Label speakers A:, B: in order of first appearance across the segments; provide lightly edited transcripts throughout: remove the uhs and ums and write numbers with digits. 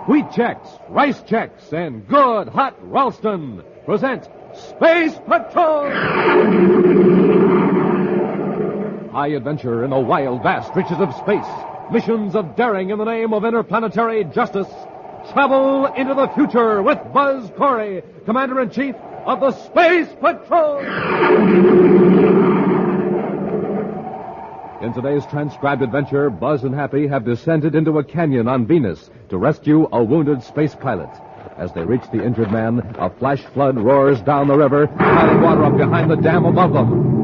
A: Wheat Chex, Rice Chex, and good hot Ralston present Space Patrol! High adventure in the wild, vast reaches of space. Missions of daring in the name of interplanetary justice. Travel into the future with Buzz Corry, Commander-in-Chief of the Space Patrol! In today's transcribed adventure, Buzz and Happy have descended into a canyon on Venus to rescue a wounded space pilot. As they reach the injured man, a flash flood roars down the river, piling water up behind the dam above them.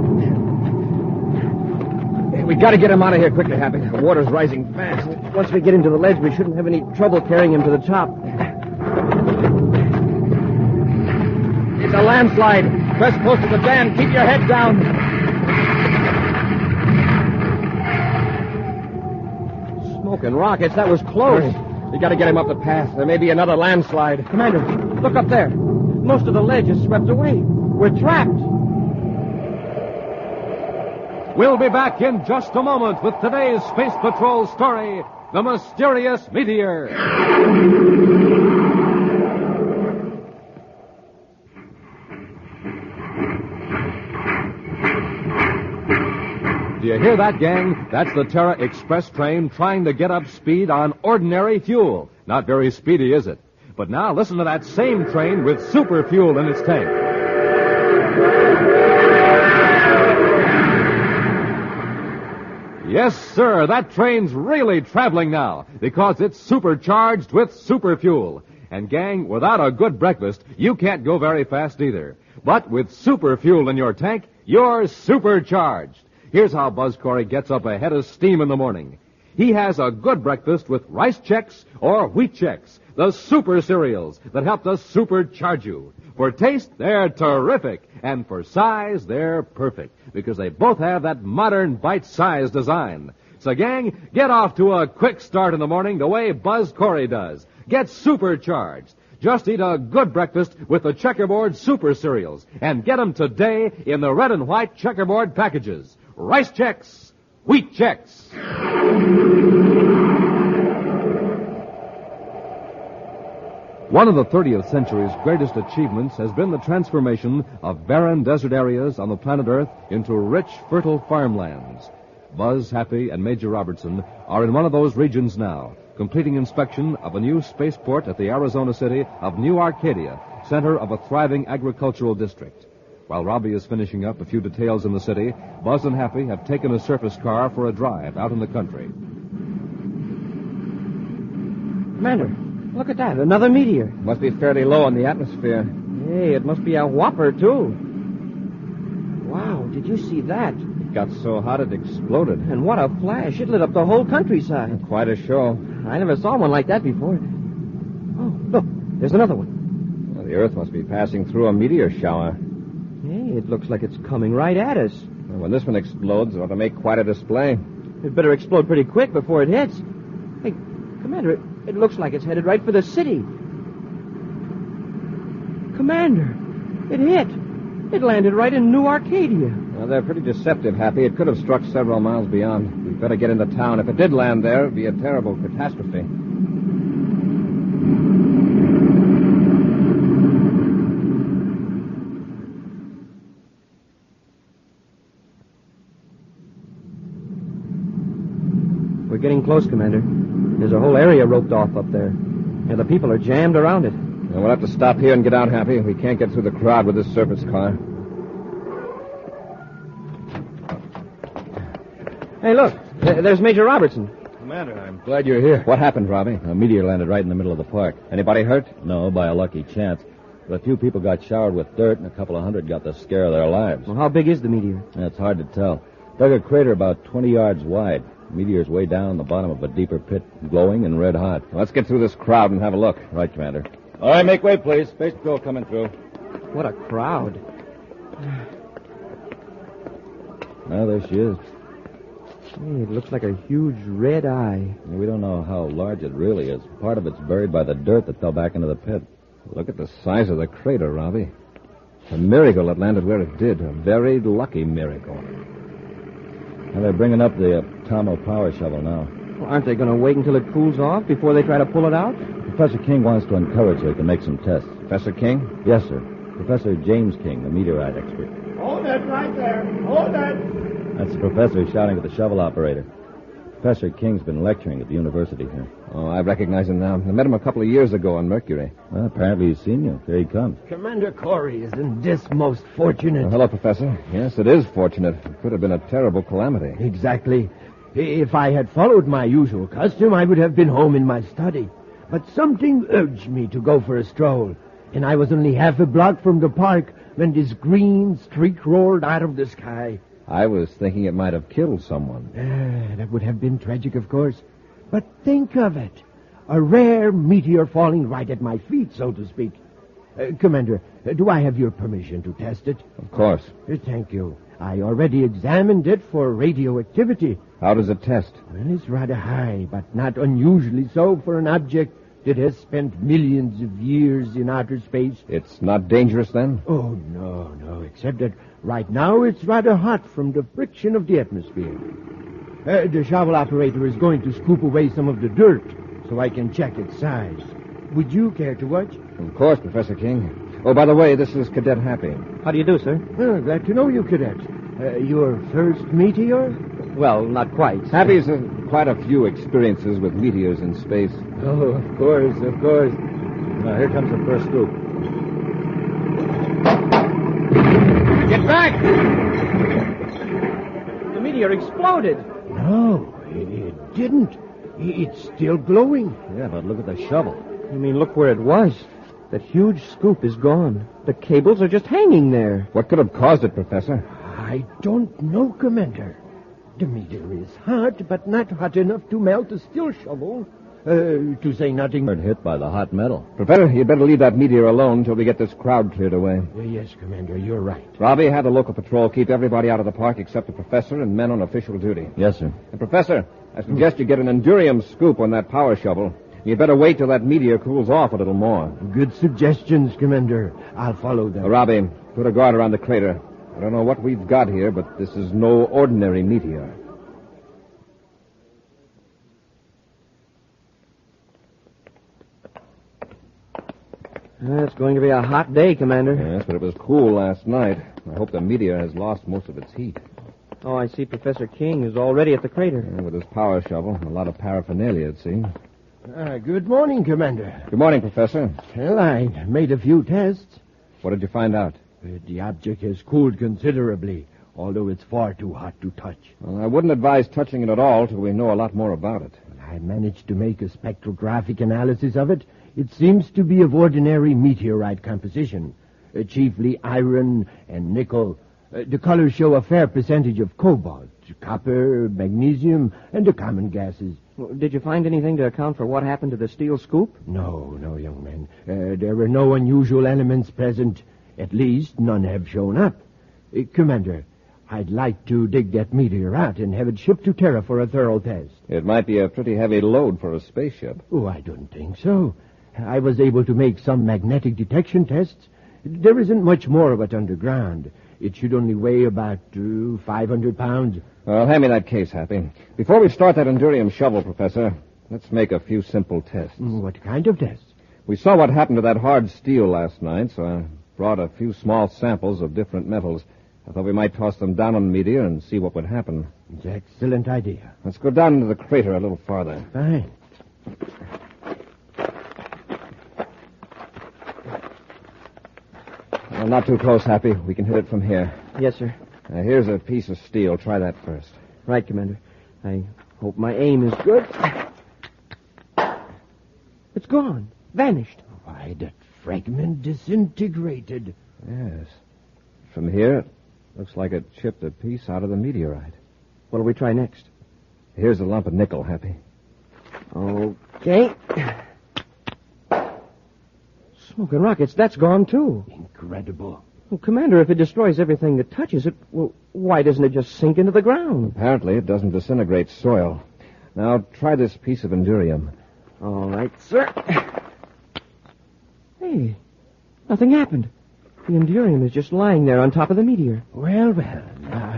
B: Hey, we gotta get him out of here quickly, Happy. The water's rising fast. Once we get into the ledge, we shouldn't have any trouble carrying him to the top. It's a landslide. Press close to the dam. Keep your head down. Smoking rockets, that was close. We gotta get him up the path. There may be another landslide. Commander, look up there. Most of the ledge is swept away. We're trapped.
A: We'll be back in just a moment with today's Space Patrol story, The Mysterious Meteor. Do you hear that, gang? That's the Terra Express train trying to get up speed on ordinary fuel. Not very speedy, is it? But now listen to that same train with super fuel in its tank. Yes, sir, that train's really traveling now because it's supercharged with super fuel. And, gang, without a good breakfast, you can't go very fast either. But with super fuel in your tank, you're supercharged. Here's how Buzz Corry gets up a head of steam in the morning. He has a good breakfast with Rice Chex or Wheat Chex, the super cereals that help to supercharge you. For taste, they're terrific. And for size, they're perfect because they both have that modern bite-sized design. So, gang, get off to a quick start in the morning the way Buzz Corry does. Get supercharged. Just eat a good breakfast with the Checkerboard Super Cereals and get them today in the red and white checkerboard packages. Rice Chex, Wheat Chex. One of the 30th century's greatest achievements has been the transformation of barren desert areas on the planet Earth into rich, fertile farmlands. Buzz, Happy, and Major Robertson are in one of those regions now, completing inspection of a new spaceport at the Arizona city of New Arcadia, center of a thriving agricultural district. While Robbie is finishing up a few details in the city, Buzz and Happy have taken a surface car for a drive out in the country.
B: Commander, look at that. Another meteor.
C: Must be fairly low in the atmosphere.
B: Hey, it must be a whopper, too. Wow, did you see that?
C: It got so hot it exploded.
B: And what a flash. It lit up the whole countryside.
C: Quite a show.
B: I never saw one like that before. Oh, look, there's another one.
C: Well, the Earth must be passing through a meteor shower.
B: Hey, it looks like it's coming right at us.
C: Well, when this one explodes, it ought to make quite a display.
B: It better explode pretty quick before it hits. Hey, Commander, it looks like it's headed right for the city. Commander, it hit. It landed right in New Arcadia.
C: Well, they're pretty deceptive, Happy. It could have struck several miles beyond. We'd better get into town. If it did land there, it'd be a terrible catastrophe.
B: We're getting close, Commander. There's a whole area roped off up there. And the people are jammed around it.
C: Well, we'll have to stop here and get out, Happy. We can't get through the crowd with this surface car.
B: Hey, look. There's Major Robertson.
D: Commander, I'm glad you're here.
C: What happened, Robbie?
D: A meteor landed right in the middle of the park.
C: Anybody hurt?
D: No, by a lucky chance. But a few people got showered with dirt, and a couple of hundred got the scare of their lives.
B: Well, how big is the meteor?
D: It's hard to tell. Dug a crater about 20 yards wide. The meteor's way down the bottom of a deeper pit, glowing and red hot.
C: Let's get through this crowd and have a look.
D: Right, Commander. All right, make way, please. Space Patrol coming through.
B: What a crowd.
D: Well, there she is.
B: Hey, it looks like a huge red eye.
D: We don't know how large it really is. Part of it's buried by the dirt that fell back into the pit.
C: Look at the size of the crater, Robbie. A miracle it landed where it did. A very lucky miracle.
D: Well, they're bringing up the Atomo power shovel now.
B: Well, aren't they going to wait until it cools off before they try to pull it out?
D: Professor King wants to encourage her to make some tests.
C: Professor King?
D: Yes, sir. Professor James King, the meteorite expert.
E: Hold it right there. Hold it.
D: That's the professor shouting at the shovel operator. Professor King's been lecturing at the university here.
C: Oh, I recognize him now. I met him a couple of years ago on Mercury.
D: Well, apparently he's seen you. Here he comes.
B: Commander Corry, isn't this most fortunate?
C: Hello, Professor. Yes, it is fortunate. It could have been a terrible calamity.
B: Exactly. If I had followed my usual custom, I would have been home in my study. But something urged me to go for a stroll, and I was only half a block from the park when this green streak rolled out of the sky.
C: I was thinking it might have killed someone.
B: That would have been tragic, of course. But think of it. A rare meteor falling right at my feet, so to speak. Commander, do I have your permission to test it?
C: Of course.
B: Thank you. I already examined it for radioactivity.
C: How does it test?
B: Well, it's rather high, but not unusually so for an object that has spent millions of years in outer space.
C: It's not dangerous, then?
B: Oh, no, except that right now it's rather hot from the friction of the atmosphere. The shovel operator is going to scoop away some of the dirt so I can check its size. Would you care to watch?
C: Of course, Professor King. Oh, by the way, this is Cadet Happy.
F: How do you do, sir?
B: Glad to know you, Cadet. Your first meteor?
F: Well, not quite.
C: Happy's quite a few experiences with meteors in space.
B: Oh, of course.
D: Now, here comes the first scoop.
F: Get back! The meteor exploded.
B: No, it didn't. It's still glowing.
D: Yeah, but look at the shovel.
F: You mean look where it was? That huge scoop is gone. The cables are just hanging there.
C: What could have caused it, Professor?
B: I don't know, Commander. The meteor is hot, but not hot enough to melt a steel shovel. To say nothing...
D: Hit by the hot metal.
C: Professor, you'd better leave that meteor alone till we get this crowd cleared away.
B: Yes, Commander, you're right.
C: Robbie, have the local patrol keep everybody out of the park except the professor and men on official duty.
D: Yes, sir.
C: And Professor, I suggest you get an endurium scoop on that power shovel. You'd better wait till that meteor cools off a little more.
B: Good suggestions, Commander. I'll follow them.
C: Robbie, put a guard around the crater. I don't know what we've got here, but this is no ordinary meteor.
F: It's going to be a hot day, Commander.
C: Yes, but it was cool last night. I hope the meteor has lost most of its heat.
F: Oh, I see Professor King is already at the crater.
C: With his power shovel, a lot of paraphernalia, it seems.
B: Good morning, Commander.
C: Good morning, Professor.
B: Well, I made a few tests.
C: What did you find out?
B: The object has cooled considerably, although it's far too hot to touch.
C: Well, I wouldn't advise touching it at all till we know a lot more about it.
B: I managed to make a spectrographic analysis of it. It seems to be of ordinary meteorite composition, chiefly iron and nickel. The colors show a fair percentage of cobalt, copper, magnesium, and the common gases.
F: Did you find anything to account for what happened to the steel scoop?
B: No, young man. There were no unusual elements present. At least none have shown up. Commander, I'd like to dig that meteor out and have it shipped to Terra for a thorough test.
C: It might be a pretty heavy load for a spaceship.
B: Oh, I don't think so. I was able to make some magnetic detection tests. There isn't much more of it underground. It should only weigh about 500 pounds.
C: Well, hand me that case, Happy. Before we start that endurium shovel, Professor, let's make a few simple tests.
B: What kind of tests?
C: We saw what happened to that hard steel last night, so I brought a few small samples of different metals. I thought we might toss them down on the meteor and see what would happen.
B: It's an excellent idea.
C: Let's go down into the crater a little farther.
B: Fine.
C: Well, not too close, Happy. We can hit it from here.
F: Yes, sir.
C: Here's a piece of steel. Try that first.
F: Right, Commander. I hope my aim is good. It's gone. Vanished.
B: Why, that fragment disintegrated.
C: Yes. From here, it looks like it chipped a piece out of the meteorite.
F: What'll we try next?
C: Here's a lump of nickel, Happy.
F: Okay. Smoking rockets, that's gone, too.
B: Incredible.
F: Well, Commander, if it destroys everything that touches it, well, why doesn't it just sink into the ground?
C: Apparently, it doesn't disintegrate soil. Now, try this piece of endurium.
F: All right, sir. Hey, nothing happened. The endurium is just lying there on top of the meteor.
B: Well,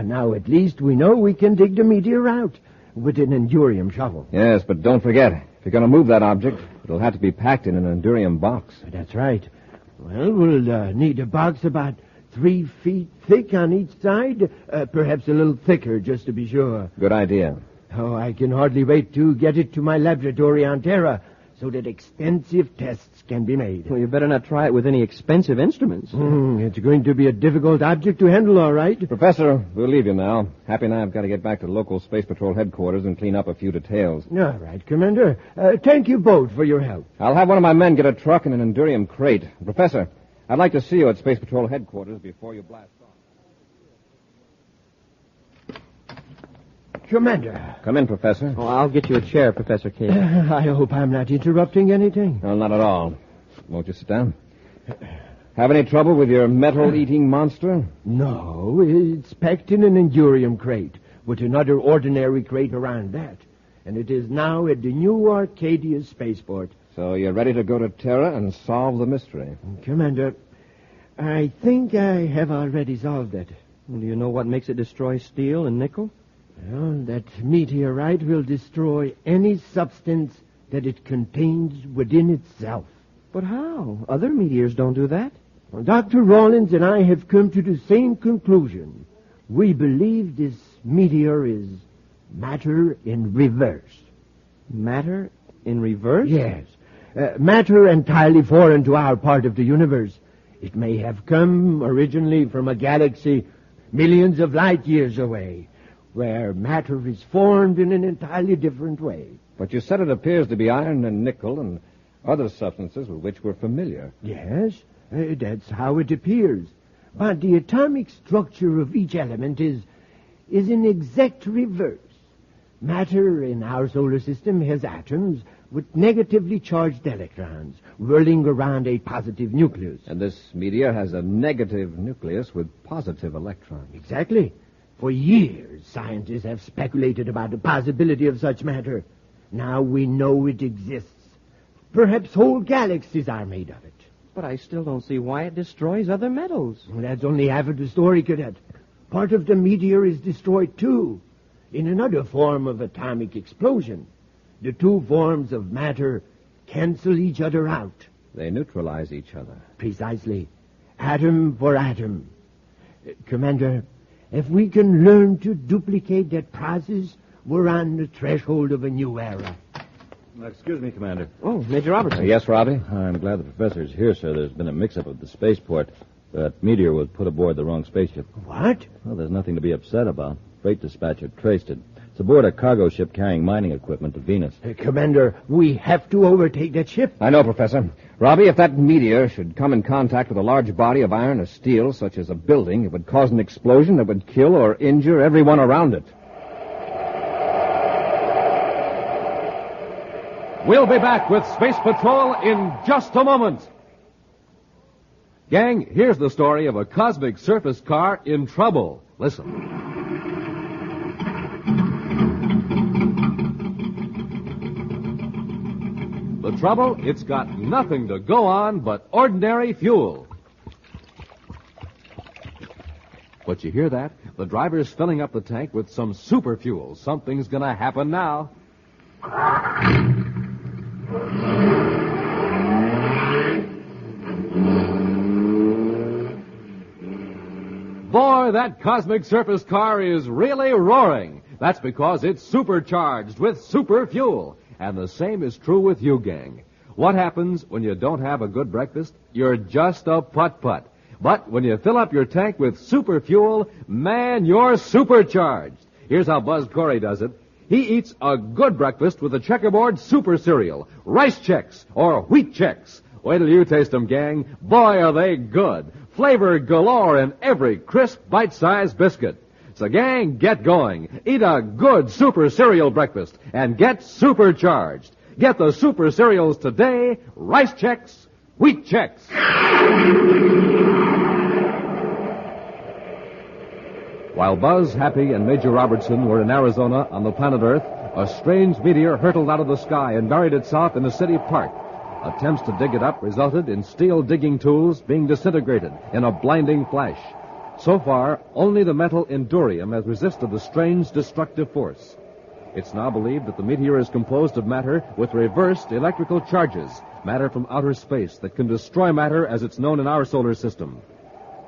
B: now at least we know we can dig the meteor out with an endurium shovel.
C: Yes, but don't forget, if you're going to move that object, it'll have to be packed in an Endurium box.
B: That's right. Well, we'll need a box about 3 feet thick on each side, perhaps a little thicker, just to be sure.
C: Good idea.
B: Oh, I can hardly wait to get it to my laboratory on Terra so that extensive tests can be made.
F: Well, you better not try it with any expensive instruments.
B: It's going to be a difficult object to handle, all right.
C: Professor, we'll leave you now. Happy and I have got to get back to local Space Patrol headquarters and clean up a few details.
B: All right, Commander. Thank you both for your help.
C: I'll have one of my men get a truck and an Endurium crate. Professor, I'd like to see you at Space Patrol headquarters before you blast off.
B: Commander.
C: Come in, Professor.
F: Oh, I'll get you a chair, Professor K.
B: I hope I'm not interrupting anything.
C: No, not at all. Won't you sit down? Have any trouble with your metal-eating monster?
B: No, it's packed in an Endurium crate with another ordinary crate around that. And it is now at the new Arcadia spaceport.
C: So you're ready to go to Terra and solve the mystery?
B: Commander, I think I have already solved it.
F: Do you know what makes it destroy steel and nickel?
B: Well, that meteorite will destroy any substance that it contains within itself.
F: But how? Other meteors don't do that.
B: Well, Dr. Rawlins and I have come to the same conclusion. We believe this meteor is matter in reverse.
F: Matter in reverse?
B: Yes. Matter entirely foreign to our part of the universe. It may have come originally from a galaxy millions of light years away, where matter is formed in an entirely different way.
C: But you said it appears to be iron and nickel and other substances with which we're familiar.
B: Yes, that's how it appears. But the atomic structure of each element is in exact reverse. Matter in our solar system has atoms with negatively charged electrons whirling around a positive nucleus.
C: And this meteor has a negative nucleus with positive electrons.
B: Exactly. For years, scientists have speculated about the possibility of such matter. Now we know it exists. Perhaps whole galaxies are made of it.
F: But I still don't see why it destroys other metals.
B: Well, that's only half of the story, Cadet. Part of the meteor is destroyed, too, in another form of atomic explosion. The two forms of matter cancel each other out.
C: They neutralize each other.
B: Precisely. Atom for atom. Commander, if we can learn to duplicate that process, we're on the threshold of a new era.
D: Excuse me, Commander.
F: Oh, Major Robertson.
C: Yes, Robbie?
D: I'm glad the professor's here, sir. There's been a mix-up at the spaceport. That meteor was put aboard the wrong spaceship.
B: What?
D: Well, there's nothing to be upset about. Freight dispatcher traced it. It's aboard a cargo ship carrying mining equipment to Venus.
B: Commander, we have to overtake that ship.
C: I know, Professor. Robbie, if that meteor should come in contact with a large body of iron or steel, such as a building, it would cause an explosion that would kill or injure everyone around it.
A: We'll be back with Space Patrol in just a moment. Gang, here's the story of a cosmic surface car in trouble. Listen. The trouble, it's got nothing to go on but ordinary fuel. But you hear that? The driver's filling up the tank with some super fuel. Something's gonna happen now. Boy, that cosmic surface car is really roaring. That's because it's supercharged with super fuel. And the same is true with you, gang. What happens when you don't have a good breakfast? You're just a putt-putt. But when you fill up your tank with super fuel, man, you're supercharged. Here's how Buzz Corry does it. He eats a good breakfast with a checkerboard super cereal, rice checks, or wheat checks. Wait till you taste them, gang. Boy, are they good. Flavor galore in every crisp, bite-sized biscuit. So, gang, get going. Eat a good super cereal breakfast and get supercharged. Get the super cereals today, rice checks, wheat checks. While Buzz, Happy, and Major Robertson were in Arizona on the planet Earth, a strange meteor hurtled out of the sky and buried itself in a city park. Attempts to dig it up resulted in steel digging tools being disintegrated in a blinding flash. So far, only the metal Endurium has resisted the strange destructive force. It's now believed that the meteor is composed of matter with reversed electrical charges, matter from outer space that can destroy matter as it's known in our solar system.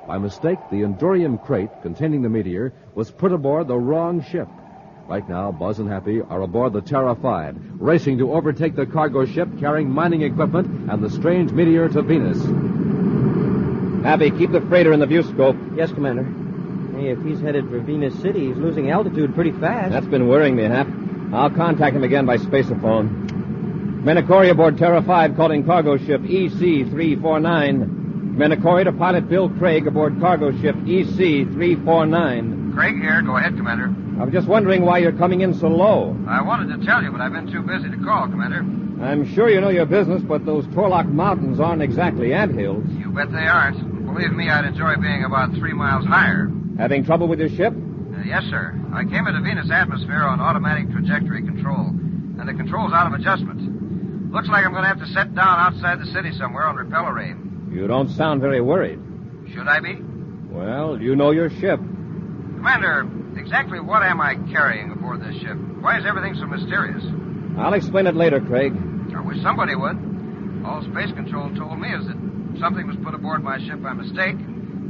A: By mistake, the Endurium crate containing the meteor was put aboard the wrong ship. Right now, Buzz and Happy are aboard the Terra 5, racing to overtake the cargo ship carrying mining equipment and the strange meteor to Venus.
C: Happy, keep the freighter in the view scope.
F: Yes, Commander. Hey, if he's headed for Venus City, he's losing altitude pretty fast.
C: That's been worrying me, Hap. I'll contact him again by spaceophone. Commander Corry aboard Terra 5 calling cargo ship EC-349. Commander Corry to pilot Bill Craig aboard cargo ship EC-349.
G: Craig here. Go ahead, Commander.
C: I was just wondering why you're coming in so low.
G: I wanted to tell you, but I've been too busy to call, Commander.
C: I'm sure you know your business, but those Torlock Mountains aren't exactly anthills.
G: You bet they aren't. Believe me, I'd enjoy being about 3 miles higher.
C: Having trouble with your ship?
G: Yes, sir. I came into Venus atmosphere on automatic trajectory control, and the control's out of adjustment. Looks like I'm going to have to set down outside the city somewhere on repel array.
C: You don't sound very worried.
G: Should I be?
C: Well, you know your ship.
G: Commander, exactly what am I carrying aboard this ship? Why is everything so mysterious?
C: I'll explain it later, Craig.
G: I wish somebody would. All Space Control told me is that something was put aboard my ship by mistake,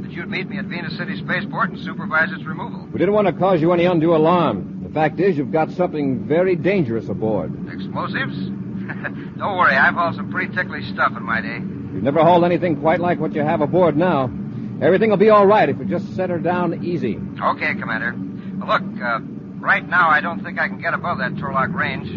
G: that you'd meet me at Venus City Spaceport and supervise its removal.
C: We didn't want to cause you any undue alarm. The fact is, you've got something very dangerous aboard.
G: Explosives? Don't worry, I've hauled some pretty ticklish stuff in my day.
C: You've never hauled anything quite like what you have aboard now. Everything will be all right if you just set her down easy.
G: Okay, Commander. Look, right now I don't think I can get above that Torlock range.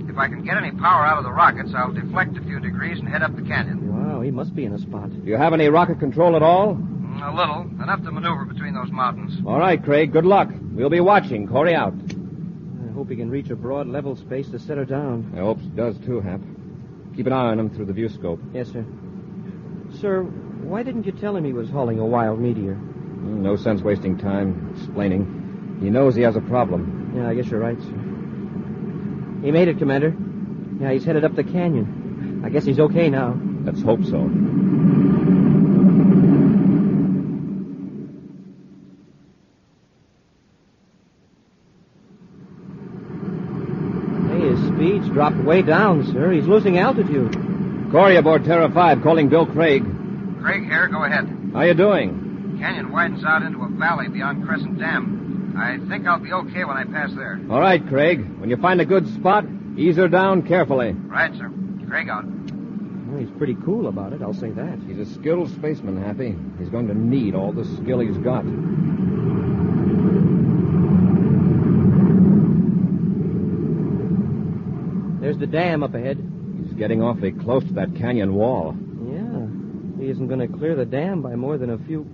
G: If I can get any power out of the rockets, I'll deflect a few degrees and head up the canyon.
F: Wow, he must be in a spot.
C: Do you have any rocket control at all?
G: A little. Enough to maneuver between those mountains.
C: All right, Craig. Good luck. We'll be watching. Corry out.
F: I hope he can reach a broad level space to set her down.
C: I hope he does, too, Hap. Keep an eye on him through the view scope.
F: Yes, sir. Sir, why didn't you tell him he was hauling a wild meteor?
C: No sense wasting time explaining. He knows he has a problem.
F: Yeah, I guess you're right, sir. He made it, Commander. Yeah, he's headed up the canyon. I guess he's okay now.
C: Let's hope so.
F: Hey, his speed's dropped way down, sir. He's losing altitude.
C: Corry aboard Terra 5 calling Bill Craig.
G: Craig here, go ahead.
C: How you doing?
G: Canyon widens out into a valley beyond Crescent Dam. I think I'll be okay when I pass there.
C: All right, Craig. When you find a good spot, ease her down carefully.
G: Right, sir. Craig out.
F: Well, he's pretty cool about it, I'll say that.
C: He's a skilled spaceman, Happy. He's going to need all the skill he's got.
F: There's the dam up ahead.
C: He's getting awfully close to that canyon wall.
F: Yeah. He isn't going to clear the dam by more than a few...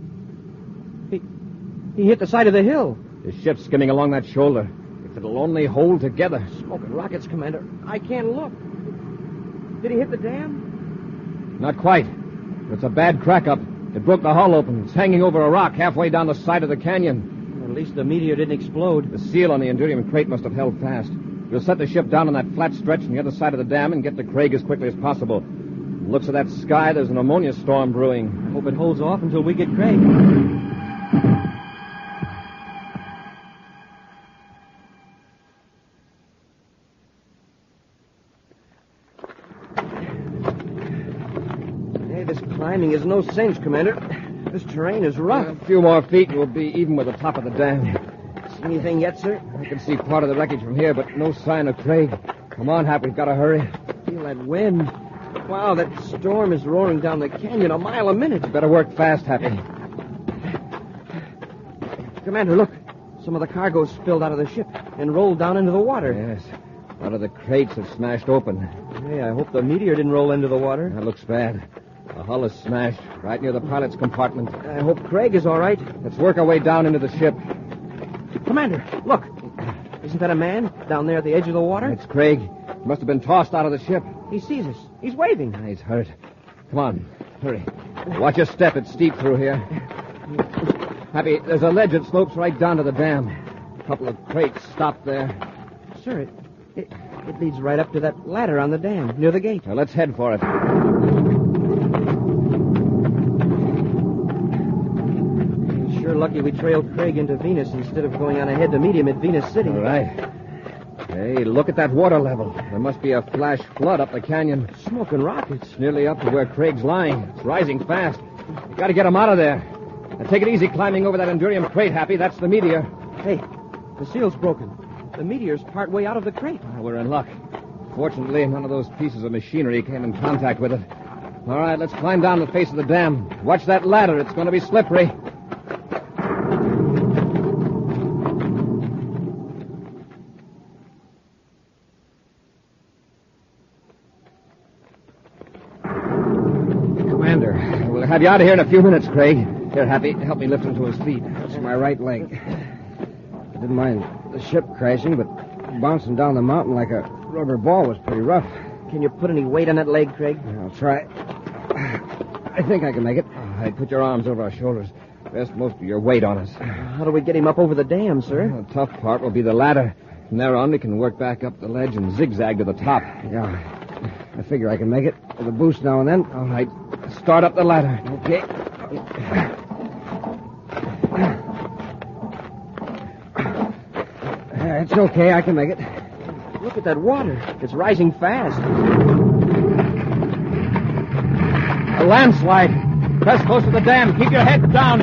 F: He hit the side of the hill.
C: His ship's skimming along that shoulder. If it'll only hold together.
F: Smoking rockets, Commander. I can't look. Did he hit the dam?
C: Not quite. It's a bad crack up. It broke the hull open. It's hanging over a rock halfway down the side of the canyon.
F: At least the meteor didn't explode.
C: The seal on the Endurium crate must have held fast. We'll set the ship down on that flat stretch on the other side of the dam and get to Craig as quickly as possible. From the looks of that sky, there's an ammonia storm brewing.
F: I hope it holds off until we get Craig. This climbing is no cinch, Commander. This terrain is rough.
C: A few more feet and we'll be even with the top of the dam.
F: See anything yet, sir?
C: I can see part of the wreckage from here, but no sign of Craig. Come on, Hap, we've got to hurry.
F: Feel that wind. Wow, that storm is roaring down the canyon a mile a minute.
C: Better work fast, Happy.
F: Commander, look. Some of the cargo spilled out of the ship and rolled down into the water.
C: Yes. A lot of the crates have smashed open.
F: Hey, I hope the meteor didn't roll into the water.
C: That looks bad. The hull is smashed right near the pilot's compartment.
F: I hope Craig is all right.
C: Let's work our way down into the ship.
F: Commander, look. Isn't that a man down there at the edge of the water?
C: It's Craig. He must have been tossed out of the ship.
F: He sees us. He's waving.
C: He's hurt. Come on, hurry. Watch your step. It's steep through here. Happy, there's a ledge that slopes right down to the dam. A couple of crates stopped there.
F: Sir, it leads right up to that ladder on the dam, near the gate.
C: Now, let's head for it.
F: Sure lucky we trailed Craig into Venus instead of going on ahead to meet him at Venus City.
C: All right. Hey, look at that water level. There must be a flash flood up the canyon.
F: Smoking rockets.
C: It's nearly up to where Craig's lying. It's rising fast. You gotta get him out of there. Now take it easy climbing over that Endurium crate, Happy. That's the Meteor.
F: Hey, the seal's broken. The Meteor's part way out of the crate.
C: Well, we're in luck. Fortunately, none of those pieces of machinery came in contact with it. All right, let's climb down the face of the dam. Watch that ladder. It's going to be slippery. Commander, we'll have you out of here in a few minutes, Craig. Here, Happy, help me lift him to his feet.
H: That's my right leg. I didn't mind the ship crashing, but bouncing down the mountain like a rubber ball was pretty rough.
F: Can you put any weight on that leg, Craig?
H: I'll try. I think I can make it.
C: All right, put your arms over our shoulders. Rest most of your weight on us.
F: How do we get him up over the dam, sir?
C: The tough part will be the ladder. From there on, we can work back up the ledge and zigzag to the top.
H: Yeah. I figure I can make it with a boost now and then.
C: All right, start up the ladder.
H: Okay. It's okay. I can make it.
F: Look at that water. It's rising fast.
C: A landslide. Press close to the dam. Keep your head down.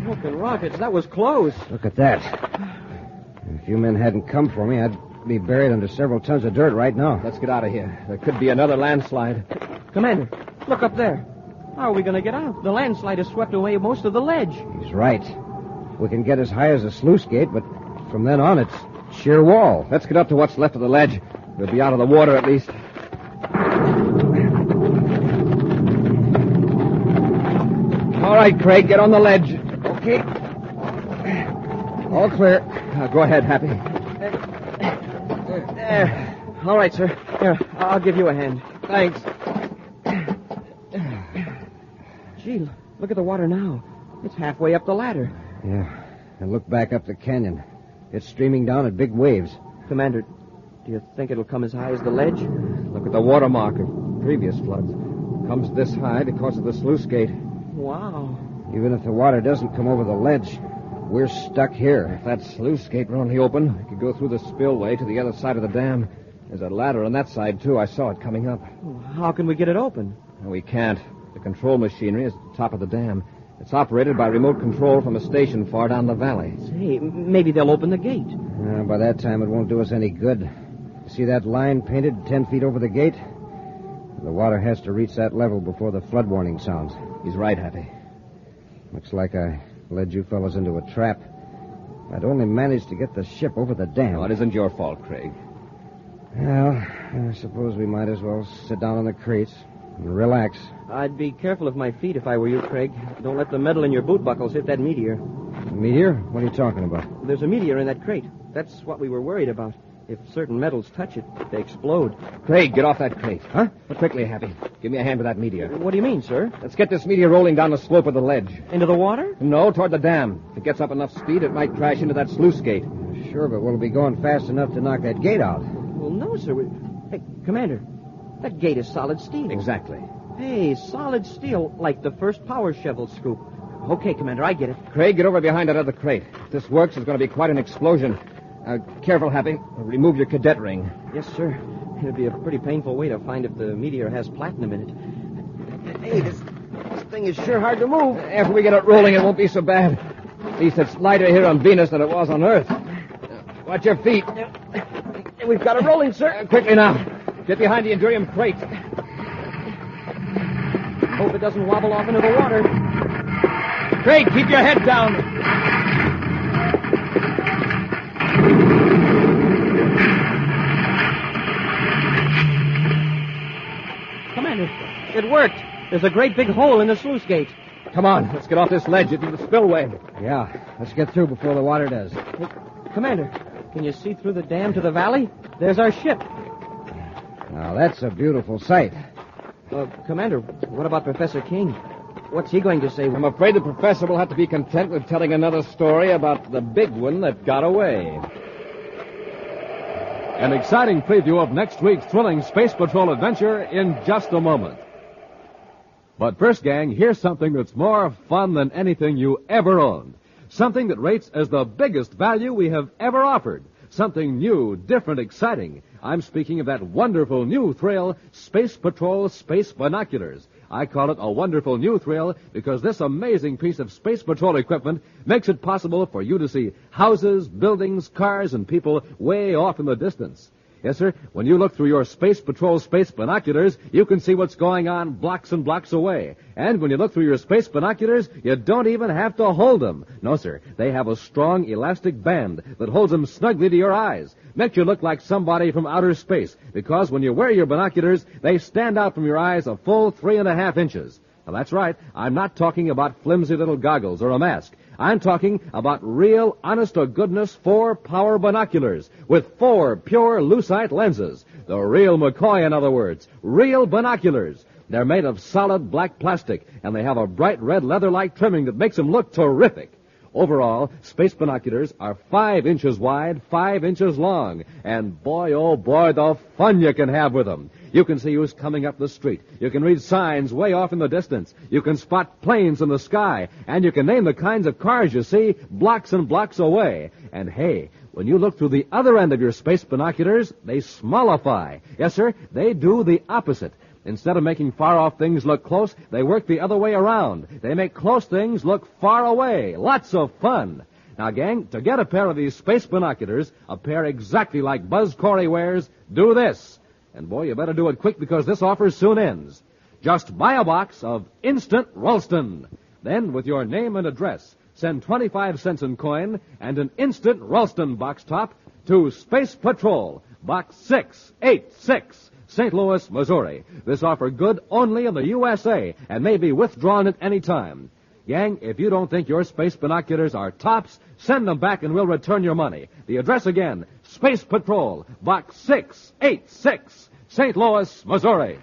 F: Smoking rockets. That was close.
H: Look at that. If you men hadn't come for me, I'd be buried under several tons of dirt right now.
C: Let's get out of here. There could be another landslide.
F: Commander, look up there. How are we going to get out? The landslide has swept away most of the ledge.
H: He's right. We can get as high as the sluice gate, but from then on, it's sheer wall.
C: Let's get up to what's left of the ledge. We'll be out of the water at least. All right, Craig, get on the ledge.
H: Okay. All clear.
C: Go ahead, Happy.
F: All right, sir. Here, I'll give you a hand.
C: Thanks.
F: Gee, look at the water now. It's halfway up the ladder.
H: Yeah. And look back up the canyon. It's streaming down at big waves.
F: Commander, do you think it'll come as high as the ledge?
C: Look at the watermark of previous floods. It comes this high because of the sluice gate.
F: Wow.
H: Even if the water doesn't come over the ledge, we're stuck here.
C: If that sluice gate were only open, we could go through the spillway to the other side of the dam. There's a ladder on that side, too. I saw it coming up.
F: How can we get it open?
C: No, we can't. The control machinery is at the top of the dam. It's operated by remote control from a station far down the valley.
F: Say, maybe they'll open the gate.
H: By that time, it won't do us any good. See that line painted 10 feet over the gate? The water has to reach that level before the flood warning sounds.
C: He's right, Happy.
H: Looks like I led you fellas into a trap. I'd only managed to get the ship over the dam.
C: No, it isn't your fault, Craig.
H: Well, I suppose we might as well sit down on the crates and relax.
F: I'd be careful of my feet if I were you, Craig. Don't let the metal in your boot buckles hit that meteor.
H: Meteor? What are you talking about?
F: There's a meteor in that crate. That's what we were worried about. If certain metals touch it, they explode.
C: Craig, get off that crate.
F: Huh?
C: But quickly, Happy. Give me a hand with that meteor.
F: What do you mean, sir?
C: Let's get this meteor rolling down the slope of the ledge.
F: Into the water?
C: No, toward the dam. If it gets up enough speed, it might crash into that sluice gate.
H: Sure, but will it be going fast enough to knock that gate out?
F: Well, no, sir. Hey, Commander, that gate is solid steel.
C: Exactly.
F: Hey, solid steel, like the first power shovel scoop. Okay, Commander, I get it.
C: Craig, get over behind that other crate. If this works, it's going to be quite an explosion. Careful, Happy. Remove your cadet ring.
F: Yes, sir. It'd be a pretty painful way to find if the meteor has platinum in it. Hey, this thing is sure hard to move.
C: After we get it rolling, it won't be so bad. At least it's lighter here on Venus than it was on Earth. Watch your feet.
F: We've got it rolling, sir.
C: Quickly now. Get behind the Endurium crate.
F: Hope it doesn't wobble off into the water.
C: Craig, keep your head down.
F: Commander, it worked. There's a great big hole in the sluice gate.
C: Come on, let's get off this ledge into the spillway.
H: Yeah, let's get through before the water does.
F: Hey, Commander, can you see through the dam to the valley? There's our ship.
H: Now, that's a beautiful sight.
F: Commander, what about Professor King? What's he going to say?
C: I'm afraid the professor will have to be content with telling another story about the big one that got away.
A: An exciting preview of next week's thrilling Space Patrol adventure in just a moment. But first, gang, here's something that's more fun than anything you ever owned. Something that rates as the biggest value we have ever offered. Something new, different, exciting. I'm speaking of that wonderful new thrill, Space Patrol Space Binoculars. I call it a wonderful new thrill because this amazing piece of Space Patrol equipment makes it possible for you to see houses, buildings, cars, and people way off in the distance. Yes, sir, when you look through your Space Patrol Space Binoculars, you can see what's going on blocks and blocks away. And when you look through your Space Binoculars, you don't even have to hold them. No, sir, they have a strong elastic band that holds them snugly to your eyes. Makes you look like somebody from outer space, because when you wear your binoculars, they stand out from your eyes a full 3.5 inches. Now, that's right, I'm not talking about flimsy little goggles or a mask. I'm talking about real, honest-to-goodness 4-power binoculars with 4 pure lucite lenses. The real McCoy, in other words. Real binoculars. They're made of solid black plastic, and they have a bright red leather-like trimming that makes them look terrific. Overall, space binoculars are 5 inches wide, 5 inches long. And boy, oh boy, the fun you can have with them. You can see who's coming up the street. You can read signs way off in the distance. You can spot planes in the sky. And you can name the kinds of cars you see blocks and blocks away. And hey, when you look through the other end of your space binoculars, they smallify. Yes, sir, they do the opposite. Instead of making far-off things look close, they work the other way around. They make close things look far away. Lots of fun. Now, gang, to get a pair of these space binoculars, a pair exactly like Buzz Corry wears, do this. And, boy, you better do it quick because this offer soon ends. Just buy a box of Instant Ralston. Then, with your name and address, send 25 cents in coin and an Instant Ralston box top to Space Patrol, Box 686, St. Louis, Missouri. This offer good only in the USA and may be withdrawn at any time. Gang, if you don't think your space binoculars are tops, send them back and we'll return your money. The address again, Space Patrol, Box 686, St. Louis, Missouri.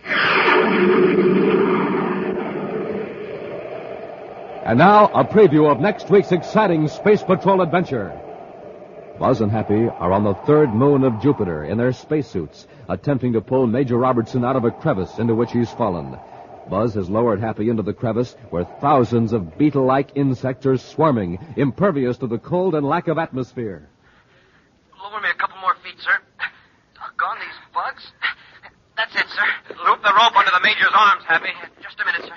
A: And now, a preview of next week's exciting Space Patrol adventure. Buzz and Happy are on the third moon of Jupiter in their spacesuits, attempting to pull Major Robertson out of a crevice into which he's fallen. Buzz has lowered Happy into the crevice where thousands of beetle-like insects are swarming, impervious to the cold and lack of atmosphere.
G: Lower me a couple more feet, sir. Doggone these bugs. That's it, sir. Loop the rope under the Major's arms, Happy. Just a minute, sir.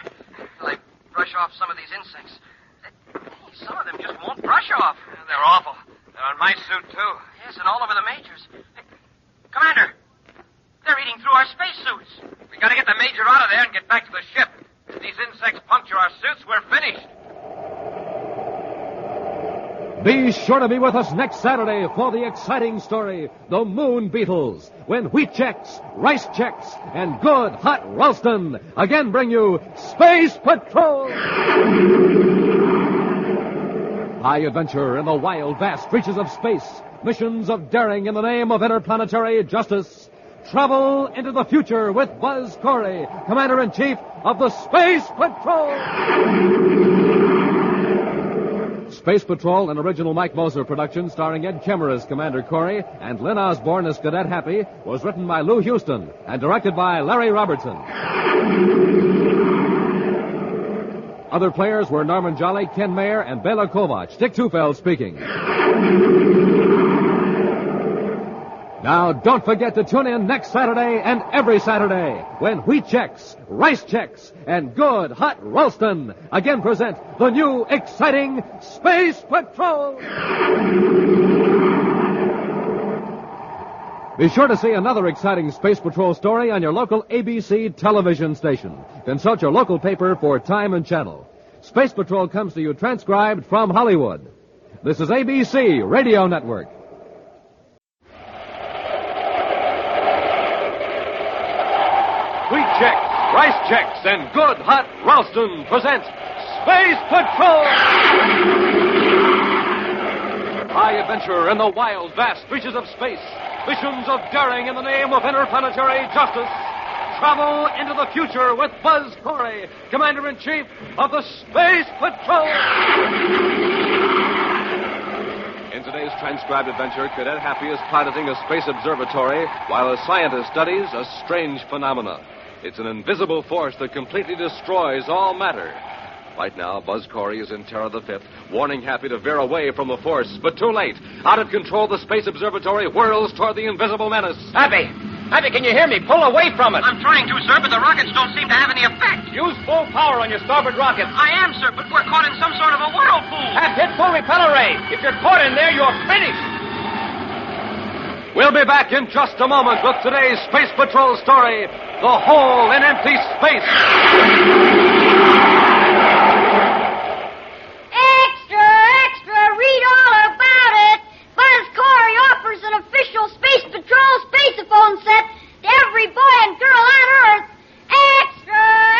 G: Till I brush off some of these insects. Some of them just won't brush off. They're awful. They're on my suit, too. Yes, and all over the Major's. Hey, Commander, they're eating through our spacesuits. We gotta get the Major out of there and get back to the ship. If these insects puncture our suits, we're finished.
A: Be sure to be with us next Saturday for the exciting story, The Moon Beetles, when wheat checks, rice checks, and good hot Ralston again bring you Space Patrol! High adventure in the wild, vast reaches of space. Missions of daring in the name of interplanetary justice. Travel into the future with Buzz Corry, Commander-in-Chief of the Space Patrol. Space Patrol, an original Mike Moser production starring Ed Kemmer as Commander Corry and Lyn Osborn as Cadet Happy, was written by Lou Houston and directed by Larry Robertson. Other players were Norman Jolly, Ken Mayer, and Bela Kovac. Dick Tufeld speaking. Now, don't forget to tune in next Saturday and every Saturday when wheat checks, rice checks, and good hot Ralston again present the new exciting Space Patrol. Be sure to see another exciting Space Patrol story on your local ABC television station. Consult your local paper for time and channel. Space Patrol comes to you transcribed from Hollywood. This is ABC Radio Network. Wheat checks, rice checks, and good hot Ralston present Space Patrol! High adventure in the wild, vast reaches of space. Missions of daring in the name of interplanetary justice. Travel into the future with Buzz Corry, Commander-in-Chief of the Space Patrol. In today's transcribed adventure, Cadet Happy is piloting a space observatory while a scientist studies a strange phenomenon. It's an invisible force that completely destroys all matter. Right now, Buzz Corry is in Terra the Fifth, warning Happy to veer away from the force, but too late. Out of control, the Space Observatory whirls toward the invisible menace.
C: Happy! Happy, can you hear me? Pull away from it.
G: I'm trying to, sir, but the rockets don't seem to have any effect.
C: Use full power on your starboard rocket.
G: I am, sir, but we're caught in some sort of a whirlpool.
C: Have hit full repeller ray. If you're caught in there, you're finished.
A: We'll be back in just a moment with today's Space Patrol story, The Hole in Empty Space.
I: Extra, read all about it. Buzz Corry offers an official Space Patrol spaceophone set to every boy and girl on Earth. Extra.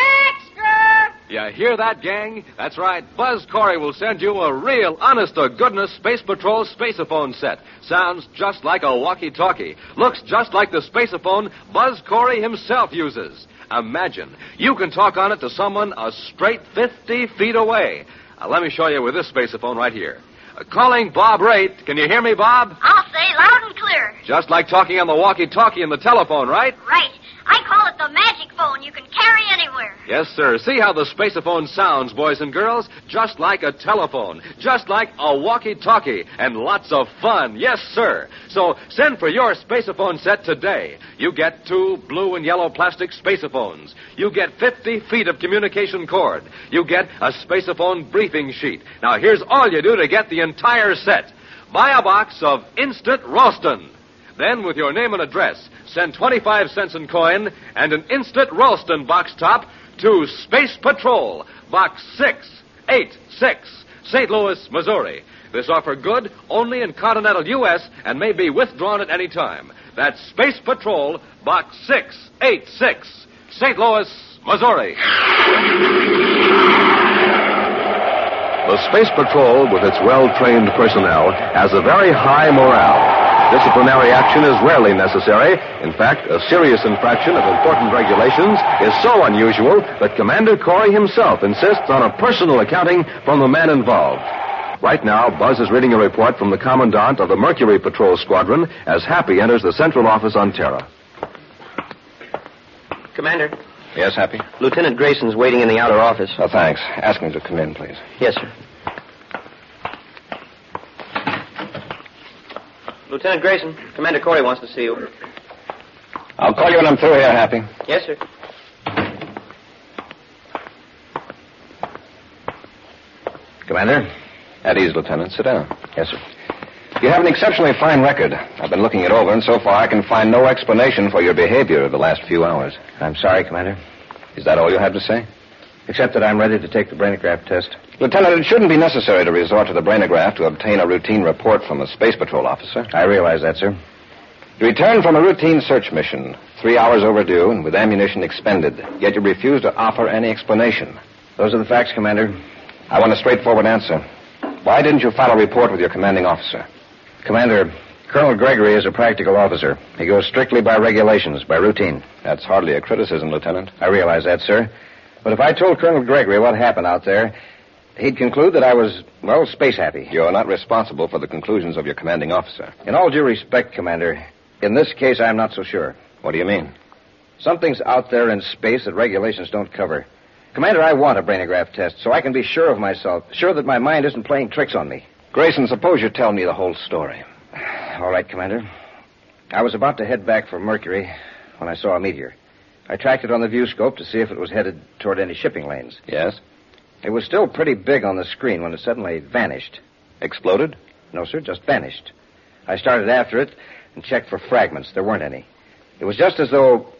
A: You hear that, gang? That's right. Buzz Corry will send you a real, honest-to-goodness Space Patrol spaceophone set. Sounds just like a walkie-talkie. Looks just like the spaceophone Buzz Corry himself uses. Imagine, you can talk on it to someone a straight 50 feet away. Let me show you with this spaceophone right here. Calling Bob Raitt. Can you hear me, Bob?
I: I'll say loud and clear.
A: Just like talking on the walkie-talkie and the telephone, right?
I: Right. I call it the magic phone you can carry anywhere.
A: Yes, sir. See how the spaceophone sounds, boys and girls? Just like a telephone. Just like a walkie-talkie. And lots of fun. Yes, sir. So send for your spaceophone set today. You get 2 blue and yellow plastic spaceophones. You get 50 feet of communication cord. You get a spaceophone briefing sheet. Now, here's all you do to get the entire set. Buy a box of Instant Ralston. Then, with your name and address, send 25 cents in coin and an Instant Ralston box top to Space Patrol, Box 686, St. Louis, Missouri. This offer good only in continental U.S. and may be withdrawn at any time. That's Space Patrol, Box 686, St. Louis, Missouri.
J: The Space Patrol, with its well-trained personnel, has a very high morale. Disciplinary action is rarely necessary. In fact, a serious infraction of important regulations is so unusual that Commander Corry himself insists on a personal accounting from the man involved. Right now, Buzz is reading a report from the Commandant of the Mercury Patrol Squadron as Happy enters the central office on Terra.
F: Commander.
D: Yes, Happy?
F: Lieutenant Grayson's waiting in the outer office.
D: Oh, thanks. Ask him to come in, please.
F: Yes, sir. Lieutenant Grayson, Commander Corry wants to see you.
D: I'll call you when I'm through here, Happy.
F: Yes, sir.
D: Commander? At ease, Lieutenant. Sit down. Yes, sir. You have an exceptionally fine record. I've been looking it over, and so far I can find no explanation for your behavior the last few hours.
H: I'm sorry, Commander.
D: Is that all you have to say?
H: Except that I'm ready to take the brainograph test.
D: Lieutenant, it shouldn't be necessary to resort to the brainograph to obtain a routine report from a Space Patrol officer.
H: I realize that, sir.
D: You returned from a routine search mission, 3 hours overdue and with ammunition expended, yet you refused to offer any explanation.
H: Those are the facts, Commander.
D: I want a straightforward answer. Why didn't you file a report with your commanding officer?
H: Commander, Colonel Gregory is a practical officer. He goes strictly by regulations, by routine.
D: That's hardly a criticism, Lieutenant.
H: I realize that, sir. But if I told Colonel Gregory what happened out there, he'd conclude that I was, well, space happy.
D: You're not responsible for the conclusions of your commanding officer.
H: In all due respect, Commander, in this case, I'm not so sure.
D: What do you mean?
H: Something's out there in space that regulations don't cover. Commander, I want a brainograph test so I can be sure of myself, sure that my mind isn't playing tricks on me.
D: Grayson, suppose you tell me the whole story.
H: All right, Commander. I was about to head back for Mercury when I saw a meteor. I tracked it on the viewscope to see if it was headed toward any shipping lanes.
D: Yes?
H: It was still pretty big on the screen when it suddenly vanished.
D: Exploded?
H: No, sir, just vanished. I started after it and checked for fragments. There weren't any. It was just as though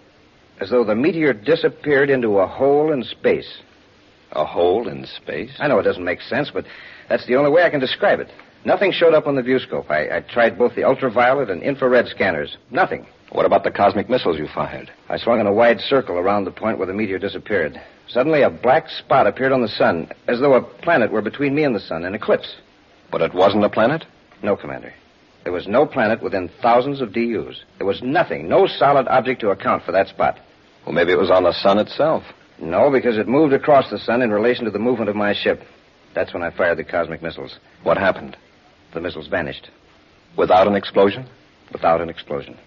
H: the meteor disappeared into a hole in space.
D: A hole in space?
H: I know it doesn't make sense, but that's the only way I can describe it. Nothing showed up on the viewscope. I tried both the ultraviolet and infrared scanners. Nothing.
D: What about the cosmic missiles you fired?
H: I swung in a wide circle around the point where the meteor disappeared. Suddenly, a black spot appeared on the sun, as though a planet were between me and the sun, an eclipse.
D: But it wasn't a planet?
H: No, Commander. There was no planet within thousands of DUs. There was nothing, no solid object to account for that spot.
D: Well, maybe it was on the sun itself.
H: No, because it moved across the sun in relation to the movement of my ship. That's when I fired the cosmic missiles.
D: What happened?
H: The missiles vanished.
D: Without an explosion?
H: Without an explosion.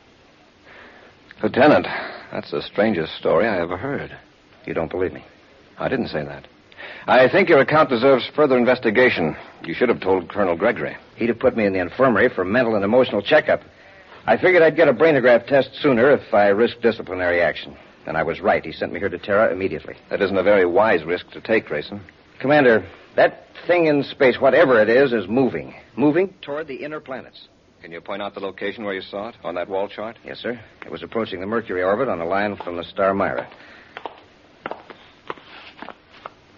D: Lieutenant, That's the strangest story I ever heard.
H: You don't believe me?
D: I didn't say that. I think your account deserves further investigation. You should have told Colonel Gregory.
H: He'd have put me in the infirmary for mental and emotional checkup. I figured I'd get a brainograph test sooner if I risked disciplinary action. And I was right. He sent me here to Terra immediately.
D: That isn't a very wise risk to take, Grayson.
H: Commander, that thing in space, whatever it is moving. Moving toward the inner planets.
D: Can you point out the location where you saw it on that wall chart?
H: Yes, sir. It was approaching the Mercury orbit on a line from the star Myra.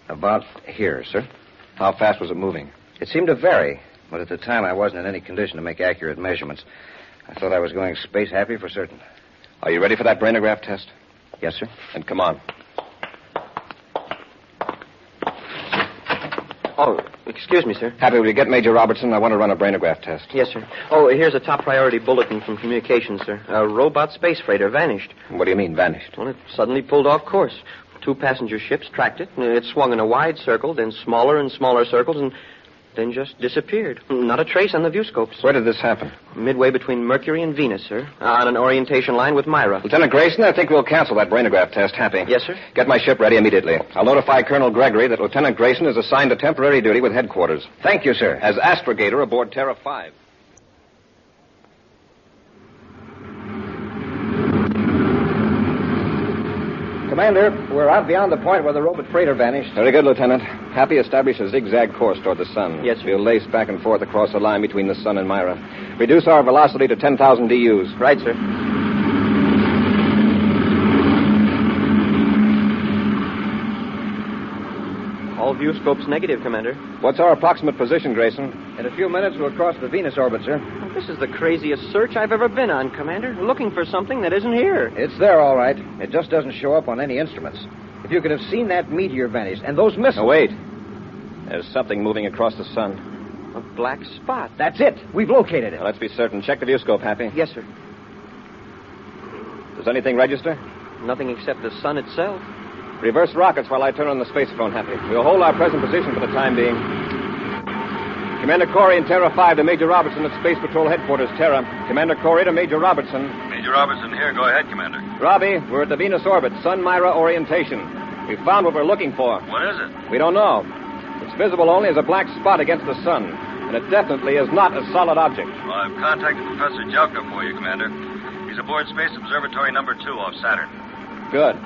H: About here, sir.
D: How fast was it moving?
H: It seemed to vary, but at the time I wasn't in any condition to make accurate measurements. I thought I was going space happy for certain.
D: Are you ready for that brainograph test?
H: Yes, sir.
D: Then come on.
F: Oh, excuse me, sir.
D: Happy, will you get Major Robertson? I want to run a brainograph test.
F: Yes, sir. Oh, here's a top priority bulletin from communications, sir. A robot space freighter vanished.
D: What do you mean, vanished?
F: Well, it suddenly pulled off course. 2 passenger ships tracked it. It swung in a wide circle, then smaller and smaller circles, and then just disappeared. Not a trace on the viewscopes.
D: Where did this happen?
F: Midway between Mercury and Venus, sir. On an orientation line with Myra.
D: Lieutenant Grayson, I think we'll cancel that brainograph test. Happy.
F: Yes, sir.
D: Get my ship ready immediately. I'll notify Colonel Gregory that Lieutenant Grayson is assigned to temporary duty with headquarters.
H: Thank you, sir.
D: As astrogator aboard Terra 5.
H: Commander, we're out beyond the point where the robot freighter vanished.
D: Very good, Lieutenant. Happy, establish a zigzag course toward the sun.
F: Yes, sir.
D: We'll lace back and forth across the line between the sun and Myra. Reduce our velocity to 10,000 DUs.
F: Right, sir. All viewscopes negative, Commander.
D: What's our approximate position, Grayson?
H: In a few minutes, we'll cross the Venus orbit, sir.
F: Well, this is the craziest search I've ever been on, Commander. Looking for something that isn't here.
H: It's there, all right. It just doesn't show up on any instruments. If you could have seen that meteor vanish, and those missiles...
D: No, wait. There's something moving across the sun.
F: A black spot.
H: That's it. We've located it.
D: Now, let's be certain. Check the viewscope, Happy.
F: Yes, sir.
D: Does anything register?
F: Nothing except the sun itself.
D: Reverse rockets while I turn on the spacephone, Happy. We'll hold our present position for the time being. Commander Corry and Terra 5 to Major Robertson at Space Patrol Headquarters, Terra. Commander Corry to Major Robertson.
K: Major Robertson here. Go ahead, Commander.
D: Robbie, we're at the Venus orbit, Sun-Myra orientation. We found what we're looking for.
K: What is it?
D: We don't know. It's visible only as a black spot against the sun, and it definitely is not a solid object.
K: Well, I've contacted Professor Jelka for you, Commander. He's aboard Space Observatory number 2 off Saturn.
D: Good.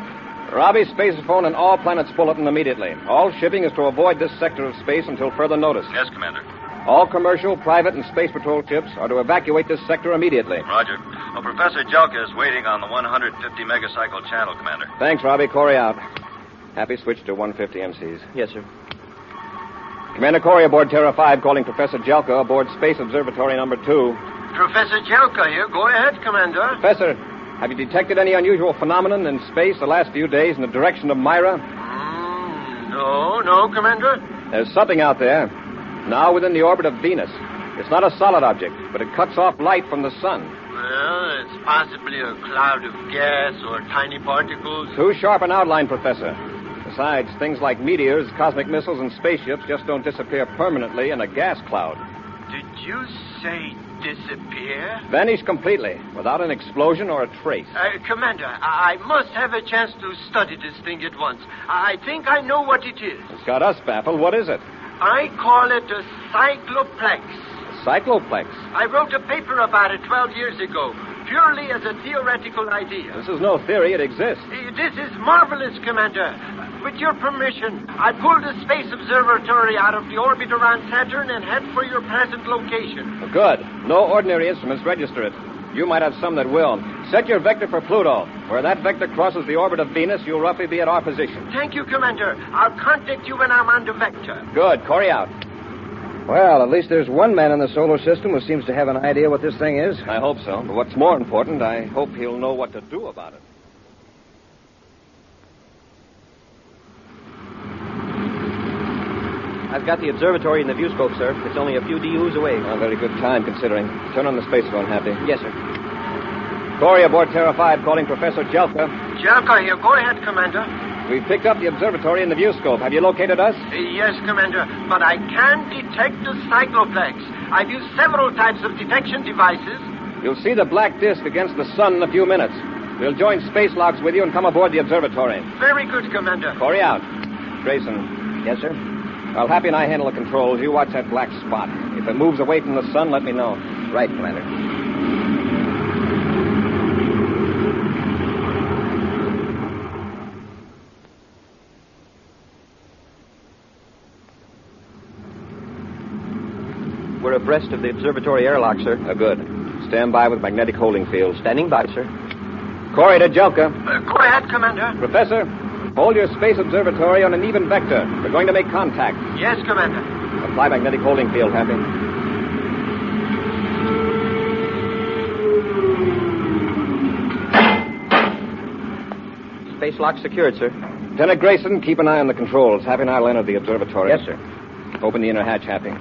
D: Robbie, spacephone and all planets bulletin immediately. All shipping is to avoid this sector of space until further notice.
K: Yes, Commander.
D: All commercial, private, and Space Patrol ships are to evacuate this sector immediately.
K: Roger. Well, Professor Jelka is waiting on the 150 megacycle channel, Commander.
D: Thanks, Robbie. Corey out. Happy, switch to 150 MCs.
F: Yes, sir.
D: Commander Corry aboard Terra 5 calling Professor Jelka aboard Space Observatory number 2.
L: Professor Jelka here. Go ahead, Commander.
D: Professor, have you detected any unusual phenomenon in space the last few days in the direction of Myra?
L: No, Commander.
D: There's something out there, now within the orbit of Venus. It's not a solid object, but it cuts off light from the sun.
L: Well, it's possibly a cloud of gas or tiny particles.
D: Too sharp an outline, Professor. Besides, things like meteors, cosmic missiles, and spaceships just don't disappear permanently in a gas cloud.
L: Did you say disappear?
D: Vanish completely, without an explosion or a trace.
L: Commander, I must have a chance to study this thing at once. I think I know what it is.
D: It's got us baffled. What is it?
L: I call it a cycloplex.
D: A cycloplex?
L: I wrote a paper about it 12 years ago, purely as a theoretical idea.
D: This is no theory. It exists.
L: This is marvelous, Commander. With your permission, I pulled the Space Observatory out of the orbit around Saturn and head for your present location.
D: Good. No ordinary instruments register it. You might have some that will. Set your vector for Pluto. Where that vector crosses the orbit of Venus, you'll roughly be at our position.
L: Thank you, Commander. I'll contact you when I'm on the vector.
D: Good. Corey out.
H: Well, at least there's one man in the solar system who seems to have an idea what this thing is.
D: I hope so. But what's more important, I hope he'll know what to do about it.
F: I've got the observatory in the viewscope, sir. It's only a few DUs away.
D: A very good time, considering. Turn on the spacephone, Happy.
F: Yes, sir.
D: Corey aboard Terra 5 calling Professor Jelka.
L: Jelka here. Go ahead, Commander.
D: We've picked up the observatory in the viewscope. Have you located us?
L: Yes, Commander, but I can detect the cycloplex. I've used several types of detection devices.
D: You'll see the black disk against the sun in a few minutes.
C: We'll join space locks with you and come aboard the observatory.
L: Very good, Commander.
C: Corry out. Grayson.
H: Yes, sir?
C: While Happy and I handle the controls, you watch that black spot. If it moves away from the sun, let me know.
H: Right, Commander.
F: We're abreast of the observatory airlock, sir.
C: Good. Stand by with magnetic holding field.
F: Standing by, sir.
C: Corry to Jelka.
L: Go ahead, Commander.
C: Professor, hold your space observatory on an even vector. We're going to make contact.
L: Yes, Commander.
C: Apply magnetic holding field, Happy.
F: Space lock secured, sir.
C: Lieutenant Grayson, keep an eye on the controls. Happy and I will enter the observatory.
H: Yes, sir.
C: Open the inner hatch, Happy.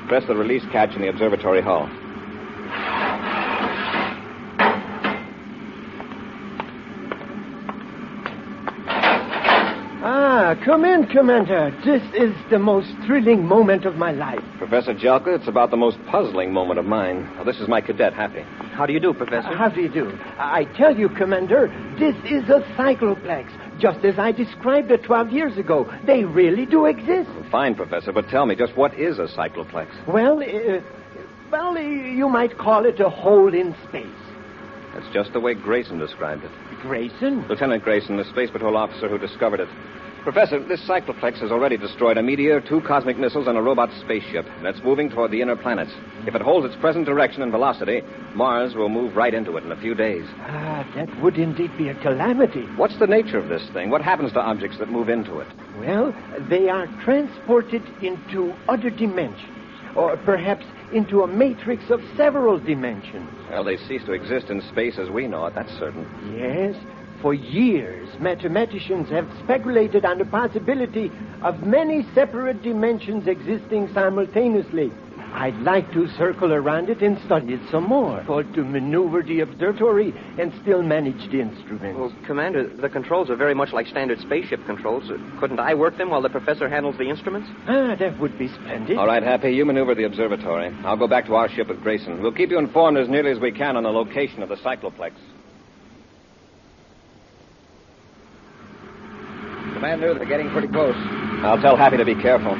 C: Press the release catch in the observatory hull.
B: Come in, Commander. This is the most thrilling moment of my life.
C: Professor Jelka, it's about the most puzzling moment of mine. Now, this is my cadet, Happy.
F: How do you do, Professor?
B: How do you do? I tell you, Commander, this is a cycloplex, just as I described it 12 years ago. They really do exist.
C: Fine, Professor, but tell me, just what is a cycloplex?
B: Well, you might call it a hole in space.
C: That's just the way Grayson described it.
B: Grayson?
C: Lieutenant Grayson, the space patrol officer who discovered it. Professor, this cycloplex has already destroyed a meteor, 2 cosmic missiles, and a robot spaceship, and it's moving toward the inner planets. If it holds its present direction and velocity, Mars will move right into it in a few days.
B: That would indeed be a calamity.
C: What's the nature of this thing? What happens to objects that move into it?
B: Well, they are transported into other dimensions, or perhaps into a matrix of several dimensions.
C: Well, they cease to exist in space as we know it, that's certain.
B: Yes. For years, mathematicians have speculated on the possibility of many separate dimensions existing simultaneously. I'd like to circle around it and study it some more, or to maneuver the observatory and still manage the instruments.
F: Well, Commander, the controls are very much like standard spaceship controls. Couldn't I work them while the professor handles the instruments?
B: That would be splendid.
C: All right, Happy, you maneuver the observatory. I'll go back to our ship with Grayson. We'll keep you informed as nearly as we can on the location of the cycloplex.
H: Commander, they're getting pretty close.
C: I'll tell Happy to be careful.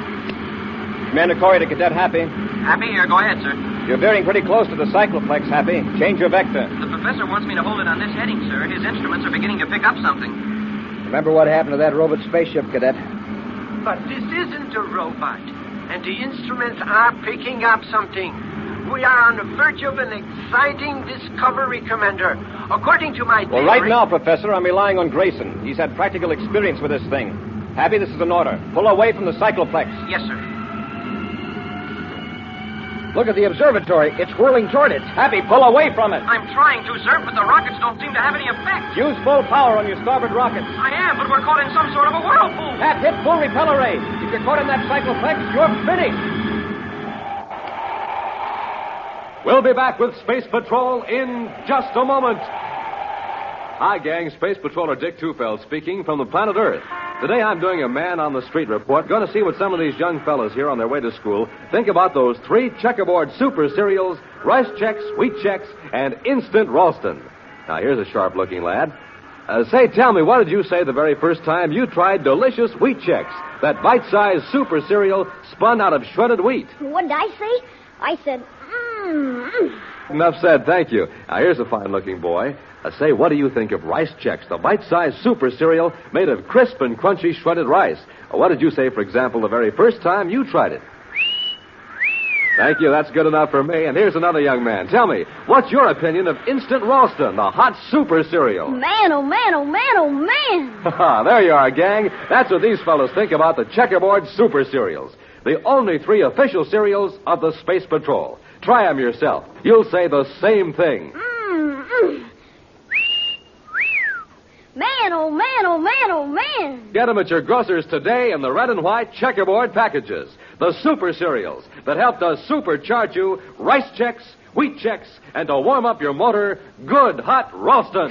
C: Commander Corry to Cadet Happy.
G: Happy here. Go ahead, sir.
C: You're veering pretty close to the cycloplex, Happy. Change your vector.
G: The professor wants me to hold it on this heading, sir. His instruments are beginning to pick up something.
H: Remember what happened to that robot spaceship, Cadet?
L: But this isn't a robot, and the instruments are picking up something. We are on the verge of an exciting discovery, Commander. According to my theory...
C: Well, right now, Professor, I'm relying on Grayson. He's had practical experience with this thing. Happy, this is an order. Pull away from the cycloplex.
G: Yes, sir.
H: Look at the observatory. It's whirling toward it.
C: Happy, pull away from it.
G: I'm trying to, sir, but the rockets don't seem to have any effect.
C: Use full power on your starboard rockets.
G: I am, but we're caught in some sort of a whirlpool.
C: Pat, hit full repeller ray. If you're caught in that cycloplex, you're finished.
A: We'll be back with Space Patrol in just a moment. Hi, gang. Space Patroller Dick Tufeld speaking from the planet Earth. Today I'm doing a man-on-the-street report. Going to see what some of these young fellas here on their way to school think about those 3 checkerboard super cereals, Rice Chex, Wheat Chex, and Instant Ralston. Now, here's a sharp-looking lad. Tell me, what did you say the very first time you tried delicious Wheat Chex, that bite-sized super cereal spun out of shredded wheat?
I: What did I say? I said,
A: Enough said, thank you. Now, here's a fine-looking boy. What do you think of Rice Chex, the bite-sized super cereal made of crisp and crunchy shredded rice? What did you say, for example, the very first time you tried it? Thank you, that's good enough for me. And here's another young man. Tell me, what's your opinion of Instant Ralston, the hot super cereal?
I: Man, oh man, oh man, oh man.
A: There you are, gang. That's what these fellows think about the checkerboard super cereals. The only 3 official cereals of the Space Patrol. Try them yourself. You'll say the same thing.
I: Man, oh man, oh man, oh man.
A: Get them at your grocers today in the red and white checkerboard packages. The super cereals that help to supercharge you Rice Chex, Wheat Chex, and to warm up your motor, good hot Ralston.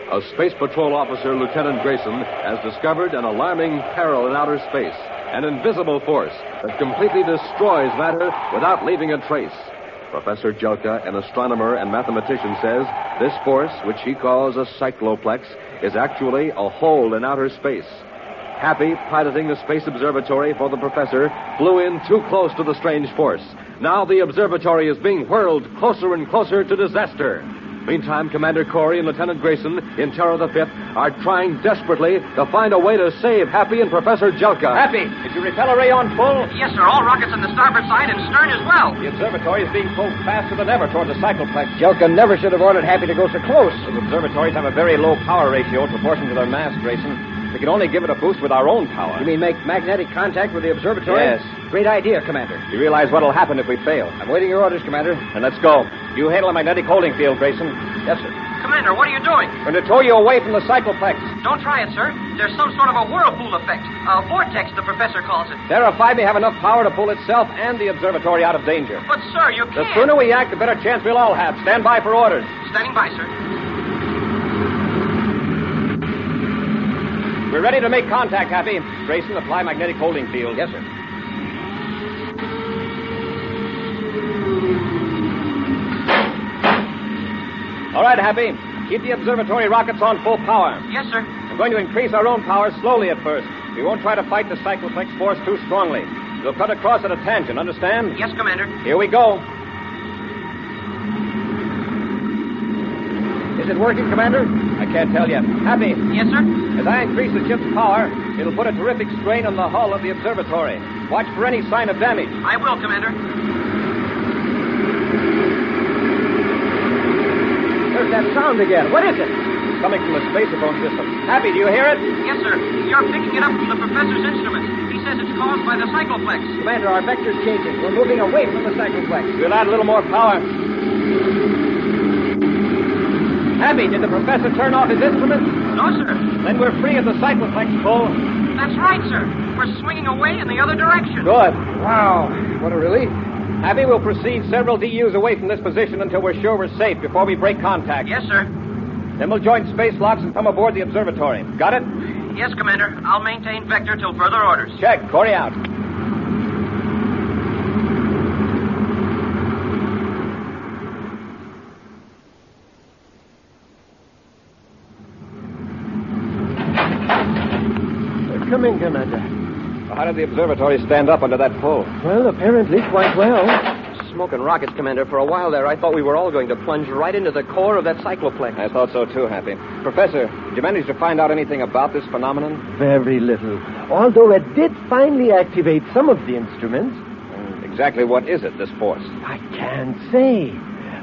J: A Space Patrol officer, Lieutenant Grayson, has discovered an alarming peril in outer space, an invisible force that completely destroys matter without leaving a trace. Professor Jelka, an astronomer and mathematician, says this force, which he calls a cycloplex, is actually a hole in outer space. Happy, piloting the Space Observatory for the professor, flew in too close to the strange force. Now the observatory is being whirled closer and closer to disaster. Meantime, Commander Corry and Lieutenant Grayson, in Terror the Fifth, are trying desperately to find a way to save Happy and Professor Jelka.
C: Happy, did you repel array on full?
G: Yes, sir. All rockets on the starboard side and stern as well.
C: The observatory is being pulled faster than ever toward the cycloplex.
H: Jelka never should have ordered Happy to go so close.
C: Those observatories have a very low power ratio in proportion to their mass, Grayson. We can only give it a boost with our own power.
H: You mean make magnetic contact with the observatory?
C: Yes.
H: Great idea, Commander.
C: You realize what'll happen if we fail.
H: I'm waiting your orders, Commander.
C: Then let's go. You handle the magnetic holding field, Grayson.
H: Yes, sir.
G: Commander, what are you doing?
C: We're going to tow you away from the cycloplex.
G: Don't try it, sir. There's some sort of a whirlpool effect. A vortex, the professor calls it.
C: Terra 5 may have enough power to pull itself and the observatory out of danger.
G: But, sir, you can't.
C: The sooner we act, the better chance we'll all have. Stand by for orders.
G: Standing by, sir.
C: We're ready to make contact, Happy. Grayson, apply magnetic holding field.
H: Yes, sir.
C: All right, Happy. Keep the observatory rockets on full power.
G: Yes, sir.
C: We're going to increase our own power slowly at first. We won't try to fight the cycloplex force too strongly. We'll cut across at a tangent, understand?
G: Yes, Commander.
C: Here we go.
H: Is it working, Commander?
C: I can't tell yet. Happy.
G: Yes, sir.
C: As I increase the ship's power, it'll put a terrific strain on the hull of the observatory. Watch for any sign of damage.
G: I will, Commander.
H: There's that sound again. What is it?
C: It's coming from the spaceophone system. Happy, do you hear it?
G: Yes, sir. You're picking it up from the professor's instruments. He says it's caused by the cycloplex.
H: Commander, our vector's changing. We're moving away from the cycloplex.
C: We'll add a little more power. Happy, did the professor turn off his instruments?
G: No, sir.
C: Then we're free of the cycloplex pull.
G: That's right, sir. We're swinging away in the other direction.
C: Good.
H: Wow. What a relief.
C: Happy, we'll proceed several DUs away from this position until we're sure we're safe before we break contact.
G: Yes, sir.
C: Then we'll join space locks and come aboard the observatory. Got it?
G: Yes, Commander. I'll maintain vector till further orders.
C: Check. Corry out.
B: Come in, Commander.
C: How did the observatory stand up under that pull?
B: Well, apparently quite well.
F: Smoking rockets, Commander. For a while there, I thought we were all going to plunge right into the core of that cycloplex.
C: I thought so, too, Happy. Professor, did you manage to find out anything about this phenomenon?
B: Very little. Although it did finally activate some of the instruments.
C: Exactly what is it, this force?
B: I can't say.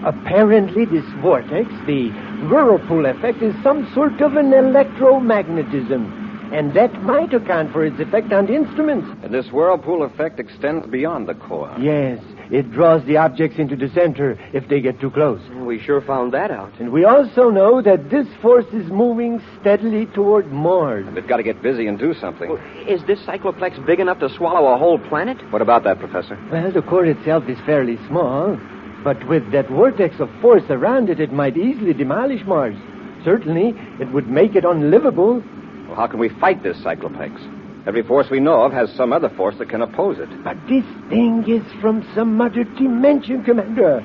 B: Apparently this vortex, the whirlpool effect, is some sort of an electromagnetism. And that might account for its effect on the instruments.
C: And this whirlpool effect extends beyond the core.
B: Yes, it draws the objects into the center if they get too close.
F: We sure found that out.
B: And we also know that this force is moving steadily toward Mars.
C: They've got to get busy and do something.
F: Well, is this cycloplex big enough to swallow a whole planet?
C: What about that, Professor?
B: Well, the core itself is fairly small. But with that vortex of force around it, it might easily demolish Mars. Certainly, it would make it unlivable.
C: Well, how can we fight this cycloplex? Every force we know of has some other force that can oppose it.
B: But this thing is from some other dimension, Commander.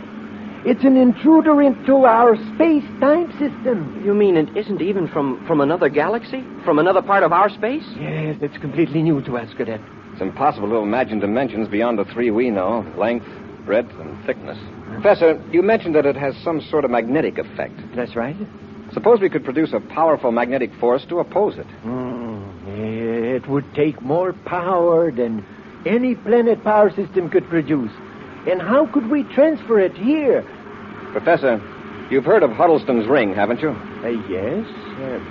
B: It's an intruder into our space-time system.
F: You mean it isn't even from another galaxy? From another part of our space?
B: Yes, it's completely new to us, Cadet.
C: It's impossible to imagine dimensions beyond the three we know: length, breadth, and thickness. Professor, you mentioned that it has some sort of magnetic effect.
B: That's right.
C: Suppose we could produce a powerful magnetic force to oppose it.
B: It would take more power than any planet power system could produce. And how could we transfer it here?
C: Professor, you've heard of Huddleston's ring, haven't you?
B: Yes.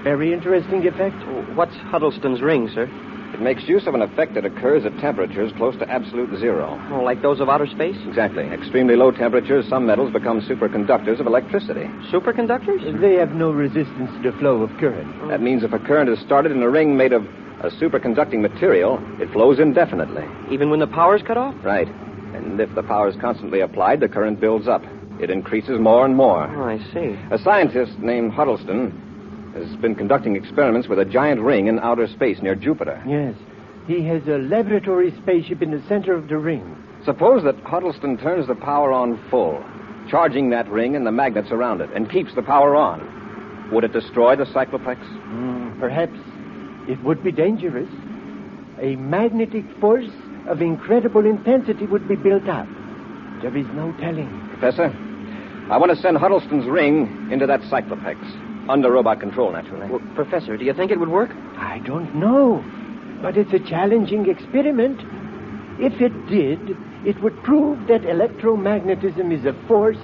B: Very interesting effect.
F: What's Huddleston's ring, sir?
C: It makes use of an effect that occurs at temperatures close to absolute zero.
F: Oh, like those of outer space?
C: Exactly. Extremely low temperatures, some metals become superconductors of electricity.
F: Superconductors?
B: They have no resistance to the flow of current.
C: That means if a current is started in a ring made of a superconducting material, it flows indefinitely.
F: Even when the power's cut off?
C: Right. And if the power is constantly applied, the current builds up. It increases more and more.
F: Oh, I see.
C: A scientist named Huddleston
D: has been conducting experiments with a giant ring in outer space near Jupiter.
L: Yes. He has a laboratory spaceship in the center of the ring.
D: Suppose that Huddleston turns the power on full, charging that ring and the magnets around it, and keeps the power on. Would it destroy the cycloplex?
L: Perhaps it would be dangerous. A magnetic force of incredible intensity would be built up. There is no telling.
D: Professor, I want to send Huddleston's ring into that cycloplex. Under robot control, naturally.
F: Well, Professor, do you think it would work?
L: I don't know. But it's a challenging experiment. If it did, it would prove that electromagnetism is a force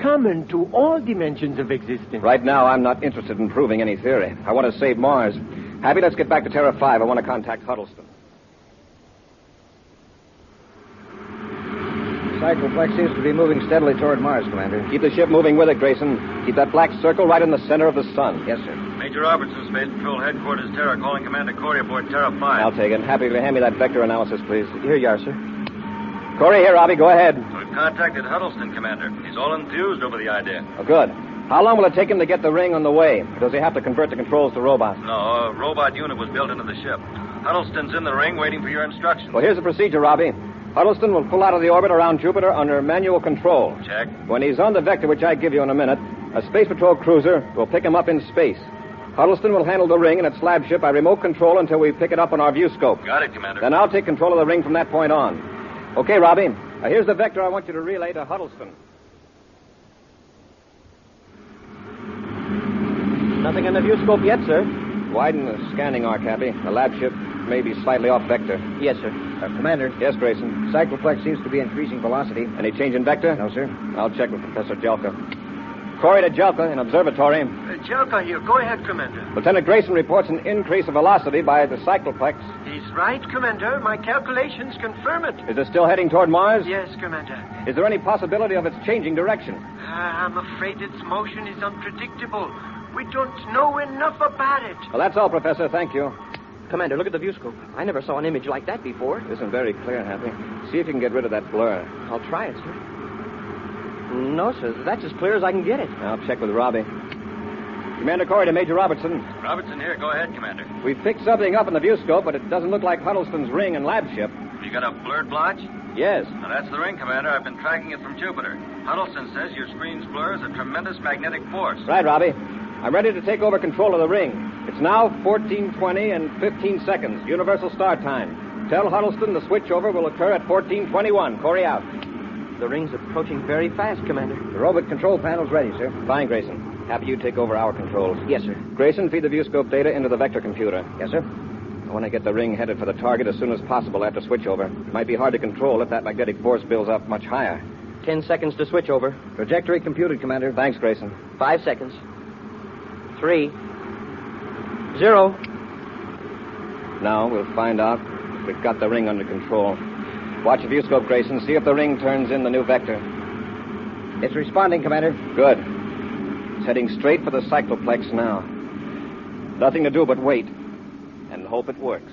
L: common to all dimensions of existence.
D: Right now, I'm not interested in proving any theory. I want to save Mars. Happy, let's get back to Terra 5. I want to contact Huddleston.
H: Cycloplex seems to be moving steadily toward Mars, Commander.
D: Keep the ship moving with it, Grayson. Keep that black circle right in the center of the sun.
H: Yes, sir.
K: Major Robertson, Space Patrol Headquarters, Terra, calling Commander Corry aboard Terra 5.
D: I'll take it. Happy to hand me that vector analysis, please.
F: Here you are, sir.
D: Corry, here, Robbie. Go ahead.
K: We've contacted Huddleston, Commander. He's all enthused over the idea.
D: Oh, good. How long will it take him to get the ring on the way? Does he have to convert the controls to robots?
K: No, a robot unit was built into the ship. Huddleston's in the ring waiting for your instructions.
D: Well, here's the procedure, Robbie. Huddleston will pull out of the orbit around Jupiter under manual control.
K: Check.
D: When he's on the vector, which I give you in a minute, a Space Patrol cruiser will pick him up in space. Huddleston will handle the ring and its lab ship by remote control until we pick it up on our view scope.
K: Got it, Commander.
D: Then I'll take control of the ring from that point on. Okay, Robbie. Now, here's the vector I want you to relay to Huddleston.
F: Nothing in the view scope yet, sir.
D: Widen the scanning arc, Happy. The lab ship may be slightly off vector.
F: Yes, sir.
H: Commander.
D: Yes, Grayson.
H: Cycloplex seems to be increasing velocity.
D: Any change in vector?
H: No, sir.
D: I'll check with Professor Jelka. Corry to Jelka in observatory.
L: Jelka here. Go ahead, Commander.
D: Lieutenant Grayson reports an increase of velocity by the cycloplex.
L: He's right, Commander. My calculations confirm it.
D: Is it still heading toward Mars?
L: Yes, Commander.
D: Is there any possibility of its changing direction?
L: I'm afraid its motion is unpredictable. We don't know enough about it.
D: Well, that's all, Professor. Thank you.
F: Commander, look at the view scope. I never saw an image like that before.
D: It isn't very clear, Happy. See if you can get rid of that blur.
F: I'll try it, sir. No, sir. That's as clear as I can get it.
D: I'll check with Robbie. Commander Corry to Major Robertson.
K: Robertson here. Go ahead, Commander.
D: We've picked something up in the view scope, but it doesn't look like Huddleston's ring and lab ship.
K: You got a blurred blotch?
D: Yes.
K: Now, that's the ring, Commander. I've been tracking it from Jupiter. Huddleston says your screen's blur is a tremendous magnetic force.
D: Right, Robbie. I'm ready to take over control of the ring. It's now 14:20 and 15 seconds, universal start time. Tell Huddleston the switchover will occur at 14:21. Corry out.
F: The ring's approaching very fast, Commander.
H: The robot control panel's ready, sir.
D: Fine, Grayson. Happy you take over our controls.
F: Yes, sir.
D: Grayson, feed the viewscope data into the vector computer.
H: Yes, sir.
D: I want to get the ring headed for the target as soon as possible after switchover. It might be hard to control if that magnetic force builds up much higher.
F: 10 seconds to switch over.
H: Trajectory computed, Commander.
D: Thanks, Grayson.
F: 5 seconds. 3, 0.
D: Now we'll find out if we've got the ring under control. Watch the viewscope, Grayson. See if the ring turns in the new vector.
H: It's responding, Commander.
D: Good. It's heading straight for the cycloplex now. Nothing to do but wait and hope it works.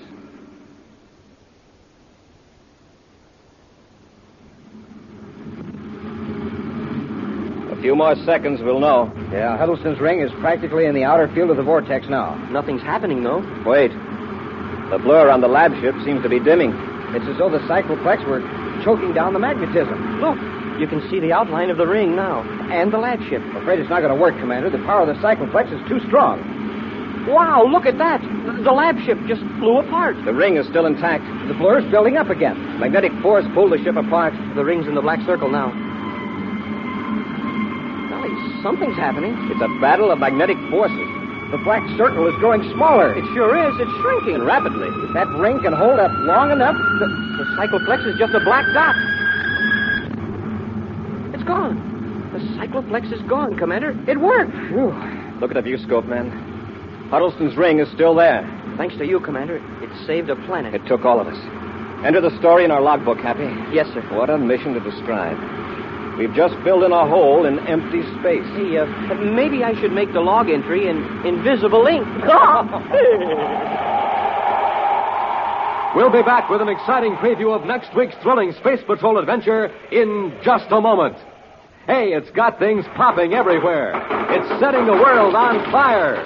D: A few more seconds, we'll know.
H: Yeah, Huddleston's ring is practically in the outer field of the vortex now.
F: Nothing's happening, though.
D: Wait. The blur on the lab ship seems to be dimming.
H: It's as though the cycloplex were choking down the magnetism.
F: Look, you can see the outline of the ring now, and the lab ship.
H: I'm afraid it's not going to work, Commander. The power of the cycloplex is too strong.
F: Wow, look at that. The lab ship just flew apart.
D: The ring is still intact.
H: The blur's building up again.
D: Magnetic force pulled the ship apart.
F: The ring's in the black circle now. Golly, something's happening.
D: It's a battle of magnetic forces.
H: The black circle is growing smaller.
F: It sure is. It's shrinking.
D: And rapidly.
H: If that ring can hold up long enough...
F: The cycloplex is just a black dot. It's gone. The cycloplex is gone, Commander. It worked.
D: Whew. Look at the viewscope, man. Huddleston's ring is still there.
F: Thanks to you, Commander. It saved a planet.
D: It took all of us. Enter the story in our logbook, Happy.
F: Yes, sir.
D: What a mission to describe. We've just filled in a hole in empty space.
F: Hey, maybe I should make the log entry in invisible ink.
A: We'll be back with an exciting preview of next week's thrilling Space Patrol adventure in just a moment. Hey, it's got things popping everywhere. It's setting the world on fire.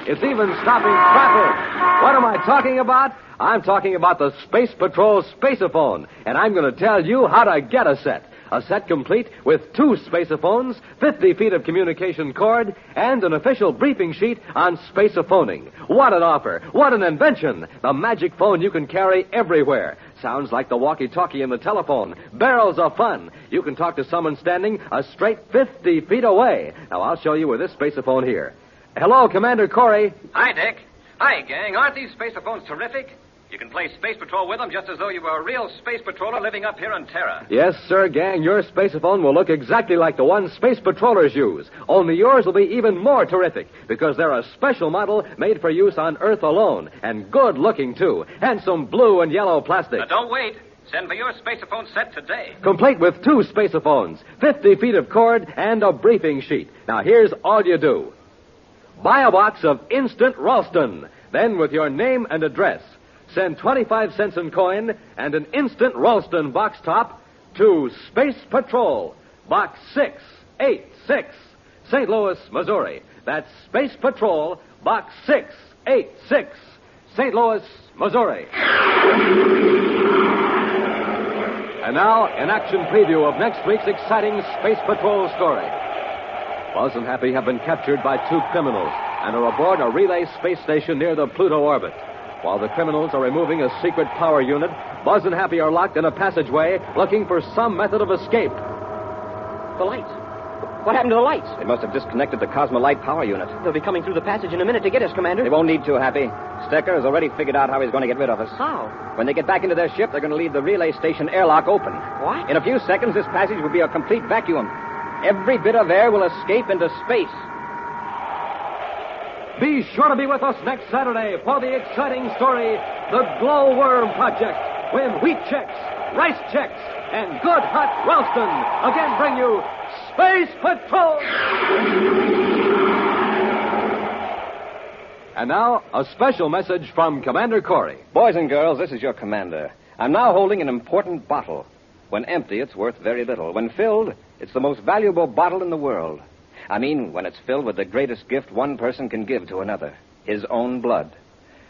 A: It's even stopping traffic. What am I talking about? I'm talking about the Space Patrol Spaceophone, and I'm going to tell you how to get a set. A set complete with 2 spacephones, 50 feet of communication cord, and an official briefing sheet on spacephoning. What an offer! What an invention! The magic phone you can carry everywhere. Sounds like the walkie-talkie in the telephone. Barrels of fun. You can talk to someone standing a straight 50 feet away. Now, I'll show you with this spaceophone here. Hello, Commander Corry.
C: Hi, Dick. Hi, gang. Aren't these spacephones terrific? You can play Space Patrol with them just as though you were a real space patroller living up here on Terra.
A: Yes, sir, gang. Your spaceophone will look exactly like the one space patrollers use. Only yours will be even more terrific because they're a special model made for use on Earth alone. And good-looking, too. Handsome blue and yellow plastic.
C: Now, don't wait. Send for your spaceophone set today.
A: Complete with 2 spacephones, 50 feet of cord, and a briefing sheet. Now, here's all you do. Buy a box of instant Ralston. Then, with your name and address, send 25 cents in coin and an instant Ralston box top to Space Patrol, Box 686, St. Louis, Missouri. That's Space Patrol, Box 686, St. Louis, Missouri. And now, an action preview of next week's exciting Space Patrol story. Buzz and Happy have been captured by 2 criminals and are aboard a relay space station near the Pluto orbit. While the criminals are removing a secret power unit, Buzz and Happy are locked in a passageway looking for some method of escape.
F: The lights. What happened to the lights?
C: They must have disconnected the Cosmolite power unit.
F: They'll be coming through the passage in a minute to get us, Commander.
C: They won't need to, Happy. Stecker has already figured out how he's going to get rid of us.
F: How?
C: When they get back into their ship, they're going to leave the relay station airlock open.
F: What?
C: In a few seconds, this passage will be a complete vacuum. Every bit of air will escape into space.
A: Be sure to be with us next Saturday for the exciting story, The Glowworm Project, when Wheat Chex, Rice Chex, and Good Hot Ralston again bring you Space Patrol! And now, a special message from Commander Corry.
C: Boys and girls, this is your commander. I'm now holding an important bottle. When empty, it's worth very little. When filled, it's the most valuable bottle in the world. I mean, when it's filled with the greatest gift one person can give to another, his own blood.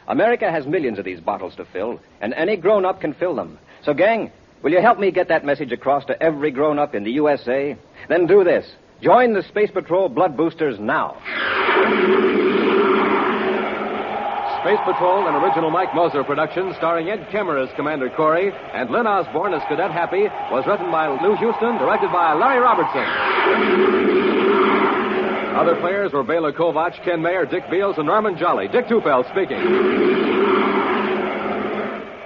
C: America has millions of these bottles to fill, and any grown-up can fill them. So, gang, will you help me get that message across to every grown-up in the USA? Then do this. Join the Space Patrol Blood Boosters now.
A: Space Patrol, an original Mike Moser production starring Ed Kemmer as Commander Corry and Lyn Osborn as Cadet Happy, was written by Lou Houston, directed by Larry Robertson. Other players were Bela Kovac, Ken Mayer, Dick Beals, and Norman Jolly. Dick Tufeld speaking.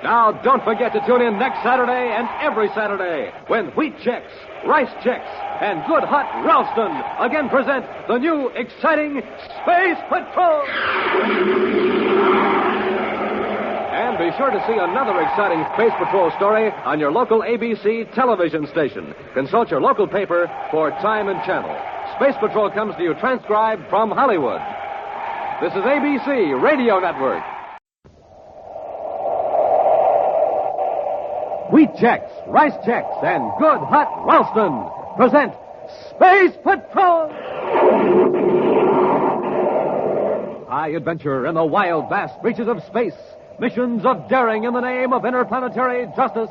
A: Now, don't forget to tune in next Saturday and every Saturday when Wheat Chex, Rice Chex, and Good Hot Ralston again present the new exciting Space Patrol. And be sure to see another exciting Space Patrol story on your local ABC television station. Consult your local paper for time and channel. Space Patrol comes to you transcribed from Hollywood. This is ABC Radio Network. Wheat Chex, Rice Chex, and Good Hot Ralston present Space Patrol! High adventure in the wild, vast reaches of space. Missions of daring in the name of interplanetary justice.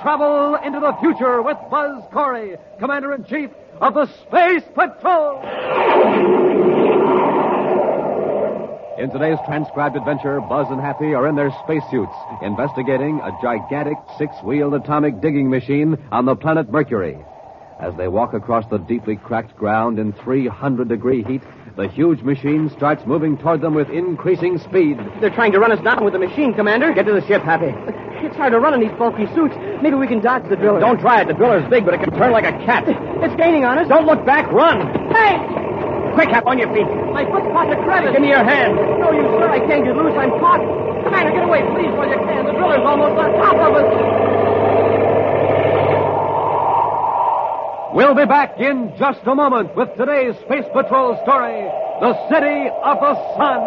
A: Travel into the future with Buzz Corry, Commander-in-Chief of the Space Patrol! In today's transcribed adventure, Buzz and Happy are in their spacesuits, investigating a gigantic 6-wheeled atomic digging machine on the planet Mercury. As they walk across the deeply cracked ground in 300-degree heat, the huge machine starts moving toward them with increasing speed.
F: They're trying to run us down with the machine, Commander.
C: Get to the ship, Happy.
F: It's hard to run in these bulky suits. Maybe we can dodge the driller.
C: Don't try it. The driller's big, but it can turn like a cat.
F: It's gaining on us.
C: Don't look back. Run.
F: Hey!
C: Quick, Hap, on your feet.
F: My foot's caught the crevice.
C: Give me your hand.
F: No, you sir. I can't get loose. I'm caught. Commander, get away, please, while you can. The driller's almost on top of us.
A: We'll be back in just a moment with today's Space Patrol story, The City of the Sun.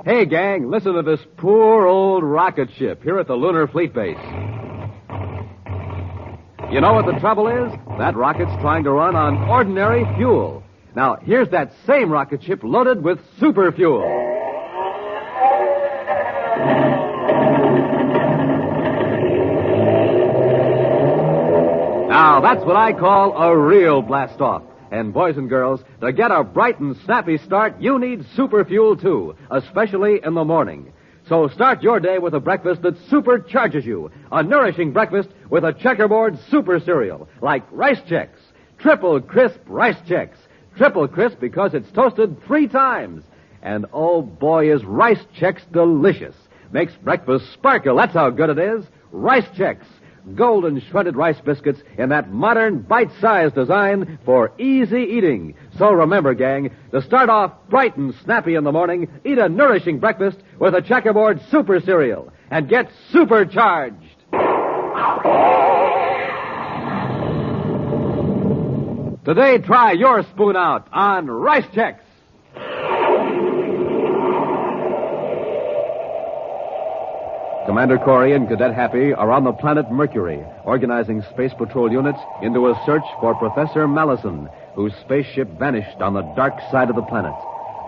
A: Hey, gang, listen to this poor old rocket ship here at the Lunar Fleet Base. You know what the trouble is? That rocket's trying to run on ordinary fuel. Now, here's that same rocket ship loaded with super fuel. Now, that's what I call a real blast-off. And boys and girls, to get a bright and snappy start, you need super fuel, too, especially in the morning. So start your day with a breakfast that supercharges you. A nourishing breakfast with a checkerboard super cereal, like Rice Chex. Triple crisp Rice Chex. Triple crisp because it's toasted 3 times. And oh boy, is Rice Chex delicious. Makes breakfast sparkle, that's how good it is. Rice Chex. Golden shredded rice biscuits in that modern bite-sized design for easy eating. So remember, gang, to start off bright and snappy in the morning, eat a nourishing breakfast with a checkerboard super cereal and get supercharged. Today, try your spoon out on Rice Chex. Commander Corry and Cadet Happy are on the planet Mercury, organizing Space Patrol units into a search for Professor Mallison, whose spaceship vanished on the dark side of the planet.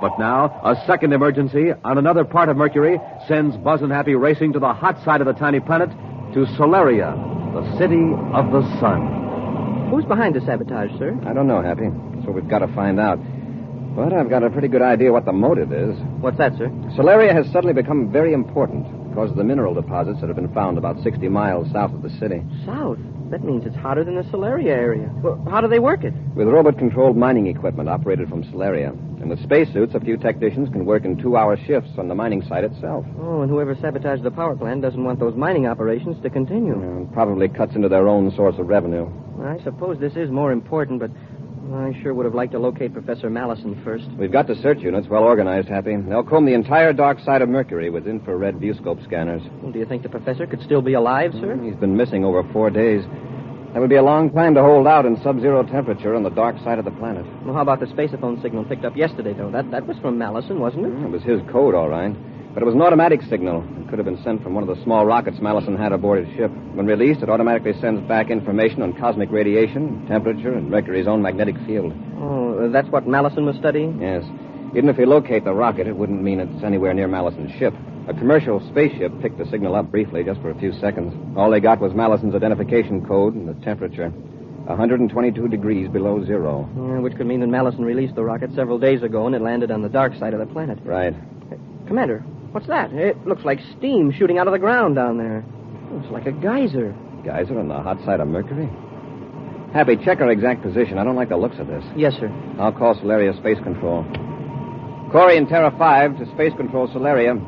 A: But now, a second emergency on another part of Mercury sends Buzz and Happy racing to the hot side of the tiny planet, to Solaria, the city of the sun.
F: Who's behind the sabotage, sir?
H: I don't know, Happy. That's what we've got to find out. But I've got a pretty good idea what the motive is.
F: What's that, sir?
H: Solaria has suddenly become very important because of the mineral deposits that have been found about 60 miles south of the city.
F: South? That means it's hotter than the Solaria area. Well, how do they work it?
H: With robot-controlled mining equipment operated from Solaria. And with spacesuits, a few technicians can work in 2-hour shifts on the mining site itself.
F: Oh, and whoever sabotaged the power plant doesn't want those mining operations to continue.
H: Probably cuts into their own source of revenue.
F: I suppose this is more important, but I sure would have liked to locate Professor Mallison first.
H: We've got the search units well organized, Happy. They'll comb the entire dark side of Mercury with infrared viewscope scanners.
F: Well, do you think the professor could still be alive, sir?
H: He's been missing over 4 days. That would be a long time to hold out in sub-zero temperature on the dark side of the planet.
F: Well, how about the spaceophone signal picked up yesterday, though? That was from Mallison, wasn't it?
H: It was his code, all right. But it was an automatic signal. It could have been sent from one of the small rockets Mallison had aboard his ship. When released, it automatically sends back information on cosmic radiation, temperature, and Mercury's own magnetic field.
F: Oh, that's what Mallison was studying?
H: Yes. Even if you locate the rocket, it wouldn't mean it's anywhere near Mallison's ship. A commercial spaceship picked the signal up briefly, just for a few seconds. All they got was Mallison's identification code and the temperature. 122 degrees below zero.
F: Which could mean that Mallison released the rocket several days ago and it landed on the dark side of the planet.
H: Right.
F: Commander, what's that? It looks like steam shooting out of the ground down there. It's like a geyser.
H: Geyser on the hot side of Mercury? Happy, check our exact position. I don't like the looks of this.
F: Yes, sir.
H: I'll call Solaria Space Control. Corry and Terra 5 to Space Control Solaria.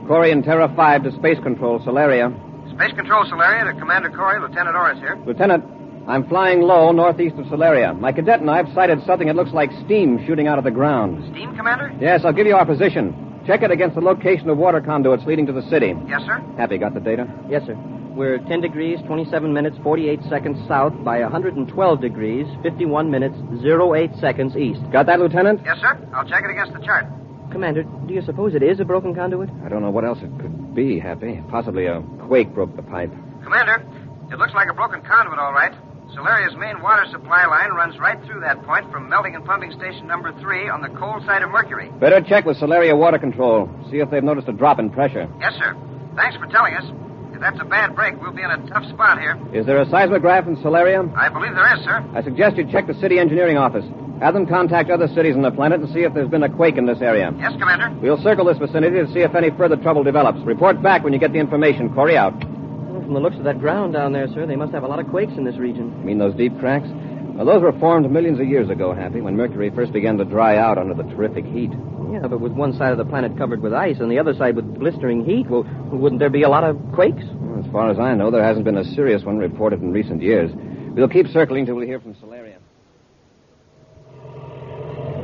H: Corry and Terra 5 to Space Control Solaria.
K: Space Control Solaria to Commander Corry. Lieutenant Orris here.
H: Lieutenant, I'm flying low northeast of Solaria. My cadet and I have sighted something that looks like steam shooting out of the ground.
K: Steam, Commander?
H: Yes, I'll give you our position. Check it against the location of water conduits leading to the city.
K: Yes, sir.
H: Happy, got the data?
F: Yes, sir. We're 10 degrees, 27 minutes, 48 seconds south by 112 degrees, 51 minutes, 08 seconds east.
H: Got that, Lieutenant?
K: Yes, sir. I'll check it against the chart.
F: Commander, do you suppose it is a broken conduit?
H: I don't know what else it could be, Happy. Possibly a quake broke the pipe.
K: Commander, it looks like a broken conduit, all right. Solaria's main water supply line runs right through that point from melting and pumping station number 3 on the cold side of Mercury.
H: Better check with Solaria Water Control. See if they've noticed a drop in pressure.
K: Yes, sir. Thanks for telling us. If that's a bad break, we'll be in a tough spot here.
H: Is there a seismograph in Solaria?
K: I believe there is, sir.
H: I suggest you check the city engineering office. Have them contact other cities on the planet and see if there's been a quake in this area.
K: Yes, Commander.
H: We'll circle this vicinity to see if any further trouble develops. Report back when you get the information. Corry out.
F: Well, from the looks of that ground down there, sir, they must have a lot of quakes in this region.
H: You mean those deep cracks? Well, those were formed millions of years ago, Happy, when Mercury first began to dry out under the terrific heat.
F: Yeah, but with one side of the planet covered with ice and the other side with blistering heat, well, wouldn't there be a lot of quakes?
H: Well, as far as I know, there hasn't been a serious one reported in recent years. We'll keep circling till we hear from Solaria.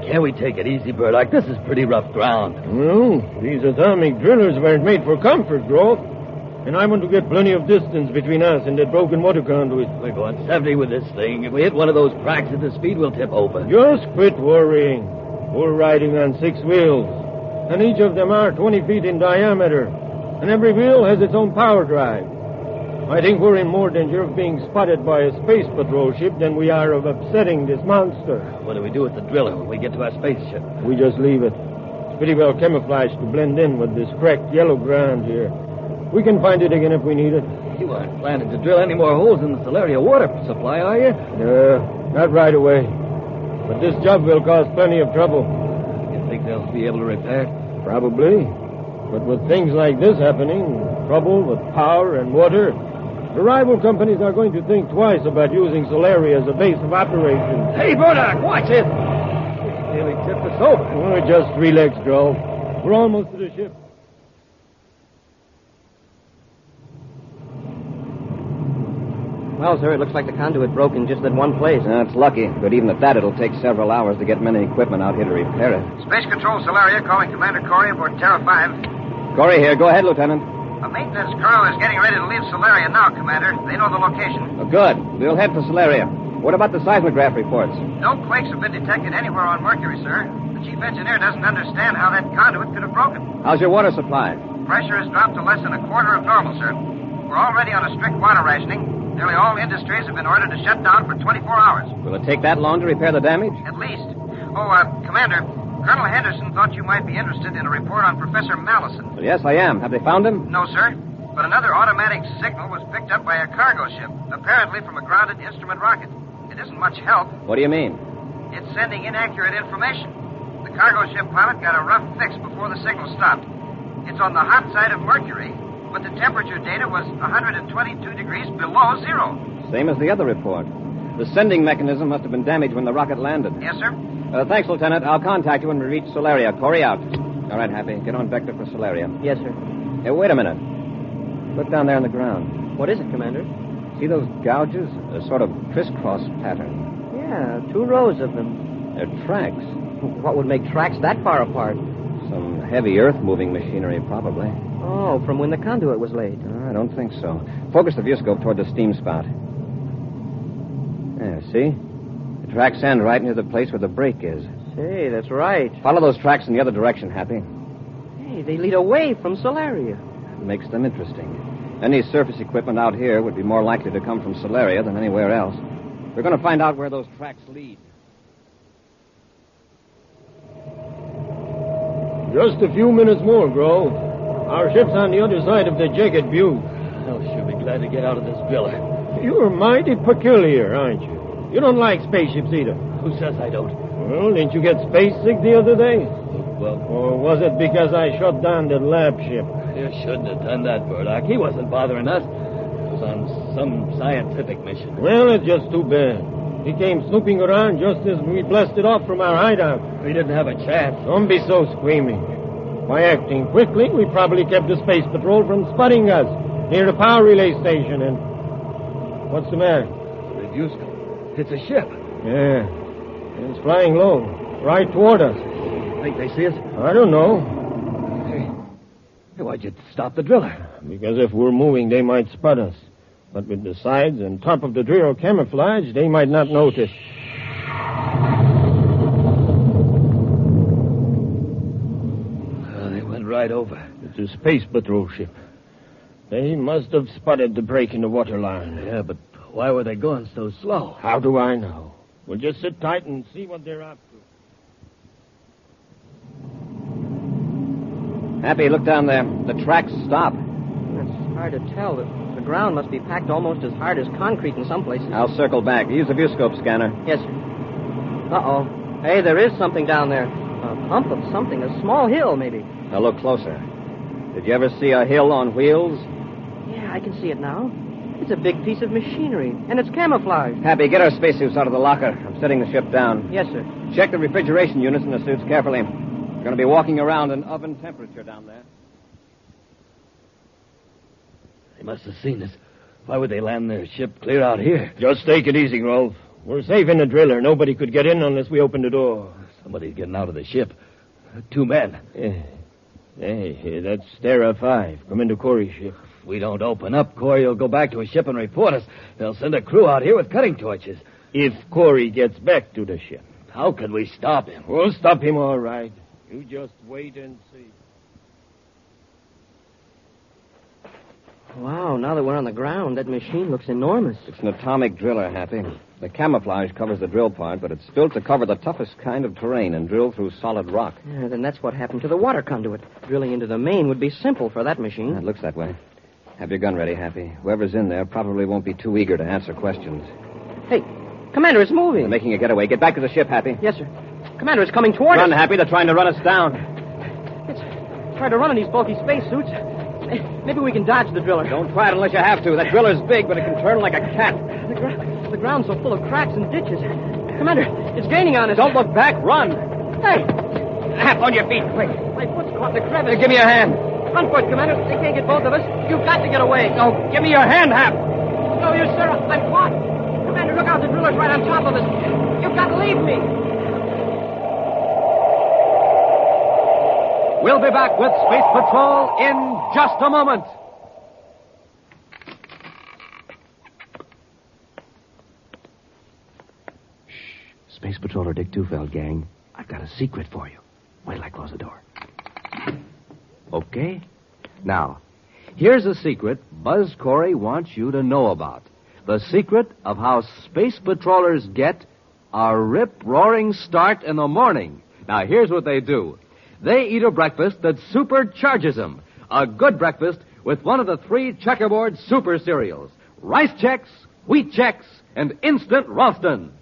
M: Can't we take it easy, Burdock? This is pretty rough ground.
L: Well, these atomic drillers weren't made for comfort, Groff. And I want to get plenty of distance between us and that broken water conduit.
M: We're going 70 with this thing. If we hit one of those cracks at the speed, we'll tip over.
L: Just quit worrying. We're riding on 6 wheels. And each of them are 20 feet in diameter. And every wheel has its own power drive. I think we're in more danger of being spotted by a space patrol ship than we are of upsetting this monster.
M: What do we do with the driller when we get to our spaceship?
L: We just leave it. It's pretty well camouflaged to blend in with this cracked yellow ground here. We can find it again if we need it.
M: You aren't planning to drill any more holes in the Solaria water supply, are you?
L: Not right away. But this job will cause plenty of trouble.
M: You think they'll be able to repair it?
L: Probably. But with things like this happening, trouble with power and water, the rival companies are going to think twice about using Solaria as a base of operations.
M: Hey, Burdock, watch it! He nearly tipped us over.
L: Oh, just relax, Joe. We're almost to the ship.
F: Well, sir, it looks like the conduit broke in just that one place.
H: That's lucky, but even at that, it'll take several hours to get many equipment out here to repair it.
K: Space Control Solaria calling Commander Corry aboard Terra 5.
H: Corry here. Go ahead, Lieutenant.
K: A maintenance crew is getting ready to leave Solaria now, Commander. They know the location.
H: Oh, good. We'll head for Solaria. What about the seismograph reports?
K: No quakes have been detected anywhere on Mercury, sir. The chief engineer doesn't understand how that conduit could have broken.
H: How's your water supply?
K: Pressure has dropped to less than a quarter of normal, sir. We're already on a strict water rationing. Nearly all industries have been ordered to shut down for 24 hours.
H: Will it take that long to repair the damage?
K: At least. Oh, Commander, Colonel Henderson thought you might be interested in a report on Professor Mallison.
H: Well, yes, I am. Have they found him?
K: No, sir. But another automatic signal was picked up by a cargo ship, apparently from a grounded instrument rocket. It isn't much help.
H: What do you mean?
K: It's sending inaccurate information. The cargo ship pilot got a rough fix before the signal stopped. It's on the hot side of Mercury, but the temperature data was 122 degrees below zero.
H: Same as the other report. The sending mechanism must have been damaged when the rocket landed.
K: Yes, sir.
H: Thanks, Lieutenant. I'll contact you when we reach Solaria. Corry out. All right, Happy. Get on vector for Solaria.
F: Yes, sir.
H: Hey, wait a minute. Look down there on the ground.
F: What is it, Commander?
H: See those gouges? A sort of crisscross pattern.
F: Yeah, 2 rows of them.
H: They're tracks.
F: What would make tracks that far apart?
H: Some heavy earth-moving machinery, probably.
F: Oh, from when the conduit was laid.
H: I don't think so. Focus the viewscope toward the steam spout. There, see? The tracks end right near the place where the break is.
F: Say, that's right.
H: Follow those tracks in the other direction, Happy.
F: Hey, they lead away from Solaria.
H: That makes them interesting. Any surface equipment out here would be more likely to come from Solaria than anywhere else. We're going to find out where those tracks lead.
L: Just a few minutes more, Grove. Our ship's on the other side of the jagged butte.
M: I'll sure be glad to get out of this driller.
L: You're mighty peculiar, aren't you? You don't like spaceships either.
M: Who says I don't?
L: Well, didn't you get space sick the other day?
M: Well,
L: or was it because I shut down the lab ship?
M: You shouldn't have done that, Burdock. He wasn't bothering us. He was on some scientific mission.
L: Well, it's just too bad. He came snooping around just as we blasted off from our hideout.
M: We didn't have a chance.
L: Don't be so screaming. By acting quickly, we probably kept the space patrol from spotting us near the power relay station. And what's the matter?
M: The viewscope. It's a ship.
L: Yeah. It's flying low, right toward us.
M: Think they see us?
L: I don't know.
M: Hey, why'd you stop the driller?
L: Because if we're moving, they might spot us. But with the sides and top of the drill camouflage, they might not notice.
M: They went right over.
L: It's a space patrol ship. They must have spotted the break in the water line.
M: Yeah, but why were they going so slow?
L: How do I know? We'll just sit tight and see what they're up to.
H: Happy, look down there. The tracks stop.
F: That's hard to tell. The ground must be packed almost as hard as concrete in some places.
H: I'll circle back. Use the viewscope scanner.
F: Yes, sir. Uh-oh. Hey, there is something down there. A hump of something. A small hill, maybe.
H: Now look closer. Did you ever see a hill on wheels?
F: Yeah, I can see it now. It's a big piece of machinery, and it's camouflaged.
H: Happy, get our spacesuits out of the locker. I'm setting the ship down.
F: Yes, sir.
H: Check the refrigeration units in the suits carefully. We're going to be walking around in oven temperature down there.
M: They must have seen us. Why would they land their ship clear out here?
L: Just take it easy, Grove. We're safe in the driller. Nobody could get in unless we open the door.
M: Somebody's getting out of the ship. 2 men.
L: Hey, that's Terra 5, Commander Corry's ship.
M: If we don't open up, Corry will go back to his ship and report us. They'll send a crew out here with cutting torches.
L: If Corry gets back to the ship.
M: How can we stop him?
L: We'll stop him all right. You just wait and see.
F: Wow, now that we're on the ground, that machine looks enormous.
H: It's an atomic driller, Happy. The camouflage covers the drill part, but it's built to cover the toughest kind of terrain and drill through solid rock.
F: Yeah, then that's what happened to the water conduit. Drilling into the main would be simple for that machine.
H: It looks that way. Have your gun ready, Happy. Whoever's in there probably won't be too eager to answer questions.
F: Hey, Commander, it's moving.
H: They're making a getaway. Get back to the ship, Happy.
F: Yes, sir. Commander, it's coming toward us.
H: Run, Happy. They're trying to run us down.
F: It's trying to run in these bulky spacesuits. Maybe we can dodge the driller.
H: Don't try it unless you have to. That driller's big, but it can turn like a cat.
F: The ground's so full of cracks and ditches. Commander, it's gaining on us.
H: Don't look back. Run.
F: Hey!
H: Hap, on your feet, quick.
F: My foot's caught in the crevice.
H: Give me a hand.
F: Run for it, Commander. They can't get both of us. You've got to get away.
H: No, give me your hand, Hap.
F: No, you, sir. I'm caught. Commander, look out. The driller's right on top of us. You've got to leave me.
A: We'll be back with Space Patrol in just a moment.
B: Space Patroller Dick Tufeld, gang. I've got a secret for you. Wait till I close the door. Okay? Now, here's a secret Buzz Corry wants you to know about. The secret of how Space Patrollers get a rip-roaring start in the morning. Now, here's what they do. They eat a breakfast that supercharges them. A good breakfast with one of the 3 checkerboard super cereals. Rice Chex, Wheat Chex, and Instant Ralston.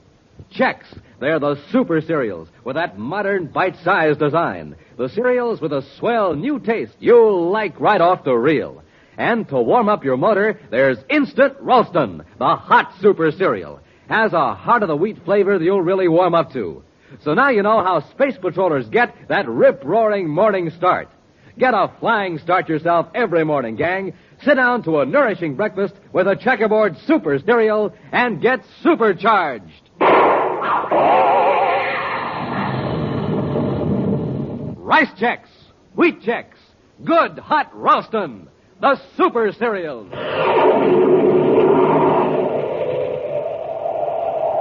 B: Chex, they're the super cereals with that modern bite-sized design. The cereals with a swell new taste you'll like right off the reel. And to warm up your motor, there's Instant Ralston, the hot super cereal. Has a heart-of-the-wheat flavor that you'll really warm up to. So now you know how Space Patrollers get that rip-roaring morning start. Get a flying start yourself every morning, gang. Sit down to a nourishing breakfast with a checkerboard super cereal and get supercharged. Rice Chex, Wheat Chex, good hot Ralston, the super cereal.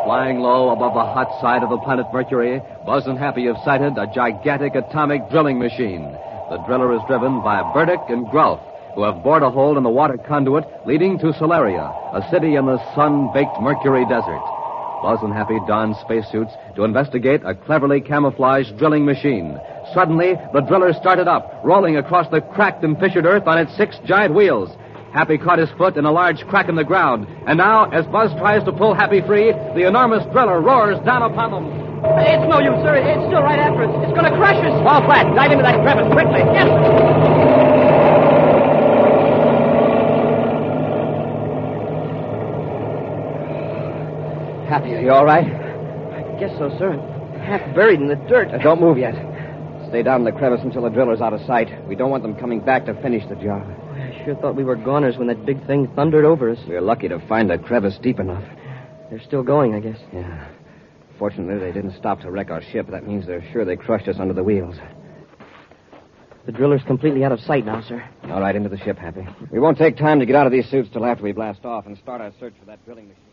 B: Flying low above the hot side of the planet Mercury, Buzz and Happy have sighted a gigantic atomic drilling machine. The driller is driven by Burdick and Grulf, who have bored a hole in the water conduit leading to Solaria, a city in the sun-baked Mercury desert. Buzz and Happy don spacesuits to investigate a cleverly camouflaged drilling machine. Suddenly, the driller started up, rolling across the cracked and fissured earth on its 6 giant wheels. Happy caught his foot in a large crack in the ground. And now, as Buzz tries to pull Happy free, the enormous driller roars down upon them.
F: It's no use, sir. It's still right after us. It's going to crush us.
H: Fall flat. Dive into that crevice quickly.
F: Yes, sir.
H: Happy, are you all right?
F: I guess so, sir. I'm half buried in the dirt.
H: Don't move yet. Stay down in the crevice until the driller's out of sight. We don't want them coming back to finish the job.
F: I sure thought we were goners when that big thing thundered over us.
H: We're lucky to find a crevice deep enough.
F: They're still going, I guess.
H: Yeah. Fortunately, they didn't stop to wreck our ship. That means they're sure they crushed us under the wheels.
F: The driller's completely out of sight now, sir.
H: All right, into the ship, Happy. We won't take time to get out of these suits till after we blast off and start our search for that drilling machine.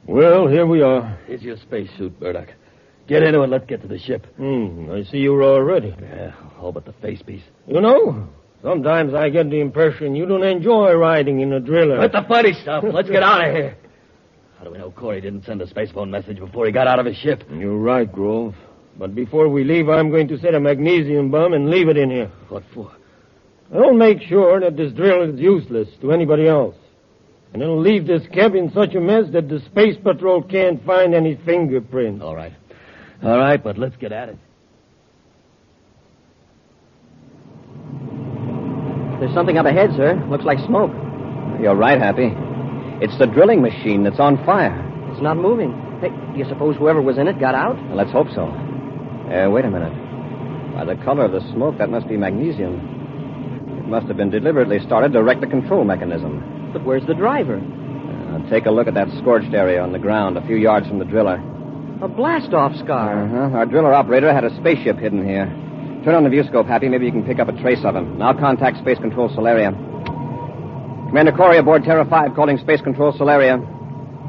L: Well, here we are.
M: Here's your spacesuit, Burdock. Get into it. Let's get to the ship.
L: I see you're all ready.
M: Yeah, all but the face piece.
L: You know, sometimes I get the impression you don't enjoy riding in a driller.
M: Let the funny stuff. Let's get out of here. How do we know Corry didn't send a space phone message before he got out of his ship?
L: You're right, Grove. But before we leave, I'm going to set a magnesium bomb and leave it in here.
M: What for?
L: I'll make sure that this drill is useless to anybody else. And it'll leave this camp in such a mess that the Space Patrol can't find any fingerprints.
M: All right. All right, but let's get at it.
F: There's something up ahead, sir. Looks like smoke.
H: You're right, Happy. It's the drilling machine that's on fire.
F: It's not moving. Hey, do you suppose whoever was in it got out?
H: Well, let's hope so. Wait a minute. By the color of the smoke, that must be magnesium. It must have been deliberately started to wreck the control mechanism.
F: But where's the driver?
H: Take a look at that scorched area on the ground a few yards from the driller.
F: A blast-off scar.
H: Our driller operator had a spaceship hidden here. Turn on the viewscope, Happy. Maybe you can pick up a trace of him. Now contact Space Control Solaria. Commander Corry aboard Terra 5 calling Space Control Solaria.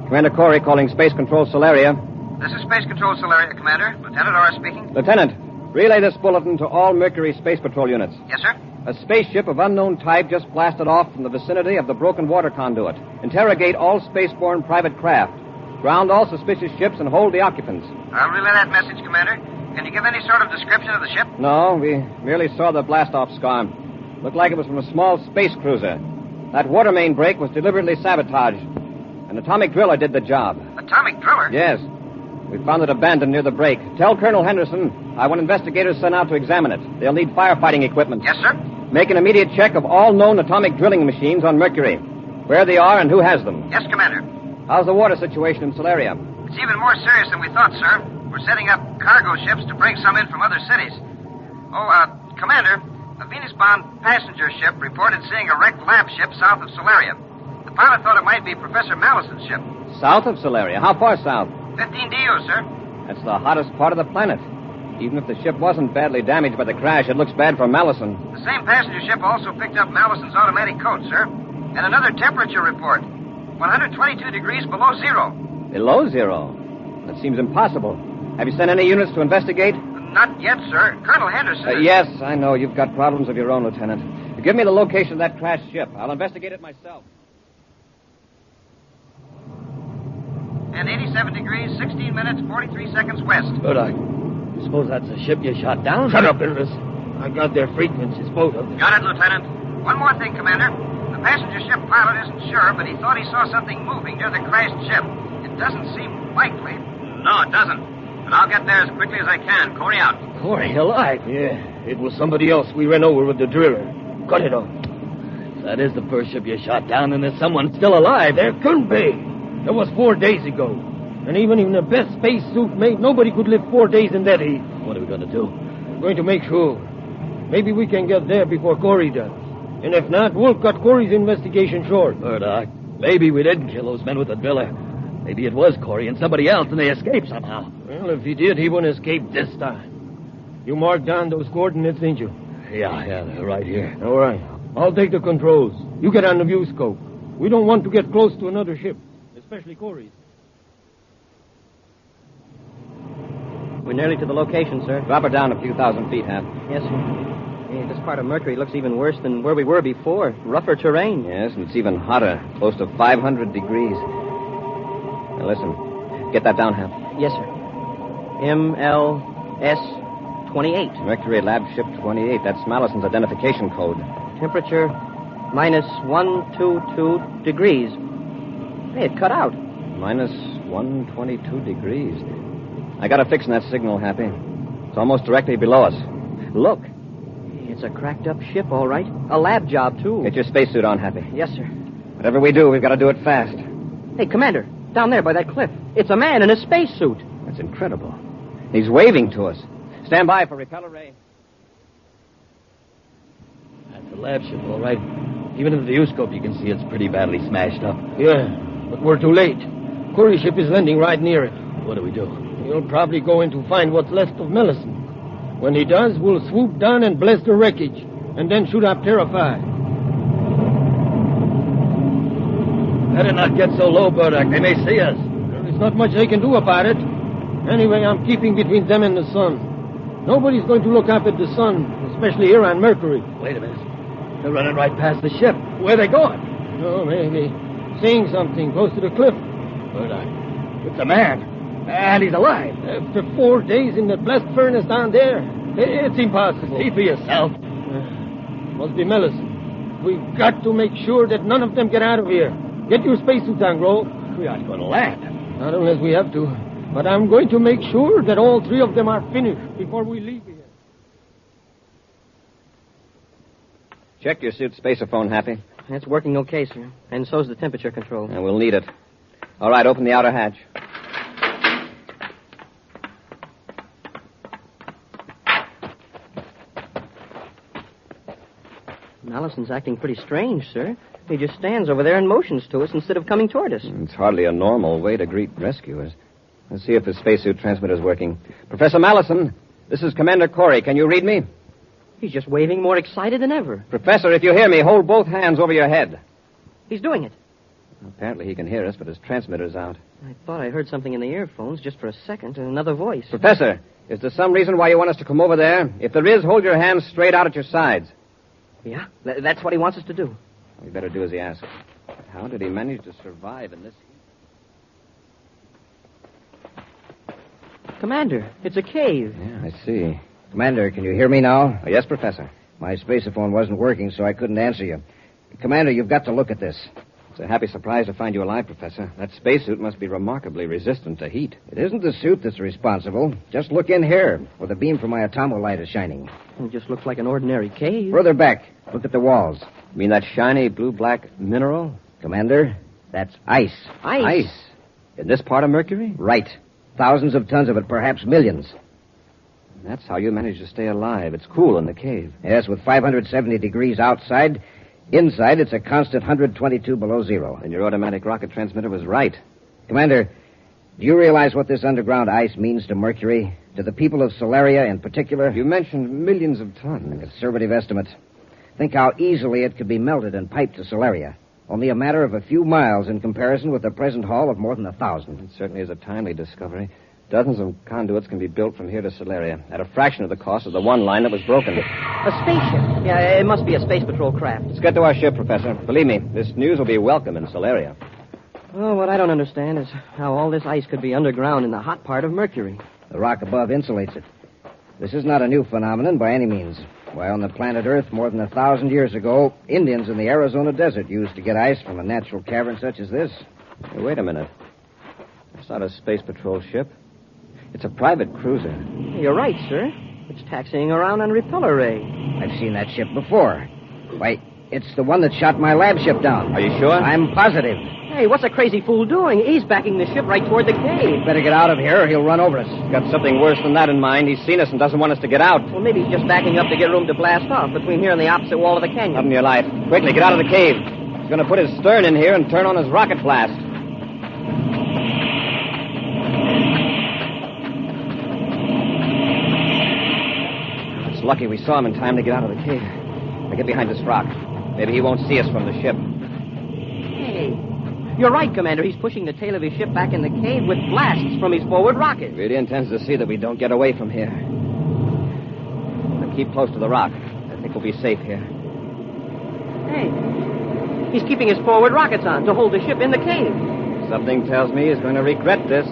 H: Commander Corry calling Space Control Solaria.
K: This is Space Control Solaria, Commander. Lieutenant Orr speaking.
H: Lieutenant, relay this bulletin to all Mercury Space Patrol units.
K: Yes, sir.
H: A spaceship of unknown type just blasted off from the vicinity of the broken water conduit. Interrogate all spaceborne private craft. Ground all suspicious ships and hold the occupants.
K: I'll relay that message, Commander. Can you give any sort of description of the ship?
H: No, we merely saw the blast-off scar. Looked like it was from a small space cruiser. That water main break was deliberately sabotaged. An atomic driller did the job.
K: Atomic driller?
H: Yes. We found it abandoned near the break. Tell Colonel Henderson I want investigators sent out to examine it. They'll need firefighting equipment.
K: Yes, sir.
H: Make an immediate check of all known atomic drilling machines on Mercury. Where they are and who has them.
K: Yes, Commander.
H: How's the water situation in Solaria?
K: It's even more serious than we thought, sir. We're setting up cargo ships to bring some in from other cities. Commander, a Venus-bound passenger ship reported seeing a wrecked lab ship south of Solaria. The pilot thought it might be Professor Mallison's ship.
H: South of Solaria? How far south?
K: 15 DU, sir.
H: That's the hottest part of the planet. Even if the ship wasn't badly damaged by the crash, it looks bad for Mallison.
K: The same passenger ship also picked up Mallison's automatic code, sir. And another temperature report. 122 degrees below zero.
H: Below zero? That seems impossible. Have you sent any units to investigate?
K: Not yet, sir. Colonel Henderson...
H: Yes, I know. You've got problems of your own, Lieutenant. Give me the location of that crashed ship. I'll investigate it myself.
K: And 87 degrees, 16 minutes, 43 seconds west.
L: But I suppose that's the ship you shot down? Shut up, Beetles. I got their frequencies, both of them.
K: Got it, Lieutenant. One more thing, Commander. The passenger ship pilot isn't sure, but he thought he saw something moving near the crashed ship. It doesn't seem likely.
G: No, it doesn't. But I'll get there as quickly as I can. Corry out.
L: Corry alive? Yeah, it was somebody else we ran over with the driller. Cut it off. If that is the first ship you shot down, and there's someone still alive. There couldn't be. That was 4 days ago. And even in the best spacesuit made, nobody could live 4 days in that heat. What are we going to do? We're going to make sure. Maybe we can get there before Corry does. And if not, we'll cut Corry's investigation short. Murdoch, maybe we didn't kill those men with the driller. Maybe it was Corry and somebody else, and they escaped somehow. Well, if he did, he wouldn't escape this time. You marked down those coordinates, didn't you? Yeah, they're right here. All right. I'll take the controls. You get on the view scope. We don't want to get close to another ship, especially Corry's.
F: We're nearly to the location, sir.
H: Drop her down a few thousand feet, Hap.
F: Yes, sir. Yeah, this part of Mercury looks even worse than where we were before. Rougher terrain.
H: Yes, and it's even hotter. Close to 500 degrees. Now, listen. Get that down, Hap.
F: Yes, sir. MLS 28.
H: Mercury Lab Ship 28. That's Mallison's identification code.
F: Temperature minus 122 degrees. Hey, it cut out.
H: Minus 122 degrees. I got a fix in that signal, Happy. It's almost directly below us. Look.
F: It's a cracked-up ship, all right. A lab job, too.
H: Get your spacesuit on, Happy.
F: Yes, sir.
H: Whatever we do, we've got to do it fast.
F: Hey, Commander, down there by that cliff. It's a man in a spacesuit.
H: That's incredible. He's waving to us. Stand by for repeller ray.
L: That's a lab ship, all right. Even in the viewscope, you can see it's pretty badly smashed up. Yeah, but we're too late. Corry's ship is landing right near it. What do we do? He'll probably go in to find what's left of Mallison. When he does, we'll swoop down and blast the wreckage, and then shoot up Terrified. Better not get so low, Burdock. They may see us. There's not much they can do about it. Anyway, I'm keeping between them and the sun. Nobody's going to look up at the sun, especially here on Mercury. Wait a minute. They're running right past the ship. Where are they going? Oh, maybe. Seeing something close to the cliff. Burdock, it's a man. And he's alive. After 4 days in the blast furnace down there, it's impossible. See for yourself. Must be Mallison. We've got to make sure that none of them get out of here. Get your spacesuits on, Grove. We aren't going to land. Not unless we have to. But I'm going to make sure that all 3 of them are finished before we leave here.
H: Check your suit spaceophone, Happy.
F: It's working okay, sir. And so's the temperature control.
H: And we'll need it. All right, open the outer hatch.
F: Mallison's acting pretty strange, sir. He just stands over there and motions to us instead of coming toward us.
H: It's hardly a normal way to greet rescuers. Let's see if the spacesuit transmitter's working. Professor Mallison, this is Commander Corry. Can you read me?
F: He's just waving more excited than ever.
H: Professor, if you hear me, hold both hands over your head.
F: He's doing it.
H: Apparently he can hear us, but his transmitter's out.
F: I thought I heard something in the earphones just for a second, and another voice.
H: Professor, is there some reason why you want us to come over there? If there is, hold your hands straight out at your sides.
F: Yeah, that's what he wants us to do.
H: We better do as he asks. But how did he manage to survive in this heat?
F: Commander, it's a cave.
N: Yeah, I see. Commander, can you hear me now?
H: Oh, yes, Professor.
N: My spaceophone wasn't working, so I couldn't answer you. Commander, you've got to look at this.
H: It's a happy surprise to find you alive, Professor. That spacesuit must be remarkably resistant to heat.
N: It isn't the suit that's responsible. Just look in here, where the beam from my atomolight is shining.
F: It just looks like an ordinary cave.
N: Further back, look at the walls.
H: You mean that shiny blue-black mineral?
N: Commander, that's ice.
F: Ice?
H: In this part of Mercury?
N: Right. Thousands of tons of it, perhaps millions.
H: That's how you manage to stay alive. It's cool in the cave.
N: Yes, with 570 degrees outside. Inside, it's a constant 122 below zero.
H: And your automatic rocket transmitter was right.
N: Commander, do you realize what this underground ice means to Mercury? To the people of Solaria in particular?
H: You mentioned millions of tons.
N: A conservative estimate. Think how easily it could be melted and piped to Solaria. Only a matter of a few miles in comparison with the present haul of more than 1,000.
H: It certainly is a timely discovery. Dozens of conduits can be built from here to Solaria at a fraction of the cost of the one line that was broken.
F: A spaceship. Yeah, it must be a space patrol craft.
H: Let's get to our ship, Professor. Believe me, this news will be welcome in Solaria.
F: Well, what I don't understand is how all this ice could be underground in the hot part of Mercury.
N: The rock above insulates it. This is not a new phenomenon by any means. Why, on the planet Earth, more than 1,000 years ago, Indians in the Arizona desert used to get ice from a natural cavern such as this.
H: Hey, wait a minute. That's not a space patrol ship. It's a private cruiser.
F: You're right, sir. It's taxiing around on repeller ray.
N: I've seen that ship before. Why, it's the one that shot my lab ship down.
H: Are you sure?
N: I'm positive.
F: Hey, what's a crazy fool doing? He's backing the ship right toward the cave.
N: Better get out of here or he'll run over us.
H: He's got something worse than that in mind. He's seen us and doesn't want us to get out.
F: Well, maybe he's just backing up to get room to blast off between here and the opposite wall of the canyon.
H: Up in your life. Quickly, get out of the cave. He's going to put his stern in here and turn on his rocket blast. It's lucky we saw him in time to get out of the cave. Now get behind this rock. Maybe he won't see us from the ship.
F: Hey, you're right, Commander. He's pushing the tail of his ship back in the cave with blasts from his forward rocket.
H: Really intends to see that we don't get away from here. Now keep close to the rock. I think we'll be safe here.
F: Hey, he's keeping his forward rockets on to hold the ship in the cave.
H: Something tells me he's going to regret this.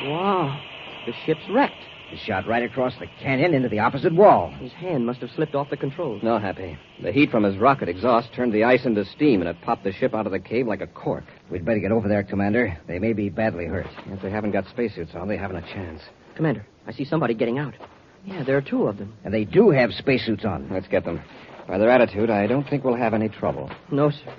F: Wow, the ship's wrecked.
N: He shot right across the canyon into the opposite wall.
F: His hand must have slipped off the controls.
H: No, Happy. The heat from his rocket exhaust turned the ice into steam, and it popped the ship out of the cave like a cork.
N: We'd better get over there, Commander. They may be badly hurt.
H: If they haven't got spacesuits on, they haven't a chance.
F: Commander, I see somebody getting out. Yeah, there are two of them.
N: And they do have spacesuits on.
H: Let's get them. By their attitude, I don't think we'll have any trouble.
F: No, sir.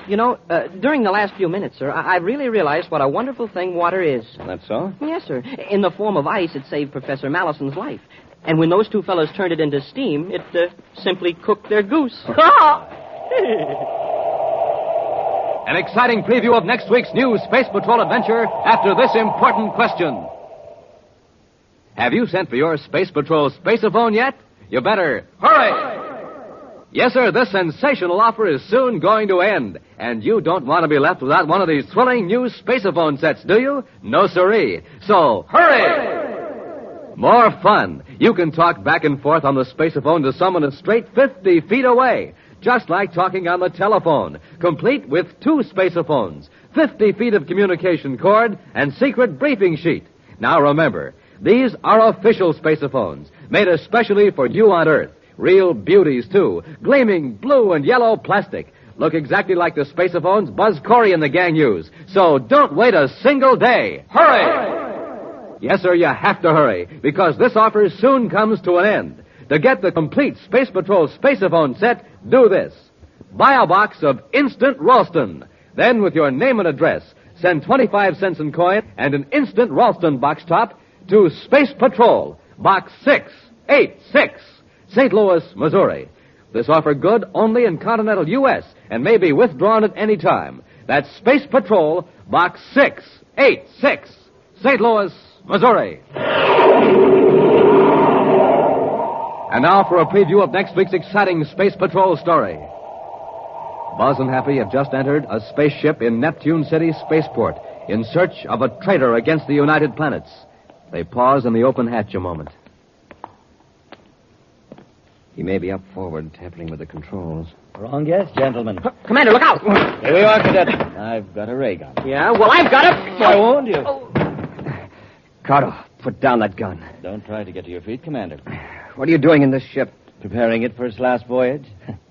F: You know, during the last few minutes, sir, I really realized what a wonderful thing water is.
H: That's so?
F: Yes, sir. In the form of ice, it saved Professor Mallison's life. And when those two fellows turned it into steam, it simply cooked their goose.
A: An exciting preview of next week's new Space Patrol adventure after this important question. Have you sent for your Space Patrol spaceophone yet? You better hurry! Yes, sir, this sensational offer is soon going to end. And you don't want to be left without one of these thrilling new spaceophone sets, do you? No, sirree. So, hurry! More fun. You can talk back and forth on the spaceophone to someone a straight 50 feet away. Just like talking on the telephone. Complete with two spaceophones, 50 feet of communication cord, and secret briefing sheet. Now remember, these are official spaceophones, made especially for you on Earth. Real beauties, too. Gleaming blue and yellow plastic. Look exactly like the spaceophones Buzz Corry and the gang use. So don't wait a single day. Hurry! Yes, sir, you have to hurry, because this offer soon comes to an end. To get the complete Space Patrol spaceophone set, do this. Buy a box of Instant Ralston. Then, with your name and address, send 25 cents in coin and an Instant Ralston box top to Space Patrol, Box 686. St. Louis, Missouri. This offer good only in continental U.S. and may be withdrawn at any time. That's Space Patrol, Box 686, St. Louis, Missouri. And now for a preview of next week's exciting Space Patrol story. Buzz and Happy have just entered a spaceship in Neptune City Spaceport in search of a traitor against the United Planets. They pause in the open hatch a moment.
H: He may be up forward, tampering with the controls.
M: Wrong guess, gentlemen.
F: Commander, look out!
M: Here we are, Cadet. I've got a ray gun.
F: Yeah, well, I've got it.
M: I warned you.
H: Carter, put down that gun.
M: Don't try to get to your feet, Commander.
H: What are you doing in this ship?
M: Preparing it for its last voyage.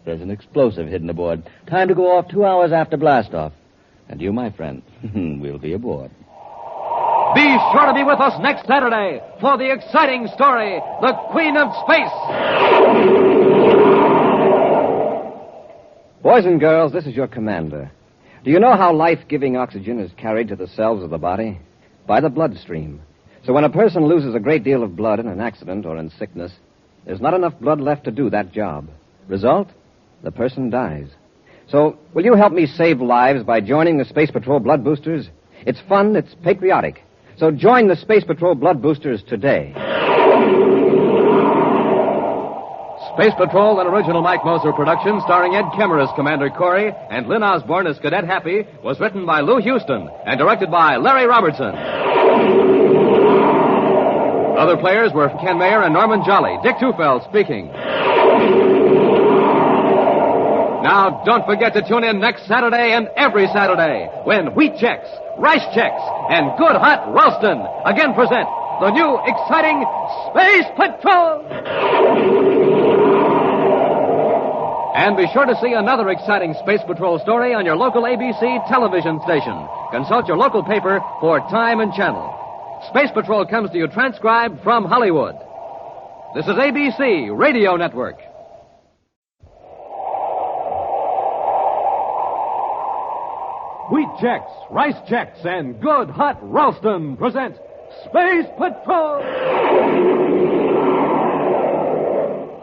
M: There's an explosive hidden aboard. Time to go off 2 hours after blastoff. And you, my friend, will be aboard.
A: Be sure to be with us next Saturday for the exciting story, The Queen of Space.
H: Boys and girls, this is your commander. Do you know how life-giving oxygen is carried to the cells of the body? By the bloodstream. So when a person loses a great deal of blood in an accident or in sickness, there's not enough blood left to do that job. Result? The person dies. So, will you help me save lives by joining the Space Patrol Blood Boosters? It's fun, it's patriotic. So join the Space Patrol Blood Boosters today.
A: Space Patrol, an original Mike Moser production starring Ed Kemmer as Commander Corry and Lyn Osborn as Cadet Happy, was written by Lou Houston and directed by Larry Robertson. Other players were Ken Mayer and Norman Jolly. Dick Tufeld speaking. Now, don't forget to tune in next Saturday and every Saturday when Wheat Chex, Rice Chex, and Good Hot Ralston again present the new exciting Space Patrol. And be sure to see another exciting Space Patrol story on your local ABC television station. Consult your local paper for time and channel. Space Patrol comes to you transcribed from Hollywood. This is ABC Radio Network. Wheat Chex, Rice Chex, and Good Hot Ralston present Space Patrol!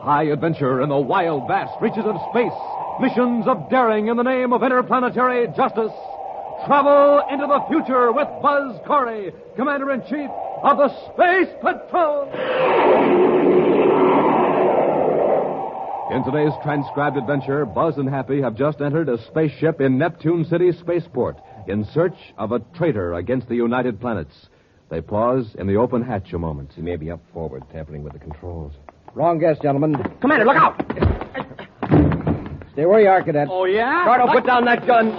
A: High adventure in the wild, vast reaches of space. Missions of daring in the name of interplanetary justice. Travel into the future with Buzz Corry, Commander-in-Chief of the Space Patrol. In today's transcribed adventure, Buzz and Happy have just entered a spaceship in Neptune City Spaceport in search of a traitor against the United Planets. They pause in the open hatch a moment.
H: He may be up forward, tampering with the controls. Wrong guess, gentlemen.
F: Commander, look out!
H: Stay where you are, Cadet.
F: Oh, yeah?
H: Carter, put down that gun.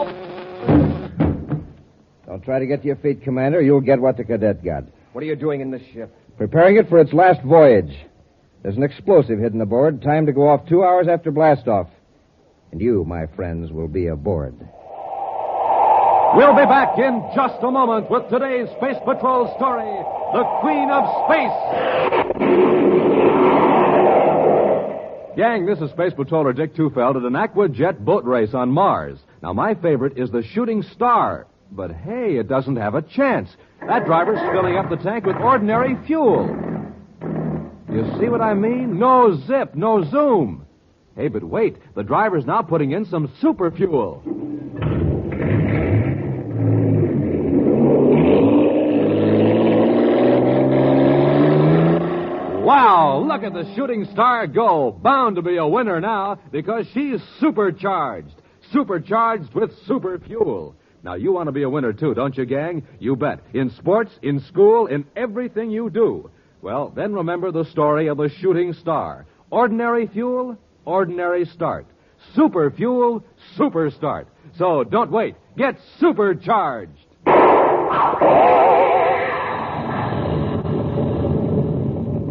H: Don't try to get to your feet, Commander. You'll get what the Cadet got.
F: What are you doing in this ship?
H: Preparing it for its last voyage. There's an explosive hidden aboard. Time to go off 2 hours after blastoff. And you, my friends, will be aboard.
A: We'll be back in just a moment with today's Space Patrol story, The Queen of Space. Gang, this is Space Patroller Dick Tufeld at an Aquajet boat race on Mars. Now, my favorite is the Shooting Star. But, hey, it doesn't have a chance. That driver's filling up the tank with ordinary fuel. You see what I mean? No zip, no zoom. Hey, but wait. The driver's now putting in some super fuel. Wow, look at the Shooting Star go. Bound to be a winner now because she's supercharged. Supercharged with super fuel. Now, you want to be a winner, too, don't you, gang? You bet. In sports, in school, in everything you do. Well, then remember the story of the Shooting Star. Ordinary fuel, ordinary start. Super fuel, super start. So don't wait. Get supercharged.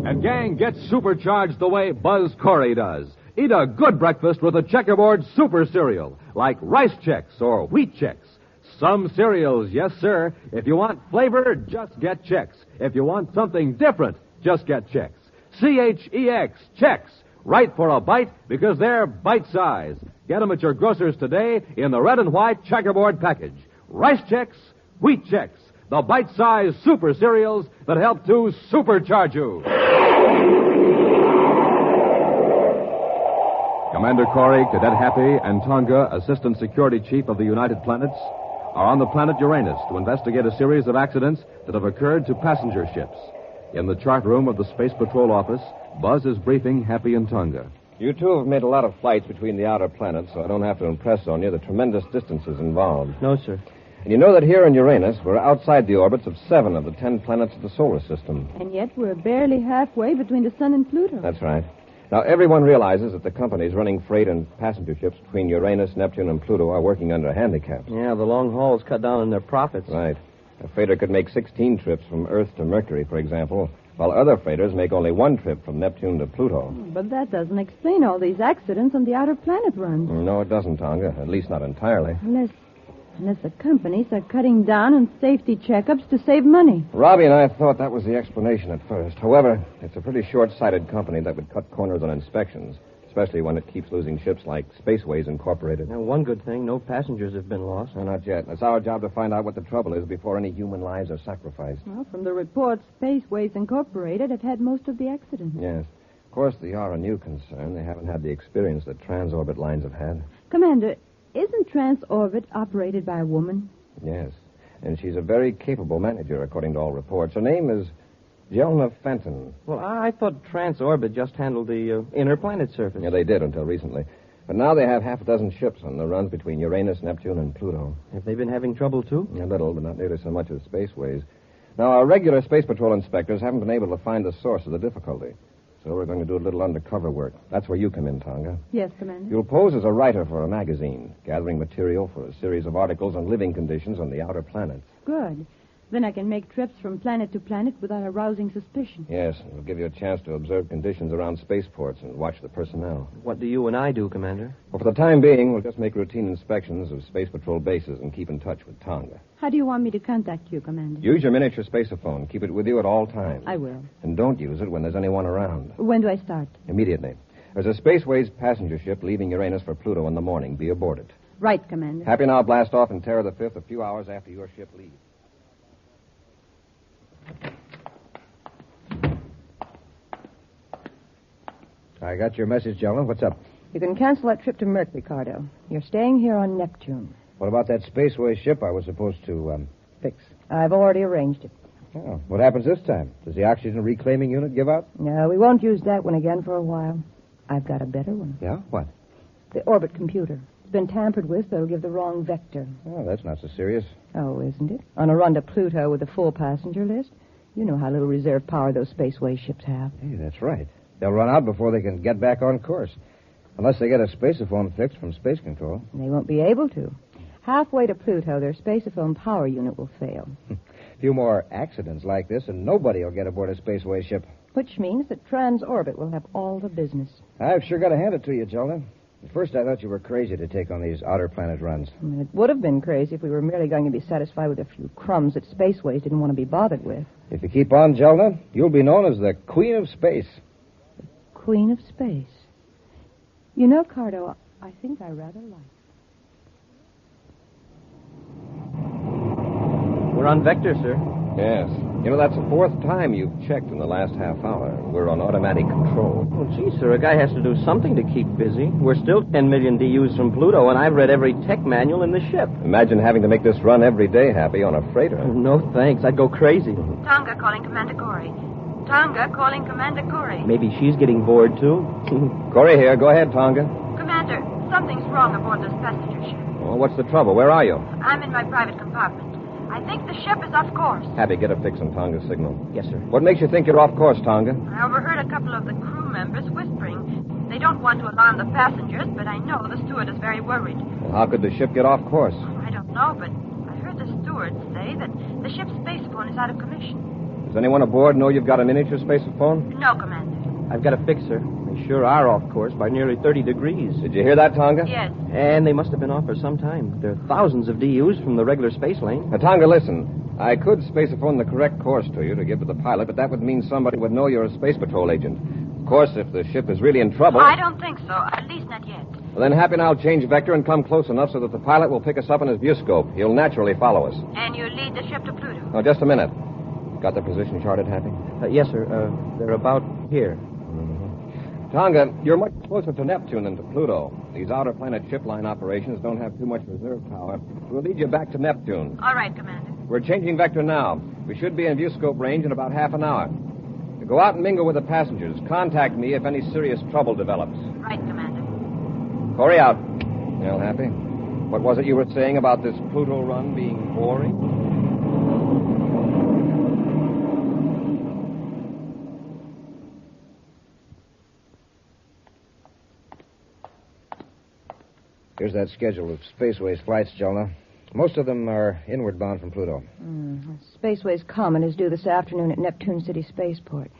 A: And, gang, get supercharged the way Buzz Corry does. Eat a good breakfast with a checkerboard super cereal, like Rice Chex or Wheat Chex. Some cereals, yes, sir. If you want flavor, just get Chex. If you want something different, just get Chex. Chex, Chex. Right for a bite because they're bite-size. Get them at your grocer's today in the red and white checkerboard package. Rice Chex, Wheat Chex. The bite-sized super cereals that help to supercharge you. Commander Corry, Cadet Happy, and Tonga, Assistant Security Chief of the United Planets, are on the planet Uranus to investigate a series of accidents that have occurred to passenger ships. In the chart room of the Space Patrol office, Buzz is briefing Happy and Tonga.
H: You two have made a lot of flights between the outer planets, so I don't have to impress on you the tremendous distances involved.
F: No, sir.
H: And you know that here in Uranus, we're outside the orbits of 7 of the 10 planets of the solar system.
O: And yet we're barely halfway between the sun and Pluto.
H: That's right. Now, everyone realizes that the companies running freight and passenger ships between Uranus, Neptune, and Pluto are working under handicaps.
F: Yeah, the long hauls cut down on their profits.
H: Right. A freighter could make 16 trips from Earth to Mercury, for example, while other freighters make only 1 trip from Neptune to Pluto.
O: But that doesn't explain all these accidents on the outer planet runs.
H: No, it doesn't, Tonga. At least not entirely.
O: Unless the companies are cutting down on safety checkups to save money.
H: Robbie and I thought that was the explanation at first. However, it's a pretty short-sighted company that would cut corners on inspections, especially when it keeps losing ships like Spaceways Incorporated.
F: Now, one good thing, no passengers have been lost.
H: No, not yet. It's our job to find out what the trouble is before any human lives are sacrificed.
O: Well, from the reports, Spaceways Incorporated have had most of the accidents.
H: Yes. Of course, they are a new concern. They haven't had the experience that transorbit lines have had.
O: Commander, isn't Transorbit operated by a woman?
H: Yes. And she's a very capable manager, according to all reports. Her name is Jelna Fenton.
F: Well, I thought Transorbit just handled the inner planet surface.
H: Yeah, they did until recently. But now they have half a dozen ships on the runs between Uranus, Neptune, and Pluto.
F: Have they been having trouble, too?
H: A little, but not nearly so much as Spaceways. Now, our regular Space Patrol inspectors haven't been able to find the source of the difficulty. So we're going to do a little undercover work. That's where you come in, Tonga.
O: Yes, Commander.
H: You'll pose as a writer for a magazine, gathering material for a series of articles on living conditions on the outer planets.
O: Good. Then I can make trips from planet to planet without arousing suspicion.
H: Yes, it'll give you a chance to observe conditions around spaceports and watch the personnel.
F: What do you and I do, Commander?
H: Well, for the time being, we'll just make routine inspections of Space Patrol bases and keep in touch with Tonga.
O: How do you want me to contact you, Commander?
H: Use your miniature spaceophone. Keep it with you at all times.
O: I will.
H: And don't use it when there's anyone around.
O: When do I start?
H: Immediately. There's a Spaceways passenger ship leaving Uranus for Pluto in the morning. Be aboard it.
O: Right, Commander.
H: Happy now blast off in Terra the 5th a few hours after your ship leaves.
N: I got your message, gentlemen. What's up?
P: You can cancel that trip to Mercury, Cardo. You're staying here on Neptune.
N: What about that Spaceways ship I was supposed to, fix?
P: I've already arranged it.
N: Oh, what happens this time? Does the oxygen reclaiming unit give out?
P: No, we won't use that one again for a while. I've got a better one.
N: Yeah? What?
P: The orbit computer. It's been tampered with, so it'll give the wrong vector.
N: Oh, that's not so serious.
P: Oh, isn't it? On a run to Pluto with a full passenger list, you know how little reserve power those Spaceways ships have.
N: Hey, that's right. They'll run out before they can get back on course. Unless they get a spaceophone fixed from space control.
P: They won't be able to. Halfway to Pluto, their spaceophone power unit will fail.
N: A few more accidents like this, and nobody will get aboard a Spaceways ship.
P: Which means that Transorbit will have all the business.
N: I've sure got to hand it to you, Jelna. At first, I thought you were crazy to take on these outer planet runs.
P: It would have been crazy if we were merely going to be satisfied with a few crumbs that Spaceways didn't want to be bothered with.
N: If you keep on, Jelna, you'll be known as the Queen of Space.
P: Queen of Space. You know, Cardo, I think I rather like.
F: We're on vector, sir.
H: Yes. You know, that's the 4th time you've checked in the last half hour. We're on automatic control.
F: Oh, gee, sir, a guy has to do something to keep busy. We're still 10 million DUs from Pluto, and I've read every tech manual in the ship.
H: Imagine having to make this run every day, Happy, on a freighter.
F: No, thanks. I'd go crazy.
O: Tonga calling Commander Corry. Tonga calling Commander Corry.
F: Maybe she's getting bored, too.
H: Corry here. Go ahead, Tonga.
O: Commander, something's wrong aboard this passenger ship.
H: Well, what's the trouble? Where are you?
O: I'm in my private compartment. I think the ship is off course.
H: Happy, get a fix on Tonga's signal.
F: Yes, sir.
H: What makes you think you're off course, Tonga?
O: I overheard a couple of the crew members whispering. They don't want to alarm the passengers, but I know the steward is very worried.
H: Well, how could the ship get off course?
O: I don't know, but I heard the steward say that the ship's spacephone is out of commission.
H: Does anyone aboard know you've got a miniature spaceophone?
O: No, Commander.
F: I've got a fix, sir. They sure are off course by nearly 30 degrees.
H: Did you hear that, Tonga?
O: Yes.
F: And they must have been off for some time. There are thousands of DUs from the regular space lane.
H: Now, Tonga, listen. I could spaceophone the correct course to you to give to the pilot, but that would mean somebody would know you're a space patrol agent. Of course, if the ship is really in trouble...
O: I don't think so. At least not yet.
H: Well, then Happy and I'll change vector and come close enough so that the pilot will pick us up in his viewscope. He'll naturally follow us.
O: And you lead the ship to Pluto?
H: Oh, just a minute. Got the position charted, Happy?
F: Yes, sir. They're about here.
H: Tonga, you're much closer to Neptune than to Pluto. These outer planet ship line operations don't have too much reserve power. We'll lead you back to Neptune.
O: All right, Commander.
H: We're changing vector now. We should be in viewscope range in about half an hour. Go out and mingle with the passengers. Contact me if any serious trouble develops.
O: Right, Commander.
H: Corry out. Well, Happy, what was it you were saying about this Pluto run being boring?
N: Here's that schedule of Spaceway's flights, Jonah. Most of them are inward bound from Pluto.
P: Spaceway's Comet is due this afternoon at Neptune City Spaceport.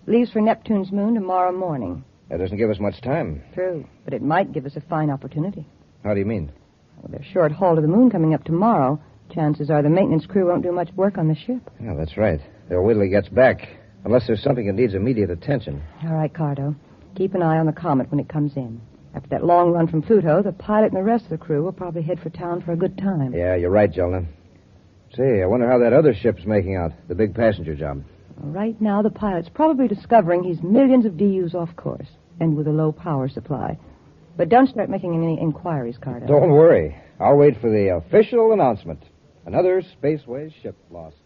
P: Leaves for Neptune's moon tomorrow morning.
N: That doesn't give us much time.
P: True, but it might give us a fine opportunity.
N: How do you mean?
P: With their short haul to the moon coming up tomorrow, chances are the maintenance crew won't do much work on the ship.
N: Yeah, that's right. They'll wait till he gets back, unless there's something that needs immediate attention.
P: All right, Cardo. Keep an eye on the Comet when it comes in. After that long run from Pluto, the pilot and the rest of the crew will probably head for town for a good time.
N: Yeah, you're right, Jonah. Say, I wonder how that other ship's making out, the big passenger job.
P: Right now, the pilot's probably discovering he's millions of DUs off course, and with a low power supply. But don't start making any inquiries, Cardo.
N: Don't worry. I'll wait for the official announcement. Another Spaceway ship lost.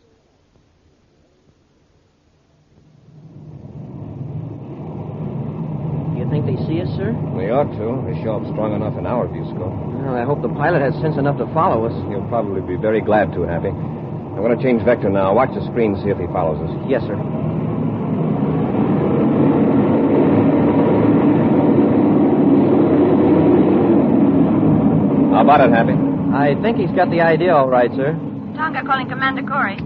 F: You think they see us, sir?
H: They ought to. They show up strong enough in our view scope.
F: Well, I hope the pilot has sense enough to follow us.
H: He'll probably be very glad to, Happy. I want to change vector now. Watch the screen, see if he follows us.
F: Yes, sir.
H: How about it, Happy?
F: I think he's got the idea all right, sir.
O: Tonga calling Commander Corry.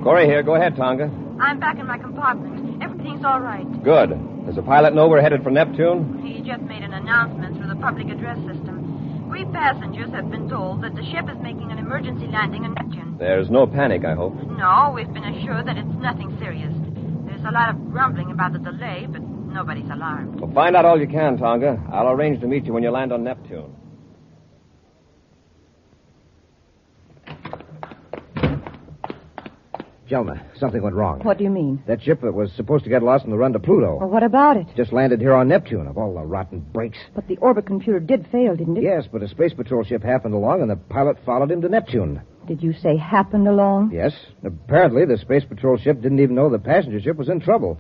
H: Corry here. Go ahead, Tonga.
O: I'm back in my compartment. Everything's all right.
H: Good. Does the pilot know we're headed for Neptune?
O: He just made an announcement through the public address system. We passengers have been told that the ship is making an emergency landing on Neptune.
H: There's no panic, I hope.
O: No, we've been assured that it's nothing serious. There's a lot of grumbling about the delay, but nobody's alarmed.
H: Well, find out all you can, Tonga. I'll arrange to meet you when you land on Neptune.
N: Jonah, something went wrong.
P: What do you mean?
N: That ship that was supposed to get lost on the run to Pluto.
P: Well, what about it?
N: Just landed here on Neptune, of all the rotten breaks.
P: But the orbit computer did fail, didn't it?
N: Yes, but a space patrol ship happened along, and the pilot followed him to Neptune.
P: Did you say happened along?
N: Yes. Apparently, the space patrol ship didn't even know the passenger ship was in trouble.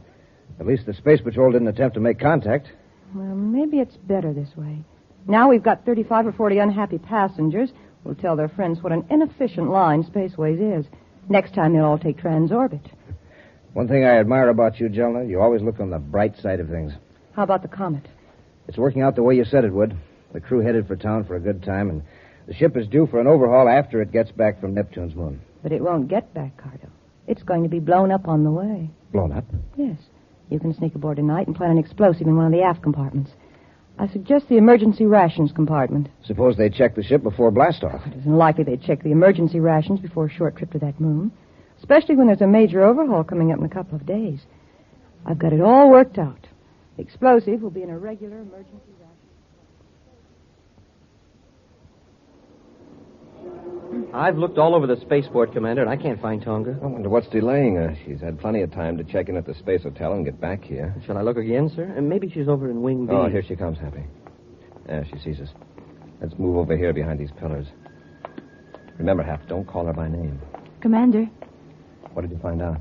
N: At least the space patrol didn't attempt to make contact.
P: Well, maybe it's better this way. Now we've got 35 or 40 unhappy passengers who'll tell their friends what an inefficient line Spaceways is. Next time they'll all take transorbit.
N: One thing I admire about you, Jonah, you always look on the bright side of things.
P: How about the Comet?
N: It's working out the way you said it would. The crew headed for town for a good time, and the ship is due for an overhaul after it gets back from Neptune's moon.
P: But it won't get back, Cardo. It's going to be blown up on the way.
N: Blown up?
P: Yes. You can sneak aboard tonight and plant an explosive in one of the aft compartments. I suggest the emergency rations compartment.
N: Suppose they check the ship before blastoff.
P: It isn't likely they'd check the emergency rations before a short trip to that moon, especially when there's a major overhaul coming up in a couple of days. I've got it all worked out. The explosive will be in a regular emergency ration.
F: I've looked all over the spaceport, Commander, and I can't find Tonga.
H: I wonder what's delaying her. She's had plenty of time to check in at the space hotel and get back here.
F: Shall I look again, sir? And maybe she's over in Wing B.
H: Oh, here she comes, Happy. Yeah, she sees us. Let's move over here behind these pillars. Remember, Hap, don't call her by name.
Q: Commander,
H: What did you find out?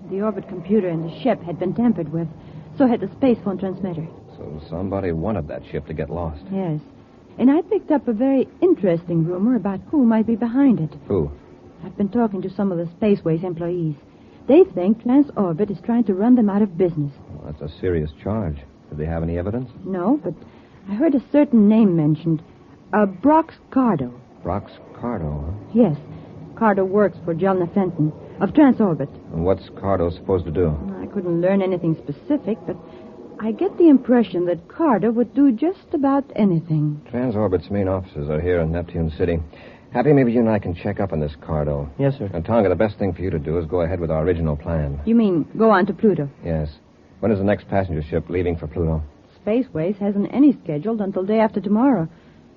Q: the orbit computer in the ship had been tampered with. So had the space phone transmitter.
H: So somebody wanted that ship to get lost.
Q: Yes. And I picked up a very interesting rumor about who might be behind it.
H: Who?
Q: I've been talking to some of the Spaceways employees. They think Transorbit is trying to run them out of business.
H: Well, that's a serious charge. Did they have any evidence?
Q: No, but I heard a certain name mentioned. Brox Cardo.
H: Brox Cardo, huh?
Q: Yes. Cardo works for Jelna Fenton of Transorbit.
H: And what's Cardo supposed to do?
Q: I couldn't learn anything specific, but I get the impression that Cardo would do just about anything.
H: Transorbit's main offices are here in Neptune City. Happy, maybe you and I can check up on this Cardo.
F: Yes, sir.
H: And Tonga, the best thing for you to do is go ahead with our original plan.
Q: You mean go on to Pluto?
H: Yes. When is the next passenger ship leaving for Pluto?
Q: Spaceways hasn't any scheduled until day after tomorrow.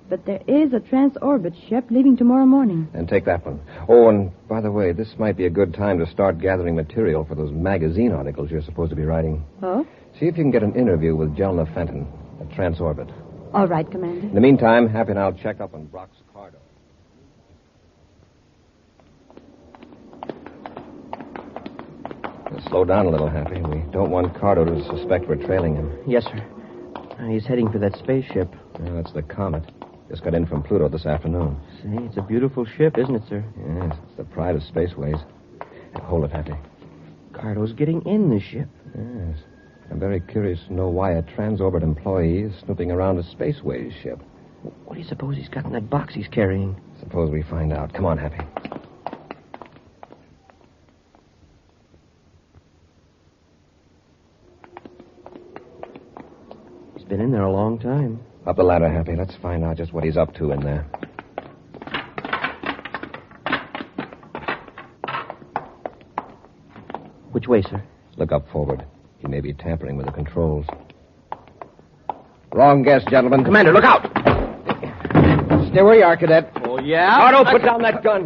Q: But there is a Transorbit ship leaving tomorrow morning.
H: And take that one. Oh, and by the way, this might be a good time to start gathering material for those magazine articles you're supposed to be writing.
Q: Oh?
H: See if you can get an interview with Jelna Fenton at Transorbit.
Q: All right, Commander.
H: In the meantime, Happy and I'll check up on Brox Cardo. Slow down a little, Happy. We don't want Cardo to suspect we're trailing him.
F: Yes, sir. He's heading for that spaceship.
H: Yeah, that's the Comet. Just got in from Pluto this afternoon.
F: See, it's a beautiful ship, isn't it, sir?
H: Yes, it's the pride of spaceways. Hold it, Happy.
F: Cardo's getting in the ship.
H: Yes. I'm very curious to know why a transorbit employee is snooping around a spaceways ship.
F: What do you suppose he's got in that box he's carrying?
H: Suppose we find out. Come on, Happy.
F: He's been in there a long time.
H: Up the ladder, Happy. Let's find out just what he's up to in there.
F: Which way, sir?
H: Look up forward. He may be tampering with the controls. Wrong guess, gentlemen.
F: Commander, look out!
H: Stay where you are, Cadet.
F: Oh, yeah?
H: Cardo, put down that gun.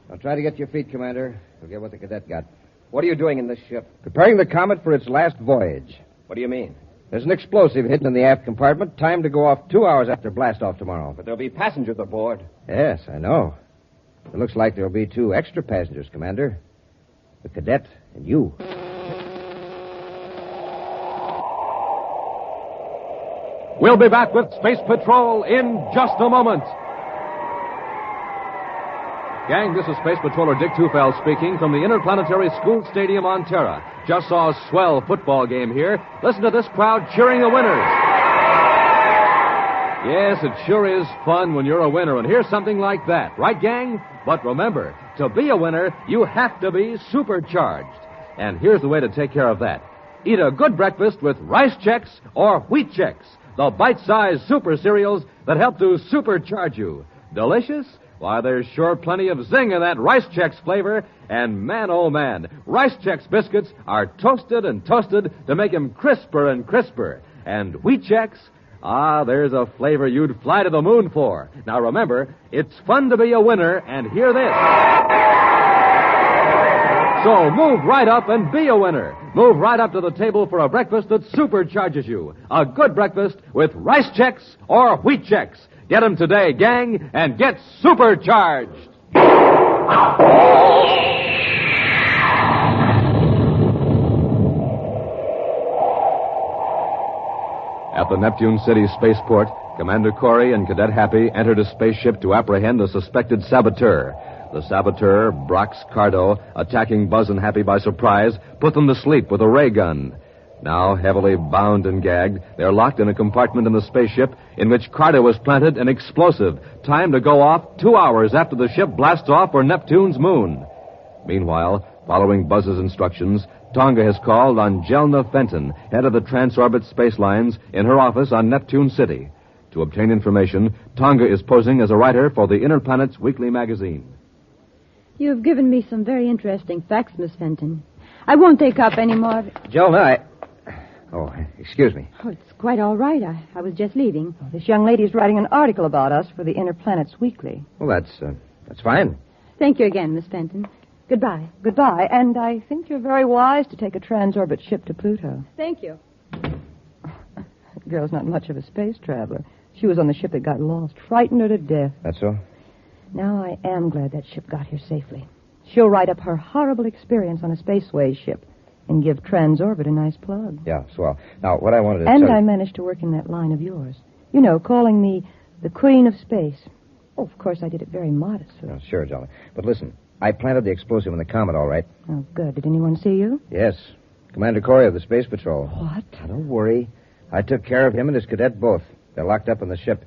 H: Now try to get to your feet, Commander. We'll get what the cadet got. What are you doing in this ship? Preparing the Comet for its last voyage. What do you mean? There's an explosive hidden in the aft compartment, timed to go off 2 hours after blast-off tomorrow.
C: But there'll be passengers aboard.
H: Yes, I know. It looks like there'll be 2 extra passengers, Commander. The cadet and you.
A: We'll be back with Space Patrol in just a moment. Gang, this is Space Patroller Dick Tufeld speaking from the Interplanetary School Stadium on Terra. Just saw a swell football game here. Listen to this crowd cheering the winners. Yes, it sure is fun when you're a winner, and here's something like that. Right, gang? But remember, to be a winner, you have to be supercharged. And here's the way to take care of that. Eat a good breakfast with Rice Chex or Wheat Chex, the bite-sized super cereals that help to supercharge you. Delicious? Why, there's sure plenty of zing in that Rice Chex flavor. And man, oh man, Rice Chex biscuits are toasted and toasted to make them crisper and crisper. And Wheat Chex? Ah, there's a flavor you'd fly to the moon for. Now remember, it's fun to be a winner, and hear this. So move right up and be a winner. Move right up to the table for a breakfast that supercharges you. A good breakfast with Rice Chex or Wheat Chex. Get them today, gang, and get supercharged. At the Neptune City spaceport, Commander Corry and Cadet Happy entered a spaceship to apprehend a suspected saboteur. The saboteur, Brox Cardo, attacking Buzz and Happy by surprise, put them to sleep with a ray gun. Now, heavily bound and gagged, they're locked in a compartment in the spaceship in which Cardo has planted an explosive, timed to go off 2 hours after the ship blasts off for Neptune's moon. Meanwhile, following Buzz's instructions, Tonga has called on Jelna Fenton, head of the Transorbit Space Lines, in her office on Neptune City. To obtain information, Tonga is posing as a writer for the Interplanet's weekly magazine.
Q: You've given me some very interesting facts, Miss Fenton. I won't take up any more.
H: Jelna, Oh, excuse me.
Q: Oh, it's quite all right. I was just leaving.
P: Oh, this young lady's writing an article about us for the Interplanet's Weekly.
H: Well, that's fine.
Q: Thank you again, Miss Fenton. Goodbye.
P: Goodbye. And I think you're very wise to take a transorbit ship to Pluto.
Q: Thank you.
P: That girl's not much of a space traveler. She was on the ship that got lost. Frightened her to death.
H: That's so?
P: Now I am glad that ship got here safely. She'll write up her horrible experience on a spaceways ship and give Transorbit a nice plug.
H: Yeah, swell. Now, what I wanted to
P: And
H: tell
P: I managed to work in that line of yours. You know, calling me the Queen of Space. Oh, of course, I did it very modestly.
H: Oh, sure, Jolly. But listen, I planted the explosive in the Comet, all right.
P: Oh, good. Did anyone see you?
H: Yes. Commander Corry of the Space Patrol.
P: What?
H: Now, don't worry. I took care of him and his cadet both. They're locked up in the ship.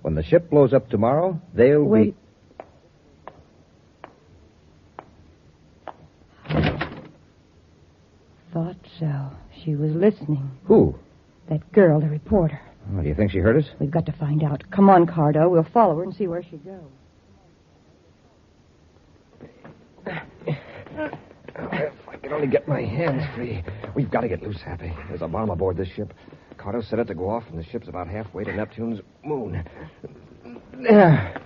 H: When the ship blows up tomorrow, they'll
P: Wait. Thought so. She was listening.
H: Who?
P: That girl, the reporter.
H: Oh, do you think she heard us?
P: We've got to find out. Come on, Cardo. We'll follow her and see where she goes.
H: If I can only get my hands free. We've got to get loose, Happy. There's a bomb aboard this ship. Cardo set it to go off, and the ship's about halfway to Neptune's moon. There.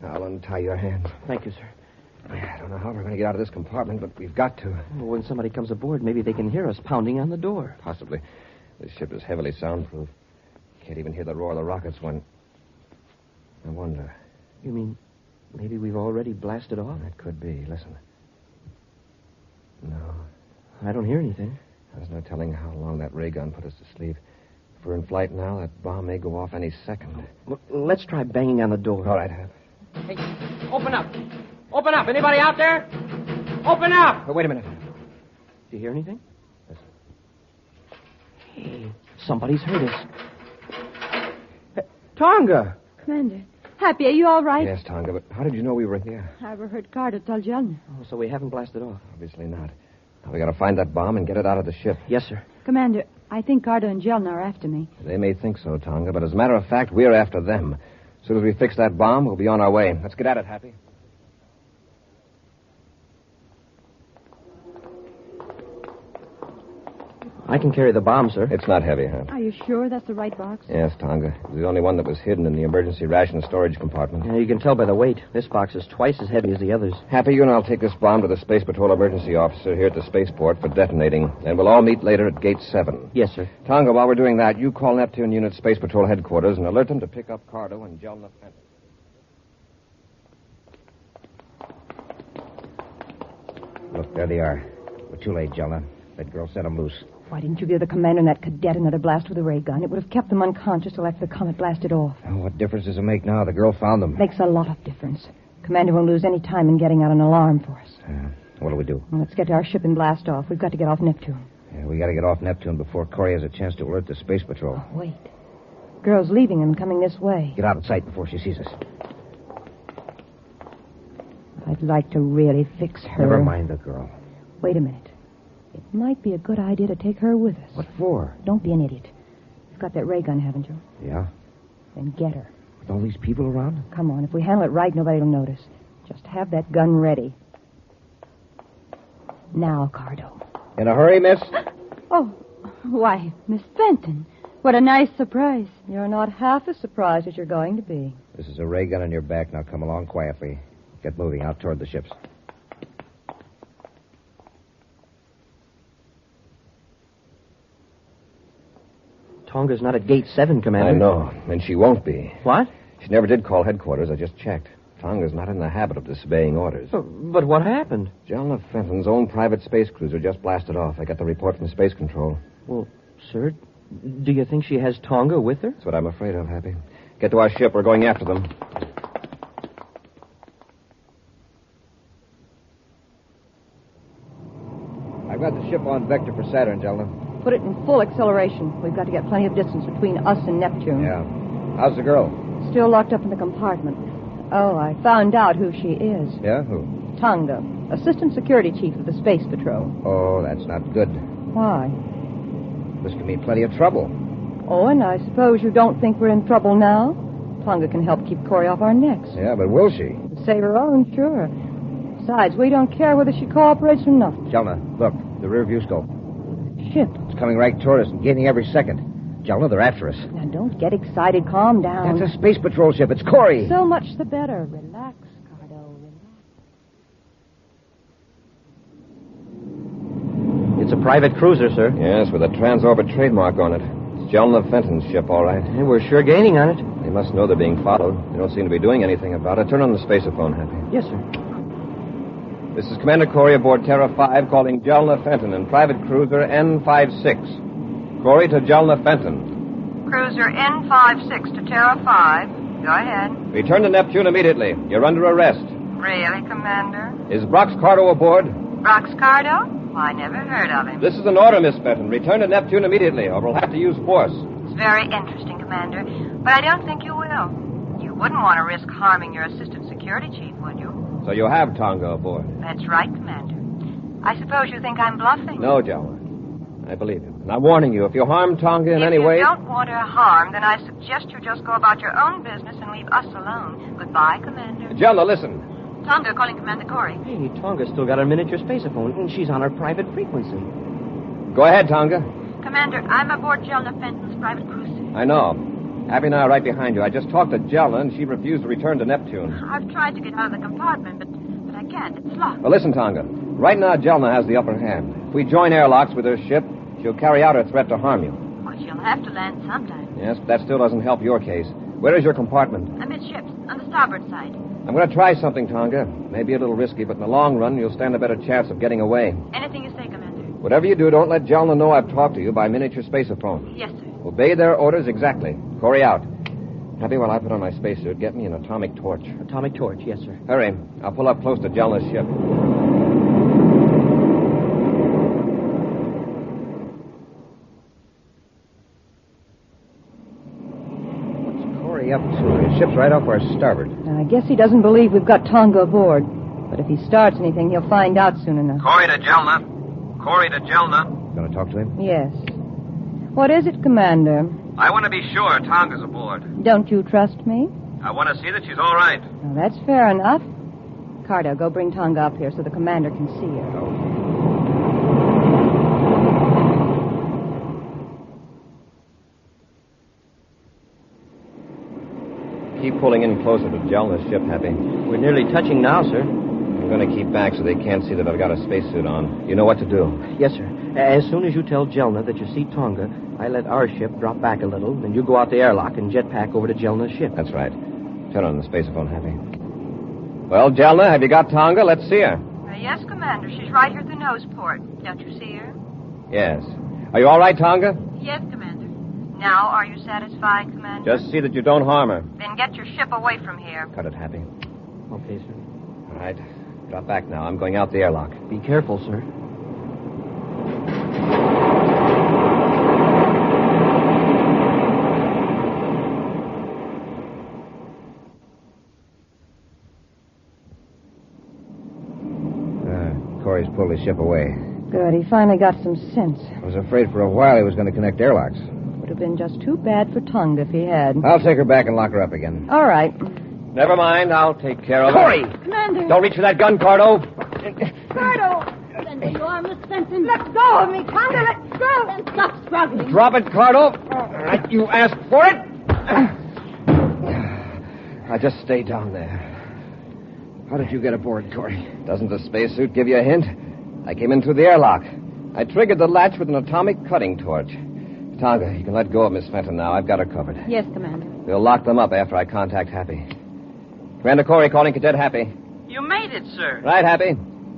H: I'll untie your hands.
F: Thank you, sir.
H: I don't know how we're going to get out of this compartment, but we've got to.
F: Well, when somebody comes aboard, maybe they can hear us pounding on the door.
H: Possibly. This ship is heavily soundproof. Can't even hear the roar of the rockets when... I wonder.
F: You mean Maybe we've already blasted off.
H: It could be. Listen. No.
F: I don't hear anything.
H: There's no telling how long that ray gun put us to sleep. If we're in flight now, that bomb may go off any second.
F: Well, let's try banging on the door.
H: All right, Hap.
F: Hey, open up. Open up. Anybody out there? Open up!
H: Oh, wait a minute.
F: Do you hear anything? Listen. Hey, somebody's heard us. Hey, Tonga!
Q: Commander. Happy, are you all right?
H: Yes, Tonga, but how did you know we were here?
Q: I overheard Carter tell Jelna.
F: Oh, so we haven't blasted off?
H: Obviously not. Now we got to find that bomb and get it out of the ship.
F: Yes, sir.
Q: Commander, I think Carter and Jelna are after me.
H: They may think so, Tonga, but as a matter of fact, we're after them. As soon as we fix that bomb, we'll be on our way. Let's get at it, Happy.
F: I can carry the bomb, sir.
H: It's not heavy, huh?
Q: Are you sure that's the right box?
H: Yes, Tonga. It was the only one that was hidden in the emergency ration storage compartment.
F: Yeah, you can tell by the weight. This box is twice as heavy as the others.
H: Happy, you and I'll take this bomb to the Space Patrol emergency officer here at the spaceport for detonating, and we'll all meet later at Gate 7.
F: Yes, sir.
H: Tonga, while we're doing that, you call Neptune Unit Space Patrol headquarters and alert them to pick up Cardo and Jelna Fenton.
N: Look, there they are. We're too late, Jelna. That girl set them loose.
P: Why didn't you give the commander and that cadet another blast with a ray gun? It would have kept them unconscious till after the comet blasted off.
N: Oh, what difference does it make now? The girl found them.
P: Makes a lot of difference. Commander won't lose any time in getting out an alarm for us.
N: What do we do?
P: Well, let's get to our ship and blast off. We've got to get off Neptune.
N: Yeah, we got to get off Neptune before Corry has a chance to alert the Space Patrol.
P: Oh, wait. Girl's leaving and coming this way.
N: Get out of sight before she sees us.
P: I'd like to really fix her.
N: Never mind the girl.
P: Wait a minute. It might be a good idea to take her with us.
N: What for?
P: Don't be an idiot. You've got that ray gun, haven't you?
N: Yeah.
P: Then get her.
N: With all these people around?
P: Come on. If we handle it right, nobody will notice. Just have that gun ready. Now, Cardo.
N: In a hurry, miss?
Q: Oh, why, Miss Fenton. What a nice surprise.
P: You're not half as surprised as you're going to be.
N: This is a ray gun on your back. Now come along quietly. Get moving out toward the ships.
F: Tonga's not at Gate 7, Commander.
H: I know, and she won't be.
F: What?
H: She never did call headquarters. I just checked. Tonga's not in the habit of disobeying orders.
F: But what happened?
H: Jelna Fenton's own private space cruiser just blasted off. I got the report from Space Control.
F: Well, sir, do you think she has Tonga with her?
H: That's what I'm afraid of, Happy. Get to our ship. We're going after them.
N: I've got the ship on vector for Saturn, Jelna.
P: Put it in full acceleration. We've got to get plenty of distance between us and Neptune.
N: Yeah. How's the girl?
P: Still locked up in the compartment. Oh, I found out who she is.
N: Yeah? Who?
P: Tonga, Assistant Security Chief of the Space Patrol.
N: Oh, that's not good.
P: Why?
N: This can mean plenty of trouble.
P: Oh, and I suppose you don't think we're in trouble now? Tonga can help keep Corry off our necks.
N: Yeah, but will she?
P: Save her own, sure. Besides, we don't care whether she cooperates or not.
N: Jelna, look, the rear view scope.
P: Ship.
N: It's coming right toward us and gaining every second. Jelna, they're after us.
P: Now, don't get excited. Calm down.
N: That's a Space Patrol ship. It's Corry.
P: So much the better. Relax, Cardo. Relax.
F: It's a private cruiser, sir.
H: Yes, with a Transorbit trademark on it. It's Jelna Fenton's ship, all right.
F: Hey, we're sure gaining on it.
H: They must know they're being followed. They don't seem to be doing anything about it. Turn on the spaceophone, Happy.
F: Yes, sir.
H: This is Commander Corry aboard Terra 5 calling Jelna Fenton in private cruiser N56. Corry to Jelna Fenton.
O: Cruiser N56 to Terra 5. Go ahead.
H: Return to Neptune immediately. You're under arrest.
O: Really, Commander?
H: Is Brox Cardo aboard?
O: Brox Cardo? I never heard of him.
H: This is an order, Miss Fenton. Return to Neptune immediately, or we'll have to use force.
O: It's very interesting, Commander, but I don't think you will. You wouldn't want to risk harming your Assistant Security Chief, would you?
H: So you have Tonga aboard?
O: That's right, Commander. I suppose you think I'm bluffing.
H: No, Jelna. I believe you. And I'm warning you, if you harm Tonga in any way...
O: If you don't want her harmed, then I suggest you just go about your own business and leave us alone. Goodbye, Commander.
H: Jelna, listen.
O: Tonga calling Commander Corry.
F: Hey, Tonga's still got her miniature spaceophone, and she's on her private frequency.
H: Go ahead, Tonga.
O: Commander, I'm aboard Jelna Fenton's private cruiser.
H: I know. Happy and I are right behind you. I just talked to Jelna, and she refused to return to Neptune.
O: I've tried to get out of the compartment, but I can't. It's locked.
H: Well, listen, Tonga. Right now, Jelna has the upper hand. If we join airlocks with her ship, she'll carry out her threat to harm you.
O: Well, she'll have to land sometime.
H: Yes, but that still doesn't help your case. Where is your compartment?
O: Amidships, on the starboard side.
H: I'm going to try something, Tonga. Maybe a little risky, but in the long run, you'll stand a better chance of getting away.
O: Anything you say, Commander.
H: Whatever you do, don't let Jelna know I've talked to you by miniature spaceophone.
O: Yes, sir.
H: Obey their orders exactly. Corry out. Happy, while I put on my spacesuit, get me an atomic torch.
F: Atomic torch, yes, sir.
H: Hurry. I'll pull up close to Jelna's ship. Up to. His ship's right off our starboard.
P: I guess he doesn't believe we've got Tonga aboard. But if he starts anything, he'll find out soon enough.
G: Corry to Jelna. Corry to Jelna.
H: Going to talk to him?
P: Yes. What is it, Commander?
G: I want to be sure Tonga's aboard.
P: Don't you trust me?
G: I want to see that she's all right.
P: Well, that's fair enough. Carter, go bring Tonga up here so the commander can see her.
H: Keep pulling in closer to Jelna's ship, Happy.
F: We're nearly touching now, sir.
H: I'm going to keep back so they can't see that I've got a spacesuit on. You know what to do.
F: Yes, sir. As soon as you tell Jelna that you see Tonga, I let our ship drop back a little, and you go out the airlock and jetpack over to Jelna's ship.
H: That's right. Turn on the spaceophone, Happy. Well, Jelna, have you got Tonga? Let's see her.
O: Yes, Commander. She's right here at the nose port. Don't you see her?
H: Yes. Are you all right, Tonga?
O: Yes, Commander. Now, are you satisfied, Commander?
H: Just see that you don't harm her.
O: Then get your ship away from here.
H: Cut it, Happy.
F: Okay, sir.
H: All right. Drop back now. I'm going out the airlock.
F: Be careful, sir.
H: Corry's pulled his ship away.
P: Good. He finally got some sense.
H: I was afraid for a while he was going to connect airlocks.
P: Would have been just too bad for Tonga if he had.
H: I'll take her back and lock her up again.
P: All right.
H: Never mind. I'll take care of her.
F: Corry!
P: Commander!
H: Don't reach for that gun, Cardo.
I: Cardo! Send me your arm, Miss Fenton. Let go of me, Tonga. Let go. And stop struggling.
H: Drop it, Cardo. All right, you asked for it. Now, just stay down there. How did you get aboard, Corry? Doesn't the spacesuit give you a hint? I came in through the airlock. I triggered the latch with an atomic cutting torch. Tonga, you can let go of Miss Fenton now. I've got her covered.
P: Yes, Commander.
H: We'll lock them up after I contact Happy. Commander Corry calling Cadet Happy.
G: You made it, sir.
H: Right, Happy.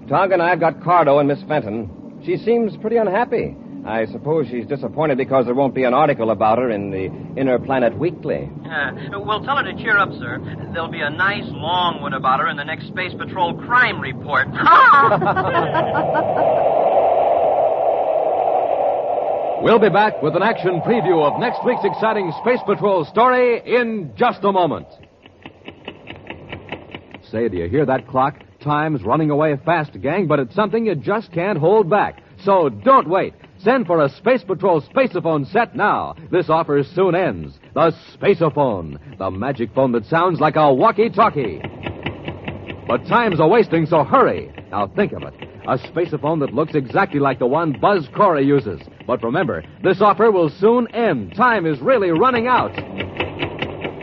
H: Tonga and I have got Cardo and Miss Fenton. She seems pretty unhappy. I suppose she's disappointed because there won't be an article about her in the Inner Planet Weekly.
G: We'll tell her to cheer up, sir. There'll be a nice long one about her in the next Space Patrol crime report.
A: We'll be back with an action preview of next week's exciting Space Patrol story in just a moment. Say, do you hear that clock? Time's running away fast, gang, but it's something you just can't hold back. So don't wait. Send for a Space Patrol Spaceophone set now. This offer soon ends. The Spaceophone, the magic phone that sounds like a walkie-talkie. But time's a-wasting, so hurry. Now think of it. A spaceophone that looks exactly like the one Buzz Corry uses. But remember, this offer will soon end. Time is really running out.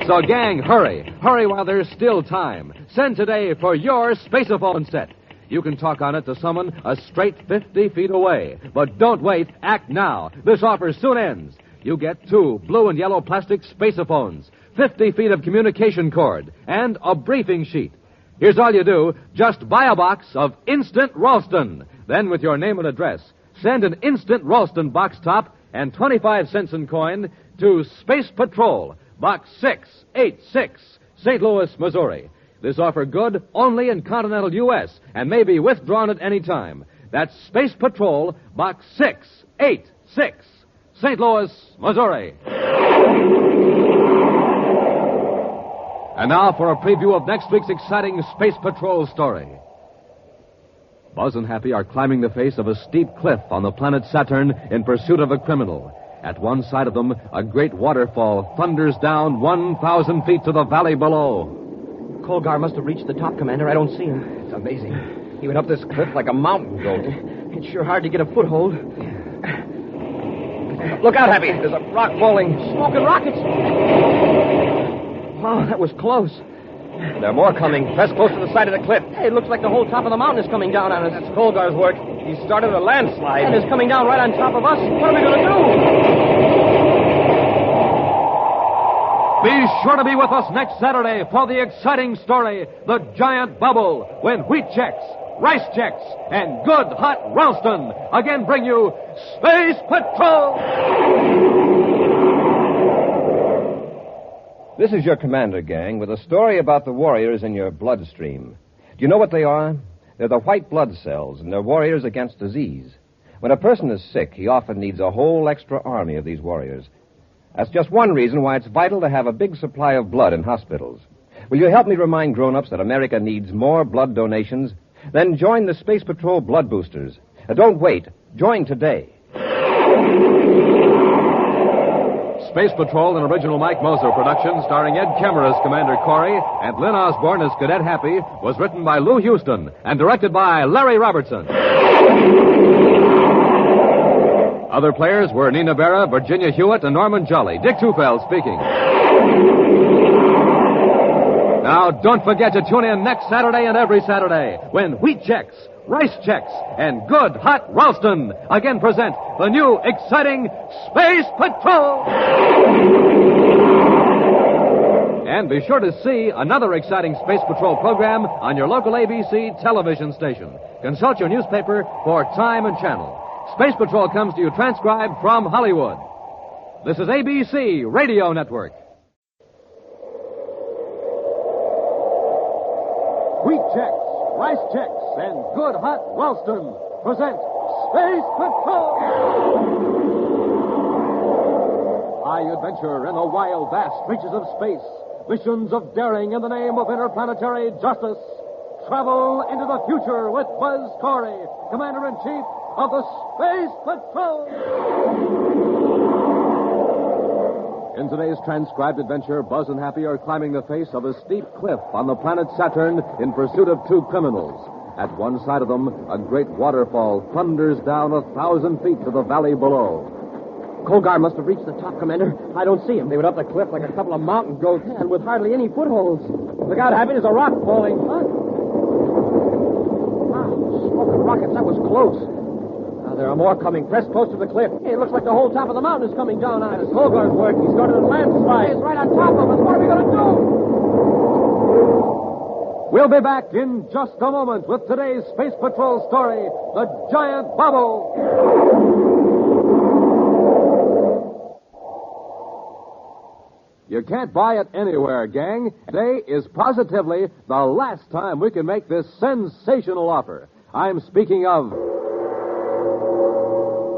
A: So, gang, hurry. Hurry while there's still time. Send today for your spaceophone set. You can talk on it to someone a straight 50 feet away. But don't wait. Act now. This offer soon ends. You get 2 blue and yellow plastic spaceophones, 50 feet of communication cord, and a briefing sheet. Here's all you do. Just buy a box of Instant Ralston. Then, with your name and address, send an Instant Ralston box top and 25 cents in coin to Space Patrol, Box 686, St. Louis, Missouri. This offer good only in continental U.S. and may be withdrawn at any time. That's Space Patrol, Box 686, St. Louis, Missouri. And now for a preview of next week's exciting Space Patrol story. Buzz and Happy are climbing the face of a steep cliff on the planet Saturn in pursuit of a criminal. At one side of them, a great waterfall thunders down 1,000 feet to the valley below.
F: Colgar must have reached the top, Commander. I don't see him.
H: It's amazing. He went up this cliff like a mountain goat.
F: It's sure hard to get a foothold.
H: Look out, Happy. There's a rock falling.
F: Smoke and rockets. Wow, that was close.
H: There are more coming. Press close to the side of the cliff.
F: Hey, it looks like the whole top of the mountain is coming down on us.
H: That's Colgar's work. He started a landslide.
F: And it's coming down right on top of us. What are we going to do?
A: Be Be sure to be with us next Saturday for the exciting story, The Giant Bubble, when wheat checks, rice checks, and good hot Ralston again bring you Space Patrol!
H: This is your commander, gang, with a story about the warriors in your bloodstream. Do you know what they are? They're the white blood cells, and they're warriors against disease. When a person is sick, he often needs a whole extra army of these warriors. That's just one reason why it's vital to have a big supply of blood in hospitals. Will you help me remind grown-ups that America needs more blood donations? Then join the Space Patrol Blood Boosters. Don't wait. Join today.
A: Space Patrol, an original Mike Moser production starring Ed Kemmer as Commander Corry and Lyn Osborn as Cadet Happy, was written by Lou Houston and directed by Larry Robertson. Other players were Nina Vera, Virginia Hewitt, and Norman Jolly. Dick Tufeld speaking. Now, don't forget to tune in next Saturday and every Saturday when wheat checks, rice checks, and good hot Ralston again present the new exciting Space Patrol! And be sure to see another exciting Space Patrol program on your local ABC television station. Consult your newspaper for time and channel. Space Patrol comes to you transcribed from Hollywood. This is ABC Radio Network. Wheat checks, rice checks, and good hot Ralston present Space Patrol! High adventure in the wild, vast reaches of space. Missions of daring in the name of interplanetary justice. Travel into the future with Buzz Corry, Commander-in-Chief of the Space Patrol! In today's transcribed adventure, Buzz and Happy are climbing the face of a steep cliff on the planet Saturn in pursuit of two criminals. At one side of them, a great waterfall thunders down 1,000 feet to the valley below.
F: Colgar must have reached the top, Commander. I don't see him. They went up the cliff like a couple of mountain goats, and with hardly any footholds. Look out, Happy, there's a rock falling. Huh? Wow, smoking rockets, that was close. There are more coming, pressed close to the cliff. Hey, it looks like the whole top of the mountain is coming down on us. Colgar's work. He's going to the landslide. It's right on top of us. What are we going to do?
A: We'll be back in just a moment with today's Space Patrol story, The Giant Bubble. You can't buy it anywhere, gang. Today is positively the last time we can make this sensational offer. I'm speaking of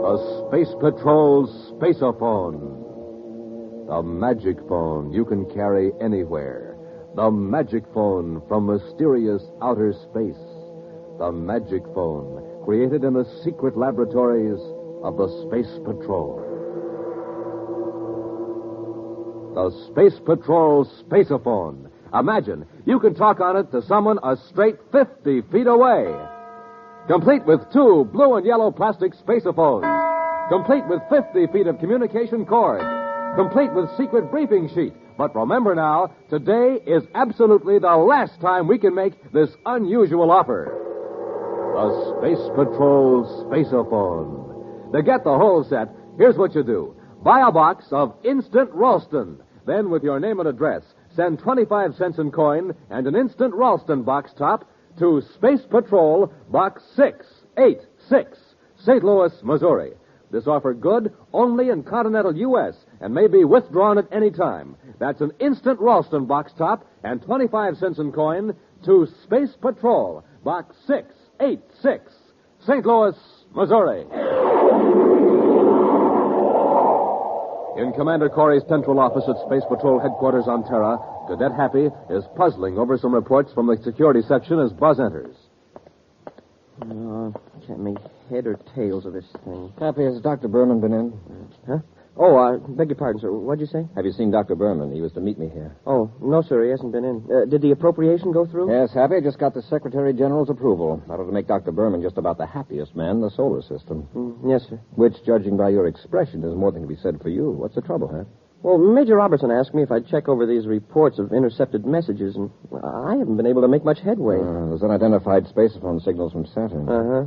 A: a Space Patrol Spaceophone. The magic phone you can carry anywhere. The magic phone from mysterious outer space. The magic phone created in the secret laboratories of the Space Patrol. The Space Patrol Spaceophone. Imagine, you can talk on it to someone a straight 50 feet away. Complete with two blue and yellow plastic spaceophones. Complete with 50 feet of communication cord. Complete with secret briefing sheet. But remember now, today is absolutely the last time we can make this unusual offer. The Space Patrol Spaceophone. To get the whole set, here's what you do. Buy a box of Instant Ralston. Then, with your name and address, send 25 cents in coin and an Instant Ralston box top to Space Patrol, Box 686, St. Louis, Missouri. This offer good only in continental U.S. and may be withdrawn at any time. That's an Instant Ralston box top and 25 cents in coin to Space Patrol, Box 686, St. Louis, Missouri. In Commander Corry's central office at Space Patrol headquarters on Terra, Cadet Happy is puzzling over some reports from the security section as Buzz enters.
F: Can't make head or tails of this thing.
H: Happy, has Dr. Berman been in?
F: Huh? Oh, beg your pardon, sir. What'd you say?
H: Have you seen Dr. Berman? He was to meet me here.
F: Oh, no, sir. He hasn't been in. Did the appropriation go through?
H: Yes, Happy. I just got the Secretary General's approval. That ought to make Dr. Berman just about the happiest man in the solar system.
F: Yes, sir.
H: Which, judging by your expression, is more than can be said for you. What's the trouble, huh?
F: Well, Major Robertson asked me if I'd check over these reports of intercepted messages, and I haven't been able to make much headway.
H: There's unidentified spaceophone signals from Saturn.
F: Uh-huh.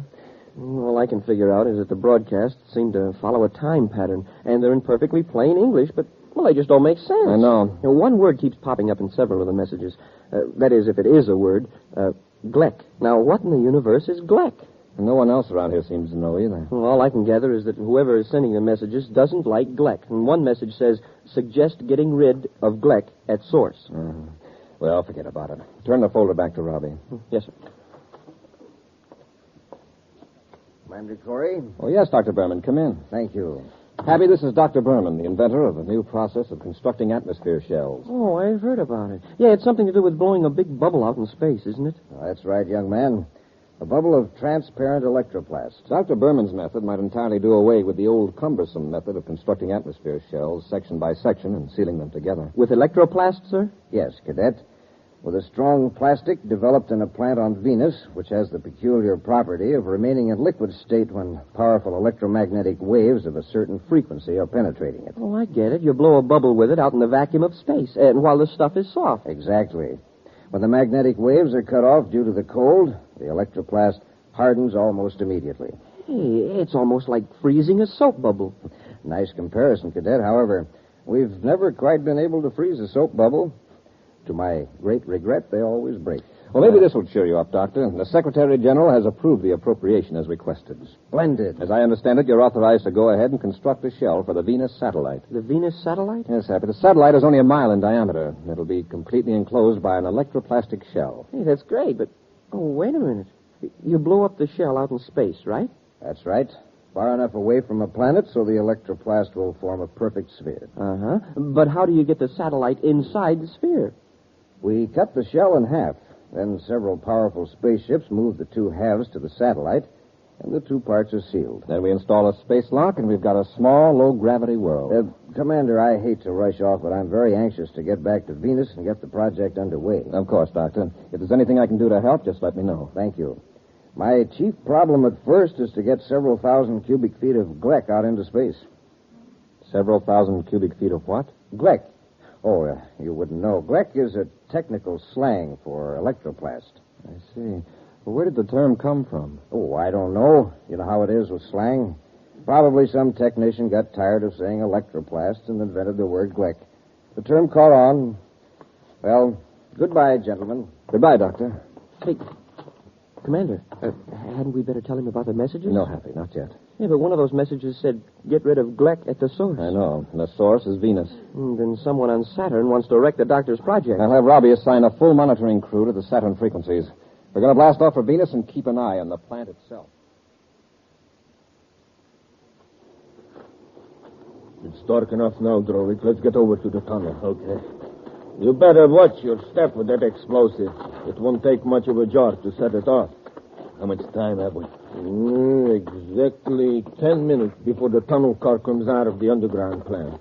F: All I can figure out is that the broadcasts seem to follow a time pattern, and they're in perfectly plain English, but, well, they just don't make sense.
C: I know.
F: One word keeps popping up in several of the messages. That is, if it is a word, Gleck. Now, what in the universe is Gleck?
C: And no one else around here seems to know either.
F: Well, all I can gather is that whoever is sending the messages doesn't like Gleck. And one message says, suggest getting rid of Gleck at source.
C: Mm-hmm. Well, forget about it. Turn the folder back to Robbie.
F: Yes, sir.
N: Commander Corry?
C: Oh, yes, Dr. Berman. Come in.
N: Thank you.
C: Happy, this is Dr. Berman, the inventor of a new process of constructing atmosphere shells.
F: Oh, I've heard about it. Yeah, it's something to do with blowing a big bubble out in space, isn't it?
N: That's right, young man. A bubble of transparent electroplast.
C: Dr. Berman's method might entirely do away with the old cumbersome method of constructing atmosphere shells section by section and sealing them together.
F: With electroplast, sir?
N: Yes, Cadet. With a strong plastic developed in a plant on Venus, which has the peculiar property of remaining in liquid state when powerful electromagnetic waves of a certain frequency are penetrating it.
F: Oh, I get it. You blow a bubble with it out in the vacuum of space, and while the stuff is soft.
N: Exactly. When the magnetic waves are cut off due to the cold, the electroplast hardens almost immediately.
F: Hey, it's almost like freezing a soap bubble.
N: Nice comparison, Cadet. However, we've never quite been able to freeze a soap bubble. To my great regret, they always break.
C: Well, maybe this will cheer you up, Doctor. The Secretary General has approved the appropriation as requested.
N: Splendid.
C: As I understand it, you're authorized to go ahead and construct a shell for the Venus satellite.
F: The Venus satellite?
C: Yes, Happy. The satellite is only a mile in diameter. It'll be completely enclosed by an electroplastic shell.
F: Hey, that's great, but... Oh, wait a minute. You blow up the shell out in space, right?
N: That's right. Far enough away from a planet so the electroplast will form a perfect sphere.
F: Uh-huh. But how do you get the satellite inside the sphere?
N: We cut the shell in half. Then several powerful spaceships move the two halves to the satellite, and the two parts are sealed.
C: Then we install a space lock, and we've got a small, low-gravity world.
N: Commander, I hate to rush off, but I'm very anxious to get back to Venus and get the project underway.
C: Of course, Doctor. If there's anything I can do to help, just let me know.
N: Thank you. My chief problem at first is to get several thousand cubic feet of Gleck out into space.
C: Several thousand cubic feet of what?
N: Gleck. Oh, you wouldn't know. Gleck is a technical slang for electroplast.
C: I see. Well, where did the term come from?
N: Oh, I don't know. You know how it is with slang. Probably some technician got tired of saying electroplast and invented the word Gleck. The term caught on. Well, goodbye, gentlemen.
C: Goodbye, Doctor.
F: Hey, Commander, hadn't we better tell him about the messages?
C: No, Happy, not yet.
F: Yeah, but one of those messages said, get rid of Gleck at the source.
C: I know. And the source is Venus.
F: Then someone on Saturn wants to wreck the doctor's project.
C: I'll have Robbie assign a full monitoring crew to the Saturn frequencies. We're going to blast off for Venus and keep an eye on the plant itself.
L: It's dark enough now, Drovic. Let's get over to the tunnel. Okay. You better watch your step with that explosive. It won't take much of a jar to set it off. How much time have we? Exactly 10 minutes before the tunnel car comes out of the underground plant.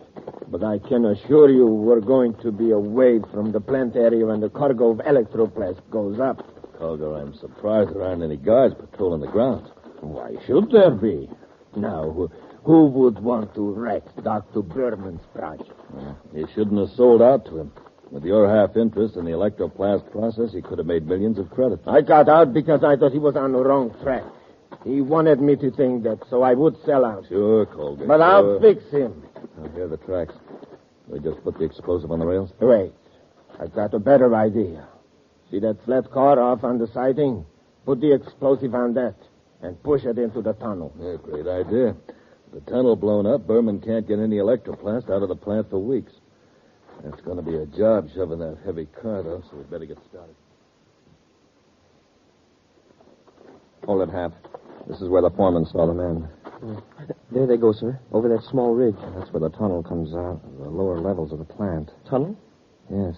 L: But I can assure you we're going to be away from the plant area when the cargo of electroplast goes up.
R: Cargo, I'm surprised there aren't any guards patrolling the grounds.
L: Why should there be? Now, who would want to wreck Dr. Berman's project?
R: You shouldn't have sold out to him. With your half interest in the electroplast process, he could have made millions of credits.
L: I got out because I thought he was on the wrong track. He wanted me to think that, so I would sell out.
R: Sure, Colby.
L: But I'll fix him.
R: Here are the tracks. We just put the explosive on the rails?
L: Wait. I've got a better idea. See that flat car off on the siding? Put the explosive on that and push it into the tunnel.
R: Yeah, great idea. With the tunnel blown up, Berman can't get any electroplast out of the plant for weeks. It's going to be a job shoving that heavy car, though, so we better get started.
C: Hold it, Hap. This is where the foreman saw the men.
F: There they go, sir. Over that small ridge.
C: That's where the tunnel comes out, the lower levels of the plant.
F: Tunnel?
C: Yes.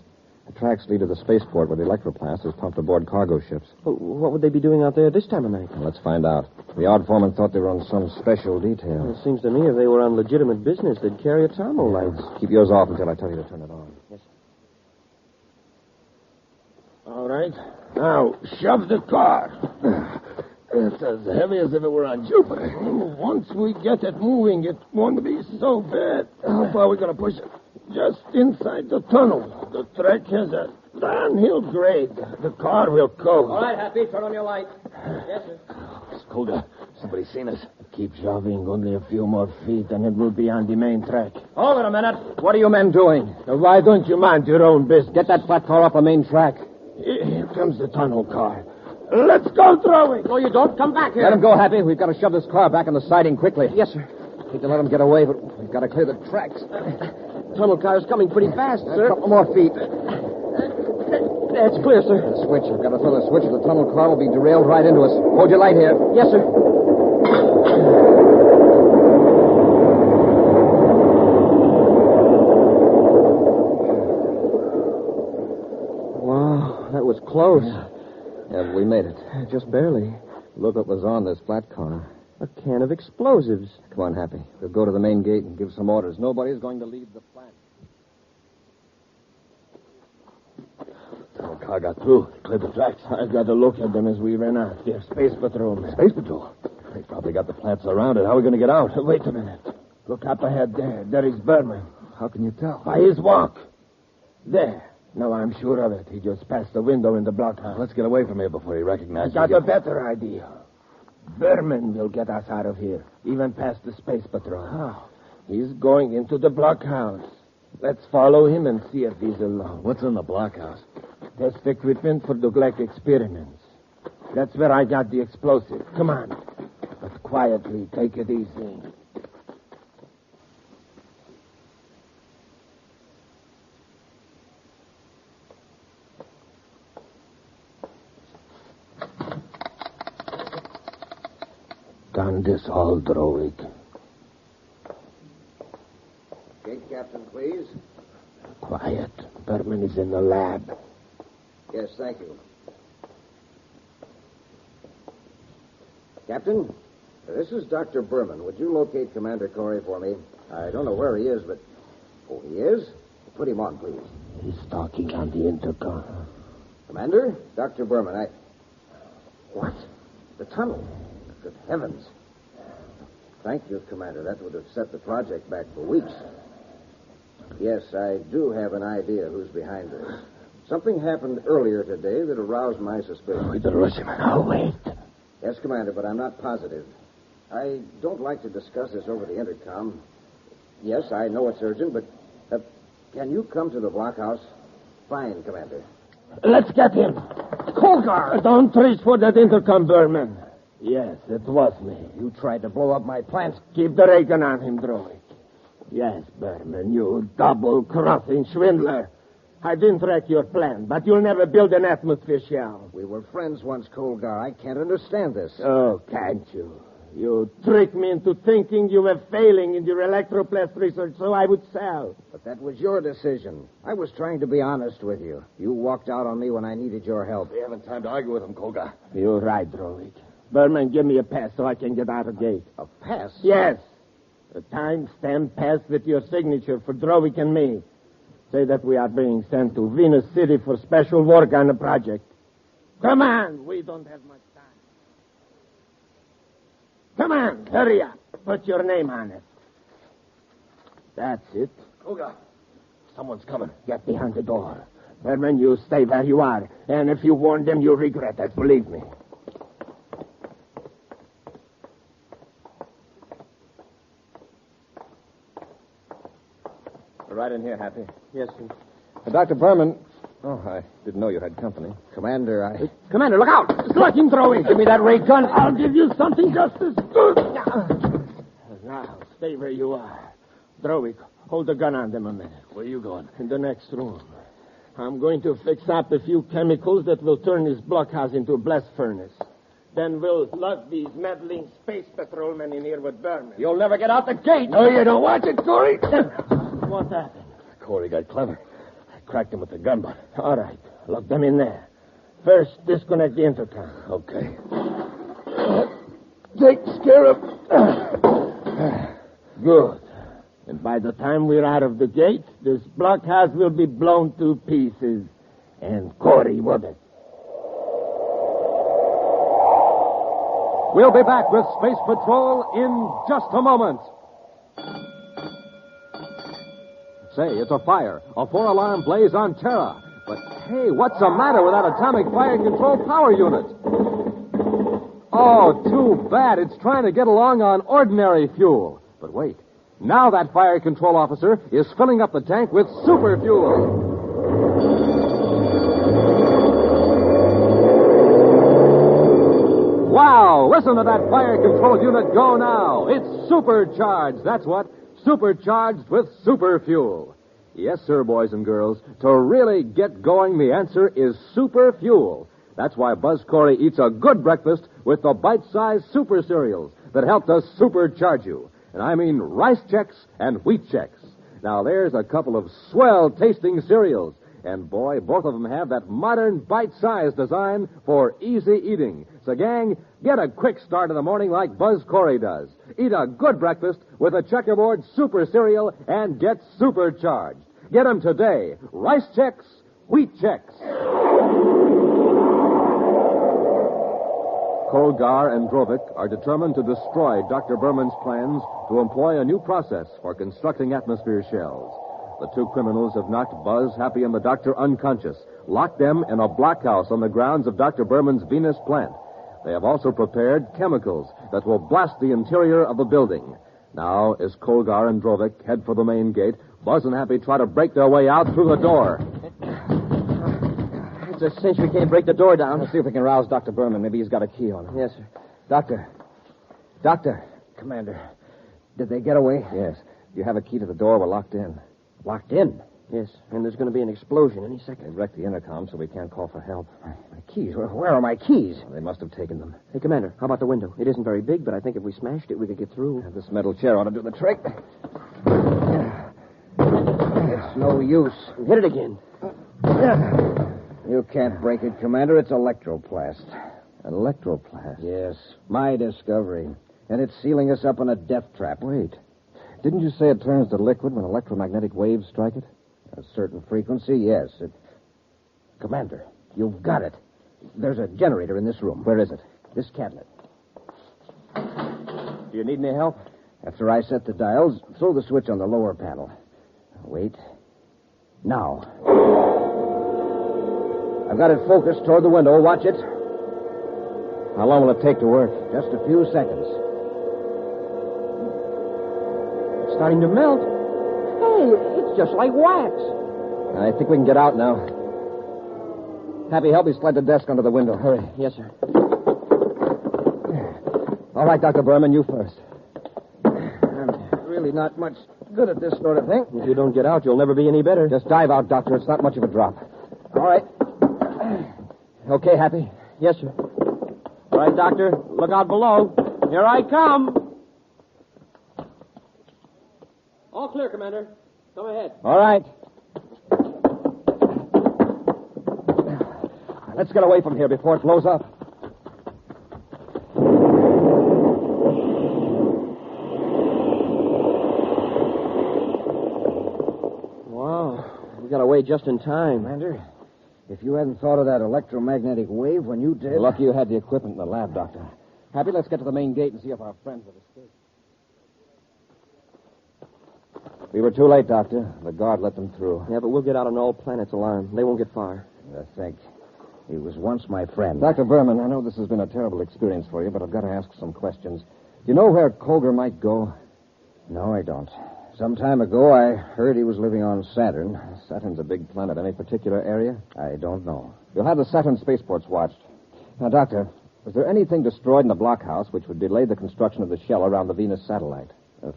C: The tracks lead to the spaceport where the electroplast is pumped aboard cargo ships.
F: Well, what would they be doing out there this time of night?
C: Well, let's find out. The odd foreman thought they were on some special detail.
F: Well, it seems to me if they were on legitimate business, they'd carry atomo lights.
C: Keep yours off until I tell you to turn it on.
F: Yes, sir.
L: All right. Now, shove the car. It's as heavy as if it were on Jupiter. Once we get it moving, it won't be so bad. How far are we going to push it? Just inside the tunnel. The track has a downhill grade. The car will coast.
F: All right, Happy, turn on your light. Yes, sir.
R: Somebody seen us?
B: Keep shoving. Only a few more feet, and it will be on the main track.
F: Hold it a minute. What are you men doing?
B: Why don't you mind your own business?
F: Get that flat car off the main track.
B: Here comes the tunnel car. Let's go through it.
F: No, you don't. Come back here.
C: Let him go, Happy. We've got to shove this car back on the siding quickly.
F: Yes, sir.
C: Hate to let him get away, but we've got to clear the tracks.
F: Tunnel car's coming pretty fast, sir.
C: A couple more feet.
F: That's clear, sir.
C: The switch. I've got to throw the switch or the tunnel car will be derailed right into us. Hold your light here.
F: Yes, sir. Wow, that was close.
C: Yeah, but we made it.
F: Just barely.
C: Look what was on this flat car.
F: A can of explosives.
C: Come on, Happy. We'll go to the main gate and give some orders. Nobody's going to leave the plant.
R: Tunnel car got through. Cleared the tracks.
B: I got a look at them as we ran out. They're space patrolmen.
R: Space patrol? They probably got the plants surrounded. How are we going to get out?
B: Wait a minute. Look up ahead there. There is Berman.
R: How can you tell?
B: By his walk. There. No, I'm sure of it. He just passed the window in the blockhouse.
R: Let's get away from here before he recognizes
B: I got
R: you.
B: a better idea. Berman will get us out of here, even past the space patrol.
R: How?
B: He's going into the blockhouse. Let's follow him and see if he's alone.
R: What's in the blockhouse?
B: Test equipment for the Gleck experiments. That's where I got the explosive. Come on. But quietly, take it easy. Done this all, Droid.
N: Gate captain, please.
B: Quiet. Berman is in the lab.
N: Yes, thank you. Captain, this is Dr. Berman. Would you locate Commander Corry for me? I don't know where he is, but... Oh, he is? Put him on, please.
B: He's talking on the intercom.
N: Commander? Dr. Berman, What? The tunnel? Good heavens. Thank you, Commander. That would have set the project back for weeks. Yes, I do have an idea who's behind this. Something happened earlier today that aroused my suspicion.
R: We better rush him.
B: Oh, wait.
N: Yes, Commander, but I'm not positive. I don't like to discuss this over the intercom. Yes, I know it's urgent, but can you come to the blockhouse? Fine, Commander.
B: Let's get him. Colgar! Don't reach for that intercom, Berman. Yes, it was me. You tried to blow up my plants. Keep the ray gun on him, Droid. Yes, Berman, you double-crossing swindler. I didn't wreck your plan, but you'll never build an atmosphere shell.
N: We were friends once, Colgar. I can't understand this.
B: Oh, can't you? You tricked me into thinking you were failing in your electroplast research, so I would sell.
N: But that was your decision. I was trying to be honest with you. You walked out on me when I needed your help.
R: We haven't time to argue with him, Colgar.
B: You're right, Droid. Berman, give me a pass so I can get out of the gate.
N: A pass?
B: Yes. A time-stamped pass with your signature for Drowick and me. Say that we are being sent to Venus City for special work on the project. Come on, we don't have much time. Come on, hurry up. Put your name on it. That's it.
R: Colgar, someone's coming.
B: Get behind the door. Berman, you stay where you are. And if you warn them, you'll regret it, believe me.
C: Right in here, Happy.
F: Yes, sir.
C: Dr. Berman. Oh, I didn't know you had company.
N: Commander,
F: Commander, look out! It's like throwing. Give me that ray gun.
B: I'll give you something just as good. Now, stay where you are. Drowick, hold the gun on them a minute.
R: Where are you going?
B: In the next room. I'm going to fix up a few chemicals that will turn this blockhouse into a blast furnace. Then we'll lug these meddling space patrolmen in here with Berman.
F: You'll never get out the gate.
B: No, you don't watch it, Corey. What happened?
R: Corey got clever. I cracked him with the gun butt.
B: All right. Lock them in there. First, disconnect the intercom.
R: Okay.
B: Take care of... Good. And by the time we're out of the gate, this blockhouse will be blown to pieces. And Corey with it.
A: We'll be back with Space Patrol in just a moment. Say, it's a fire. A 4-alarm blaze on Terra. But, hey, what's the matter with that atomic fire control power unit? Oh, too bad. It's trying to get along on ordinary fuel. But wait. Now that fire control officer is filling up the tank with super fuel. Wow, listen to that fire control unit go now. It's supercharged, that's what. Supercharged with super fuel. Yes, sir, boys and girls. To really get going, the answer is super fuel. That's why Buzz Corry eats a good breakfast with the bite-sized super cereals that help to supercharge you. And I mean Rice Chex and Wheat Chex. Now, there's a couple of swell-tasting cereals. And, boy, both of them have that modern bite-sized design for easy eating. So, gang, get a quick start in the morning like Buzz Corry does. Eat a good breakfast with a checkerboard super cereal and get supercharged. Get them today. Rice Chex, Wheat Chex. Kolgar and Drovik are determined to destroy Dr. Berman's plans to employ a new process for constructing atmosphere shells. The two criminals have knocked Buzz, Happy, and the doctor unconscious, locked them in a blockhouse on the grounds of Dr. Berman's Venus plant. They have also prepared chemicals that will blast the interior of the building. Now, as Kolgar and Drovik head for the main gate, Buzz and Happy try to break their way out through the door.
F: It's a cinch we can't break the door down.
H: Let's see if we can rouse Dr. Berman. Maybe he's got a key on him.
F: Yes, sir.
H: Doctor.
N: Commander, did they get away?
H: Yes. You have a key to the door. We're locked in.
N: Locked in?
F: Yes, and there's going to be an explosion any second.
H: They've wrecked the intercom, so we can't call for help.
N: My keys? Where are my keys?
H: Well, they must have taken them.
F: Hey, Commander, how about the window? It isn't very big, but I think if we smashed it, we could get through.
H: This metal chair ought to do the trick.
N: It's no use.
F: Hit it again.
N: You can't break it, Commander. It's electroplast.
H: Electroplast?
N: Yes, my discovery. And it's sealing us up in a death trap.
H: Wait. Didn't you say it turns to liquid when electromagnetic waves strike it?
N: A certain frequency, yes. Commander, you've got it. There's a generator in this room.
H: Where is it?
N: This cabinet.
H: Do you need any help?
N: After I set the dials, throw the switch on the lower panel. Wait. Now. I've got it focused toward the window. Watch it.
H: How long will it take to work?
N: Just a few seconds.
F: It's starting to melt. Hey, it's just like wax.
H: I think we can get out now. Happy, help me slide the desk under the window. Hurry.
F: Yes, sir.
H: All right, Dr. Berman, you first.
N: I'm really not much good at this sort of thing.
F: If you don't get out, you'll never be any better.
H: Just dive out, Doctor. It's not much of a drop.
N: All right.
H: Okay, Happy?
F: Yes, sir. All right, Doctor. Look out below. Here I come. All clear, Commander. Come ahead.
H: All right. Let's get away from here before it blows up.
F: Wow. We got away just in time.
N: Commander, if you hadn't thought of that electromagnetic wave when you did...
H: Lucky you had the equipment in the lab, Doctor. Happy, let's get to the main gate and see if our friends have escaped. We were too late, Doctor. The guard let them through.
F: Yeah, but we'll get out on all planets alarm. They won't get far.
N: I think. He was once my friend.
H: Dr. Berman, I know this has been a terrible experience for you, but I've got to ask some questions. You know where Kolgar might go?
N: No, I don't. Some time ago, I heard he was living on Saturn.
H: Saturn's a big planet. Any particular area?
N: I don't know.
H: You'll have the Saturn spaceports watched. Now, Doctor, was there anything destroyed in the blockhouse which would delay the construction of the shell around the Venus satellite?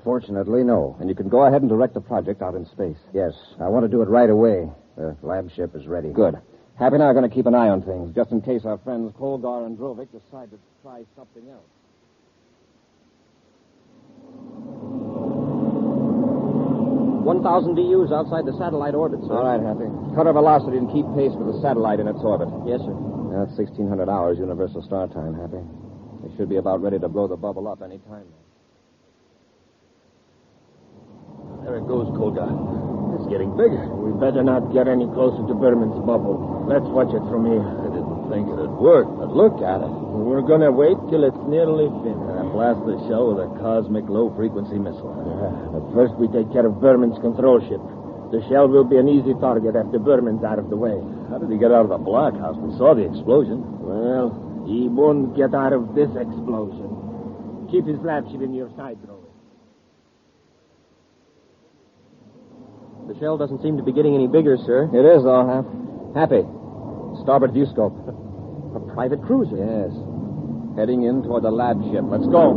N: Fortunately, no.
H: And you can go ahead and direct the project out in space.
N: Yes, I want to do it right away. The lab ship is ready.
H: Good. Happy and I are going to keep an eye on things, just in case our friends Kolgar and Drovik decide to try something else.
F: 1,000 DUs outside the satellite orbit, sir.
H: All right, Happy. Cut our velocity and keep pace with the satellite in its orbit.
F: Yes, sir.
H: That's 1,600 hours Universal Star Time, Happy. We should be about ready to blow the bubble up any time now.
R: There it goes, Kolgar. It's getting bigger.
L: We better not get any closer to Berman's bubble. Let's watch it from here.
R: I didn't think it'd work, but look at it.
L: We're going to wait till it's nearly finished.
R: And blast the shell with a cosmic low-frequency missile.
L: But first we take care of Berman's control ship. The shell will be an easy target after Berman's out of the way.
R: How did he get out of the blockhouse? We saw the explosion.
L: Well, He won't get out of this explosion. Keep his lab ship in your side, Droid.
F: The shell doesn't seem to be getting any bigger, sir.
H: It is, though, Hap. Happy. Starboard view scope.
F: A private cruiser?
H: Yes. Heading in toward the lab ship. Let's go.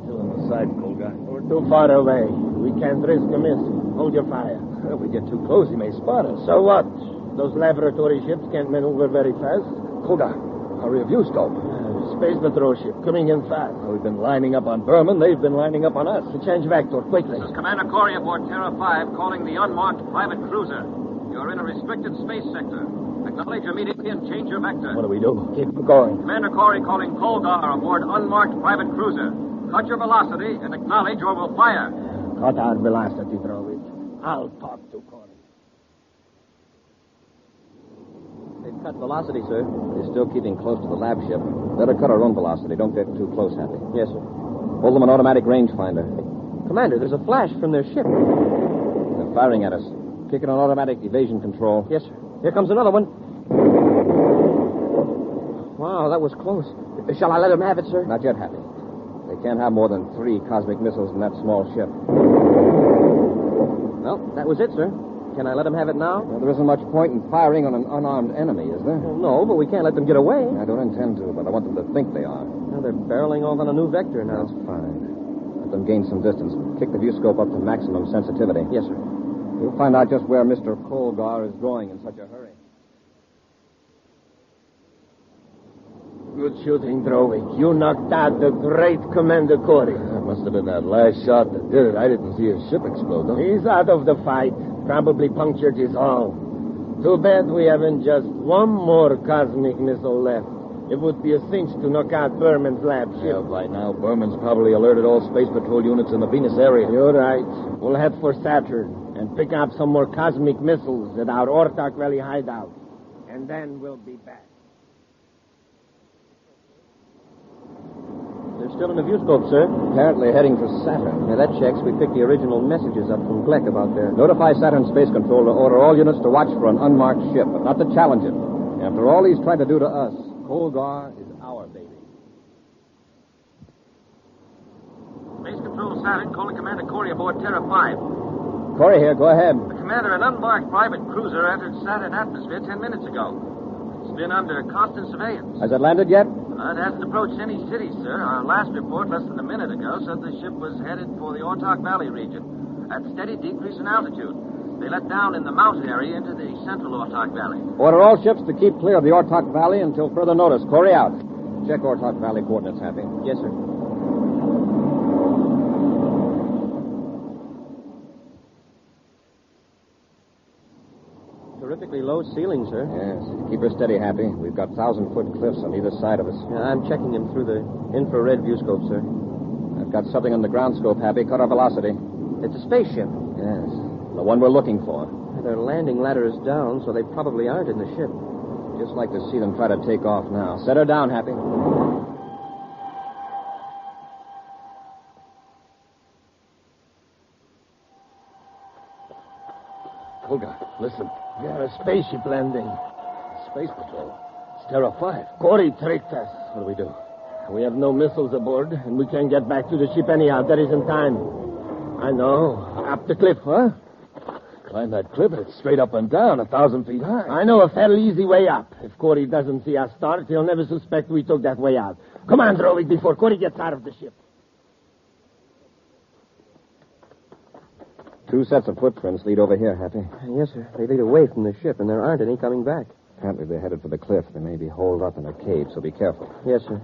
R: Still on the side, cold guy.
L: We're too far away. We can't risk a miss. Hold your fire.
R: If we get too close, he may spot us.
L: So what? Those laboratory ships can't maneuver very fast.
R: Hold on. A review scope.
L: Space patrol ship coming in fast.
R: We've been lining up on Berman. They've been lining up on us.
L: Change vector, quickly.
C: This is Commander Corry aboard Terra 5 calling the unmarked private cruiser. You're in a restricted space sector. Acknowledge immediately and change your vector.
R: What do we do?
L: Keep going.
C: Commander Corry calling Colgar aboard unmarked private cruiser. Cut your velocity and acknowledge or we'll fire.
L: Cut our velocity, Droid. I'll talk to Corry.
F: They've cut velocity, sir.
H: They're still keeping close to the lab ship. Better cut our own velocity. Don't get too close, Happy.
F: Yes, sir.
H: Hold them an automatic rangefinder.
F: Commander, there's a flash from their ship.
H: They're firing at us. Kick it on automatic evasion control.
F: Yes, sir. Here comes another one. Wow, that was close. Shall I let them have it, sir?
H: Not yet, Happy. They can't have more than 3 cosmic missiles in that small ship.
F: Well, that was it, sir. Can I let them have it now?
H: Well, there isn't much point in firing on an unarmed enemy, is there?
F: Well, no, but we can't let them get away.
H: I don't intend to, but I want them to think they are.
F: Well, they're barreling off on a new vector now.
H: That's fine. Let them gain some distance. Kick the view scope up to maximum sensitivity.
F: Yes, sir.
H: We'll find out just where Mr. Colgar is going in such a hurry.
L: Good shooting, Droid. You knocked out the great Commander Corry.
R: That must have been that last shot that did it. I didn't see his ship explode, though.
L: He's out of the fight. Probably punctured his hull. Too bad we haven't just one more cosmic missile left. It would be a cinch to knock out Berman's lab ship.
R: Yeah, by now, Berman's probably alerted all space patrol units in the Venus area.
L: You're right. We'll head for Saturn and pick up some more cosmic missiles at our Ortak Valley hideout. And then we'll be back.
F: They're still in the view scope, sir.
H: Apparently heading for Saturn.
F: Yeah, that checks. We picked the original messages up from Gleck about there.
H: Notify Saturn Space Control to order all units to watch for an unmarked ship, but not to challenge it. After all he's tried to do to us, Colgar is our baby.
C: Space Control Saturn calling Commander Corry aboard Terra 5.
H: Corry here, go ahead.
C: Commander, an unmarked private cruiser entered Saturn atmosphere 10 minutes ago. It's been under constant surveillance.
H: Has it landed yet?
C: It hasn't approached any cities, sir. Our last report, less than a minute ago, said the ship was headed for the Ortak Valley region at steady decrease in altitude. They let down in the mountain area into the central Ortak Valley.
H: Order all ships to keep clear of the Ortak Valley until further notice. Corry out. Check Ortak Valley coordinates, Happy.
F: Yes, sir. Terrifically low ceiling, sir.
H: Yes. Keep her steady, Happy. We've got 1,000-foot cliffs on either side of us.
F: Yeah, I'm checking them through the infrared view scope, sir.
H: I've got something on the ground scope, Happy. Cut our velocity.
F: It's a spaceship.
H: Yes. The one we're looking for.
F: Their landing ladder is down, so they probably aren't in the ship.
H: Just like to see them try to take off now. Set her down, Happy.
R: Colgar, listen.
L: Yeah, a spaceship landing.
R: Space Patrol. It's Terra 5.
L: Corry tricked us.
R: What do we do?
L: We have no missiles aboard, and we can't get back to the ship anyhow. There isn't time. I know. Up the cliff, huh?
R: Climb that cliff, and it's straight up and down, 1,000 feet high.
L: I know a fairly easy way up. If Corry doesn't see us start, he'll never suspect we took that way out. Come on, Droid, before Corry gets out of the ship.
H: 2 sets of footprints lead over here, Happy.
F: Yes, sir. They lead away from the ship, and there aren't any coming back.
H: Apparently they're headed for the cliff. They may be holed up in a cave, so be careful.
F: Yes, sir.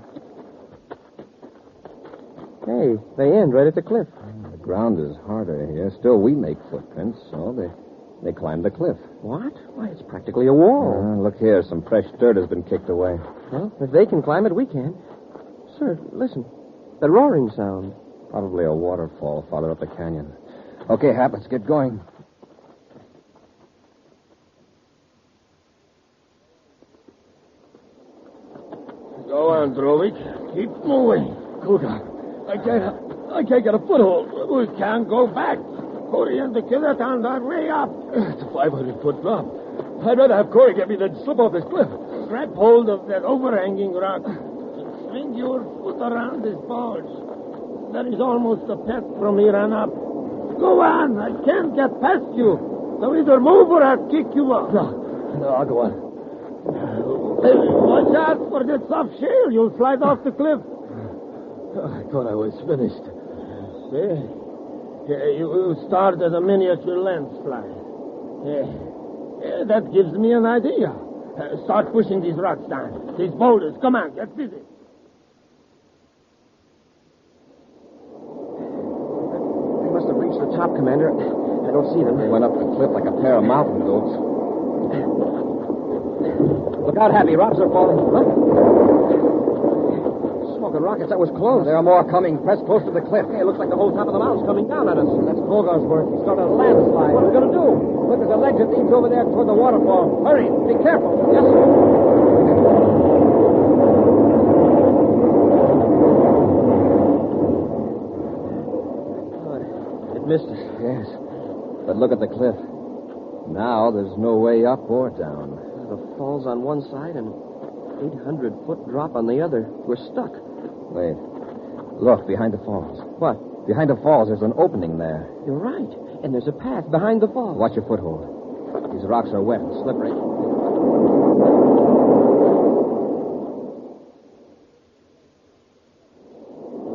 F: Hey, they end right at the cliff.
H: The ground is harder here. Still, we make footprints, so they climb the cliff.
F: What? Why, it's practically a wall.
H: Look here. Some fresh dirt has been kicked away.
F: Well, if they can climb it, we can. Sir, listen. The roaring sound.
H: Probably a waterfall farther up the canyon. Okay, Hap, let's get going.
L: Go on, Droid. Keep moving.
R: Colgar, I can't.
L: I can't get a foothold. We can't go back. Corry and the killer turned our way up. It's a 500-foot drop. I'd rather have Corry get me than slip off this cliff. Grab hold of that overhanging rock. Swing your foot around this bulge. That is almost a path from here on up. Go on. I can't get past you. So either move or I'll kick you off.
R: No, I'll go on.
L: Hey, watch out for this soft shale. You'll slide off the cliff.
R: I thought I was finished.
L: See? Yeah, you start as a miniature lens fly. Yeah, that gives me an idea. Start pushing these rocks down. These boulders. Come on, get busy.
F: They must have reached the top, Commander. I don't see them.
C: They went up the cliff like a pair of mountain goats. Look out, Happy. Rocks are falling. Look. Smoking rockets. That was close. There are more coming. Press close to the cliff. Hey, it looks like the whole top of the mountain's coming down at us. That's Bulgar's work. He started a landslide. What are we going to do? Look, there's a ledge that leads over there toward the waterfall. Hurry. Be careful. Yes, sir.
F: It missed us.
C: Yes. But look at the cliff. Now there's no way up or down.
F: The fall's on one side and 800-foot drop on the other. We're stuck.
C: Wait. Look, behind the falls.
F: What?
C: Behind the falls, there's an opening there.
F: You're right. And there's a path behind the falls.
C: Watch your foothold. These rocks are wet and slippery.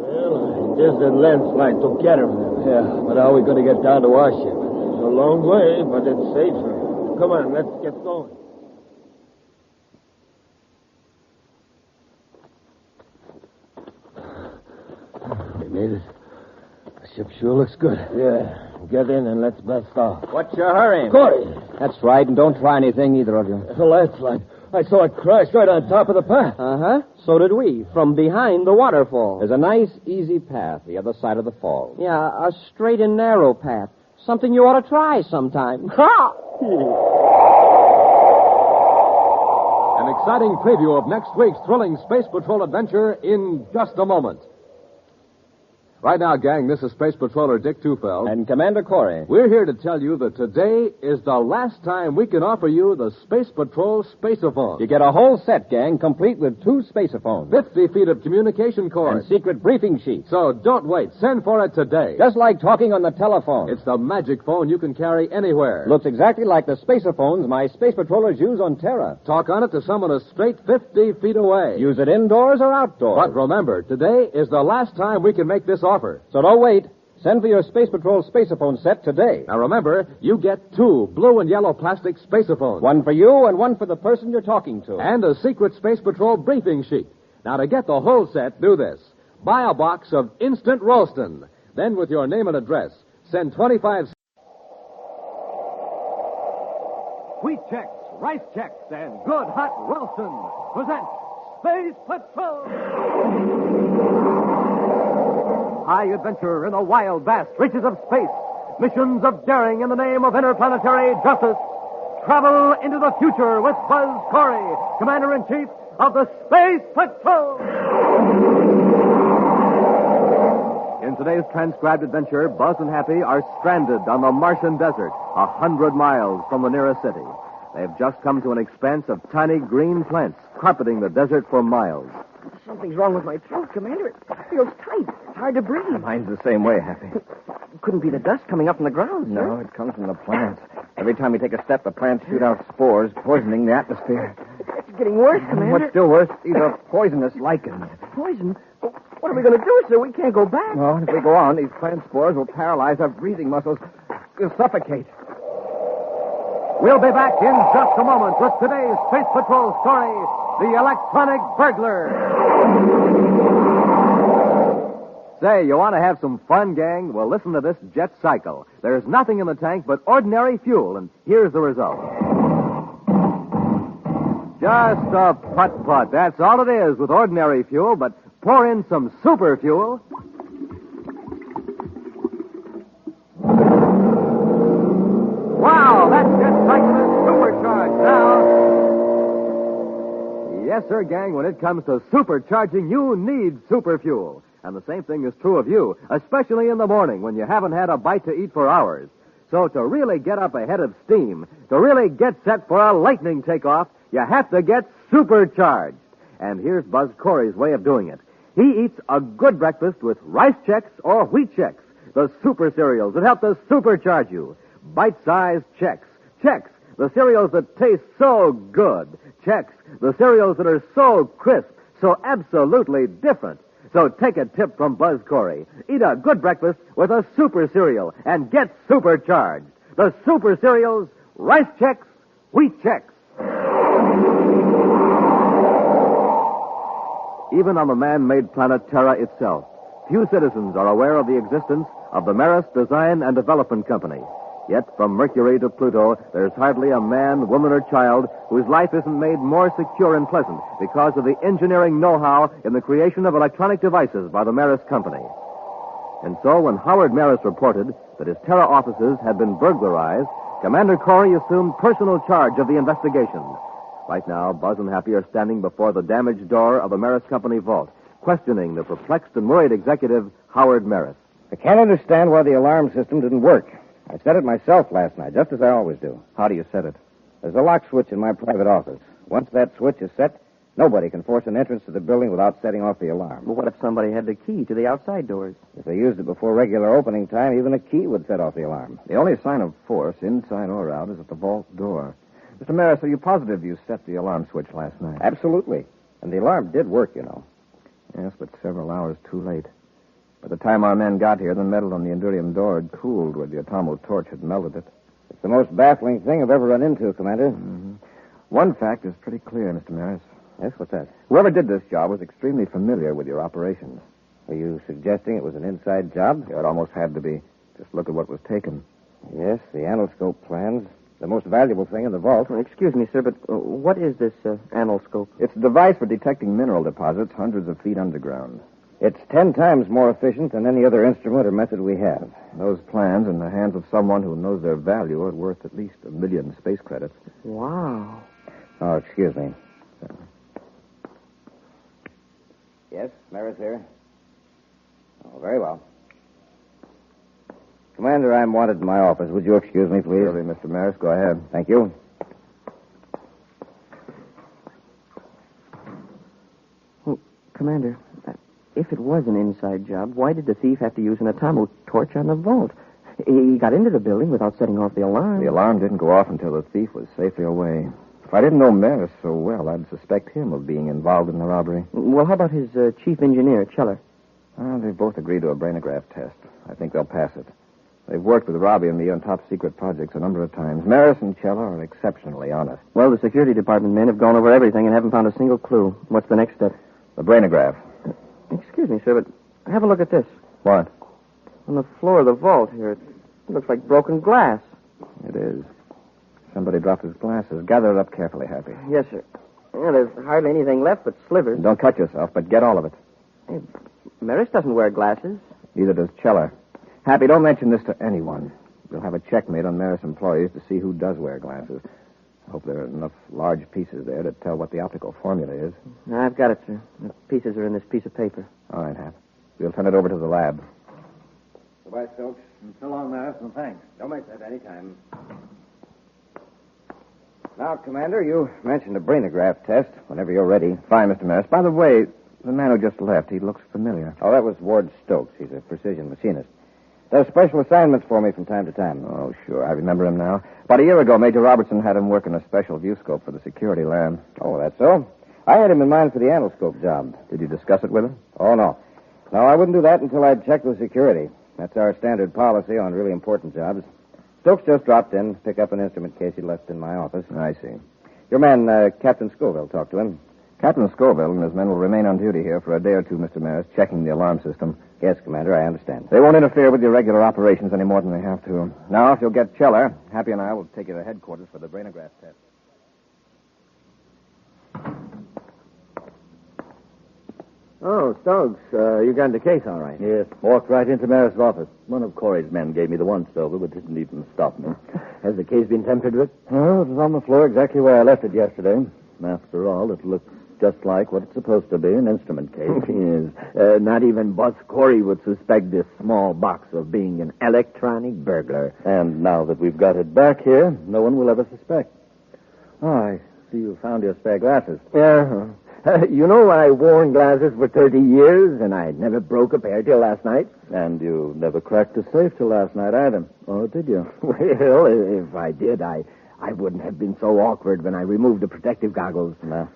L: Well, I guess that landslide took care of them.
R: Yeah, but how are we going to get down to our ship?
L: It's a long way, but it's safer. Come on, let's get going.
R: We made it. The ship sure looks good.
L: Yeah, get in and let's blast off.
C: What's your hurry?
L: Corry!
C: That's right, and don't try anything, either of you.
R: The landslide. I saw it crash right on top of the path.
F: Uh-huh. So did we, from behind the waterfall.
C: There's a nice, easy path the other side of the fall.
F: Yeah, a straight and narrow path. Something you ought to try sometime. Ha!
A: An exciting preview of next week's thrilling Space Patrol adventure in just a moment. Right now, gang, this is Space Patroller Dick Tufeld.
C: And Commander Corry.
A: We're here to tell you that today is the last time we can offer you the Space Patrol Spaceophone.
C: You get a whole set, gang, complete with 2 spacephones.
A: 50 feet of communication cords.
C: And secret briefing sheets.
A: So don't wait. Send for it today.
C: Just like talking on the telephone.
A: It's the magic phone you can carry anywhere.
C: Looks exactly like the spacephones my Space Patrollers use on Terra.
A: Talk on it to someone a straight 50 feet away.
C: Use it indoors or outdoors.
A: But remember, today is the last time we can make this offer.
C: So don't wait. Send for your Space Patrol Spaceophone set today.
A: Now remember, you get 2 blue and yellow plastic spacephones.
C: One for you and one for the person you're talking to.
A: And a secret Space Patrol briefing sheet. Now to get the whole set, do this. Buy a box of Instant Ralston. Then with your name and address, send 25... Wheat Chex, Rice Chex, and Good Hot Ralston present Space Patrol! High adventure in the wild, vast reaches of space. Missions of daring in the name of interplanetary justice. Travel into the future with Buzz Corry, Commander-in-Chief of the Space Patrol. In today's transcribed adventure, Buzz and Happy are stranded on the Martian desert, 100 miles from the nearest city. They've just come to an expanse of tiny green plants carpeting the desert for miles.
F: Something's wrong with my throat, Commander. It feels tight. It's hard to breathe.
C: Mine's the same way, Happy.
F: Couldn't be the dust coming up from the ground, sir.
C: No, it comes from the plants. Every time we take a step, the plants shoot out spores, poisoning the atmosphere.
F: It's getting worse, Commander.
C: What's still worse, these are poisonous lichens.
F: Poison? What are we going to do, sir? We can't go back.
C: Well, if we go on, these plant spores will paralyze our breathing muscles. We'll suffocate.
A: We'll be back in just a moment with today's Space Patrol story, The Electronic Burglar. Say, you want to have some fun, gang? Well, listen to this jet cycle. There's nothing in the tank but ordinary fuel, and here's the result. Just a putt-putt. That's all it is with ordinary fuel, but pour in some super fuel. Wow, that jet cycle is supercharged now. Yes, sir, gang. When it comes to supercharging, you need super fuel.
S: And the same thing is true of you, especially in the morning when you haven't had a bite to eat for hours. So to really get up ahead of steam, to really get set for a lightning takeoff, you have to get supercharged. And here's Buzz Corry's way of doing it. He eats a good breakfast with Rice Chex or Wheat Chex, the super cereals that help to supercharge you. Bite-sized Chex. Chex, the cereals that taste so good. Chex, the cereals that are so crisp, so absolutely different. So take a tip from Buzz Corry. Eat a good breakfast with a super cereal and get supercharged. The super cereals, Rice Chex, Wheat Chex. Even on the man-made planet Terra itself, few citizens are aware of the existence of the Maris Design and Development Company. Yet from Mercury to Pluto, there's hardly a man, woman, or child whose life isn't made more secure and pleasant because of the engineering know-how in the creation of electronic devices by the Maris Company. And so when Howard Maris reported that his Terra offices had been burglarized, Commander Corry assumed personal charge of the investigation. Right now, Buzz and Happy are standing before the damaged door of the Maris Company vault, questioning the perplexed and worried executive, Howard Maris.
N: I can't understand why the alarm system didn't work. I set it myself last night, just as I always do.
H: How do you set it?
N: There's a lock switch in my private office. Once that switch is set, nobody can force an entrance to the building without setting off the alarm.
H: Well, what if somebody had the key to the outside doors?
N: If they used it before regular opening time, even a key would set off the alarm.
H: The only sign of force, inside or out, is at the vault door. Mr. Maris, are you positive you set the alarm switch last night?
N: Absolutely. And the alarm did work, you know.
H: Yes, but several hours too late. By the time our men got here, the metal on the Endurium door had cooled where the atomo torch had melted it.
N: It's the most baffling thing I've ever run into, Commander.
H: Mm-hmm. One fact is pretty clear, Mr. Maris.
N: Yes, what's that?
H: Whoever did this job was extremely familiar with your operations.
N: Are you suggesting it was an inside job?
H: Yeah, it almost had to be. Just look at what was taken.
N: Yes, the analscope plans. The most valuable thing in the vault.
H: Well, excuse me, sir, but what is this analscope? It's a device for detecting mineral deposits hundreds of feet underground.
N: It's 10 times more efficient than any other instrument or method we have.
H: Those plans in the hands of someone who knows their value are worth at least 1 million space credits.
N: Wow. Oh, excuse me. Yes, Maris here. Oh, very well. Commander, I'm wanted in my office. Would you excuse me, please?
H: Surely, Mr. Maris. Go ahead.
N: Thank you.
H: Well, Commander, if it was an inside job, why did the thief have to use an atomo torch on the vault? He got into the building without setting off the alarm. The alarm didn't go off until the thief was safely away. If I didn't know Maris so well, I'd suspect him of being involved in the robbery. Well, how about his chief engineer, Cheller? They've both agreed to a brainograph test. I think they'll pass it. They've worked with Robbie and me on top secret projects a number of times. Maris and Cheller are exceptionally honest. Well, the security department men have gone over everything and haven't found a single clue. What's the next step? The brainograph. Excuse me, sir, but have a look at this. What? On the floor of the vault here, it looks like broken glass. It is. Somebody dropped his glasses. Gather it up carefully, Happy. Yes, sir. Yeah, there's hardly anything left but slivers. Don't cut yourself, but get all of it. Hey, Maris doesn't wear glasses. Neither does Cheller. Happy, don't mention this to anyone. We'll have a check made on Maris employees to see who does wear glasses. I hope there are enough large pieces there to tell what the optical formula is. I've got it, sir. The pieces are in this piece of paper. All right, Hap. We'll turn it over to the lab.
N: Goodbye, Stokes. And so long, Maris, and thanks. Don't make that any time. Now, Commander, you mentioned a brainograph test whenever you're ready.
H: Fine, Mr. Maris. By the way, the man who just left, he looks familiar.
N: Oh, that was Ward Stokes. He's a precision machinist. Does special assignments for me from time to time.
H: Oh, sure. I remember him now. About a year ago, Major Robertson had him work in a special view scope for the security lab.
N: Oh, that's so? I had him in mind for the analscope job.
H: Did you discuss it with him?
N: Oh, no. No, I wouldn't do that until I'd checked with security. That's our standard policy on really important jobs. Stokes just dropped in to pick up an instrument case he left in my office.
H: I see.
N: Your man, Captain Scoville, talked to him.
H: Captain Scoville and his men will remain on duty here for a day or two, Mr. Maris, checking the alarm system.
N: Yes, Commander, I understand.
H: They won't interfere with your regular operations any more than they have to. Now, if you'll get Cheller, Happy and I will take you to headquarters for the brainograph test.
B: Oh, Stokes, you got the case all right.
R: Yes, walked right into Maris' office. One of Corry's men gave me the once-over, but didn't even stop me.
B: Has the case been tampered with?
R: Oh, it was on the floor exactly where I left it yesterday. After all, it looks just like what it's supposed to be, an instrument case.
B: Yes. Not even Buzz Corry would suspect this small box of being an electronic burglar.
R: And now that we've got it back here, no one will ever suspect. Oh, I see you found your spare glasses.
B: Yeah. You know, I've worn glasses for 30 years, and I never broke a pair till last night.
R: And you never cracked a safe till last night either. Oh, did you?
B: Well, if I did, I wouldn't have been so awkward when I removed the protective goggles.
R: No.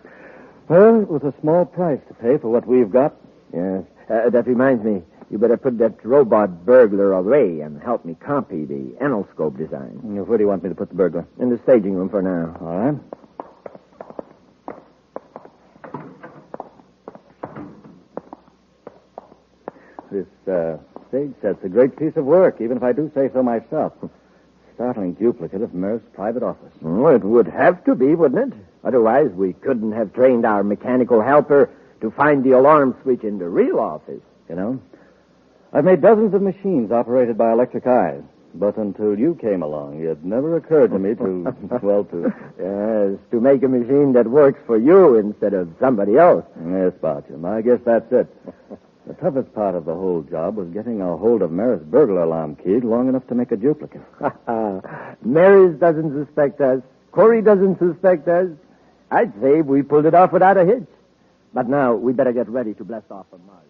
R: Well, it was a small price to pay for what we've got.
B: Yes. That reminds me, you better put that robot burglar away and help me copy the endoscope design.
R: Where do you want me to put the burglar?
B: In the staging room for now.
R: All right. This stage set's a great piece of work, even if I do say so myself. Startling duplicate of Mer's private office.
B: Well, it would have to be, wouldn't it? Otherwise, we couldn't have trained our mechanical helper to find the alarm switch in the real office.
R: You know, I've made dozens of machines operated by electric eyes, but until you came along, it never occurred to me to,
B: Yes, to make a machine that works for you instead of somebody else.
R: Yes, Bartram, I guess that's it. The toughest part of the whole job was getting a hold of Maris' burglar alarm key long enough to make a duplicate.
B: Maris doesn't suspect us. Corry doesn't suspect us. I'd say we pulled it off without a hitch. But now, we better get ready to blast off from Mars.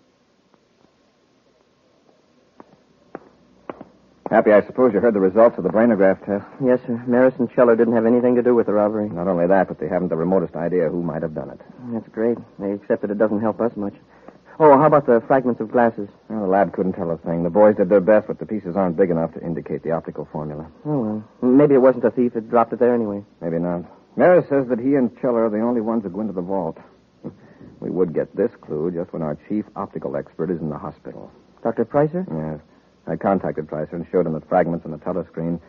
D: Happy, I suppose you heard the results of the brainograph test.
F: Yes, sir. Maris and Scheller didn't have anything to do with the robbery.
D: Not only that, but they haven't the remotest idea who might have done it.
F: That's great, except that it doesn't help us much. Oh, how about the fragments of glasses?
D: Well, the lab couldn't tell a thing. The boys did their best, but the pieces aren't big enough to indicate the optical formula.
F: Oh, well. Maybe it wasn't a thief that dropped it there anyway.
D: Maybe not. Maris says that he and Scheller are the only ones who go into the vault. We would get this clue just when our chief optical expert is in the hospital.
F: Dr. Pricer?
D: Yes. I contacted Pricer and showed him the fragments on the telescreen.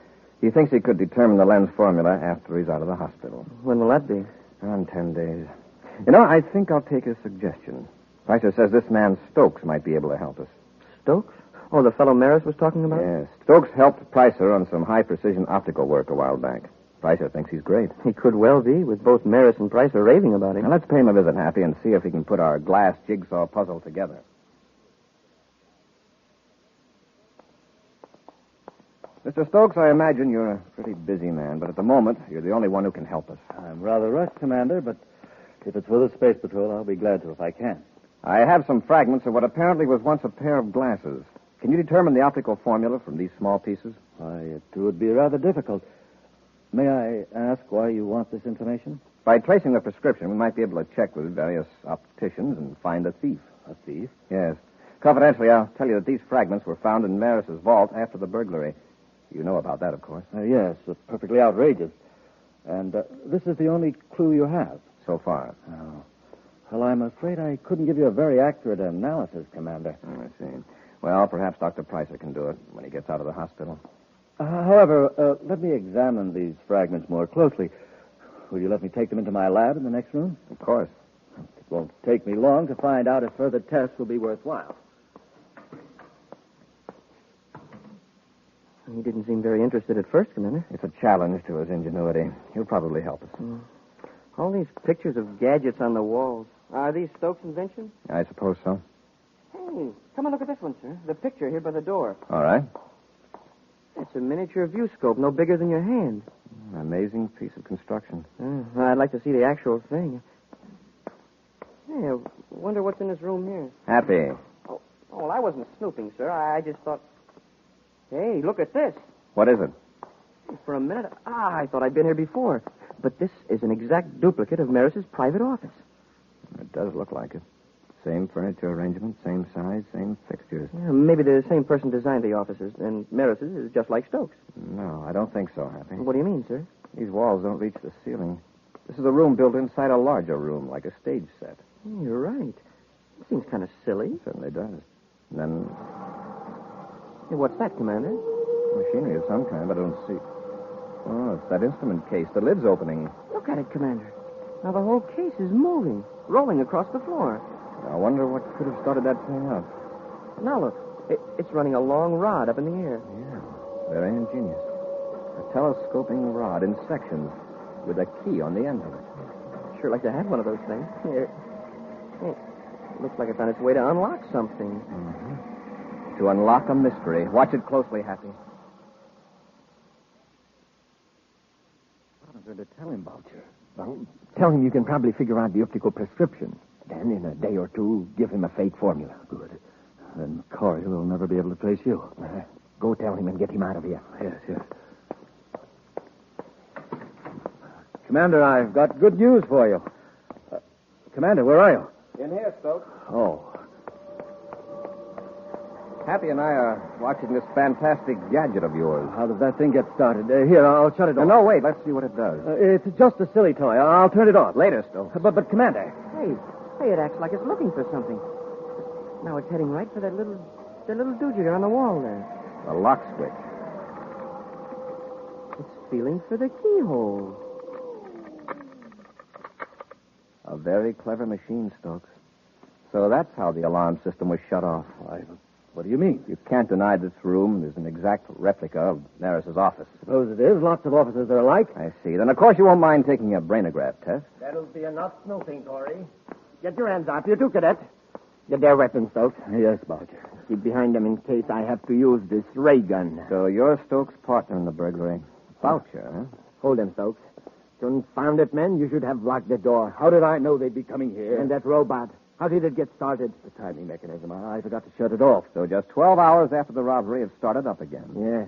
D: He thinks he could determine the lens formula after he's out of the hospital.
F: When will that be?
D: In 10 days. You know, I think I'll take his suggestion. Pricer says this man Stokes might be able to help us.
F: Stokes? Oh, the fellow Maris was talking about?
D: Yes. Stokes helped Pricer on some high-precision optical work a while back. Pricer thinks he's great.
F: He could well be, with both Maris and Pricer raving about him.
D: Now, let's pay him a visit, Happy, and see if he can put our glass jigsaw puzzle together. Mr. Stokes, I imagine you're a pretty busy man, but at the moment, you're the only one who can help us.
R: I'm rather rushed, Commander, but if it's for the Space Patrol, I'll be glad to if I can.
D: I have some fragments of what apparently was once a pair of glasses. Can you determine the optical formula from these small pieces?
R: Why, it would be rather difficult. May I ask why you want this information?
D: By tracing the prescription, we might be able to check with various opticians and find a thief.
R: A thief?
D: Yes. Confidentially, I'll tell you that these fragments were found in Maris's vault after the burglary. You know about that, of course.
R: Yes, perfectly outrageous. And this is the only clue you have?
D: So far.
R: Oh. Well, I'm afraid I couldn't give you a very accurate analysis, Commander.
D: I see. Well, perhaps Dr. Pricer can do it when he gets out of the hospital.
R: However, let me examine these fragments more closely. Will you let me take them into my lab in the next room?
D: Of course.
R: It won't take me long to find out if further tests will be worthwhile.
F: He didn't seem very interested at first, Commander.
D: It's a challenge to his ingenuity. He'll probably help us.
F: All these pictures of gadgets on the walls. Are these Stokes' inventions?
D: I suppose so.
F: Hey, come and look at this one, sir. The picture here by the door.
D: All right.
F: It's a miniature view scope, no bigger than your hand.
D: An amazing piece of construction.
F: Well, I'd like to see the actual thing. Hey, I wonder what's in this room here.
D: Happy.
F: Oh, well, I wasn't snooping, sir. I just thought... Hey, look at this.
D: What is it?
F: For a minute, I thought I'd been here before. But this is an exact duplicate of Maris's private office.
D: It does look like it. Same furniture arrangement, same size, same fixtures.
F: Yeah, maybe the same person designed the offices, and Maris's is just like Stokes.
D: No, I don't think so, Happy.
F: What do you mean, sir?
D: These walls don't reach the ceiling. This is a room built inside a larger room, like a stage set.
F: You're right. It seems kind of silly.
D: It certainly does. And then...
F: Hey, what's that, Commander?
D: Machinery of some kind, but I don't see... Oh, it's that instrument case. The lid's opening.
F: Look at it, Commander. Now the whole case is moving, rolling across the floor.
D: I wonder what could have started that thing up.
F: Now look, it's running a long rod up in the air.
D: Yeah, very ingenious. A telescoping rod in sections with a key on the end of it.
F: sure like to have one of those things. Here. Hey, looks like it's on its way to unlock something.
H: Mm-hmm. To unlock a mystery. Watch it closely, Happy.
B: What am I going to tell him, Boucher? Well, tell him you can probably figure out the optical prescription. Then, in a day or two, give him a fake formula.
R: Good. Then Corry will never be able to trace you.
B: Go tell him and get him out of here.
R: Yes. Commander, I've got good news for you. Commander, where are you?
H: In here, Stokes.
R: Oh.
H: Happy and I are watching this fantastic gadget of yours.
R: How does that thing get started? Here, I'll shut it off.
H: No, wait. Let's see what it does.
R: It's just a silly toy. I'll turn it off.
H: Later, Stokes.
R: But Commander.
F: Hey, it acts like it's looking for something. Now it's heading right for that little doogie on the wall there.
H: The lock switch.
F: It's feeling for the keyhole.
H: A very clever machine, Stokes. So that's how the alarm system was shut off.
R: What do you mean?
H: You can't deny this room is an exact replica of Maris's office.
R: Suppose it is. Lots of offices are alike.
H: I see. Then, of course, you won't mind taking a brainograph test.
B: That'll be enough snooping, Corry. Get your hands up. You too, Cadet. Get their weapons, Stokes.
R: Yes, Boucher.
B: Keep behind them in case I have to use this ray gun.
H: So you're Stokes' partner in the burglary. Boucher, huh?
B: Hold them, Stokes. Confound it, men. You should have locked the door.
R: How did I know they'd be coming here?
B: And that robot. How did it get started?
R: The timing mechanism. I forgot to shut it off.
H: So just 12 hours after the robbery, it started up again.
B: Yeah.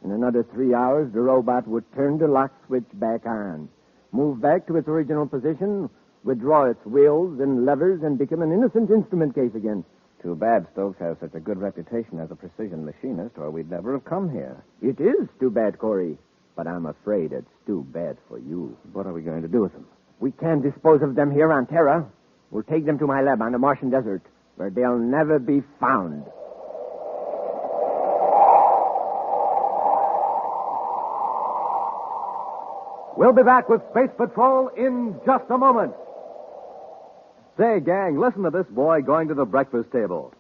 B: In another 3 hours, the robot would turn the lock switch back on, move back to its original position, withdraw its wheels and levers, and become an innocent instrument case again.
H: Too bad Stokes has such a good reputation as a precision machinist, or we'd never have come here.
B: It is too bad, Corry. But I'm afraid it's too bad for you.
R: What are we going to do with them?
B: We can't dispose of them here on Terra. We'll take them to my lab on the Martian desert, where they'll never be found.
S: We'll be back with Space Patrol in just a moment. Say, gang, listen to this boy going to the breakfast table.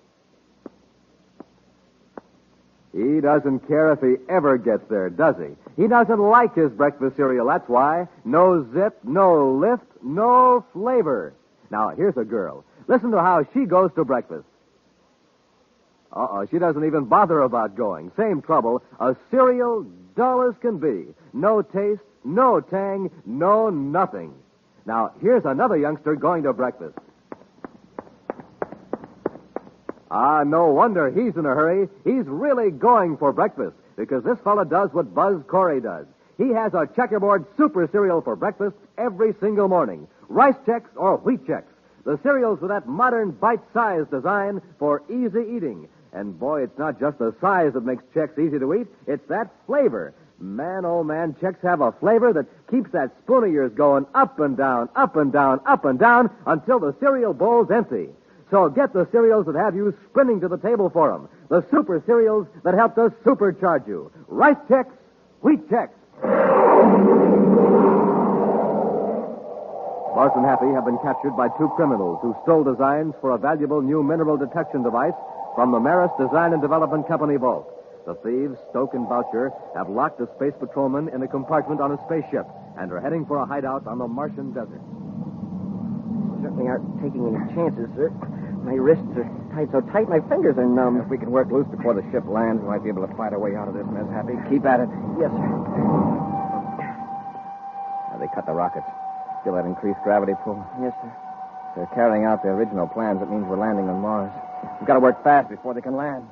S: He doesn't care if he ever gets there, does he? He doesn't like his breakfast cereal, that's why. No zip, no lift, no flavor. Now, here's a girl. Listen to how she goes to breakfast. She doesn't even bother about going. Same trouble. A cereal dull as can be. No taste, no tang, no nothing. Now, here's another youngster going to breakfast. No wonder he's in a hurry. He's really going for breakfast, because this fella does what Buzz Corry does. He has a checkerboard super cereal for breakfast every single morning. Rice Chex or Wheat Chex. The cereals with that modern bite-sized design for easy eating. And boy, it's not just the size that makes Chex easy to eat. It's that flavor. Man, oh man, Chex have a flavor that keeps that spoon of yours going up and down, up and down, up and down until the cereal bowl's empty. So get the cereals that have you sprinting to the table for them. The super cereals that help to supercharge you. Rice Chex, Wheat Chex. Buzz and Happy have been captured by two criminals who stole designs for a valuable new mineral detection device from the Maris Design and Development Company vault. The thieves, Stoke and Boucher, have locked a space patrolman in a compartment on a spaceship and are heading for a hideout on the Martian desert.
F: Certainly aren't taking any chances, sir. My wrists are tied so tight, my fingers are numb.
H: If we can work loose before the ship lands, we might be able to fight our way out of this mess, Happy. Keep at it.
F: Yes, sir.
H: They cut the rockets. Still that increased gravity pull?
F: Yes, sir.
H: They're carrying out their original plans. It means we're landing on Mars. We've got to work fast before they can land.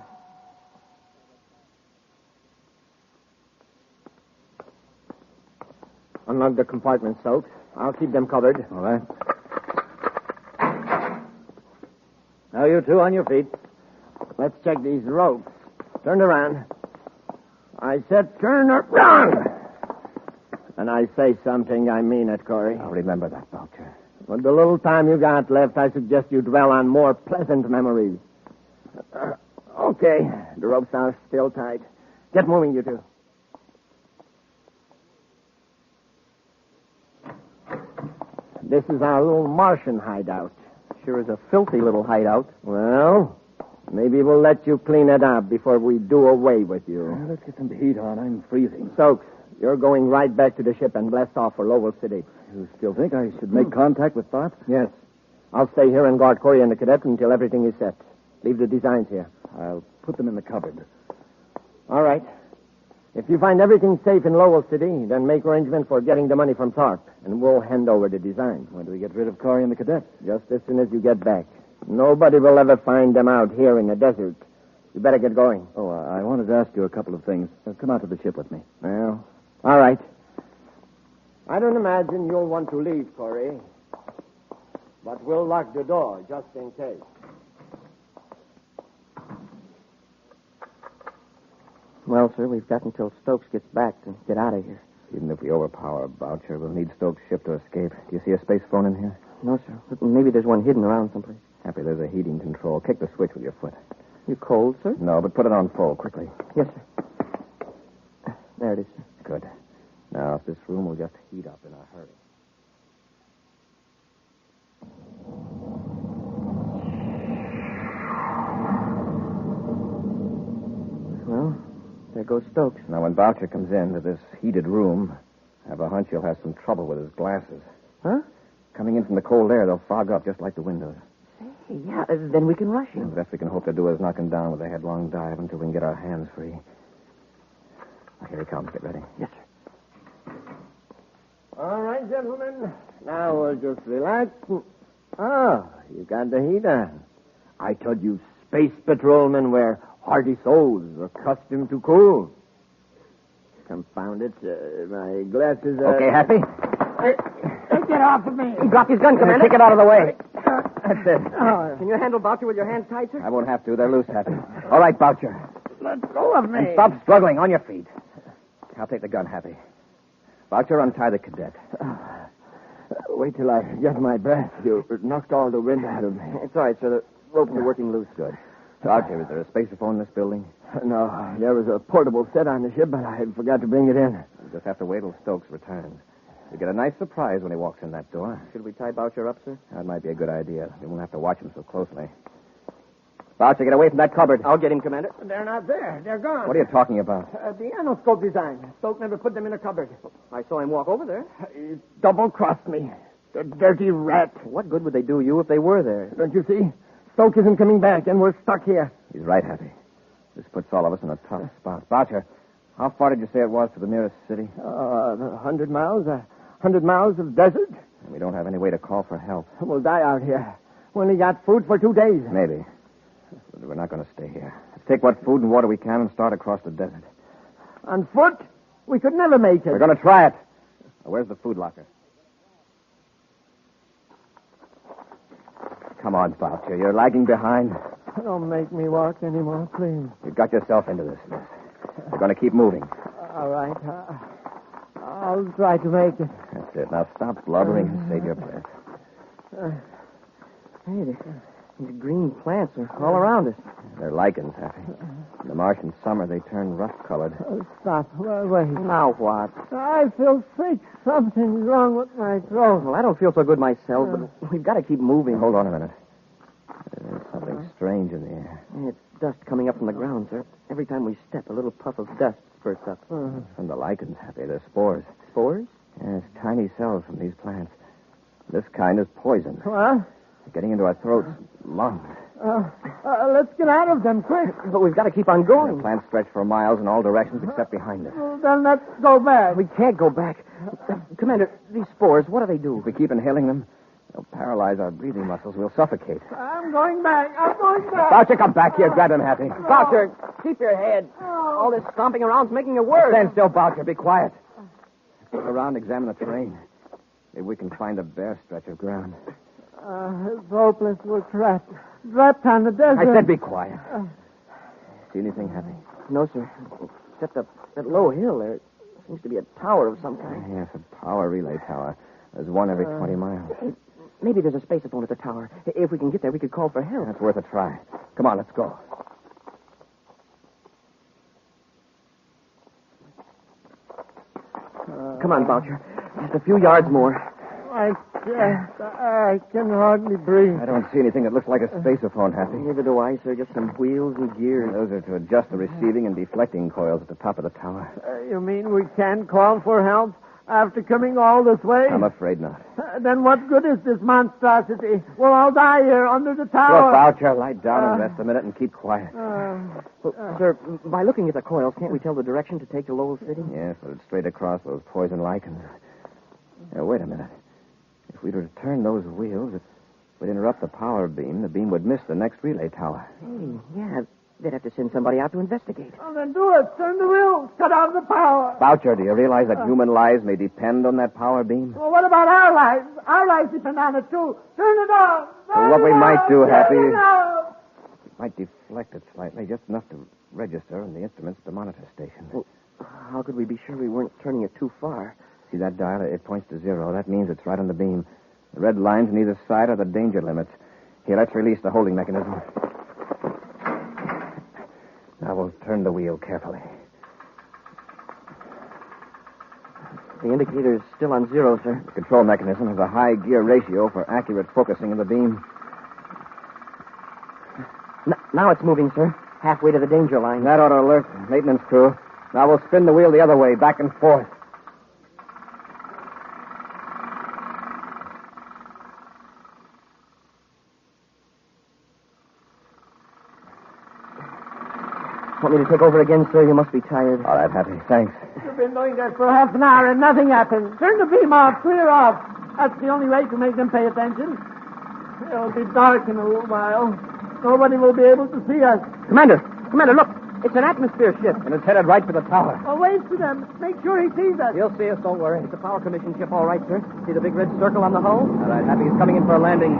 B: Unlock the compartment, Stokes. I'll keep them covered.
R: All right. Now, you two on your feet.
B: Let's check these ropes. Turn around. I said turn around. And I say something, I mean it, Corry.
H: I'll remember that, Boucher.
B: With the little time you got left, I suggest you dwell on more pleasant memories. Okay. The ropes are still tight. Get moving, you two. This is our little Martian hideout.
F: Sure is a filthy little hideout.
B: Well, maybe we'll let you clean it up before we do away with you.
R: Let's get some heat on. I'm freezing.
B: Stokes,
F: You're going right back to the ship and blast off for Lowell City.
S: You still think I should make contact with Thought?
F: Yes. I'll stay here and guard Corry and the cadet until everything is set. Leave the designs here.
S: I'll put them in the cupboard.
F: All right. If you find everything safe in Lowell City, then make arrangements for getting the money from Tharp, and we'll hand over the designs.
S: When do we get rid of Corry and the cadet?
F: Just as soon as you get back. Nobody will ever find them out here in the desert. You better get going.
S: Oh, I wanted to ask you a couple of things. Come out to the ship with me.
F: Well, all right. I don't imagine you'll want to leave, Corry. But we'll lock the door just in case. Well, sir, we've got until Stokes gets back to get out of here.
H: Even if we overpower Boucher, we'll need Stokes' ship to escape. Do you see a space phone in here?
F: No, sir. But maybe there's one hidden around someplace.
H: Happy, there's a heating control. Kick the switch with your foot.
F: You cold, sir?
H: No, but put it on full, quickly.
F: Yes, sir. There it is, sir.
H: Good. Now, if this room will just heat up in a hurry.
F: Well, there goes Stokes.
H: Now, when Boucher comes into this heated room, I have a hunch he'll have some trouble with his glasses.
F: Huh?
H: Coming in from the cold air, they'll fog up just like the windows.
F: Hey, yeah, then we can rush him.
H: The best we can hope to do is knock him down with a headlong dive until we can get our hands free. Here he comes. Get ready.
F: Yes, sir. All right, gentlemen. Now we'll just relax. Oh, you got the heat on. I told you space patrolmen were hardy souls accustomed to cool. Confound it. My glasses are...
H: Okay, Happy?
E: Hey, get off of me.
F: He dropped his gun, Commander.
H: Kick it out of the way. That's it.
F: Can you handle Boucher with your hands tied, sir?
H: I won't have to. They're loose, Happy. All right, Boucher.
E: Let go of me.
H: And stop struggling. On your feet. I'll take the gun, Happy. Boucher, untie the cadet.
F: Wait till I get my breath. You knocked all the wind out of me.
H: It's all right, sir. The ropes are working loose. Good. Boucher, is there a spaceophone in this building?
F: No, there was a portable set on the ship, but I forgot to bring it in.
H: We'll just have to wait till Stokes returns. We get a nice surprise when he walks in that door.
F: Should we tie Boucher up, sir?
H: That might be a good idea. We won't have to watch him so closely. Boucher, get away from that cupboard.
F: I'll get him, Commander.
E: They're not there. They're gone.
H: What are you talking about?
E: The anoscope design. Stoke never put them in a cupboard.
F: I saw him walk over there.
E: He double-crossed me. The dirty rat.
F: What good would they do you if they were there?
E: Don't you see? Stoke isn't coming back, and we're stuck here.
H: He's right, Happy. This puts all of us in a tough spot. Boucher, how far did you say it was to the nearest city?
E: 100 miles. 100 miles of desert.
H: And we don't have any way to call for help.
E: We'll die out here. We only got food for 2 days.
H: Maybe. But we're not going to stay here. Let's take what food and water we can and start across the desert.
E: On foot? We could never make it.
H: We're going to try it. Now, where's the food locker? Come on, Boucher. You're lagging behind.
E: Don't make me walk anymore, please.
H: You've got yourself into this mess. We're going to keep moving.
E: All right. I'll try to make it.
H: That's it. Now stop blubbering and save your breath.
F: Hey, these green plants are all around us.
H: They're lichens, Happy. In the Martian summer, they turn rust-colored.
E: Stop. Wait.
F: Now what?
E: I feel sick. Something's wrong with my throat.
F: Well, I don't feel so good myself, but we've got to keep moving.
H: Hold on a minute. There's something strange in the air.
F: It's dust coming up from the ground, sir. Every time we step, a little puff of dust spurts up.
H: From the lichens, Happy. They're spores.
F: Spores?
H: Yes, tiny cells from these plants. This kind is poison.
E: What?
H: It's getting into our throats, lungs.
E: Let's get out of them, quick.
F: But we've got to keep on going.
H: The plants stretch for miles in all directions except behind us.
E: Well, then let's go back.
F: We can't go back. Commander, these spores, what do they do?
H: If we keep inhaling them, they'll paralyze our breathing muscles. We'll suffocate.
E: I'm going back.
H: Boucher, come back here. Grab him, Happy.
F: No. Boucher, keep your head. All this stomping around's making it worse.
H: Stand still, Boucher. Be quiet. Look around, examine the terrain. Maybe we can find a bare stretch of ground.
E: It's hopeless. We're trapped. Trapped on the desert.
H: I said be quiet. See anything, Happy?
F: No, sir. Except that low hill there. Seems to be a tower of some kind.
H: Yes, a power relay tower. There's one every 20 miles.
F: Maybe there's a spaceophone at the tower. If we can get there, we could call for help.
H: That's worth a try. Come on, let's go.
F: Come on, Boucher. Just a few yards more.
E: I
F: Yes, I can hardly breathe.
H: I don't see anything that looks like a spaceophone, Happy.
F: Neither do I, sir. Just some wheels and gears.
H: Those are to adjust the receiving and deflecting coils at the top of the tower.
E: You mean we can't call for help after coming all this way?
H: I'm afraid not.
E: Then what good is this monstrosity? We'll all die here under the tower.
H: Look, Boucher, lie down and rest a minute and keep quiet.
F: Sir, by looking at the coils, can't we tell the direction to take to Lowell City?
H: Yes, but it's straight across those poison lichens. Now, wait a minute. If we were to turn those wheels, it would interrupt the power beam. The beam would miss the next relay tower.
F: Hey, yeah, they'd have to send somebody out to investigate.
E: Well, then do it. Turn the wheels. Cut off the power.
H: Boucher, do you realize that human lives may depend on that power beam?
E: Well, what about our lives? Our lives depend on it, too. Turn it off.
H: Well, what we might do, Happy,
E: Turn it off.
H: might deflect it slightly, just enough to register in the instruments at the monitor station.
F: Well, how could we be sure we weren't turning it too far?
H: See that dial? It points to 0. That means it's right on the beam. The red lines on either side are the danger limits. Here, let's release the holding mechanism. Now we'll turn the wheel carefully.
F: The indicator's still on 0, sir.
H: The control mechanism has a high gear ratio for accurate focusing of the beam.
F: Now it's moving, sir. Halfway to the danger line.
H: That ought to alert the maintenance crew. Now we'll spin the wheel the other way, back and forth.
F: Want me to take over again, sir? You must be tired.
H: All right, Happy. Thanks.
E: You've been doing that for half an hour and nothing happened. Turn the beam off. Clear off. That's the only way to make them pay attention. It'll be dark in a little while. Nobody will be able to see us.
F: Commander, look. It's an atmosphere ship.
H: And it's headed right for the tower.
E: Well, wave to them. Make sure he sees us.
F: He'll see us, don't worry. It's a power commission ship, all right, sir. See the big red circle on the hull?
H: All right, Happy. He's coming in for a landing.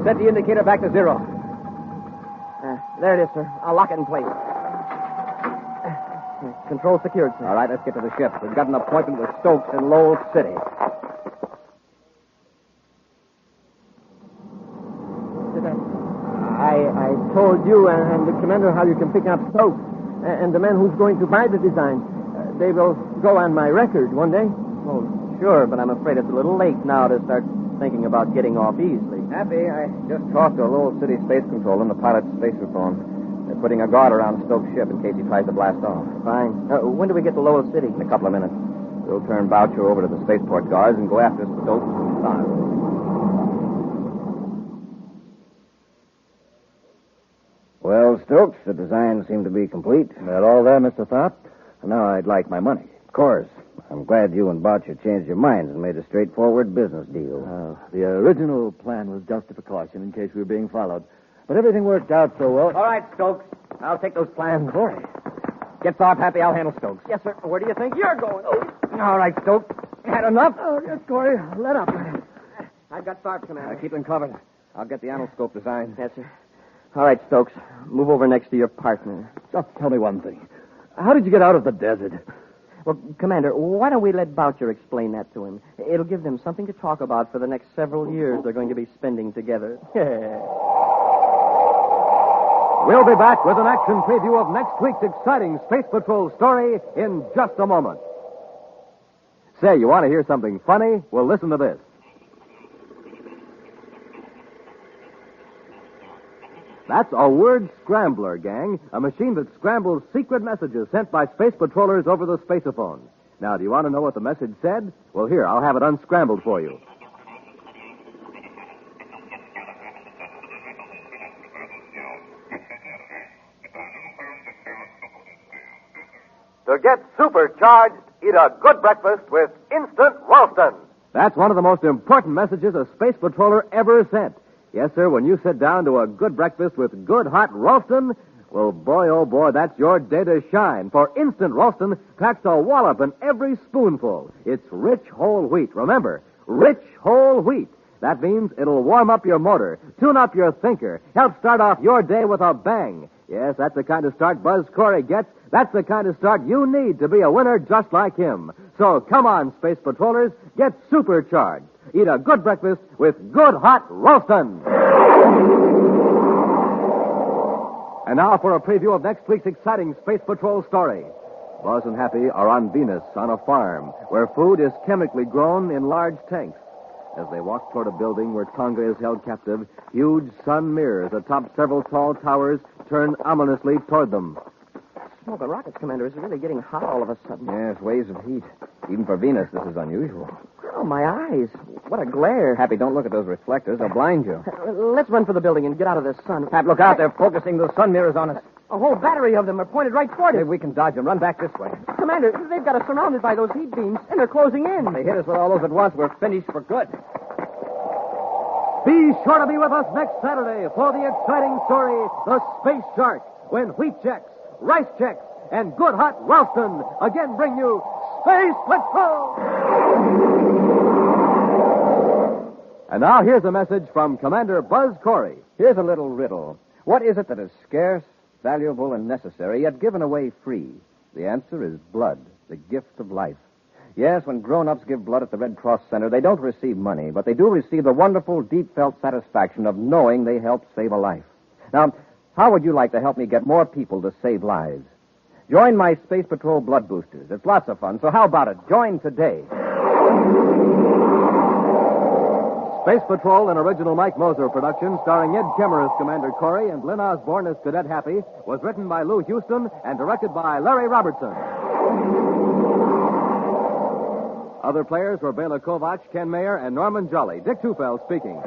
H: Set the indicator back to 0.
F: There it is, sir. I'll lock it in place. Control secured, sir.
H: All right, let's get to the ship. We've got an appointment with Stokes in Lowell City.
E: I told you and the commander how you can pick up Stokes and the man who's going to buy the design. They will go on my record one day.
F: Oh, sure, but I'm afraid it's a little late now to start thinking about getting off easily.
H: Happy, I just talked to Lowell City Space Control and the pilot's spaceophone. They're putting a guard around Stokes' ship in case he tries to blast off.
F: Fine. When do we get to Lowell City?
H: In a couple of minutes. We'll turn Boucher over to the spaceport guards and go after Stokes and Todd.
N: Well, Stokes, the design seemed to be complete.
R: That all there, Mr. Tharp? Now I'd like my money.
N: Of course. I'm glad you and Boucher changed your minds and made a straightforward business deal.
R: The original plan was just a precaution in case we were being followed. But everything worked out so well.
H: All right, Stokes. I'll take those plans. Corry. Get Tharp, Happy. I'll handle Stokes.
F: Yes, sir. Where do you think you're going?
H: All right, Stokes. Had enough?
E: Oh, yes, Corry. Let up.
F: I've got Tharp, Commander.
H: Keep them covered. I'll get the anoscope design.
F: Yes, sir. All right, Stokes. Move over next to your partner.
R: Just tell me one thing. How did you get out of the desert?
F: Well, Commander, why don't we let Boucher explain that to him? It'll give them something to talk about for the next several years they're going to be spending together.
A: We'll be back with an action preview of next week's exciting Space Patrol story in just a moment. Say, you want to hear something funny? Well, listen to this. That's a word scrambler, gang. A machine that scrambles secret messages sent by space patrollers over the spaceophone. Now, do you want to know what the message said? Well, here, I'll have it unscrambled for you. To get supercharged, eat a good breakfast with Instant Ralston. That's one of the most important messages a space patroller ever sent. Yes, sir, when you sit down to a good breakfast with good hot Ralston, well, boy, oh, boy, that's your day to shine. For Instant Ralston packs a wallop in every spoonful. It's rich whole wheat. Remember, rich whole wheat. That means it'll warm up your motor, tune up your thinker, help start off your day with a bang. Yes, that's the kind of start Buzz Corry gets. That's the kind of start you need to be a winner just like him. So come on, Space Patrollers, get supercharged. Eat a good breakfast with good hot Ralston. And now for a preview of next week's exciting Space Patrol story. Buzz and Happy are on Venus on a farm where food is chemically grown in large tanks.
S: As they walk toward a building where Tonga is held captive, huge sun mirrors atop several tall towers turn ominously toward them.
F: Smoking rockets, Commander. It's really getting hot all of a sudden.
H: Yes, waves of heat. Even for Venus, this is unusual.
F: Oh, my eyes. What a glare.
H: Happy, don't look at those reflectors. They'll blind you.
F: Let's run for the building and get out of this sun.
H: Hap, look out. They're focusing those sun mirrors on us.
F: A whole battery of them are pointed right toward us.
H: Maybe we can dodge them. Run back this way.
F: Commander, they've got us surrounded by those heat beams, and they're closing in.
H: They hit us with all those at once. We're finished for good.
S: Be sure to be with us next Saturday for the exciting story, The Space Shark, when wheat checks, rice checks, and good hot Ralston again bring you Space Patrol! And now here's a message from Commander Buzz Corry.
H: Here's a little riddle. What is it that is scarce, valuable, and necessary, yet given away free? The answer is blood, the gift of life. Yes, when grown-ups give blood at the Red Cross Center, they don't receive money, but they do receive the wonderful, deep-felt satisfaction of knowing they helped save a life. Now, how would you like to help me get more people to save lives? Join my Space Patrol Blood Boosters. It's lots of fun, so how about it? Join today.
S: Space Patrol, an original Mike Moser production, starring Ed Kemmer as Commander Corry and Lyn Osborn as Cadet Happy, was written by Lou Houston and directed by Larry Robertson. Other players were Bela Kovac, Ken Mayer, and Norman Jolly. Dick Tufeld speaking.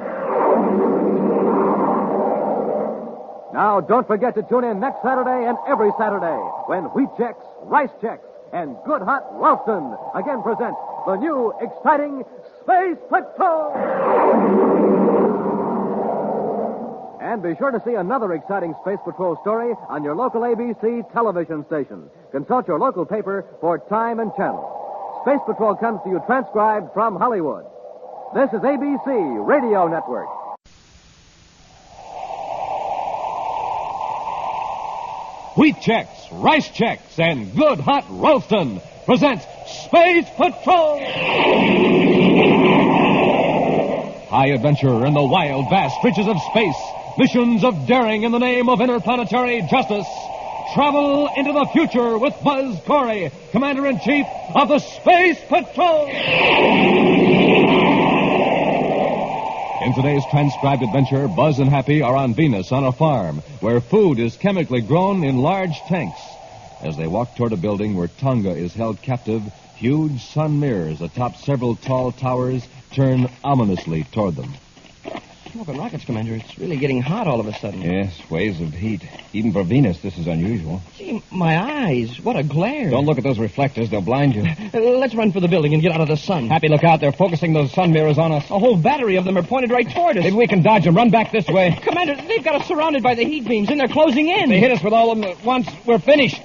S: Now, don't forget to tune in next Saturday and every Saturday when wheat checks, rice checks, and good hot Ralston again present the new, exciting Space Patrol! And be sure to see another exciting Space Patrol story on your local ABC television station. Consult your local paper for time and channel. Space Patrol comes to you transcribed from Hollywood. This is ABC Radio Network.
A: Wheat checks, rice checks, and good hot Ralston presents Space Patrol! High adventure in the wild, vast reaches of space. Missions of daring in the name of interplanetary justice. Travel into the future with Buzz Corry, Commander-in-Chief of the Space Patrol! In today's transcribed adventure, Buzz and Happy are on Venus on a farm where food is chemically grown in large tanks. As they walk toward a building where Tonga is held captive, huge sun mirrors atop several tall towers turn ominously toward them.
F: Smoking rockets, Commander. It's really getting hot all of a sudden.
H: Yes, waves of heat. Even for Venus, this is unusual.
F: Gee, my eyes. What a glare.
H: Don't look at those reflectors. They'll blind you.
F: Let's run for the building and get out of the sun.
H: Happy, look out. They're focusing those sun mirrors on us.
F: A whole battery of them are pointed right toward us.
H: Maybe we can dodge them. Run back this way.
F: Commander, they've got us surrounded by the heat beams, and they're closing in.
H: They hit us with all of them at once. We're finished.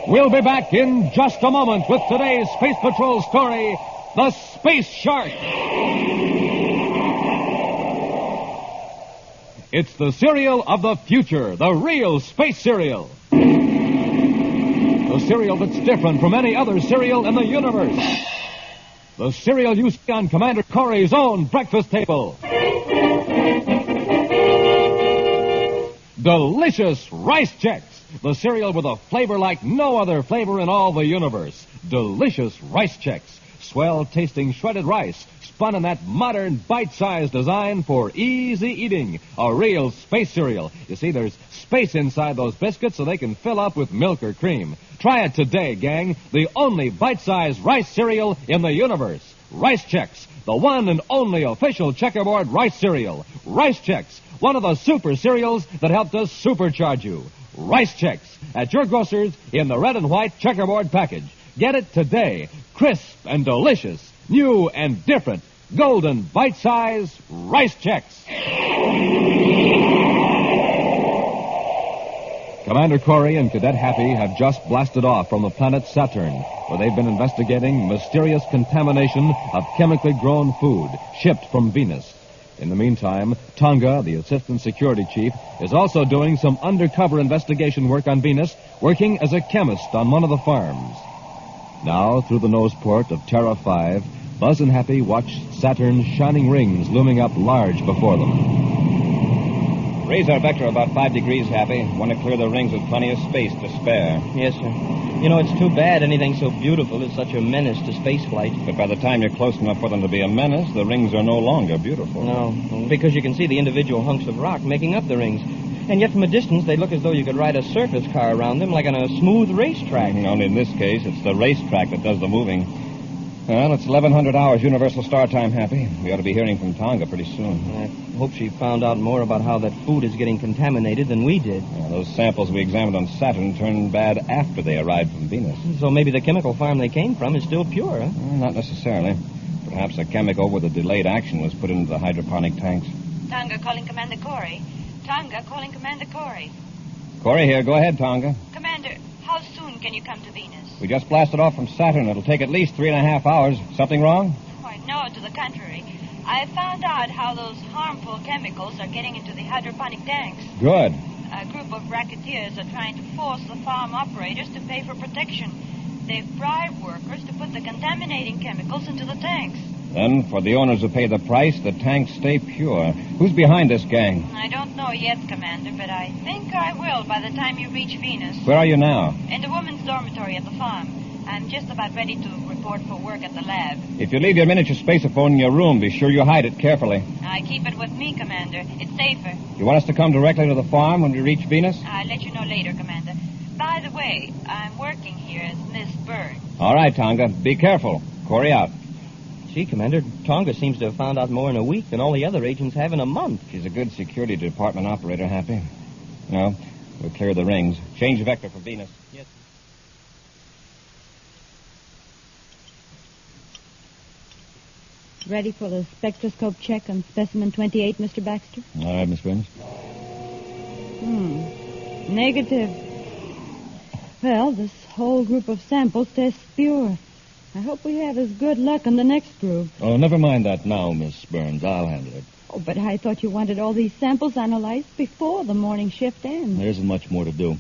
A: We'll be back in just a moment with today's Space Patrol story, The Space Shark. It's the cereal of the future, the real space cereal. The cereal that's different from any other cereal in the universe. The cereal you see on Commander Corry's own breakfast table. Delicious Rice Chex, the cereal with a flavor like no other flavor in all the universe. Delicious Rice Chex, swell-tasting shredded rice, spun in that modern bite-sized design for easy eating. A real space cereal. You see, there's space inside those biscuits so they can fill up with milk or cream. Try it today, gang. The only bite-sized rice cereal in the universe. Rice Chex, the one and only official checkerboard rice cereal. Rice Chex, one of the super cereals that helped us supercharge you. Rice Chex, at your grocer's in the red and white checkerboard package. Get it today. Crisp and delicious. New and different. Golden bite-sized Rice Chex. Commander Corry and Cadet Happy have just blasted off from the planet Saturn, where they've been investigating mysterious contamination of chemically grown food shipped from Venus. In the meantime, Tonga, the assistant security chief, is also doing some undercover investigation work on Venus, working as a chemist on one of the farms. Now, through the nose port of Terra 5, Buzz and Happy watch Saturn's shining rings looming up large before them.
C: Raise our vector about 5 degrees, Happy. Want to clear the rings with plenty of space to spare.
T: Yes, sir. You know, it's too bad anything so beautiful is such a menace to spaceflight.
C: But by the time you're close enough for them to be a menace, the rings are no longer beautiful.
T: No, because you can see the individual hunks of rock making up the rings. And yet from a distance, they look as though you could ride a surface car around them like on a smooth racetrack.
C: Only in this case, it's the racetrack that does the moving. Well, it's 1100 hours Universal Star Time, Happy. We ought to be hearing from Tonga pretty soon.
T: I hope she found out more about how that food is getting contaminated than we did.
C: Those samples we examined on Saturn turned bad after they arrived from Venus.
T: So maybe the chemical farm they came from is still pure, huh?
C: Not necessarily. Perhaps a chemical with a delayed action was put into the hydroponic tanks.
O: Tonga calling Commander Corry. Tonga calling Commander Corry.
C: Corry here. Go ahead, Tonga.
O: Commander, how soon can you come to Venus?
C: We just blasted off from Saturn. It'll take at least 3.5 hours. Something wrong?
O: Why, no, to the contrary. I found out how those harmful chemicals are getting into the hydroponic tanks.
C: Good.
O: A group of racketeers are trying to force the farm operators to pay for protection. They've bribed workers to put the contaminating chemicals into the tanks.
C: Then, for the owners who pay the price, the tanks stay pure. Who's behind this gang?
O: I don't know yet, Commander, but I think I will by the time you reach Venus.
C: Where are you now?
O: In the women's dormitory at the farm. I'm just about ready to report for work at the lab.
C: If you leave your miniature spaceophone in your room, be sure you hide it carefully.
O: I keep it with me, Commander. It's safer.
C: You want us to come directly to the farm when we reach Venus?
O: I'll let you know later, Commander. By the way, I'm working here as Miss Burns.
C: All right, Tonga. Be careful. Corry out.
T: Gee, Commander, Tonga seems to have found out more in a week than all the other agents have in a month.
C: She's a good security department operator, Happy. No, we'll clear the rings. Change vector for Venus.
T: Yes.
Q: Ready for the spectroscope check on specimen 28, Mr. Baxter?
C: All right, Miss Burns.
Q: Negative. Well, this whole group of samples tests pure. I hope we have as good luck on the next group.
R: Oh, never mind that now, Miss Burns. I'll handle it.
Q: Oh, but I thought you wanted all these samples analyzed before the morning shift ends.
R: There isn't much more to do.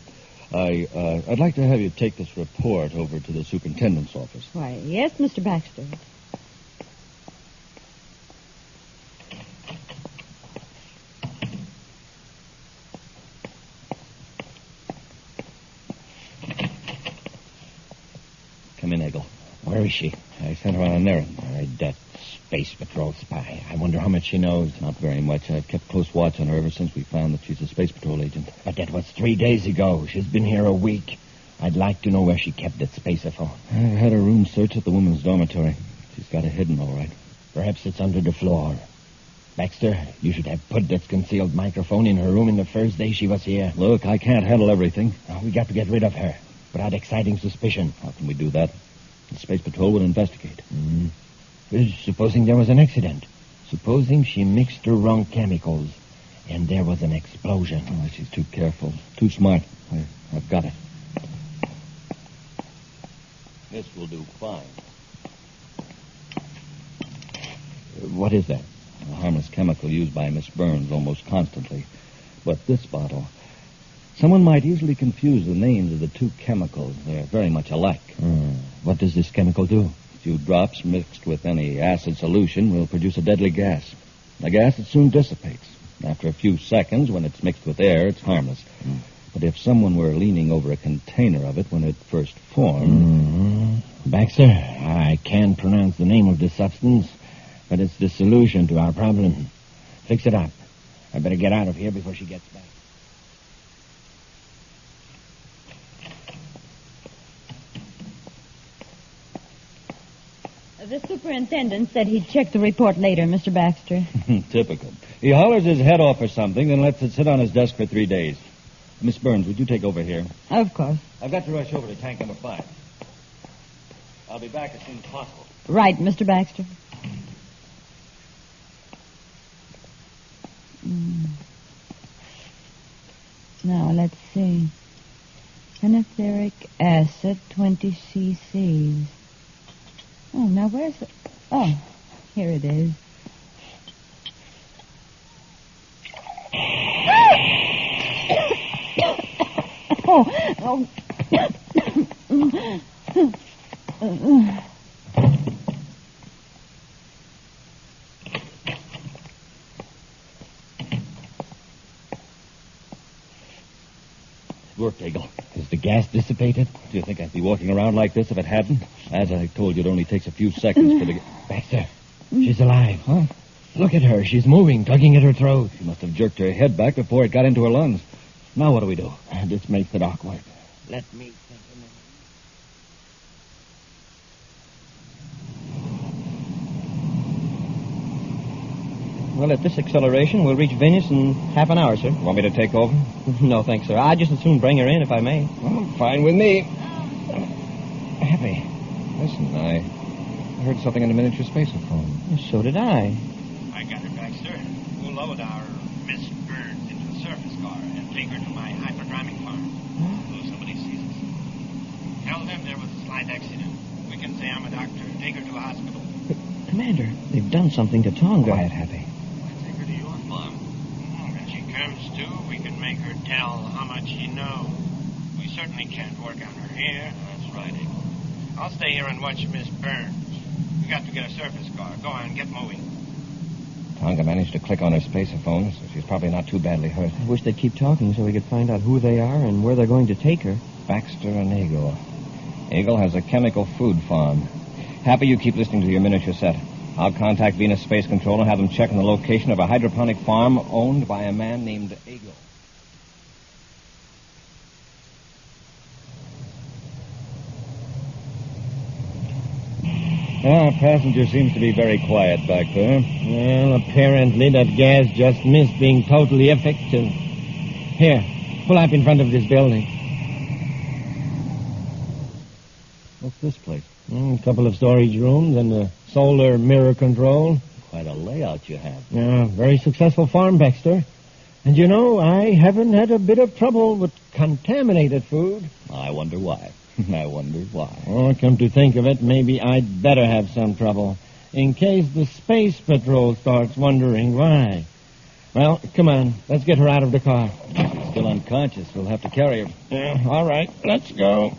R: I'd like to have you take this report over to the superintendent's office.
Q: Why, yes, Mr. Baxter.
R: Come in, Eggle.
B: Where is she? I sent her on an errand. All right, that Space Patrol spy. I wonder how much she knows.
R: Not very much. I've kept close watch on her ever since we found that she's a Space Patrol agent.
B: But that was 3 days ago. She's been here a week. I'd like to know where she kept that spaceophone.
R: I've had a room search at the women's dormitory. She's got it hidden, all right.
B: Perhaps it's under the floor. Baxter, you should have put that concealed microphone in her room in the first day she was here.
R: Look, I can't handle everything.
B: Oh, we got to get rid of her without exciting suspicion.
R: How can we do that? The Space Patrol would investigate.
B: Supposing there was an accident. Supposing she mixed the wrong chemicals and there was an explosion.
R: Oh, she's too careful. Too smart. I've got it. This will do fine.
B: What is that?
R: A harmless chemical used by Miss Burns almost constantly. But this bottle... Someone might easily confuse the names of the two chemicals. They're very much alike.
B: What does this chemical do?
R: A few drops mixed with any acid solution will produce a deadly gas. A gas that soon dissipates. After a few seconds, when it's mixed with air, it's harmless. But if someone were leaning over a container of it when it first formed...
B: Baxter, I can't pronounce the name of the substance, but it's the solution to our problem. Fix it up. I better get out of here before she gets back.
Q: The superintendent said he'd check the report later, Mr. Baxter.
R: Typical. He hollers his head off or something, then lets it sit on his desk for 3 days. Miss Burns, would you take over here?
Q: Of course.
R: I've got to rush over to tank number 5. I'll be back as soon as possible.
Q: Right, Mr. Baxter. Now, let's see. Pentatheric acid, 20 cc's. Oh, now where's it? Oh, here it is. Oh.
R: worked, Eagle.
B: Has the gas dissipated?
R: Do you think I'd be walking around like this if it hadn't? As I told you, it only takes a few seconds for the...
B: Baxter, she's alive. Huh? Look at her. She's moving, tugging at her throat.
R: She must have jerked her head back before it got into her lungs. Now what do we do?
B: This makes it awkward. Let me think a minute.
T: Well, at this acceleration, we'll reach Venus in half an hour, sir.
H: Want me to take over?
T: No, thanks, sir. I'd just as soon bring her in if I may.
H: Well, fine with me. Happy. Listen, I heard something in the miniature spaceophone.
T: So did I.
U: I got her, Baxter. We'll load our Miss Burns into the surface car and take her to my hyperdramic farm. So somebody sees us. Tell them there was a slight accident. We can say I'm a doctor. Take her to a hospital.
T: Commander, they've done something to Tonga.
H: Quiet, Happy.
U: Take her to your farm. When she comes to, we can make her tell how much she knows. We certainly can't work on her here. That's right, Eagle. I'll stay here and watch Miss Burns. We got to get a surface car. Go on, get moving.
H: Tonga managed to click on her spaceophone, so she's probably not too badly hurt.
T: I wish they'd keep talking so we could find out who they are and where they're going to take her.
H: Baxter and Eagle. Eagle has a chemical food farm. Happy, you keep listening to your miniature set. I'll contact Venus Space Control and have them check on the location of a hydroponic farm owned by a man named Eagle.
B: Passenger seems to be very quiet back there. Well, apparently that gas just missed being totally effective. Here, pull up in front of this building.
R: What's this place?
B: A couple of storage rooms and a solar mirror control.
R: Quite a layout you have.
B: Yeah, very successful farm, Baxter. And you know, I haven't had a bit of trouble with contaminated food.
R: I wonder why. I wonder why.
B: Oh, come to think of it, maybe I'd better have some trouble, in case the Space Patrol starts wondering why. Well, come on, let's get her out of the car.
R: She's still unconscious. We'll have to carry her.
B: Yeah, all right, let's go.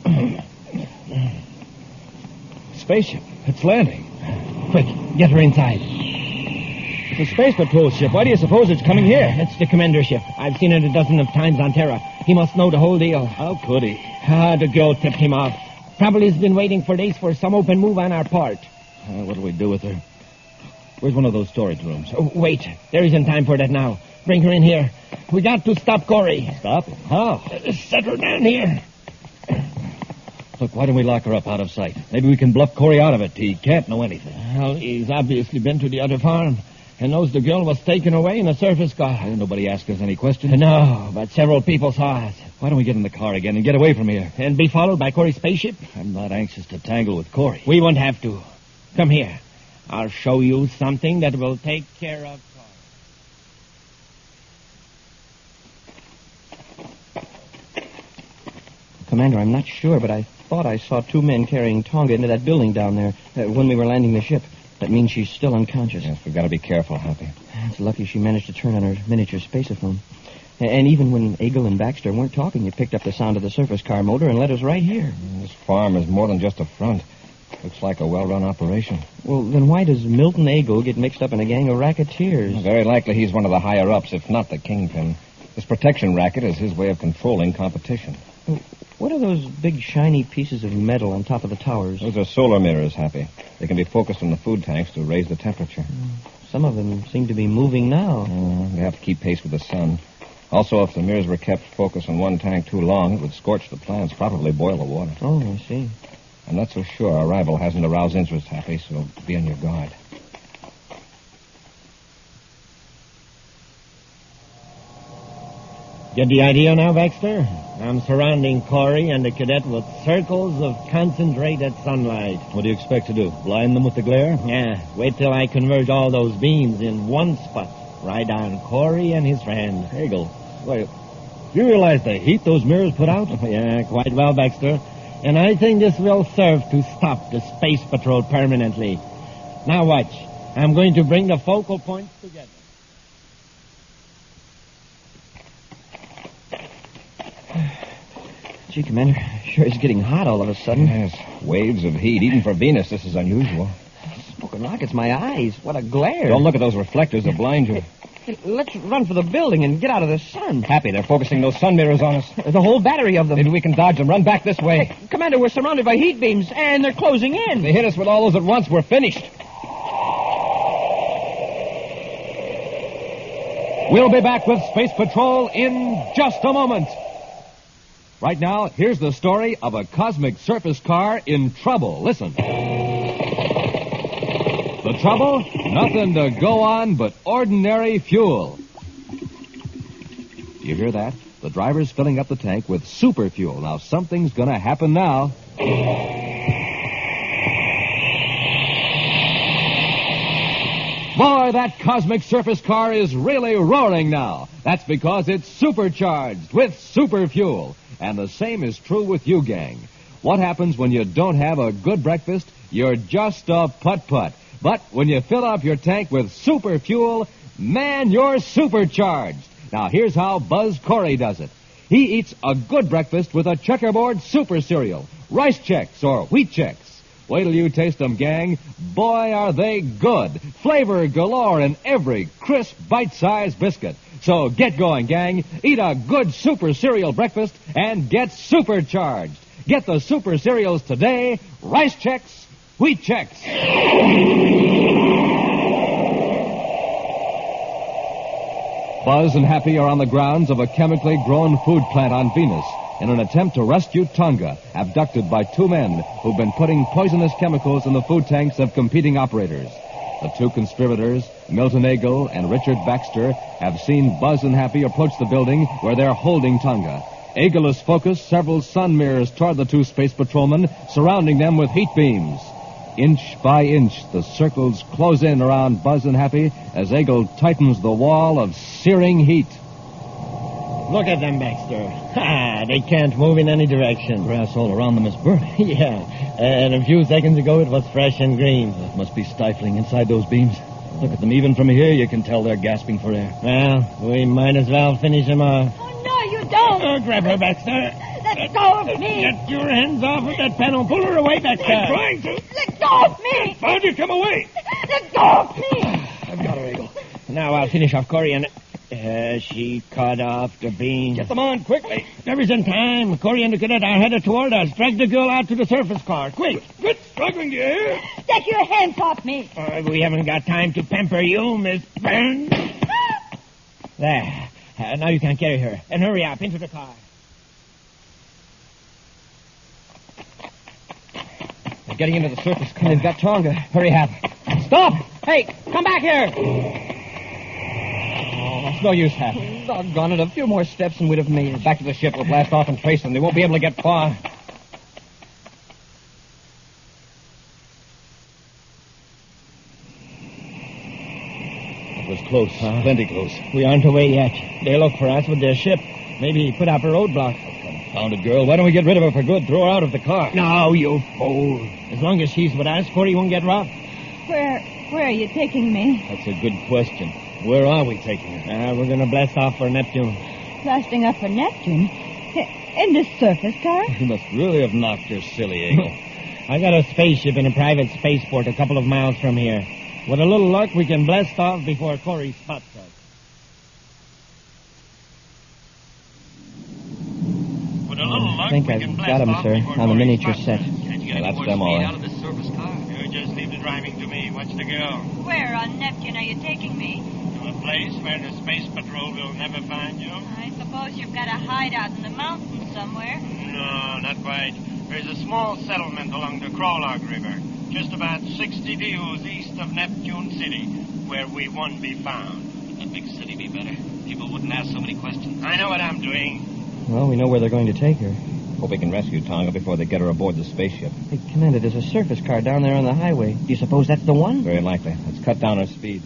R: Spaceship. It's landing.
B: Quick, get her inside.
R: It's a Space Patrol ship. Why do you suppose it's coming here?
B: It's the Commander ship. I've seen it a dozen of times on Terra. He must know the whole deal.
R: How could he?
B: The girl tipped him off. Probably has been waiting for days for some open move on our part.
R: What do we do with her? Where's one of those storage rooms?
B: Oh, wait. There isn't time for that now. Bring her in here. We got to stop Corry.
R: Stop? How?
B: Set her down here.
R: Look, why don't we lock her up out of sight? Maybe we can bluff Corry out of it. He can't know anything.
B: Well, he's obviously been to the other farm and knows the girl was taken away in a surface car.
R: Well, nobody asked us any questions?
B: No, but several people saw us.
R: Why don't we get in the car again and get away from here?
B: And be followed by Corry's spaceship?
R: I'm not anxious to tangle with Corry.
B: We won't have to. Come here. I'll show you something that will take care of Corry.
T: Commander, I'm not sure, but I thought I saw two men carrying Tonga into that building down there when we were landing the ship. That means she's still unconscious.
H: Yes, we've got to be careful, Happy.
T: It's lucky she managed to turn on her miniature spaceophone. And even when Eagle and Baxter weren't talking, it picked up the sound of the surface car motor and led us right here.
H: This farm is more than just a front. Looks like a well-run operation.
T: Well, then why does Milton Eagle get mixed up in a gang of racketeers?
H: Very likely he's one of the higher-ups, if not the kingpin. This protection racket is his way of controlling competition.
T: What are those big, shiny pieces of metal on top of the towers?
H: Those are solar mirrors, Happy. They can be focused on the food tanks to raise the temperature.
T: Some of them seem to be moving now.
H: They have to keep pace with the sun. Also, if the mirrors were kept focused on one tank too long, it would scorch the plants, probably boil the water.
T: Oh, I see.
H: I'm not so sure our rival hasn't aroused interest, Happy, so be on your guard.
B: Get the idea now, Baxter? I'm surrounding Corry and the cadet with circles of concentrated sunlight.
R: What do you expect to do? Blind them with the glare?
B: Yeah, wait till I converge all those beams in one spot, right on Corry and his friend.
R: Eagle, wait, do you realize the heat those mirrors put out?
B: Yeah, quite well, Baxter. And I think this will serve to stop the Space Patrol permanently. Now watch. I'm going to bring the focal points together.
T: Gee, Commander, sure is getting hot all of a sudden.
H: Yes, waves of heat. Even for Venus, this is unusual.
T: Smoking rockets, my eyes. What a glare.
H: Don't look at those reflectors. They'll blind you.
T: Let's run for the building and get out of the sun.
C: Happy, they're focusing those sun mirrors on us.
T: The whole battery of them.
C: Maybe we can dodge them. Run back this way.
T: Commander, we're surrounded by heat beams, and they're closing in.
C: If they hit us with all those at once, we're finished.
A: We'll be back with Space Patrol in just a moment. Right now, here's the story of a cosmic surface car in trouble. Listen. The trouble? Nothing to go on but ordinary fuel. You hear that? The driver's filling up the tank with super fuel. Now, something's going to happen now. Boy, that cosmic surface car is really roaring now. That's because it's supercharged with super fuel. And the same is true with you, gang. What happens when you don't have a good breakfast? You're just a putt-putt. But when you fill up your tank with super fuel, man, you're supercharged. Now, here's how Buzz Corry does it. He eats a good breakfast with a checkerboard super cereal, Rice Chex or Wheat Chex. Wait till you taste them, gang. Boy, are they good. Flavor galore in every crisp, bite-sized biscuit. So get going, gang. Eat a good super cereal breakfast and get supercharged. Get the super cereals today. Rice Chex, Wheat Chex. Buzz and Happy are on the grounds of a chemically grown food plant on Venus in an attempt to rescue Tonga, abducted by two men who've been putting poisonous chemicals in the food tanks of competing operators. The two conspirators, Milton Eagle and Richard Baxter, have seen Buzz and Happy approach the building where they're holding Tonga. Eagle has focused several sun mirrors toward the two space patrolmen, surrounding them with heat beams. Inch by inch, the circles close in around Buzz and Happy as Eagle tightens the wall of searing heat.
L: Look at them, Baxter. Ha! They can't move in any direction.
R: Grass all around them is burning.
L: Yeah, and a few seconds ago it was fresh and green.
R: It must be stifling inside those beams. Look at them. Even from here, you can tell they're gasping for air.
L: Well, we might as well finish them off.
I: Oh, no, you don't.
L: Grab her, Baxter.
I: Let go of me.
L: Get your hands off of that panel. Pull her away, Baxter.
R: I'm trying to.
I: Let go of me.
R: Why'd you come away?
I: Let go of me.
L: I've got her, Eagle. Now I'll finish off Corry and... she cut off the beam.
R: Get them on, quickly.
L: There isn't time. Corry and the cadet are headed toward us. Drag the girl out to the surface car. Quick.
R: Quit struggling, do you hear?
I: Take your hands off me.
L: We haven't got time to pamper you, Miss Burns. There. Now you can carry her. And hurry up, into the car.
T: They're getting into the surface car. They've got Tonga. Hurry up. Stop! Hey, come back here! It's no use, Hap. Doggone it, a few more steps and we'd have made it. Back to the ship, we'll blast off and trace them. They won't be able to get far.
R: It was close, plenty close.
L: We aren't away yet. They look for us with their ship. Maybe put up a roadblock.
R: Confounded girl. Why don't we get rid of her for good? Throw her out of the car.
L: No, you fool. As long as she's with us, Corry won't get robbed.
Q: Where are you taking me?
R: That's a good question. Where are we taking her?
L: We're going to blast off for Neptune.
Q: Blasting up for Neptune? In this surface car?
R: You must really have knocked her silly, Eagle.
L: I got a spaceship in a private spaceport a couple of miles from here. With a little luck, we can blast off before Corry spots us.
T: I think I've got him, sir, on the miniature set.
R: Yeah, that's them, all right.
U: Out of this surface car. You just leave the driving to me. Watch the girl.
O: Where on Neptune are you taking me?
U: To a place where the space patrol will never find you.
O: I suppose you've got a hideout in the mountains somewhere.
U: No, not quite. There's a small settlement along the Crawlog River, just about 60 views east of Neptune City, where we won't be found.
M: A big city be better. People wouldn't ask so many questions.
U: I know what I'm doing.
T: Well, we know where they're going to take her.
C: Hope we can rescue Tonga before they get her aboard the spaceship.
T: Hey, Commander, there's a surface car down there on the highway. Do you suppose that's the one?
C: Very likely. Let's cut down our speed.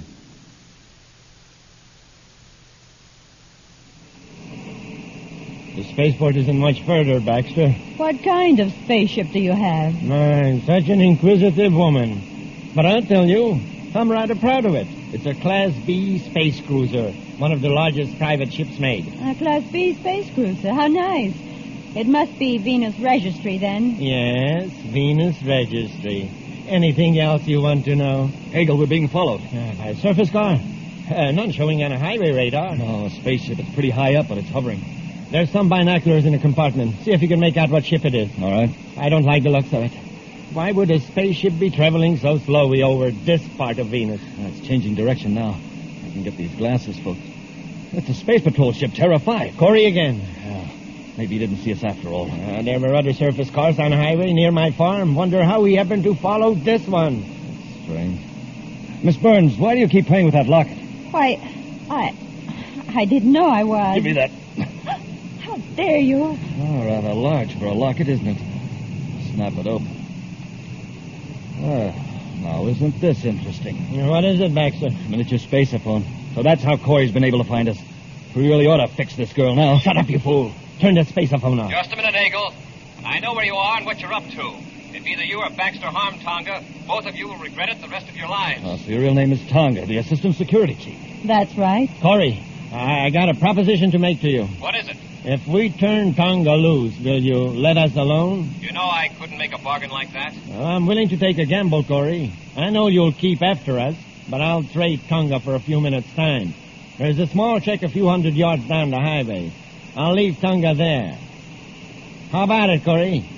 L: The spaceport isn't much further, Baxter.
Q: What kind of spaceship do you have?
L: My, such an inquisitive woman. But I'll tell you, I'm rather proud of it. It's a Class B space cruiser, one of the largest private ships made.
Q: A Class B space cruiser. How nice. It must be Venus Registry, then.
L: Yes, Venus Registry. Anything else you want to know?
R: Eagle, we're being followed.
L: By a surface car.
J: None showing on a highway radar.
R: No, a spaceship. It's pretty high up, but it's hovering.
J: There's some binoculars in the compartment. See if you can make out what ship it is.
R: All right.
J: I don't like the looks of it. Why would a spaceship be traveling so slowly over this part of Venus?
R: It's changing direction now. I can get these glasses, folks. It's a space patrol ship, Terra 5.
J: Corry again.
R: Maybe he didn't see us after all.
J: There were other surface cars on the highway near my farm. Wonder how he happened to follow this one.
R: That's strange. Miss Burns, why do you keep playing with that locket?
Q: Why, I didn't know I was.
R: Give me that.
Q: How dare you?
R: Oh, rather large for a locket, isn't it? Snap it open. Now, isn't this interesting?
J: What is it, Baxter?
R: Miniature spaceophone. So that's how Corey's been able to find us. We really ought to fix this girl now.
J: Shut up, you fool. Turn that spaceophone off.
C: Just a minute, Eagle. I know where you are and what you're up to. If either you or Baxter harm Tonga, both of you will regret it the rest of your lives.
R: Oh, so your real name is Tonga, the assistant security chief.
Q: That's right.
J: Corey, I got a proposition to make to you.
C: What is it?
J: If we turn Tonga loose, will you let us alone?
C: You know I couldn't make a bargain like that.
J: Well, I'm willing to take a gamble, Corey. I know you'll keep after us, but I'll trade Tonga for a few minutes' time. There's a small check a few hundred yards down the highway. I'll leave Tonga there. How about it, Corey?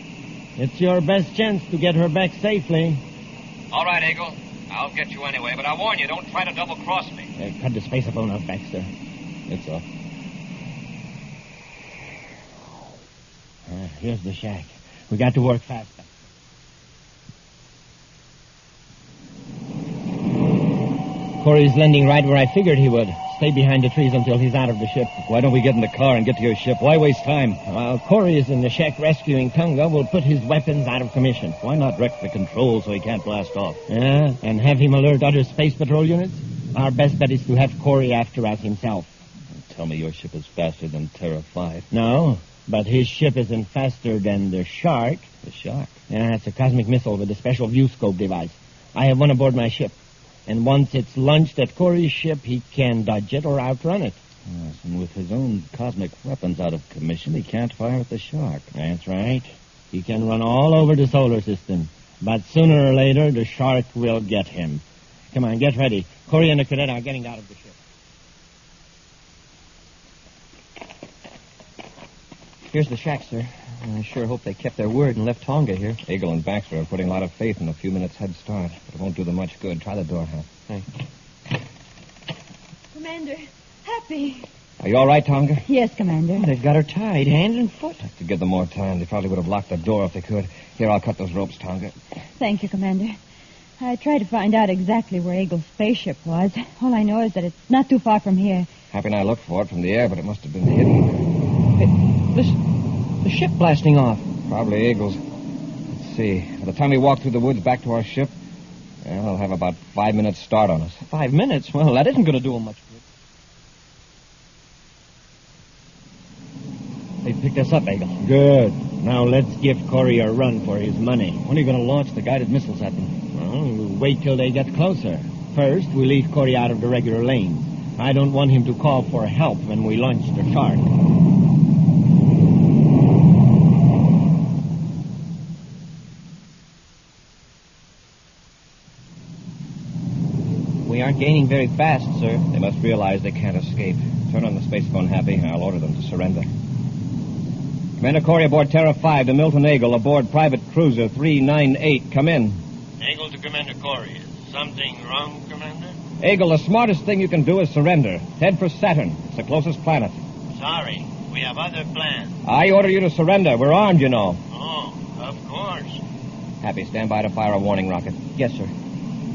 J: It's your best chance to get her back safely.
C: All right, Eagle. I'll get you anyway, but I warn you, don't try to double-cross me.
J: Cut the spaceophone off, Baxter.
R: It's off.
J: Here's the shack. We got to work fast. Corey's landing right where I figured he would. Stay behind the trees until he's out of the ship.
R: Why don't we get in the car and get to your ship? Why waste time?
J: While Corey is in the shack rescuing Tonga, we'll put his weapons out of commission.
R: Why not wreck the controls so he can't blast off?
J: Yeah, and have him alert other space patrol units? Our best bet is to have Corey after us himself.
R: Tell me your ship is faster than Terra 5.
J: No, but his ship isn't faster than the Shark.
R: The Shark?
J: Yeah, it's a cosmic missile with a special view scope device. I have one aboard my ship. And once it's launched at Corey's ship, he can dodge it or outrun it.
R: Yes, and with his own cosmic weapons out of commission, he can't fire at the Shark.
J: That's right. He can run all over the solar system. But sooner or later, the Shark will get him. Come on, get ready. Corey and the cadet are getting out of the ship.
T: Here's the shack, sir. I sure hope they kept their word and left Tonga here.
H: Eagle and Baxter are putting a lot of faith in a few minutes head start, but it won't do them much good. Try the door, Hal.
T: Thanks.
Q: Commander, Happy.
H: Are you all right, Tonga?
Q: Yes, Commander.
T: They've got her tied, hand and foot.
H: To give them more time, they probably would have locked the door if they could. Here, I'll cut those ropes, Tonga.
Q: Thank you, Commander. I tried to find out exactly where Eagle's spaceship was. All I know is that it's not too far from here.
H: Happy and I looked for it from the air, but it must have been hidden.
T: Hey, listen. The ship blasting off.
H: Probably Eagles. Let's see. By the time we walk through the woods back to our ship, well, they'll have about 5 minutes start on us.
T: 5 minutes? Well, that isn't going to do them much good.
J: They picked us up, Eagle. Good. Now let's give Corey a run for his money.
R: When are you going to launch the guided missiles at them?
J: Well, we'll wait till they get closer. First, we leave Corey out of the regular lanes. I don't want him to call for help when we launch the Shark.
T: We aren't gaining very fast, sir.
H: They must realize they can't escape. Turn on the spacephone, Happy, and I'll order them to surrender. Commander Corry aboard Terra 5 to Milton Eagle aboard Private Cruiser 398. Come in.
U: Eagle to Commander Corry. Is something wrong, Commander?
H: Eagle, the smartest thing you can do is surrender. Head for Saturn. It's the closest planet.
U: Sorry. We have other plans.
H: I order you to surrender. We're armed, you know.
U: Oh, of course.
H: Happy, stand by to fire a warning rocket.
T: Yes, sir.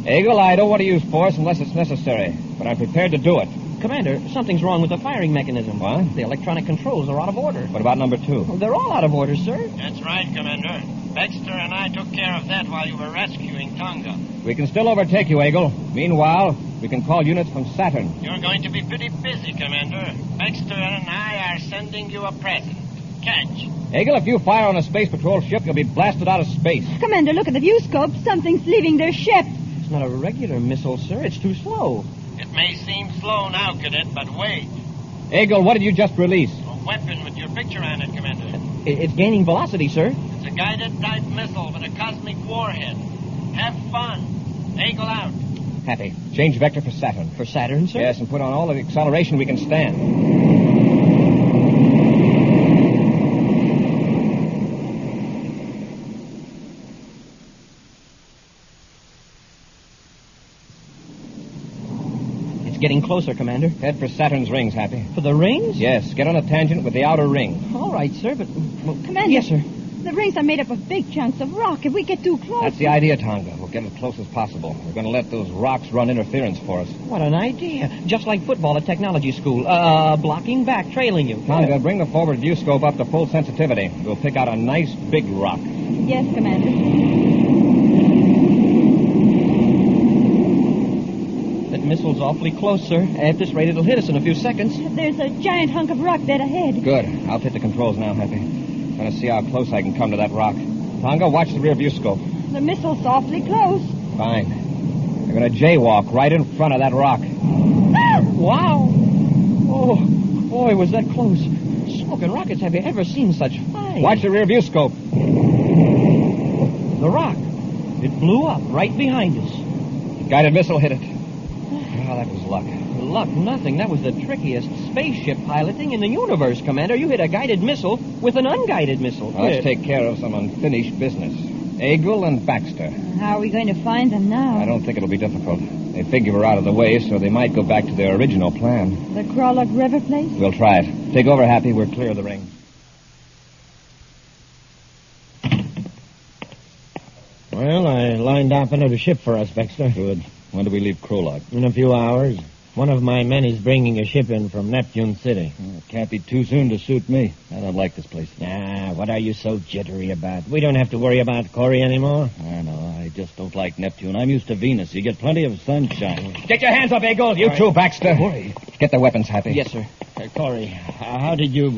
H: Eagle, I don't want to use force unless it's necessary, but I'm prepared to do it.
T: Commander, something's wrong with the firing mechanism.
H: What?
T: The electronic controls are out of order.
H: What about number 2?
T: Well, they're all out of order, sir.
U: That's right, Commander. Baxter and I took care of that while you were rescuing Tonga.
H: We can still overtake you, Eagle. Meanwhile, we can call units from Saturn.
U: You're going to be pretty busy, Commander. Baxter and I are sending you a present. Catch.
H: Eagle, if you fire on a space patrol ship, you'll be blasted out of space.
Q: Commander, look at the view scope. Something's leaving their ship.
T: It's not a regular missile, sir. It's too slow.
U: It may seem slow now, Cadet, but wait.
H: Eagle, what did you just release?
U: A weapon with your picture on it, Commander.
T: It's gaining velocity, sir.
U: It's a guided type missile with a cosmic warhead. Have fun. Eagle out.
T: Happy.
C: Change vector for Saturn.
T: For Saturn, sir?
C: Yes, and put on all the acceleration we can stand.
T: It's getting closer, Commander.
C: Head for Saturn's rings, Happy.
T: For the rings?
C: Yes, get on a tangent with the outer ring.
T: All right, sir, but... Well,
Q: Commander.
T: Yes, sir.
Q: The rings are made up of big chunks of rock. If we get too close...
C: That's the idea, Tonga. We'll get as close as possible. We're going to let those rocks run interference for us.
T: What an idea. Just like football at technology school. Blocking back, trailing you.
C: Tonga, bring the forward view scope up to full sensitivity. We'll pick out a nice big rock.
Q: Yes, Commander.
T: That missile's awfully close, sir. At this rate, it'll hit us in a few seconds.
Q: There's a giant hunk of rock dead ahead.
C: Good. I'll hit the controls now, Happy. I'm going to see how close I can come to that rock. Tonga, watch the rear view scope.
Q: The missile's awfully close.
C: Fine. We're going to jaywalk right in front of that rock.
T: Wow. Oh, boy, was that close. Smoking rockets, have you ever seen such fire?
C: Watch the rear view scope.
T: The rock. It blew up right behind us.
C: The guided missile hit it. Oh, that was luck.
T: Luck, nothing. That was the trickiest spaceship piloting in the universe, Commander. You hit a guided missile with an unguided missile.
C: Well, let's take care of some unfinished business. Eagle and Baxter.
Q: How are we going to find them now?
C: I don't think it'll be difficult. They figure we're out of the way, so they might go back to their original plan.
Q: The Crawlock River place?
C: We'll try it. Take over, Happy. We're clear of the ring.
J: Well, I lined up another ship for us, Baxter.
R: Good. When do we leave Crawlock?
J: In a few hours. One of my men is bringing a ship in from Neptune City.
R: It can't be too soon to suit me. I don't like this place.
J: Ah, what are you so jittery about? We don't have to worry about Corry anymore.
R: I know. I just don't like Neptune. I'm used to Venus. You get plenty of sunshine.
C: Get your hands up, Eagle. You too, Baxter.
R: Corry.
C: Get the weapons, Happy.
T: Yes, sir.
J: Corry, how did you...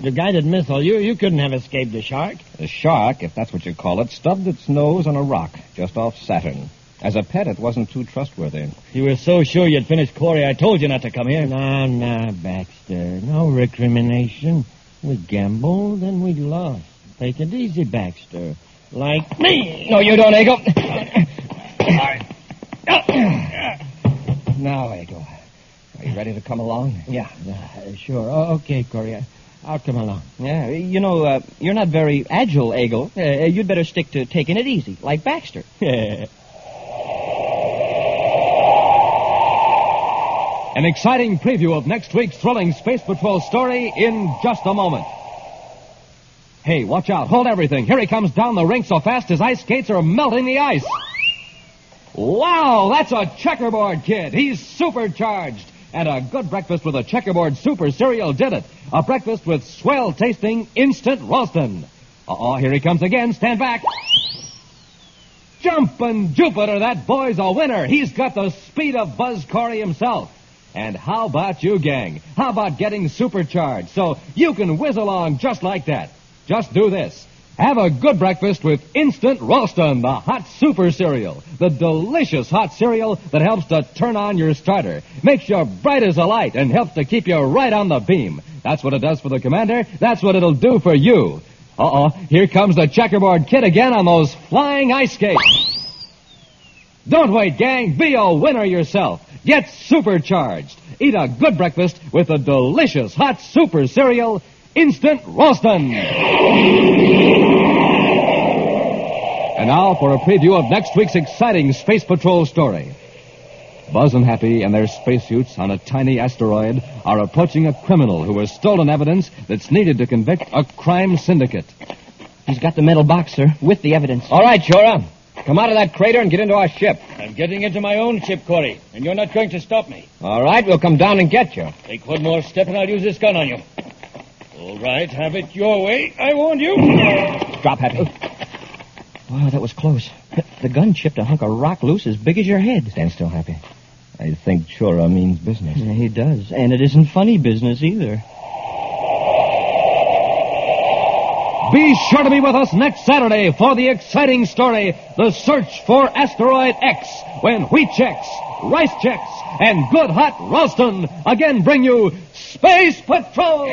J: The guided missile, you couldn't have escaped the shark.
C: The shark, if that's what you call it, stubbed its nose on a rock just off Saturn. As a pet, it wasn't too trustworthy.
J: You were so sure you'd finish Corry, I told you not to come here. Nah, Baxter. No recrimination. We gambled and we lost. Take it easy, Baxter. Like me.
C: No, you don't, Eagle. Now, Eagle. Are you ready to come along?
J: Yeah, sure. Okay, Corry. I'll come along.
T: Yeah, you know, you're not very agile, Eagle. You'd better stick to taking it easy, like Baxter.
A: An exciting preview of next week's thrilling Space Patrol story in just a moment. Hey, watch out. Hold everything. Here he comes down the rink so fast his ice skates are melting the ice. Wow, that's a checkerboard kid. He's supercharged. And a good breakfast with a checkerboard super cereal did it. A breakfast with swell-tasting instant Ralston. Here he comes again. Stand back. Jumpin' Jupiter, that boy's a winner. He's got the speed of Buzz Corry himself. And how about you, gang? How about getting supercharged so you can whiz along just like that? Just do this. Have a good breakfast with Instant Ralston, the hot super cereal. The delicious hot cereal that helps to turn on your starter. Makes you bright as a light and helps to keep you right on the beam. That's what it does for the Commander. That's what it'll do for you. Here comes the checkerboard kid again on those flying ice skates. Don't wait, gang. Be a winner yourself. Get supercharged. Eat a good breakfast with the delicious hot super cereal, Instant Ralston. And now for a preview of next week's exciting Space Patrol story. Buzz and Happy and their spacesuits on a tiny asteroid are approaching a criminal who has stolen evidence that's needed to convict a crime syndicate.
T: He's got the metal box, sir, with the evidence.
C: All right, Chora. Come out of that crater and get into our ship.
R: I'm getting into my own ship, Corry, and you're not going to stop me.
C: All right, we'll come down and get you.
R: Take one more step and I'll use this gun on you. All right, have it your way. I warned you.
C: Drop, Happy.
T: Wow, that was close. The gun chipped a hunk of rock loose as big as your head.
C: Stand still, Happy. I think Chora means business.
T: Yeah, he does. And it isn't funny business either.
A: Be sure to be with us next Saturday for the exciting story, The Search for Asteroid X, when wheat checks, rice checks, and good hot Ralston again bring you Space Patrol!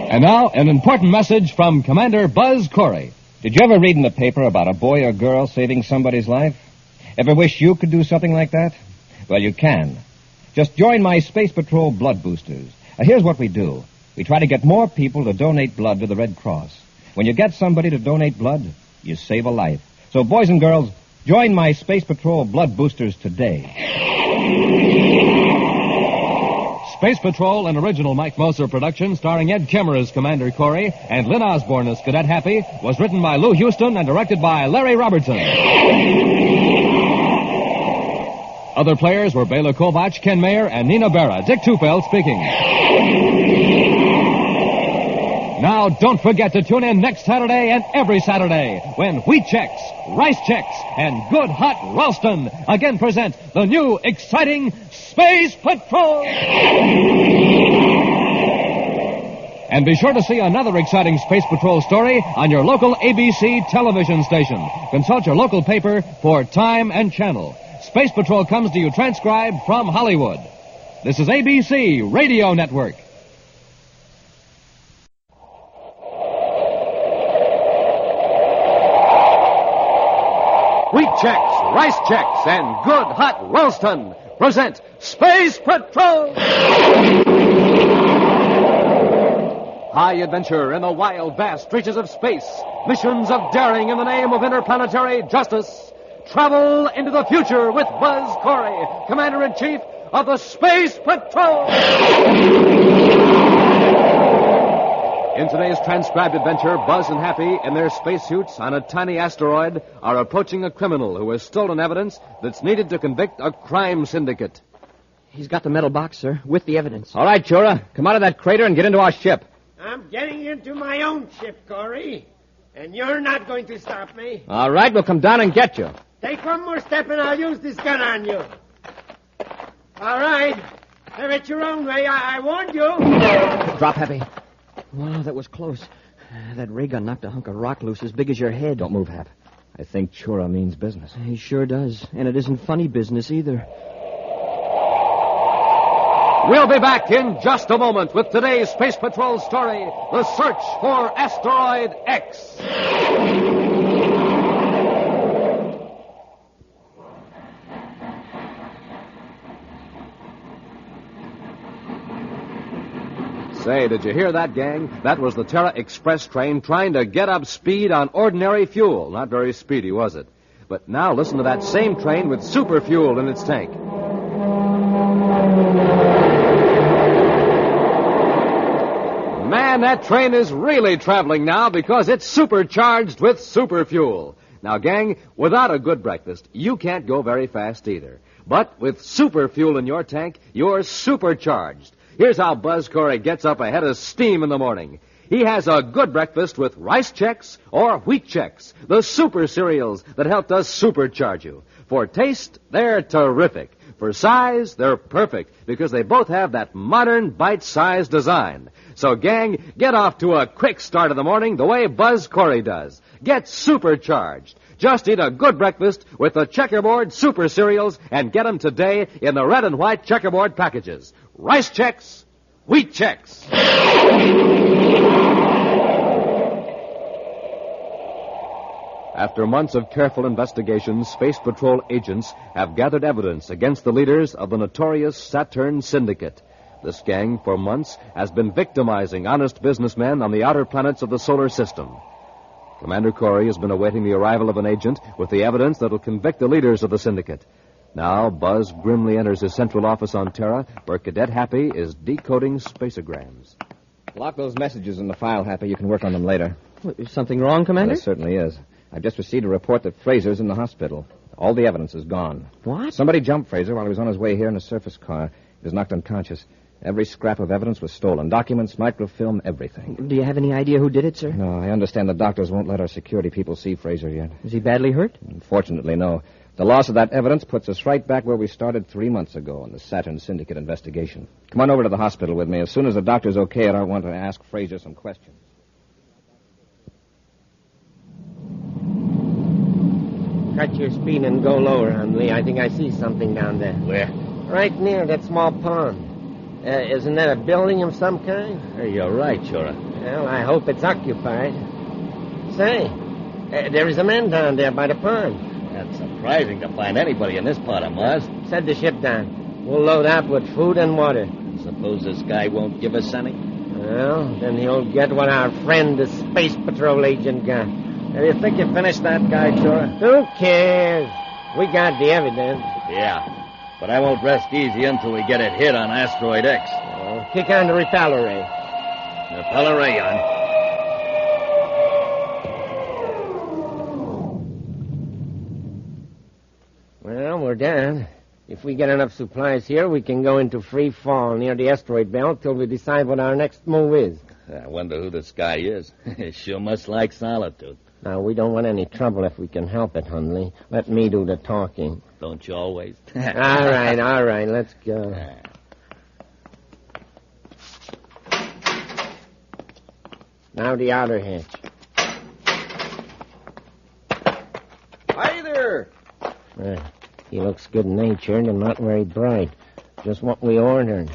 A: And now, an important message from Commander Buzz Corry.
C: Did you ever read in the paper about a boy or girl saving somebody's life? Ever wish you could do something like that? Well, you can. Just join my Space Patrol blood boosters. Here's what we do. We try to get more people to donate blood to the Red Cross. When you get somebody to donate blood, you save a life. So, boys and girls, join my Space Patrol blood boosters today.
A: Space Patrol, an original Mike Moser production starring Ed Kemmer as Commander Corry and Lyn Osborn as Cadet Happy, was written by Lou Houston and directed by Larry Robertson. Other players were Bela Kovac, Ken Mayer, and Nina Berra. Dick Tufeld speaking. Now, don't forget to tune in next Saturday and every Saturday when Wheat Chex, Rice Chex, and Good Hot Ralston again present the new, exciting Space Patrol. And be sure to see another exciting Space Patrol story on your local ABC television station. Consult your local paper for time and channel. Space Patrol comes to you transcribed from Hollywood. This is ABC Radio Network. Wheat Chex, Rice Chex, and Good Hot Ralston present Space Patrol! High adventure in the wild, vast reaches of space. Missions of daring in the name of interplanetary justice. Travel into the future with Buzz Corry, Commander-in-Chief of the Space Patrol! In today's transcribed adventure, Buzz and Happy, in their spacesuits on a tiny asteroid, are approaching a criminal who has stolen evidence that's needed to convict a crime syndicate.
T: He's got the metal box, sir, with the evidence.
C: All right, Chura, come out of that crater and get into our ship.
L: I'm getting into my own ship, Corry. And you're not going to stop me.
C: All right, we'll come down and get you.
L: Take one more step and I'll use this gun on you. All right. Have it your own way. I warned you.
T: Drop, Happy. Wow, that was close. That ray gun knocked a hunk of rock loose as big as your head.
C: Don't move, Hap. I think Chura means business.
T: He sure does. And it isn't funny business either.
A: We'll be back in just a moment with today's Space Patrol story, The Search for Asteroid X. Say, did you hear that, gang? That was the Terra Express train trying to get up speed on ordinary fuel. Not very speedy, was it? But now listen to that same train with super fuel in its tank. Man, that train is really traveling now because it's supercharged with super fuel. Now, gang, without a good breakfast, you can't go very fast either. But with super fuel in your tank, you're supercharged. Here's how Buzz Corry gets up ahead of steam in the morning. He has a good breakfast with Rice Chex or Wheat Chex, the super cereals that help us supercharge you. For taste, they're terrific. For size, they're perfect because they both have that modern bite-sized design. So, gang, get off to a quick start of the morning the way Buzz Corry does. Get supercharged. Just eat a good breakfast with the Checkerboard Super Cereals and get them today in the red and white checkerboard packages. Rice Chex, Wheat Chex. After months of careful investigations, Space Patrol agents have gathered evidence against the leaders of the notorious Saturn Syndicate. This gang, for months, has been victimizing honest businessmen on the outer planets of the solar system. Commander Corry has been awaiting the arrival of an agent with the evidence that will convict the leaders of the syndicate. Now, Buzz grimly enters his central office on Terra, where Cadet Happy is decoding spaceograms.
C: Lock those messages in the file, Happy. You can work on them later.
T: Is something wrong, Commander?
C: There certainly is. I've just received a report that Fraser's in the hospital. All the evidence is gone.
T: What?
C: Somebody jumped Fraser while he was on his way here in a surface car. He was knocked unconscious. Every scrap of evidence was stolen. Documents, microfilm, everything.
T: Do you have any idea who did it, sir?
C: No, I understand the doctors won't let our security people see Fraser yet.
T: Is he badly hurt?
C: Unfortunately, no. The loss of that evidence puts us right back where we started 3 months ago in the Saturn Syndicate investigation. Come on over to the hospital with me. As soon as the doctor's okay, I want to ask Fraser some questions.
F: Cut your speed and go lower, Hundley. I think I see something down there.
M: Where?
F: Right near that small pond. Isn't that a building of some kind?
M: Hey, you're right, Chura.
F: Well, I hope it's occupied. Say, there is a man down there by the pond.
M: Yeah, It's surprising to find anybody in this part of Mars.
F: Set the ship down. We'll load up with food and water.
M: Suppose this guy won't give us any?
F: Well, then he'll get what our friend, the Space Patrol agent, got.
C: Do you think you finished that guy, Chora?
F: Who cares? We got the evidence.
M: Yeah, but I won't rest easy until we get it hit on Asteroid X.
F: Kick on the repeller ray.
M: Repeller ray on.
F: Well, we're done. If we get enough supplies here, we can go into free fall near the asteroid belt till we decide what our next move is.
M: I wonder who this guy is. He sure must like solitude.
F: Now, we don't want any trouble if we can help it, Hundley. Let me do the talking.
M: Don't you always?
F: all right, let's go. Now the outer hatch.
C: Hi there.
F: He looks good-natured and not very bright. Just what we ordered.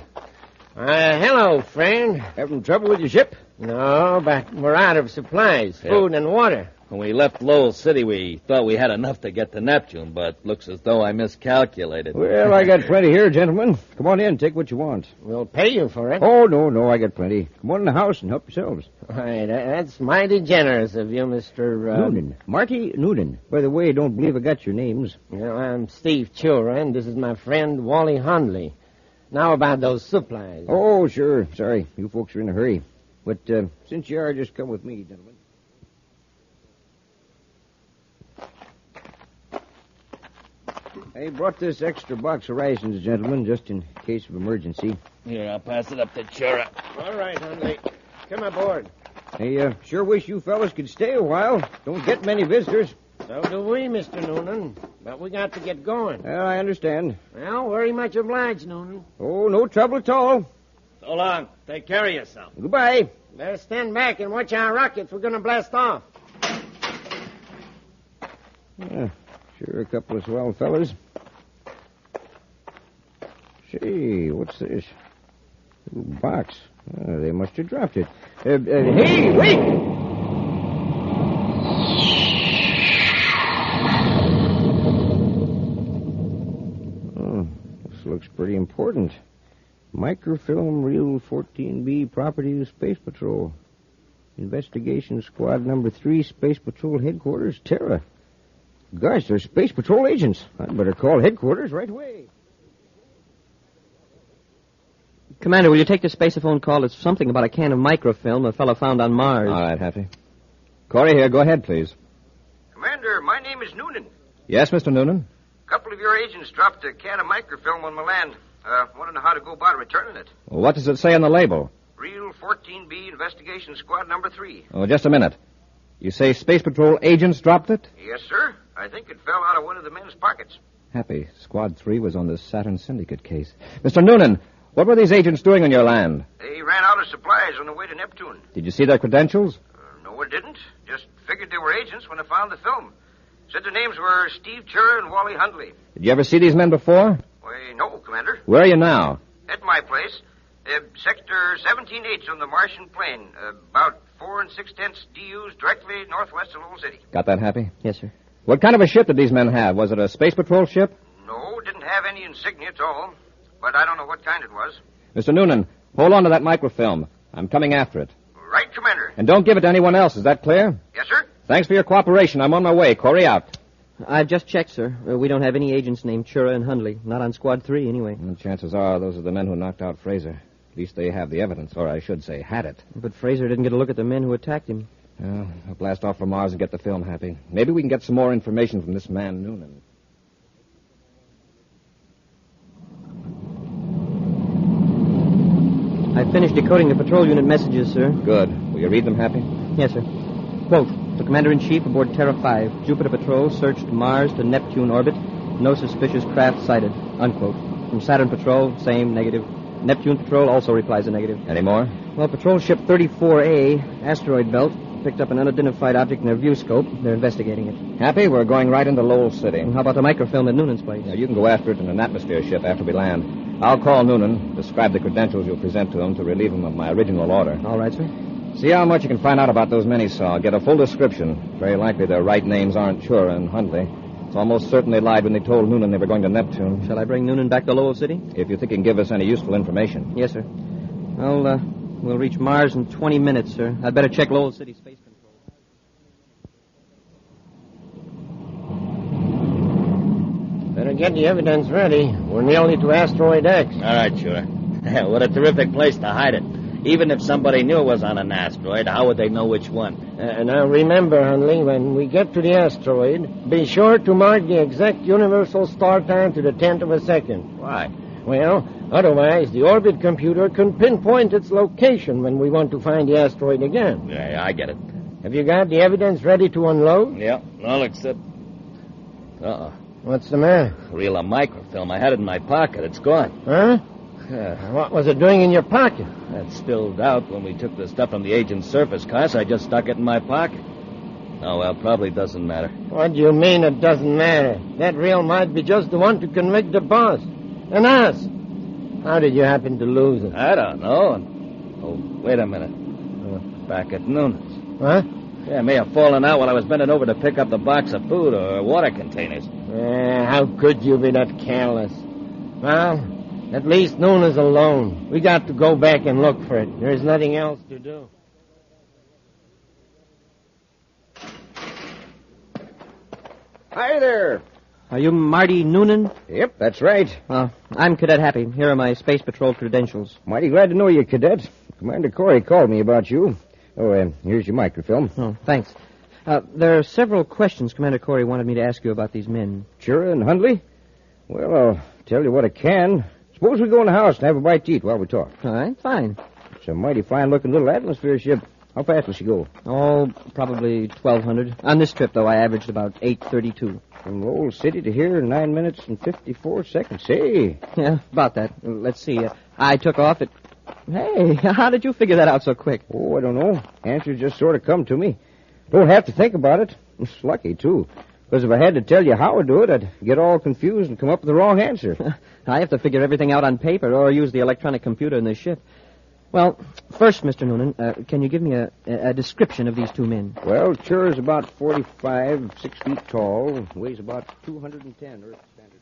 F: Hello, friend.
C: Having trouble with your ship?
F: No, but we're out of supplies, food and water.
M: When we left Lowell City, we thought we had enough to get to Neptune, but looks as though I miscalculated.
C: Well, I got plenty here, gentlemen. Come on in, take what you want.
F: We'll pay you for it.
C: Oh, no, I got plenty. Come on in the house and help yourselves.
F: Right, that's mighty generous of you, Mr.
C: Noonan. Marty Noonan. By the way, I don't believe I got your names.
F: Well, I'm Steve Chura, and this is my friend Wally Hundley. Now about those supplies.
C: Oh, sure. Sorry, you folks are in a hurry. But since you are, just come with me, gentlemen. I brought this extra box of rations, gentlemen, just in case of emergency.
M: Here, I'll pass it up to Chura.
F: All right, Hundley. Come aboard.
C: I sure wish you fellas could stay a while. Don't get many visitors.
F: So do we, Mr. Noonan. But we got to get going.
C: Well, I understand.
F: Well, very much obliged, Noonan.
C: Oh, no trouble at all.
M: So long. Take care of yourself.
C: Goodbye.
F: Better stand back and watch our rockets. We're going to blast off.
C: Sure, a couple of swell fellas. Say, what's this? Little box. They must have dropped it. Hey, wait! This looks pretty important. Microfilm Reel 14B, property of Space Patrol. Investigation Squad Number 3, Space Patrol Headquarters, Terra. Gosh, they're Space Patrol agents. I'd better call headquarters right away.
T: Commander, will you take the spaceophone call? It's something about a can of microfilm a fellow found on Mars.
C: All right, Happy. Corry here. Go ahead, please.
K: Commander, my name is Noonan.
C: Yes, Mr. Noonan?
K: A couple of your agents dropped a can of microfilm on my land. Want to know how to go about returning it.
C: Well, what does it say on the label?
K: Reel 14B, Investigation Squad Number 3.
C: Oh, just a minute. You say Space Patrol agents dropped it?
K: Yes, sir. I think it fell out of one of the men's pockets.
C: Happy. Squad 3 was on the Saturn Syndicate case. Mr. Noonan, what were these agents doing on your land?
K: They ran out of supplies on the way to Neptune.
C: Did you see their credentials?
K: No, I didn't. Just figured they were agents when I found the film. Said their names were Steve Chura and Wally Hundley.
C: Did you ever see these men before?
K: Why, no, Commander.
C: Where are you now?
K: At my place. Sector 17H on the Martian plain. About 4 6/10 DUs directly northwest of Lowell City.
C: Got that, Happy?
T: Yes, sir.
C: What kind of a ship did these men have? Was it a Space Patrol ship?
K: No, didn't have any insignia at all. But I don't know what kind it was.
C: Mr. Noonan, hold on to that microfilm. I'm coming after it.
K: Right, Commander.
C: And don't give it to anyone else. Is that clear?
K: Yes, sir.
C: Thanks for your cooperation. I'm on my way. Corry out.
T: I've just checked, sir. We don't have any agents named Chura and Hundley. Not on Squad 3, anyway.
C: Well, chances are those are the men who knocked out Fraser. At least they have the evidence, or I should say, had it.
T: But Fraser didn't get a look at the men who attacked him.
C: Well, I'll blast off for Mars and get the film, Happy. Maybe we can get some more information from this man, Noonan.
T: I finished decoding the patrol unit messages, sir.
C: Good. Will you read them, Happy?
T: Yes, sir. Quote, the Commander-in-Chief aboard Terra 5, Jupiter Patrol, searched Mars to Neptune orbit. No suspicious craft sighted. Unquote. From Saturn Patrol, same, negative. Neptune Patrol also replies a negative.
C: Any more?
T: Well, Patrol Ship 34A, Asteroid Belt, picked up an unidentified object in their view scope. They're investigating it.
C: Happy? We're going right into Lowell City.
T: And how about the microfilm at Noonan's place?
C: Yeah, you can go after it in an atmosphere ship after we land. I'll call Noonan, describe the credentials you'll present to him to relieve him of my original order.
T: All right, sir.
C: See how much you can find out about those men he saw. Get a full description. Very likely their right names aren't Chura and Hundley.
H: It's almost certain they lied when they told Noonan they were going to Neptune.
T: Shall I bring Noonan back to Lowell City?
H: If you think you can give us any useful information.
T: Yes, sir. Well, we'll reach Mars in 20 minutes, sir. I'd better check Lowell City Space Control.
F: Better get the evidence ready. We're nearly to Asteroid X.
M: All right, sure. What a terrific place to hide it. Even if somebody knew it was on an asteroid, how would they know which one?
F: Now remember, Hunley, when we get to the asteroid, be sure to mark the exact universal start time to the 10th of a second.
M: Why?
F: Well, otherwise the orbit computer can pinpoint its location when we want to find the asteroid again.
M: Yeah, I get it.
F: Have you got the evidence ready to unload?
M: Yeah, all except... Uh-oh.
F: What's the matter?
M: Reel of microfilm. I had it in my pocket. It's gone.
F: Huh? What was it doing in your pocket?
M: That spilled out when we took the stuff from the agent's surface car, so I just stuck it in my pocket. Oh, well, probably doesn't matter.
F: What do you mean it doesn't matter? That reel might be just the one to convict the boss. And us. How did you happen to lose it?
M: I don't know. Oh, wait a minute. Back at Noonan's.
F: What?
M: Yeah, it may have fallen out while I was bending over to pick up the box of food or water containers.
F: How could you be that careless? Well, at least Noonan's alone. We got to go back and look for it. There's nothing else to do.
H: Hi there.
T: Are you Marty Noonan?
H: Yep, that's right.
T: I'm Cadet Happy. Here are my Space Patrol credentials.
H: Mighty glad to know you, Cadet. Commander Corry called me about you. Oh, here's your microfilm.
T: Oh, thanks. There are several questions Commander Corry wanted me to ask you about these men.
H: Sure, and Hundley? Well, I'll tell you what I can. Suppose we go in the house and have a bite to eat while we talk.
T: All right, fine.
H: It's a mighty fine-looking little atmosphere ship. How fast will she go?
T: Oh, probably 1,200. On this trip, though, I averaged about 8:32.
H: From Lowell City to here, 9 minutes and 54 seconds. Say.
T: Yeah, about that. Let's see. I took off at... Hey, how did you figure that out so quick?
H: Oh, I don't know. Answers just sort of come to me. Don't have to think about it. It's lucky, too. Because if I had to tell you how I do it, I'd get all confused and come up with the wrong answer.
T: I have to figure everything out on paper or use the electronic computer in the ship. Well, first, Mr. Noonan, can you give me a description of these two men?
H: Well, Chur is about 45, 6 feet tall, weighs about 210 Earth standard.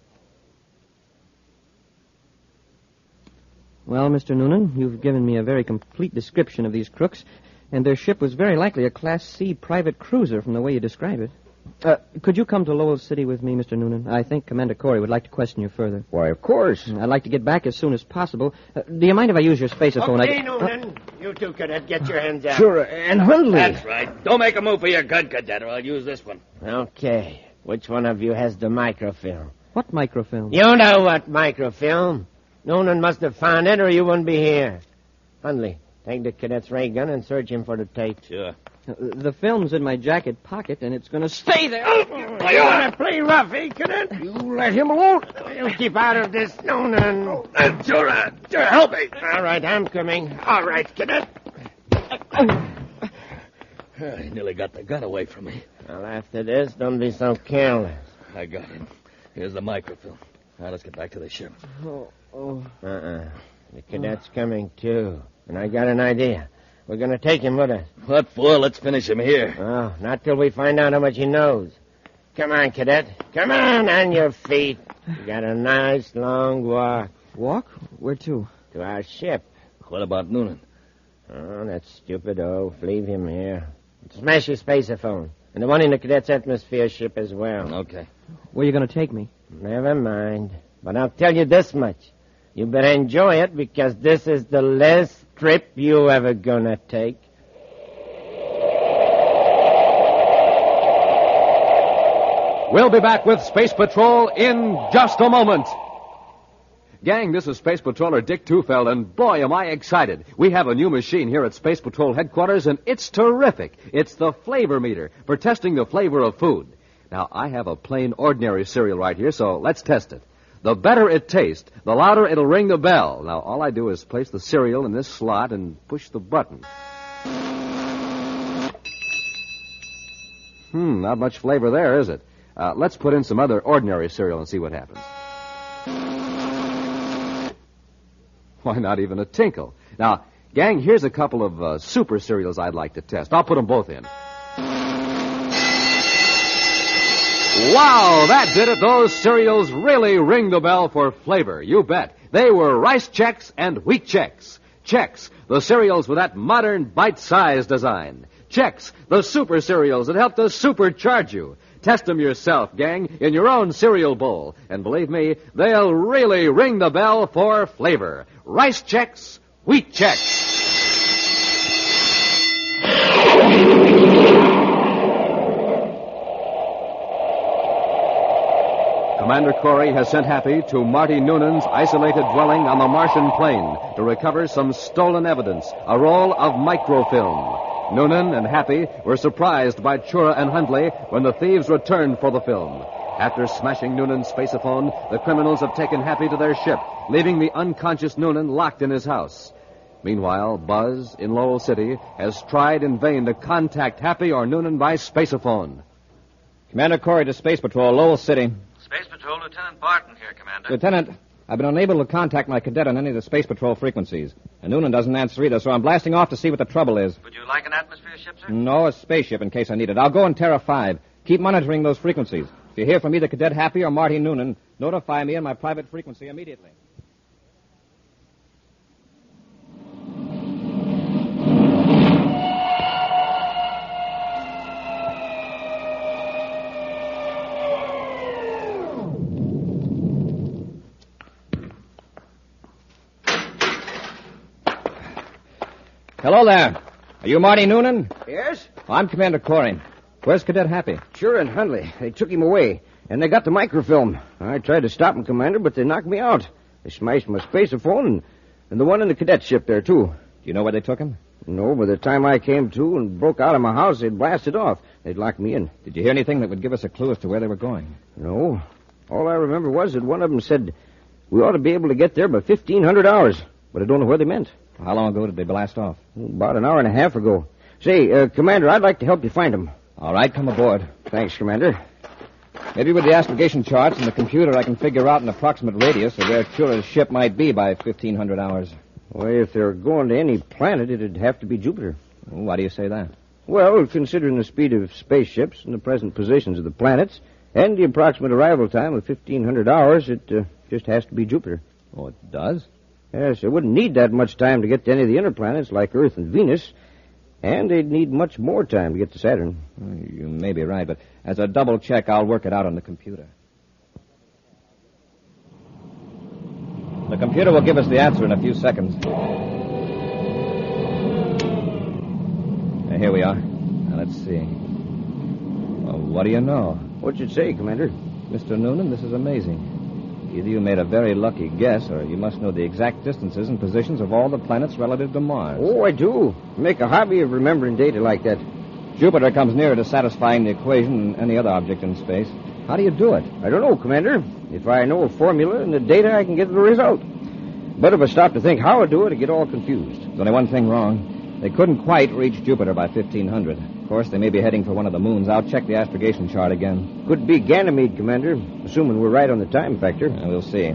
T: Well, Mr. Noonan, you've given me a very complete description of these crooks, and their ship was very likely a Class C private cruiser from the way you describe it. Could you come to Lowell City with me, Mr. Noonan? I think Commander Corry would like to question you further.
H: Why, of course.
T: I'd like to get back as soon as possible. Do you mind if I use your spaceophone?
F: Okay, Noonan. You two, Cadet, get your hands out.
H: Sure, and Hundley.
M: That's right. Don't make a move for your gun, Cadet, or I'll use this one.
F: Okay. Which one of you has the microfilm?
T: What microfilm?
F: You know what microfilm. Noonan must have found it, or you wouldn't be here. Hundley, take the cadet's ray gun and search him for the tape.
M: Sure.
T: The film's in my jacket pocket, and it's going to stay there.
F: You want to play rough, eh, Cadet? You let him alone. You keep out of this, Noonan.
M: Sure, help me.
F: All right, I'm coming. All right, Cadet.
M: He nearly got the gun away from me.
F: Well, after this, don't be so careless.
M: I got him. Here's the microfilm. Now, let's get back to the ship.
F: The cadet's coming, too. And I got an idea. We're going to take him with us.
M: What for? Let's finish him here.
F: Oh, not till we find out how much he knows. Come on, Cadet. Come on your feet. We got a nice long walk.
T: Walk? Where to?
F: To our ship.
M: What about Noonan?
F: Oh, that stupid oaf. Leave him here. Smash his spaceophone. And the one in the cadet's atmosphere ship as well.
M: Okay.
T: Where are you going to take me?
F: Never mind. But I'll tell you this much. You better enjoy it, because this is the last trip you ever gonna take.
A: We'll be back with Space Patrol in just a moment. Gang, this is Space Patroller Dick Tufeld, and boy, am I excited. We have a new machine here at Space Patrol headquarters, and it's terrific. It's the flavor meter for testing the flavor of food. Now, I have a plain, ordinary cereal right here, so let's test it. The better it tastes, the louder it'll ring the bell. Now, all I do is place the cereal in this slot and push the button. Not much flavor there, is it? Let's put in some other ordinary cereal and see what happens. Why, not even a tinkle. Now, gang, here's a couple of super cereals I'd like to test. I'll put them both in. Wow, that did it. Those cereals really ring the bell for flavor. You bet. They were Rice Chex and Wheat Chex. Chex, the cereals with that modern bite-sized design. Chex, the super cereals that help to supercharge you. Test them yourself, gang, in your own cereal bowl. And believe me, they'll really ring the bell for flavor. Rice Chex, Wheat Chex. Commander Corry has sent Happy to Marty Noonan's isolated dwelling on the Martian plain to recover some stolen evidence, a roll of microfilm. Noonan and Happy were surprised by Chura and Hundley when the thieves returned for the film. After smashing Noonan's spaceophone, the criminals have taken Happy to their ship, leaving the unconscious Noonan locked in his house. Meanwhile, Buzz, in Lowell City, has tried in vain to contact Happy or Noonan by spaceophone.
C: Commander Corry to Space Patrol, Lowell City.
G: Space Patrol, Lieutenant Barton here, Commander.
C: Lieutenant, I've been unable to contact my cadet on any of the Space Patrol frequencies. And Noonan doesn't answer either, so I'm blasting off to see what the trouble is.
G: Would you like an atmosphere ship, sir?
C: No, a spaceship in case I need it. I'll go in Terra 5. Keep monitoring those frequencies. If you hear from either Cadet Happy or Marty Noonan, notify me on my private frequency immediately. Hello there. Are you Marty Noonan?
F: Yes?
C: I'm Commander Corry. Where's Cadet Happy?
F: Sure, and Hundley. They took him away, and they got the microfilm. I tried to stop them, Commander, but they knocked me out. They smashed my spaceophone and the one in the cadet ship there, too.
C: Do you know where they took him?
F: No, by the time I came to and broke out of my house, they'd blasted off. They'd locked me in.
C: Did you hear anything that would give us a clue as to where they were going?
F: No. All I remember was that one of them said we ought to be able to get there by 1,500 hours, but I don't know where they meant.
C: How long ago did they blast off?
F: About an hour and a half ago. Say, Commander, I'd like to help you find them.
C: All right, come aboard.
F: Thanks, Commander.
C: Maybe with the astrogation charts and the computer, I can figure out an approximate radius of where Chura's ship might be by 1,500 hours.
F: Well, if they're going to any planet, it'd have to be Jupiter.
C: Why do you say that?
F: Well, considering the speed of spaceships and the present positions of the planets and the approximate arrival time of 1,500 hours, it just has to be Jupiter.
C: Oh, it does?
F: Yes, it wouldn't need that much time to get to any of the inner planets like Earth and Venus, and they'd need much more time to get to Saturn.
C: You may be right, but as a double check, I'll work it out on the computer. The computer will give us the answer in a few seconds. Here we are. Now, let's see. Well, what do you know?
F: What'd you say, Commander?
C: Mr. Noonan, this is amazing. Either you made a very lucky guess, or you must know the exact distances and positions of all the planets relative to Mars.
F: Oh, I do. Make a hobby of remembering data like that.
C: Jupiter comes nearer to satisfying the equation than any other object in space. How do you do it?
F: I don't know, Commander. If I know a formula and the data, I can get the result. But if I stop to think how I do it, I get all confused.
C: There's only one thing wrong. They couldn't quite reach Jupiter by 1,500. Of course, they may be heading for one of the moons. I'll check the astrogation chart again.
F: Could be Ganymede, Commander, assuming we're right on the time factor.
C: We'll see.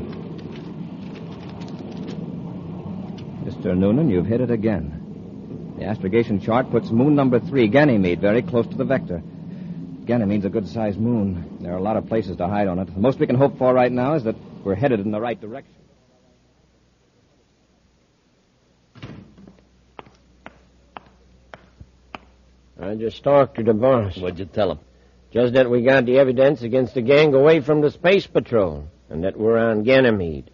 C: Mr. Noonan, you've hit it again. The astrogation chart puts moon number 3, Ganymede, very close to the vector. Ganymede's a good-sized moon. There are a lot of places to hide on it. The most we can hope for right now is that we're headed in the right direction.
B: I just talked to the boss.
M: What'd you tell him?
B: Just that we got the evidence against the gang away from the Space Patrol, and that we're on Ganymede.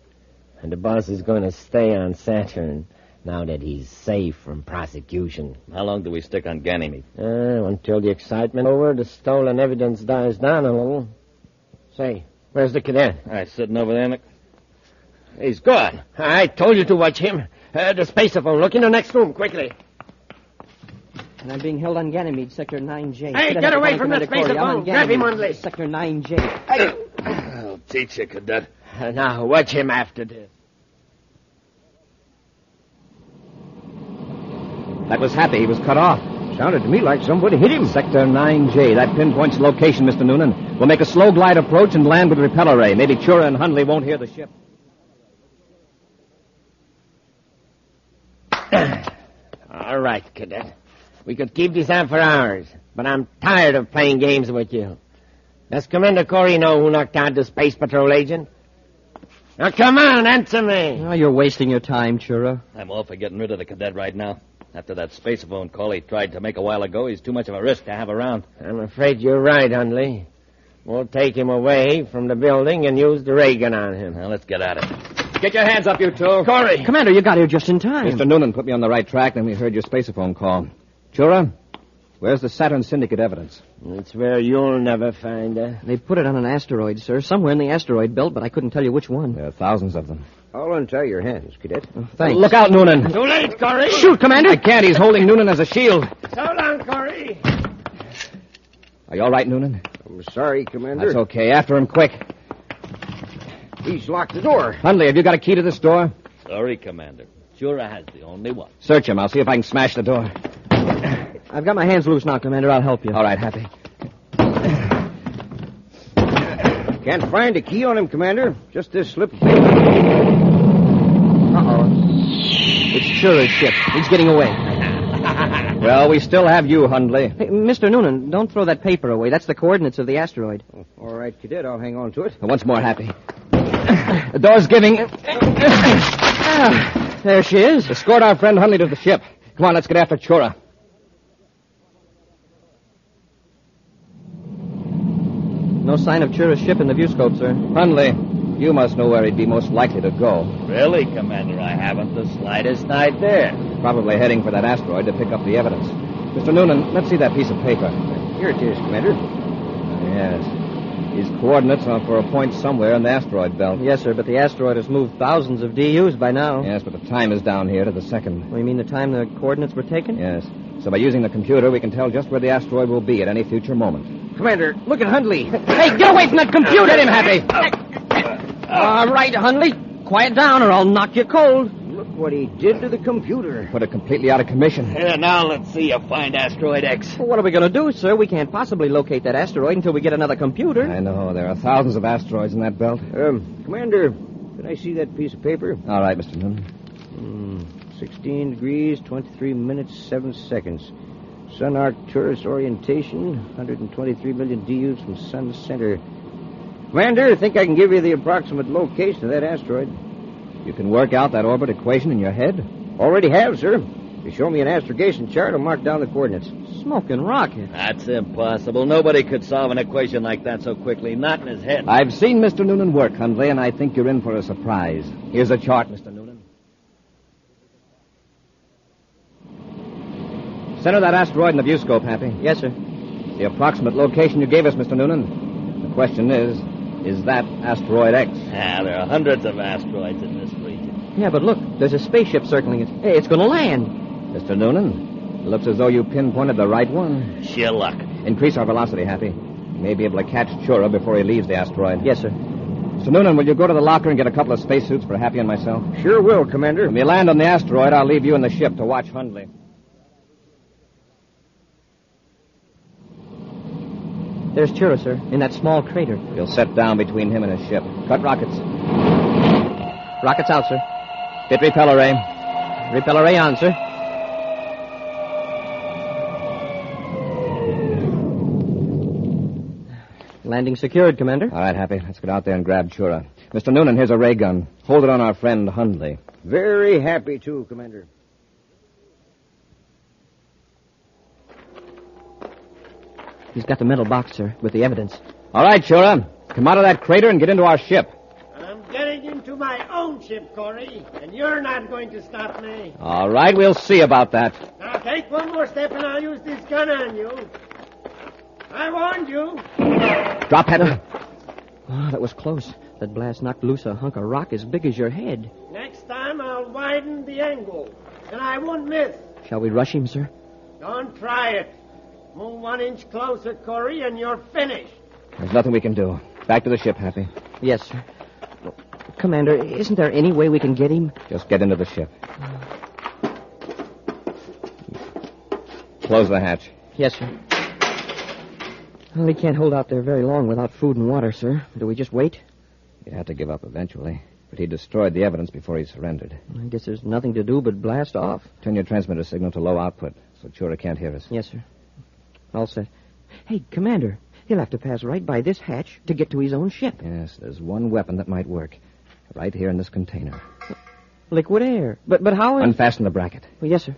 B: And the boss is going to stay on Saturn now that he's safe from prosecution.
M: How long do we stick on Ganymede?
B: Until the excitement over the stolen evidence dies down a little. Say, where's the cadet?
M: Sitting over there, Nick.
B: He's gone. I told you to watch him. The spaceophone. Look in the next room, quickly.
T: And I'm being held on Ganymede, Sector 9J.
B: Hey, get away from the spaceophone. Grab him, Hundley.
T: Sector 9J.
M: I'll teach you, Cadet.
B: Now, watch him after this.
C: That was Happy. He was cut off.
F: Sounded to me like somebody hit him.
C: Sector 9J. That pinpoints the location, Mr. Noonan. We'll make a slow glide approach and land with repeller ray. Maybe Chura and Hundley won't hear the ship.
B: All right, Cadet. We could keep this on for hours, but I'm tired of playing games with you. Does Commander Corry know who knocked out the Space Patrol agent? Now, come on, answer me.
T: Oh, you're wasting your time, Chura.
R: I'm all for getting rid of the cadet right now. After that spacephone call he tried to make a while ago, he's too much of a risk to have around.
B: I'm afraid you're right, Hundley. We'll take him away from the building and use the ray gun on him.
R: Now, let's get at it.
C: Get your hands up, you two.
B: Corry!
T: Commander, you got here just in time.
C: Mr. Noonan put me on the right track, then we heard your spaceophone call. Chura, where's the Saturn Syndicate evidence?
B: It's where you'll never find her.
T: They put it on an asteroid, sir. Somewhere in the asteroid belt, but I couldn't tell you which one.
C: There are thousands of them.
F: I'll untie your hands, Cadet.
T: Thanks.
C: Look out, Noonan.
B: Too late, Corry!
T: Shoot, Commander!
C: I can't. He's holding Noonan as a shield.
B: So long, Corry!
C: Are you all right, Noonan?
F: I'm sorry, Commander.
C: That's okay. After him, quick.
F: He's locked the door.
C: Hundley, have you got a key to this door?
R: Sorry, Commander. Chura has the only one.
C: Search him. I'll see if I can smash the door.
T: I've got my hands loose now, Commander. I'll help you.
C: All right, Happy.
F: Can't find a key on him, Commander. Just this slip of paper.
T: Uh-oh. It's Chura's ship. He's getting away.
C: Well, we still have you, Hundley.
T: Hey, Mr. Noonan, don't throw that paper away. That's the coordinates of the asteroid.
F: All right, Cadet. I'll hang on to it.
C: Once more, Happy. The door's giving.
T: There she is.
C: Escort our friend Hundley to the ship. Come on, let's get after Chura.
T: No sign of Chura's ship in the viewscope, sir.
C: Hundley, you must know where he'd be most likely to go.
R: Really, Commander? I haven't the slightest idea.
C: Probably heading for that asteroid to pick up the evidence. Mr. Noonan, let's see that piece of paper.
F: Here it is, Commander.
C: Yes. These coordinates are for a point somewhere in the asteroid belt.
T: Yes, sir, but the asteroid has moved thousands of DUs by now.
C: Yes, but the time is down here to the second.
T: You mean the time the coordinates were taken?
C: Yes. So by using the computer, we can tell just where the asteroid will be at any future moment.
F: Commander, look at Hundley.
T: Hey, get away from that computer!
C: Get him, Happy!
T: All right, Hundley. Quiet down or I'll knock you cold.
F: Look what he did to the computer.
C: Put it completely out of commission.
R: Here, now let's see you find Asteroid X.
T: Well, what are we going to do, sir? We can't possibly locate that asteroid until we get another computer.
C: I know. There are thousands of asteroids in that belt.
F: Commander, can I see that piece of paper?
C: All right, Mr. Noonan.
F: 16 degrees, 23 minutes, 7 seconds. Sun arc torus orientation, 123 million DUs from sun center. Commander, I think I can give you the approximate location of that asteroid.
C: You can work out that orbit equation in your head?
F: Already have, sir. If you show me an astrogation chart, I'll mark down the coordinates.
T: Smoking rocket.
R: That's impossible. Nobody could solve an equation like that so quickly. Not in his head.
C: I've seen Mr. Noonan work, Hundley, and I think you're in for a surprise. Here's a chart, Mr. Noonan. Center that asteroid in the viewscope, Happy.
T: Yes, sir.
C: The approximate location you gave us, Mr. Noonan. The question is that Asteroid X?
R: There are hundreds of asteroids in this region.
T: Yeah, but look, there's a spaceship circling it. Hey, it's going to land.
C: Mr. Noonan, it looks as though you pinpointed the right one.
R: Sheer luck.
C: Increase our velocity, Happy. You may be able to catch Chura before he leaves the asteroid.
T: Yes, sir.
C: Mr. Noonan, will you go to the locker and get a couple of spacesuits for Happy and myself?
F: Sure will, Commander.
C: When we land on the asteroid, I'll leave you in the ship to watch Hundley.
T: There's Chura, sir, in that small crater.
C: We'll set down between him and his ship. Cut rockets.
T: Rockets out, sir.
C: Hit repeller ray.
T: Repeller ray on, sir. Landing secured, Commander.
C: All right, Happy. Let's get out there and grab Chura. Mr. Noonan, here's a ray gun. Hold it on our friend Hundley.
F: Very happy to, Commander.
T: He's got the metal box, sir, with the evidence.
C: All right, Chura. Come out of that crater and get into our ship.
L: I'm getting into my own ship, Corry, and you're not going to stop me.
C: All right, we'll see about that.
L: Now take one more step and I'll use this gun on you. I warned you.
C: Drop, Happy.
T: Oh, that was close. That blast knocked loose a hunk of rock as big as your head.
L: Next time I'll widen the angle, and I won't miss.
T: Shall we rush him, sir?
L: Don't try it. Move 1 inch closer, Corry, and you're finished.
C: There's nothing we can do. Back to the ship, Happy.
T: Yes, sir. Commander, isn't there any way we can get him?
C: Just get into the ship. Close the hatch.
T: Yes, sir. Well, he can't hold out there very long without food and water, sir. Do we just wait?
C: He had to give up eventually, but he destroyed the evidence before he surrendered.
T: I guess there's nothing to do but blast off.
C: Turn your transmitter signal to low output so Chura can't hear us.
T: Yes, sir. All set. Hey, Commander, He'll have to pass right by this hatch to get to his own ship.
H: Yes, there's one weapon that might work. Right here in this container.
T: Liquid air. But how...
H: Unfasten the bracket.
T: Well, yes, sir.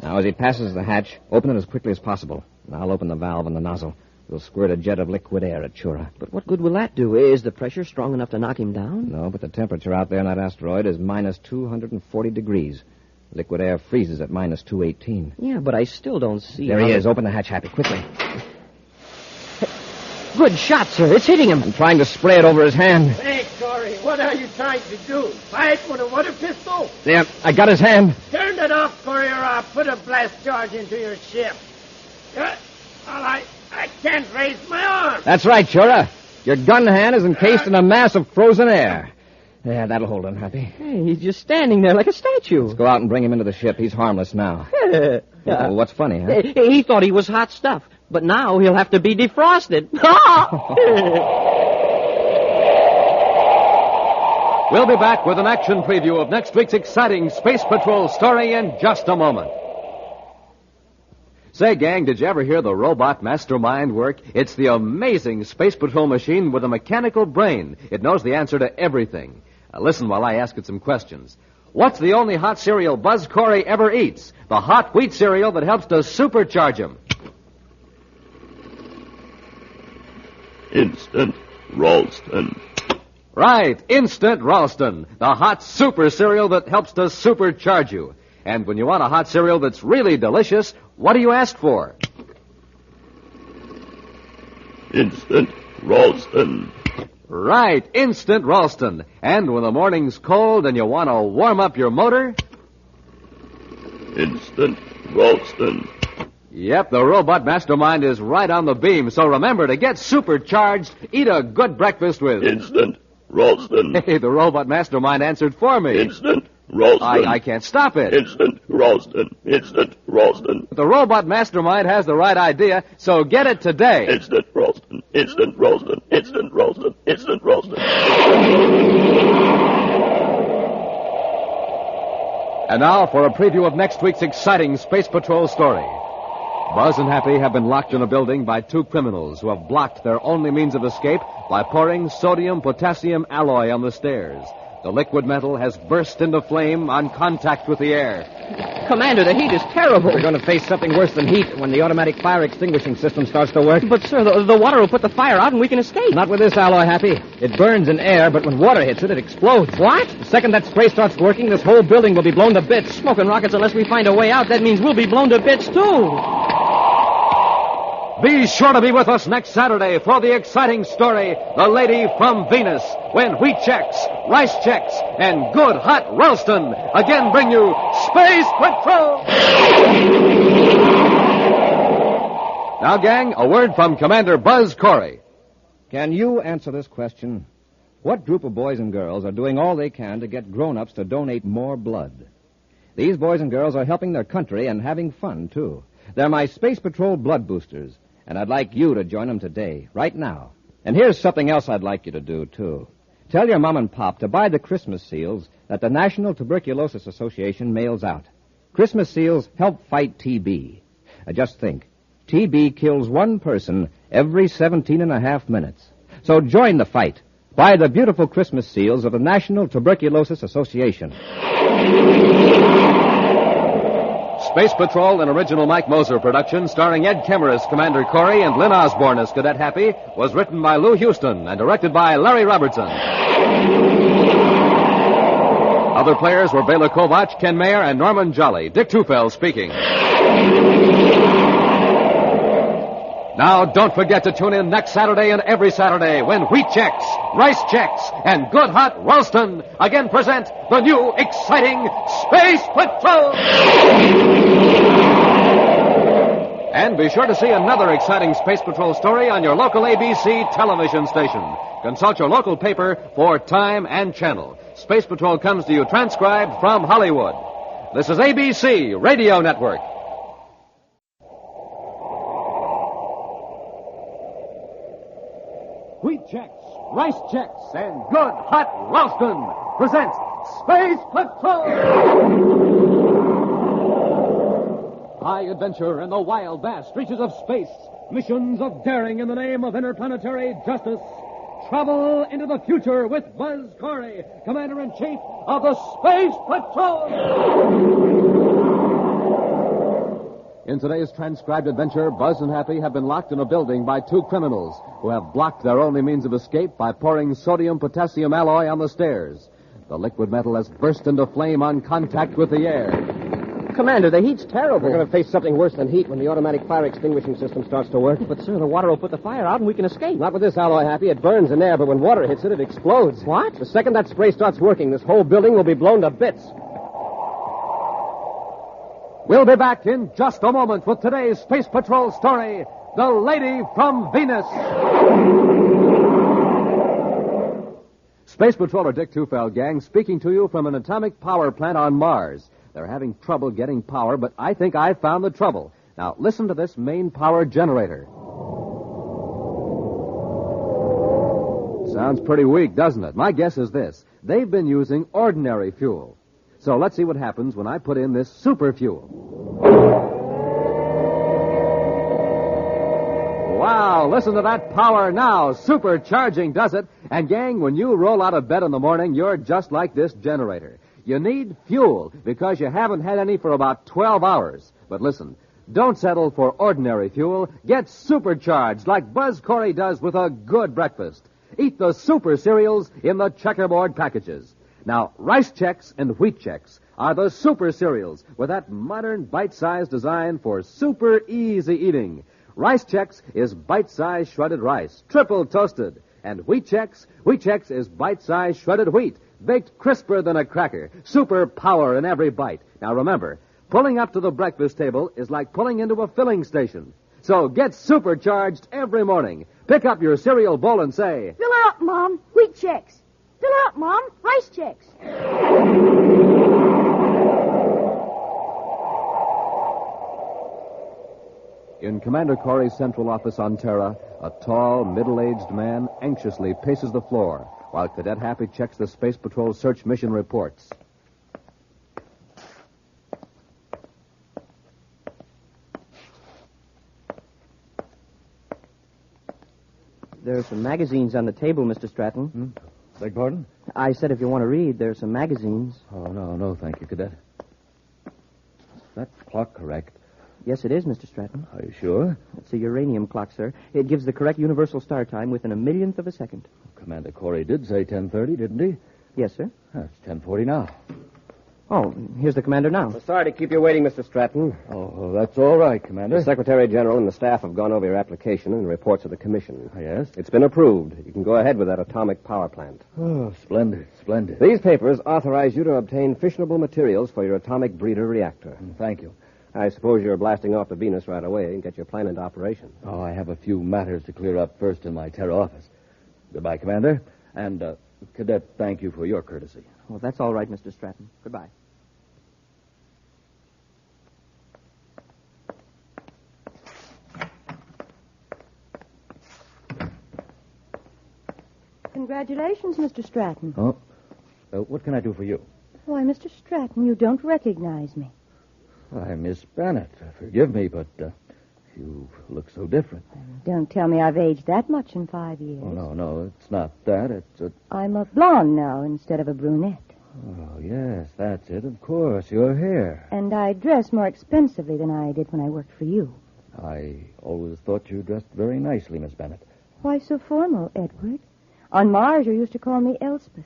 H: Now, as he passes the hatch, open it as quickly as possible. And I'll open the valve on the nozzle. We'll squirt a jet of liquid air at Chura.
T: But what good will that do? Is the pressure strong enough to knock him down?
H: No, but the temperature out there in that asteroid is minus 240 degrees. Liquid air freezes at minus 218.
T: Yeah, but I still don't see...
H: There he is. Open the hatch, Happy, quickly.
T: Good shot, sir. It's hitting him.
H: I'm trying to spray it over his hand.
L: Hey, Corry, what are you trying to do? Fight with a water pistol?
H: There, I got his hand.
L: Turn that off, Corry, or I'll put a blast charge into your ship. Well, I can't raise my arm.
H: That's right, Chura. Your gun hand is encased in a mass of frozen air. Yeah, that'll hold him, Happy.
T: Hey, he's just standing there like a statue.
H: Let's go out and bring him into the ship. He's harmless now. Well, what's funny, huh?
T: He thought he was hot stuff, but now he'll have to be defrosted.
A: We'll be back with an action preview of next week's exciting Space Patrol story in just a moment. Say, gang, did you ever hear the robot mastermind work? It's the amazing Space Patrol machine with a mechanical brain. It knows the answer to everything. Now, listen while I ask it some questions. What's the only hot cereal Buzz Corry ever eats? The hot wheat cereal that helps to supercharge him.
P: Instant Ralston.
A: Right, Instant Ralston, the hot super cereal that helps to supercharge you. And when you want a hot cereal that's really delicious, what do you ask for?
P: Instant Ralston.
A: Right, Instant Ralston. And when the morning's cold and you want to warm up your motor?
P: Instant Ralston.
A: Yep, the robot mastermind is right on the beam. So remember, to get supercharged, eat a good breakfast with...
P: Instant Ralston.
A: Hey, the robot mastermind answered for me.
P: Instant Ralston.
A: I can't stop it.
P: Instant Ralston. Instant Ralston.
A: The robot mastermind has the right idea, so get it today.
P: Instant Ralston. Instant Ralston. Instant Ralston. Instant Ralston.
A: And now for a preview of next week's exciting Space Patrol story. Buzz and Happy have been locked in a building by two criminals who have blocked their only means of escape by pouring sodium-potassium alloy on the stairs. The liquid metal has burst into flame on contact with the air.
T: Commander, the heat is terrible.
H: We're going to face something worse than heat when the automatic fire extinguishing system starts to work.
T: But, sir, the water will put the fire out and we can escape.
H: Not with this alloy, Happy. It burns in air, but when water hits it, it explodes.
T: What?
H: The second that spray starts working, this whole building will be blown to bits.
T: Smoking rockets unless we find a way out. That means we'll be blown to bits, too.
A: Be sure to be with us next Saturday for the exciting story, The Lady from Venus, when wheat checks, rice checks, and good hot Ralston again bring you Space Patrol! Now, gang, a word from Commander Buzz Corry.
H: Can you answer this question? What group of boys and girls are doing all they can to get grown-ups to donate more blood? These boys and girls are helping their country and having fun, too. They're my Space Patrol blood boosters. And I'd like you to join them today, right now. And here's something else I'd like you to do, too. Tell your mom and pop to buy the Christmas seals that the National Tuberculosis Association mails out. Christmas seals help fight TB. Just think, TB kills one person every 17 and a half minutes. So join the fight. Buy the beautiful Christmas seals of the National Tuberculosis Association.
A: Space Patrol, an original Mike Moser production starring Ed Kemmer as Commander Corry and Lyn Osborn as Cadet Happy, was written by Lou Houston and directed by Larry Robertson. Other players were Bela Kovac, Ken Mayer, and Norman Jolly. Dick Tufel speaking. Now, don't forget to tune in next Saturday and every Saturday when wheat checks, rice checks, and good hot Ralston again present the new exciting Space Patrol! And be sure to see another exciting Space Patrol story on your local ABC television station. Consult your local paper for time and channel. Space Patrol comes to you transcribed from Hollywood. This is ABC Radio Network. Wheat checks, rice checks, and good hot Ralston presents Space Patrol! High adventure in the wild, vast reaches of space. Missions of daring in the name of interplanetary justice. Travel into the future with Buzz Corry, Commander-in-Chief of the Space Patrol. In today's transcribed adventure, Buzz and Happy have been locked in a building by two criminals who have blocked their only means of escape by pouring sodium-potassium alloy on the stairs. The liquid metal has burst into flame on contact with the air.
C: Commander, the heat's terrible. We're going to face something worse than heat when the automatic fire extinguishing system starts to work. But, sir, the water will put the fire out and we can escape. Not with this alloy, Happy. It burns in air, but when water hits it, it explodes. What? The second that spray starts working, this whole building will be blown to bits.
A: We'll be back in just a moment with today's Space Patrol story, The Lady from Venus. Space Patroller Dick Tufeld, gang, speaking to you from an atomic power plant on Mars. They're having trouble getting power, but I think I've found the trouble. Now, listen to this main power generator. Sounds pretty weak, doesn't it? My guess is this. They've been using ordinary fuel. So let's see what happens when I put in this super fuel. Wow, listen to that power now. Supercharging does it. And, gang, when you roll out of bed in the morning, you're just like this generator. You need fuel because you haven't had any for about 12 hours. But listen, don't settle for ordinary fuel. Get supercharged like Buzz Corry does with a good breakfast. Eat the super cereals in the checkerboard packages. Now, Rice Chex and Wheat Chex are the super cereals with that modern bite-sized design for super easy eating. Rice Chex is bite-sized shredded rice, triple toasted. And Wheat Chex is bite-sized shredded wheat, baked crisper than a cracker. Super power in every bite. Now remember, pulling up to the breakfast table is like pulling into a filling station. So get supercharged every morning. Pick up your cereal bowl and say,
I: "Fill her up, Mom. Wheat Chex. Fill her up, Mom. Rice Chex."
A: In Commander Corry's central office on Terra, a tall, middle-aged man anxiously paces the floor while Cadet Happy checks the Space Patrol search mission reports.
T: There are some magazines on the table, Mr. Stratton.
R: Beg pardon?
T: I said if you want to read, there are some magazines.
R: Oh, no, thank you, Cadet. Is that clock correct?
T: Yes, it is, Mr. Stratton.
R: Are you sure?
T: It's a uranium clock, sir. It gives the correct universal star time within a millionth of a second.
R: Commander Corry did say 10:30, didn't he?
T: Yes, sir.
R: It's 10:40 now.
T: Oh, here's the commander now.
C: Sorry to keep you waiting, Mr. Stratton.
R: Oh, that's all right, Commander.
C: The Secretary General and the staff have gone over your application and the reports of the commission.
R: Yes?
C: It's been approved. You can go ahead with that atomic power plant.
R: Oh, splendid.
C: These papers authorize you to obtain fissionable materials for your atomic breeder reactor.
R: Thank you.
C: I suppose you're blasting off to Venus right away and get your plan into operation.
R: Oh, I have a few matters to clear up first in my Terra office. Goodbye, Commander. And, Cadet, thank you for your courtesy.
T: Well, that's all right, Mr. Stratton. Goodbye.
Q: Congratulations, Mr. Stratton.
R: Oh, what can I do for you?
Q: Why, Mr. Stratton, you don't recognize me.
R: Why, Miss Bennett, forgive me, but you look so different.
Q: Don't tell me I've aged that much in 5 years.
R: Oh, no, it's not that. It's
Q: I'm a blonde now instead of a brunette.
R: Oh, yes, that's it, of course, your hair.
Q: And I dress more expensively than I did when I worked for you.
R: I always thought you dressed very nicely, Miss Bennett.
Q: Why so formal, Edward? On Mars, you used to call me Elspeth,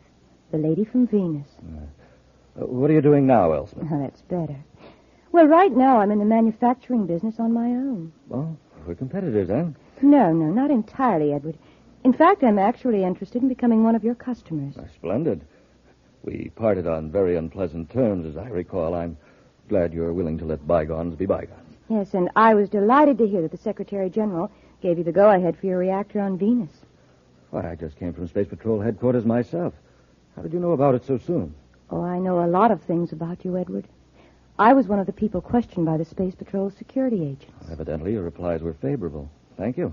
Q: the lady from Venus.
R: What are you doing now, Elspeth?
Q: Oh, that's better. Well, right now I'm in the manufacturing business on my own.
R: Well, we're competitors, eh?
Q: No, not entirely, Edward. In fact, I'm actually interested in becoming one of your customers.
R: Splendid. We parted on very unpleasant terms, as I recall. I'm glad you're willing to let bygones be bygones.
Q: Yes, and I was delighted to hear that the Secretary General gave you the go-ahead for your reactor on Venus.
R: Why, I just came from Space Patrol headquarters myself. How did you know about it so soon?
Q: Oh, I know a lot of things about you, Edward. I was one of the people questioned by the Space Patrol's security agents.
R: Evidently, your replies were favorable. Thank you.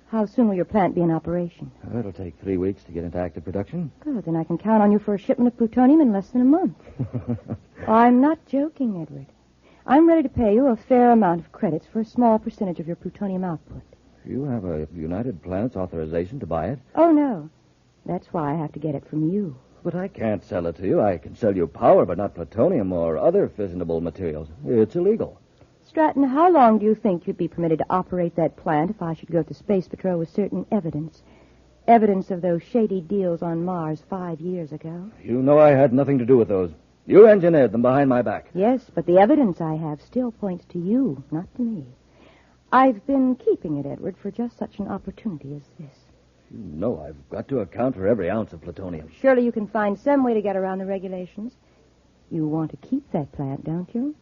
Q: How soon will your plant be in operation?
R: It'll take 3 weeks to get into active production.
Q: Good, then I can count on you for a shipment of plutonium in less than a month. Oh, I'm not joking, Edward.
D: I'm ready to pay you a fair amount of credits for a small percentage of your plutonium output.
R: You have a United Planets authorization to buy it?
D: Oh, no. That's why I have to get it from you.
R: But I can't sell it to you. I can sell you power, but not plutonium or other fissionable materials. It's illegal.
D: Stratton, how long do you think you'd be permitted to operate that plant if I should go to Space Patrol with certain evidence? Evidence of those shady deals on Mars 5 years ago?
R: You know I had nothing to do with those. You engineered them behind my back.
D: Yes, but the evidence I have still points to you, not to me. I've been keeping it, Edward, for just such an opportunity as this.
R: You know I've got to account for every ounce of plutonium.
D: Surely you can find some way to get around the regulations. You want to keep that plant, don't you?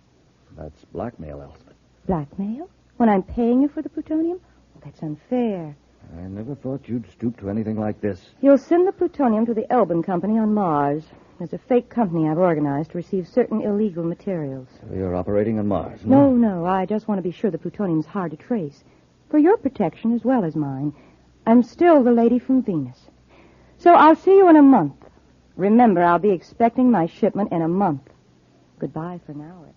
R: That's blackmail, Elspeth.
D: Blackmail? When I'm paying you for the plutonium? Well, that's unfair.
R: I never thought you'd stoop to anything like this.
D: You'll send the plutonium to the Elbin Company on Mars. There's a fake company I've organized to receive certain illegal materials.
R: So you're operating on Mars?
D: No. I just want to be sure the plutonium's hard to trace. For your protection as well as mine. I'm still the lady from Venus. So I'll see you in a month. Remember, I'll be expecting my shipment in a month. Goodbye for now, Ed.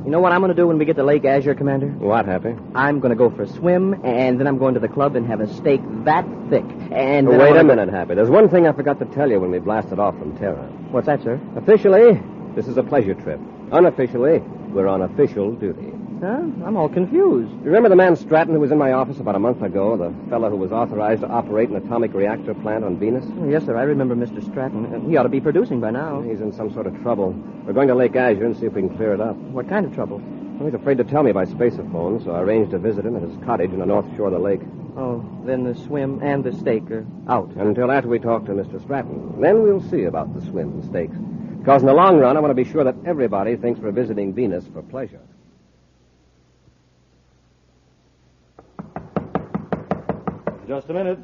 T: You know what I'm going to do when we get to Lake Azure, Commander?
C: What, Happy?
T: I'm going to go for a swim, and then I'm going to the club and have a steak that thick. And then
C: Wait a minute, Happy. There's one thing I forgot to tell you when we blasted off from Terra.
T: What's that, sir?
C: Officially, this is a pleasure trip. Unofficially, we're on official duty.
T: Huh? I'm all confused.
C: You remember the man Stratton who was in my office about a month ago? The fellow who was authorized to operate an atomic reactor plant on Venus?
T: Oh, yes, sir. I remember Mr. Stratton. He ought to be producing by now.
C: He's in some sort of trouble. We're going to Lake Azure and see if we can clear it up.
T: What kind of trouble?
C: Well, he's afraid to tell me by spaceophone, so I arranged to visit him at his cottage on the north shore of the lake.
T: Oh, then the swim and the steak are out.
C: Until after we talk to Mr. Stratton. Then we'll see about the swim and steaks. Because in the long run, I want to be sure that everybody thinks we're visiting Venus for pleasure.
R: Just a minute.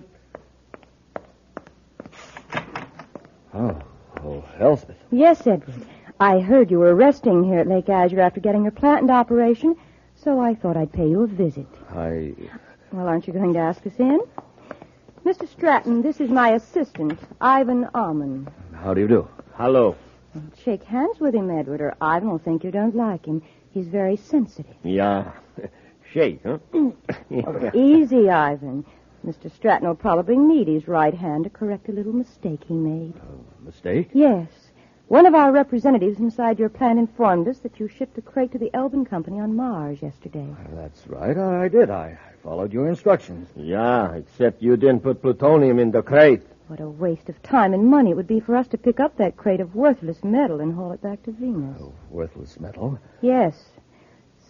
R: Oh, Elspeth.
D: Yes, Edward. I heard you were resting here at Lake Azure after getting your plant into operation, so I thought I'd pay you a visit. Well, aren't you going to ask us in? Mr. Stratton, this is my assistant, Ivan Almond.
R: How do you do?
N: Hello.
D: Shake hands with him, Edward, or Ivan will think you don't like him. He's very sensitive.
N: Yeah. Shake, huh?
D: Easy, Ivan. Mr. Stratton will probably need his right hand to correct a little mistake he made.
R: Mistake?
D: Yes. One of our representatives inside your plant informed us that you shipped a crate to the Elbin Company on Mars yesterday.
R: That's right, I did. I followed your instructions.
N: Yeah, except you didn't put plutonium in the crate.
D: What a waste of time and money it would be for us to pick up that crate of worthless metal and haul it back to Venus.
R: Oh, worthless metal?
D: Yes.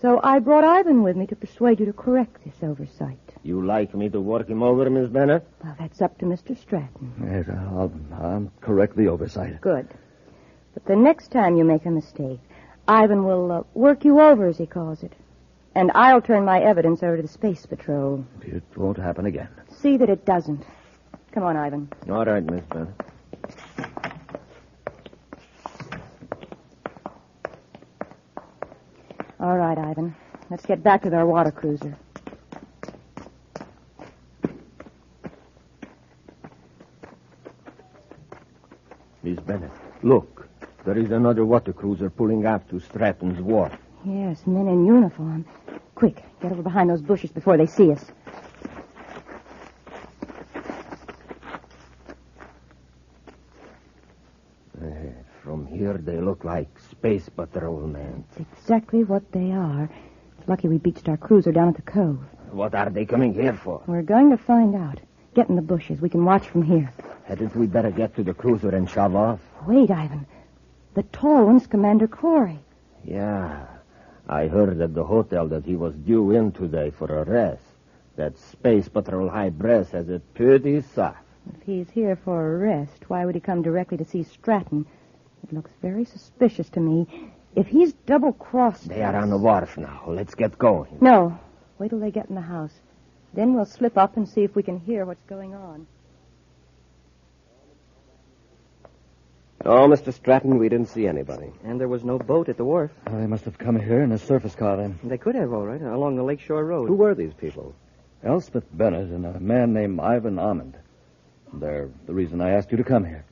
D: So I brought Ivan with me to persuade you to correct this oversight.
N: You like me to work him over, Miss Bennett?
D: Well, that's up to Mr. Stratton.
R: Yes, I'll correct the oversight.
D: Good. But the next time you make a mistake, Ivan will work you over, as he calls it. And I'll turn my evidence over to the Space Patrol.
R: It won't happen again.
D: See that it doesn't. Come on, Ivan.
N: All right, Miss Bennett.
D: All right, Ivan. Let's get back to our water cruiser.
N: Miss Bennett, look. There is another water cruiser pulling off to Stratton's wharf.
D: Yes, men in uniform. Quick, get over behind those bushes before they see us.
N: From here, they look like space patrolmen.
D: It's exactly what they are. It's lucky we beached our cruiser down at the cove.
N: What are they coming here for?
D: We're going to find out. Get in the bushes. We can watch from here.
N: Hadn't we better get to the cruiser and shove off?
D: Wait, Ivan. The tall one's Commander Corry.
N: Yeah. I heard at the hotel that he was due in today for a rest. That Space Patrol High Brass has it pretty soft.
D: If he's here for a rest, why would he come directly to see Stratton? It looks very suspicious to me. If he's double-crossed...
N: They are on the wharf now. Let's get going.
D: No. Wait till they get in the house. Then we'll slip up and see if we can hear what's going on.
C: Oh, Mr. Stratton, we didn't see anybody.
T: And there was no boat at the wharf.
R: They must have come here in a surface car, then.
T: They could have, all right, along the Lakeshore Road.
C: Who were these people?
R: Elspeth Bennett and a man named Ivan Almond. They're the reason I asked you to come here.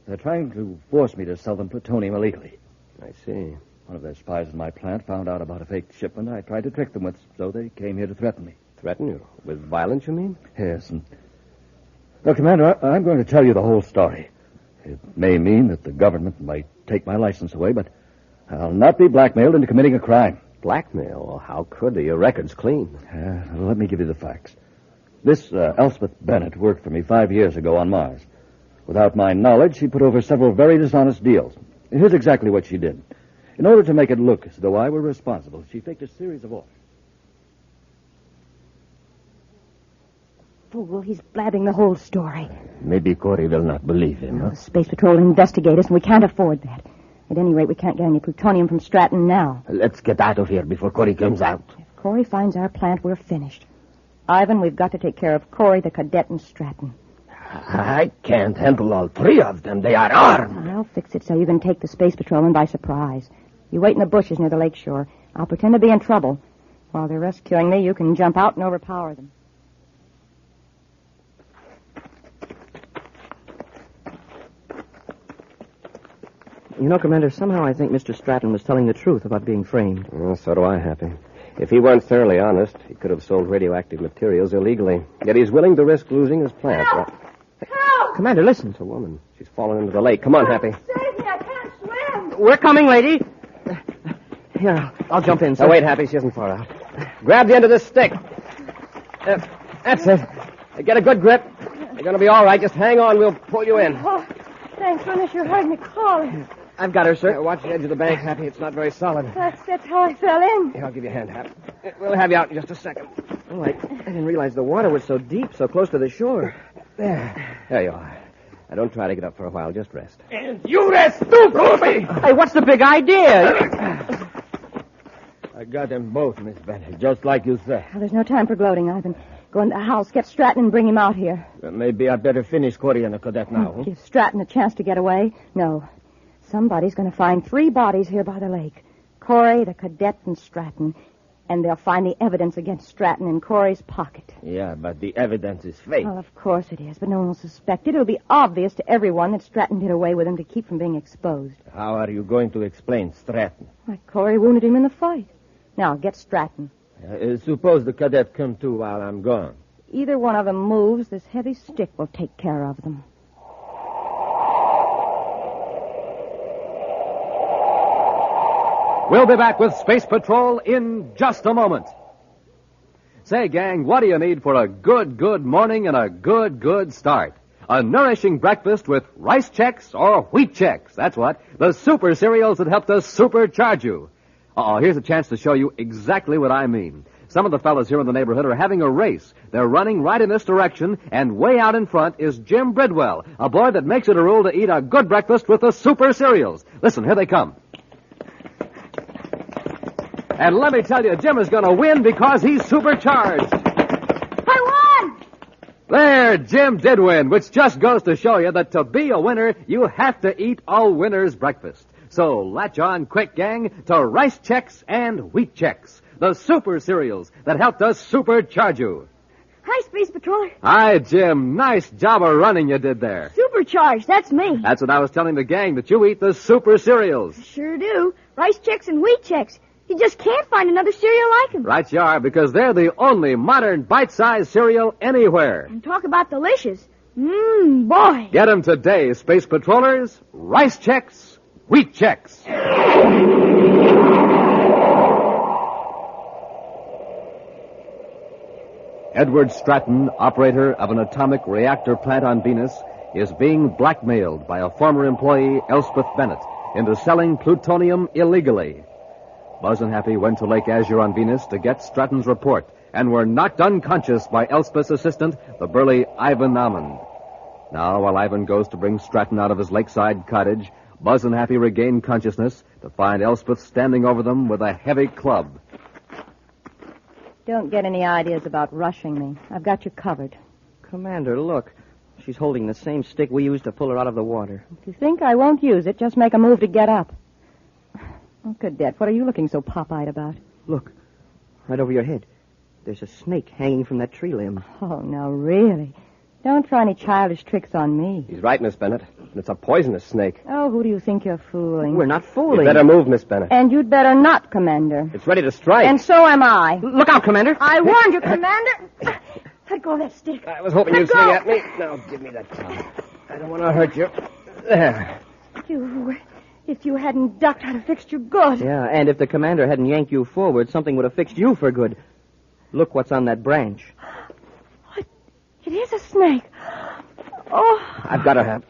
R: They're trying to force me to sell them plutonium illegally.
F: I see.
R: One of their spies in my plant found out about a fake shipment I tried to trick them with, so they came here to threaten me.
F: Threaten you? With violence, you mean?
R: Yes, and... Well, Commander, I'm going to tell you the whole story. It may mean that the government might take my license away, but I'll not be blackmailed into committing a crime.
F: Blackmail? Well, how could they? Your record's clean.
R: Let me give you the facts. This Elspeth Bennett worked for me 5 years ago on Mars. Without my knowledge, she put over several very dishonest deals. Here's exactly what she did. In order to make it look as though I were responsible, she faked a series of orders.
D: Fool, he's blabbing the whole story.
B: Maybe Corry will not believe him, huh?
D: The Space Patrol will investigate us, and we can't afford that. At any rate, we can't get any plutonium from Stratton now.
B: Let's get out of here before Corry comes out.
D: If Corry finds our plant, we're finished. Ivan, we've got to take care of Corry, the cadet, and Stratton.
B: I can't handle all three of them. They are armed.
D: I'll fix it so you can take the Space Patrolman by surprise. You wait in the bushes near the lakeshore. I'll pretend to be in trouble. While they're rescuing me, you can jump out and overpower them.
T: You know, Commander, somehow I think Mr. Stratton was telling the truth about being framed.
F: Well, so do I, Happy. If he weren't thoroughly honest, he could have sold radioactive materials illegally. Yet he's willing to risk losing his plant.
I: Help! Help!
T: Commander, listen.
F: It's a woman. She's fallen into the lake. Come on, Happy.
I: Save me, I can't swim.
T: We're coming, lady. Here, I'll jump in, sir.
F: Oh, wait, Happy. She isn't far out. Grab the end of this stick. That's it. Get a good grip. You're going to be all right. Just hang on. We'll pull you in.
D: Oh, thank goodness you heard me calling.
T: I've got her, sir.
F: Watch the edge of the bank, Happy. It's not very solid.
D: That's how I fell in.
F: Here, I'll give you a hand, Happy. We'll have you out in just a second.
T: Oh, I didn't realize the water was so deep, so close to the shore.
F: There you are. Now, don't try to get up for a while. Just rest.
B: And you rest too, Corby!
T: Hey, what's the big idea?
B: I got them both, Miss Bennett, just like you said.
D: Well, there's no time for gloating, Ivan. Go in the house, get Stratton, and bring him out here.
B: Maybe I'd better finish Corry and the cadet now.
D: Give Stratton a chance to get away? No. Somebody's going to find 3 bodies here by the lake. Corry, the cadet, and Stratton. And they'll find the evidence against Stratton in Corry's pocket.
B: Yeah, but the evidence is fake.
D: Well, of course it is, but no one will suspect it. It'll be obvious to everyone that Stratton did away with him to keep from being exposed.
B: How are you going to explain Stratton?
D: Why, Corry wounded him in the fight. Now, get Stratton.
B: Suppose the cadet come too while I'm gone.
D: Either one of them moves, this heavy stick will take care of them.
A: We'll be back with Space Patrol in just a moment. Say, gang, what do you need for a good morning and a good start? A nourishing breakfast with rice checks or wheat checks. That's what. The super cereals that help to supercharge you. Here's a chance to show you exactly what I mean. Some of the fellas here in the neighborhood are having a race. They're running right in this direction, and way out in front is Jim Bridwell, a boy that makes it a rule to eat a good breakfast with the super cereals. Listen, here they come. And let me tell you, Jim is going to win because he's supercharged.
I: I won!
A: There, Jim did win, which just goes to show you that to be a winner, you have to eat a winner's breakfast. So latch on quick, gang, to Rice Chex and Wheat Chex, the super cereals that help to supercharge you.
I: Hi, Space Patroller.
A: Hi, Jim. Nice job of running you did there.
I: Supercharged, that's me.
A: That's what I was telling the gang, that you eat the super cereals.
I: Sure do. Rice Chex and Wheat Chex. You just can't find another cereal like them.
A: Right you are, because they're the only modern bite-sized cereal anywhere.
I: And talk about delicious. Boy.
A: Get them today, Space Patrollers. Rice Chex, Wheat Chex. Edward Stratton, operator of an atomic reactor plant on Venus, is being blackmailed by a former employee, Elspeth Bennett, into selling plutonium illegally. Buzz and Happy went to Lake Azure on Venus to get Stratton's report and were knocked unconscious by Elspeth's assistant, the burly Ivan Almond. Now, while Ivan goes to bring Stratton out of his lakeside cottage, Buzz and Happy regain consciousness to find Elspeth standing over them with a heavy club.
D: Don't get any ideas about rushing me. I've got you covered.
T: Commander, look. She's holding the same stick we used to pull her out of the water.
D: If you think I won't use it, just make a move to get up. Oh, Cadet, what are you looking so pop-eyed about?
T: Look, right over your head. There's a snake hanging from that tree limb.
D: Oh, now, really? Don't try any childish tricks on me.
C: He's right, Miss Bennett. It's a poisonous snake.
D: Oh, who do you think you're fooling?
T: We're not fooling.
C: You better move, Miss Bennett.
D: And you'd better not, Commander.
C: It's ready to strike.
D: And so am I.
T: Look out, Commander.
D: I warned you, Commander. Let go of that stick.
C: I was hoping you'd swing at me. Now, give me that club. I don't want to hurt you. There.
D: If you hadn't ducked, I'd have fixed you good.
T: Yeah, and if the commander hadn't yanked you forward, something would have fixed you for good. Look what's on that branch.
D: It is a snake. Oh.
C: I've got her.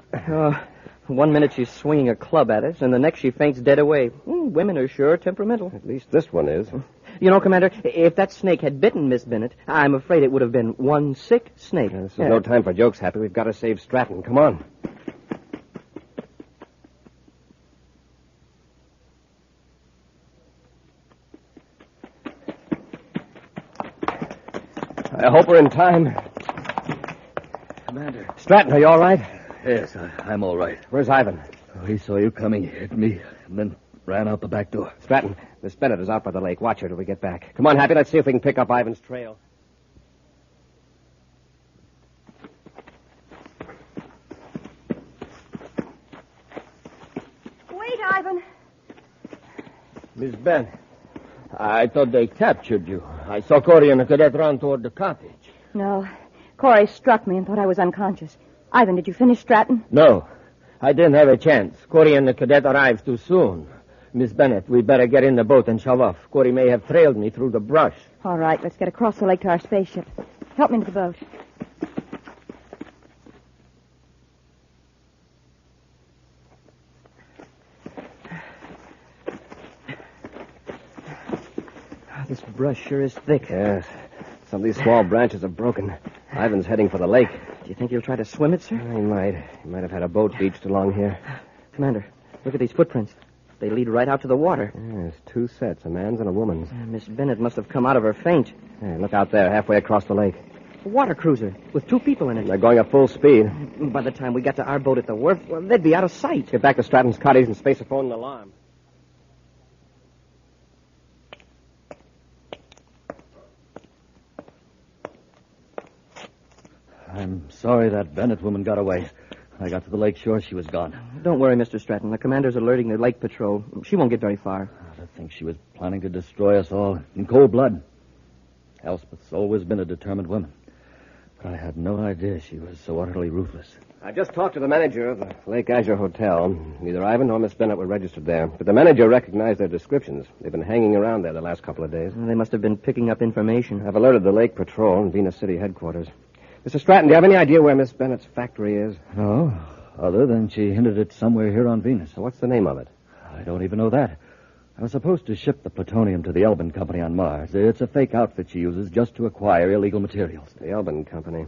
T: 1 minute she's swinging a club at us, and the next she faints dead away. Women are sure temperamental.
C: At least this one is.
T: You know, Commander, if that snake had bitten Miss Bennett, I'm afraid it would have been one sick snake.
C: This is no time for jokes, Happy. We've got to save Stratton. Come on. I hope we're in time.
R: Commander.
C: Stratton, are you all right?
R: Yes, I'm all right.
C: Where's Ivan?
R: Oh, he saw you coming, hit me, and then ran out the back door.
C: Stratton, Miss Bennett is out by the lake. Watch her till we get back. Come on, Happy. Let's see if we can pick up Ivan's trail.
D: Wait, Ivan.
B: Miss Bennett, I thought they captured you. I saw Corry and the cadet run toward the cottage.
D: No. Corry struck me and thought I was unconscious. Ivan, did you finish Stratton?
B: No. I didn't have a chance. Corry and the cadet arrived too soon. Miss Bennett, we better get in the boat and shove off. Corry may have trailed me through the brush.
D: All right, let's get across the lake to our spaceship. Help me into the boat.
T: This brush sure is thick.
C: Yes. Some of these small branches are broken. Ivan's heading for the lake.
T: Do you think he'll try to swim it, sir?
C: He might. He might have had a boat beached along here.
T: Commander, look at these footprints. They lead right out to the water.
C: Yes, two sets, a man's and a woman's.
T: Miss Bennett must have come out of her faint.
C: Hey, look out there, halfway across the lake.
T: A water cruiser with 2 people in it.
C: They're going at full speed.
T: By the time we got to our boat at the wharf, well, they'd be out of sight.
C: Get back to Stratton's cottage and space a phone and alarm.
R: I'm sorry that Bennett woman got away. I got to the lake shore, she was gone.
T: Don't worry, Mr. Stratton. The commander's alerting the lake patrol. She won't get very far.
R: I think she was planning to destroy us all in cold blood. Elspeth's always been a determined woman. But I had no idea she was so utterly ruthless.
C: I just talked to the manager of the Lake Azure Hotel. Neither Ivan nor Miss Bennett were registered there. But the manager recognized their descriptions. They've been hanging around there the last couple of days.
T: They must have been picking up information.
C: I've alerted the Lake Patrol and Venus City headquarters. Mr. Stratton, do you have any idea where Miss Bennett's factory is?
R: No, other than she hinted it somewhere here on Venus.
C: So what's the name of it?
R: I don't even know that. I was supposed to ship the plutonium to the Elbin Company on Mars. It's a fake outfit she uses just to acquire illegal materials.
C: The Elbin Company.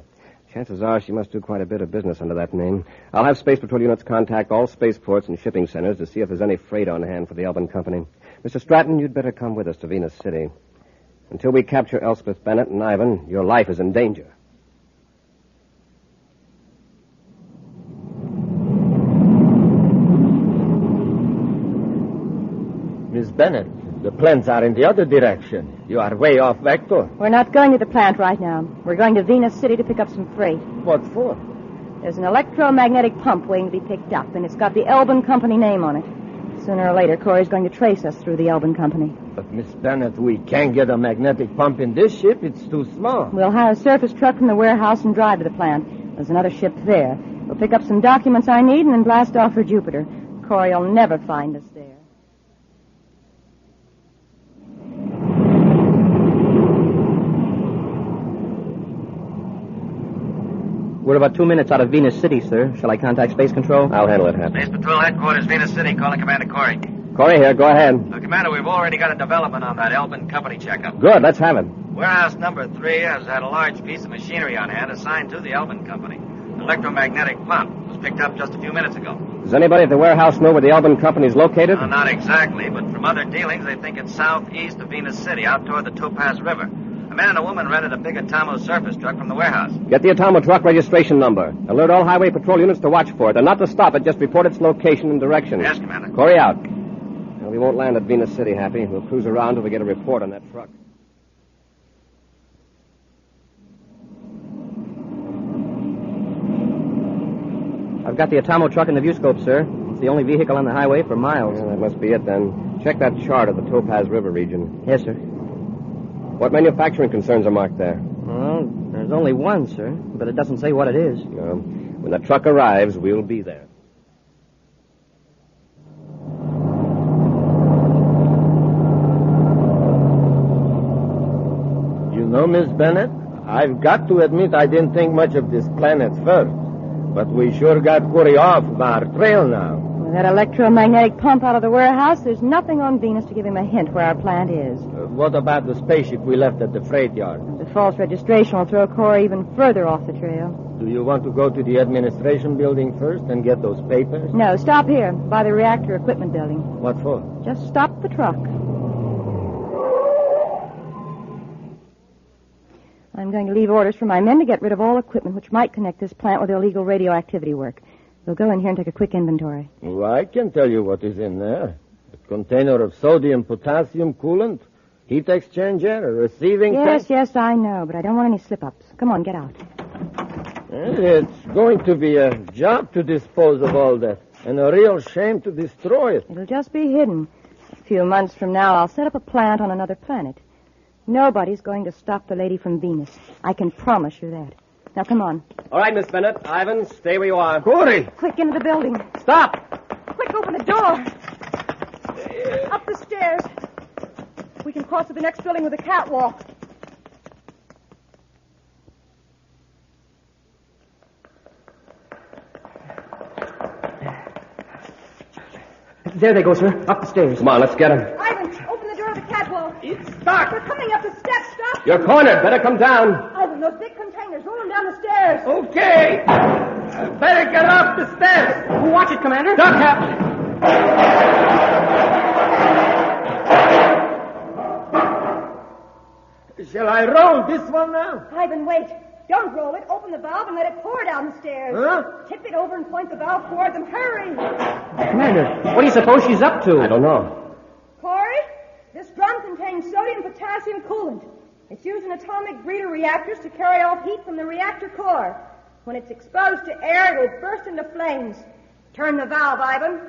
C: Chances are she must do quite a bit of business under that name. I'll have Space Patrol units contact all spaceports and shipping centers to see if there's any freight on hand for the Elbin Company. Mr. Stratton, you'd better come with us to Venus City. Until we capture Elspeth Bennett and Ivan, your life is in danger.
B: Miss Bennett, the plants are in the other direction. You are way off vector.
D: We're not going to the plant right now. We're going to Venus City to pick up some freight.
B: What for?
D: There's an electromagnetic pump waiting to be picked up, and it's got the Elbin Company name on it. Sooner or later, Corey's going to trace us through the Elbin Company.
B: But, Miss Bennett, we can't get a magnetic pump in this ship. It's too small.
D: We'll hire a surface truck from the warehouse and drive to the plant. There's another ship there. We'll pick up some documents I need and then blast off for Jupiter. Corey'll never find us there.
T: We're about 2 minutes out of Venus City, sir. Shall I contact Space Control?
C: I'll handle it, Happy.
E: Space Patrol Headquarters, Venus City, calling Commander Corry.
C: Corey here, go ahead.
E: Commander, we've already got a development on that Elbin Company checkup.
C: Good, let's have it.
E: Warehouse number 3 has had a large piece of machinery on hand assigned to the Elbin Company. An electromagnetic pump was picked up just a few minutes ago.
C: Does anybody at the warehouse know where the Elbin Company is located?
E: Not exactly, but from other dealings, they think it's southeast of Venus City, out toward the Topaz River. A man and a woman rented a big Atomo surface truck from the warehouse.
C: Get the Atomo truck registration number. Alert all highway patrol units to watch for it, and not to stop it, just report its location and direction.
E: Yes, Commander.
C: Corey out. Well, we won't land at Venus City, Happy. We'll cruise around till we get a report on that truck.
T: I've got the Atomo truck in the viewscope, sir. It's the only vehicle on the highway for miles.
C: Well, that must be it, then. Check that chart of the Topaz River region.
T: Yes, sir.
C: What manufacturing concerns are marked there?
T: Well, there's only one, sir, but it doesn't say what it is.
C: No. When the truck arrives, we'll be there.
F: You know, Miss Bennett, I've got to admit I didn't think much of this planet first. But we sure got Corry off our trail now.
D: With that electromagnetic pump out of the warehouse, there's nothing on Venus to give him a hint where our plant is.
F: What about the spaceship we left at the freight yard?
D: The false registration will throw Corry even further off the trail.
F: Do you want to go to the administration building first and get those papers?
D: No, stop here, by the reactor equipment building.
F: What for?
D: Just stop the truck. I'm going to leave orders for my men to get rid of all equipment which might connect this plant with illegal radioactivity work. We'll go in here and take a quick inventory.
F: Well, I can tell you what is in there. A container of sodium-potassium coolant, heat exchanger, a receiving tank.
D: Yes, I know, but I don't want any slip-ups. Come on, get out.
F: It's going to be a job to dispose of all that, and a real shame to destroy it.
D: It'll just be hidden. A few months from now, I'll set up a plant on another planet. Nobody's going to stop the lady from Venus. I can promise you that. Now, come on.
C: All right, Miss Bennett. Ivan, stay where you are.
F: Corry!
D: Quick, into the building.
C: Stop!
D: Quick, open the door. Up the stairs. We can cross to the next building with a catwalk.
T: There they go, sir. Up the stairs.
C: Come on, let's get them.
D: Ivan, open the door of the catwalk.
F: It's stuck.
D: They're coming up the steps. Stop.
C: You're cornered. Better come down.
D: Ivan, those big containers. Roll them down the stairs.
F: Okay. Better get off the stairs.
T: Watch it, Commander.
F: Duck Happy. Shall I roll this one now?
D: Ivan, wait. Don't roll it. Open the valve and let it pour down the stairs.
F: Huh?
D: Tip it over and point the valve toward them. Hurry.
T: Commander, what do you suppose she's up to?
C: I don't know.
D: Corry, this drum contains sodium-potassium coolant. It's used in atomic breeder reactors to carry off heat from the reactor core. When it's exposed to air, it will burst into flames. Turn the valve, Ivan.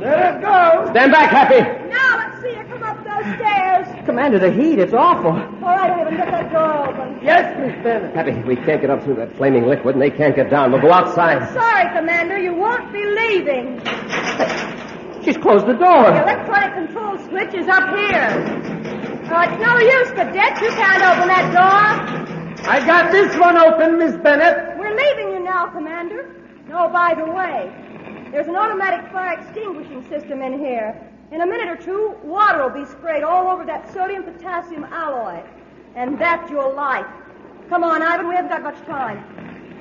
F: There it goes.
C: Stand back, Happy.
D: Now let's see her come up those stairs.
T: Commander, the heat, it's awful.
D: All right, Ivan, get that door open.
F: Yes, Miss Bennett.
C: Happy, we can't get up through that flaming liquid, and they can't get down. We'll go outside.
D: Sorry, Commander, you won't be leaving.
T: She's closed the door.
D: The electronic control switch is up here. Oh, it's no use, Cadet. You can't open that door.
F: I got this one open, Miss Bennett.
D: We're leaving you now, Commander. Oh, by the way, there's an automatic fire extinguishing system in here. In a minute or two, water will be sprayed all over that sodium-potassium alloy. And that's your life. Come on, Ivan, we haven't got much time.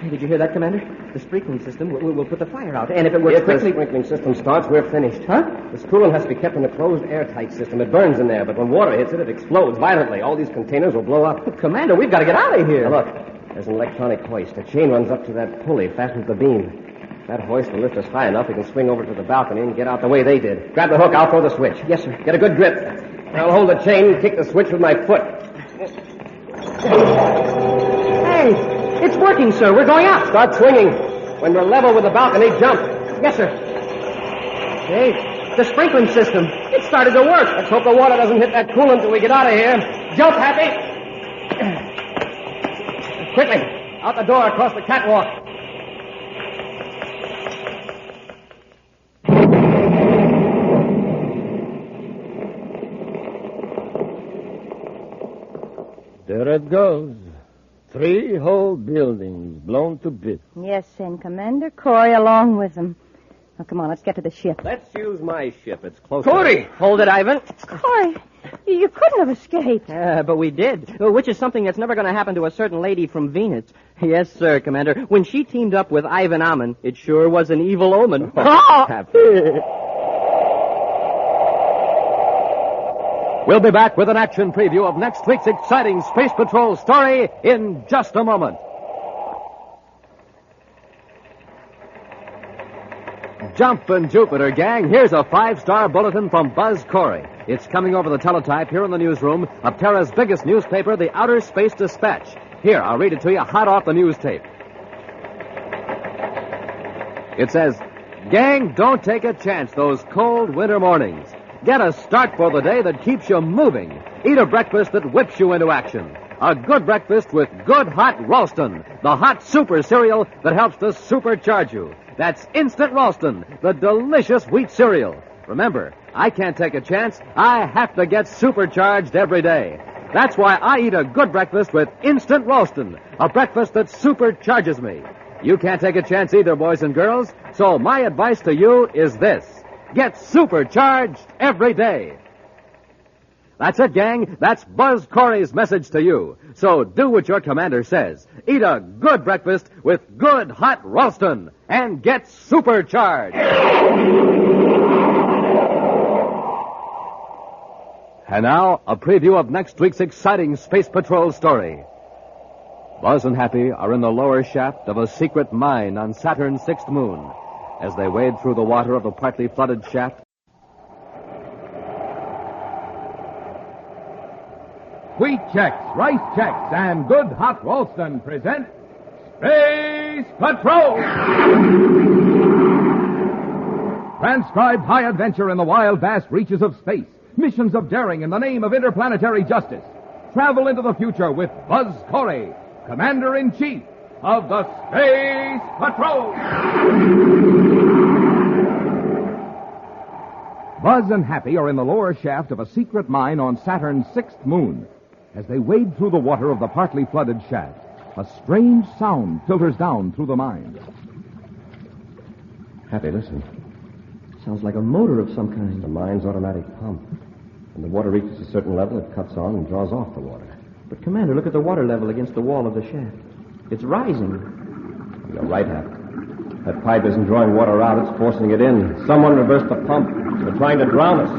T: Hey, did you hear that, Commander? The sprinkling system will put the fire out. And if it works
C: If
T: quickly...
C: the sprinkling system starts, we're finished.
T: Huh?
C: This coolant has to be kept in a closed, airtight system. It burns in there, but when water hits it, it explodes violently. All these containers will blow up.
T: But, Commander, we've got to get out of here.
C: Now, look, there's an electronic hoist. A chain runs up to that pulley fastened to the beam. That hoist will lift us high enough we can swing over to the balcony and get out the way they did. Grab the hook, I'll throw the switch.
T: Yes, sir.
C: Get a good grip. I'll hold the chain and kick the switch with my foot.
T: Hey, it's working, sir. We're going up.
C: Start swinging. When we're level with the balcony, jump.
T: Yes, sir. Hey, the sprinkling system. It started to work.
C: Let's hope the water doesn't hit that coolant till we get out of here. Jump, Happy. Quickly, out the door across the catwalk.
F: There it goes. 3 whole buildings blown to bits.
D: Yes, and Commander Corry along with them. Now, come on, let's get to the ship.
C: Let's use my ship. It's closer.
T: Corry! Hold it, Ivan.
D: Corry, you couldn't have escaped.
T: But we did, which is something that's never going to happen to a certain lady from Venus. Yes, sir, Commander. When she teamed up with Ivan Ammon, it sure was an evil omen.
A: We'll be back with an action preview of next week's exciting Space Patrol story in just a moment. Jumpin' Jupiter, gang. Here's a 5-star bulletin from Buzz Corry. It's coming over the teletype here in the newsroom of Terra's biggest newspaper, the Outer Space Dispatch. Here, I'll read it to you hot off the news tape. It says, "Gang, don't take a chance those cold winter mornings. Get a start for the day that keeps you moving. Eat a breakfast that whips you into action. A good breakfast with good hot Ralston, the hot super cereal that helps to supercharge you. That's Instant Ralston, the delicious wheat cereal. Remember, I can't take a chance. I have to get supercharged every day. That's why I eat a good breakfast with Instant Ralston, a breakfast that supercharges me. You can't take a chance either, boys and girls, so my advice to you is this. Get supercharged every day. That's it, gang. That's Buzz Corry's message to you. So do what your commander says. Eat a good breakfast with good hot Ralston and get supercharged. And now, a preview of next week's exciting Space Patrol story. Buzz and Happy are in the lower shaft of a secret mine on Saturn's sixth moon. As they wade through the water of the partly flooded shaft,
S: Wheat Checks, Rice Checks, and Good Hot Ralston present Space Patrol! Transcribed high adventure in the wild, vast reaches of space. Missions of daring in the name of interplanetary justice. Travel into the future with Buzz Corry, Commander-in-Chief of the Space Patrol! Buzz and Happy are in the lower shaft of a secret mine on Saturn's sixth moon. As they wade through the water of the partly flooded shaft, a strange sound filters down through the mine.
C: Happy, listen. Sounds like a motor of some kind. The mine's automatic pump. When the water reaches a certain level, it cuts on and draws off the water. But, Commander, look at the water level against the wall of the shaft. It's rising. You're right, Happy. That pipe isn't drawing water out, it's forcing it in. Someone reversed the pump. They're trying to drown us.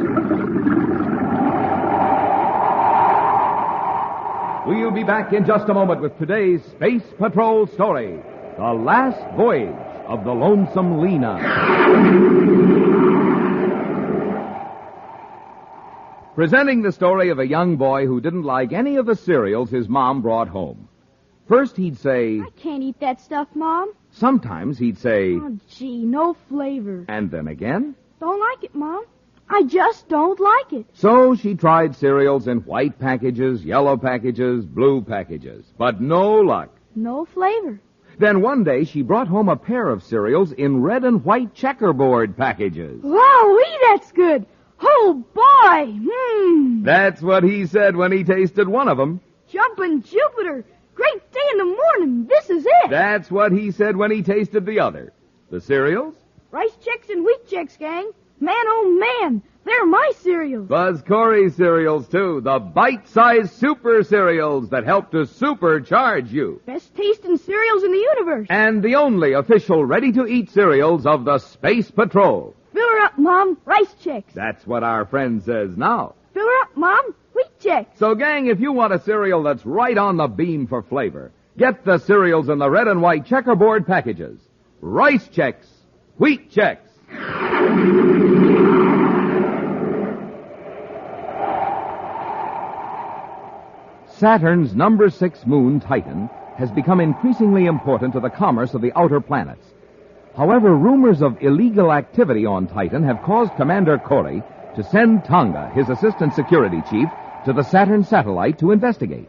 S: We'll be back in just a moment with today's Space Patrol story, The Last Voyage of the Lonesome Lena. Presenting the story of a young boy who didn't like any of the cereals his mom brought home. First he'd say,
I: I can't eat that stuff, Mom.
S: Sometimes he'd say,
I: Oh, gee, no flavor.
S: And then again,
I: Don't like it, Mom. I just don't like it.
S: So she tried cereals in white packages, yellow packages, blue packages. But no luck.
I: No flavor.
S: Then one day she brought home a pair of cereals in red and white checkerboard packages.
I: Wowee, that's good. Oh, boy.
S: That's what he said when he tasted one of them.
I: Jumpin' Jupiter. Great day in the morning. This is it.
S: That's what he said when he tasted the other. The cereals?
I: Rice Checks and Wheat Checks, gang. Man, oh, man. They're my cereals.
S: Buzz Corry's cereals, too. The bite-sized super cereals that help to supercharge you.
I: Best tasting cereals in the universe.
S: And the only official ready-to-eat cereals of the Space Patrol.
I: Fill her up, Mom. Rice Checks.
S: That's what our friend says now.
I: Fill her up, Mom. Wheat Checks.
S: So, gang, if you want a cereal that's right on the beam for flavor, get the cereals in the red and white checkerboard packages. Rice Checks. Wheat Checks. Saturn's number 6 moon, Titan, has become increasingly important to the commerce of the outer planets. However, rumors of illegal activity on Titan have caused Commander Corry to send Tonga, his assistant security chief, to the Saturn satellite to investigate.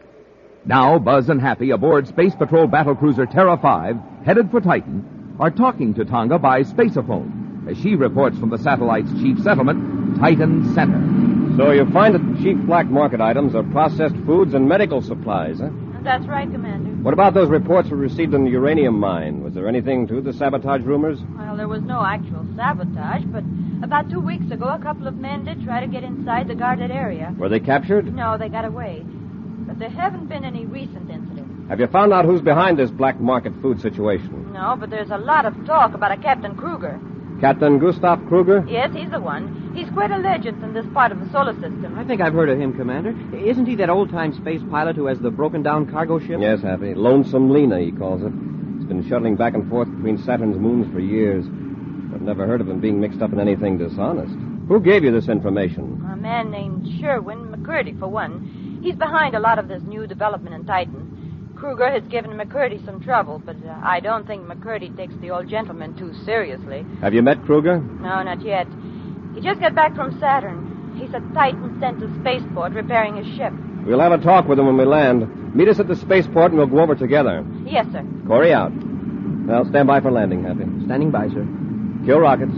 S: Now, Buzz and Happy aboard Space Patrol battlecruiser Terra 5, headed for Titan, are talking to Tonga by spaceophone, as she reports from the satellite's chief settlement, Titan Center.
C: So you find that the chief black market items are processed foods and medical supplies, huh?
O: That's right, Commander.
C: What about those reports we received in the uranium mine? Was there anything to the sabotage rumors?
O: Well, there was no actual sabotage, but about 2 weeks ago, a couple of men did try to get inside the guarded area.
C: Were they captured?
O: No, they got away. But there haven't been any recent incidents.
C: Have you found out who's behind this black market food situation?
O: No, but there's a lot of talk about a Captain Kruger.
C: Captain Gustav Kruger?
O: Yes, he's the one. He's quite a legend in this part of the solar system.
T: I think I've heard of him, Commander. Isn't he that old-time space pilot who has the broken-down cargo ship?
C: Yes, Happy. Lonesome Lena, he calls it. He's been shuttling back and forth between Saturn's moons for years. I've never heard of him being mixed up in anything dishonest. Who gave you this information?
O: A man named Sherwin McCurdy, for one. He's behind a lot of this new development in Titan. Kruger has given McCurdy some trouble, but I don't think McCurdy takes the old gentleman too seriously.
C: Have you met Kruger?
O: No, not yet. He just got back from Saturn. He's at Titan Central Spaceport repairing his ship.
C: We'll have a talk with him when we land. Meet us at the spaceport and we'll go over together.
O: Yes, sir.
C: Corey out. Well, stand by for landing, Happy.
T: Standing by, sir.
C: Kill rockets.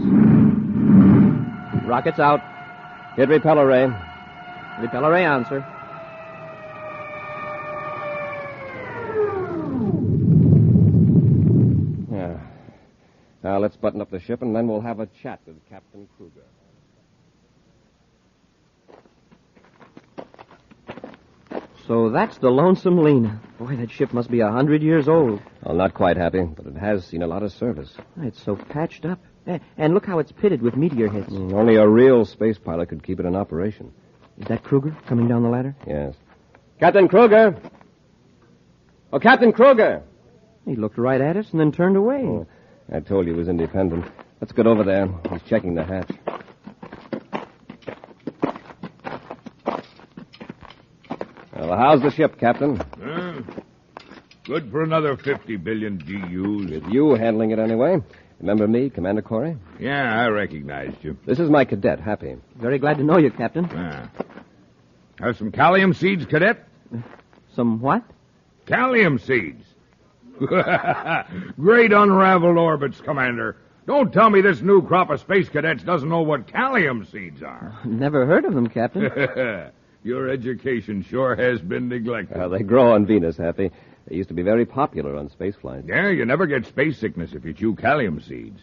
T: Rockets out.
C: Hit repeller ray.
T: Repeller ray on, sir.
C: Yeah. Now, let's button up the ship, and then we'll have a chat with Captain Kruger.
T: So that's the Lonesome Lena. Boy, that ship must be 100 years old.
C: Well, not quite, Happy, but it has seen a lot of service.
T: It's so patched up. And look how it's pitted with meteor hits.
C: Only a real space pilot could keep it in operation.
T: Is that Kruger coming down the ladder?
C: Yes. Captain Kruger! Oh, Captain Kruger!
T: He looked right at us and then turned away.
C: Oh, I told you he was independent. Let's get over there. He's checking the hatch. Well, how's the ship, Captain?
U: Good for another 50 billion GUs.
C: With you handling it anyway. Remember me, Commander Corry?
U: Yeah, I recognized you.
C: This is my cadet, Happy.
T: Very glad to know you, Captain.
U: Have some calcium seeds, Cadet?
T: Some what?
U: Calcium seeds. Great unraveled orbits, Commander. Don't tell me this new crop of space cadets doesn't know what calcium seeds are.
T: Never heard of them, Captain.
U: Your education sure has been neglected.
C: They grow on Venus, Happy. They used to be very popular on space flights.
U: Yeah, you never get space sickness if you chew calcium seeds.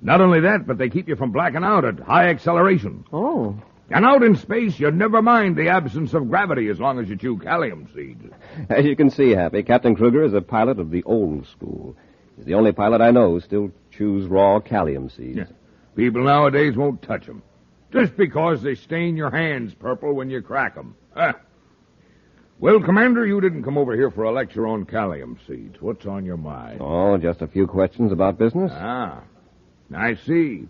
U: Not only that, but they keep you from blacking out at high acceleration.
T: Oh.
U: And out in space, you never mind the absence of gravity as long as you chew calcium seeds.
C: As you can see, Happy, Captain Kruger is a pilot of the old school. He's the only pilot I know who still chews raw calcium seeds.
U: Yeah. People nowadays won't touch them. Just because they stain your hands purple when you crack them. Well, Commander, you didn't come over here for a lecture on calcium seeds. What's on your mind?
C: Oh, just a few questions about business.
U: I see.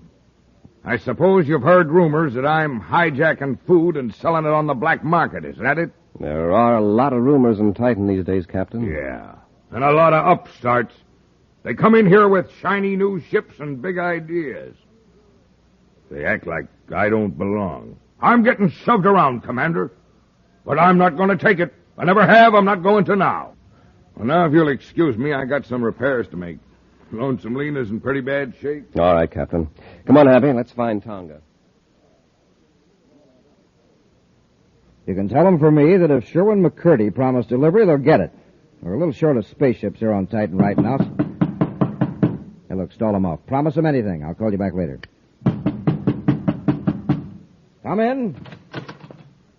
U: I suppose you've heard rumors that I'm hijacking food and selling it on the black market. Is that it?
C: There are a lot of rumors in Titan these days, Captain.
U: Yeah, and a lot of upstarts. They come in here with shiny new ships and big ideas. They act like I don't belong. I'm getting shoved around, Commander. But I'm not going to take it. I never have. I'm not going to now. Well, now, if you'll excuse me, I got some repairs to make. Lonesome Lena's in pretty bad shape.
C: All right, Captain. Come on, Happy. Let's find Tonga.
N: You can tell them for me that if Sherwin McCurdy promised delivery, they'll get it. We're a little short of spaceships here on Titan right now. Hey, look, stall them off. Promise them anything. I'll call you back later. Come in.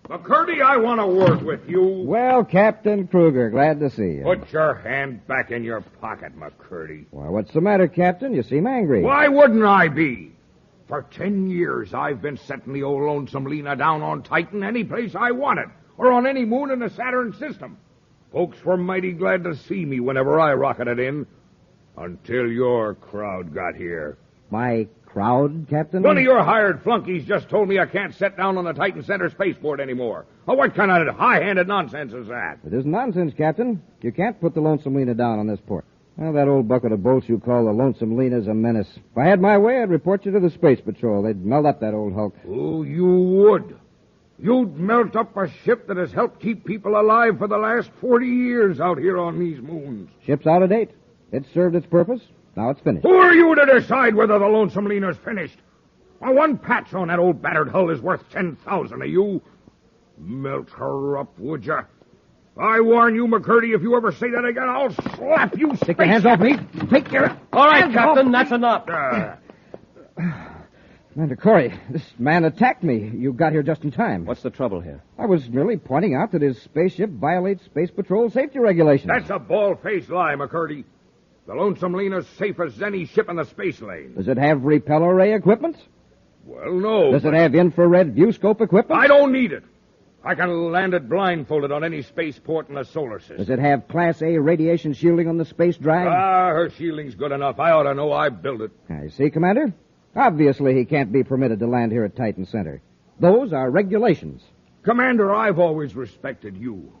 U: McCurdy, I want a word with you.
N: Well, Captain Kruger, glad to see you.
U: Put your hand back in your pocket, McCurdy.
N: Why, what's the matter, Captain? You seem angry.
U: Why wouldn't I be? For 10 years, I've been setting the old Lonesome Lena down on Titan any place I wanted, or on any moon in the Saturn system. Folks were mighty glad to see me whenever I rocketed in, until your crowd got here.
N: My crowd, Captain?
U: One of your hired flunkies just told me I can't set down on the Titan Center spaceport anymore. Oh, what kind of high-handed nonsense is that?
N: It isn't nonsense, Captain. You can't put the Lonesome Lena down on this port. Well, that old bucket of bolts you call the Lonesome Lena's a menace. If I had my way, I'd report you to the Space Patrol. They'd melt up that old hulk.
U: Oh, you would. You'd melt up a ship that has helped keep people alive for the last 40 years out here on these moons.
N: Ship's out of date. It served its purpose. Now it's finished.
U: Who are you to decide whether the Lonesome Lena's finished? Well, one patch on that old battered hull is worth 10,000 of you. Melt her up, would you? I warn you, McCurdy, if you ever say that again, I'll slap you.
N: Take your hands off me. Take your...
T: All right, Captain, that's enough.
N: Commander Corry, this man attacked me. You got here just in time.
C: What's the trouble here?
N: I was merely pointing out that his spaceship violates Space Patrol safety regulations.
U: That's a bald-faced lie, McCurdy. The Lonesome Lena's safe as any ship in the space lane.
N: Does it have repel array equipment?
U: Well, no.
N: Does it have infrared viewscope equipment?
U: I don't need it. I can land it blindfolded on any spaceport in the solar system.
N: Does it have Class A radiation shielding on the space drive?
U: Her shielding's good enough. I ought to know. I built it.
N: I see, Commander. Obviously, he can't be permitted to land here at Titan Center. Those are regulations.
U: Commander, I've always respected you.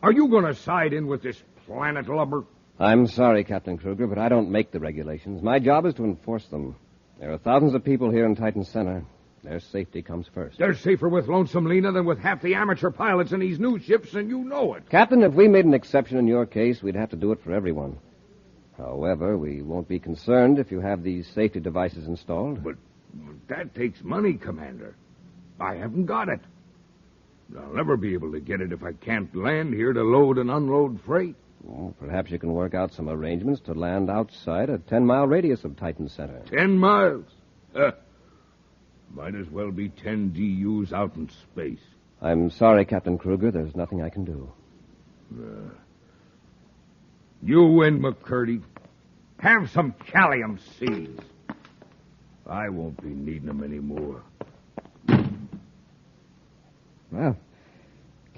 U: Are you going to side in with this planet lubber.
H: I'm sorry, Captain Kruger, but I don't make the regulations. My job is to enforce them. There are thousands of people here in Titan Center. Their safety comes first.
U: They're safer with Lonesome Lena than with half the amateur pilots in these new ships, and you know it.
H: Captain, if we made an exception in your case, we'd have to do it for everyone. However, we won't be concerned if you have these safety devices installed.
U: But that takes money, Commander. I haven't got it. I'll never be able to get it if I can't land here to load and unload freight.
H: Well, perhaps you can work out some arrangements to land outside a 10-mile radius of Titan Center.
U: 10 miles? Might as well be 10 DUs out in space.
H: I'm sorry, Captain Kruger. There's nothing I can do.
U: You win, McCurdy. Have some calcium seeds. I won't be needing them anymore.
N: Well,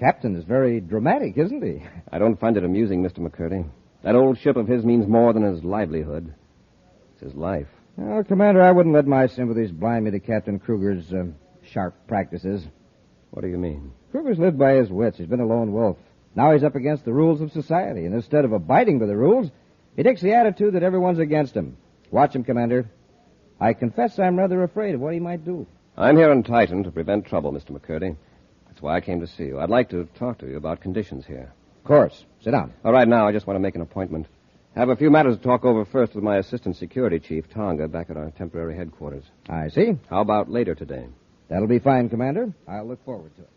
N: Captain is very dramatic, isn't he?
H: I don't find it amusing, Mr. McCurdy. That old ship of his means more than his livelihood. It's his life.
N: Well, Commander, I wouldn't let my sympathies blind me to Captain Kruger's sharp practices.
H: What do you mean?
N: Kruger's lived by his wits. He's been a lone wolf. Now he's up against the rules of society, and instead of abiding by the rules, he takes the attitude that everyone's against him. Watch him, Commander. I confess I'm rather afraid of what he might do.
H: I'm here in Titan to prevent trouble, Mr. McCurdy. That's why I came to see you. I'd like to talk to you about conditions here.
N: Of course. Sit down.
H: All right, now, I just want to make an appointment. Have a few matters to talk over first with my assistant security chief, Tonga, back at our temporary headquarters.
N: I see.
H: How about later today?
N: That'll be fine, Commander. I'll look forward to it.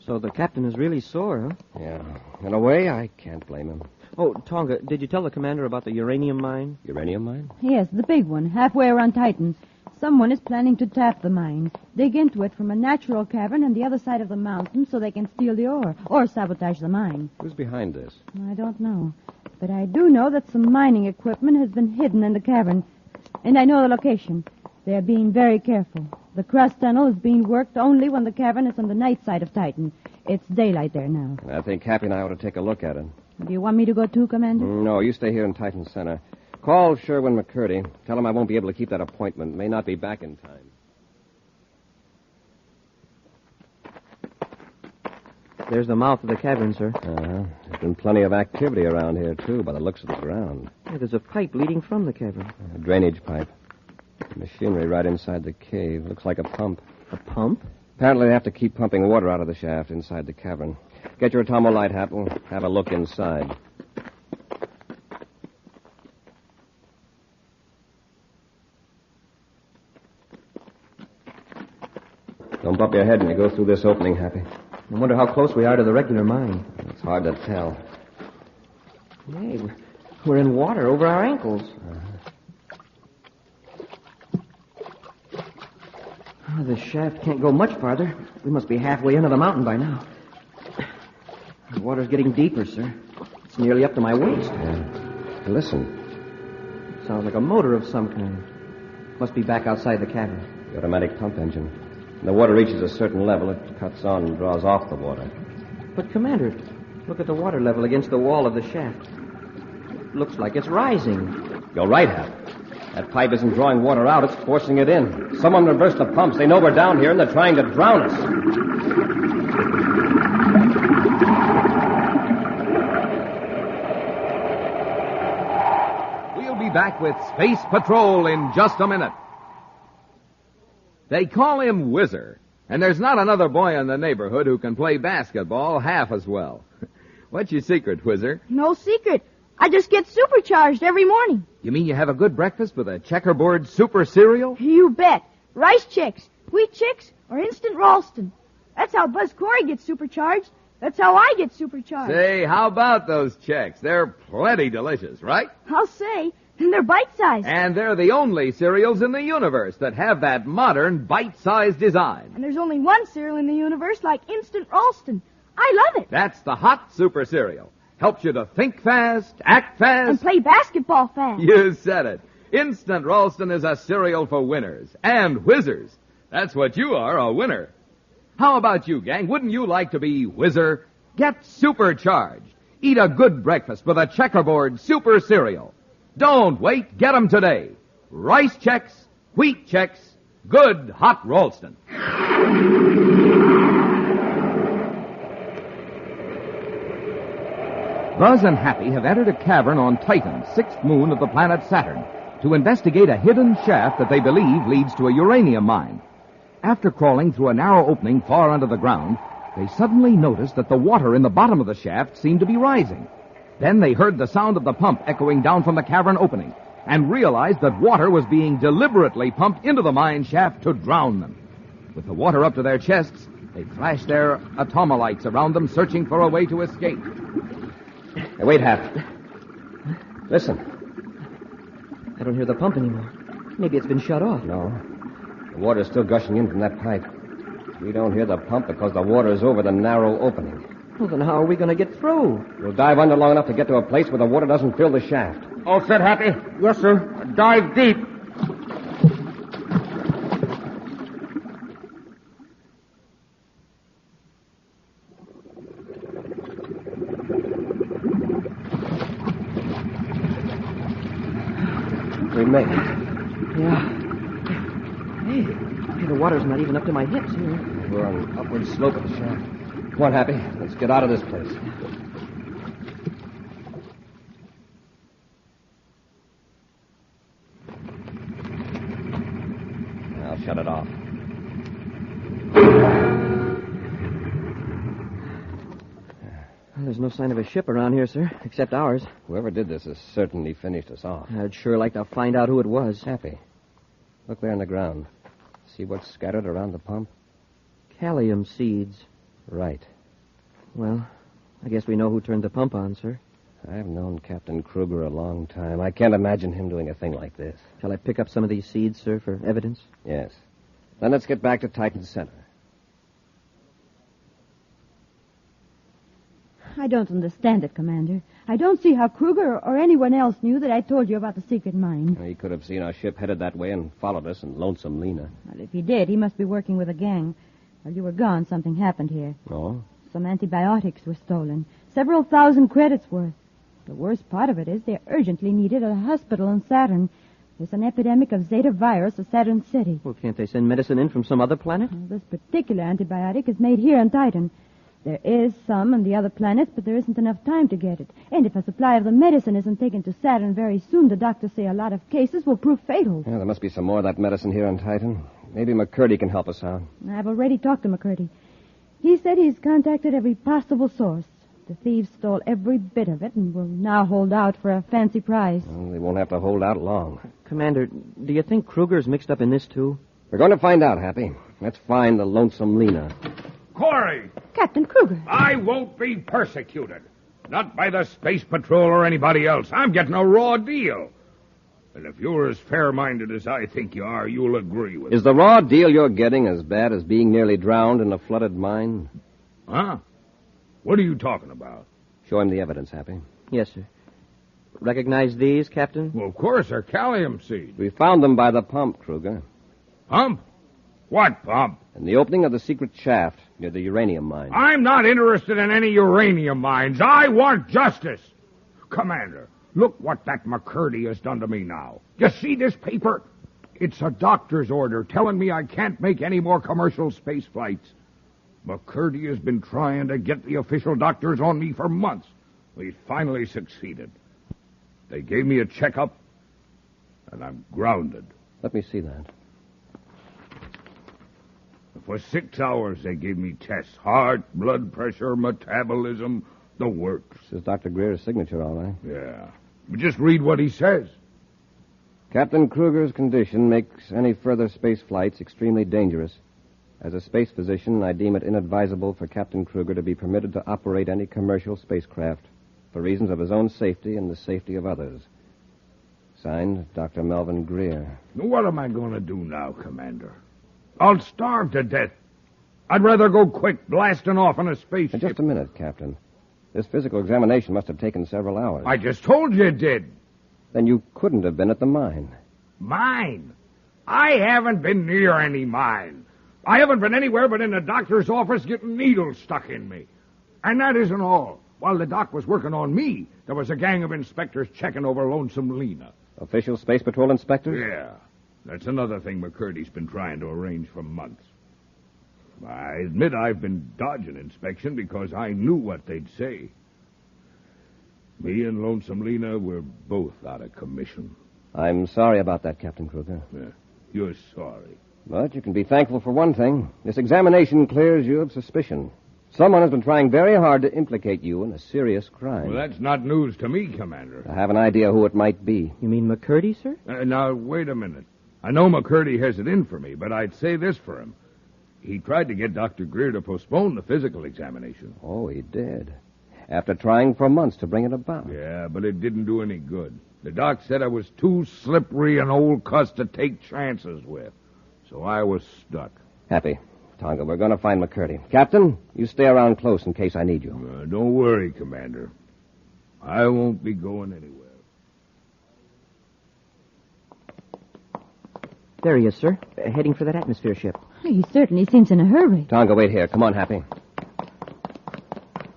T: So the captain is really sore, huh?
H: Yeah. In a way, I can't blame him.
T: Oh, Tonga, did you tell the commander about the uranium mine?
H: Uranium mine?
Q: Yes, the big one, halfway around Titan. Someone is planning to tap the mine, dig into it from a natural cavern on the other side of the mountain so they can steal the ore, or sabotage the mine.
H: Who's behind this?
Q: I don't know. But I do know that some mining equipment has been hidden in the cavern. And I know the location. They are being very careful. The crust tunnel is being worked only when the cavern is on the night side of Titan. It's daylight there now.
H: I think Happy and I ought to take a look at it.
Q: Do you want me to go too, Commander?
H: No, you stay here in Titan Center. Call Sherwin McCurdy. Tell him I won't be able to keep that appointment. May not be back in time.
T: There's the mouth of the cavern, sir.
H: There's been plenty of activity around here, too, by the looks of the ground.
T: Yeah, there's a pipe leading from the cavern.
H: A drainage pipe. Machinery right inside the cave. Looks like a pump.
T: A pump?
H: Apparently they have to keep pumping water out of the shaft inside the cavern. Get your atomo light, Hap. We'll have a look inside. Don't bump your head when you go through this opening, Happy.
T: I wonder how close we are to the regular mine.
H: It's hard to tell.
T: Hey, we're in water over our ankles. Oh, the shaft can't go much farther. We must be halfway into the mountain by now. The water's getting deeper, sir. It's nearly up to my waist.
H: Listen.
T: Sounds like a motor of some kind. Must be back outside the cavern.
H: The automatic pump engine. When the water reaches a certain level, it cuts on and draws off the water.
T: But, Commander, look at the water level against the wall of the shaft. It looks like it's rising.
H: You're right, Hap. That pipe isn't drawing water out, it's forcing it in. Someone reversed the pumps. They know we're down here, and they're trying to drown us.
S: We'll be back with Space Patrol in just a minute. They call him Whizzer, and there's not another boy in the neighborhood who can play basketball half as well. What's your secret, Whizzer?
I: No secret. I just get supercharged every morning.
S: You mean you have a good breakfast with a checkerboard super cereal?
I: You bet. Rice Chicks, Wheat Chicks, or Instant Ralston. That's how Buzz Corry gets supercharged. That's how I get supercharged.
S: Say, how about those Chex? They're plenty delicious, right?
I: I'll say. And they're bite-sized.
S: And they're the only cereals in the universe that have that modern bite-sized design.
I: And there's only one cereal in the universe like Instant Ralston. I love it.
S: That's the hot super cereal. Helps you to think fast, act fast.
I: And play basketball fast.
S: You said it. Instant Ralston is a cereal for winners and whizzers. That's what you are, a winner. How about you, gang? Wouldn't you like to be Whizzer? Get supercharged. Eat a good breakfast with a checkerboard super cereal. Don't wait. Get 'em today. Rice Chex, Wheat Chex, good hot Ralston. Buzz and Happy have entered a cavern on Titan, 6th moon of the planet Saturn, to investigate a hidden shaft that they believe leads to a uranium mine. After crawling through a narrow opening far under the ground, they suddenly noticed that the water in the bottom of the shaft seemed to be rising. Then they heard the sound of the pump echoing down from the cavern opening and realized that water was being deliberately pumped into the mine shaft to drown them. With the water up to their chests, they flashed their atomolites around them, searching for a way to escape.
C: Hey, wait, Hap. Listen.
T: I don't hear the pump anymore. Maybe it's been shut off.
C: No. The water's still gushing in from that pipe. We don't hear the pump because the water is over the narrow opening.
T: Well, then how are we going to get through?
C: We'll dive under long enough to get to a place where the water doesn't fill the shaft.
U: All set, Happy? Yes, sir. Dive deep.
C: We made it.
T: Yeah. Hey, the water's not even up to my hips here.
C: We're on an upward slope of the shaft. Come on, Happy. Let's get out of this place. I'll shut it off.
T: Well, there's no sign of a ship around here, sir, except ours.
C: Whoever did this has certainly finished us off.
T: I'd sure like to find out who it was.
C: Happy. Look there on the ground. See what's scattered around the pump?
T: Callium seeds.
C: Right.
T: Well, I guess we know who turned the pump on, sir.
C: I've known Captain Kruger a long time. I can't imagine him doing a thing like this.
T: Shall I pick up some of these seeds, sir, for evidence?
C: Yes. Then let's get back to Titan Center.
Q: I don't understand it, Commander. I don't see how Kruger or anyone else knew that I told you about the secret mine.
C: He could have seen our ship headed that way and followed us in Lonesome Lena.
Q: Well, if he did, he must be working with a gang. While you were gone, something happened here.
C: Oh?
Q: Some antibiotics were stolen. Several thousand credits worth. The worst part of it is they're urgently needed at a hospital in Saturn. There's an epidemic of Zeta virus at Saturn City.
T: Well, can't they send medicine in from some other planet?
Q: Well, this particular antibiotic is made here on Titan. There is some on the other planets, but there isn't enough time to get it. And if a supply of the medicine isn't taken to Saturn very soon, the doctors say a lot of cases will prove fatal.
C: Yeah, there must be some more of that medicine here on Titan. Maybe McCurdy can help us out.
Q: I've already talked to McCurdy. He said he's contacted every possible source. The thieves stole every bit of it and will now hold out for a fancy prize.
C: Well, they won't have to hold out long.
T: Commander, do you think Kruger's mixed up in this, too?
C: We're going to find out, Happy. Let's find the Lonesome Lena.
U: Corry!
Q: Captain Kruger.
U: I won't be persecuted. Not by the Space Patrol or anybody else. I'm getting a raw deal. And if you're as fair-minded as I think you are, you'll agree with
C: Is the raw deal you're getting as bad as being nearly drowned in a flooded mine?
U: Huh? What are you talking about?
C: Show him the evidence, Happy.
T: Yes, sir. Recognize these, Captain?
U: Well, of course, they're calcium seeds.
C: We found them by the pump, Kruger.
U: Pump? What pump?
C: In the opening of the secret shaft near the uranium mine.
U: I'm not interested in any uranium mines. I want justice. Commander, look what that McCurdy has done to me now. You see this paper? It's a doctor's order telling me I can't make any more commercial space flights. McCurdy has been trying to get the official doctors on me for months. We finally succeeded. They gave me a checkup, and I'm grounded.
C: Let me see that.
U: For 6 hours, they gave me tests. Heart, blood pressure, metabolism, the works.
C: This is Dr. Greer's signature, all right.
U: Yeah. But just read what he says.
C: Captain Kruger's condition makes any further space flights extremely dangerous. As a space physician, I deem it inadvisable for Captain Kruger to be permitted to operate any commercial spacecraft for reasons of his own safety and the safety of others. Signed, Dr. Melvin Greer.
U: What am I going to do now, Commander? I'll starve to death. I'd rather go quick blasting off on a spaceship.
C: Just a minute, Captain. This physical examination must have taken several hours.
U: I just told you it did.
C: Then you couldn't have been at the mine.
U: Mine? I haven't been near any mine. I haven't been anywhere but in the doctor's office getting needles stuck in me. And that isn't all. While the doc was working on me, there was a gang of inspectors checking over Lonesome Lena.
C: Official Space Patrol inspectors?
U: Yeah. That's another thing McCurdy's been trying to arrange for months. I admit I've been dodging inspection because I knew what they'd say. Me and Lonesome Lena were both out of commission.
H: I'm sorry about that, Captain Kruger.
U: Yeah, you're sorry.
H: But you can be thankful for one thing. This examination clears you of suspicion. Someone has been trying very hard to implicate you in a serious crime.
U: Well, that's not news to me, Commander.
H: I have an idea who it might be.
T: You mean McCurdy, sir?
U: Now, wait a minute. I know McCurdy has it in for me, but I'd say this for him. He tried to get Dr. Greer to postpone the physical examination.
H: Oh, he did. After trying for months to bring it about.
U: Yeah, but it didn't do any good. The doc said I was too slippery an old cuss to take chances with. So I was stuck.
H: Happy. Tonga, we're going to find McCurdy. Captain, you stay around close in case I need you.
U: Don't worry, Commander. I won't be going anywhere.
T: There he is, sir. Heading for that atmosphere ship.
Q: He certainly seems in a hurry.
H: Tonga, wait here. Come on, Happy.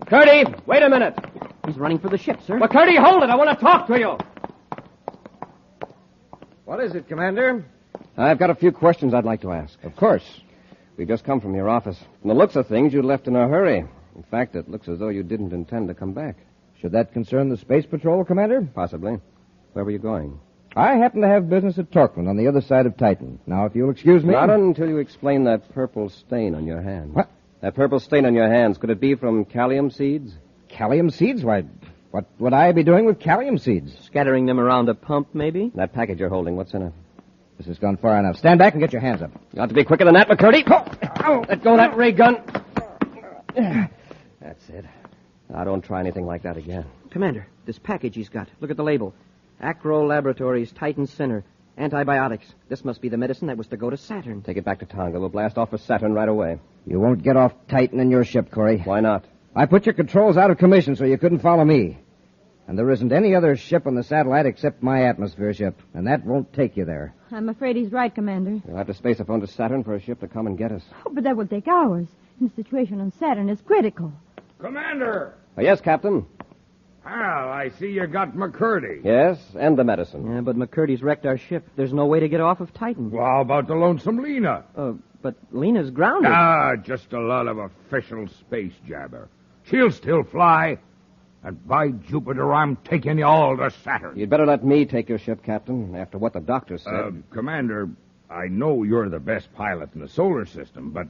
H: McCurdy, wait a minute.
T: He's running for the ship, sir.
H: McCurdy, hold it. I want to talk to you.
N: What is it, Commander?
H: I've got a few questions I'd like to ask.
N: Of course.
H: We've just come from your office. From the looks of things, you left in a hurry. In fact, it looks as though you didn't intend to come back.
N: Should that concern the Space Patrol, Commander?
H: Possibly. Where were you going?
N: I happen to have business at Torquemine on the other side of Titan. Now, if you'll excuse me...
H: Not until you explain that purple stain on your hand.
N: What?
H: That purple stain on your hands, could it be from calcium seeds?
N: Calcium seeds? Why, what would I be doing with calcium seeds?
T: Scattering them around a pump, maybe?
H: That package you're holding, what's in it?
N: This has gone far enough. Stand back and get your hands up.
H: You ought to be quicker than that, McCurdy. Oh, let go of that ray gun. That's it. Now, don't try anything like that again.
T: Commander, this package he's got. Look at the label. Acro Laboratories, Titan Center. Antibiotics. This must be the medicine that was to go to Saturn.
H: Take it back to Tonga. We'll blast off for Saturn right away.
N: You won't get off Titan in your ship, Corry.
H: Why not?
N: I put your controls out of commission so you couldn't follow me. And there isn't any other ship on the satellite except my atmosphere ship. And that won't take you there.
Q: I'm afraid he's right, Commander.
H: You'll have to space a phone to Saturn for a ship to come and get us.
Q: Oh, but that will take hours. And the situation on Saturn is critical.
U: Commander!
H: Yes, Captain?
U: Well, I see you got McCurdy.
H: Yes, and the medicine.
T: Yeah, but McCurdy's wrecked our ship. There's no way to get off of Titan.
U: Well, how about the Lonesome Lena?
T: But Lena's grounded.
U: Just a lot of official space jabber. She'll still fly. And by Jupiter, I'm taking you all to Saturn.
H: You'd better let me take your ship, Captain, after what the doctor said.
U: Commander, I know you're the best pilot in the solar system, but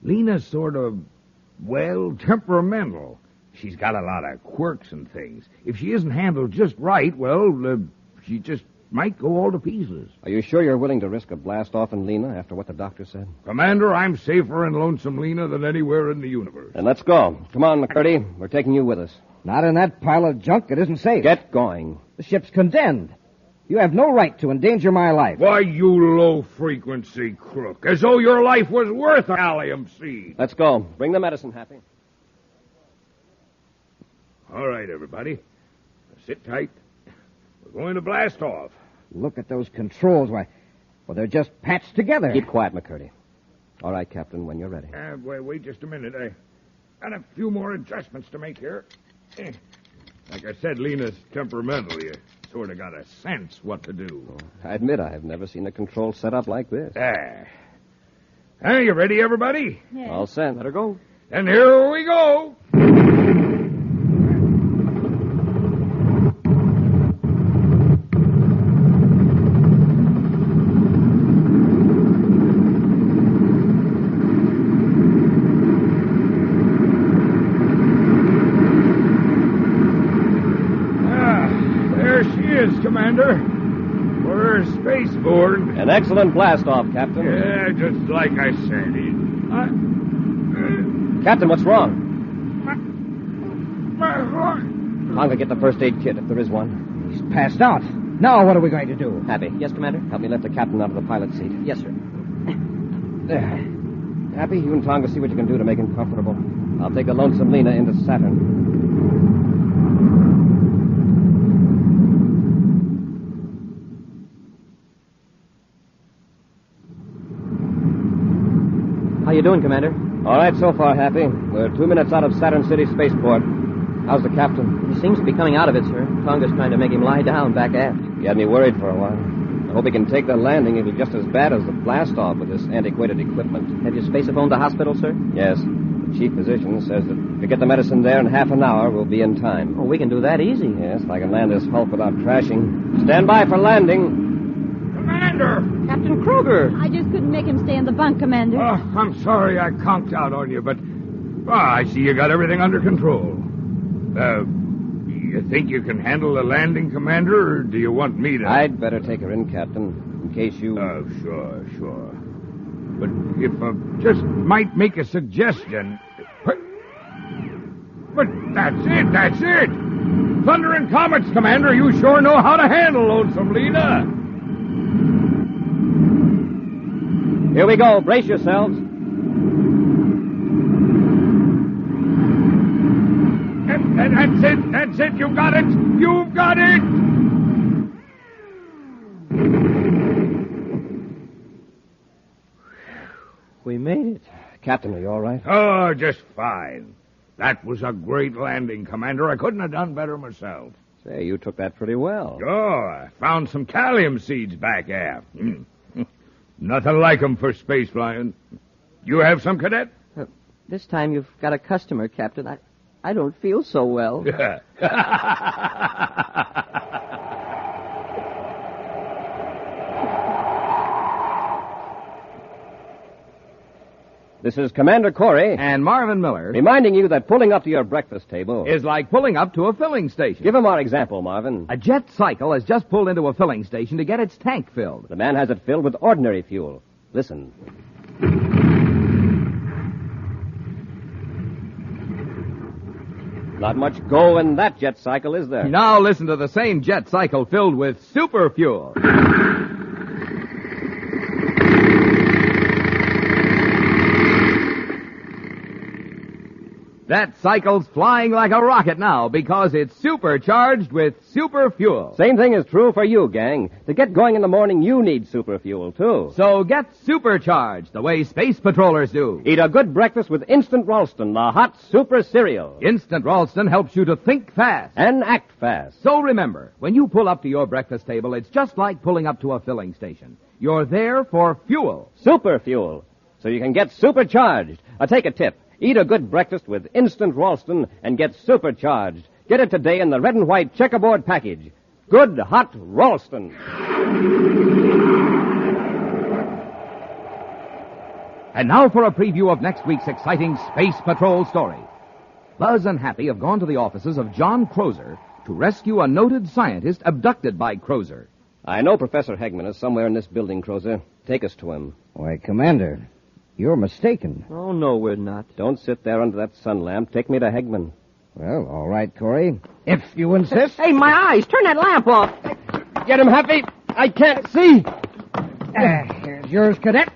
U: Lena's sort of, well, temperamental. She's got a lot of quirks and things. If she isn't handled just right, well, she just might go all to pieces.
H: Are you sure you're willing to risk a blast-off in Lena after what the doctor said?
U: Commander, I'm safer in Lonesome Lena than anywhere in the universe.
H: Then let's go. Come on, McCurdy. We're taking you with us.
N: Not in that pile of junk. It isn't safe.
H: Get going.
N: The ship's condemned. You have no right to endanger my life.
U: Why, you low-frequency crook. As though your life was worth a gallium seed.
H: Let's go. Bring the medicine, Happy.
U: All right, everybody. Sit tight. We're going to blast off.
N: Look at those controls. Why, well, they're just patched together.
H: Keep quiet, McCurdy. All right, Captain, when you're ready.
U: Wait just a minute. I got a few more adjustments to make here. Like I said, Lena's temperamental. You sort of got a sense what to do.
H: I admit I have never seen a control set up like this.
U: Are you ready, everybody?
Q: Yes.
H: All set. Let her go.
U: And here we go. Commander. We're spaceborne.
H: An excellent blast-off, Captain.
U: Yeah, just like I said.
H: Captain, what's wrong? Tonga, get the first aid kit, if there is one.
N: He's passed out. Now what are we going to do?
H: Happy.
T: Yes, Commander?
H: Help me lift the captain out of the pilot seat.
T: Yes, sir.
H: There. Happy, you and Tonga see what you can do to make him comfortable. I'll take the Lonesome Lena into Saturn.
T: How you doing, Commander?
H: All right so far, Happy. We're 2 minutes out of Saturn City Spaceport. How's the captain?
T: He seems to be coming out of it, sir. Tonga's trying to make him lie down back aft.
H: He had me worried for a while. I hope he can take the landing. It'll be just as bad as the blast-off with this antiquated equipment.
T: Have you space-phoned the hospital, sir?
H: Yes. The The chief physician says that if we get the medicine there in half an hour, we'll be in time.
T: Oh, we can do that easy.
H: Yes, I can land this Hulk without crashing. Stand by for landing.
U: Commander!
T: Captain Kruger!
Q: I just couldn't make him stay in the bunk, Commander.
U: Oh, I'm sorry I conked out on you, but I see you got everything under control. You think you can handle the landing, Commander, or do you want me to?
H: I'd better take her in, Captain, in case you...
U: Oh, sure. But if I just might make a suggestion... But that's it! Thunder and comets, Commander, you sure know how to handle Lonesome, Lena.
H: Here we go. Brace yourselves.
U: That's it. You've got it.
T: We made it.
H: Captain, are you all right?
U: Oh, just fine. That was a great landing, Commander. I couldn't have done better myself.
H: Say, you took that pretty well.
U: Oh, I found some calcium seeds back aft. Nothing like 'em for space flying. You have some, Cadet?
T: This time you've got a customer, Captain. I don't feel so well.
H: This is Commander Corry.
S: And Marvin Miller.
H: Reminding you that pulling up to your breakfast table...
S: is like pulling up to a filling station.
H: Give him our example, Marvin.
S: A jet cycle has just pulled into a filling station to get its tank filled.
H: The man has it filled with ordinary fuel. Listen. Not much go in that jet cycle, is there?
S: Now listen to the same jet cycle filled with super fuel. That cycle's flying like a rocket now because it's supercharged with super fuel.
H: Same thing is true for you, gang. To get going in the morning, you need super fuel, too.
S: So get supercharged the way space patrollers do.
H: Eat a good breakfast with Instant Ralston, the hot super cereal.
S: Instant Ralston helps you to think fast.
H: And act fast.
S: So remember, when you pull up to your breakfast table, it's just like pulling up to a filling station. You're there for fuel.
H: Super fuel. So you can get supercharged. Take a tip. Eat a good breakfast with Instant Ralston and get supercharged. Get it today in the red and white checkerboard package. Good hot Ralston.
S: And now for a preview of next week's exciting Space Patrol story. Buzz and Happy have gone to the offices of John Crozer to rescue a noted scientist abducted by Crozer.
H: I know Professor Hegman is somewhere in this building, Crozer. Take us to him.
N: Why, Commander, you're mistaken.
T: Oh, no, we're not.
H: Don't sit there under that sun lamp. Take me to Hegman.
N: Well, all right, Corry. If you insist.
T: Hey, my eyes! Turn that lamp off!
H: Get him, Happy! I can't see!
N: Here's yours, Cadet.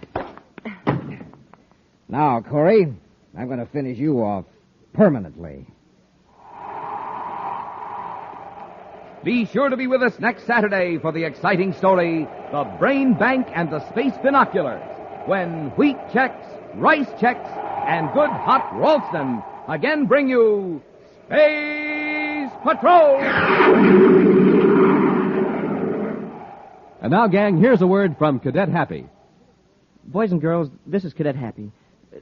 N: Now, Corry, I'm going to finish you off permanently.
S: Be sure to be with us next Saturday for the exciting story, The Brain Bank and the Space Binoculars, when wheat checks, rice checks, and good hot Ralston again bring you Space Patrol!
A: And now, gang, here's a word from Cadet Happy.
T: Boys and girls, this is Cadet Happy.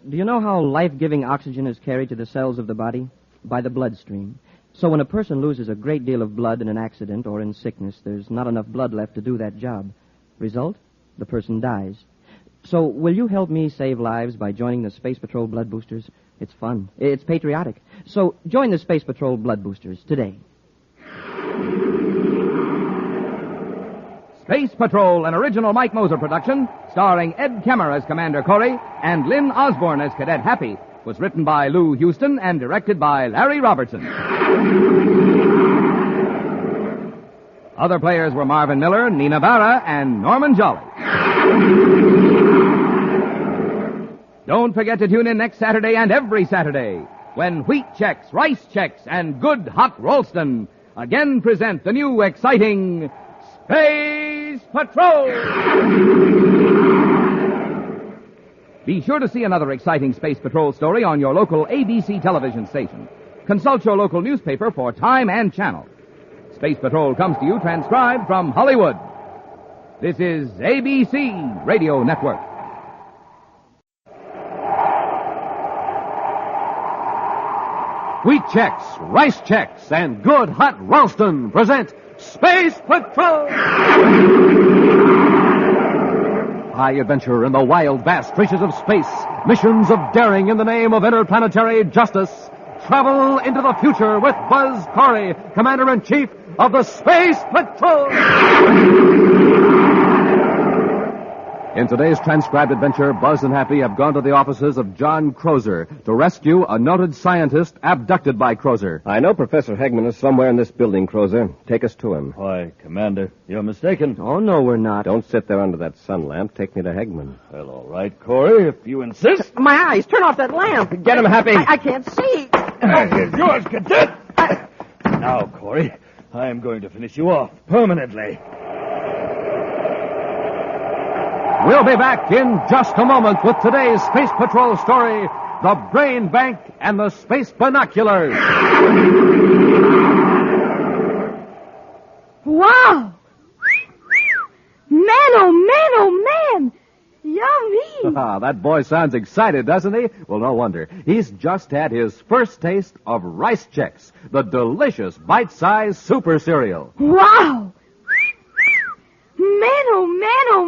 T: Do you know how life-giving oxygen is carried to the cells of the body? By the bloodstream. So when a person loses a great deal of blood in an accident or in sickness, there's not enough blood left to do that job. Result? The person dies. So will you help me save lives by joining the Space Patrol Blood Boosters? It's fun. It's patriotic. So join the Space Patrol Blood Boosters today.
S: Space Patrol, an original Mike Moser production, starring Ed Kemmer as Commander Corry and Lyn Osborn as Cadet Happy, was written by Lou Houston and directed by Larry Robertson. Other players were Marvin Miller, Nina Barra, and Norman Jolly. Don't forget to tune in next Saturday and every Saturday when wheat checks, rice checks, and good hot Ralston again present the new exciting Space Patrol! Be sure to see another exciting Space Patrol story on your local ABC television station. Consult your local newspaper for time and channel. Space Patrol comes to you transcribed from Hollywood. This is ABC Radio Network.
A: Wheat Chex, Rice Chex, and Good Hot Ralston present Space Patrol! High adventure in the wild, vast reaches of space. Missions of daring in the name of interplanetary justice. Travel into the future with Buzz Corry, Commander-in-Chief of the Space Patrol! In today's transcribed adventure, Buzz and Happy have gone to the offices of John Crozer to rescue a noted scientist abducted by Crozer.
H: I know Professor Hegman is somewhere in this building, Crozer. Take us to him.
R: Why, Commander, you're mistaken.
H: Oh, no, we're not. Don't sit there under that sun lamp. Take me to Hegman.
R: Well, all right, Corry, if you insist.
F: My eyes, turn off that lamp.
H: Get him, Happy.
F: I can't see.
R: Here's yours, Cadet. Now, Corry, I am going to finish you off permanently.
A: We'll be back in just a moment with today's Space Patrol story, The Brain Bank and the Space Binoculars.
Q: Wow! Man, oh man, oh man! Yummy!
A: That boy sounds excited, doesn't he? Well, no wonder. He's just had his first taste of Rice Chex, the delicious bite-sized super cereal.
Q: Wow! Man, oh man, oh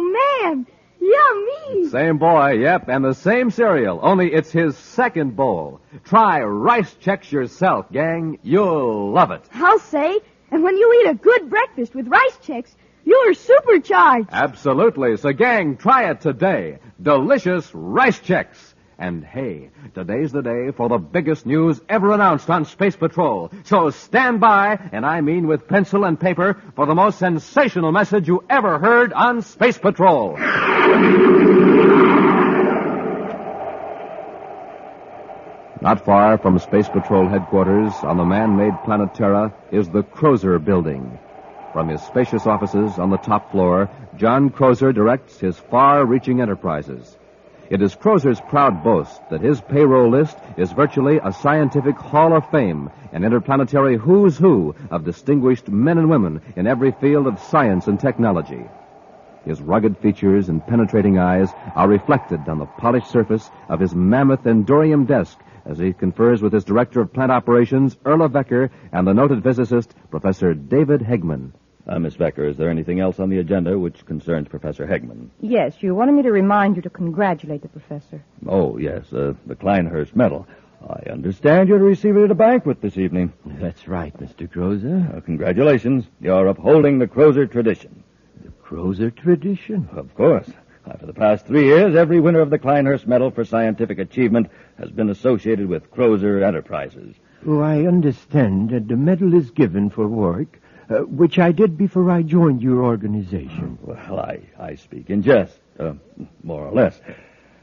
Q: man! Yummy!
A: Same boy, yep, and the same cereal, only it's his second bowl. Try Rice Chex yourself, gang. You'll love it.
Q: I'll say, and when you eat a good breakfast with Rice Chex, you're supercharged.
A: Absolutely. So, gang, try it today. Delicious Rice Chex. And hey, today's the day for the biggest news ever announced on Space Patrol. So stand by, and I mean with pencil and paper, for the most sensational message you ever heard on Space Patrol. Not far from Space Patrol headquarters on the man-made planet Terra is the Crozer Building. From his spacious offices on the top floor, John Crozer directs his far-reaching enterprises. It is Crozer's proud boast that his payroll list is virtually a scientific hall of fame, an interplanetary who's who of distinguished men and women in every field of science and technology. His rugged features and penetrating eyes are reflected on the polished surface of his mammoth Endorium desk as he confers with his director of plant operations, Erla Becker, and the noted physicist, Professor David Hegman.
R: Miss Becker, is there anything else on the agenda which concerns Professor Hegman?
D: Yes, you wanted me to remind you to congratulate the professor.
R: Oh, yes, the Kleinhurst medal. I understand you're to receive it at a banquet this evening.
B: That's right, Mr. Crozer.
R: Congratulations. You're upholding the Crozer tradition.
B: The Crozer tradition?
R: Of course. For the past 3 years, every winner of the Kleinhurst Medal for Scientific Achievement has been associated with Crozer Enterprises.
B: Oh, I understand that the medal is given for work, which I did before I joined your organization.
R: Well, I speak in jest, more or less.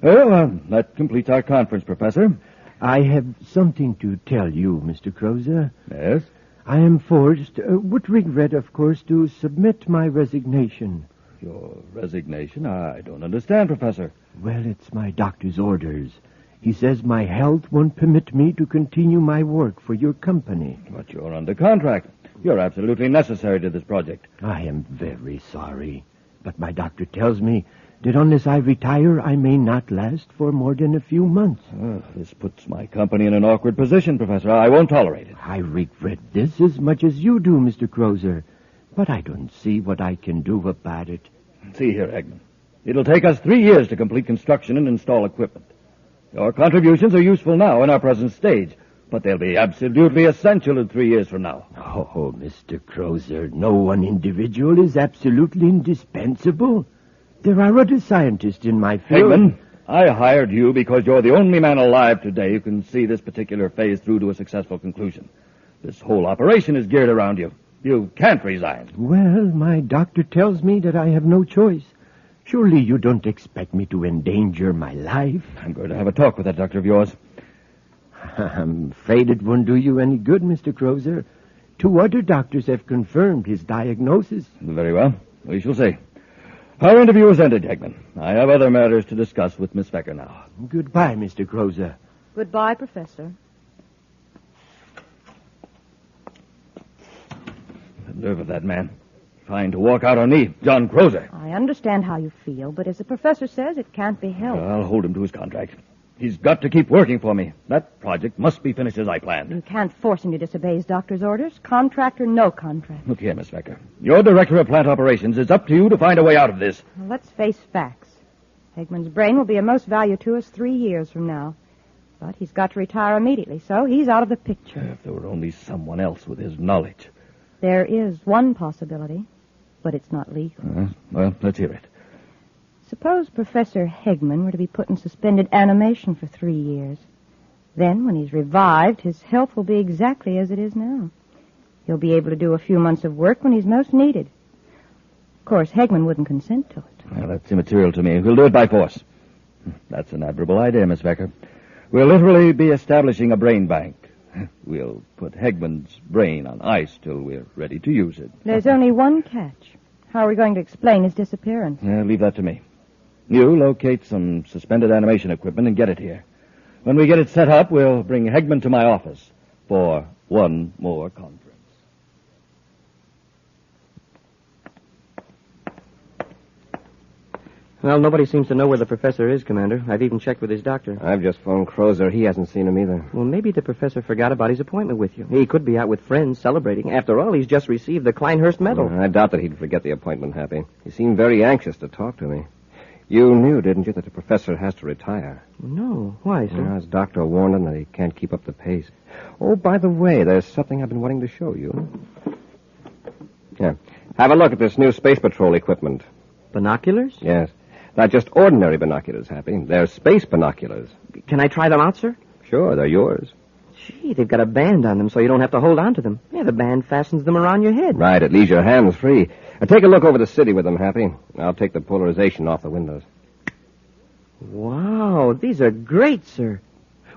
R: Well, that completes our conference, Professor.
B: I have something to tell you, Mr. Crozer.
R: Yes?
B: I am forced, with regret, of course, to submit my resignation.
R: Your resignation? I don't understand, Professor.
B: Well, it's my doctor's orders. He says my health won't permit me to continue my work for your company.
R: But you're under contract. You're absolutely necessary to this project.
B: I am very sorry. But my doctor tells me that unless I retire, I may not last for more than a few months.
R: This puts my company in an awkward position, Professor. I won't tolerate it.
B: I regret this as much as you do, Mr. Crozer. But I don't see what I can do about it.
R: See here, Hegman. It'll take us 3 years to complete construction and install equipment. Your contributions are useful now in our present stage, but they'll be absolutely essential in 3 years from now.
B: Oh, Mr. Crozer, no one individual is absolutely indispensable. There are other scientists in my field.
R: Hegman, I hired you because you're the only man alive today who can see this particular phase through to a successful conclusion. This whole operation is geared around you. You can't resign.
B: Well, my doctor tells me that I have no choice. Surely you don't expect me to endanger my life?
R: I'm going to have a talk with that doctor of yours.
B: I'm afraid it won't do you any good, Mr. Crozer. 2 other doctors have confirmed his diagnosis.
R: Very well. We shall see. Our interview is ended, Hegman. I have other matters to discuss with Miss Becker now.
B: Goodbye, Mr. Crozer.
D: Goodbye, Professor.
R: The nerve of that man. Trying to walk out on me, John Crozer.
D: I understand how you feel, but as the professor says, it can't be helped.
R: I'll hold him to his contract. He's got to keep working for me. That project must be finished as I planned.
D: You can't force him to disobey his doctor's orders, contract or no contract.
R: Look here, Miss Becker. You're director of plant operations. It's up to you to find a way out of this.
D: Well, let's face facts. Hegman's brain will be of most value to us 3 years from now. But he's got to retire immediately, so he's out of the picture.
R: If there were only someone else with his knowledge.
D: There is one possibility, but it's not legal.
R: Well, let's hear it.
D: Suppose Professor Hegman were to be put in suspended animation for 3 years. Then, when he's revived, his health will be exactly as it is now. He'll be able to do a few months of work when he's most needed. Of course, Hegman wouldn't consent to it.
R: Well, that's immaterial to me. We'll do it by force. That's an admirable idea, Miss Becker. We'll literally be establishing a brain bank. We'll put Hegman's brain on ice till we're ready to use it.
D: There's only one catch. How are we going to explain his disappearance?
R: Leave that to me. You locate some suspended animation equipment and get it here. When we get it set up, we'll bring Hegman to my office for one more conference.
T: Well, nobody seems to know where the professor is, Commander. I've even checked with his doctor.
H: I've just phoned Crozer. He hasn't seen him either.
T: Well, maybe the professor forgot about his appointment with you. He could be out with friends celebrating. After all, he's just received the Kleinhurst Medal.
H: I doubt that he'd forget the appointment, Happy. He seemed very anxious to talk to me. You knew, didn't you, that the professor has to retire?
T: No. Why, sir?
H: His doctor warned him that he can't keep up the pace. Oh, by the way, there's something I've been wanting to show you. Here. Have a look at this new Space Patrol equipment.
T: Binoculars?
H: Yes. Not just ordinary binoculars, Happy. They're space binoculars.
T: Can I try them out, sir?
H: Sure, they're yours.
T: Gee, they've got a band on them so you don't have to hold on to them. Yeah, the band fastens them around your head.
H: Right, it leaves your hands free. Now, take a look over the city with them, Happy. I'll take the polarization off the windows.
T: Wow, these are great, sir.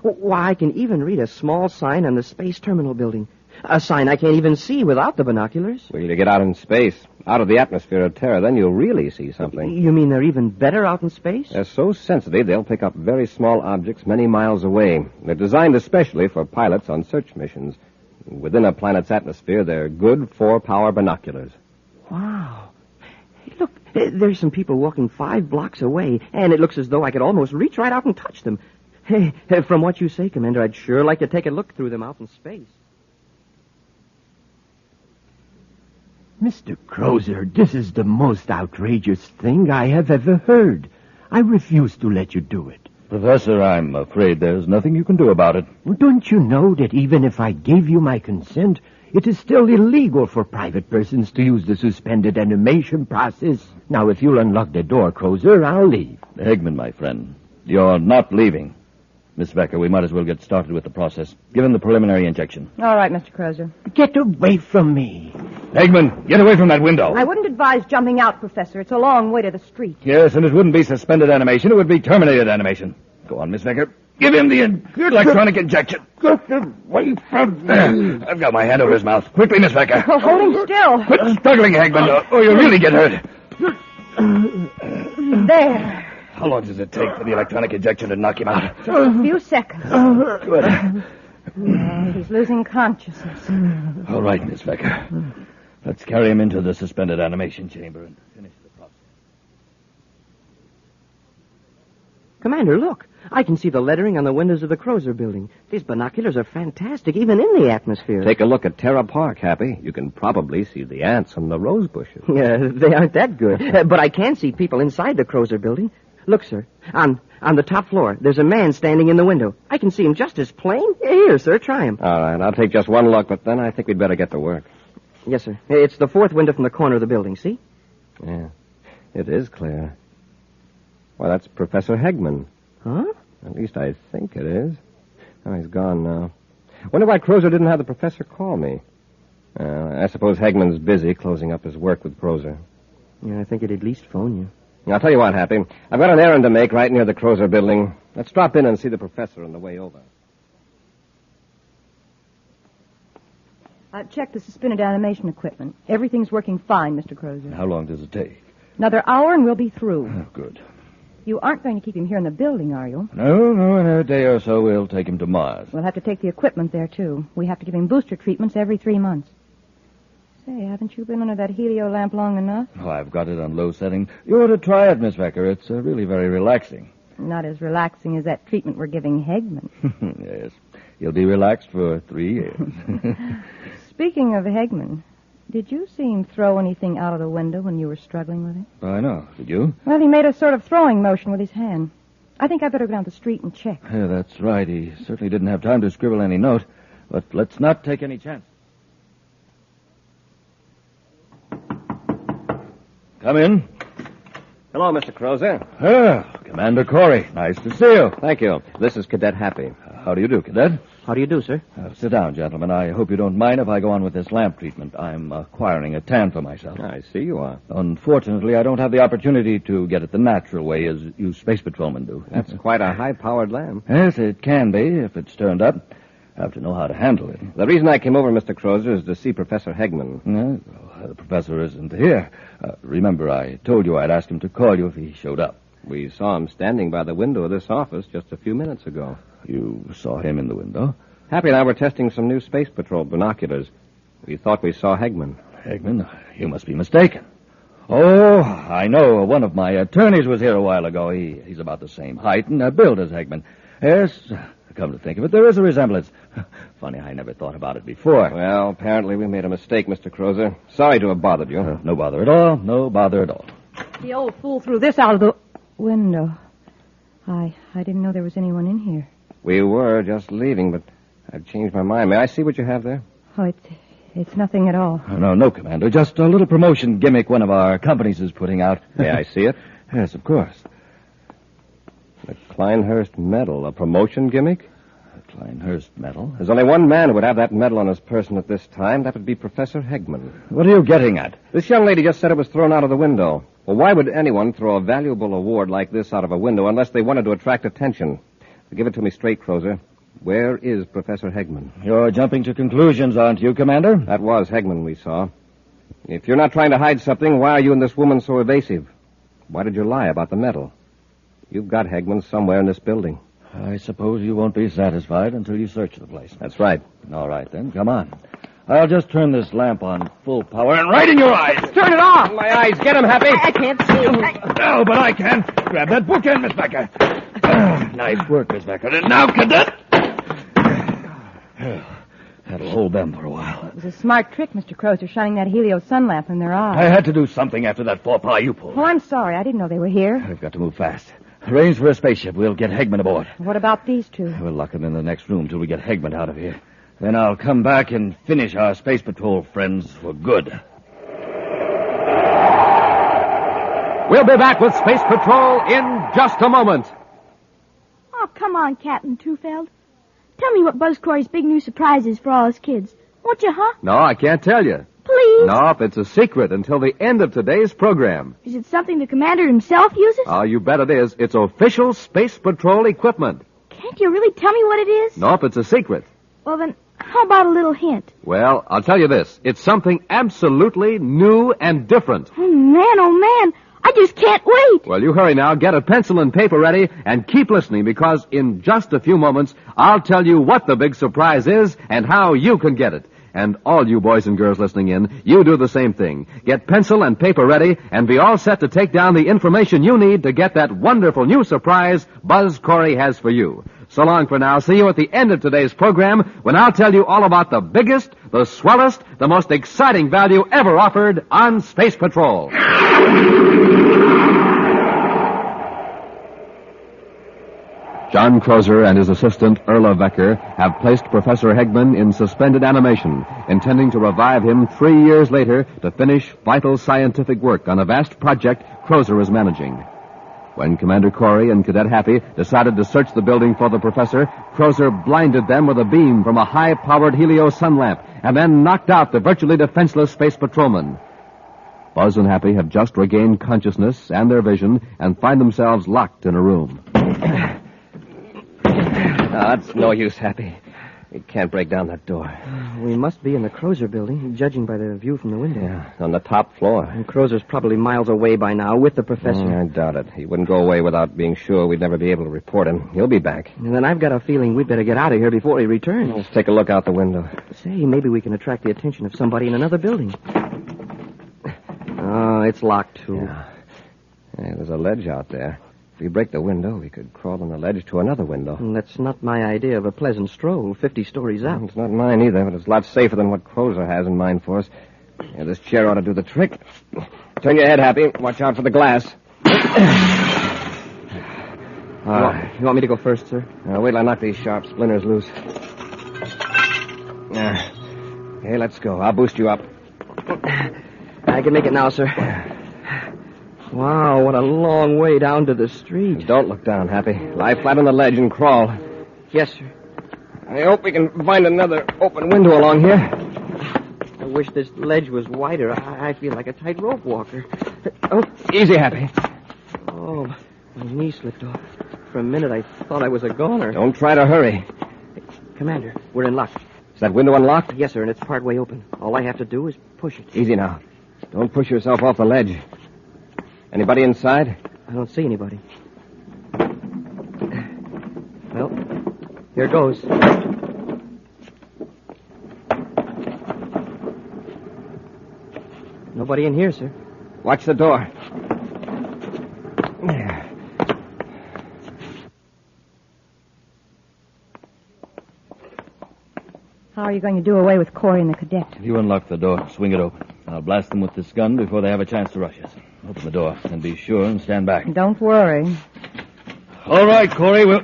T: Why, I can even read a small sign on the space terminal building. A sign I can't even see without the binoculars.
H: Well, you get out in space, out of the atmosphere of Terra, then you'll really see something.
T: You mean they're even better out in space?
H: They're so sensitive, they'll pick up very small objects many miles away. They're designed especially for pilots on search missions. Within a planet's atmosphere, they're good 4-power binoculars.
T: Wow. Hey, look, there's some people walking 5 blocks away, and it looks as though I could almost reach right out and touch them. Hey, from what you say, Commander, I'd sure like to take a look through them out in space.
B: Mr. Crozer, this is the most outrageous thing I have ever heard. I refuse to let you do it.
R: Professor, I'm afraid there's nothing you can do about it.
B: Well, don't you know that even if I gave you my consent, it is still illegal for private persons to use the suspended animation process? Now, if you'll unlock the door, Crozer, I'll leave.
R: Hegman, my friend, you're not leaving. Miss Becker, we might as well get started with the process. Give him the preliminary injection.
D: All right, Mr. Crozer.
B: Get away from me.
R: Hegman, get away from that window.
D: I wouldn't advise jumping out, Professor. It's a long way to the street.
R: Yes, and it wouldn't be suspended animation. It would be terminated animation. Go on, Miss Becker. Give him the electronic injection.
U: Get away from me.
R: I've got my hand over his mouth. Quickly, Miss Becker.
D: Well, hold him still.
R: Quit struggling, Hegman, or you'll really get hurt.
D: There.
R: How long does it take for the electronic injection to knock him out?
D: Just a few seconds.
R: Good.
D: He's losing consciousness.
R: All right, Miss Becker. Let's carry him into the suspended animation chamber and finish the process.
T: Commander, look. I can see the lettering on the windows of the Crozer building. These binoculars are fantastic, even in the atmosphere.
H: Take a look at Terra Park, Happy. You can probably see the ants on the rose bushes.
T: Yeah, they aren't that good. But I can see people inside the Crozer building. Look, sir, on the top floor, there's a man standing in the window. I can see him just as plain. Here, sir, try him.
H: All right, I'll take just one look, but then I think we'd better get to work.
T: Yes, sir. It's the 4th window from the corner of the building, see?
H: Yeah, it is clear. Well, that's Professor Hegman.
T: Huh?
H: At least I think it is. Oh, he's gone now. Wonder why Crozer didn't have the professor call me. I suppose Hegman's busy closing up his work with Crozer.
T: Yeah, I think he'd at least phone you.
H: I'll tell you what, Happy. I've got an errand to make right near the Crozer building. Let's drop in and see the professor on the way over.
D: I've checked the suspended animation equipment. Everything's working fine, Mr. Crozer.
R: How long does it take?
D: Another hour and we'll be through.
R: Oh, good.
D: You aren't going to keep him here in the building, are you?
R: No, in a day or so we'll take him to Mars.
D: We'll have to take the equipment there, too. We have to give him booster treatments every 3 months. Say, haven't you been under that helio lamp long enough?
R: Oh, I've got it on low setting. You ought to try it, Miss Becker. It's really very relaxing.
D: Not as relaxing as that treatment we're giving Hegman.
R: Yes. He'll be relaxed for 3 years.
D: Speaking of Hegman, did you see him throw anything out of the window when you were struggling with him?
R: I know. Did you?
D: Well, he made a sort of throwing motion with his hand. I think I better go down the street and check.
R: Yeah, that's right. He certainly didn't have time to scribble any note. But let's not take any chances. Come in.
H: Hello, Mr. Crozer.
R: Commander Corry. Nice to see you.
H: Thank you. This is Cadet Happy.
R: How do you do, Cadet?
T: How do you do, sir?
R: Sit down, gentlemen. I hope you don't mind if I go on with this lamp treatment. I'm acquiring a tan for myself.
H: I see you are.
R: Unfortunately, I don't have the opportunity to get it the natural way as you space patrolmen do.
H: That's quite a high-powered lamp.
R: Yes, it can be if it's turned up. Have to know how to handle it.
H: The reason I came over, Mr. Crozer, is to see Professor Hegman.
R: The professor isn't here. Remember, I told you I'd ask him to call you if he showed up.
H: We saw him standing by the window of this office just a few minutes ago.
R: You saw him in the window?
H: Happy and I were testing some new Space Patrol binoculars. We thought we saw Hegman.
R: Hegman? You must be mistaken. Oh, I know. One of my attorneys was here a while ago. He's about the same height and build as Hegman. Yes, come to think of it, there is a resemblance. Funny, I never thought about it before.
H: Well, apparently we made a mistake, Mr. Crozer. Sorry to have bothered you.
R: No bother at all. No bother at all.
D: The old fool threw this out of the window. I didn't know there was anyone in here.
H: We were just leaving, but I've changed my mind. May I see what you have there?
D: Oh, it's nothing at all.
R: No, Commander. Just a little promotion gimmick one of our companies is putting out.
H: May I see it?
R: Yes, of course.
H: The Kleinhurst medal, a promotion gimmick?
R: A Kleinhurst medal?
H: There's only one man who would have that medal on his person at this time. That would be Professor Hegman.
R: What are you getting at?
H: This young lady just said it was thrown out of the window. Well, why would anyone throw a valuable award like this out of a window unless they wanted to attract attention? Give it to me straight, Crozer. Where is Professor Hegman?
R: You're jumping to conclusions, aren't you, Commander?
H: That was Hegman we saw. If you're not trying to hide something, why are you and this woman so evasive? Why did you lie about the medal? You've got Hegman somewhere in this building.
R: I suppose you won't be satisfied until you search the place.
H: That's right.
R: All right, then. Come on. I'll just turn this lamp on full power and right in your eyes.
D: Turn it off!
H: My eyes. Get him, Happy.
D: I can't see.
R: No, but I can. Grab that bookend, Miss Becker. Nice work, Miss Becker. And now, Cadet. That'll hold them for a while.
D: It was a smart trick, Mr. Crozer, shining that helio sun lamp in their eyes.
R: I had to do something after that faux pas you pulled.
D: Oh, I'm sorry. I didn't know they were here.
R: We've got to move fast. Arrange for a spaceship. We'll get Hegman aboard.
D: What about these two?
R: We'll lock them in the next room till we get Hegman out of here. Then I'll come back and finish our Space Patrol friends for good.
A: We'll be back with Space Patrol in just a moment.
I: Oh, come on, Captain Trufeld. Tell me what Buzz Corry's big new surprise is for all his kids. Won't you, huh?
A: No, I can't tell you.
I: Please?
A: Nope, it's a secret until the end of today's program.
I: Is it something the commander himself uses?
A: Oh, you bet it is. It's official Space Patrol equipment.
I: Can't you really tell me what it is?
A: Nope, it's a secret.
I: Well, then, how about a little hint?
A: Well, I'll tell you this. It's something absolutely new and different.
I: Oh, man, I just can't wait.
A: Well, you hurry now, get a pencil and paper ready, and keep listening, because in just a few moments, I'll tell you what the big surprise is and how you can get it. And all you boys and girls listening in, you do the same thing. Get pencil and paper ready, and be all set to take down the information you need to get that wonderful new surprise Buzz Corry has for you. So long for now. See you at the end of today's program, when I'll tell you all about the biggest, the swellest, the most exciting value ever offered on Space Patrol. John Crozer and his assistant, Erla Vecker, have placed Professor Hegman in suspended animation, intending to revive him 3 years later to finish vital scientific work on a vast project Crozer is managing. When Commander Corry and Cadet Happy decided to search the building for the professor, Crozer blinded them with a beam from a high-powered helio sun lamp and then knocked out the virtually defenseless space patrolman. Buzz and Happy have just regained consciousness and their vision and find themselves locked in a room.
H: It's no use, Happy. We can't break down that door.
T: We must be in the Crozer building, judging by the view from the window.
H: Yeah, on the top floor.
T: And Crozer's probably miles away by now with the professor.
H: I doubt it. He wouldn't go away without being sure we'd never be able to report him. He'll be back.
T: And then I've got a feeling we'd better get out of here before he returns.
H: Let's take a look out the window.
T: Say, maybe we can attract the attention of somebody in another building. Oh, it's locked, too.
H: Yeah, there's a ledge out there. If we break the window, we could crawl on the ledge to another window.
T: That's not my idea of a pleasant stroll, 50 stories out.
H: It's not mine either, but it's a lot safer than what Crozer has in mind for us. Yeah, this chair ought to do the trick. Turn your head, Happy. Watch out for the glass.
T: You want me to go first, sir?
H: Wait till I knock these sharp splinters loose. Okay, let's go. I'll boost you up.
T: I can make it now, sir. Wow, what a long way down to the street.
H: Don't look down, Happy. Lie flat on the ledge and crawl.
T: Yes, sir.
H: I hope we can find another open window along here.
T: I wish this ledge was wider. I feel like a tightrope walker.
H: Oh, easy, Happy.
T: Oh, my knee slipped off. For a minute, I thought I was a goner.
H: Don't try to hurry.
T: Commander, we're in luck.
H: Is that window unlocked?
T: Yes, sir, and it's partway open. All I have to do is push it.
H: Easy now. Don't push yourself off the ledge. Anybody inside?
T: I don't see anybody. Well, here goes. Nobody in here, sir.
H: Watch the door.
D: How are you going to do away with Corry and the cadet?
R: You unlock the door. Swing it open. I'll blast them with this gun before they have a chance to rush us. Open the door, and be sure and stand back.
D: Don't worry.
R: All right, Corry, we'll...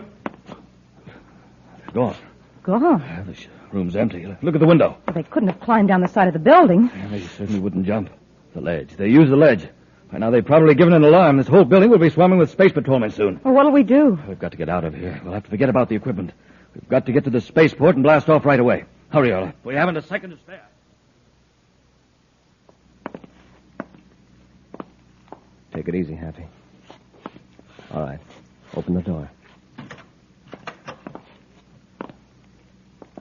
R: They're gone.
D: Gone?
R: This room's empty. Look at the window.
D: Well, they couldn't have climbed down the side of the building.
R: They certainly wouldn't jump. The ledge. They used the ledge. By now, they've probably given an alarm. This whole building will be swarming with space patrolmen soon.
D: Well, what'll we do?
R: We've got to get out of here. We'll have to forget about the equipment. We've got to get to the spaceport and blast off right away. Hurry, Earl. We haven't a second to spare.
H: Take it easy, Happy. All right. Open the door.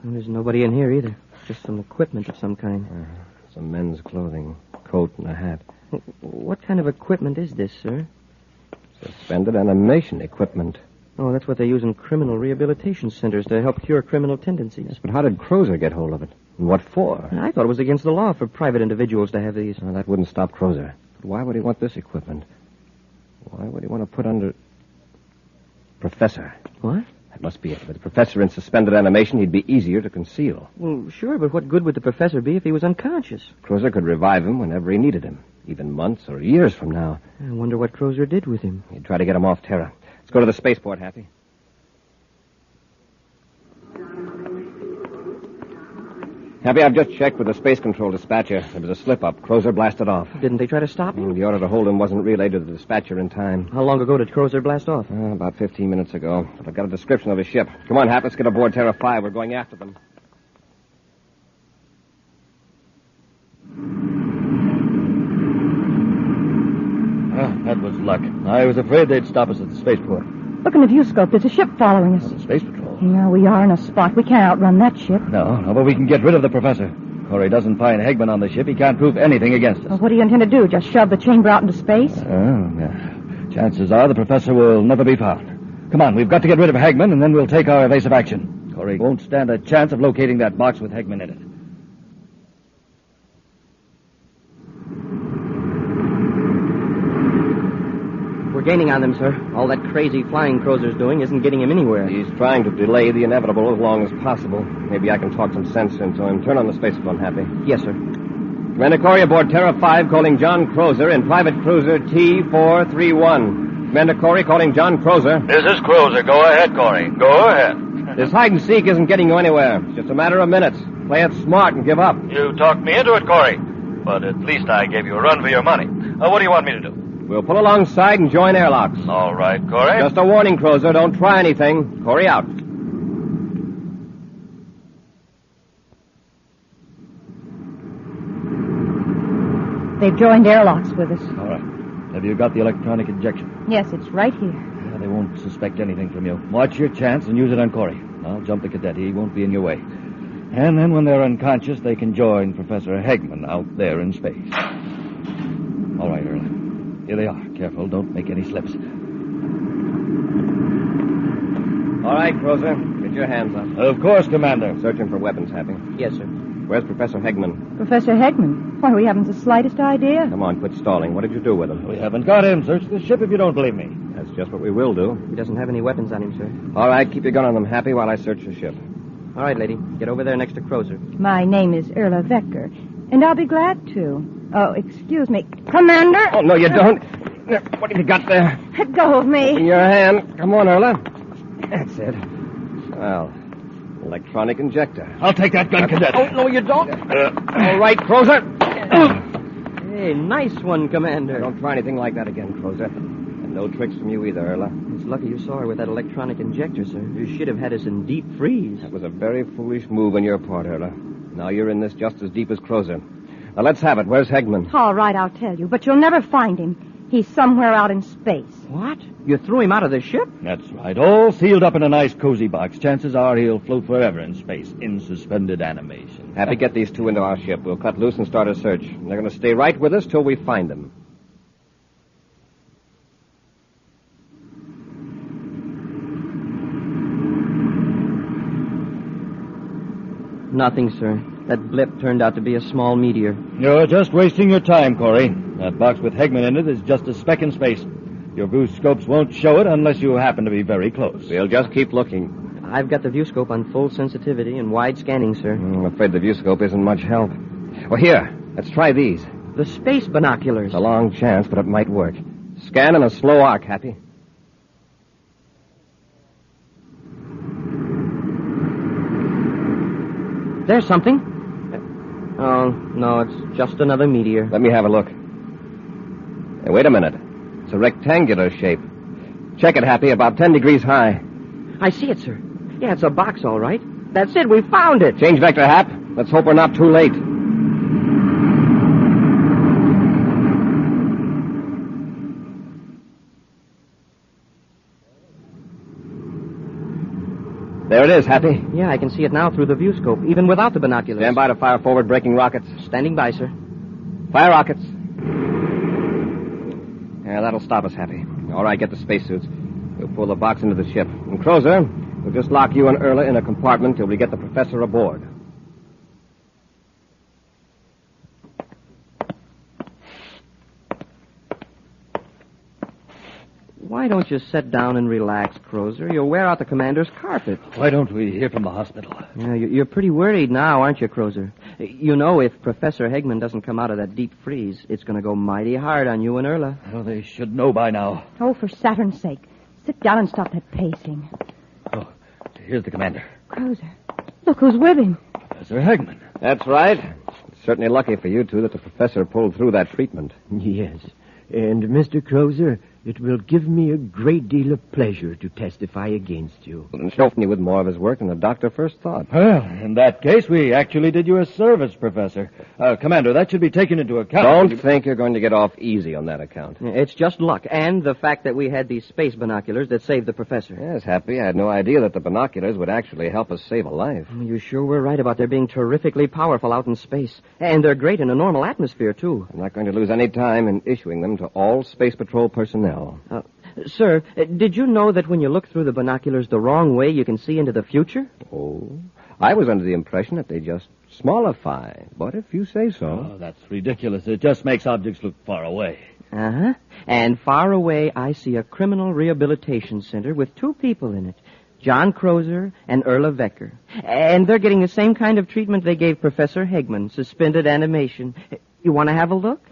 T: Well, there's nobody in here either. Just some equipment of some kind.
H: Some men's clothing, coat and a hat.
T: What kind of equipment is this, sir?
H: Suspended animation equipment.
T: Oh, that's what they use in criminal rehabilitation centers to help cure criminal tendencies.
H: Yes, but how did Crozer get hold of it? And what for?
T: I thought it was against the law for private individuals to have these.
H: Well, that wouldn't stop Crozer. But why would he want this equipment? Why would he want to put under... Professor.
T: What?
H: That must be it. With the professor in suspended animation, he'd be easier to conceal.
T: Well, sure, but what good would the professor be if he was unconscious?
H: Crozer could revive him whenever he needed him, even months or years from now.
T: I wonder what Crozer did with him.
H: He'd try to get him off Terra. Let's go to the spaceport, Happy. Happy, I've just checked with the space control dispatcher. There was a slip-up. Crozer blasted off.
T: Didn't they try to stop him?
H: The order to hold him wasn't relayed to the dispatcher in time.
T: How long ago did Crozer blast off?
H: About 15 minutes ago. But I've got a description of his ship. Come on, Hap, let's get aboard Terra 5. We're going after them.
R: That was luck. I was afraid they'd stop us at the spaceport.
D: Look in the viewscope. There's a ship following us.
R: The space patrol.
D: Yeah, we are in a spot. We can't outrun that ship.
R: No, but we can get rid of the professor. Corry doesn't find Hegman on the ship. He can't prove anything against us.
D: Well, what do you intend to do? Just shove the chamber out into space?
R: Yeah. Chances are the professor will never be found. Come on, we've got to get rid of Hegman, and then we'll take our evasive action. Corry won't stand a chance of locating that box with Hegman in it.
T: We're gaining on them, sir. All that crazy flying Crozer's doing isn't getting him anywhere.
H: He's trying to delay the inevitable as long as possible. Maybe I can talk some sense into him. Turn on the spacephone, Happy.
T: Yes, sir.
H: Commander Corry aboard Terra 5 calling John Crozer in private cruiser T431. Commander Corry calling John Crozer.
P: This is Crozer. Go ahead, Corry. Go ahead.
H: This hide-and-seek isn't getting you anywhere. It's just a matter of minutes. Play it smart and give up.
P: You talked me into it, Corry. But at least I gave you a run for your money. What do you want me to do?
H: We'll pull alongside and join airlocks.
P: All right, Corry.
H: Just a warning, Crozer. Don't try anything. Corry out.
D: They've joined airlocks with us.
R: All right. Have you got the electronic injection?
D: Yes, it's right here.
R: Yeah, they won't suspect anything from you. Watch your chance and use it on Corry. I'll jump the cadet. He won't be in your way. And then when they're unconscious, they can join Professor Hegman out there in space. All right, Earl. Here they are. Careful, don't make any slips.
H: All right, Crozer. Get your hands up.
R: Of course, Commander.
H: Searching for weapons, Happy.
T: Yes, sir.
H: Where's Professor Hegman?
D: Professor Hegman? Why, we haven't the slightest idea.
H: Come on, quit stalling. What did you do with him?
R: We haven't got him. Search the ship if you don't believe me.
H: That's just what we will do.
T: He doesn't have any weapons on him, sir.
H: All right, keep your gun on them, Happy, while I search the ship.
T: All right, lady. Get over there next to Crozer.
D: My name is Erla Vecker, and I'll be glad to. Oh, excuse me. Commander?
H: Oh, no, you don't. What have you got there?
D: Let go of me.
H: In your hand. Come on, Erla. That's it. Well, electronic injector.
R: I'll take that gun, Cadet.
T: Oh, no, you don't.
H: All right, Crozer.
T: Hey, nice one, Commander.
H: Don't try anything like that again, Crozer. And no tricks from you either, Erla.
T: It's lucky you saw her with that electronic injector, sir. You should have had us in deep freeze.
H: That was a very foolish move on your part, Erla. Now you're in this just as deep as Crozer. Now let's have it. Where's Hegman?
D: All right, I'll tell you, but you'll never find him. He's somewhere out in space.
T: What? You threw him out of the ship?
R: That's right. All sealed up in a nice cozy box. Chances are he'll float forever in space, in suspended animation.
H: Happy, get these two into our ship. We'll cut loose and start a search. They're going to stay right with us till we find them.
T: Nothing, sir. That blip turned out to be a small meteor.
R: You're just wasting your time, Corry. That box with Hegman in it is just a speck in space. Your view scopes won't show it unless you happen to be very close.
H: We'll just keep looking.
T: I've got the view scope on full sensitivity and wide scanning, sir.
H: I'm afraid the view scope isn't much help. Well, here, let's try these.
T: The space binoculars.
H: It's a long chance, but it might work. Scan in a slow arc, Happy.
T: There's something. Oh, no, it's just another meteor.
H: Let me have a look. Hey, wait a minute. It's a rectangular shape. Check it, Happy, about 10 degrees high.
T: I see it, sir. Yeah, it's a box, all right. That's it, we found it.
H: Change vector, Hap. Let's hope we're not too late. There it is, Happy.
T: Yeah, I can see it now through the view scope, even without the binoculars.
H: Stand by to fire forward braking rockets.
T: Standing by, sir.
H: Fire rockets. Yeah, that'll stop us, Happy. All right, get the spacesuits. We'll pull the box into the ship. And Crozer, we'll just lock you and Erla in a compartment till we get the professor aboard.
T: Why don't you sit down and relax, Crozer? You'll wear out the commander's carpet.
R: Why don't we hear from the hospital?
T: Yeah, you're pretty worried now, aren't you, Crozer? You know, if Professor Hegman doesn't come out of that deep freeze, it's going to go mighty hard on you and Erla.
R: Well, they should know by now.
D: Oh, for Saturn's sake. Sit down and stop that pacing.
R: Oh, here's the commander.
D: Crozer, look who's with him.
R: Professor Hegman.
H: That's right. It's certainly lucky for you two that the professor pulled through that treatment.
B: Yes. And, Mr. Crozer, it will give me a great deal of pleasure to testify against you.
H: And Schoften you with more of his work than the doctor first thought.
R: Well, in that case, we actually did you a service, Professor. Commander, that should be taken into account.
H: Don't think you're going to get off easy on that account.
T: It's just luck, and the fact that we had these space binoculars that saved the professor.
H: Yes, Happy. I had no idea that the binoculars would actually help us save a life.
T: You sure were right about their being terrifically powerful out in space. And they're great in a normal atmosphere, too.
H: I'm not going to lose any time in issuing them to all Space Patrol personnel.
T: Sir, did you know that when you look through the binoculars the wrong way, you can see into the future?
H: Oh, I was under the impression that they just smallify. But if you say so.
R: Oh, that's ridiculous. It just makes objects look far away.
T: Uh-huh. And far away, I see a criminal rehabilitation center with two people in it. John Crozer and Erla Vecker. And they're getting the same kind of treatment they gave Professor Hegman, suspended animation. You want to have a look?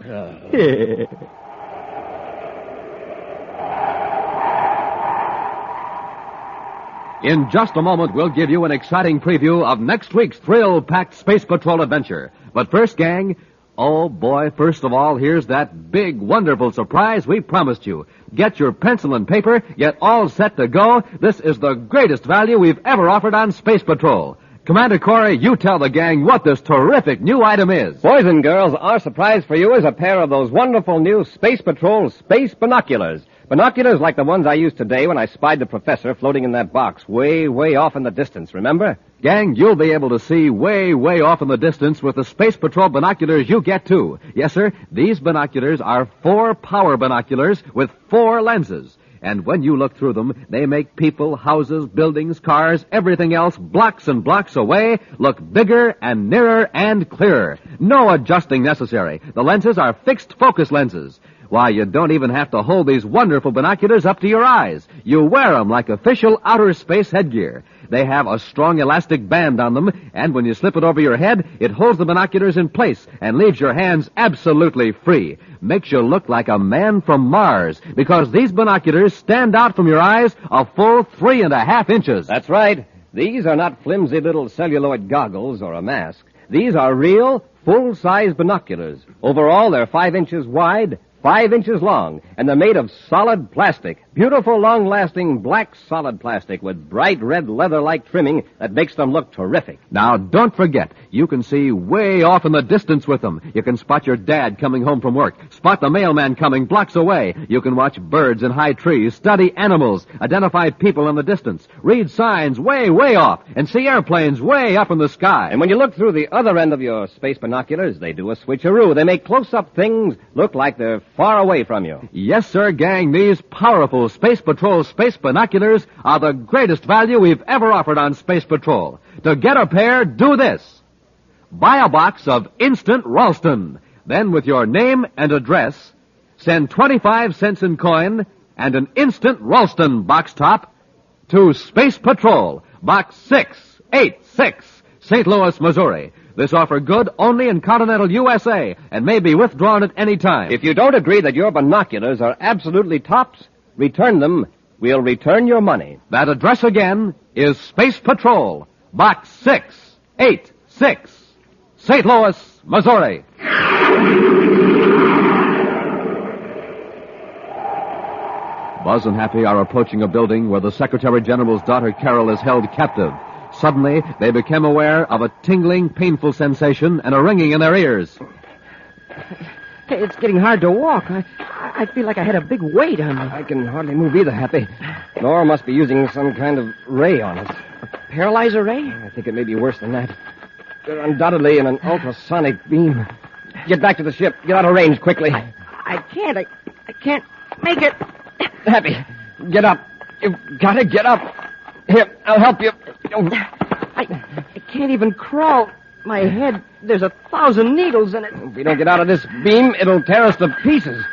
A: In just a moment, we'll give you an exciting preview of next week's thrill-packed Space Patrol adventure. But first, gang, oh boy, first of all, here's that big, wonderful surprise we promised you. Get your pencil and paper, get all set to go. This is the greatest value we've ever offered on Space Patrol. Commander Corry, you tell the gang what this terrific new item is.
H: Boys and girls, our surprise for you is a pair of those wonderful new Space Patrol space binoculars. Binoculars like the ones I used today when I spied the professor floating in that box way, way off in the distance, remember?
A: Gang, you'll be able to see way, way off in the distance with the Space Patrol binoculars you get, too. Yes, sir, these binoculars are 4 power binoculars with 4 lenses. And when you look through them, they make people, houses, buildings, cars, everything else blocks and blocks away look bigger and nearer and clearer. No adjusting necessary. The lenses are fixed focus lenses. Why, you don't even have to hold these wonderful binoculars up to your eyes. You wear them like official outer space headgear. They have a strong elastic band on them, and when you slip it over your head, it holds the binoculars in place and leaves your hands absolutely free. Makes you look like a man from Mars, because these binoculars stand out from your eyes a full 3.5 inches.
C: That's right. These are not flimsy little celluloid goggles or a mask. These are real, full-size binoculars. Overall, they're 5 inches wide, 5 inches long, and they're made of solid plastic. Beautiful, long-lasting black solid plastic with bright red leather-like trimming that makes them look terrific.
A: Now, don't forget, you can see way off in the distance with them. You can spot your dad coming home from work, spot the mailman coming blocks away. You can watch birds in high trees, study animals, identify people in the distance, read signs way, way off, and see airplanes way up in the sky.
C: And when you look through the other end of your space binoculars, they do a switcheroo. They make close-up things look like they're far away from you.
A: Yes, sir, gang, these powerful Space Patrol space binoculars are the greatest value we've ever offered on Space Patrol. To get a pair, do this. Buy a box of Instant Ralston. Then, with your name and address, send 25 cents in coin and an Instant Ralston box top to Space Patrol, Box 686, St. Louis, Missouri. This offer good only in continental USA and may be withdrawn at any time.
C: If you don't agree that your binoculars are absolutely tops, return them. We'll return your money.
A: That address again is Space Patrol, Box 686, St. Louis, Missouri. Buzz and Happy are approaching a building where the Secretary General's daughter Carol is held captive. Suddenly, they become aware of a tingling, painful sensation and a ringing in their ears.
J: Hey, it's getting hard to walk. I feel like I had a big weight on me.
C: I can hardly move either, Happy. Nora must be using some kind of ray on us.
J: A paralyzer ray?
C: I think it may be worse than that. They're undoubtedly in an ultrasonic beam. Get back to the ship. Get out of range quickly.
J: I can't. I can't make it.
C: Happy, get up. You've got to get up. Here, I'll help you.
J: I can't even crawl. My head, there's 1,000 needles in it.
C: If we don't get out of this beam, it'll tear us to pieces.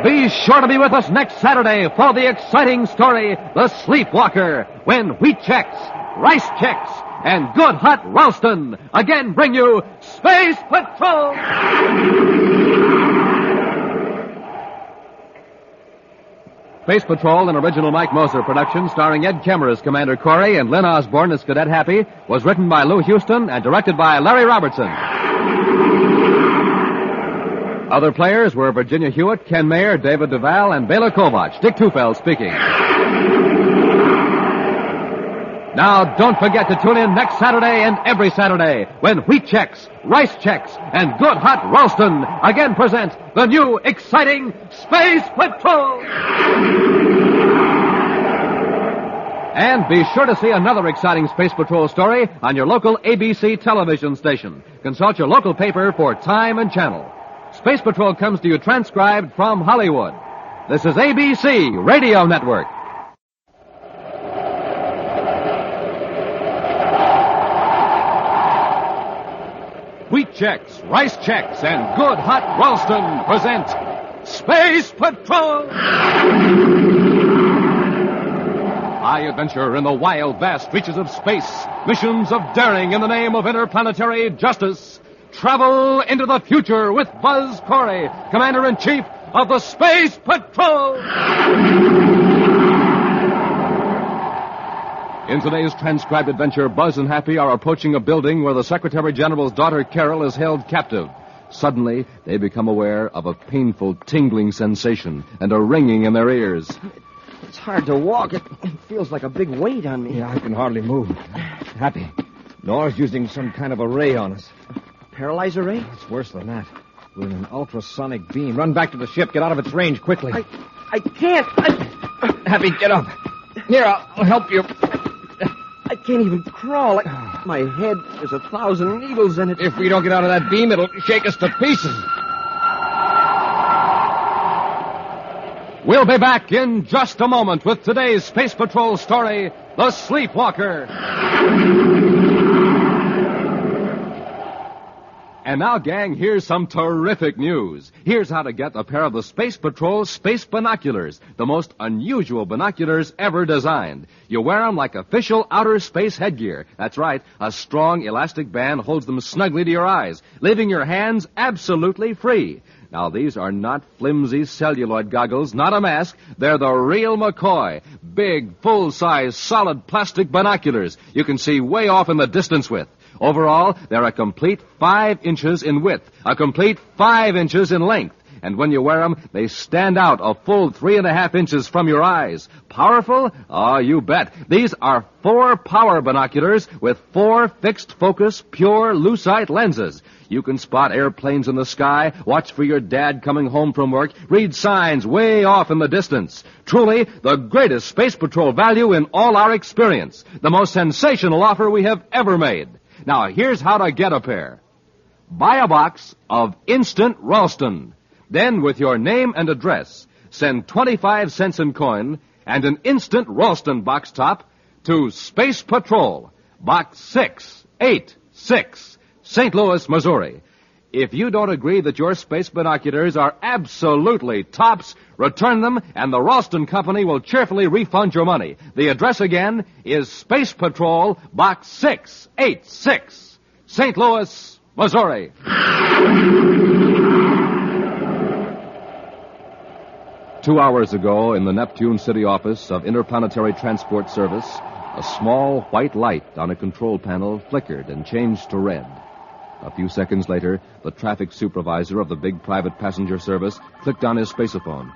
A: Be sure to be with us next Saturday for the exciting story, The Sleepwalker, when wheat checks, rice checks, and good hot Ralston again bring you Space Patrol! Space Patrol, an original Mike Moser production starring Ed Kemmer as Commander Corry and Lyn Osborn as Cadet Happy, was written by Lou Houston and directed by Larry Robertson. Other players were Virginia Hewitt, Ken Mayer, David Duval, and Bela Kovac. Dick Tufeld speaking. Now, don't forget to tune in next Saturday and every Saturday when wheat checks, rice checks, and good hot Ralston again present the new exciting Space Patrol! And be sure to see another exciting Space Patrol story on your local ABC television station. Consult your local paper for time and channel. Space Patrol comes to you transcribed from Hollywood. This is ABC Radio Network. Wheat checks, rice checks, and good hot Ralston present Space Patrol! High adventure in the wild, vast reaches of space. Missions of daring in the name of interplanetary justice. Travel into the future with Buzz Corry, Commander-in-Chief of the Space Patrol! In today's transcribed adventure, Buzz and Happy are approaching a building where the Secretary General's daughter Carol is held captive. Suddenly, they become aware of a painful, tingling sensation and a ringing in their ears.
J: It's hard to walk. It feels like a big weight on me.
C: Yeah, I can hardly move. Happy, Nora's using some kind of a ray on us.
J: Paralyzer ray?
C: It's worse than that. We're in an ultrasonic beam. Run back to the ship. Get out of its range quickly.
J: I can't.
C: Happy, get up. Here, I'll help you.
J: I can't even crawl. My head, there's 1,000 needles in it.
C: If we don't get out of that beam, it'll shake us to pieces.
A: We'll be back in just a moment with today's Space Patrol story, The Sleepwalker. And now, gang, here's some terrific news. Here's how to get a pair of the Space Patrol Space Binoculars, the most unusual binoculars ever designed. You wear them like official outer space headgear. That's right, a strong elastic band holds them snugly to your eyes, leaving your hands absolutely free. Now, these are not flimsy celluloid goggles, not a mask. They're the real McCoy. Big, full-size, solid plastic binoculars you can see way off in the distance with. Overall, they're a complete 5 inches in width, a complete 5 inches in length. And when you wear them, they stand out a full 3.5 inches from your eyes. Powerful? Oh, you bet. These are 4 power binoculars with 4 fixed-focus, pure lucite lenses. You can spot airplanes in the sky, watch for your dad coming home from work, read signs way off in the distance. Truly, the greatest Space Patrol value in all our experience. The most sensational offer we have ever made. Now, here's how to get a pair. Buy a box of Instant Ralston. Then, with your name and address, send 25 cents in coin and an Instant Ralston box top to Space Patrol, Box 686, St. Louis, Missouri. If you don't agree that your space binoculars are absolutely tops, return them and the Ralston Company will cheerfully refund your money. The address again is Space Patrol, Box 686, St. Louis, Missouri. 2 hours ago, in the Neptune City office of Interplanetary Transport Service, a small white light on a control panel flickered and changed to red. A few seconds later, the traffic supervisor of the big private passenger service clicked on his spaceophone.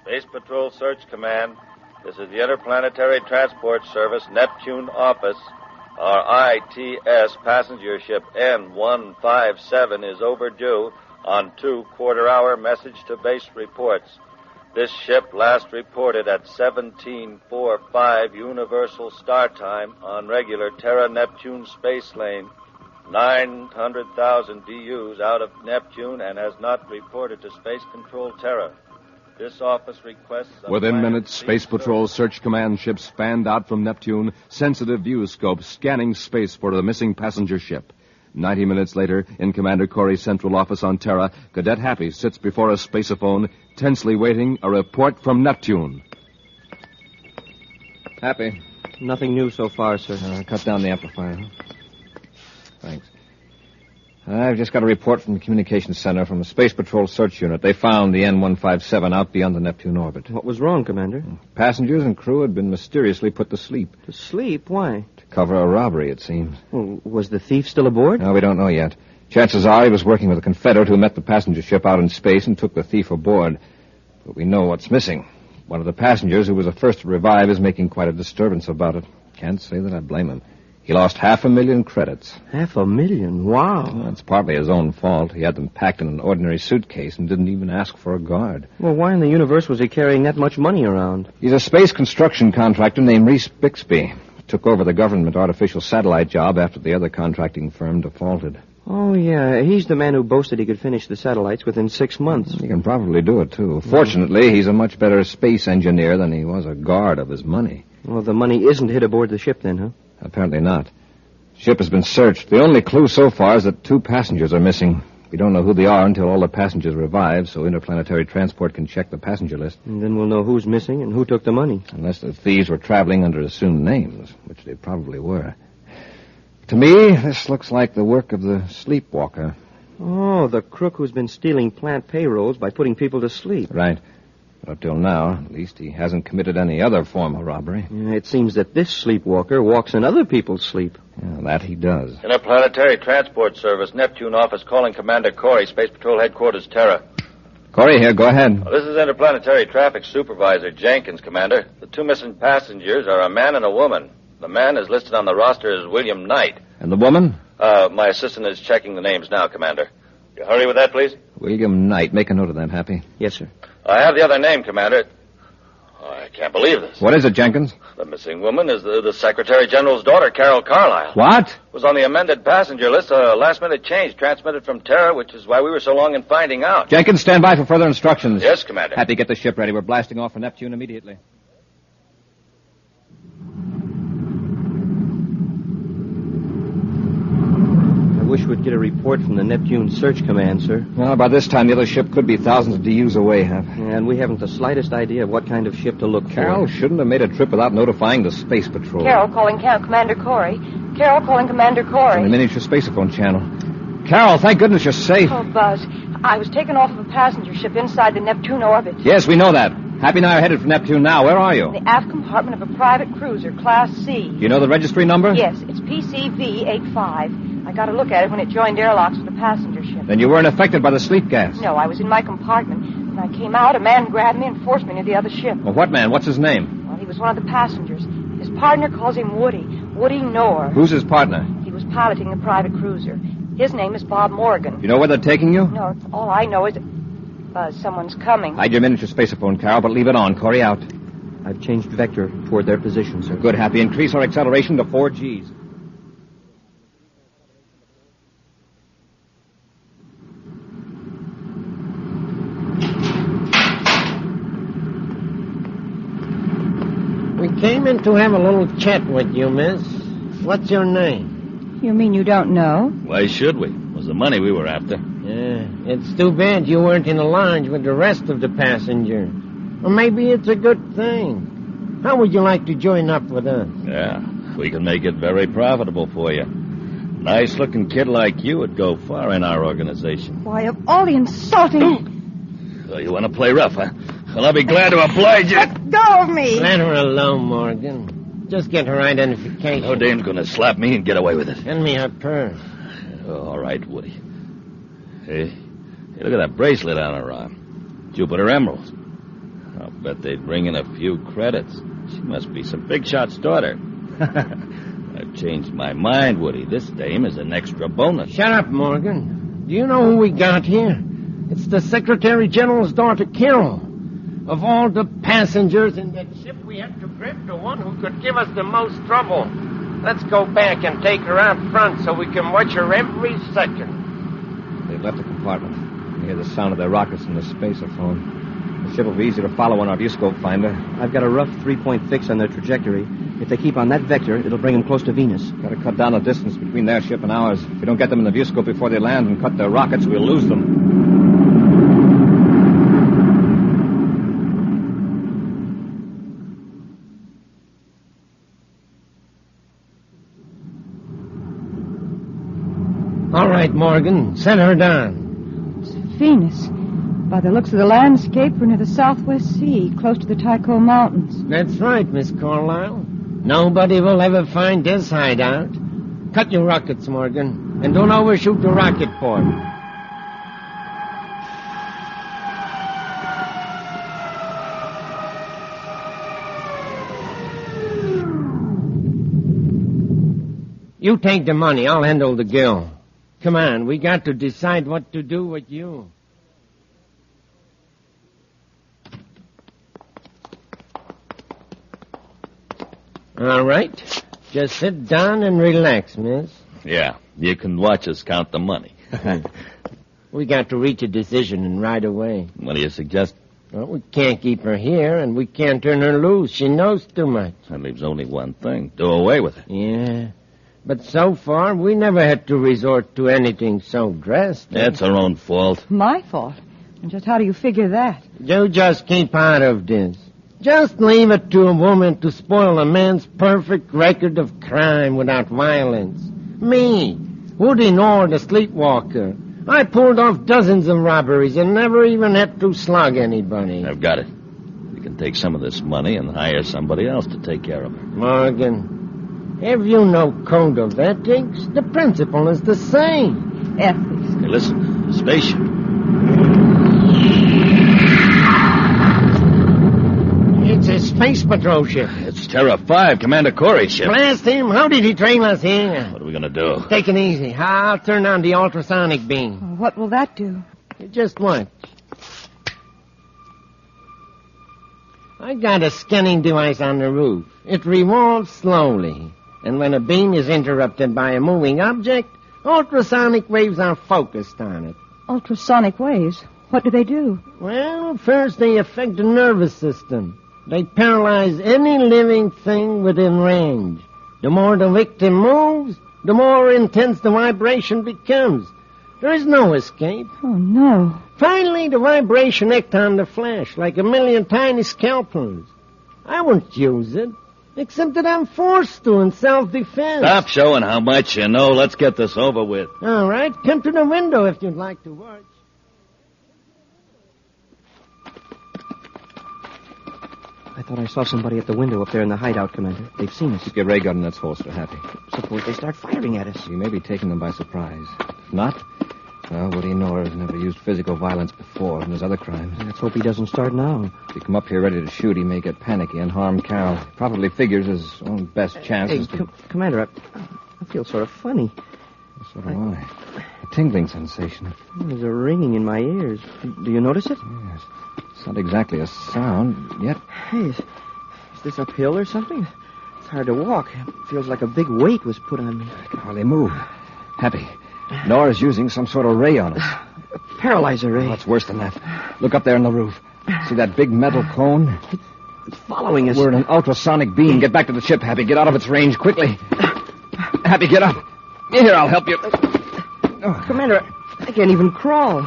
P: Space Patrol Search Command. This is the Interplanetary Transport Service Neptune office. Our ITS passenger ship N157 is overdue on 2 quarter-hour message-to-base reports. This ship last reported at 17:45 Universal Star Time on regular Terra-Neptune space lane. 900,000 DUs out of Neptune and has not reported to Space Control Terra. This office requests...
A: Within minutes, Space Patrol Search Command ships fanned out from Neptune, sensitive viewscopes scanning space for the missing passenger ship. 90 minutes later, in Commander Corry's central office on Terra, Cadet Happy sits before a spaceophone, tensely waiting a report from Neptune.
C: Happy. Nothing new so far, sir.
H: Cut down the amplifier. Thanks. I've just got a report from the communications center from the Space Patrol Search Unit. They found the N157 out beyond the Neptune orbit.
C: What was wrong, Commander?
H: Passengers and crew had been mysteriously put to sleep.
C: To sleep? Why?
H: To cover a robbery, it seems.
C: Well, was the thief still aboard?
H: No, we don't know yet. Chances are he was working with a Confederate who met the passenger ship out in space and took the thief aboard. But we know what's missing. One of the passengers who was the first to revive is making quite a disturbance about it. Can't say that I blame him. He lost 500,000 credits.
C: 500,000? Wow.
H: Well, it's partly his own fault. He had them packed in an ordinary suitcase and didn't even ask for a guard.
C: Well, why in the universe was he carrying that much money around?
H: He's a space construction contractor named Reese Bixby. Took over the government artificial satellite job after the other contracting firm defaulted.
C: Oh, yeah. He's the man who boasted he could finish the satellites within 6 months.
H: He can probably do it, too. Fortunately, he's a much better space engineer than he was a guard of his money.
C: Well, the money isn't hid aboard the ship then, huh?
H: Apparently not. The ship has been searched. The only clue so far is that 2 passengers are missing. We don't know who they are until all the passengers revive, so interplanetary transport can check the passenger list.
C: And then we'll know who's missing and who took the money.
H: Unless the thieves were traveling under assumed names, which they probably were. To me, this looks like the work of the Sleepwalker.
C: Oh, the crook who's been stealing plant payrolls by putting people to sleep.
H: Right. But up till now, at least he hasn't committed any other form of robbery.
C: Yeah, it seems that this Sleepwalker walks in other people's sleep.
H: Yeah, that he does.
P: Interplanetary Transport Service, Neptune office, calling Commander Corry, Space Patrol Headquarters, Terra.
H: Corry here, go ahead.
P: This is Interplanetary Traffic Supervisor Jenkins, Commander. The 2 missing passengers are a man and a woman. The man is listed on the roster as William Knight.
H: And the woman?
P: My assistant is checking the names now, Commander. You hurry with that, please?
H: William Knight. Make a note of that, Happy.
C: Yes, sir.
P: I have the other name, Commander. I can't believe this.
H: What is it, Jenkins?
P: The missing woman is the Secretary General's daughter, Carol Carlisle.
H: What?
P: Was on the amended passenger list, a last-minute change transmitted from Terra, which is why we were so long in finding out.
H: Jenkins, stand by for further instructions.
P: Yes, Commander.
H: Happy, get the ship ready. We're blasting off for Neptune immediately.
T: I wish we'd get a report from the Neptune Search Command, sir.
H: Well, by this time, the other ship could be thousands of DUs away, Hap.
T: And we haven't the slightest idea of what kind of ship to look for.
H: Carol shouldn't have made a trip without notifying the Space Patrol.
D: Carol calling Commander Corry. Carol calling Commander Corry.
H: On the miniature spaceophone channel. Carol, thank goodness you're safe.
D: Oh, Buzz, I was taken off of a passenger ship inside the Neptune orbit.
H: Yes, we know that. Happy and I are headed for Neptune now. Where are you?
D: In the aft compartment of a private cruiser, Class C.
H: You know the registry number?
D: Yes, it's PCV-85. I got a look at it when it joined airlocks with the passenger ship.
H: Then you weren't affected by the sleep gas?
D: No, I was in my compartment. When I came out, a man grabbed me and forced me to the other ship.
H: Well, what man? What's his name?
D: Well, he was one of the passengers. His partner calls him Woody. Woody Noor.
H: Who's his partner?
D: He was piloting the private cruiser. His name is Bob Morgan.
H: You know where they're taking you?
D: No, all I know is that... Buzz, someone's coming.
H: Hide your miniature spaceophone, Carol, but leave it on. Corry out.
T: I've changed vector toward their position, sir.
H: Good, Happy. Increase our acceleration to 4 Gs.
L: We came in to have a little chat with you, miss. What's your name?
D: You mean you don't know?
K: Why should we? It was the money we were after.
L: Yeah, it's too bad you weren't in the lounge with the rest of the passengers. Or maybe it's a good thing. How would you like to join up with us?
K: Yeah, we can make it very profitable for you. Nice-looking kid like you would go far in our organization.
D: Why, of all the insulting...
K: So you want to play rough, huh? Well, I'll be glad to oblige you.
D: Let go of me!
L: Let her alone, Morgan. Just get her identification.
K: No dame's going to slap me and get away with it.
L: Send me her purse.
K: All right, Woody. Hey, look at that bracelet on her arm. Jupiter emeralds. I'll bet they'd bring in a few credits. She must be some big shot's daughter. I've changed my mind, Woody. This dame is an extra bonus.
L: Shut up, Morgan. Do you know who we got here? It's the Secretary General's daughter, Carol. Of all the passengers in that ship, we had to grip the one who could give us the most trouble. Let's go back and take her out front so we can watch her every second.
H: They've left the compartment. I hear the sound of their rockets in the spaceophone. The ship will be easy to follow on our viewscope finder.
T: I've got a rough 3-point fix on their trajectory. If they keep on that vector, it'll bring them close to Venus.
H: Got to cut down the distance between their ship and ours. If we don't get them in the viewscope before they land and cut their rockets, we'll lose them.
L: All right, Morgan, set her down.
D: It's Venus. By the looks of the landscape, we're near the Southwest Sea, close to the Tycho Mountains.
L: That's right, Miss Carlisle. Nobody will ever find this hideout. Cut your rockets, Morgan, and don't overshoot the rocket port. You take the money. I'll handle the girl. Come on, we got to decide what to do with you. All right. Just sit down and relax, miss.
K: Yeah, you can watch us count the money.
L: We got to reach a decision and right away.
K: What do you suggest?
L: Well, we can't keep her here, and we can't turn her loose. She knows too much.
K: That leaves only one thing. Do away with her.
L: Yeah. But so far, we never had to resort to anything so drastic.
K: That's her own fault.
D: My fault? And just how do you figure that?
L: You just keep out of this. Just leave it to a woman to spoil a man's perfect record of crime without violence. Me, Woody Noor, the Sleepwalker. I pulled off dozens of robberies and never even had to slug anybody.
K: I've got it. You can take some of this money and hire somebody else to take care of her.
L: Morgan, have you no code of ethics? The principle is the same.
D: Ethics.
K: Hey, listen, the spaceship.
L: It's a space patrol ship.
K: It's Terra 5, Commander Corry's ship.
L: Blast him. How did he train us here?
K: What are we going to do?
L: Take it easy. I'll turn on the ultrasonic beam.
D: What will that do?
L: Just watch.
F: I got a scanning device on the roof. It revolves slowly. And when a beam is interrupted by a moving object, ultrasonic waves are focused on it.
D: Ultrasonic waves? What do they do?
F: Well, first they affect the nervous system. They paralyze any living thing within range. The more the victim moves, the more intense the vibration becomes. There is no escape.
D: Oh, no.
F: Finally, the vibration acts on the flesh like a million tiny scalpels. I won't use it, except that I'm forced to in self-defense.
K: Stop showing how much you know. Let's get this over with.
F: All right, come to the window if you'd like to watch.
T: I thought I saw somebody at the window up there in the hideout, Commander. They've seen us.
H: Keep your ray gun in its holster, Happy.
T: Suppose they start firing at us.
H: You may be taking them by surprise. If not, well, Woody Nora has never used physical violence before in his other crimes.
T: Let's hope he doesn't start now.
H: If you come up here ready to shoot, he may get panicky and harm Carol. He probably figures his own best chance is to...
T: Commander, I feel sort of funny.
H: So do I. A tingling sensation.
T: There's a ringing in my ears. Do you notice it?
H: Yes. It's not exactly a sound, yet...
T: Hey, is this uphill or something? It's hard to walk. It feels like a big weight was put on me.
H: I can hardly move. Happy, Nora's using some sort of ray on us.
T: A paralyzer ray.
H: Oh, it's worse than that. Look up there on the roof. See that big metal cone?
T: It's following us.
H: We're in an ultrasonic beam. Get back to the ship, Happy. Get out of its range quickly. Happy, get up. Here, I'll help you.
T: Commander, I can't even crawl.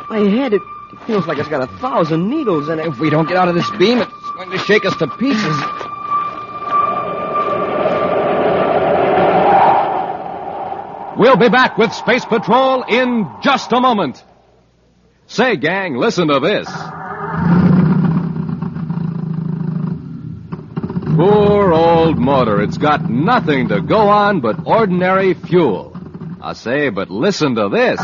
T: My head, it feels like it's got 1,000 needles in it.
H: If we don't get out of this beam, it's going to shake us to pieces.
A: We'll be back with Space Patrol in just a moment. Say, gang, listen to this. Poor old motor. It's got nothing to go on but ordinary fuel. I say, but listen to this.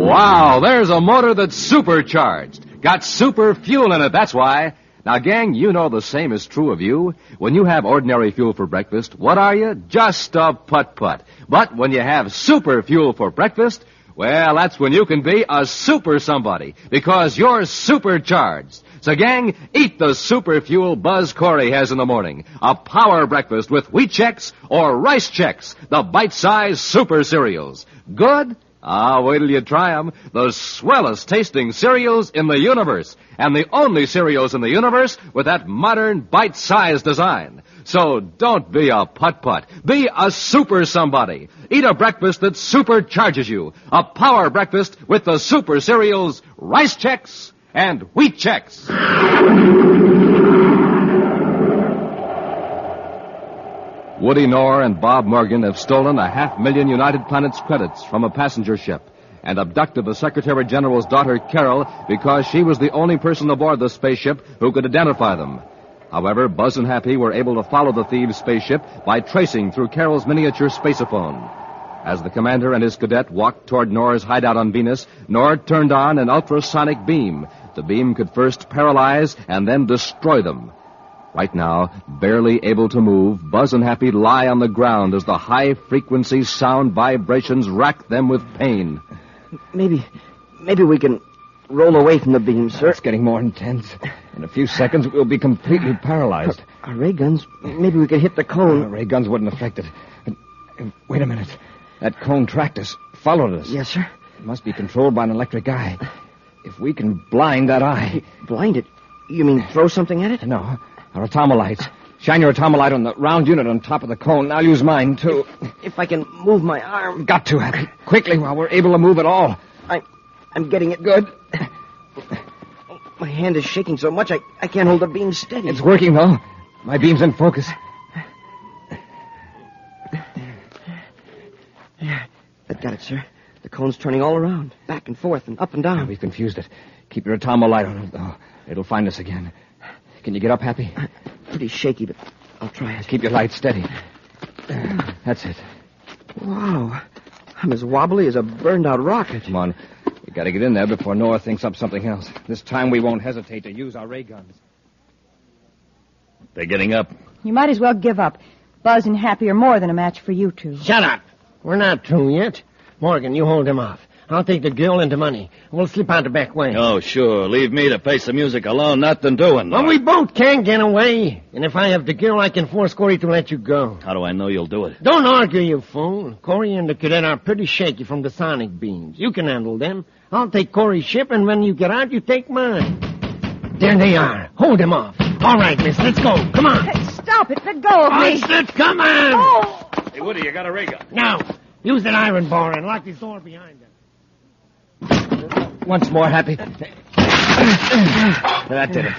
A: Wow, there's a motor that's supercharged. Got super fuel in it, that's why. Now, gang, you know the same is true of you. When you have ordinary fuel for breakfast, what are you? Just a putt-putt. But when you have super fuel for breakfast, well, that's when you can be a super somebody, because you're supercharged. So, gang, eat the super fuel Buzz Corry has in the morning. A power breakfast with wheat checks or rice checks, the bite-sized super cereals. Good? Ah, wait till you try them. The swellest tasting cereals in the universe. And the only cereals in the universe with that modern bite-sized design. So don't be a putt-putt. Be a super somebody. Eat a breakfast that supercharges you. A power breakfast with the super cereals, rice checks, and wheat checks. Woody Nor and Bob Morgan have stolen 500,000 United Planets credits from a passenger ship and abducted the Secretary General's daughter, Carol, because she was the only person aboard the spaceship who could identify them. However, Buzz and Happy were able to follow the thieves' spaceship by tracing through Carol's miniature spaceophone. As the commander and his cadet walked toward Nor's hideout on Venus, Nor turned on an ultrasonic beam. The beam could first paralyze and then destroy them. Right now, barely able to move, Buzz and Happy lie on the ground as the high-frequency sound vibrations rack them with pain.
T: Maybe we can roll away from the beam, sir.
H: It's getting more intense. In a few seconds, we'll be completely paralyzed.
T: Our ray guns, maybe we could hit the cone.
H: Our ray guns wouldn't affect it. Wait a minute. That cone tracked us, followed us.
T: Yes, sir.
H: It must be controlled by an electric eye. If we can blind that eye...
T: Blind it? You mean throw something at it?
H: No. Our atomolites. Shine your atomolite on the round unit on top of the cone. I'll use mine, too.
T: If I can move my arm.
H: Got to, Happy. Quickly, while we're able to move at all.
T: I'm getting it good. My hand is shaking so much I can't hold the beam steady.
H: It's working, though. My beam's in focus.
T: There. That got it, sir. The cone's turning all around, back and forth and up and down.
H: We've confused it. Keep your atomolite on it, though. It'll find us again. Can you get up, Happy?
T: Pretty shaky, but I'll try it.
H: Keep your light steady. That's it.
T: Wow. I'm as wobbly as a burned-out rocket.
H: Come on. We got to get in there before Noah thinks up something else. This time we won't hesitate to use our ray guns.
K: They're getting up.
D: You might as well give up. Buzz and Happy are more than a match for you two.
F: Shut up. We're not through yet.
B: Morgan, you hold him off. I'll take the girl and the money. We'll slip out the back way.
K: Oh, sure. Leave me to face the music alone. Nothing doing.
B: Well, we both can't get away. And if I have the girl, I can force Corry to let you go.
K: How do I know you'll do it?
B: Don't argue, you fool. Corry and the cadet are pretty shaky from the sonic beams. You can handle them. I'll take Corry's ship, and when you get out, you take mine. There they are. Hold them off. All right, miss, let's go. Come on.
D: Hey, stop it. Let go of me.
B: Austin, come on.
D: Oh.
K: Hey, Woody, you got a rig up.
B: Now, use that iron bar and lock this door behind them.
C: Once more, Happy. That did it.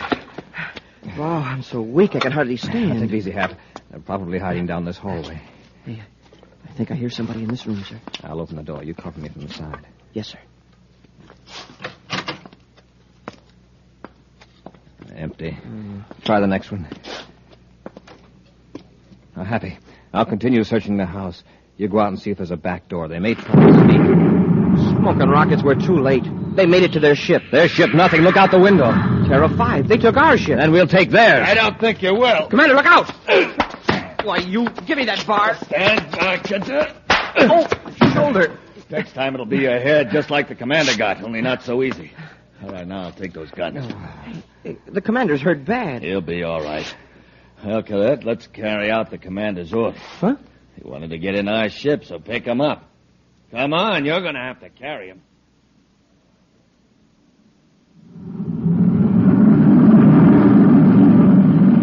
J: Wow, I'm so weak I can hardly stand.
C: Take it easy, Hap. They're probably hiding down this hallway.
J: Hey, I think I hear somebody in this room, sir.
C: I'll open the door. You cover me from the side.
J: Yes, sir.
C: Empty. Try the next one. Now, Happy, I'll continue searching the house. You go out and see if there's a back door. They may try to sneak.
J: Smoking rockets were too late. They made it to their ship.
C: Their ship, nothing. Look out the window.
J: Terra 5. They took our ship.
C: Then we'll take theirs.
K: I don't think you will.
J: Commander, look out! Why, you... Give me that bar.
K: Stand back, Cadet.
J: Oh, shoulder.
K: Next time it'll be your head, just like the commander got, only not so easy. All right, now I'll take those guns.
J: Hey, the commander's hurt bad.
K: He'll be all right. Well, Cadet, let's carry out the commander's order.
J: Huh?
K: He wanted to get in our ship, so pick him up. Come on, you're going to have to carry him.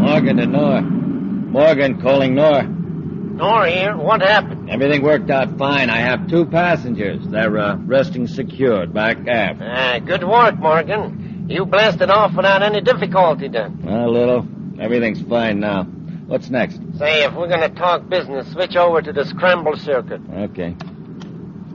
K: Morgan to Nor. Morgan calling Nor.
F: Nor here. What happened?
K: Everything worked out fine. I have 2 passengers. They're resting secured back aft.
F: Good work, Morgan. You blasted off without any difficulty then.
K: A little. Everything's fine now. What's next?
F: Say, if we're going to talk business, switch over to the scramble circuit.
K: Okay.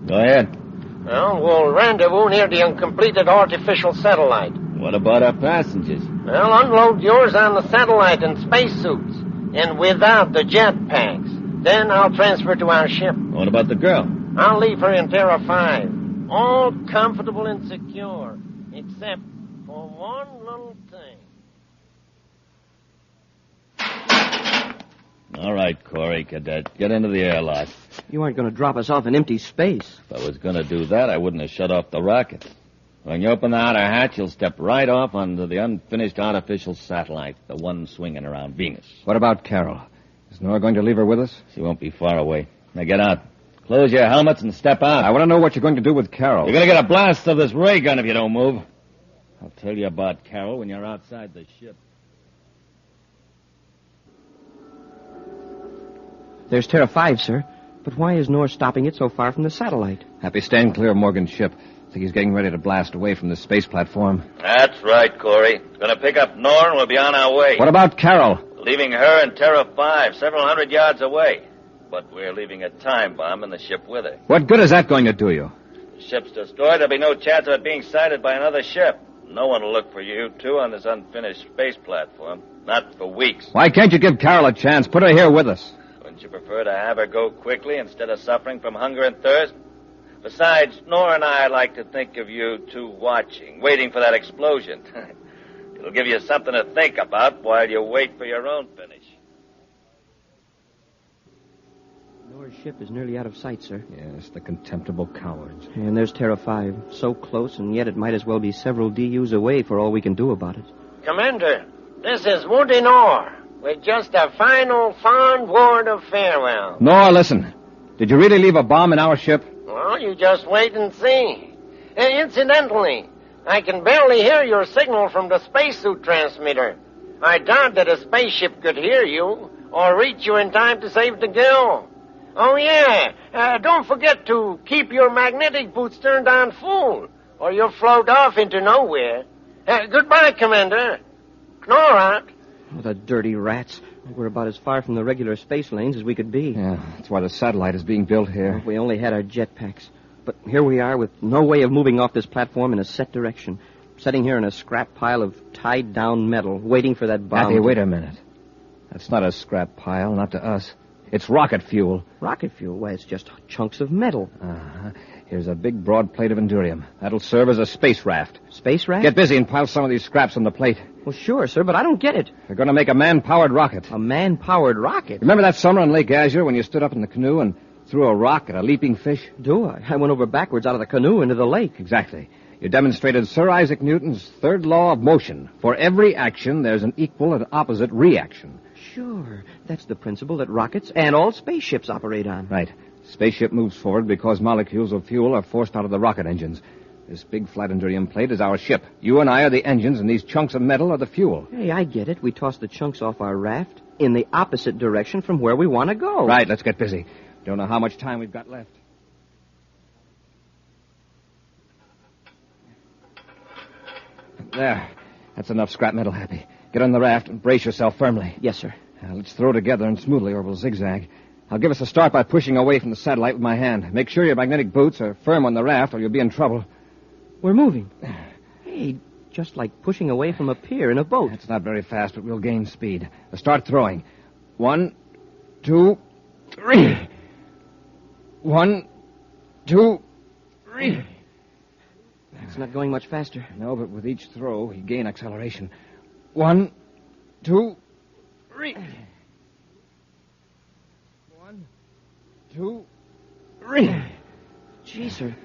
K: Go ahead.
F: Well, we'll rendezvous near the uncompleted artificial satellite.
K: What about our passengers?
F: Well, unload yours on the satellite in spacesuits, and without the jetpacks. Then I'll transfer to our ship.
K: What about the girl?
F: I'll leave her in Terra 5. All comfortable and secure, except for one little thing.
K: All right, Corry, Cadet. Get into the airlock.
J: You aren't going to drop us off in empty space.
K: If I was going to do that, I wouldn't have shut off the rocket. When you open the outer hatch, you'll step right off onto the unfinished artificial satellite, the one swinging around Venus.
C: What about Carol? Is Nora going to leave her with us?
K: She won't be far away. Now get out. Close your helmets and step out.
C: I want to know what you're going to do with Carol.
K: You're going to get a blast of this ray gun if you don't move. I'll tell you about Carol when you're outside the ship.
J: There's Terra 5, sir. But why is Nor stopping it so far from the satellite?
C: Happy, stand clear of Morgan's ship. I think he's getting ready to blast away from the space platform.
P: That's right, Corry. Going to pick up Nor and we'll be on our way.
C: What about Carol?
P: Leaving her in Terra 5, several hundred yards away. But we're leaving a time bomb in the ship with her.
C: What good is that going to do you?
P: The ship's destroyed. There'll be no chance of it being sighted by another ship. No one will look for you two on this unfinished space platform. Not for weeks.
C: Why can't you give Carol a chance? Put her here with us.
P: Wouldn't you prefer to have her go quickly instead of suffering from hunger and thirst? Besides, Nora and I like to think of you two watching, waiting for that explosion. It'll give you something to think about while you wait for your own finish.
J: Nora's ship is nearly out of sight, sir.
C: Yes, the contemptible cowards.
J: And there's Terra 5, so close, and yet it might as well be several DUs away for all we can do about it.
F: Commander, this is Woody Nor, with just a final fond word of farewell.
C: Nora, listen. Did you really leave a bomb in our ship?
F: Well, you just wait and see. Incidentally, I can barely hear your signal from the spacesuit transmitter. I doubt that a spaceship could hear you or reach you in time to save the girl. Oh, yeah. Don't forget to keep your magnetic boots turned on full, or you'll float off into nowhere. Goodbye, Commander. Knorr.
J: Oh, the dirty rats. We're about as far from the regular space lanes as we could be.
C: Yeah, that's why the satellite is being built here.
J: If we only had our jetpacks. But here we are with no way of moving off this platform in a set direction. Sitting here in a scrap pile of tied-down metal, waiting for that bomb.
C: Happy, wait a minute. That's not a scrap pile, not to us. It's rocket fuel.
J: Rocket fuel? Why, it's just chunks of metal.
C: Uh-huh. Here's a big, broad plate of endurium. That'll serve as a space raft.
J: Space raft?
C: Get busy and pile some of these scraps on the plate.
J: Well, sure, sir, but I don't get it.
C: They're going to make a man-powered rocket.
J: A man-powered rocket?
C: Remember that summer on Lake Azure when you stood up in the canoe and
H: through a rock at a leaping fish?
J: Do I? I went over backwards out of the canoe into the lake.
H: Exactly. You demonstrated Sir Isaac Newton's third law of motion. For every action, there's an equal and opposite reaction.
J: Sure. That's the principle that rockets and all spaceships operate on.
H: Right. Spaceship moves forward because molecules of fuel are forced out of the rocket engines. This big Flatenderium plate is our ship. You and I are the engines, and these chunks of metal are the fuel.
J: Hey, I get it. We toss the chunks off our raft in the opposite direction from where we want to go.
H: Right, let's get busy. Don't know how much time we've got left. There. That's enough scrap metal, Happy. Get on the raft and brace yourself firmly.
J: Yes, sir.
H: Now, let's throw together and smoothly, or we'll zigzag. I'll give us a start by pushing away from the satellite with my hand. Make sure your magnetic boots are firm on the raft, or you'll be in trouble.
J: We're moving. Hey, just like pushing away from a pier in a boat.
H: It's not very fast, but we'll gain speed. Let's start throwing. 1, 2, 3. 1, 2, 3.
J: It's not going much faster.
H: No, but with each throw, you gain acceleration. 1, 2, 3. 1, 2, 3.
J: Gee, sir,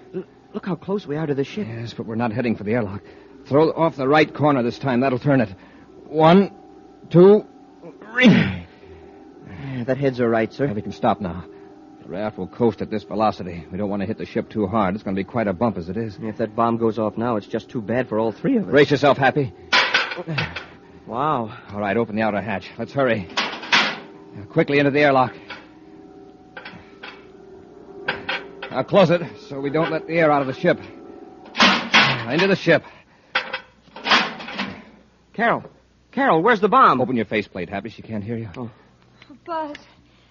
J: look how close we are to the ship.
H: Yes, but we're not heading for the airlock. Throw off the right corner this time. That'll turn it. 1, 2, 3.
J: That heads are right, sir.
H: We can stop now. The raft will coast at this velocity. We don't want to hit the ship too hard. It's going to be quite a bump as it is.
J: If that bomb goes off now, it's just too bad for all three of us.
H: Brace yourself, Happy.
J: Wow.
H: All right, open the outer hatch. Let's hurry. Now, quickly into the airlock. Now, close it so we don't let the air out of the ship. Into the ship.
J: Carol, where's the bomb?
H: Open your faceplate, Happy. She can't hear you.
J: Oh.
D: Buzz,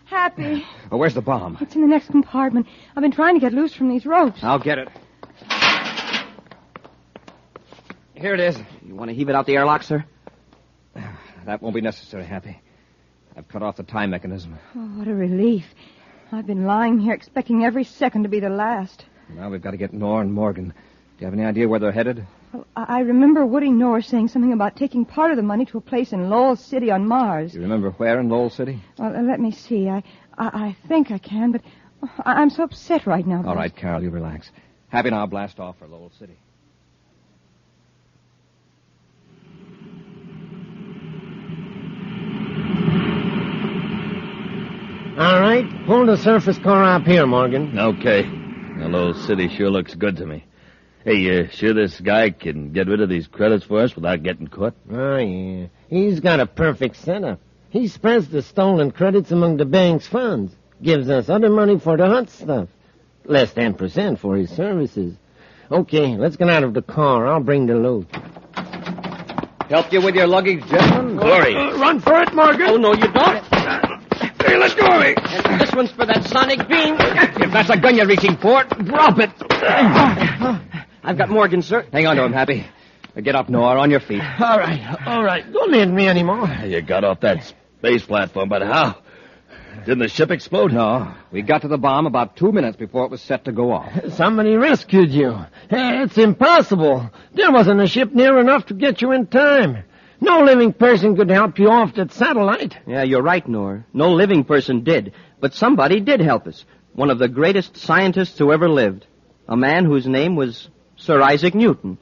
D: Happy.
H: Oh, where's the bomb?
D: It's in the next compartment. I've been trying to get loose from these ropes.
H: I'll get it. Here it is.
J: You want to heave it out the airlock, sir?
H: That won't be necessary, Happy. I've cut off the time mechanism.
D: Oh, what a relief. I've been lying here expecting every second to be the last.
H: Now we've got to get Knorr and Morgan. Do you have any idea where they're headed?
D: Well, I remember Woody Knorr saying something about taking part of the money to a place in Lowell City on Mars.
H: You remember where in Lowell City?
D: Well, let me see. I think I can, but I'm so upset right now.
H: All right, Carol, you relax. Happy now, blast off for Lowell City.
L: All right, pull the surface car up here, Morgan.
K: Okay. The Lowell City sure looks good to me. Hey, sure this guy can get rid of these credits for us without getting caught?
L: Oh, yeah. He's got a perfect setup. He spreads the stolen credits among the bank's funds. Gives us other money for the hot stuff. Less 10% for his services. Okay, let's get out of the car. I'll bring the load.
H: Help you with your luggage, gentlemen?
K: Corry.
L: Run for it, Morgan.
J: Oh, no, you don't.
L: Hey, let go of me.
J: And this one's for that sonic beam.
H: If that's a gun you're reaching for, drop it.
J: I've got Morgan, sir.
H: Hang on to him, Happy. Get up, Noah, on your feet.
L: All right. Don't need me anymore.
K: You got off that space platform, but how? Didn't the ship explode?
H: No. We got to the bomb about 2 minutes before it was set to go off.
L: Somebody rescued you. It's impossible. There wasn't a ship near enough to get you in time. No living person could help you off that satellite.
J: Yeah, you're right, Nor. No living person did. But somebody did help us. One of the greatest scientists who ever lived. A man whose name was Sir Isaac Newton.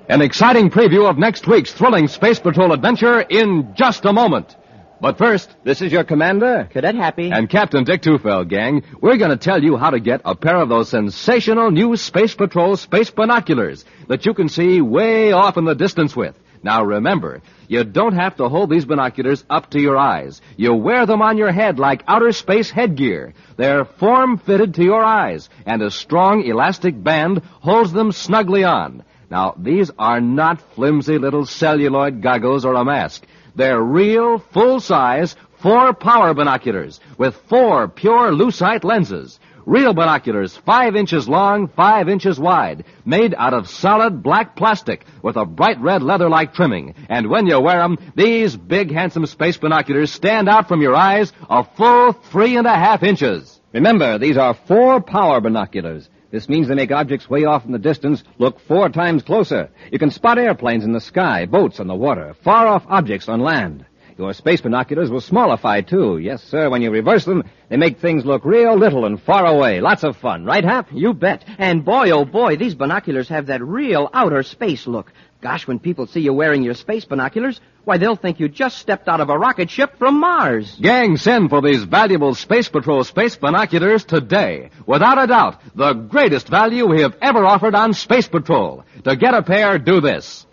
A: An exciting preview of next week's thrilling Space Patrol adventure in just a moment. But first,
H: this is your commander,
J: Cadet Happy,
A: and Captain Dick Tufeld, gang. We're going to tell you how to get a pair of those sensational new Space Patrol space binoculars that you can see way off in the distance with. Now remember, you don't have to hold these binoculars up to your eyes. You wear them on your head like outer space headgear. They're form-fitted to your eyes, and a strong elastic band holds them snugly on. Now, these are not flimsy little celluloid goggles or a mask. They're real, full-size, 4-power binoculars with 4 pure lucite lenses. Real binoculars 5 inches long, 5 inches wide, made out of solid black plastic with a bright red leather-like trimming. And when you wear them, these big, handsome space binoculars stand out from your eyes a full 3.5 inches.
H: Remember, these are 4-power binoculars. This means they make objects way off in the distance look 4 times closer. You can spot airplanes in the sky, boats on the water, far-off objects on land.
C: Your space binoculars will smallify, too. Yes, sir. When you reverse them, they make things look real little and far away. Lots of fun. Right, Hap?
T: You bet. And boy, oh boy, these binoculars have that real outer space look. Gosh, when people see you wearing your space binoculars, why, they'll think you just stepped out of a rocket ship from Mars.
A: Gang, send for these valuable Space Patrol space binoculars today. Without a doubt, the greatest value we have ever offered on Space Patrol. To get a pair, do this.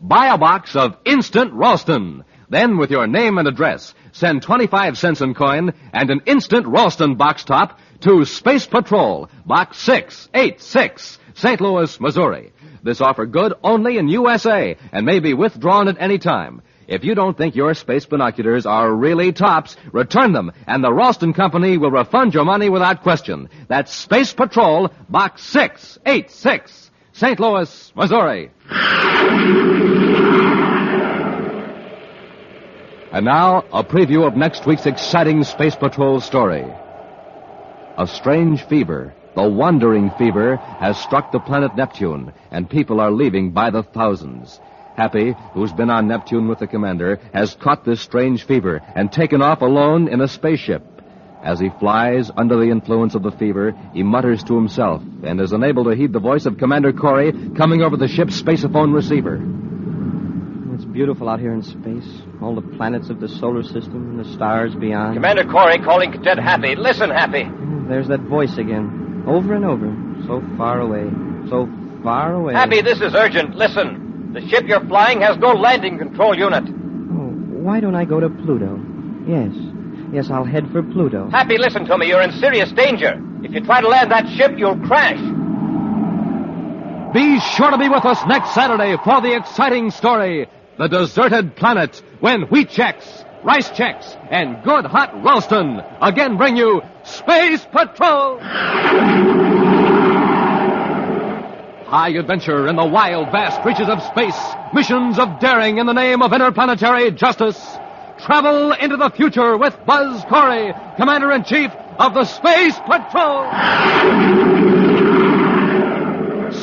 A: Buy a box of Instant Ralston. Then, with your name and address, send 25 cents in coin and an Instant Ralston box top to Space Patrol, Box 686, St. Louis, Missouri. This offer good only in USA and may be withdrawn at any time. If you don't think your space binoculars are really tops, return them, and the Ralston Company will refund your money without question. That's Space Patrol, Box 686, St. Louis, Missouri. And now, a preview of next week's exciting Space Patrol story. A strange fever, the wandering fever, has struck the planet Neptune, and people are leaving by the thousands. Happy, who's been on Neptune with the commander, has caught this strange fever and taken off alone in a spaceship. As he flies under the influence of the fever, he mutters to himself and is unable to heed the voice of Commander Corry coming over the ship's spaceophone receiver.
T: It's beautiful out here in space. All the planets of the solar system and the stars beyond.
C: Commander Corry calling Cadet Happy. Listen, Happy.
T: There's that voice again. Over and over. So far away. So far away.
C: Happy, this is urgent. Listen. The ship you're flying has no landing control unit.
T: Oh, why don't I go to Pluto? Yes, I'll head for Pluto.
C: Happy, listen to me. You're in serious danger. If you try to land that ship, you'll crash.
A: Be sure to be with us next Saturday for the exciting story, The Deserted Planet, when wheat checks, rice checks, and good hot Ralston again bring you Space Patrol! High adventure in the wild, vast reaches of space. Missions of daring in the name of interplanetary justice. Travel into the future with Buzz Corry, Commander-in-Chief of the Space Patrol.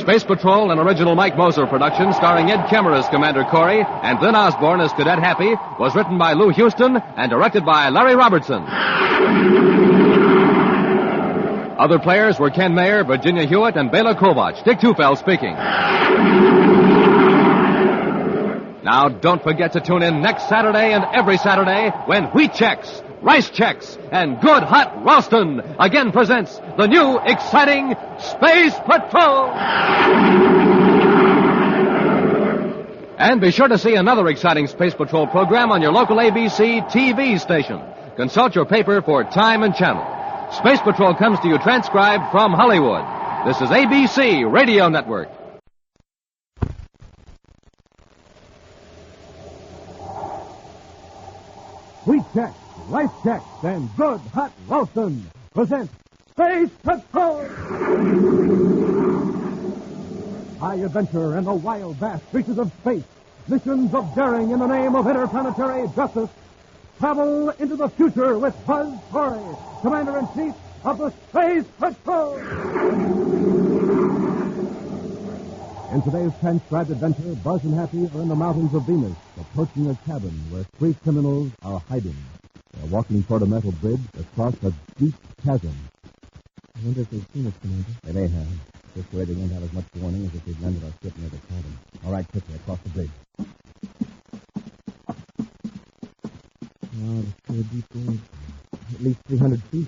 A: Space Patrol, an original Mike Moser production starring Ed Kemmer as Commander Corry and Lyn Osborn as Cadet Happy, was written by Lou Houston and directed by Larry Robertson. Other players were Ken Mayer, Virginia Hewitt, and Bela Kovac. Dick Tufel speaking. Now, don't forget to tune in next Saturday and every Saturday when wheat checks, rice checks, and good hot Ralston again presents the new exciting Space Patrol. And be sure to see another exciting Space Patrol program on your local ABC TV station. Consult your paper for time and channel. Space Patrol comes to you transcribed from Hollywood. This is ABC Radio Network.
G: Wheat checks, rice checks, and good hot Ralston present Space Patrol! High adventure in the wild, vast reaches of space. Missions of daring in the name of interplanetary justice. Travel into the future with Buzz Corry, Commander-in-Chief of the Space Patrol. In today's transcribed adventure, Buzz and Happy are in the mountains of Venus, approaching a cabin where three criminals are hiding. They're walking toward a metal bridge across a deep chasm.
B: I wonder if they've seen us, Commander.
G: They may have. This way they won't have as much warning as if they'd landed our ship near the cabin. All right, quickly, across the bridge.
B: Oh, it's still a deep bridge. At least 300 feet.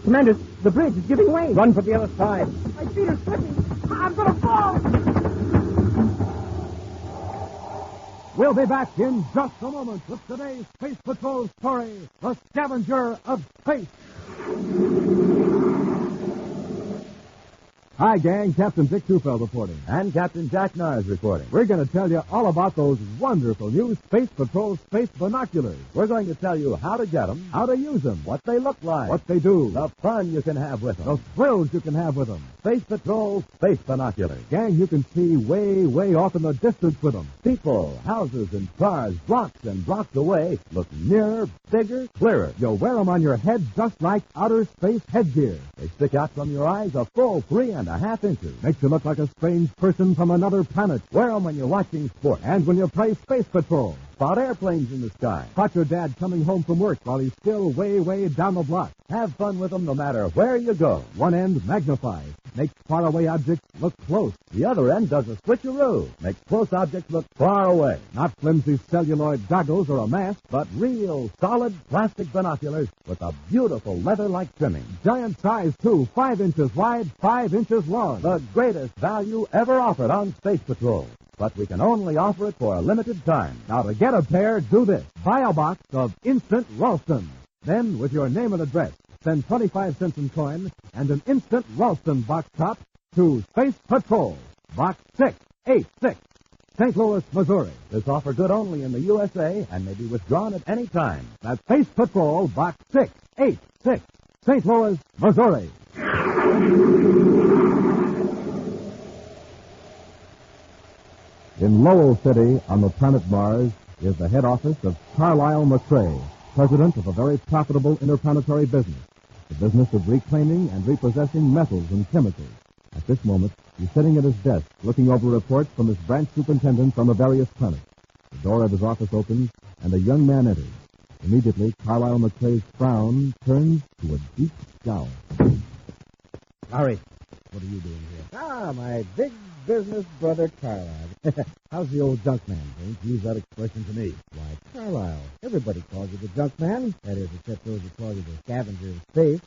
B: Commander, the bridge is giving way.
G: Run for the other side.
B: My feet are slipping. I'm going to fall.
G: We'll be back in just a moment with today's Space Patrol story, The Scavenger of Space. Hi, gang. Captain Dick Tufel reporting. And Captain Jack Nars reporting. We're going to tell you all about those wonderful new Space Patrol space binoculars. We're going to tell you how to get them, how to use them, what they look like, what they do, the fun you can have with them, the thrills you can have with them. Space Patrol space binoculars. Gang, you can see way, way off in the distance with them. People, houses, and cars, blocks and blocks away, look nearer, bigger, clearer. You'll wear them on your head just like outer space headgear. They stick out from your eyes a full 3.5 inches. Makes you look like a strange person from another planet. Wear them when you're watching sports and when you play Space Patrol. spot airplanes in the sky. Caught your dad coming home from work while he's still way, way down the block. Have fun with them no matter where you go. One end magnifies, makes faraway objects look close. The other end does a switcheroo, makes close objects look far away. Not flimsy celluloid goggles or a mask, but real, solid plastic binoculars with a beautiful leather-like trimming. Giant size, too, 5 inches wide, 5 inches long. The greatest value ever offered on Space Patrol. But we can only offer it for a limited time. Now, to get a pair, do this. Buy a box of instant Ralston. Then, with your name and address, send 25 cents in coin and an instant Ralston box top to Space Patrol, Box 686, St. Louis, Missouri. This offer good only in the USA and may be withdrawn at any time. That's Space Patrol, Box 686, St. Louis, Missouri. In Lowell City, on the planet Mars, is the head office of Carlyle McCrae, president of a very profitable interplanetary business, the business of reclaiming and repossessing metals and chemicals. At this moment, he's sitting at his desk, looking over reports from his branch superintendents on the various planets. The door of his office opens, and a young man enters. Immediately, Carlyle McCrae's frown turns to a deep scowl.
B: Larry, what are you doing here? Ah, my big business brother Carlyle. How's the old junk man? Don't use that expression to me. Why, Carlyle. Everybody calls you the junk man. That is, except those who call you the Scavengers of Space.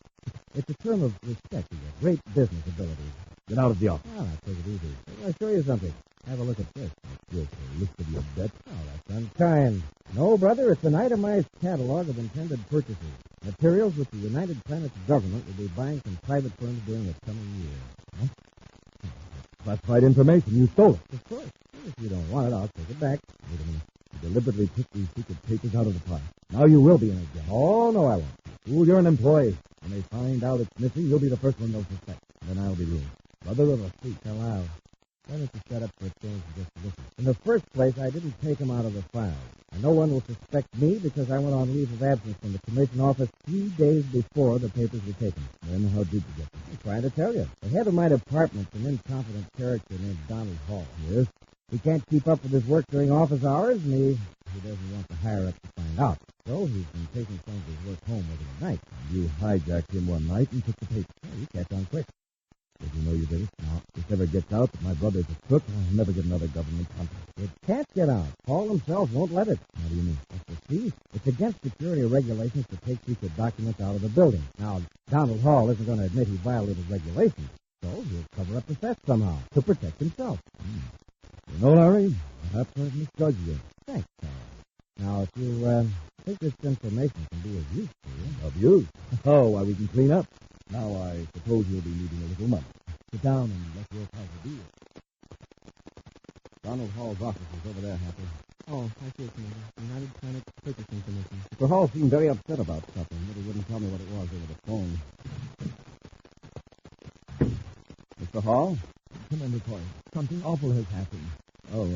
B: It's a term of respect to your great business abilities. Get out of the office. Ah, take it easy. I'll show you something. Have a look at this. Here's a list of your bets. Oh, that's unkind. No, brother, it's an itemized catalog of intended purchases. Materials which the United Planets government will be buying from private firms during the coming year. Huh? Classified information. You stole it. Of course. If you don't want it, I'll take it back. Wait a minute. You deliberately took these secret papers out of the pile. Now you will be in it again. Oh, no, I won't. Fool, you're an employee. When they find out it's missing, you'll be the first one they'll suspect. And then I'll be ruined. Brother of a thief. Hello. Why don't you set up for a change and just listen? In the first place, I didn't take them out of the file. And no one will suspect me because I went on leave of absence from the commission office 3 days before the papers were taken. Then how did you get them? I'm trying to tell you. The head of my department's an incompetent character named Donald Hall. Yes? He can't keep up with his work during office hours, and he doesn't want the higher-ups to find out. So he's been taking some of his work home with him at night. You hijacked him one night and took the papers. Oh, you catch on quick. Did you know you did it? Now, if this ever gets out that my brother's a crook, I'll never get another government contract. It can't get out. Paul himself won't let it. How do you mean? See, it's against security regulations to take secret documents out of the building. Now, Donald Hall isn't going to admit he violated regulations, so he'll cover up the theft somehow to protect himself. You know, Larry, perhaps I've misjudged you. Thanks, Carl. Now, if you think this information can be of use to you... Of use? Oh, why, we can clean up. Now, I suppose you'll be needing a little money. Sit down and let's work out the deal. Donald Hall's office is over there, Happy. Oh, I see it, Commander. United Planets Purchasing Commission. Mr. Hall seemed very upset about something, but he wouldn't tell me what it was over the phone. Mr. Hall? Commander Corry, something awful has happened. Oh,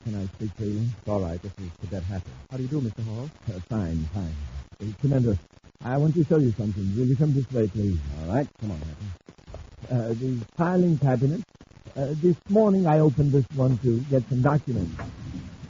B: can I speak to you? It's all right. This is Cadet Happy. How do you do, Mr. Hall? Fine. Commander, I want to show you something. Will you come this way, please? All right. Come on, Happy. The filing cabinet. This morning I opened this one to get some documents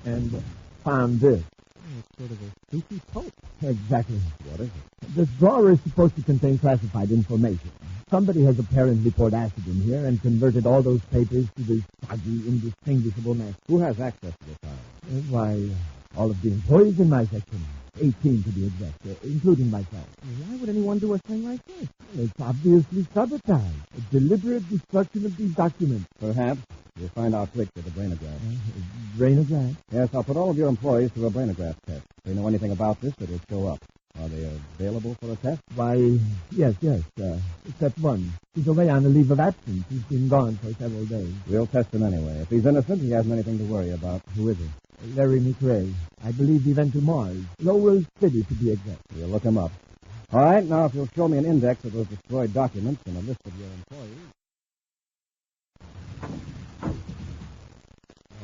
B: and found this. Oh, it's sort of a spooky poke. Exactly. What is it? This drawer is supposed to contain classified information. Somebody has apparently poured acid in here and converted all those papers to this soggy, indistinguishable mess. Who has access to the file? Why, all of the employees in my section. 18 to be exact, including myself. Why would anyone do a thing like this? It's obviously sabotage. A deliberate destruction of these documents. Perhaps. You'll find out quick with a brainograph. Brainograph? Yes, I'll put all of your employees through a brainograph test. If they know anything about this, it'll show up. Are they available for a test? Why, yes, except one. He's away on a leave of absence. He's been gone for several days. We'll test him anyway. If he's innocent, he hasn't anything to worry about. Who is he? Larry McRae. I believe he went to Mars. Lowell City, to be exact. We'll look him up. All right, now if you'll show me an index of those destroyed documents and a list of your employees.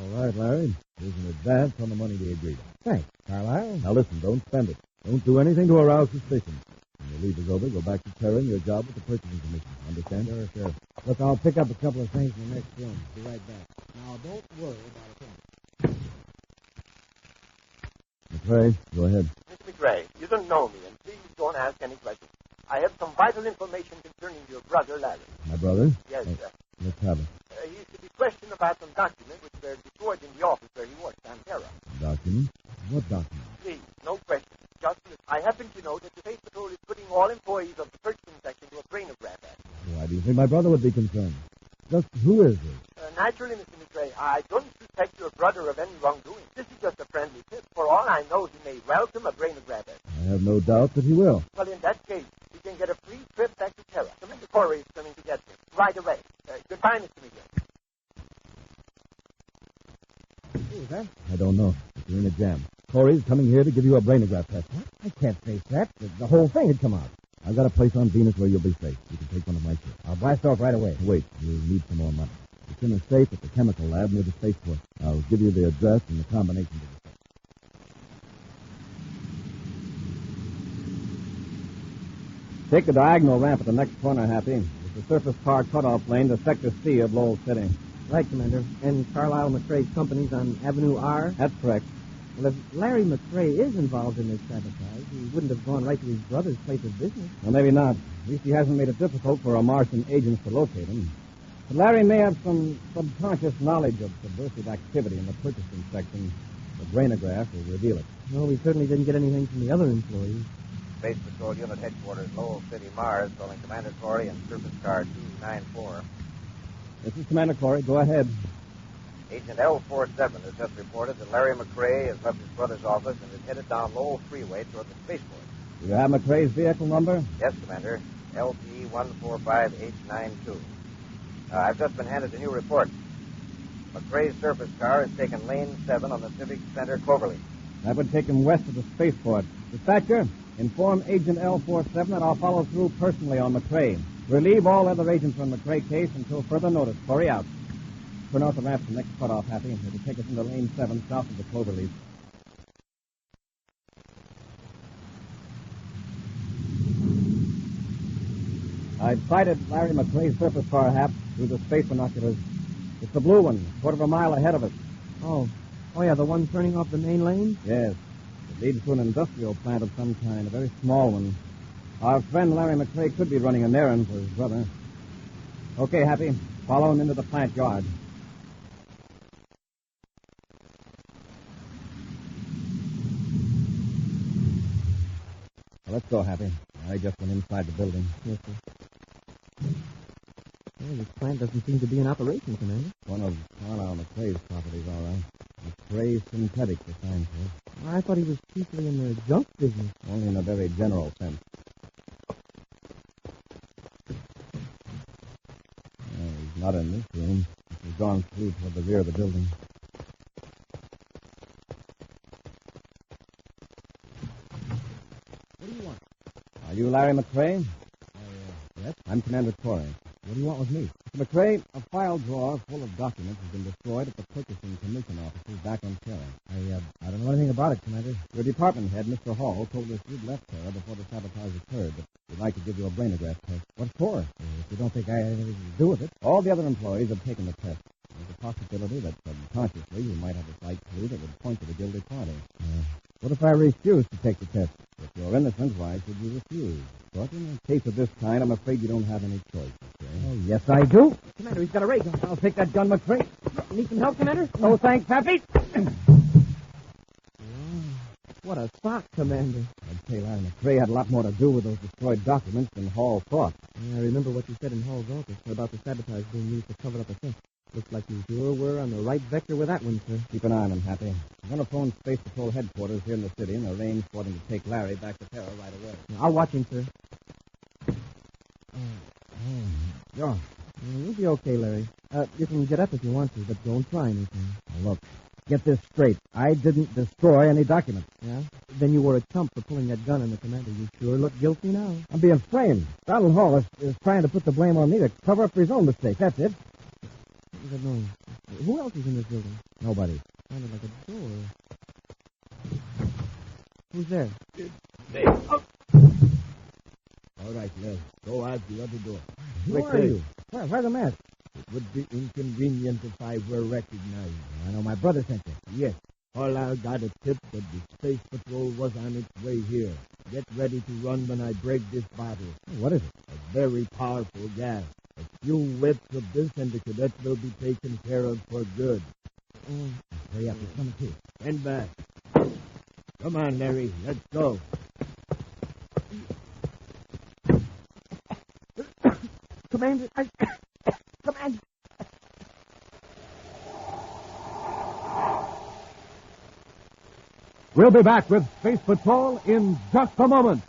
B: All right, Larry. Here's an advance on the money we agreed on. Thanks, Carlyle. Now listen, don't spend it. Don't do anything to arouse suspicion. When your leave is over, go back to Terra and your job with the purchasing commission. Understand? Sure. Look, I'll pick up a couple of things in the next room. Be right back. Now, don't worry about a thing.
G: McRae, go ahead.
L: Miss McRae, you don't know me, and please don't ask any questions. I have some vital information concerning your brother, Larry.
G: My brother?
L: Yes, sir.
G: Let's have it.
L: He's to be questioned about some documents which were destroyed in the office where he worked on Terra.
G: Document? What document?
L: Please, no questions. Just that I happen to know that the Space Patrol is putting all employees of the purchasing section to a brainograph act.
G: Why do you think my brother would be concerned? Just who is he?
L: Naturally, Mr. McRae, I don't suspect your brother of any wrongdoing. This is just a friendly tip. For all I know, he may welcome a brainograph act.
G: I have no doubt that he will.
L: Well, in that case, he can get a free trip back to Terra. Commander Corry is coming to get him right away. Goodbye, Mr. McRae.
G: Who is that? I don't know. You're in a jam. Corey's coming here to give you a brainograph test. What? I can't face that. The whole thing had come out. I've got a place on Venus where you'll be safe. You can take one of my ships. I'll blast off right away. Wait, you'll need some more money. It's in a safe at the chemical lab near the spaceport. I'll give you the address and the combination of the safe.
C: Take the diagonal ramp at the next corner, Happy. It's the surface car cutoff lane to Sector C of Lowell City.
T: Right, Commander. And Carlisle McRae's company's on Avenue R?
C: That's correct.
T: Well, if Larry McRae is involved in this sabotage, he wouldn't have gone right to his brother's place of business.
C: Well, maybe not. At least he hasn't made it difficult for our Martian agents to locate him. But Larry may have some subconscious knowledge of subversive activity in the purchasing section. The brainograph will reveal it.
T: No, we certainly didn't get anything from the other employees.
N: Space Patrol Unit Headquarters, Lowell City, Mars, calling Commander Corry and Surface Car 294.
C: This is Commander Corry. Go ahead.
N: Agent L47 has just reported that Larry McRae has left his brother's office and is headed down Lowell Freeway toward the spaceport.
C: Do you have McRae's vehicle number?
N: Yes, Commander. LP145H92. I've just been handed a new report. McRae's surface car has taken lane 7 on the Civic Center Cloverleaf.
C: That would take him west of the spaceport. Dispatcher, inform Agent L47 that I'll follow through personally on McRae. Relieve all other agents from the McRae case until further notice. Corry out. Turn off the ramp to the next cutoff, Happy. It'll take us into lane 7 south of the Cloverleaf. I've sighted Larry McRae's surface car, Hap, through the space binoculars. It's the blue one, quarter of a mile ahead of us.
T: Oh, yeah, the one turning off the main lane?
C: Yes. It leads to an industrial plant of some kind, a very small one. Our friend Larry McRae could be running an errand for his brother. Okay, Happy. Follow him into the plant yard. Well, let's go, Happy. I just went inside the building.
T: Yes, sir. Well, this plant doesn't seem to be in operation, Commander.
C: One of Carlisle McRae's properties, all right. McRae Synthetics, the sign says.
T: I thought he was chiefly in the junk business.
C: Only in a very general sense. He's not in this room. He's gone through toward the rear of the building.
T: What do you want?
C: Are you Larry McRae?
T: Yes.
C: I'm Commander Corry.
T: What do you want with me?
C: Mr. McRae, a file drawer full of documents has been destroyed at the purchasing commission offices back on Terra.
T: I don't know anything about it, Commander.
C: Your department head, Mr. Hall, told us you'd left Terra before the sabotage occurred, but we'd like to give you a brainograph test. What for?
T: If you don't think I have anything to do with it.
C: All the other employees have taken the test. There's a possibility that subconsciously you might have a slight clue that would point to the guilty party.
T: What if I refuse to take the test?
C: If you're innocent, why should you refuse? But in a case of this kind, I'm afraid you don't have any choice. Okay?
T: Oh, yes, I do.
C: Commander, he's got a ray gun. I'll take that gun, McRae.
T: Need some help, Commander?
C: No, thanks, Happy.
T: What a sock, Commander.
C: I'd say Larry McRae had a lot more to do with those destroyed documents than Hall thought.
T: I remember what you said in Hall's office about the sabotage being used to cover up a theft. Looks like you sure were on the right vector with that one, sir.
C: Keep an eye on him, Happy. I'm going to phone Space Patrol headquarters here in the city and arrange for them to take Larry back to Terra right away.
T: I'll watch him, sir.
C: Sure.
T: You'll be okay, Larry. You can get up if you want to, but don't try anything.
C: Now, look, get this straight. I didn't destroy any documents.
T: Yeah? Then you were a chump for pulling that gun on the commander. You sure look guilty now.
C: I'm being framed. Donald Hall is trying to put the blame on me to cover up for his own mistake. That's it.
T: What was that noise? Who else is in this building?
C: Nobody.
T: Sounded like a door. Who's there?
G: All right, Les. Go out the other door.
C: Who are you? Where's the mask?
G: It would be inconvenient if I were recognized.
C: I know my brother sent you.
G: Yes.
B: Carlisle got a tip that the Space Patrol was on its way here. Get ready to run when I break this bottle.
N: What is it?
B: A very powerful gas. A few whiffs of this and the cadets will be taken care of for good.
N: Hurry up, it's coming too.
B: Stand back. Come on, Larry, let's go.
L: Commander, Commander.
S: We'll be back with Space Patrol in just a moment.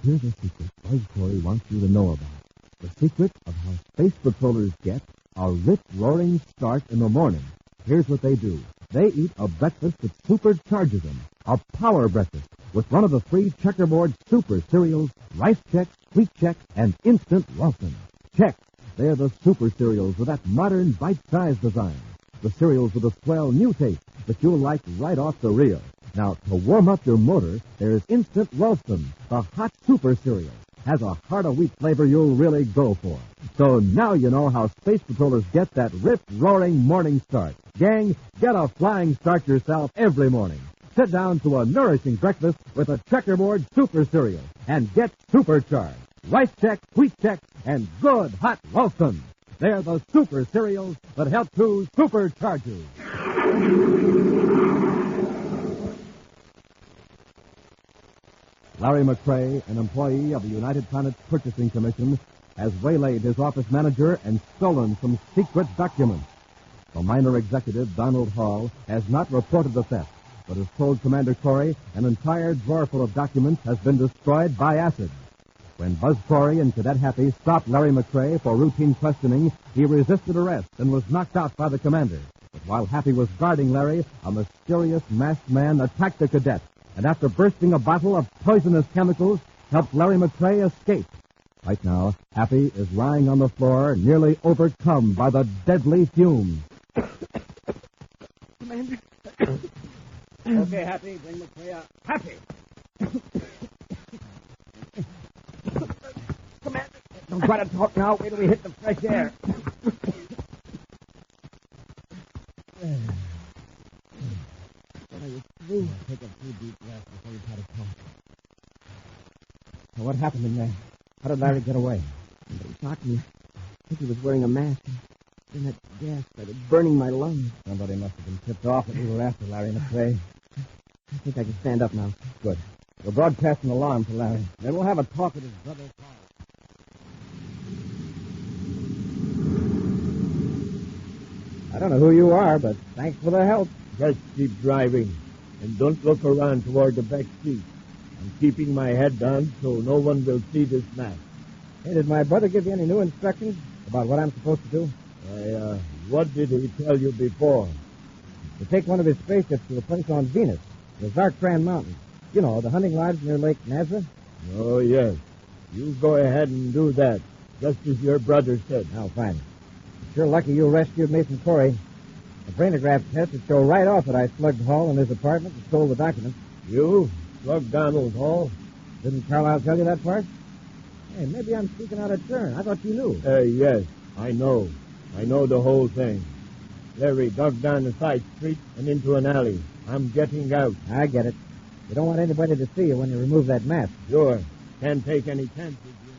G: Here's a secret Buzz Corry wants you to know about. The secret of how space patrollers get a rich, roaring start in the morning. Here's what they do. They eat a breakfast that supercharges them. A power breakfast with one of the 3 checkerboard super cereals, Rice Chex, Wheat Chex, and Instant Lonesome. Chex. They're the super cereals with that modern, bite-sized design. The cereals with a swell new taste that you'll like right off the reel. Now, to warm up your motor, there's Instant Lonesome, the hot super cereal. Has a heart of wheat flavor you'll really go for. So now you know how space patrollers get that rich, roaring morning start. Gang, get a flying start yourself every morning. Sit down to a nourishing breakfast with a checkerboard super cereal and get supercharged. Rice Chex, Wheat Chex, and good hot Lonesome. They're the super cereals that help to supercharge you. Larry McCrae, an employee of the United Planets Purchasing Commission, has waylaid his office manager and stolen some secret documents. The minor executive, Donald Hall, has not reported the theft, but has told Commander Corry an entire drawerful of documents has been destroyed by acid. When Buzz Corry and Cadet Happy stopped Larry McCrae for routine questioning, he resisted arrest and was knocked out by the commander. But while Happy was guarding Larry, a mysterious masked man attacked the cadet, and after bursting a bottle of poisonous chemicals, helped Larry McCrae escape. Right now, Happy is lying on the floor, nearly overcome by the deadly fumes.
L: Commander.
B: Okay, Happy, bring McCrae out. Happy!
L: Commander.
B: Don't try to talk now. Wait till we hit the fresh air. Take a few deep breaths before you try to talk.
N: Now, what happened in there? How did Larry get away?
L: Somebody shocked me. I think he was wearing a mask. Then that gas started burning my lungs.
N: Somebody must have been tipped off that we were after Larry McCrae.
L: I think I can stand up now.
N: Good. We'll broadcast an alarm to Larry. Then we'll have a talk with his brother Carl. I don't know who you are, but thanks for the help.
B: Just keep driving. And don't look around toward the back seat. I'm keeping my head down so no one will see this map.
N: Hey, did my brother give you any new instructions about what I'm supposed to do?
B: What did he tell you before?
N: To take one of his spaceships to a place on Venus, the Zartran Mountains. You know, the hunting lodge near Lake Nazareth.
B: Oh, yes. You go ahead and do that, just as your brother said.
N: Oh, fine. Sure lucky you rescued me from Corry. The brainograph test would show right off that I slugged Hall in his apartment and stole the documents.
B: You? Slugged Donald Hall?
N: Didn't Carlisle tell you that part? Hey, maybe I'm speaking out of turn. I thought you knew.
B: Yes, I know. I know the whole thing. Larry dug down a side street and into an alley. I'm getting out.
N: I get it. You don't want anybody to see you when you remove that mask.
B: Sure. Can't take any chances, you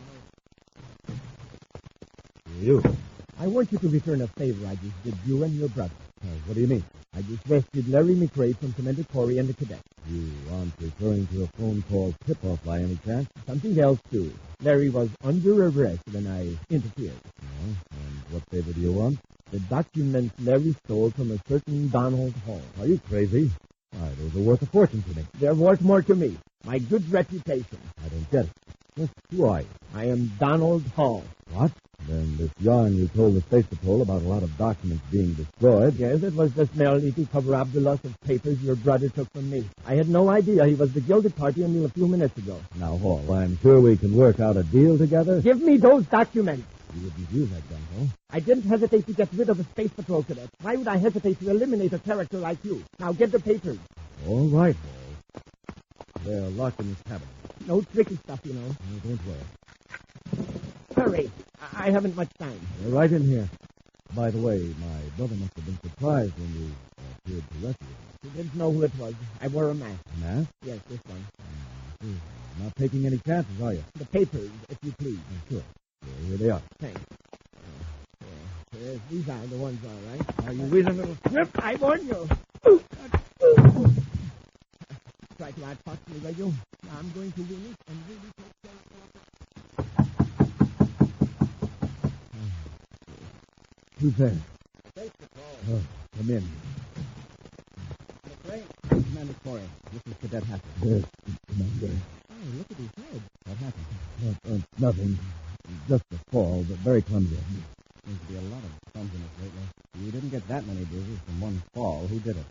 B: know. You. I want you to return a favor I just did you and your brother. What do you mean? I just rescued Larry McCrae from Commander Corry and the cadet. You aren't referring to a phone call tip-off by any chance? Something else, too. Larry was under arrest when I interfered. And what favor do you want? The documents Larry stole from a certain Donald Hall. Are you crazy? Why, those are worth a fortune to me. They're worth more to me. My good reputation. I don't get it. Just who are you? I am Donald Hall. What? Then this yarn you told the Space Patrol about a lot of documents being destroyed. Yes, it was just merely to cover up the loss of papers your brother took from me. I had no idea he was the guilty party until a few minutes ago. Now, Hall, I'm sure we can work out a deal together. Give me those documents.
M: You wouldn't use that gun, though.
B: I didn't hesitate to get rid of the Space Patrol cadet. Why would I hesitate to eliminate a character like you? Now get the papers.
M: All right, Hall. They're locked in this cabin.
B: No tricky stuff, you know.
M: No, don't worry.
B: Hurry. I haven't much time.
M: They're right in here. By the way, my brother must have been surprised when you appeared to rescue him.
B: He didn't know who it was. I wore a mask.
M: A mask?
B: Yes, this one.
M: Not taking any chances, are you?
B: The papers, if you please.
M: Sure. Here they are.
B: Thanks. These are the ones, all right. Now, you reason little strip, I warn you. Try to outfox me, will you? Now, I'm going to win it and really take care of
M: Who's there?
F: Space Patrol.
M: Oh, come in.
F: Commander Corry, this is Cadet Happy.
M: Yes, Commander.
F: Oh, look at his head.
M: What happened? Nothing. Just a fall, but very clumsy.
F: Seems to be a lot of clumsiness lately. You didn't get that many bruises from one fall. Who did it?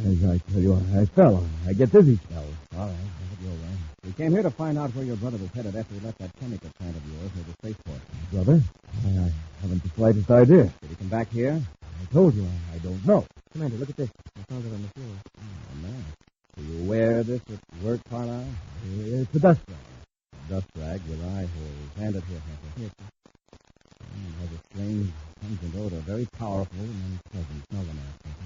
M: As I tell you, I fell. I get dizzy spells.
F: All right, have it your way. We came here to find out where your brother was headed after he left that chemical plant of yours near the spaceport.
M: Brother? I haven't the slightest idea.
F: Did he come back here?
M: I told you, I don't know.
F: Commander, look at this. I found it on the floor. Oh, man. Do you wear this at work, Carlisle?
M: It's a dust rag.
F: A dust rag with eye holes. Hand it here, Happy. Yes, sir. It has a strange, pungent odor. Very powerful and unpleasant. Smell the mask, Happy.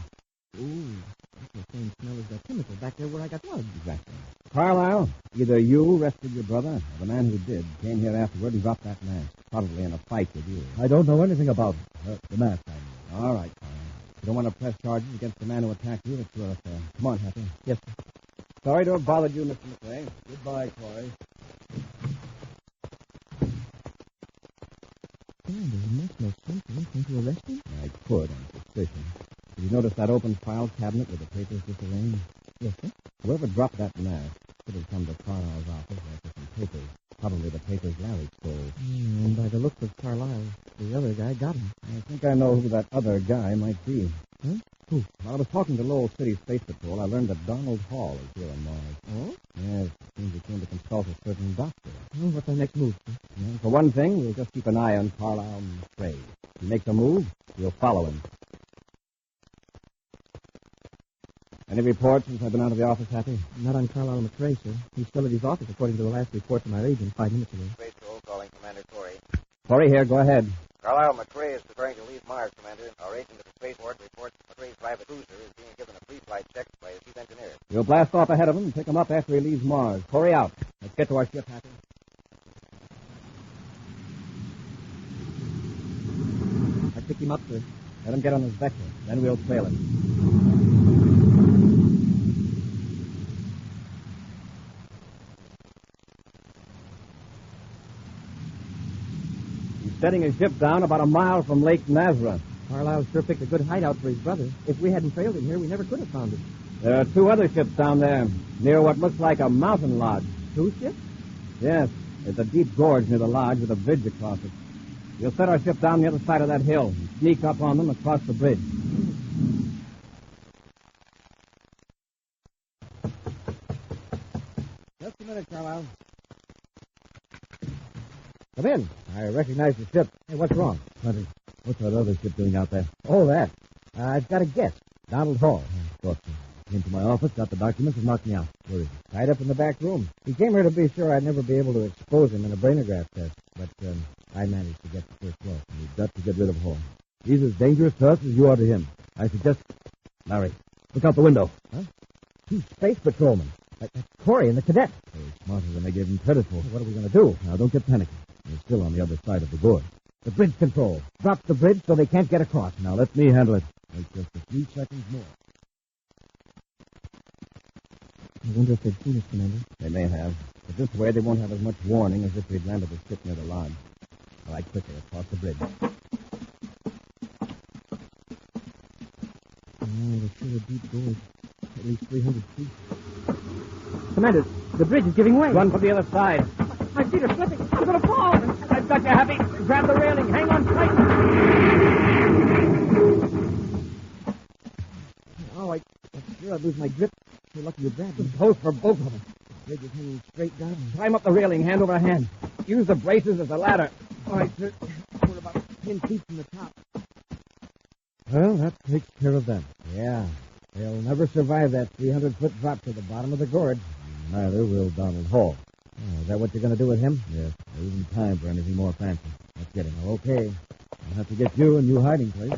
F: Ooh, that's the same smell as that chemical back there where I got plugged. Exactly. Carlisle, either you rescued your brother, or the man who did came here afterward and dropped that mask. Probably in a fight with you.
M: I don't know anything about it. The mask, I mean.
F: All right, Carlisle. You don't want to press charges against the man who attacked you. That's your affair. Come on, Happy.
B: Yes, sir.
F: Sorry to have bothered you, Mr. McRae. Goodbye, Corey. Commander, you must know something. Can't you arrest him? I could, on suspicion. Did you notice that open file cabinet with the papers disarranged? Yes, sir. Whoever dropped that mask could have come to Carlisle's office after some papers. Probably the papers Larry stole. And by the looks of Carlisle, the other guy got him. I think I know who that other guy might be. Huh? Who? While I was talking to Lowell City Space Patrol, I learned that Donald Hall is here on Mars. Oh? Yes, it seems he came to consult a certain doctor. Well, what's our next move? Well, for one thing, we'll just keep an eye on Carlisle and McRae. If he makes a move, we'll follow him. Any reports since I've been out of the office, Happy?
B: Not on Carlisle McRae, sir. He's still at his office, according to the last report from our agent 5 minutes ago.
N: Space Patrol calling Commander Corry.
F: Corey here, go ahead.
N: Carlisle McRae is preparing to leave Mars, Commander. Our agent at the spaceport reports McRae's private cruiser is being given a pre-flight check by his chief engineer.
F: We'll blast off ahead of him and pick him up after he leaves Mars. Corey out. Let's get to our ship, Happy. I pick him up, sir. Let him get on his vector. Then we'll trail him. Setting his ship down about a mile from Lake Nazareth.
B: Carlisle sure picked a good hideout for his brother. If we hadn't trailed him here, we never could have found him.
F: There are 2 other ships down there, near what looks like a mountain lodge.
B: 2 ships?
F: Yes. There's a deep gorge near the lodge with a bridge across it. We'll set our ship down the other side of that hill and sneak up on them across the bridge. Just a minute, Carlisle. Come in. I recognize the ship.
M: Hey, what's wrong? What's that other ship doing out there?
F: Oh, that. I've got a guess. Donald Hall.
M: Thought so. Came to my office, got the documents, and knocked me out. Where is he?
F: Tied up in the back room. He came here to be sure I'd never be able to expose him in a brainograph test. But I managed to get the first floor.
M: You've got to get rid of Hall. He's as dangerous to us as you are to him. I suggest... Larry, look out the window.
F: Huh? 2 space patrolmen. That's Corey and the cadet.
M: They're smarter than they gave him credit for.
F: What are we going to do?
M: Now, don't get panicky. They're still on the other side of the gorge.
F: The bridge control. Drop the bridge so they can't get across.
M: Now, let me handle it. Wait just a few seconds more.
B: I wonder if they've seen us, Commander.
F: They may have. But this way, they won't have as much warning as if we'd landed the ship near the lodge. All right, quickly, across the bridge.
B: Oh, there's still a deep gorge. At least 300 feet. Commander, the bridge is giving way.
F: Run for the other side.
B: My feet are slipping. I'm going to fall.
F: I've got you, Happy. Grab the railing. Hang on tight.
B: Oh, I'm sure I'd lose my grip. You're lucky you grabbed me.
F: Hold for both of them.
B: The bridge is hanging straight down.
F: Climb up the railing, hand over hand. Use the braces as a ladder.
B: All right, sir. I'm going to
M: 10 feet from the top.
G: Well, that takes care of them.
N: Yeah. They'll never survive that 300-foot drop to the bottom of the gorge.
G: Neither will Donald Hall.
N: Oh, is that what you're going to do with him?
G: Yes, there isn't time for anything more fancy.
N: Let's get him. Okay.
G: I'll have to get you a new hiding place.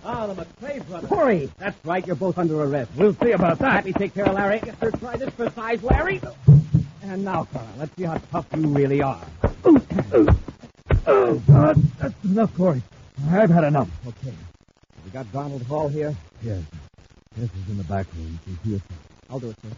B: Ah, the McClay brothers.
F: Corry!
B: That's right, you're both under arrest.
F: We'll see about that.
B: Happy, take care of Larry. Yes, sir, try this for size, Larry. And now, Carl, let's see how tough you really are.
G: Oh, God, that's enough, Corry. I've had enough.
B: Okay. We got Donald Hall here?
G: Yes. This is in the back room. He's here.
B: I'll do it, sir.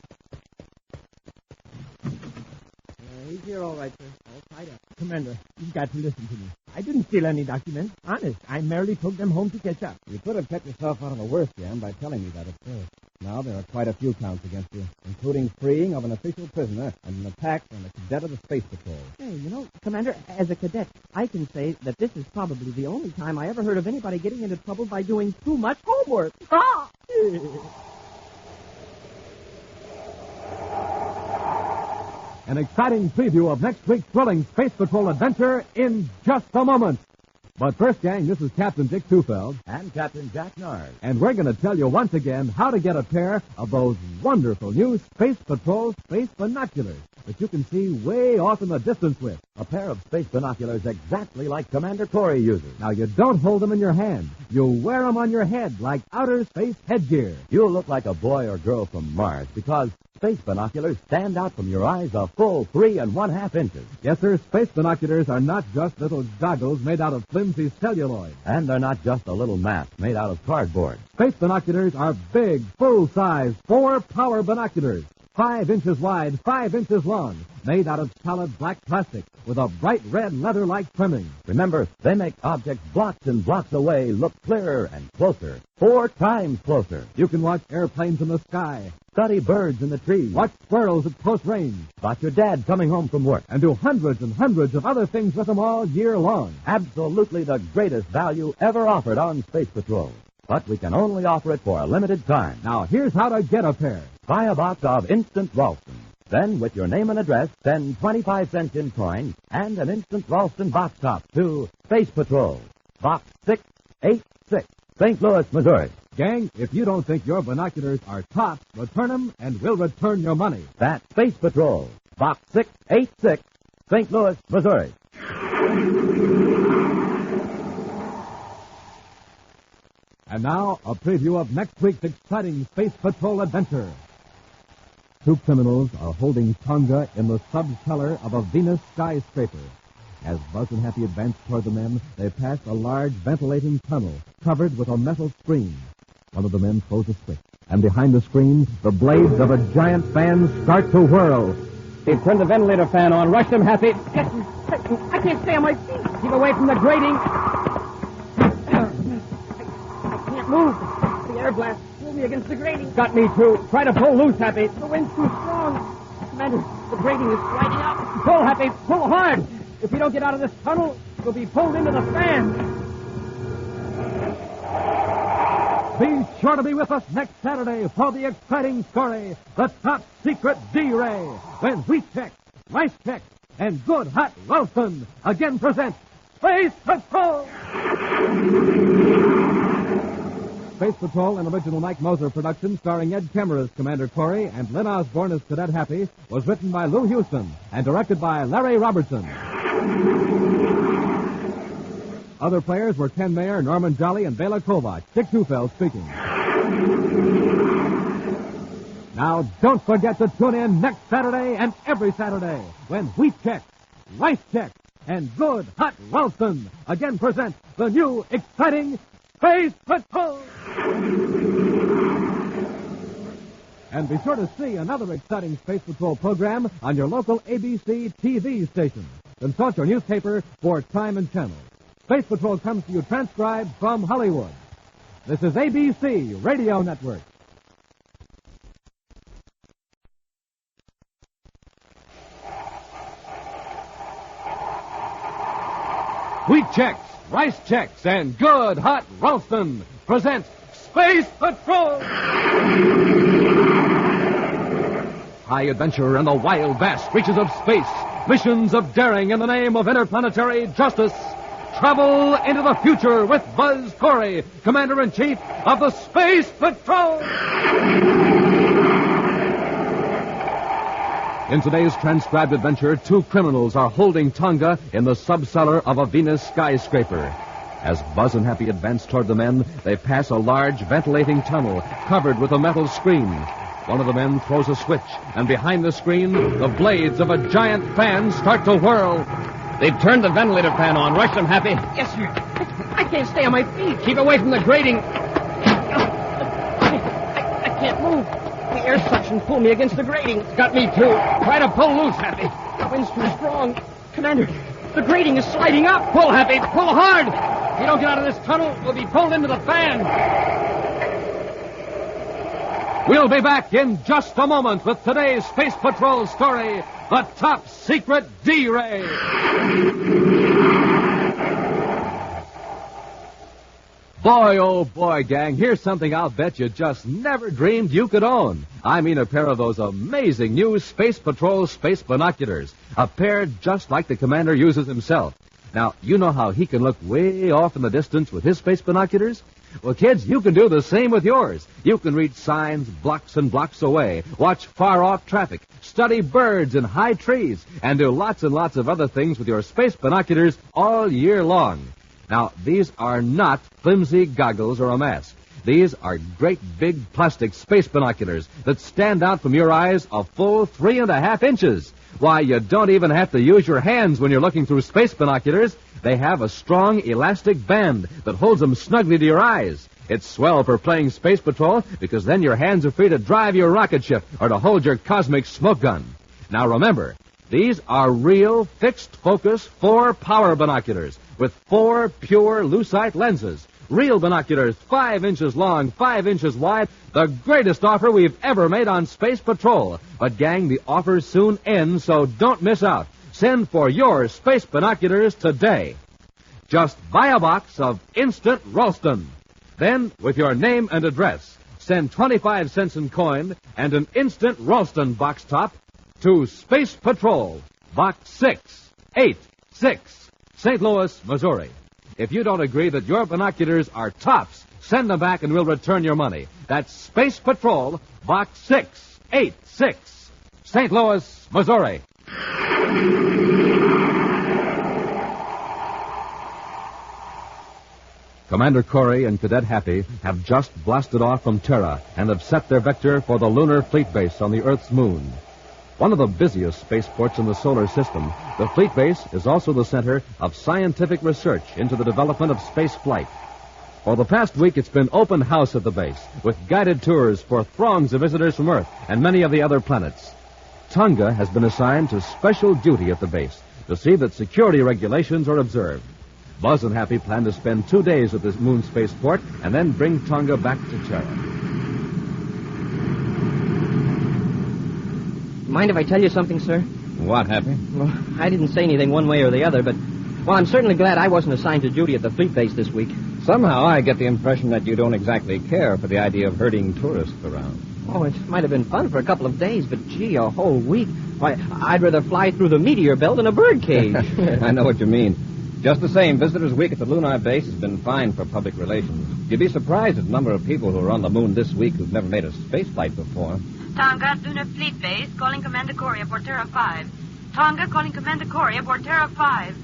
B: He's here all right, sir. All tied up. Commander, you've got to listen to me. I didn't steal any documents. Honest. I merely took them home to catch up.
N: You could have kept yourself out of the worst, Jan, by telling me that at first. Now there are quite a few counts against you, including freeing of an official prisoner and an attack on a cadet of the Space Patrol.
B: Hey, you know, Commander, as a cadet, I can say that this is probably the only time I ever heard of anybody getting into trouble by doing too much homework. Ah!
A: An exciting preview of next week's thrilling Space Patrol adventure in just a moment. But first, gang, this is Captain Dick Tufeld.
G: And Captain Jack Nars.
A: And we're going to tell you once again how to get a pair of those wonderful new Space Patrol Space Binoculars that you can see way off in the distance with.
G: A pair of space binoculars exactly like Commander Corry uses.
A: Now, you don't hold them in your hand. You wear them on your head like outer space headgear.
G: You'll look like a boy or girl from Mars because space binoculars stand out from your eyes a full 3 1/2 inches.
A: Yes, sir, space binoculars are not just little goggles made out of flimsy celluloid.
G: And they're not just a little mask made out of cardboard.
A: Space binoculars are big, full-size, 4-power binoculars. 5 inches wide, 5 inches long, made out of solid black plastic with a bright red leather-like trimming.
G: Remember, they make objects blocks and blocks away look clearer and closer, 4 times closer.
A: You can watch airplanes in the sky,
G: study birds in the trees,
A: watch squirrels at close range,
G: spot your dad coming home from work,
A: and do hundreds and hundreds of other things with them all year long.
G: Absolutely the greatest value ever offered on Space Patrol. But we can only offer it for a limited time.
A: Now, here's how to get a pair.
G: Buy a box of Instant Ralston. Then, with your name and address, send 25 cents in coin and an Instant Ralston box top to Space Patrol, Box 686, St. Louis, Missouri.
A: Gang, if you don't think your binoculars are tops, return them and we'll return your money.
G: That's Space Patrol, Box 686, St. Louis, Missouri.
A: And now, a preview of next week's exciting Space Patrol adventure. 2 criminals are holding Tonga in the subcellar of a Venus skyscraper. As Buzz and Happy advance toward the men, they pass a large ventilating tunnel covered with a metal screen. One of the men throws a switch, and behind the screen, the blades of a giant fan start to whirl.
B: They turn the ventilator fan on. Rush them, Happy. I can't stay on my feet. Keep away from the grating. Move. The air blast pulled me against the grating. Got me, too. Try to pull loose, Happy. The wind's too strong. Commander, the grating is sliding out. Pull, Happy. Pull hard. If we don't get out of this tunnel, we'll be pulled into the fan.
A: Be sure to be with us next Saturday for the exciting story, The Top Secret D-Ray, when Wheat Chex, Rice Chex, and Good Hot Lonesome again present Space Patrol! Space Patrol, an original Mike Moser production starring Ed Kemmer as Commander Corry and Lyn Osborn as Cadet Happy, was written by Lou Houston and directed by Larry Robertson. Other players were Ken Mayer, Norman Jolly, and Bela Kovac. Dick Tufeld speaking. Now, don't forget to tune in next Saturday and every Saturday when Wheat Chex, Rice Chex, and Good Hot Lonesome again present the new exciting Space Patrol! And be sure to see another exciting Space Patrol program on your local ABC TV station. Consult your newspaper for time and channel. Space Patrol comes to you transcribed from Hollywood. This is ABC Radio Network. Wheat Chex, Rice Chex, and Good Hot Ralston present Space Patrol! High adventure in the wild, vast reaches of space. Missions of daring in the name of interplanetary justice. travel into the future with Buzz Corry, Commander-in-Chief of the Space Patrol. In today's transcribed adventure, two criminals are holding Tonga in the subcellar of a Venus skyscraper. As Buzz and Happy advance toward the men, they pass a large ventilating tunnel covered with a metal screen. One of the men throws a switch, and behind the screen, the blades of a giant fan start to whirl.
C: They've turned the ventilator fan on. Rush them, Happy.
J: Yes, sir. I can't stay on my feet.
C: Keep away from the grating.
J: I can't move. The air suction pulled me against the grating.
C: It's got me, too. Try to pull loose, Happy.
J: The wind's too strong. Commander, the grating is sliding up.
C: Pull, Happy. Pull hard. If you don't get out of this tunnel, we'll be pulled into the fan.
A: We'll be back in just a moment with today's Space Patrol story, The Top Secret D-Ray. Boy, oh boy, gang, here's something I'll bet you just never dreamed you could own. I mean a pair of those amazing new Space Patrol space binoculars. A pair just like the Commander uses himself. Now, you know how he can look way off in the distance with his space binoculars? Well, kids, you can do the same with yours. You can read signs blocks and blocks away, watch far-off traffic, study birds in high trees, and do lots and lots of other things with your space binoculars all year long. Now, these are not flimsy goggles or a mask. These are great big plastic space binoculars that stand out from your eyes a full 3.5 inches. Why, you don't even have to use your hands when you're looking through space binoculars. They have a strong elastic band that holds them snugly to your eyes. It's swell for playing Space Patrol because then your hands are free to drive your rocket ship or to hold your cosmic smoke gun. Now remember, these are real fixed-focus 4-power binoculars with 4 pure lucite lenses. Real binoculars 5 inches long, 5 inches wide. The greatest offer we've ever made on Space Patrol. But, gang, the offer soon ends, so don't miss out. Send for your space binoculars today. Just buy a box of Instant Ralston. Then, with your name and address, send 25 cents in coin and an Instant Ralston box top to Space Patrol, Box 686, St. Louis, Missouri. If you don't agree that your binoculars are tops, send them back and we'll return your money. That's Space Patrol, Box 686, St. Louis, Missouri. Commander Corry and Cadet Happy have just blasted off from Terra and have set their vector for the lunar fleet base on the Earth's moon. One of the busiest spaceports in the solar system, the fleet base is also the center of scientific research into the development of space flight. For the past week, it's been open house at the base, with guided tours for throngs of visitors from Earth and many of the other planets. Tonga has been assigned to special duty at the base to see that security regulations are observed. Buzz and Happy plan to spend 2 days at this moon spaceport and then bring Tonga back to Terra.
J: Mind if I tell you something, sir?
C: What, Happy?
J: Well, I didn't say anything one way or the other, but, well, I'm certainly glad I wasn't assigned to duty at the fleet base this week.
C: Somehow I get the impression that you don't exactly care for the idea of herding tourists around.
J: Oh, it might have been fun for a couple of days, but, gee, a whole week. Why, I'd rather fly through the Meteor belt in a birdcage.
C: I know what you mean. Just the same, Visitors Week at the lunar base has been fine for public relations. You'd be surprised at the number of people who are on the moon this week who've never made a space flight before.
O: Tonga, Lunar Fleet Base, calling Commander Corry aboard Terra 5. Tonga, calling Commander Corry aboard Terra 5.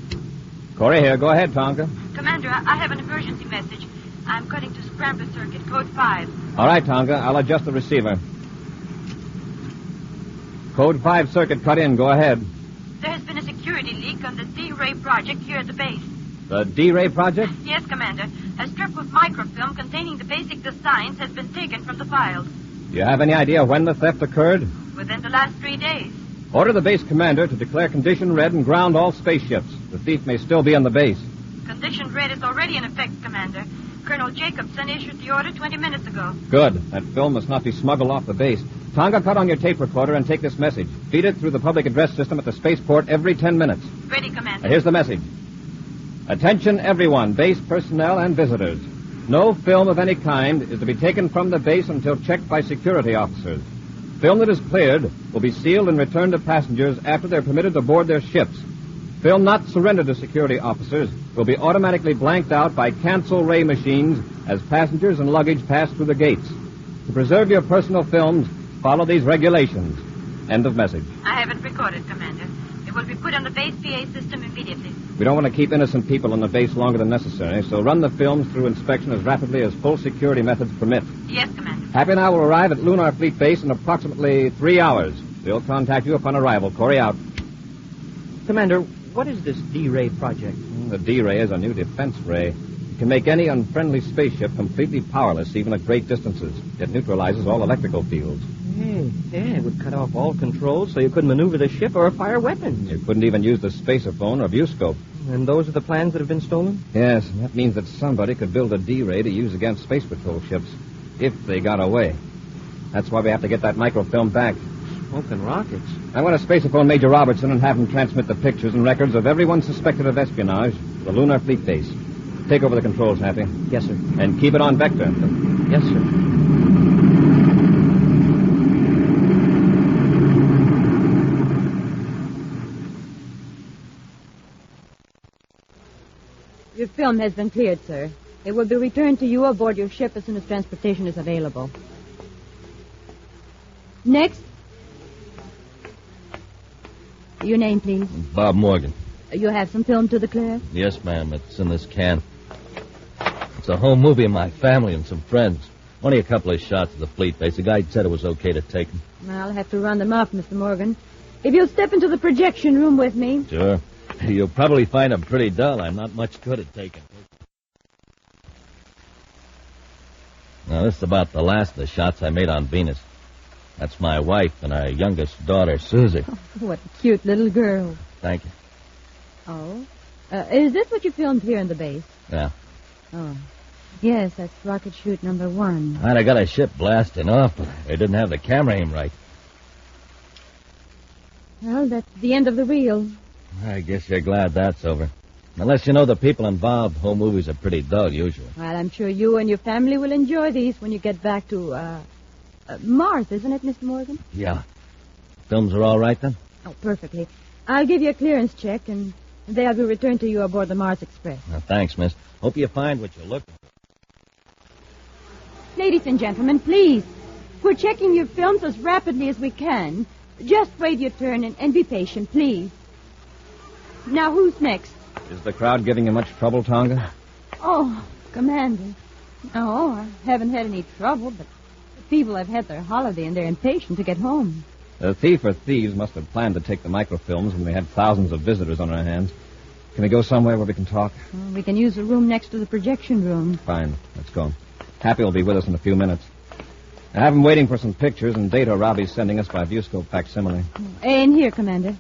C: Corry here. Go ahead, Tonga.
O: Commander, I have an emergency message. I'm cutting to Scrambler Circuit, code 5.
C: All right, Tonga. I'll adjust the receiver. Code 5 circuit cut in. Go ahead.
O: There has been a security leak on the D-Ray project here at the base.
C: The D-Ray project?
O: Yes, Commander. A strip of microfilm containing the basic designs has been taken from the files.
C: Do you have any idea when the theft occurred?
O: Within the last 3 days.
C: Order the base commander to declare condition red and ground all spaceships. The thief may still be on the base.
O: Condition red is already in effect, Commander. Colonel Jacobson issued the order 20 minutes ago.
C: Good. That film must not be smuggled off the base. Tonga, cut on your tape recorder and take this message. Feed it through the public address system at the spaceport every 10 minutes.
O: Ready, Commander.
C: Here's the message. Attention, everyone, base personnel and visitors. No film of any kind is to be taken from the base until checked by security officers. Film that is cleared will be sealed and returned to passengers after they're permitted to board their ships. Film not surrendered to security officers will be automatically blanked out by cancel ray machines as passengers and luggage pass through the gates. To preserve your personal films, follow these regulations. End of message.
O: I have it recorded, Commander. It will be put on the base PA system immediately.
C: We don't want to keep innocent people on the base longer than necessary, so run the films through inspection as rapidly as full security methods permit.
O: Yes, Commander.
C: Happy and I will arrive at Lunar Fleet Base in approximately 3 hours. We'll contact you upon arrival. Corry out.
T: Commander, what is this D-Ray project?
C: The D-Ray is a new defense ray. It can make any unfriendly spaceship completely powerless, even at great distances. It neutralizes all electrical fields.
T: Yeah, it would cut off all controls so you couldn't maneuver the ship or fire weapons.
C: You couldn't even use the spacerphone or viewscope.
T: And those are the plans that have been stolen?
C: Yes, and that means that somebody could build a D-Ray to use against Space Patrol ships, if they got away. That's why we have to get that microfilm back.
T: Smoking rockets.
C: I want to spaceophone Major Robertson and have him transmit the pictures and records of everyone suspected of espionage to the Lunar Fleet Base. Take over the controls, Happy.
T: Yes, sir.
C: And keep it on vector.
T: Yes, sir.
Q: Your film has been cleared, sir. It will be returned to you aboard your ship as soon as transportation is available. Next. Your name, please.
K: Bob Morgan.
Q: You have some film to declare?
K: Yes, ma'am. It's in this can. It's a home movie of my family and some friends. Only a couple of shots of the fleet base. The guy said it was okay to take them.
Q: I'll have to run them off, Mr. Morgan. If you'll step into the projection room with me.
K: Sure. You'll probably find them pretty dull. I'm not much good at taking. Now, this is about the last of the shots I made on Venus. That's my wife and our youngest daughter, Susie.
Q: Oh, what a cute little girl.
K: Thank you.
Q: Oh? Is this what you filmed here in the base?
K: Yeah.
Q: Oh. Yes, that's rocket chute number 1.
K: I'd have got a ship blasting off, but they didn't have the camera aim right.
Q: Well, that's the end of the reel.
K: I guess you're glad that's over. Unless you know the people involved, home movies are pretty dull, usually.
Q: Well, I'm sure you and your family will enjoy these when you get back to, Mars, isn't it, Mr. Morgan?
K: Yeah. Films are all right, then?
Q: Oh, perfectly. I'll give you a clearance check, and they'll be returned to you aboard the Mars Express.
K: Well, thanks, miss. Hope you find what you're looking for.
Q: Ladies and gentlemen, please. We're checking your films as rapidly as we can. Just wait your turn and be patient, please. Now, who's next?
C: Is the crowd giving you much trouble, Tonga?
Q: Oh, Commander. No, I haven't had any trouble, but the people have had their holiday and they're impatient to get home.
C: The thief or thieves must have planned to take the microfilms when we had thousands of visitors on our hands. Can we go somewhere where we can talk?
Q: Well, we can use the room next to the projection room.
C: Fine. Let's go. Happy will be with us in a few minutes. I have him waiting for some pictures and data Robbie's sending us by viewscope facsimile.
Q: In here, Commander.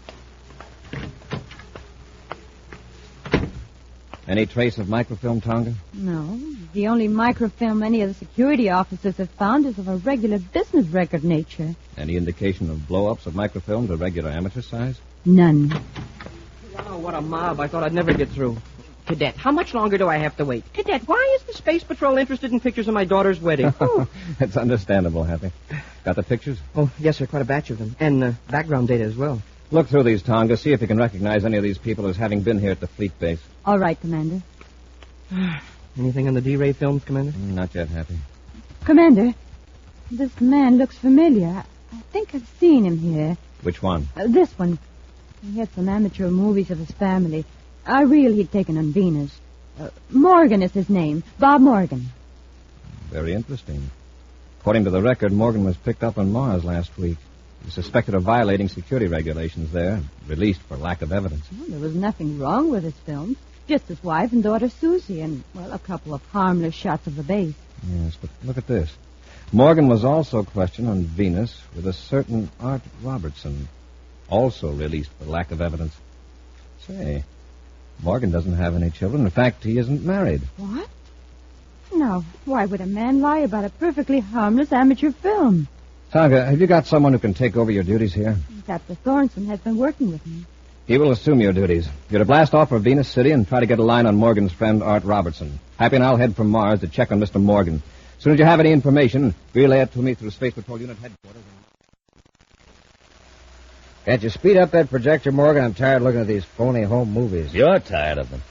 C: Any trace of microfilm, Tonga?
Q: No. The only microfilm any of the security officers have found is of a regular business record nature.
C: Any indication of blow-ups of microfilm to regular amateur size?
Q: None.
T: Wow, what a mob. I thought I'd never get through. Cadet, how much longer do I have to wait? Cadet, why is the Space Patrol interested in pictures of my daughter's wedding?
C: It's understandable, Happy. Got the pictures?
T: Oh, yes, sir, quite a batch of them. And background data as well.
C: Look through these, Tonga. See if you can recognize any of these people as having been here at the fleet base.
Q: All right, Commander.
T: Anything on the D-Ray films, Commander?
C: Not yet, Happy.
Q: Commander, this man looks familiar. I think I've seen him here.
C: Which one?
Q: This one. He had some amateur movies of his family. A reel he'd taken on Venus. Morgan is his name. Bob Morgan.
C: Very interesting. According to the record, Morgan was picked up on Mars last week. He was suspected of violating security regulations there, released for lack of evidence.
Q: Well, there was nothing wrong with his films. Just his wife and daughter Susie, and, well, a couple of harmless shots of the base.
C: Yes, but look at this. Morgan was also questioned on Venus with a certain Art Robertson, also released for lack of evidence. Say, Morgan doesn't have any children. In fact, he isn't married.
Q: What? Now, why would a man lie about a perfectly harmless amateur film?
C: Tonga, have you got someone who can take over your duties here?
Q: Captain Thornton has been working with me.
C: He will assume your duties. You're to blast off for Venus City and try to get a line on Morgan's friend, Art Robertson. Happy and I'll head from Mars to check on Mr. Morgan. As soon as you have any information, relay it to me through Space Patrol Unit Headquarters.
N: Can't you speed up that projector, Morgan? I'm tired looking at these phony home movies.
K: You're tired of them.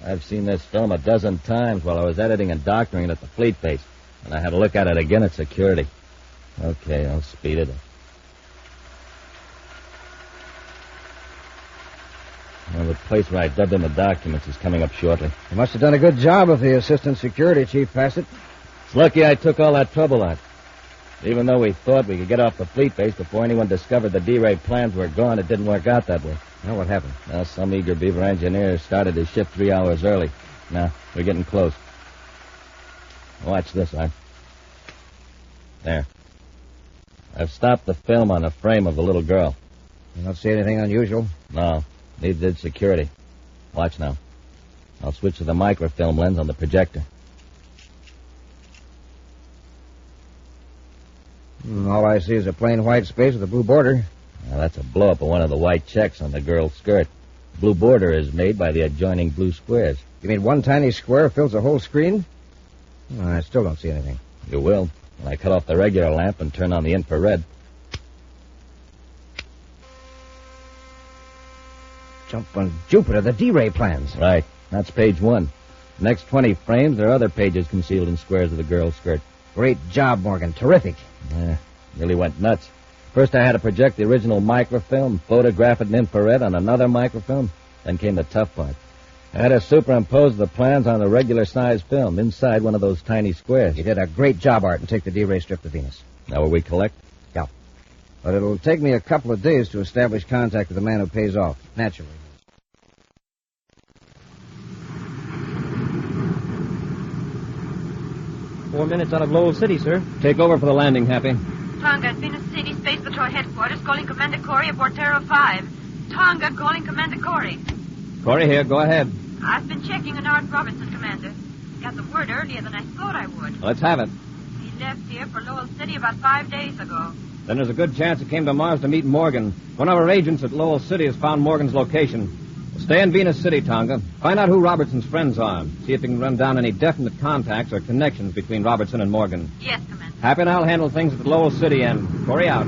K: I've seen this film a dozen times while I was editing and doctoring it at the fleet base, and I had to look at it again at security. Okay, I'll speed it up. Well, the place where I dubbed in the documents is coming up shortly.
N: You must have done a good job if the assistant security chief passed it.
K: It's lucky I took all that trouble out. Even though we thought we could get off the fleet base before anyone discovered the D-ray plans were gone, it didn't work out that way.
N: Now, what happened?
K: Well, some eager beaver engineer started his ship 3 hours early. Now, we're getting close. Watch this, Art. There. I've stopped the film on the frame of the little girl.
N: You don't see anything unusual?
K: No, neither did security. Watch now. I'll switch to the microfilm lens on the projector.
N: All I see is a plain white space with a blue border.
K: Now, that's a blow-up of one of the white checks on the girl's skirt. The blue border is made by the adjoining blue squares.
N: You mean one tiny square fills the whole screen? Oh, I still don't see anything.
K: You will, when I cut off the regular lamp and turn on the infrared.
N: Jump on Jupiter, the D-ray plans.
K: Right. That's page 1. The next 20 frames, there are other pages concealed in squares of the girl's skirt.
N: Great job, Morgan. Terrific.
K: Yeah, really went nuts. First I had to project the original microfilm, photograph it in infrared on another microfilm. Then came the tough part. I had to superimpose the plans on a regular-sized film inside one of those tiny squares.
N: You did a great job, Art, and take the D-ray strip to Venus.
K: Now will we collect?
N: Yeah. But it'll take me a couple of days to establish contact with the man who pays off. Naturally.
T: Four minutes out of Lowell City, sir.
C: Take over for the landing, Happy.
O: Tonga at Venus City Space Patrol Headquarters, calling Commander Corry aboard Terra 5. Tonga calling Commander Corry.
C: Corry here, go ahead.
O: I've been checking on Art Robertson, Commander. Got the word earlier than I thought I would.
C: Let's have it.
O: He left here for Lowell City about 5 days ago.
C: Then there's a good chance he came to Mars to meet Morgan. One of our agents at Lowell City has found Morgan's location. Stay in Venus City, Tonga. Find out who Robertson's friends are. See if you can run down any definite contacts or connections between Robertson and Morgan.
O: Yes, Commander.
C: Happy and I'll handle things at the Lowell City end. Corry out.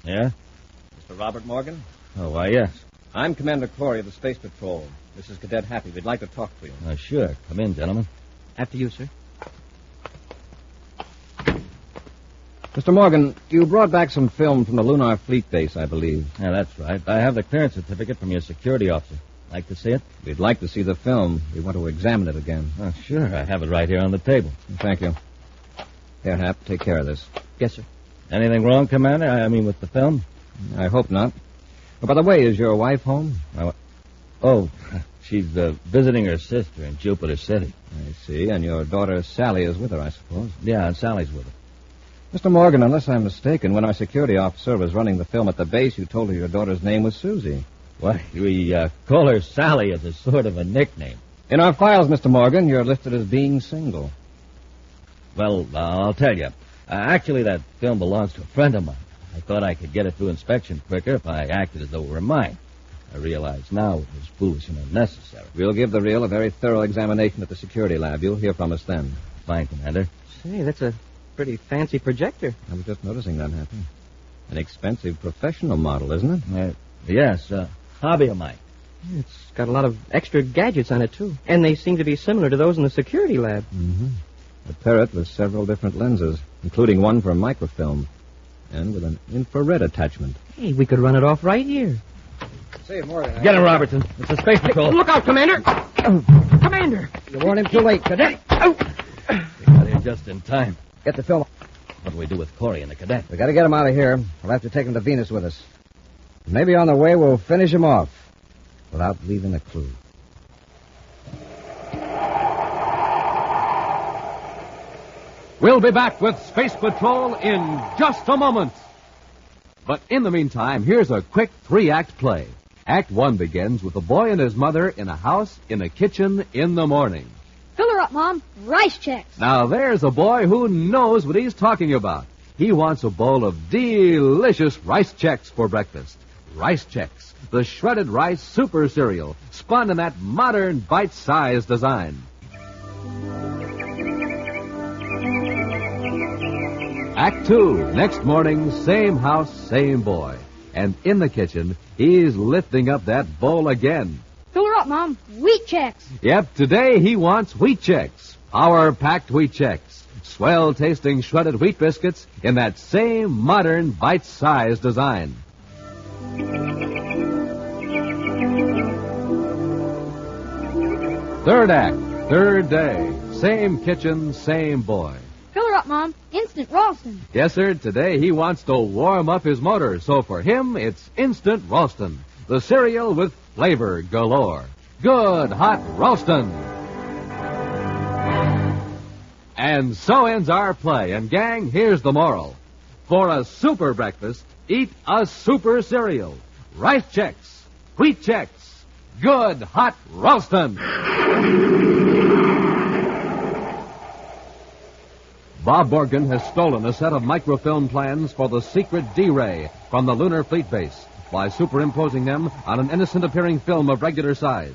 K: Yeah?
C: Mr. Robert Morgan?
K: Oh, why, yes.
C: I'm Commander Corry of the Space Patrol. This is Cadet Happy. We'd like to talk to you.
K: Sure. Come in, gentlemen.
T: After you, sir.
C: Mr. Morgan, you brought back some film from the Lunar Fleet Base, I believe.
K: Yeah, that's right. I have the clearance certificate from your security officer. Like to see it?
C: We'd like to see the film. We want to examine it again.
K: Oh, sure. I have it right here on the table.
C: Thank you. Here, Hap, take care of this.
T: Yes, sir.
K: Anything wrong, Commander? I mean, with the film?
C: I hope not. Oh, by the way, is your wife home?
K: Oh, she's visiting her sister in Jupiter City.
C: I see. And your daughter Sally is with her, I suppose.
K: Yeah, and Sally's with her.
C: Mr. Morgan, unless I'm mistaken, when our security officer was running the film at the base, you told her your daughter's name was Susie.
K: Why, we call her Sally as a sort of a nickname.
C: In our files, Mr. Morgan, you're listed as being single.
K: Well, I'll tell you. Actually, that film belongs to a friend of mine. I thought I could get it through inspection quicker if I acted as though it were mine. I realize now it was foolish and unnecessary.
C: We'll give the reel a very thorough examination at the security lab. You'll hear from us then.
K: Fine, Commander.
T: Say, that's a pretty fancy projector.
C: I was just noticing that, Happy. An expensive professional model, isn't it?
K: Yes, hobby of mine.
T: It's got a lot of extra gadgets on it, too. And they seem to be similar to those in the security lab.
C: Mm-hmm. A turret with several different lenses, including one for microfilm, and with an infrared attachment.
T: Hey, we could run it off right here.
N: Say, Morgan.
K: Get him, Robertson. It's a space patrol.
T: Hey, look out, Commander! Commander!
N: You warned him too late, Cadet.
K: We got here just in time.
N: Get the film.
K: What do we do with Corry and the cadet?
N: We got to get him out of here. We'll have to take him to Venus with us. Maybe on the way we'll finish him off without leaving a clue.
A: We'll be back with Space Patrol in just a moment. But in the meantime, here's a quick 3-act play. Act 1 begins with a boy and his mother in a house, in a kitchen, in the morning.
I: Fill her up, Mom. Rice checks.
A: Now there's a boy who knows what he's talking about. He wants a bowl of delicious rice checks for breakfast. Rice Chex, the shredded rice super cereal, spun in that modern bite-sized design. Act 2, next morning, same house, same boy. And in the kitchen, he's lifting up that bowl again.
I: Fill her up, Mom. Wheat Chex.
A: Yep, today he wants Wheat Chex. Power-packed Wheat Chex. Swell-tasting shredded wheat biscuits in that same modern bite-sized design. Third act, third day. Same kitchen, same boy.
I: Fill her up, Mom. Instant Ralston.
A: Yes, sir. Today he wants to warm up his motor, so for him it's Instant Ralston, the cereal with flavor galore. Good hot Ralston. And so ends our play. And gang, here's the moral. For a super breakfast, eat a super cereal. Rice Chex, Wheat Chex, good hot Ralston. Bob Morgan has stolen a set of microfilm plans for the secret D-Ray from the Lunar Fleet Base by superimposing them on an innocent-appearing film of regular size.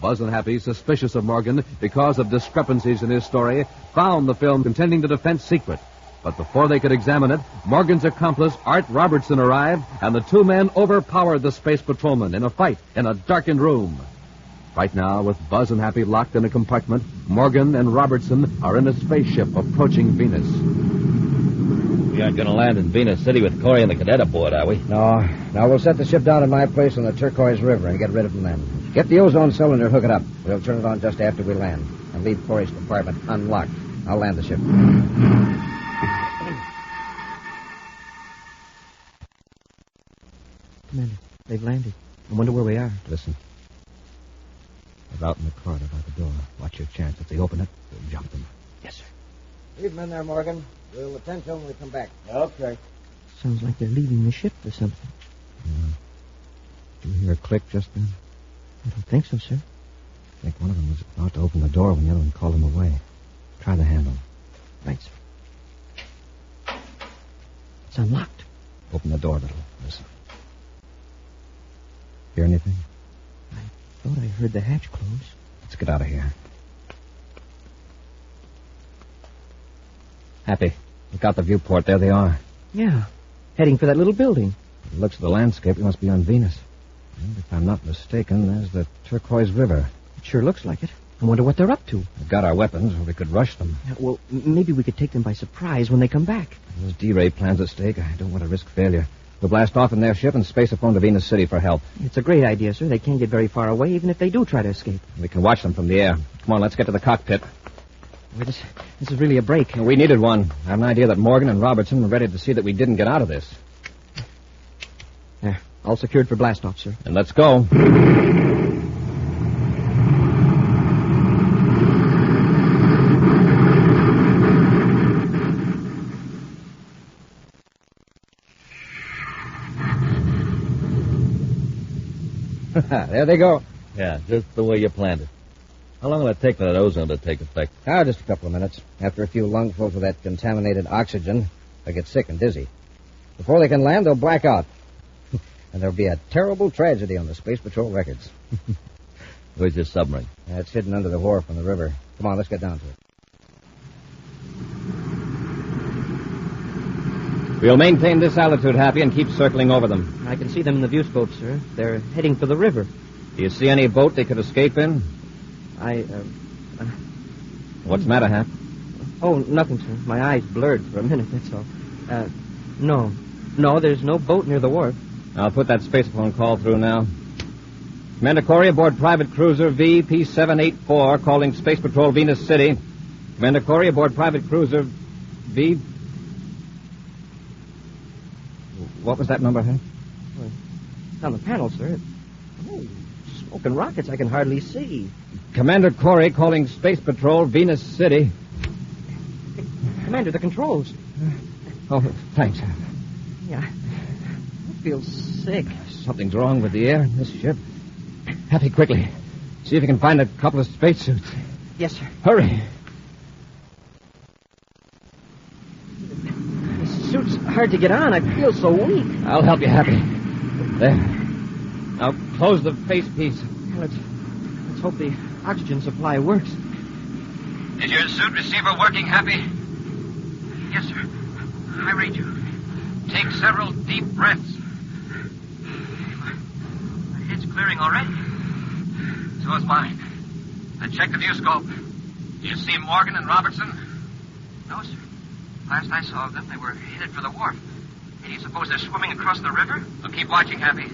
A: Buzz and Happy, suspicious of Morgan because of discrepancies in his story, found the film containing the defense secret. But before they could examine it, Morgan's accomplice, Art Robertson, arrived, and the two men overpowered the space patrolman in a fight in a darkened room. Right now, with Buzz and Happy locked in a compartment, Morgan and Robertson are in a spaceship approaching Venus.
K: We aren't going to land in Venus City with Corry and the cadet aboard, are we?
N: No. Now, we'll set the ship down in my place on the Turquoise River and get rid of them then. Get the ozone cylinder, hook it up. We'll turn it on just after we land. And leave Corry's compartment unlocked. I'll land the ship.
J: Commander, they've landed. I wonder where we are.
N: Listen. They're out in the corridor by the door. Watch your chance. If they open it, we'll jump them.
J: Yes, sir.
N: Leave them in there, Morgan. We'll attend to them when we come back.
F: Okay.
J: Sounds like they're leaving the ship or something.
N: Did you hear a click just then?
J: I don't think so, sir.
N: I think one of them was about to open the door when the other one called him away. Try the handle.
J: Right, sir. It's unlocked.
N: Open the door a little. Listen. Hear anything?
J: I thought I heard the hatch close.
N: Let's get out of here. Happy. Look out the viewport. There they are.
J: Yeah. Heading for that little building.
N: By the looks of the landscape, we must be on Venus. And if I'm not mistaken, there's the Turquoise River.
J: It sure looks like it. I wonder what they're up to.
N: We've got our weapons, or we could rush them.
J: Yeah, well, maybe we could take them by surprise when they come back.
N: There's D-Ray plans at stake. I don't want to risk failure. We'll blast off in their ship and space a phone to Venus City for help.
J: It's a great idea, sir. They can't get very far away, even if they do try to escape.
N: We can watch them from the air. Come on, let's get to the cockpit.
J: Boy, this is really a break.
N: We needed one. I have an idea that Morgan and Robertson were ready to see that we didn't get out of this.
J: There. All secured for blast-off, sir.
N: And let's go. There they go.
K: Yeah, just the way you planned it. How long will it take for that ozone to take effect?
N: Just a couple of minutes. After a few lungfuls of that contaminated oxygen, they'll get sick and dizzy. Before they can land, they'll black out. And there'll be a terrible tragedy on the Space Patrol records.
K: Where's your submarine?
N: It's hidden under the wharf on the river. Come on, let's get down to it.
C: We'll maintain this altitude, Happy, and keep circling over them.
J: I can see them in the viewscope, sir. They're heading for the river.
C: Do you see any boat they could escape in? What's the matter, Hap?
J: Oh, nothing, sir. My eyes blurred for a minute, that's all. No. No, there's no boat near the wharf.
C: I'll put that spacephone call through now. Commander Corry aboard private cruiser VP-784 calling Space Patrol Venus City. Commander Corry aboard private cruiser V...
N: What was that number, Hap?
J: It's on the panel, sir. Oh, smoke and rockets I can hardly see.
C: Commander Corry calling Space Patrol Venus City.
J: Commander, the controls.
N: Oh, thanks, Hap.
J: Yeah. I feel sick.
N: Something's wrong with the air in this ship. Happy, quickly. See if you can find a couple of spacesuits.
J: Yes, sir.
N: Hurry.
J: The suit's hard to get on. I feel so weak.
N: I'll help you, Happy.
T: There. Now close the facepiece. Let's hope the oxygen supply works.
H: Is your suit receiver working, Happy?
E: Yes, sir. I read you.
H: Take several deep breaths.
E: My head's clearing already.
H: So is mine. Then check the view scope. Do you see Morgan and Robertson?
E: No, sir. Last I saw of them, they were headed for the wharf. Do you suppose they're swimming across the river?
H: Well, keep watching, Happy.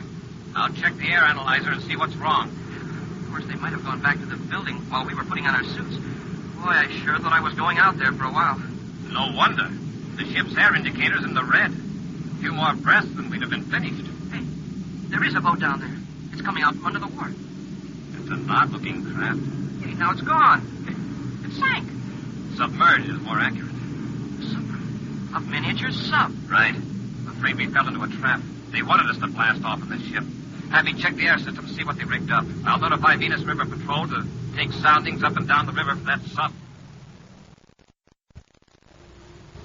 H: I'll check the air analyzer and see what's wrong.
E: Of course, they might have gone back to the building while we were putting on our suits. Boy, I sure thought I was going out there for a while.
H: No wonder. The ship's air indicator's in the red. A few more breaths and we'd have been finished.
E: Hey, there is a boat down there. It's coming out from under the wharf.
H: It's an odd-looking craft.
E: Hey, now it's gone. It sank.
H: Submerged is more accurate.
E: A miniature sub.
H: Right. Afraid we fell into a trap. They wanted us to blast off in this ship. Happy, check the air system, see what they rigged up. I'll notify Venus River Patrol to take soundings up and down the river for that sub.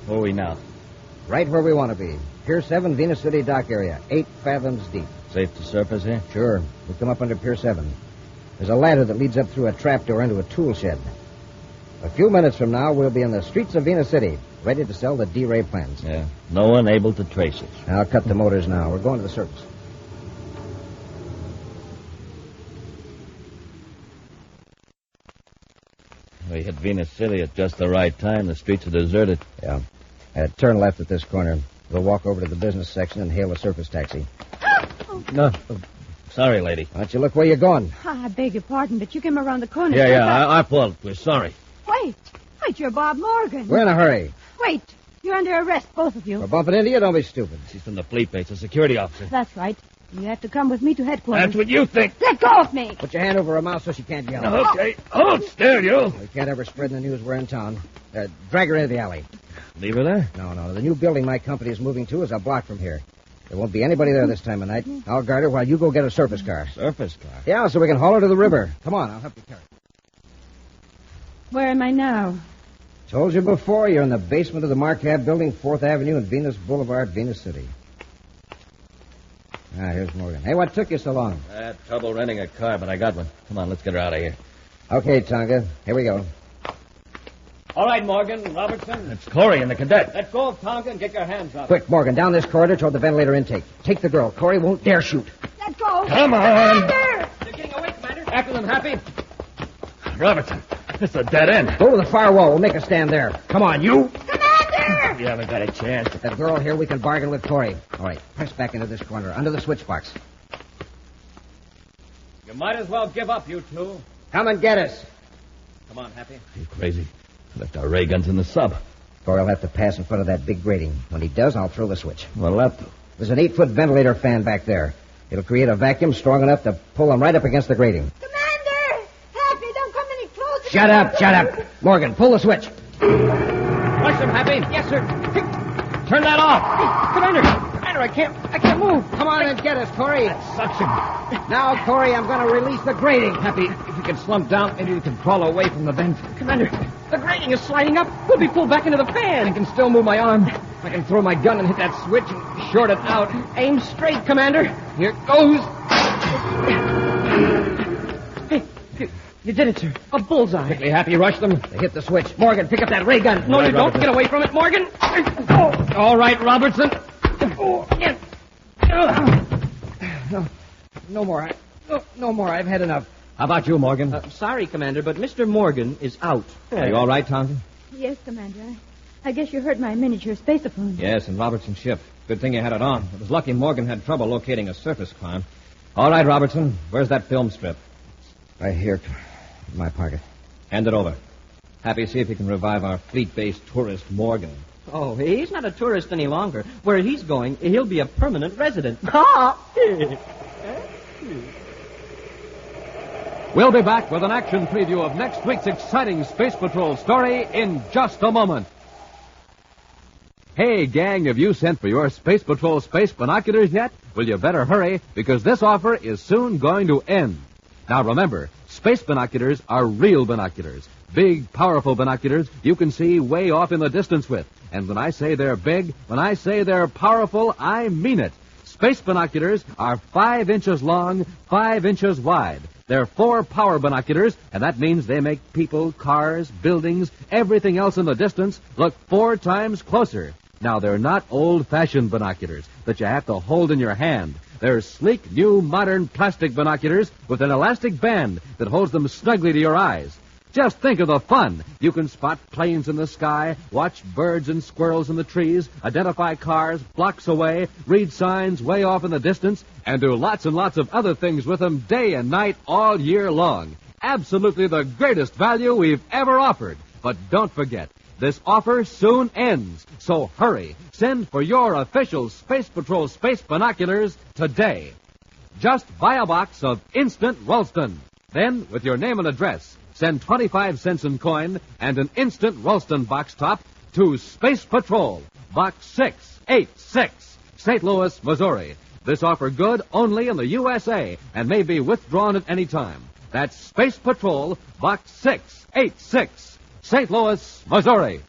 N: Where are we now? Right where we want to be. Pier 7, Venus City dock area. 8 fathoms deep.
R: Safe to surface here?
N: Sure. We'll come up under Pier 7. There's a ladder that leads up through a trapdoor into a tool shed. A few minutes from now, we'll be in the streets of Venus City, ready to sell the D-ray plans.
R: Yeah. No one able to trace it.
N: I'll cut the motors now. We're going to the surface.
R: We hit Venus City at just the right time. The streets are deserted.
N: Yeah. Turn left at this corner. We'll walk over to the business section and hail a surface taxi.
R: No. Sorry, lady.
N: Why don't you look where you're going?
Q: I beg your pardon, but you came around the corner.
R: Yeah, our fault. We're sorry.
Q: Wait, you're Bob Morgan.
N: We're in a hurry.
Q: Wait, you're under arrest, both of you.
N: We're bumping into you? Don't be stupid.
R: She's from the fleet base, a security officer.
Q: That's right. You have to come with me to headquarters.
R: That's what you think.
Q: Let go of me.
N: Put your hand over her mouth so she can't yell.
R: Okay. Hold still, you.
N: We can't ever spread the news we're in town. Drag her into the alley.
R: Leave her there?
N: No. The new building my company is moving to is a block from here. There won't be anybody there this time of night. I'll guard her while you go get a surface car.
R: Surface car?
N: Yeah, so we can haul her to the river. Come on, I'll help you carry her.
Q: Where am I now?
N: Told you before, you're in the basement of the Marcab building, 4th Avenue and Venus Boulevard, Venus City. Here's Morgan. Hey, what took you so long?
R: I had trouble renting a car, but I got one. Come on, let's get her out of here.
N: Okay, Tonga. Here we go.
C: All right, Morgan, Robertson.
R: It's Corry and the cadet.
C: Let go of Tonga and get your hands up.
N: Quick, Morgan, down this corridor toward the ventilator intake. Take the girl. Corry won't dare shoot.
Q: Let go.
R: Come on.
Q: Commander!
C: They're getting away, Commander. After them, Happy.
R: Robertson, it's a dead end.
N: Go to the far wall. We'll make a stand there. Come on, you.
Q: Commander!
R: You haven't got a chance.
N: With that girl here, we can bargain with Corry. All right, press back into this corner, under the switch box.
C: You might as well give up, you two.
N: Come and get us.
C: Come on, Happy.
R: You crazy. Left our ray guns in the sub.
N: Corry will have to pass in front of that big grating. When he does, I'll throw the switch.
R: What'll that do?
N: There's an 8-foot ventilator fan back there. It'll create a vacuum strong enough to pull them right up against the grating.
Q: Commander! Happy, don't come any closer.
N: Shut up. Morgan, pull the switch.
C: Push them, Happy. Yes, sir. Turn that off. Commander, I can't move.
N: Come on and get us, Corry.
C: That suction.
N: Now, Corry, I'm going to release the grating.
C: Happy, if you can slump down, maybe you can crawl away from the vent. Commander, the grating is sliding up. We'll be pulled back into the fan. I can still move my arm. I can throw my gun and hit that switch and short it out. Aim straight, Commander. Here it goes. Hey, you did it, sir. A bullseye. Quickly, Happy, rush them.
N: They hit the switch. Morgan, pick up that ray gun.
C: No, you don't. Get away from it, Morgan. All right, Robertson.
N: No more. No more. I've had enough.
C: How about you, Morgan?
T: Sorry, Commander, but Mr. Morgan is out.
C: Are you all right, Tonga?
Q: Yes, Commander. I guess you heard my miniature spaceophone.
C: Yes, and Robertson's ship. Good thing you had it on. It was lucky Morgan had trouble locating a surface climb. All right, Robertson. Where's that film strip?
N: Right here. In my pocket.
C: Hand it over. Happy, see if you can revive our fleet-based tourist, Morgan.
T: Oh, he's not a tourist any longer. Where he's going, he'll be a permanent resident.
A: We'll be back with an action preview of next week's exciting Space Patrol story in just a moment. Hey, gang, have you sent for your Space Patrol space binoculars yet? Well, you better hurry, because this offer is soon going to end. Now, remember, space binoculars are real binoculars. Big, powerful binoculars you can see way off in the distance with. And when I say they're big, when I say they're powerful, I mean it. Space binoculars are 5 inches long, 5 inches wide. They're 4 power binoculars, and that means they make people, cars, buildings, everything else in the distance look 4 times closer. Now, they're not old-fashioned binoculars that you have to hold in your hand. They're sleek, new, modern plastic binoculars with an elastic band that holds them snugly to your eyes. Just think of the fun. You can spot planes in the sky, watch birds and squirrels in the trees, identify cars blocks away, read signs way off in the distance, and do lots and lots of other things with them day and night all year long. Absolutely the greatest value we've ever offered. But don't forget, this offer soon ends. So hurry. Send for your official Space Patrol space binoculars today. Just buy a box of Instant Ralston. Then, with your name and address, send 25 cents in coin and an Instant Ralston box top to Space Patrol, Box 686, St. Louis, Missouri. This offer good only in the USA and may be withdrawn at any time. That's Space Patrol, Box 686, St. Louis, Missouri.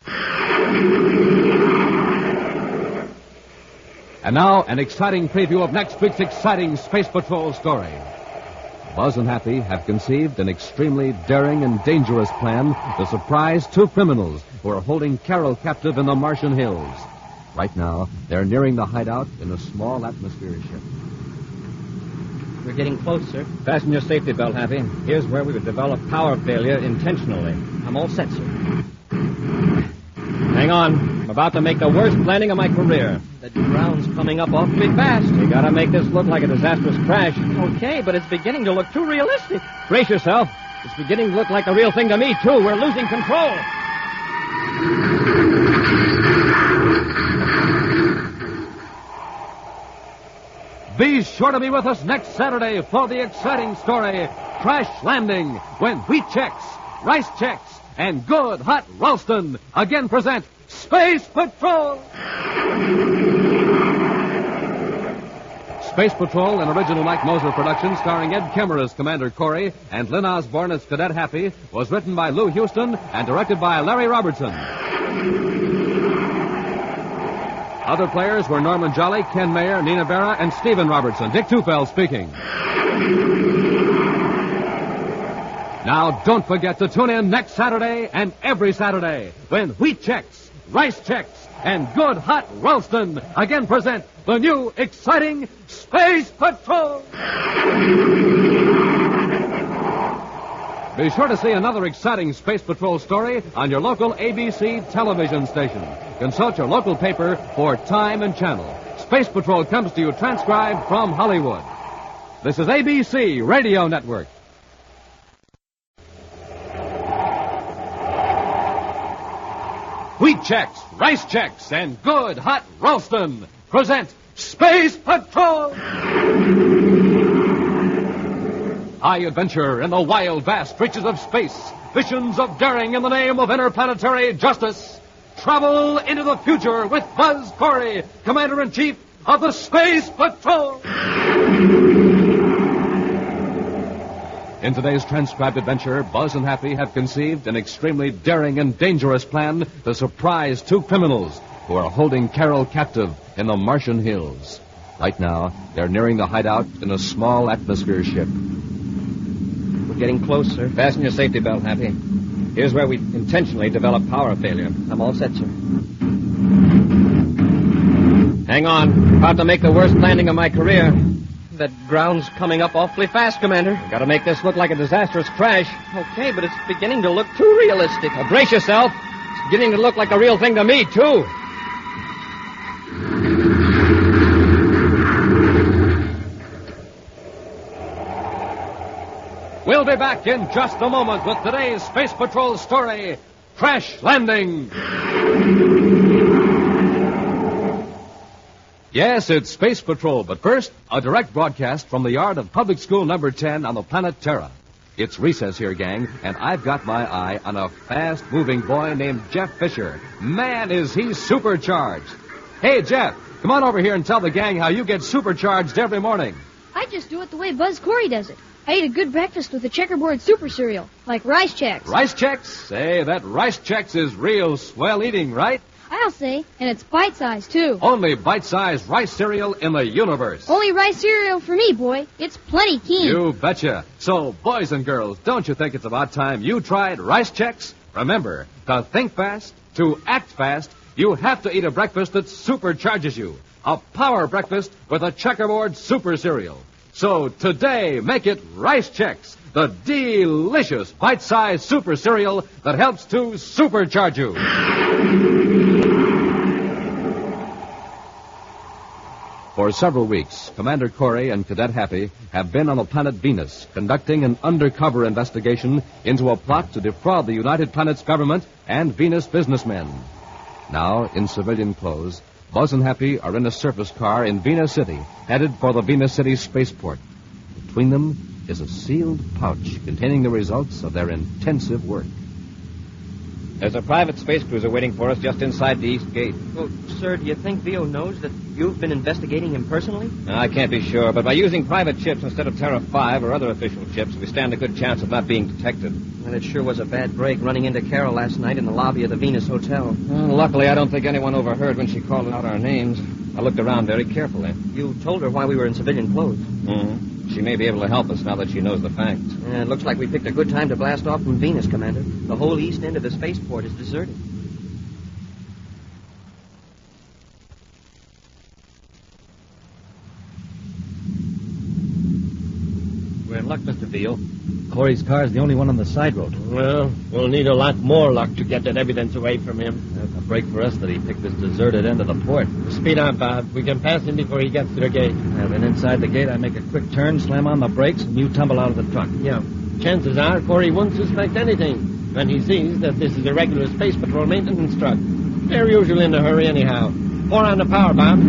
A: And now, an exciting preview of next week's exciting Space Patrol story. Buzz and Happy have conceived an extremely daring and dangerous plan to surprise 2 criminals who are holding Carol captive in the Martian hills. Right now, they're nearing the hideout in a small atmosphere ship.
T: We're getting close, sir.
C: Fasten your safety belt, Happy. Here's where we would develop power failure intentionally.
T: I'm all set, sir.
C: Hang on. I'm about to make the worst landing of my career.
T: The ground's coming up awfully fast.
C: You gotta make this look like a disastrous crash.
T: Okay, but it's beginning to look too realistic.
C: Brace yourself. It's beginning to look like the real thing to me, too. We're losing control.
A: Be sure to be with us next Saturday for the exciting story, Crash Landing, when Wheat Chex, Rice Chex, and Good Hot Ralston again present Space Patrol! Space Patrol, an original Mike Moser production starring Ed Kemmer as Commander Corry and Lyn Osborn as Cadet Happy, was written by Lou Houston and directed by Larry Robertson. Other players were Norman Jolly, Ken Mayer, Nina Vera, and Stephen Robertson. Dick Tufeld speaking. Now, don't forget to tune in next Saturday and every Saturday when Wheat Chex, Rice Chex, and Good Hot Ralston again present the new, exciting Space Patrol. Be sure to see another exciting Space Patrol story on your local ABC television station. Consult your local paper for time and channel. Space Patrol comes to you transcribed from Hollywood. This is ABC Radio Network. Wheat Chex, Rice Chex, and Good Hot Ralston present Space Patrol! High adventure in the wild, vast reaches of space. Visions of daring in the name of interplanetary justice. Travel into the future with Buzz Corry, Commander-in-Chief of the Space Patrol. In today's transcribed adventure, Buzz and Happy have conceived an extremely daring and dangerous plan to surprise 2 criminals who are holding Carol captive in the Martian hills. Right now, they're nearing the hideout in a small atmosphere ship.
T: We're getting close, sir.
C: Fasten your safety belt, Happy. Here's where we intentionally develop power failure.
T: I'm all set, sir.
C: Hang on. About to make the worst landing of my career.
T: That ground's coming up awfully fast, Commander.
C: We gotta make this look like a disastrous crash.
T: Okay, but it's beginning to look too realistic.
C: Now brace yourself. It's beginning to look like the real thing to me, too.
A: We'll be back in just a moment with today's Space Patrol story, Crash Landing. Yes, it's Space Patrol, but first, a direct broadcast from the yard of Public School Number 10 on the planet Terra. It's recess here, gang, and I've got my eye on a fast-moving boy named Jeff Fisher. Man, is he supercharged. Hey, Jeff, come on over here and tell the gang how you get supercharged every morning.
I: I just do it the way Buzz Corry does it. I eat a good breakfast with a checkerboard super cereal, like Rice Chex.
A: Rice Chex? Say, that Rice Chex is real swell eating, right?
I: I'll say. And it's bite-sized, too.
A: Only bite-sized rice cereal in the universe.
I: Only rice cereal for me, boy. It's plenty keen.
A: You betcha. So, boys and girls, don't you think it's about time you tried Rice Chex? Remember, to think fast, to act fast, you have to eat a breakfast that supercharges you. A power breakfast with a checkerboard super cereal. So today, make it Rice Chex, the delicious bite-sized super cereal that helps to supercharge you. For several weeks, Commander Corry and Cadet Happy have been on the planet Venus, conducting an undercover investigation into a plot to defraud the United Planets government and Venus businessmen. Now, in civilian clothes, Buzz and Happy are in a surface car in Venus City, headed for the Venus City spaceport. Between them is a sealed pouch containing the results of their intensive work.
C: There's a private space cruiser waiting for us just inside the east gate.
T: Well, sir, do you think Vio knows that you've been investigating him personally?
C: No, I can't be sure, but by using private chips instead of Terra 5 or other official chips, we stand a good chance of not being detected.
T: Well, it sure was a bad break running into Carol last night in the lobby of the Venus Hotel.
C: Well, luckily, I don't think anyone overheard when she called out our names. I looked around very carefully.
T: You told her why we were in civilian clothes.
C: Mm-hmm. She may be able to help us now that she knows the facts.
T: It looks like we picked a good time to blast off from Venus, Commander. The whole east end of the spaceport is deserted.
M: We're in luck, Mr. Veal. Corey's car is the only one on the side road.
L: Well, we'll need a lot more luck to get that evidence away from him.
M: It's a break for us that he picked this deserted end of the port.
L: Speed on, Bob. We can pass him before he gets to the gate.
M: And then inside the gate, I make a quick turn, slam on the brakes, and you tumble out of the truck.
L: Yeah. Chances are Corey won't suspect anything when he sees that this is a regular Space Patrol maintenance truck. They're usually in a hurry anyhow. Pour on the power, Bob.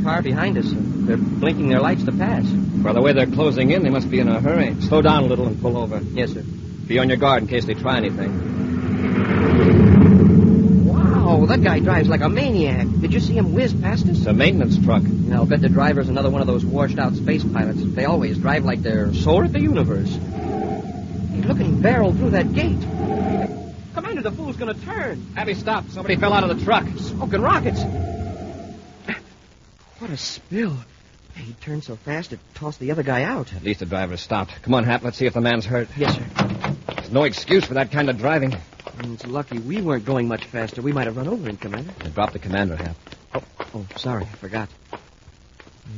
T: Car behind us. They're blinking their lights to pass.
C: By the way they're closing in, they must be in a hurry. Slow down a little and pull over.
T: Yes, sir.
C: Be on your guard in case they try anything.
T: Wow, that guy drives like a maniac. Did you see him whiz past us?
C: It's a maintenance truck.
T: I'll bet the driver's another one of those washed-out space pilots. They always drive like they're sore at the universe. Hey, look at him barrel through that gate. Commander, the fool's gonna turn.
C: Happy, stop. Somebody fell out of the truck.
T: Smoking rockets. What a spill. He turned so fast it tossed the other guy out.
C: At least the driver stopped. Come on, Hap, let's see if the man's hurt.
T: Yes, sir.
C: There's no excuse for that kind of driving.
T: It's lucky we weren't going much faster. We might have run over him, Commander.
C: They dropped the commander, Hap.
T: Oh, sorry, I forgot.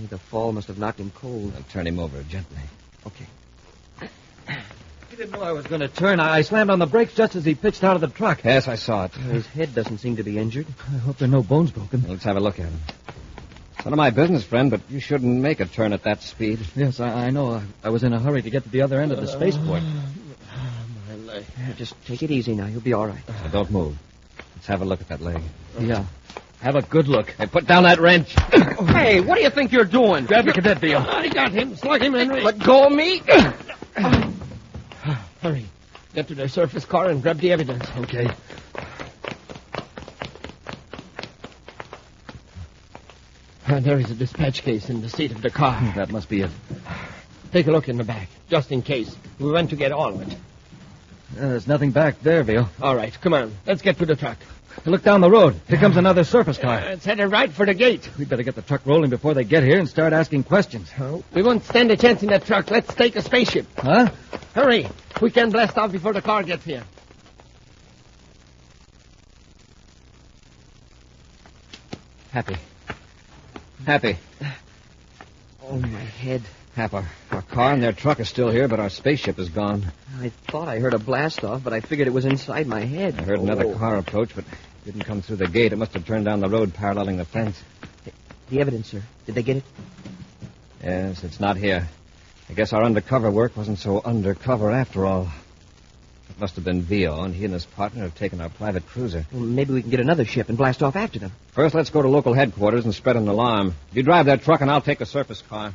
T: The fall must have knocked him cold.
C: I'll turn him over gently.
T: Okay.
M: He didn't know I was going to turn. I slammed on the brakes just as he pitched out of the truck.
C: Yes, I saw it.
T: His head doesn't seem to be injured.
M: I hope there are no bones broken.
C: Let's have a look at him. It's none of my business, friend, but you shouldn't make a turn at that speed.
M: Yes, I know. I was in a hurry to get to the other end of the spaceport.
L: My leg.
T: Just take it easy now. You'll be all right.
C: So don't move. Let's have a look at that leg.
M: Yeah. Have a good look.
C: Hey, put down that wrench.
T: Hey, what do you think you're doing?
M: Grab the cadet deal.
L: I got him. Slug him, Henry.
T: Let go of me.
L: Hurry. Get to the surface car and grab the evidence.
M: Okay.
L: There is a dispatch case in the seat of the car.
M: That must be it.
L: Take a look in the back, just in case. We want to get all of it.
M: There's nothing back there, Veal.
L: All right, come on. Let's get to the truck.
M: Look down the road. Here comes another surface car.
L: It's headed right for the gate.
M: We'd better get the truck rolling before they get here and start asking questions.
L: We won't stand a chance in that truck. Let's take a spaceship.
M: Huh?
L: Hurry. We can blast off before the car gets here.
C: Happy. Happy.
T: Oh, my head.
C: Hap, our car and their truck are still here, but our spaceship is gone.
T: I thought I heard a blast off, but I figured it was inside my head.
C: I heard another car approach, but it didn't come through the gate. It must have turned down the road paralleling the fence.
T: The evidence, sir. Did they get it?
C: Yes, it's not here. I guess our undercover work wasn't so undercover after all. It must have been Vio, and he and his partner have taken our private cruiser.
T: Well, maybe we can get another ship and blast off after them.
C: First, let's go to local headquarters and spread an alarm. You drive that truck, and I'll take the surface car.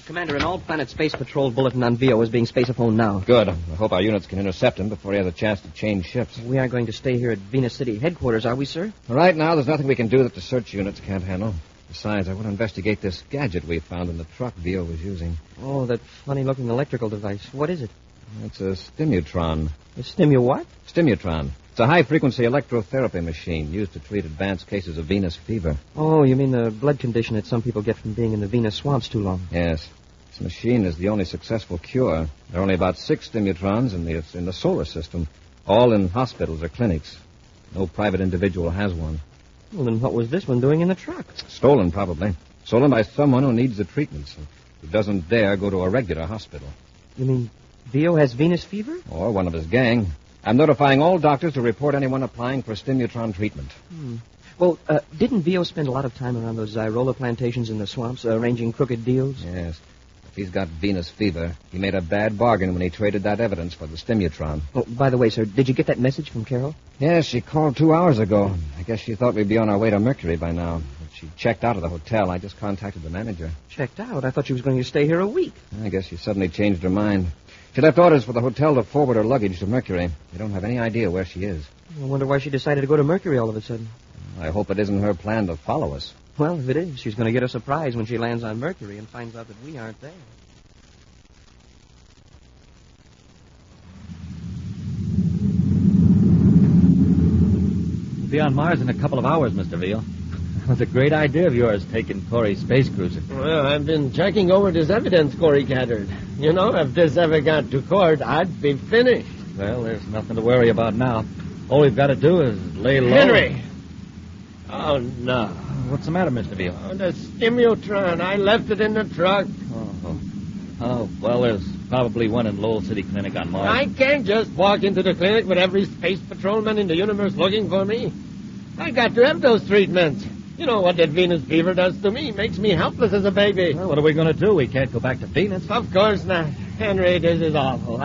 T: Commander, an all-planet space patrol bulletin on VO is being spaceophoned now.
H: Good. I hope our units can intercept him before he has a chance to change ships.
T: We aren't going to stay here at Venus City headquarters, are we, sir?
H: Right now, there's nothing we can do that the search units can't handle. Besides, I want to investigate this gadget we found in the truck VO was using.
T: Oh, that funny-looking electrical device. What is it?
H: It's a stimutron.
T: A what?
H: Stimutron. It's a high-frequency electrotherapy machine used to treat advanced cases of Venus fever.
T: Oh, you mean the blood condition that some people get from being in the Venus swamps too long?
H: Yes. This machine is the only successful cure. There are only about 6 stimutrons in the solar system, all in hospitals or clinics. No private individual has one.
T: Well, then what was this one doing in the truck?
H: Stolen, probably. Stolen by someone who needs the treatments, who doesn't dare go to a regular hospital.
T: You mean VO has Venus fever?
H: Or one of his gang. I'm notifying all doctors to report anyone applying for stimutron treatment.
T: Well, didn't VO spend a lot of time around those Zyrola plantations in the swamps, arranging crooked deals?
H: Yes. If he's got Venus fever, he made a bad bargain when he traded that evidence for the stimutron.
T: Oh, by the way, sir, did you get that message from Carol?
H: Yes, she called 2 hours ago. I guess she thought we'd be on our way to Mercury by now. But she checked out of the hotel. I just contacted the manager.
T: Checked out? I thought she was going to stay here a week.
H: I guess she suddenly changed her mind. She left orders for the hotel to forward her luggage to Mercury. They don't have any idea where she is.
T: I wonder why she decided to go to Mercury all of a sudden.
H: I hope it isn't her plan to follow us.
T: Well, if it is, she's going to get a surprise when she lands on Mercury and finds out that we aren't there.
K: We'll be on Mars in a couple of hours, Mr. Veal. That was a great idea of yours, taking Corry's space cruiser.
L: Well, I've been checking over this evidence Corry gathered. You know, if this ever got to court, I'd be finished.
K: Well, there's nothing to worry about now. All we've got to do is lay low.
L: Henry! Oh, no.
K: What's the matter, Mr. Veal?
L: Oh, the stimutron. I left it in the truck.
K: Oh, well, there's probably one in Lowell City Clinic on Mars.
L: I can't just walk into the clinic with every space patrolman in the universe looking for me. I got to have those treatments. You know what that Venus fever does to me. Makes me helpless as a baby.
K: Well, what are we going to do? We can't go back to Venus.
L: Of course not. Henry, this is awful.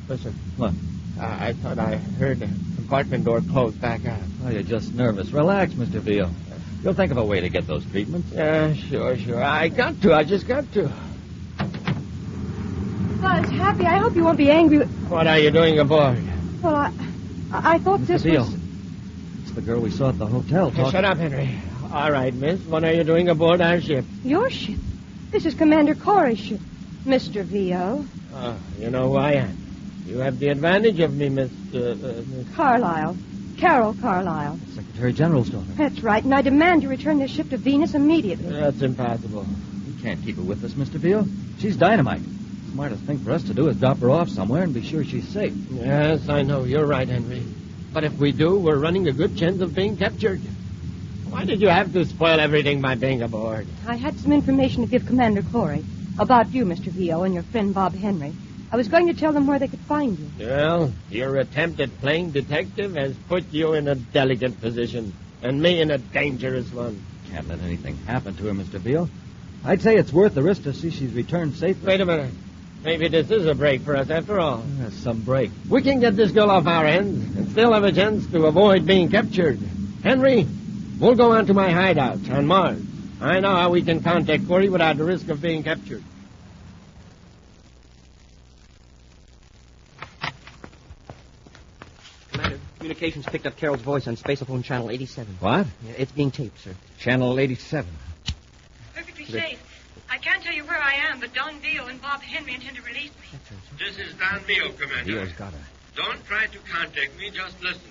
L: Listen.
K: What?
L: I thought I heard the compartment door close back up.
K: Oh, you're just nervous. Relax, Mr. Veal. You'll think of a way to get those treatments.
L: Yeah, sure. I just got to.
D: Buzz, Happy, I hope you won't be angry with...
L: What are you doing aboard?
D: Well, I thought
K: Mr.
D: this
K: Veal.
D: was...
K: It's the girl we saw at the hotel.
L: Shut up, Henry. All right, miss. What are you doing aboard our ship?
D: Your ship? This is Commander Corry's ship, Mr. V.O.
L: Oh, you know who I am. You have the advantage of me, Miss
D: Carlisle. Carol Carlisle.
K: Secretary General's daughter.
D: That's right, and I demand you return this ship to Venus immediately.
L: That's impossible.
K: We can't keep her with us, Mr. Veal. She's dynamite. The smartest thing for us to do is drop her off somewhere and be sure she's safe.
L: Yes, I know. You're right, Henry. But if we do, we're running a good chance of being captured. Why did you have to spoil everything by being aboard?
D: I had some information to give Commander Corry about you, Mr. V.O., and your friend Bob Henry. I was going to tell them where they could find you.
L: Well, your attempt at playing detective has put you in a delicate position, and me in a dangerous one.
K: Can't let anything happen to her, Mr. Veal. I'd say it's worth the risk to see she's returned safely.
L: Wait a minute. Maybe this is a break for us after all.
K: Some break.
L: We can get this girl off our hands and still have a chance to avoid being captured. Henry, we'll go on to my hideout on Mars. I know how we can contact Corry without the risk of being captured.
T: Commander, communications picked up Carol's voice on Spaceophone Channel 87.
H: What?
T: Yeah, it's being taped, sir.
H: Channel 87.
U: Perfectly safe. I can't tell you where I am, but Don Veal and Bob Henry intend to release me.
V: This is Don Veal, Commander.
H: Veal's got her.
V: Don't try to contact me, just listen.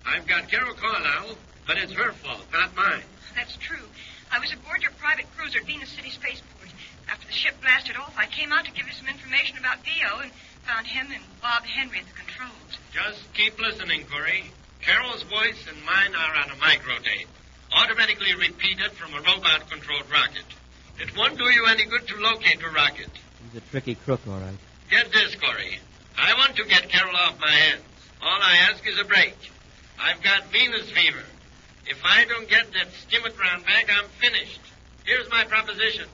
V: I've got Carol Carlisle, but it's her fault, not mine.
U: That's true. I was aboard your private cruiser at Venus City Spaceport. After the ship blasted off, I came out to give you some information about Veal and found him and Bob Henry at the controls.
V: Just keep listening, Corry. Carol's voice and mine are on a microtape, automatically repeated from a robot-controlled rocket. It won't do you any good to locate the rocket.
T: He's a tricky crook, all right.
V: Get this, Corry. I want to get Carol off my hands. All I ask is a break. I've got Venus fever. If I don't get that stimutron back, I'm finished. Here's my proposition.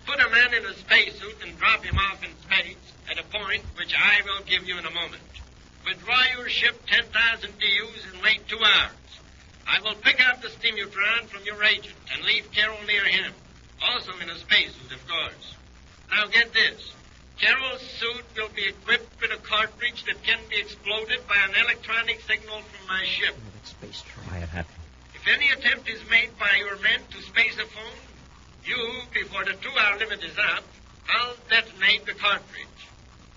V: Put a man in a spacesuit and drop him off in space at a point which I will give you in a moment. Withdraw your ship 10,000 DUs and wait 2 hours. I will pick out the stimutron from your agent and leave Carol near him. Also in a spacesuit, of course. Now get this. Carol's suit will be equipped with a cartridge that can be exploded by an electronic signal from my ship.
T: Space train.
H: Quiet, Happy.
V: If any attempt is made by your men to space a phone, you, before the 2-hour limit is up, I'll detonate the cartridge.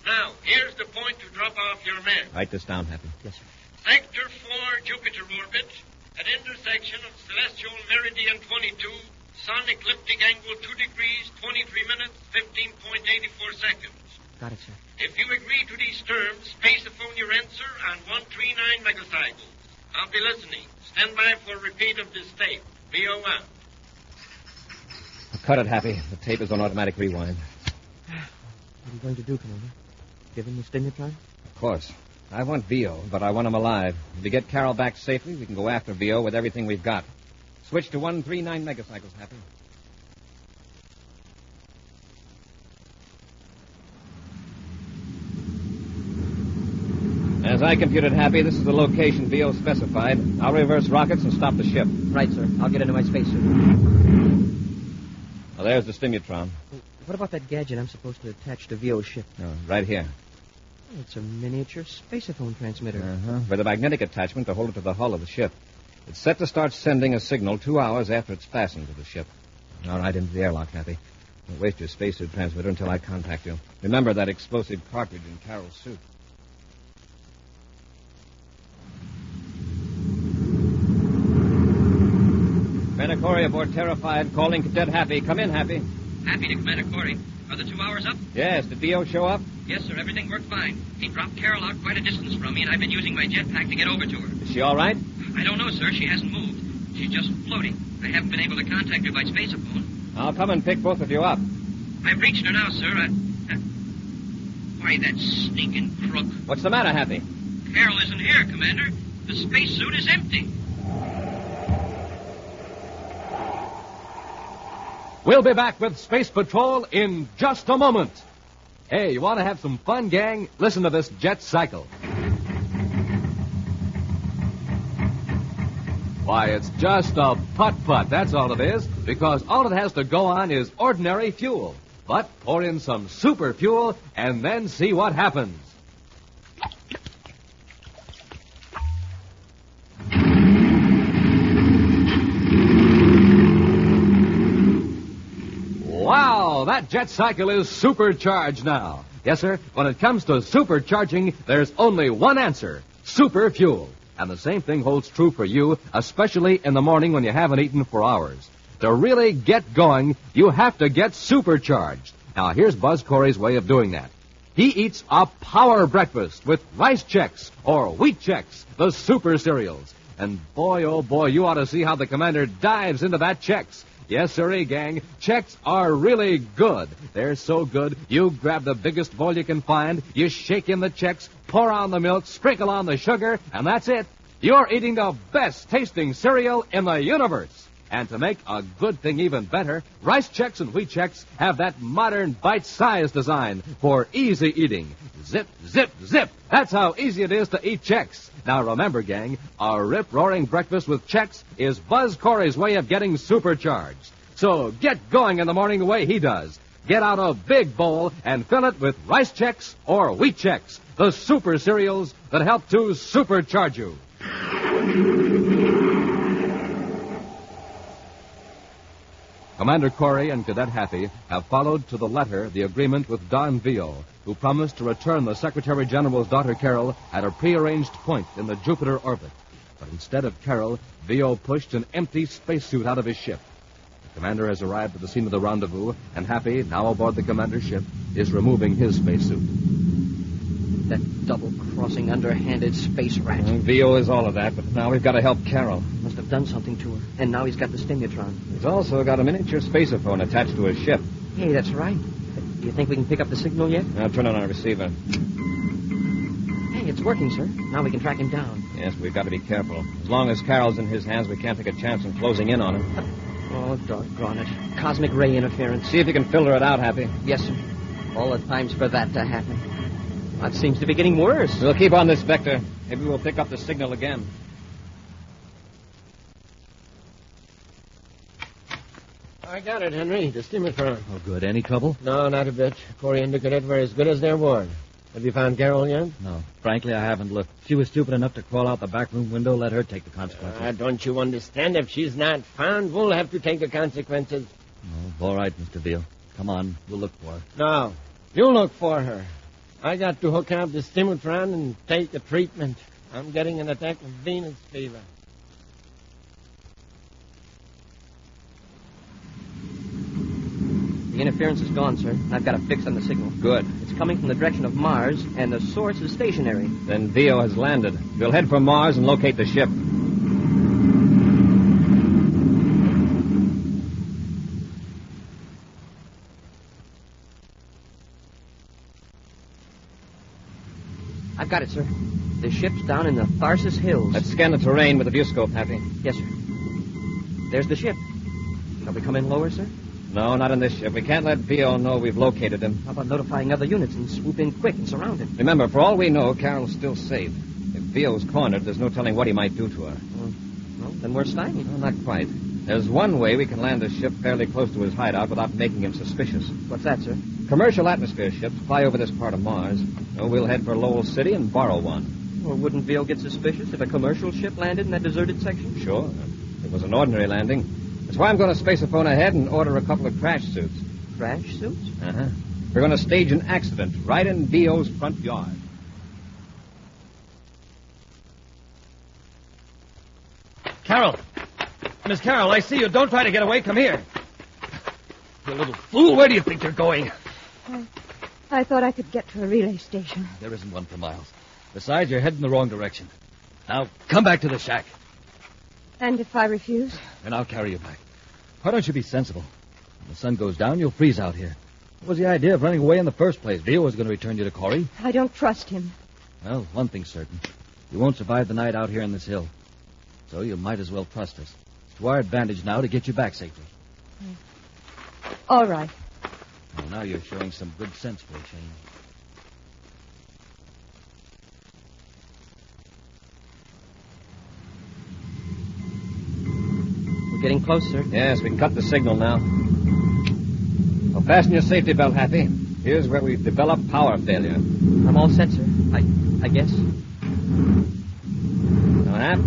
V: Now, here's the point to drop off your men.
H: Write this down, Happy.
T: Yes, sir.
V: Sector 4 Jupiter orbit at intersection of celestial meridian 22, sun ecliptic angle 2 degrees, 23 minutes, 15.84 seconds.
T: Got it, sir.
V: If you agree to these terms, spaceophone your answer on 139 megacycles. I'll be listening. Stand by for a repeat of this tape. VO1.
H: Cut it, Happy. The tape is on automatic rewind.
T: What are you going to do, Commander? Give him the stimulus?
H: Of course. I want VO, but I want him alive. If we get Carol back safely, we can go after VO with everything we've got. Switch to 139 megacycles, Happy. As I computed, Happy, this is the location VO specified. I'll reverse rockets and stop the ship.
T: Right, sir. I'll get into my spacesuit.
H: Well, there's the stimutron.
T: What about that gadget I'm supposed to attach to VO's ship?
H: Oh, right here.
T: It's a miniature spaceophone transmitter.
H: With a magnetic attachment to hold it to the hull of the ship. It's set to start sending a signal 2 hours after it's fastened to the ship. All right, into the airlock, Happy. Don't waste your spacesuit transmitter until I contact you. Remember that explosive cartridge in Carol's suit. Commander Corry aboard Terrified, calling Cadet Happy. Come in, Happy.
E: Happy to Commander Corry. Are the 2 hours up?
H: Yes, did VO show up?
E: Yes, sir. Everything worked fine. He dropped Carol out quite a distance from me, and I've been using my jetpack to get over to her.
H: Is she all right?
E: I don't know, sir. She hasn't moved. She's just floating. I haven't been able to contact her by spaceophone.
H: I'll come and pick both of you up.
E: I've reached her now, sir. Why, that sneaking crook.
H: What's the matter, Happy?
E: Carol isn't here, Commander. The spacesuit is empty.
A: We'll be back with Space Patrol in just a moment. Hey, you want to have some fun, gang? Listen to this jet cycle. Why, it's just a putt-putt, that's all it is, because all it has to go on is ordinary fuel. But pour in some super fuel and then see what happens. Wow, that jet cycle is supercharged now. Yes, sir, when it comes to supercharging, there's only one answer: super fuel. And the same thing holds true for you, especially in the morning when you haven't eaten for hours. To really get going, you have to get supercharged. Now, here's Buzz Corry's way of doing that. He eats a power breakfast with rice checks or wheat checks, the super cereals. And boy, oh boy, you ought to see how the commander dives into that checks. Yes, sirree, gang. Checks are really good. They're so good, you grab the biggest bowl you can find, you shake in the checks, pour on the milk, sprinkle on the sugar, and that's it. You're eating the best-tasting cereal in the universe. And to make a good thing even better, rice checks and wheat checks have that modern bite-sized design for easy eating. Zip, zip, zip. That's how easy it is to eat checks. Now remember, gang, a rip-roaring breakfast with checks is Buzz Corry's way of getting supercharged. So get going in the morning the way he does. Get out a big bowl and fill it with rice checks or wheat checks, the super cereals that help to supercharge you. Commander Corry and Cadet Happy have followed to the letter the agreement with Don Vio, who promised to return the Secretary General's daughter Carol at a prearranged point in the Jupiter orbit. But instead of Carol, Vio pushed an empty spacesuit out of his ship. The commander has arrived at the scene of the rendezvous, and Happy, now aboard the commander's ship, is removing his spacesuit.
T: That double-crossing, underhanded space rat.
H: Vio is all of that, but now we've got to help Carol.
T: Must have done something to her. And now he's got the stimutron.
H: He's also got a miniature spaceophone attached to his ship.
T: Hey, that's right. Do you think we can pick up the signal yet?
H: I'll turn on our receiver.
T: Hey, it's working, sir. Now we can track him down.
H: Yes, we've got to be careful. As long as Carol's in his hands, we can't take a chance in closing in on him.
T: Oh, doggone it. Cosmic ray interference.
H: See if you can filter it out, Happy.
T: Yes, sir. All the times for that to happen. That seems to be getting worse.
H: We'll keep on this vector. Maybe we'll pick up the signal again.
L: I got it, Henry. The steamer-tron.
M: Oh, good. Any trouble?
L: No, not a bit. Corry and the cadet were as good as their word. Have you found Carol yet?
M: No. Frankly, I haven't looked. She was stupid enough to crawl out the back room window. Let her take the consequences.
L: Don't you understand? If she's not found, we'll have to take the consequences.
M: Oh, all right, Mr. Veal. Come on. We'll look for her.
L: No. You look for her. I got to hook up the steamer-tron and take the treatment. I'm getting an attack of Venus fever.
T: The interference is gone, sir. I've got a fix on the signal.
C: Good.
T: It's coming from the direction of Mars, and the source is stationary.
C: Then Vio has landed. We'll head for Mars and locate the ship.
T: I've got it, sir. The ship's down in the Tharsis Hills.
C: Let's scan the terrain with the viewscope, Happy.
T: Yes, sir. There's the ship. Shall we come in lower, sir?
C: No, not in this ship. We can't let Vio know we've located him.
T: How about notifying other units and swoop in quick and surround him?
C: Remember, for all we know, Carol's still safe. If Vio's cornered, there's no telling what he might do to her.
T: Well, then we're stymied.
C: No, not quite. There's one way we can land the ship fairly close to his hideout without making him suspicious.
T: What's that, sir?
C: Commercial atmosphere ships fly over this part of Mars. So we'll head for Lowell City and borrow one.
T: Well, wouldn't Vio get suspicious if a commercial ship landed in that deserted section?
C: Sure. It was an ordinary landing. That's why I'm going to space-a-phone ahead and order a couple of crash suits.
T: Crash suits?
C: Uh-huh. We're going to stage an accident right in Vio's front yard.
M: Carol! Miss Carol, I see you. Don't try to get away. Come here. You little fool. Where do you think you're going?
D: I thought I could get to a relay station.
M: There isn't one for miles. Besides, you're heading the wrong direction. Now, come back to the shack.
D: And if I refuse?
M: Then I'll carry you back. Why don't you be sensible? When the sun goes down, you'll freeze out here. What was the idea of running away in the first place? Vio was going to return you to Corry.
D: I don't trust him.
M: Well, one thing's certain. You won't survive the night out here in this hill. So you might as well trust us. It's to our advantage now to get you back safely.
D: All right.
M: Well, now you're showing some good sense for a change.
T: We're getting close, sir.
C: Yes, we can cut the signal now. Well, fasten your safety belt, Happy. Here's where we've developed power failure.
T: I'm all set, sir. I guess.
C: Now, Hap,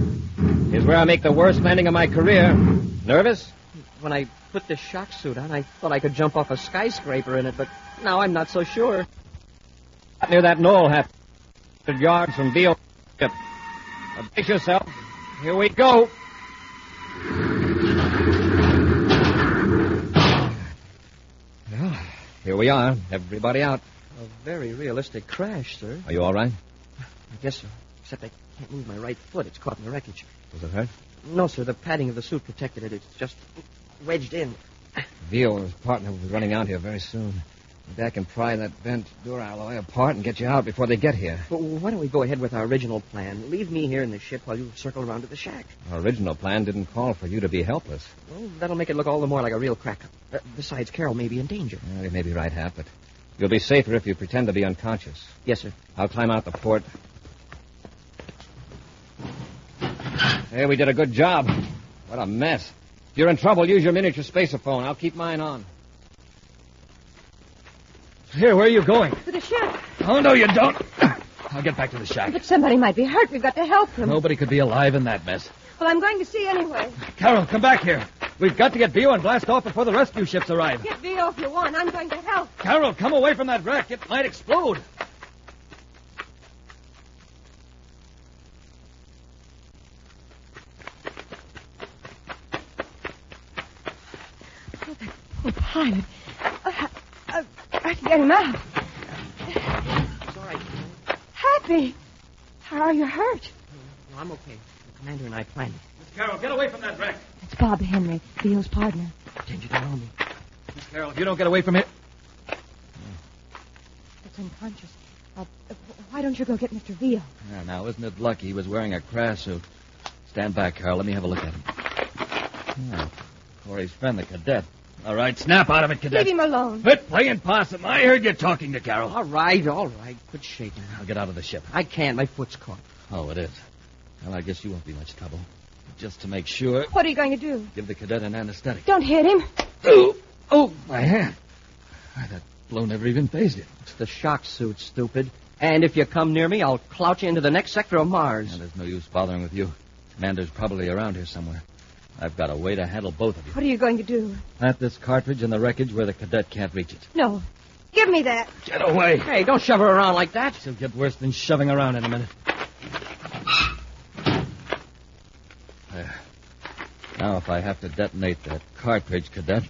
C: here's where I make the worst landing of my career. Nervous?
T: When I put the shock suit on, I thought I could jump off a skyscraper in it, but now I'm not so sure.
C: Near that knoll, Hap. 100 yards from Vio ship. Now, brace yourself. Here we go. Well, here we are. Everybody out.
T: A very realistic crash, sir.
C: Are you all right?
T: I guess so. Except I can't move my right foot. It's caught in the wreckage.
C: Was it hurt?
T: No, sir. The padding of the suit protected it. It's just wedged in.
C: Vio and his partner will be running out here very soon. Maybe I can pry that bent duralloy apart and get you out before they get here.
T: But why don't we go ahead with our original plan? Leave me here in the ship while you circle around to the shack.
C: Our original plan didn't call for you to be helpless.
T: Well, that'll make it look all the more like a real crack-up. Besides, Carol may be in danger.
C: Well, you may be right, Hap, but you'll be safer if you pretend to be unconscious.
T: Yes, sir.
C: I'll climb out the port. Hey, we did a good job. What a mess. If you're in trouble, use your miniature spacer-phone. I'll keep mine on.
M: Here, where are you going?
D: To the ship.
M: Oh, no, you don't. I'll get back to the shack.
D: But somebody might be hurt. We've got to help them.
M: Nobody could be alive in that mess.
D: Well, I'm going to see anyway.
M: Carol, come back here. We've got to get Vio and blast off before the rescue ships arrive.
D: Get Vio if you want. I'm going to help.
M: Carol, come away from that wreck. It might explode.
D: Oh, pilot. I can get him out.
T: It's all right.
D: Happy. How are you hurt?
T: No, I'm okay. The commander and I planned it.
M: Miss Carol, get away from that wreck.
D: It's Bob Henry, Vio's partner.
T: Pretend you don't know me.
M: Miss Carol, if you don't get away from here...
D: It's unconscious. Why don't you go get Mr. Vio?
M: Yeah, now, isn't it lucky he was wearing a crash suit? Stand back, Carol. Let me have a look at him. Oh, Corey's friend, the cadet. All right, snap out of it, cadet.
D: Leave him alone.
M: Quit playing possum. I heard you talking to Carol.
T: All right. Quit shaking.
M: I'll get out of the ship.
T: I can't. My foot's caught.
M: Oh, it is. Well, I guess you won't be much trouble. just to make sure.
D: What are you going to do?
M: Give the cadet an anesthetic.
D: Don't hit him.
M: Oh, my hand. Why, that blow never even phased it.
T: It's the shock suit, stupid. And if you come near me, I'll clout you into the next sector of Mars.
M: There's no use bothering with you. Commander's probably around here somewhere. I've got a way to handle both of you.
D: What are you going to do?
M: Plant this cartridge in the wreckage where the cadet can't reach it.
D: No. Give me that.
M: Get away.
T: Hey, don't shove her around like that.
M: She'll get worse than shoving around in a minute. There. Now, if I have to detonate that cartridge, cadet,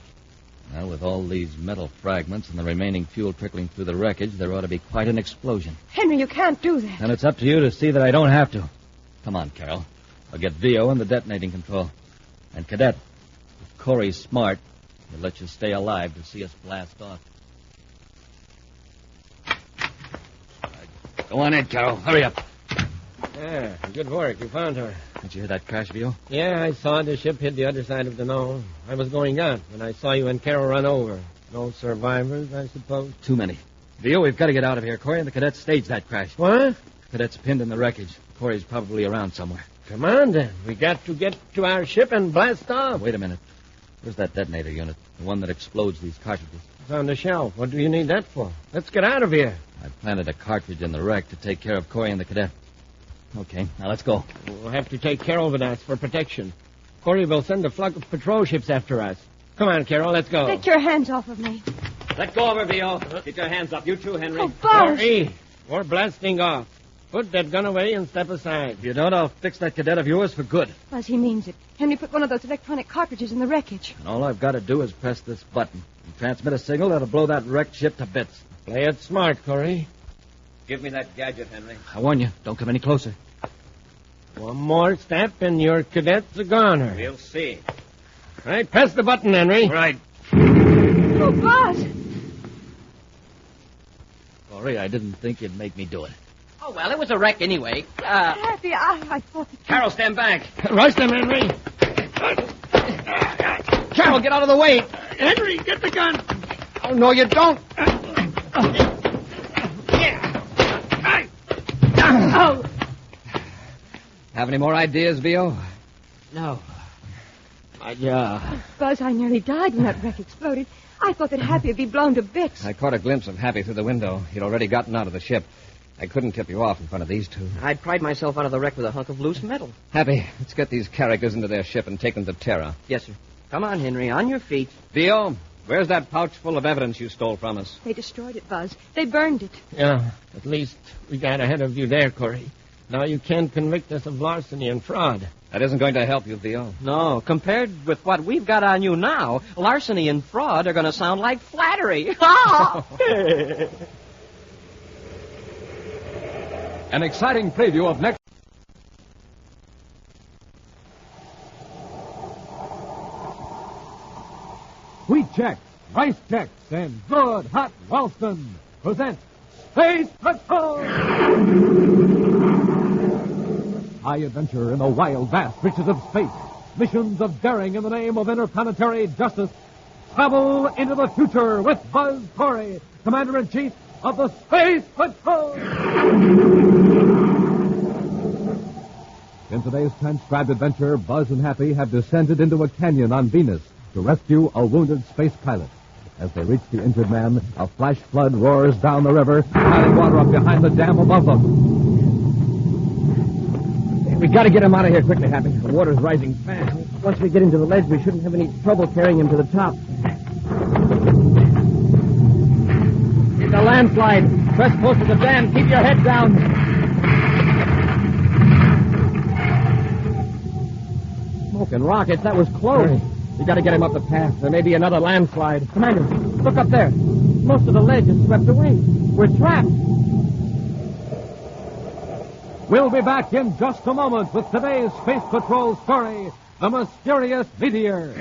M: well, with all these metal fragments and the remaining fuel trickling through the wreckage, there ought to be quite an explosion.
D: Henry, you can't do that.
M: And it's up to you to see that I don't have to. Come on, Carol. I'll get Vio in the detonating control. And, Cadet, if Corry's smart, he'll let you stay alive to see us blast off. Go on in, Carol. Hurry up.
L: Yeah, good work. You found her.
M: Did you hear that crash, Vio?
L: Yeah, I saw the ship hit the other side of the knoll. I was going out when I saw you and Carol run over. No survivors, I suppose?
M: Too many. Vio, we've got to get out of here. Corry and the cadets staged that crash.
L: What?
M: Cadet's pinned in the wreckage. Corry's probably around somewhere.
L: Come on, then. We got to get to our ship and blast off.
M: Wait a minute. Where's that detonator unit? The one that explodes these cartridges.
L: It's on the shelf. What do you need that for? Let's get out of here.
M: I planted a cartridge in the wreck to take care of Corry and the cadet. Okay, now let's go.
L: We'll have to take Carol with us for protection. Corry will send a flock of patrol ships after us. Come on, Carol, let's go.
D: Take your hands off of me.
T: Let go of her, Vio. Keep your hands up. You too, Henry.
D: Oh, Buzz.
L: Corry, we're blasting off. Put that gun away and step aside.
M: If you don't, I'll fix that cadet of yours for good.
D: Buzz, he means it. Henry put one of those electronic cartridges in the wreckage.
M: And all I've got to do is press this button and transmit a signal that'll blow that wrecked ship to bits.
L: Play it smart, Corry.
T: Give me that gadget, Henry.
M: I warn you, don't come any closer.
L: One more step and your cadet's a goner.
T: We'll see.
L: Right, press the button, Henry.
M: Right.
D: Oh, Buzz!
M: Corry, I didn't think you'd make me do it.
T: Oh, well, it was a wreck anyway.
D: Happy, I thought that...
T: Carol, stand back.
L: Rush them, Henry.
T: Carol, get out of the way.
L: Henry, get the gun.
T: Oh, no, you don't.
D: Oh!
T: Have any more ideas, Vio?
L: No.
D: Buzz, I nearly died when that wreck exploded. I thought that Happy would be blown to bits.
H: I caught a glimpse of Happy through the window. He'd already gotten out of the ship. I couldn't tip you off in front of these two.
T: I'd pried myself out of the wreck with a hunk of loose metal.
H: Happy, let's get these characters into their ship and take them to Terra.
T: Yes, sir. Come on, Henry, on your feet.
H: Vio, where's that pouch full of evidence you stole from us?
D: They destroyed it, Buzz. They burned it.
L: Yeah, at least we got ahead of you there, Corry. Now you can't convict us of larceny and fraud.
H: That isn't going to help you, Vio.
T: No, compared with what we've got on you now, larceny and fraud are going to sound like flattery.
A: An exciting preview of next... Wheat checks, rice checks, and good hot Ralston present Space Patrol! High adventure in the wild, vast reaches of space. Missions of daring in the name of interplanetary justice. Travel into the future with Buzz Corry, Commander-in-Chief of the Space Patrol! In today's transcribed adventure, Buzz and Happy have descended into a canyon on Venus to rescue a wounded space pilot. As they reach the injured man, a flash flood roars down the river, piling water up behind the dam above them.
B: We gotta get him out of here quickly, Happy. The water's rising fast. Once we get into the ledge, we shouldn't have any trouble carrying him to the top. It's a landslide. Press close to the dam. Keep your head down. Smoke and rockets. That was close. We gotta get him up the path. There may be another landslide. Commander, look up there. Most of the ledge is swept away. We're trapped.
A: We'll be back in just a moment with today's Space Patrol story, The Mysterious Meteor.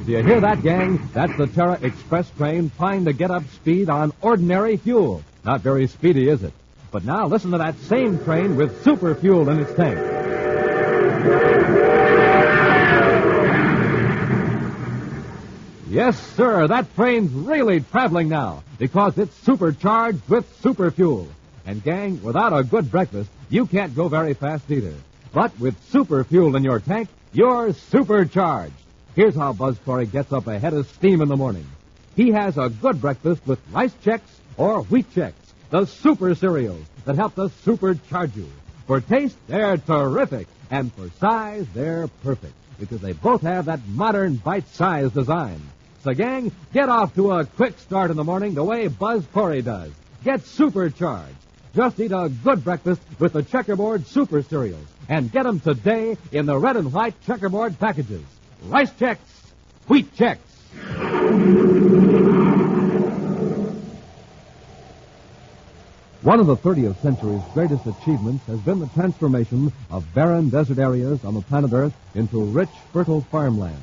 A: Do you hear that, gang? That's the Terra Express train trying to get up speed on ordinary fuel. Not very speedy, is it? But now listen to that same train with super fuel in its tank. Yes, sir, that train's really traveling now because it's supercharged with super fuel. And, gang, without a good breakfast, you can't go very fast either. But with super fuel in your tank, you're supercharged. Here's how Buzz Corry gets up a head of steam in the morning. He has a good breakfast with Rice Chex or Wheat Chex, the super cereals that help to supercharge you. For taste, they're terrific. And for size, they're perfect because they both have that modern bite-sized design. So, gang, get off to a quick start in the morning the way Buzz Corry does. Get supercharged. Just eat a good breakfast with the Checkerboard Super Cereals. And get them today in the red and white Checkerboard packages. Rice Chex, Wheat Chex. One of the 30th century's greatest achievements has been the transformation of barren desert areas on the planet Earth into rich, fertile farmlands.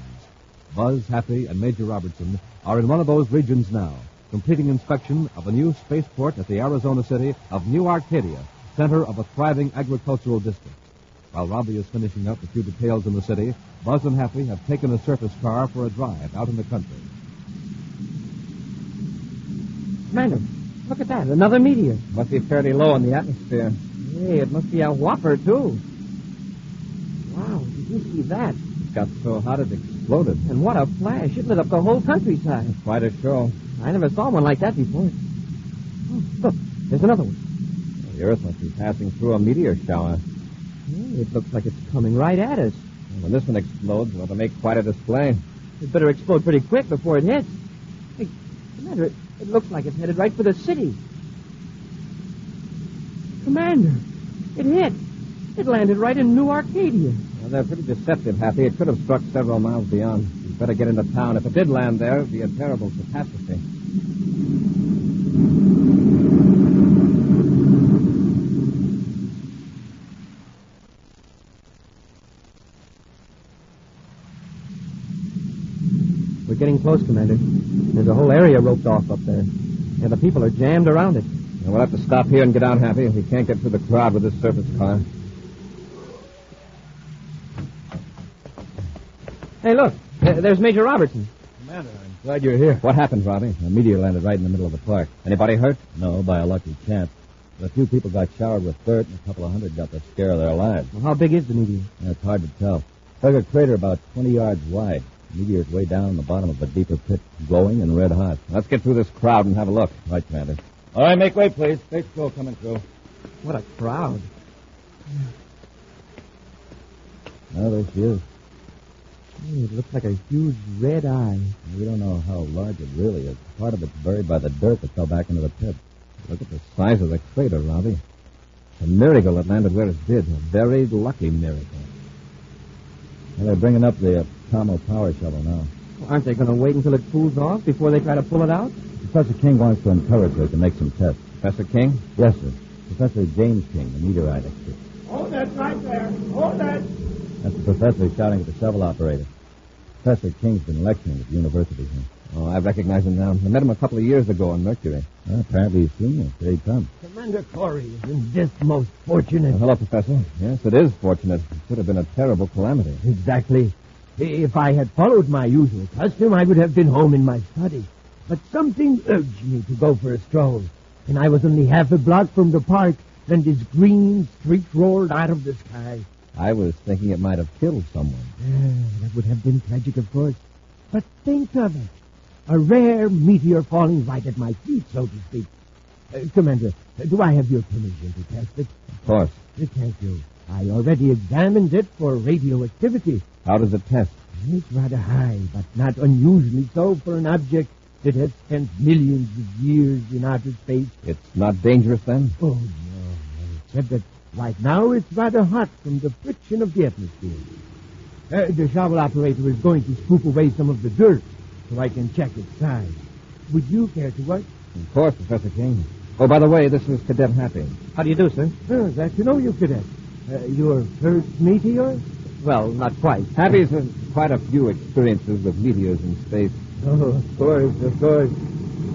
A: Buzz, Happy, and Major Robertson are in one of those regions now, completing inspection of a new spaceport at the Arizona city of New Arcadia, center of a thriving agricultural district. While Robbie is finishing up a few details in the city, Buzz and Happy have taken a surface car for a drive out in the country.
T: Commander, look at that. Another meteor.
C: Must be fairly low in the atmosphere.
T: Hey, it must be a whopper, too. Wow, did you see that?
C: It got so hot it exploded.
T: And what a flash. It lit up the whole countryside.
C: Quite a show.
T: I never saw one like that before. Oh, look, there's another one.
C: The Earth must be passing through a meteor shower.
T: Hey, it looks like it's coming right at us.
C: When this one explodes, it'll make quite a display.
T: It better explode pretty quick before it hits. Hey, Commander, it looks like it's headed right for the city. Commander, it hit. It landed right in New Arcadia.
C: Well, they're pretty deceptive, Happy. It could have struck several miles beyond. You'd better get into town. If it did land there, it'd be a terrible catastrophe.
T: We're getting close, Commander. There's a whole area roped off up there. Yeah, the people are jammed around it.
C: And we'll have to stop here and get out, Happy. We can't get through the crowd with this surface car.
T: Hey, look. There's Major Robertson.
G: Commander, I'm glad you're here.
C: What happened, Robbie? A meteor landed right in the middle of the park. Anybody hurt?
G: No, by a lucky chance. But a few people got showered with dirt, and a couple of hundred got the scare of their lives.
T: Well, how big is the meteor?
G: It's hard to tell. It's like a crater about 20 yards wide. The meteor's way down in the bottom of a deeper pit, glowing and red hot.
C: Let's get through this crowd and have a look.
G: Right, Commander. All right, make way, please. Space Patrol coming through.
T: What a crowd.
G: Oh, there she is.
T: Hey, it looks like a huge red eye.
G: We don't know how large it really is. Part of it's buried by the dirt that fell back into the pit.
C: Look at the size of the crater, Robbie. It's a miracle it landed where it did. A very lucky miracle.
G: Well, they're bringing up the Tomo power shovel now.
T: Well, aren't they going to wait until it cools off before they try to pull it out?
G: Professor King wants to encourage her to make some tests.
C: Professor King?
G: Yes, sir. Professor James King, the meteorite expert.
L: Hold that right there. Hold that.
G: That's the professor shouting at the shovel operator. Professor King's been lecturing at the university here.
C: Oh, I recognize him now. I met him a couple of years ago on Mercury.
G: Well, apparently he's seen you. Here he comes.
B: Commander Corry is in this most fortunate.
C: Hello, Professor. Yes, it is fortunate. It could have been a terrible calamity.
B: Exactly. If I had followed my usual custom, I would have been home in my study. But something urged me to go for a stroll. And I was only half a block from the park when this green streak rolled out of the sky.
C: I was thinking it might have killed someone.
B: That would have been tragic, of course. But think of it. A rare meteor falling right at my feet, so to speak. Commander, do I have your permission to test it?
C: Of course.
B: Thank you. I already examined it for radioactivity.
C: How does it test?
B: It's rather high, but not unusually so for an object that has spent millions of years in outer space.
C: It's not dangerous, then?
B: Oh, no. Except that right now it's rather hot from the friction of the atmosphere. The shovel operator is going to scoop away some of the dirt so I can check its size. Would you care to watch?
C: Of course, Professor King. Oh, by the way, this is Cadet Happy.
T: How do you do, sir?
B: Glad to know you, Cadet. Your first meteor?
T: Well, not quite.
C: Happy's had quite a few experiences with meteors in space.
B: Oh, of course.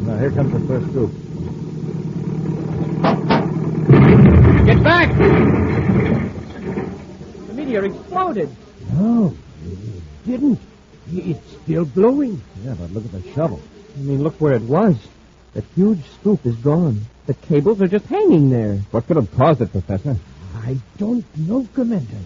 G: Now, here comes the first group.
T: Get back! The meteor exploded.
B: No, it didn't. It still glowing.
M: Yeah, but look at the shovel.
T: I mean, look where it was. That huge scoop is gone. The cables are just hanging there.
C: What could have caused it, Professor?
B: I don't know, Commander.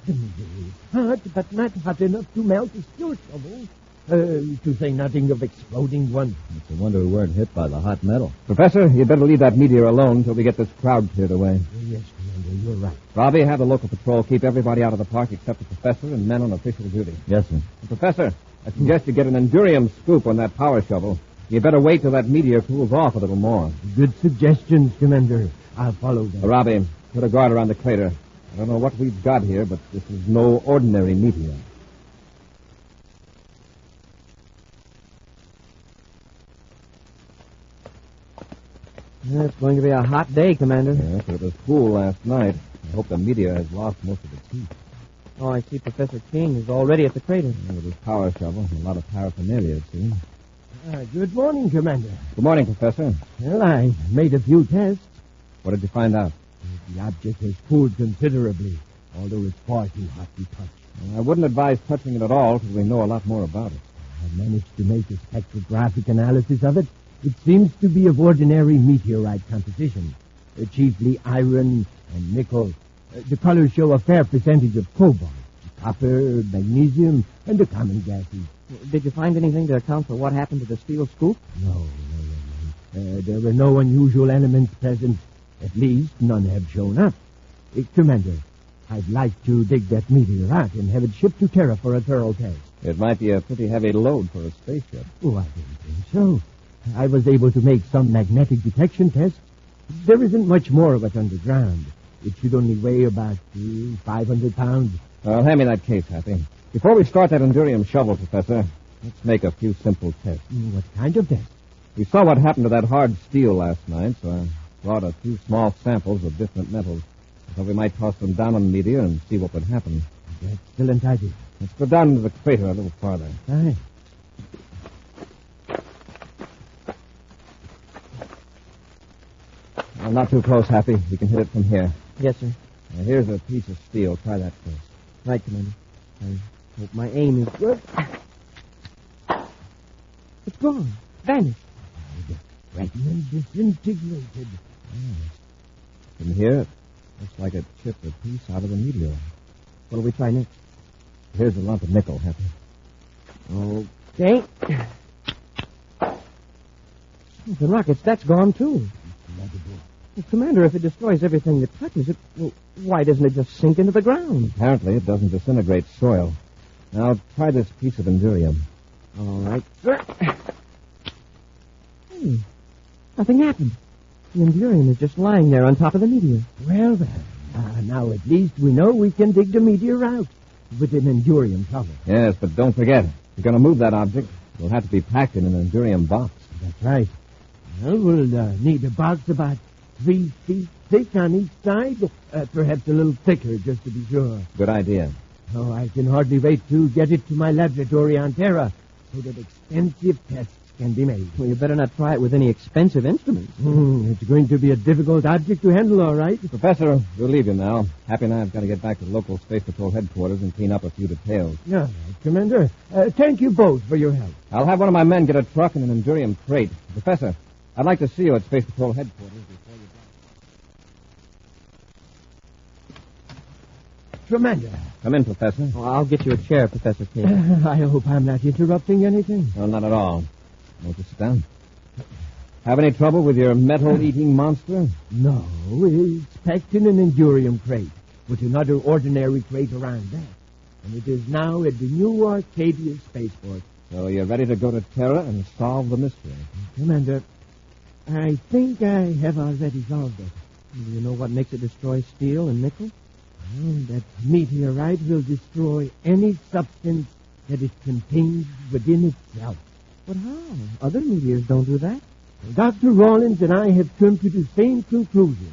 B: The meteor is hot, but not hot enough to melt a steel shovel. To say nothing of exploding one.
M: It's a wonder we weren't hit by the hot metal.
C: Professor, you'd better leave that meteor alone until we get this crowd cleared away.
B: Yes, Commander, you're right.
C: Robbie, have the local patrol keep everybody out of the park except the Professor and men on official duty.
M: Yes, sir.
C: Professor, I suggest you get an Endurium scoop on that power shovel. You better wait till that meteor cools off a little more.
B: Good suggestions, Commander. I'll follow them.
C: Robbie, put a guard around the crater. I don't know what we've got here, but this is no ordinary meteor.
T: It's going to be a hot day, Commander.
C: Yes, but it was cool last night. I hope the meteor has lost most of its heat.
T: Oh, I see Professor King is already at the crater.
C: With his power shovel and a lot of paraphernalia, it seems.
B: Good morning, Commander.
C: Good morning, Professor.
B: Well, I made a few tests.
C: What did you find out?
B: The object has cooled considerably, although it's far too hot to touch.
C: I wouldn't advise touching it at all till we know a lot more about it.
B: I managed to make a spectrographic analysis of it. It seems to be of ordinary meteorite composition, chiefly iron and nickel. The colors show a fair percentage of cobalt, copper, magnesium, and the common gases.
T: Did you find anything to account for what happened to the steel scoop?
B: No. There were no unusual elements present. At least none have shown up. Commander, I'd like to dig that meteor out and have it shipped to Terra for a thorough test.
C: It might be a pretty heavy load for a spaceship.
B: Oh, I didn't think so. I was able to make some magnetic detection tests. There isn't much more of it underground. It should only weigh about 500 pounds.
C: Well, hand me that case, Happy. Before we start that Endurium shovel, Professor, let's make a few simple tests.
B: What kind of tests?
C: We saw what happened to that hard steel last night, so I brought a few small samples of different metals. I thought we might toss them down on the meteor and see what would happen.
B: Excellent idea.
C: Let's go down into the crater a little farther.
B: Aye.
C: Well, not too close, Happy. We can hit it from here.
T: Yes, sir.
C: Now, here's a piece of steel. Try that first.
T: Right, Commander. I hope my aim is good. It's gone. Vanished.
B: The fragment disintegrated.
C: From here, it looks like it chipped a piece out of the meteor.
T: What'll we try next?
C: Here's a lump of nickel, Happy.
T: Okay. The rockets, that's gone, too. Well, Commander, if it destroys everything that touches it, well, why doesn't it just sink into the ground?
C: Apparently, it doesn't disintegrate soil. Now, try this piece of Endurium.
T: All right, sir. Hey, nothing happened. The Endurium is just lying there on top of the meteor.
B: Well, now at least we know we can dig the meteor out with an Endurium shovel.
C: Yes, but don't forget, if you're going to move that object, it'll have to be packed in an Endurium box.
B: That's right. Well, we'll need a box about 3 feet thick on each side, perhaps a little thicker, just to be sure.
C: Good idea.
B: Oh, I can hardly wait to get it to my laboratory on Terra so that extensive tests can be made.
T: Well, you better not try it with any expensive instruments.
B: It's going to be a difficult object to handle, all right.
C: Professor, we'll leave you now. Happy and I have got to get back to local Space Patrol headquarters and clean up a few details.
B: All right, Commander. Thank you both for your help.
C: I'll have one of my men get a truck and an Endurium crate. Professor, I'd like to see you at Space Patrol headquarters before you go.
B: Commander.
C: Come in, Professor.
T: Oh, I'll get you a chair, Professor King.
B: I hope I'm not interrupting anything.
C: No, not at all. Won't you sit down? Have any trouble with your metal-eating monster?
B: No, it's packed in an Endurium crate with another ordinary crate around that. And it is now at the new Arcadia spaceport.
C: So you're ready to go to Terra and solve the mystery?
B: Commander, I think I have already solved it.
T: Do you know what makes it destroy steel and nickel?
B: Well, that meteorite will destroy any substance that it contains within itself.
T: But how? Other meteors don't do that.
B: Dr. Rawlins and I have come to the same conclusion.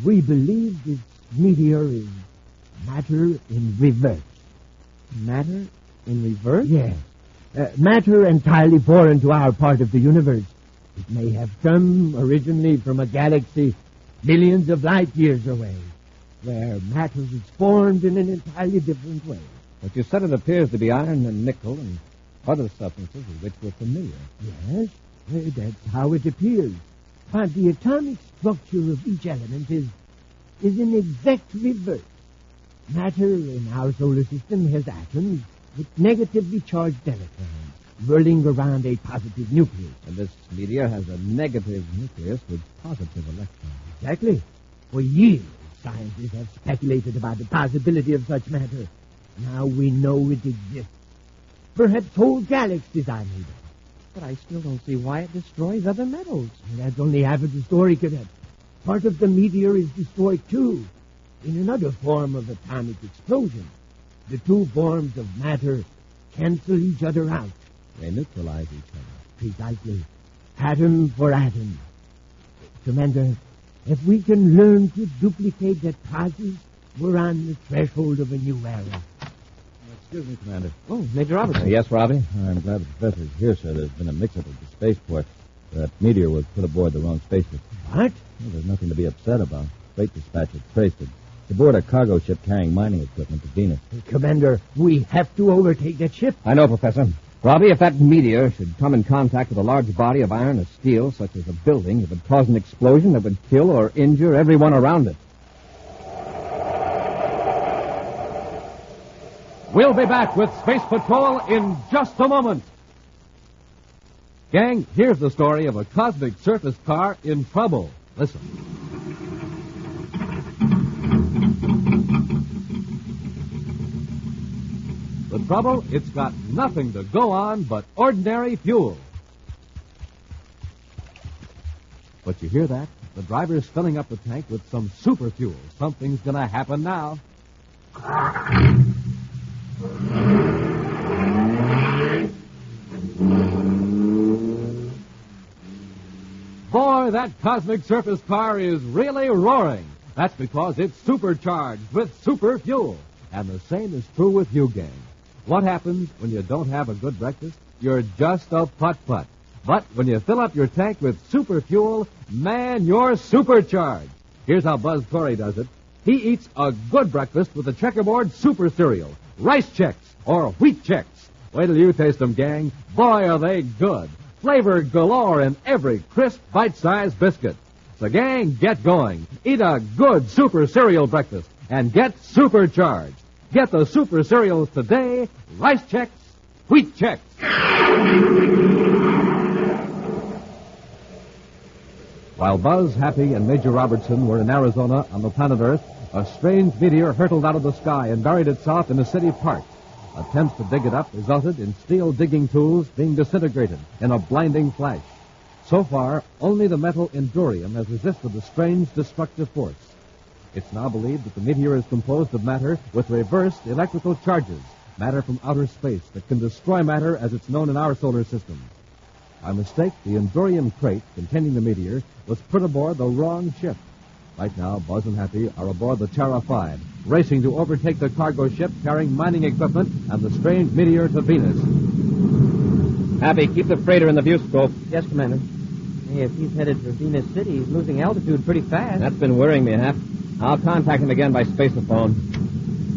B: We believe this meteor is matter in reverse.
T: Matter in reverse?
B: Yes. Matter entirely foreign to our part of the universe. It may have come originally from a galaxy billions of light years away, where matter is formed in an entirely different way.
C: But you said it appears to be iron and nickel and
P: other substances with which we're familiar.
B: Yes, that's how it appears. But the atomic structure of each element is an exact reverse. Matter in our solar system has atoms with negatively charged electrons whirling around a positive nucleus.
P: And this meteor has a negative nucleus with positive electrons.
B: Exactly. For years, scientists have speculated about the possibility of such matter. Now we know it exists. Perhaps whole galaxies are made of.
T: But I still don't see why it destroys other metals.
B: That's only half of the story, Cadet. Part of the meteor is destroyed, too, in another form of atomic explosion. The two forms of matter cancel each other out.
P: They neutralize each other.
B: Precisely. Atom for atom. Commander, if we can learn to duplicate that process, we're on the threshold of a new era.
P: Excuse me, Commander.
T: Oh, Major Robertson.
P: Yes, Robbie? I'm glad the professor's here, sir. There's been a mix-up at the spaceport. That meteor was put aboard the wrong spaceship.
B: What?
P: Well, there's nothing to be upset about. Freight dispatcher traced it. It's aboard a cargo ship carrying mining equipment to Venus.
B: Commander, we have to overtake that ship.
C: I know, Professor. Robbie, if that meteor should come in contact with a large body of iron or steel, such as a building, it would cause an explosion that would kill or injure everyone around it.
A: We'll be back with Space Patrol in just a moment. Gang, here's the story of a cosmic surface car in trouble. Listen. The trouble, it's got nothing to go on but ordinary fuel. But you hear that? The driver's filling up the tank with some super fuel. Something's going to happen now. Boy, that cosmic surface car is really roaring. That's because it's supercharged with super fuel. And the same is true with you, gang. What happens when you don't have a good breakfast? You're just a putt-putt. But when you fill up your tank with super fuel, man, you're supercharged. Here's how Buzz Corry does it. He eats a good breakfast with a checkerboard super cereal, Rice Chex, or Wheat Chex. Wait till you taste them, gang. Boy, are they good. Flavor galore in every crisp, bite-sized biscuit. So, gang, get going. Eat a good super cereal breakfast and get supercharged. Get the super cereals today, Rice Chex, Wheat Chex. While Buzz, Happy, and Major Robertson were in Arizona on the planet Earth, a strange meteor hurtled out of the sky and buried itself in a city park. Attempts to dig it up resulted in steel digging tools being disintegrated in a blinding flash. So far, only the metal Endurium has resisted the strange destructive force. It's now believed that the meteor is composed of matter with reversed electrical charges, matter from outer space that can destroy matter as it's known in our solar system. By mistake, the Endurium crate containing the meteor was put aboard the wrong ship. Right now, Buzz and Happy are aboard the Terra 5, racing to overtake the cargo ship carrying mining equipment and the strange meteor to Venus.
C: Happy, keep the freighter in the viewscope.
T: Yes, Commander. Hey, if he's headed for Venus City, he's losing altitude pretty fast.
C: That's been worrying me, Hap. I'll contact him again by spaceophone.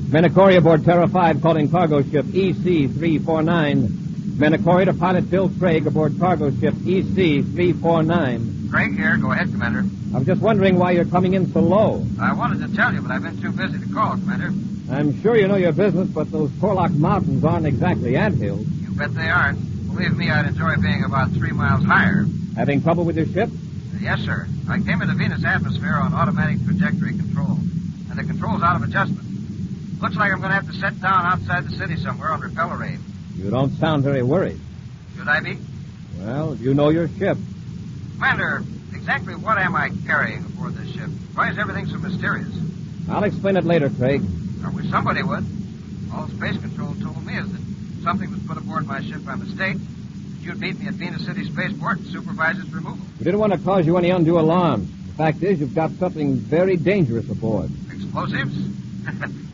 C: Commander Corry aboard Terra 5 calling cargo ship EC-349. Commander Corry to pilot Bill Craig aboard cargo ship EC-349.
E: Craig here. Go ahead, Commander.
C: I was just wondering why you're coming in so low.
E: I wanted to tell you, but I've been too busy to call, Commander.
C: I'm sure you know your business, but those Porlock Mountains aren't exactly anthills.
E: You bet they aren't. Believe me, I'd enjoy being about 3 miles higher.
C: Having trouble with your ship?
E: Yes, sir. I came into Venus atmosphere on automatic trajectory control, and the control's out of adjustment. Looks like I'm going to have to set down outside the city somewhere on repeller aid.
C: You don't sound very worried.
E: Should I be?
C: Well, you know your ship.
E: Commander, exactly what am I carrying aboard this ship? Why is everything so mysterious?
C: I'll explain it later, Craig.
E: I wish somebody would. All Space Control told me is that something was put aboard my ship by mistake. You'd meet me at Venus City Spaceport and supervise its removal.
C: We didn't want to cause you any undue alarm. The fact is, you've got something very dangerous aboard.
E: Explosives?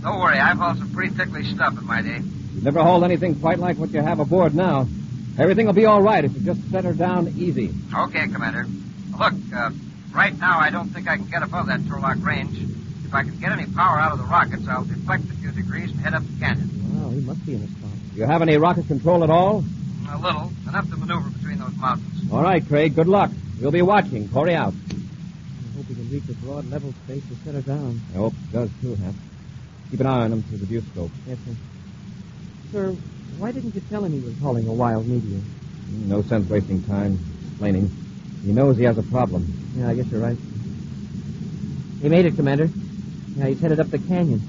E: Don't worry, I've hauled some pretty ticklish stuff in my day.
C: You've never hauled anything quite like what you have aboard now. Everything will be all right if you just set her down easy.
E: Okay, Commander. Look, right now I don't think I can get above that Turlock range. If I can get any power out of the rockets, I'll deflect a few degrees and head up the canyon.
T: Well, he must be in a spot.
C: Do you have any rocket control at all?
E: A little. Enough to maneuver between those mountains.
C: All right, Craig. Good luck. We'll be watching. Corry out.
T: I hope we can reach a broad level space to set her down.
C: I hope it does, too, Hap. Keep an eye on him through the viewscope.
T: Yes, sir. Sir, why didn't you tell him he was hauling a wild meteor?
C: No sense wasting time explaining. He knows he has a problem.
T: Yeah, I guess you're right. He made it, Commander. Yeah, he's headed up the canyon.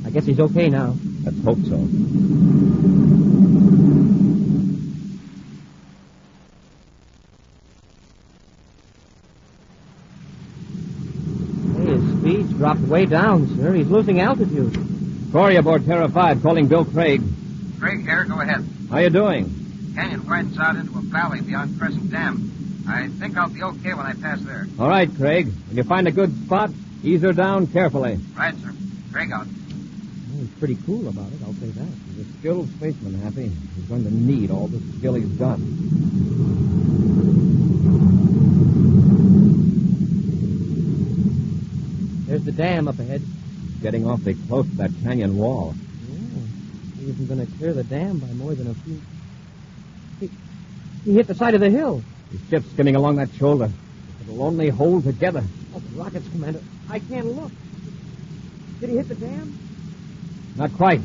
T: I guess he's okay now.
C: Let's hope so.
T: Hey, his speed's dropped way down, sir. He's losing altitude.
C: Corry aboard Terra 5 calling Bill Craig.
E: Craig here, go ahead.
C: How you doing?
E: Canyon widens out into a valley beyond Crescent Dam. I think I'll be okay when I pass there.
C: All right, Craig. When you find a good spot, ease her down carefully.
E: Right, sir. Craig out.
T: Well, he's pretty cool about it, I'll say that.
C: He's a skilled spaceman, Happy. He's going to need all the skill he's got.
T: There's the dam up ahead.
C: Getting awfully close to that canyon wall.
T: Yeah. He isn't going to clear the dam by more than a few... He hit the side of the hill.
C: The ship's skimming along that shoulder. It'll only hold together.
T: Oh, rockets, Commander. I can't look. Did he hit the dam?
C: Not quite.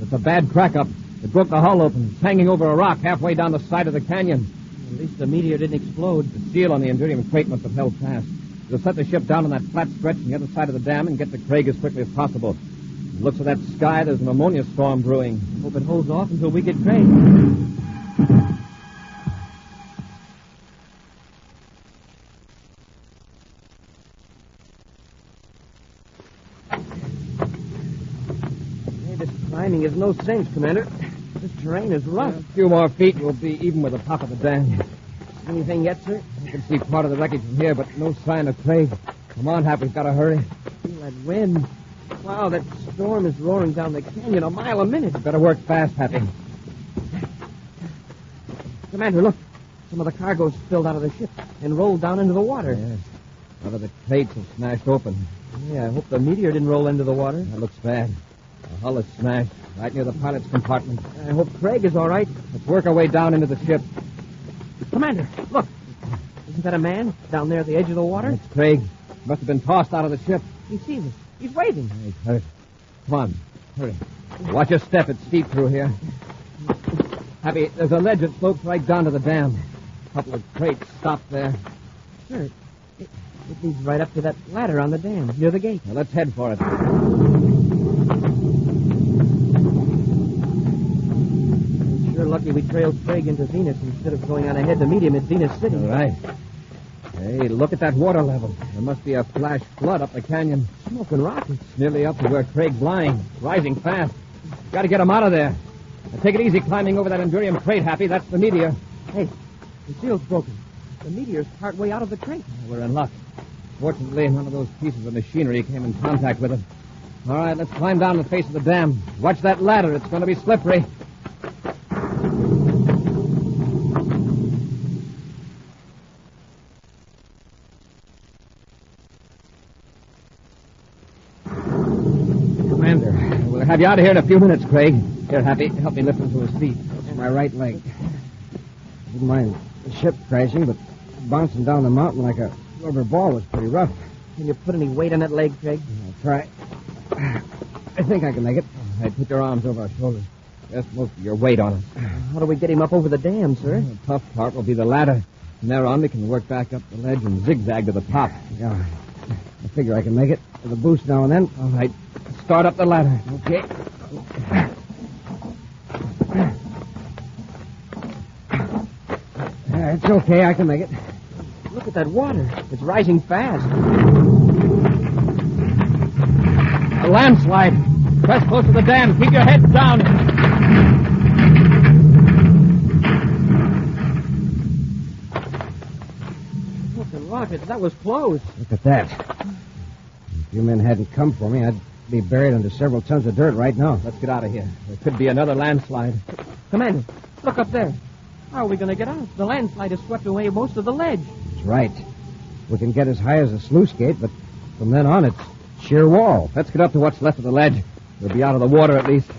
C: It's a bad crack up. It broke the hull open. It's hanging over a rock halfway down the side of the canyon.
T: At least the meteor didn't explode.
C: The steel on the Endurium crate must have held fast. We'll set the ship down on that flat stretch on the other side of the dam and get to Craig as quickly as possible. From the looks of that sky, there's an ammonia storm brewing.
T: Hope it holds off until we get Craig. Hey, this climbing is no cinch, Commander. This terrain is rough.
C: A few more feet, we'll be even with the top of the dam.
T: Anything yet, sir?
C: I can see part of the wreckage from here, but no sign of Craig. Come on, Hap, we've got to hurry.
T: Feel that wind. Wow, that storm is roaring down the canyon a mile a minute.
C: Better work fast, Happy.
T: Commander, look. Some of the cargo's spilled out of the ship and rolled down into the water.
C: Yes. One of the crates is smashed open.
T: Yeah, I hope the meteor didn't roll into the water.
C: That looks bad. The hull is smashed right near the pilot's compartment.
T: I hope Craig is all right.
C: Let's work our way down into the ship.
T: Commander, look. Isn't that a man down there at the edge of the water?
C: It's Craig. Must have been tossed out of the ship.
T: He sees us. He's waving.
C: He's hurt. Come on. Hurry. Watch your step. It's steep through here. Happy, there's a ledge that slopes right down to the dam. A couple of crates stopped there.
T: Sure. It leads right up to that ladder on the dam, near the gate.
C: Now, let's head for it.
T: Sure lucky we trailed Craig into Venus instead of going on ahead to meet him at Venus City.
C: All right. Hey, look at that water level. There must be a flash flood up the canyon.
T: Smoking rockets.
C: It's nearly up to where Craig's lying. It's rising fast. Got to get him out of there. Now, take it easy climbing over that Endurium crate, Happy. That's the meteor.
T: Hey, the seal's broken. The meteor's partway out of the crate.
C: We're in luck. Fortunately, none of those pieces of machinery came in contact with it. All right, let's climb down the face of the dam. Watch that ladder. It's going to be slippery. Commander, we'll have you out of here in a few minutes, Craig. Here, Happy, help me lift him to his feet.
F: That's my right leg. Didn't mind the ship crashing, but bouncing down the mountain like a rubber ball was pretty rough.
T: Can you put any weight on that leg, Craig?
F: I'll try. I think I can make it.
C: All right, put your arms over our shoulders. Rest most of your weight on it.
T: How do we get him up over the dam, sir?
C: The tough part will be the ladder. From there on, we can work back up the ledge and zigzag to the top.
F: Yeah. I figure I can make it with a boost now and then.
C: All right. Start up the ladder.
F: Okay. It's okay. I can make it.
T: Look at that water. It's rising fast.
C: A landslide. Press close to the dam. Keep your heads down.
T: Fucking rockets. That was close.
F: Look at that. If you men hadn't come for me, I'd be buried under several tons of dirt right now.
C: Let's get out of here. There could be another landslide.
T: Commander, look up there. How are we going to get out? The landslide has swept away most of the ledge.
F: That's right. We can get as high as the sluice gate, but from then on, it's sheer wall.
C: Let's get up to what's left of the ledge. We'll be out of the water at least.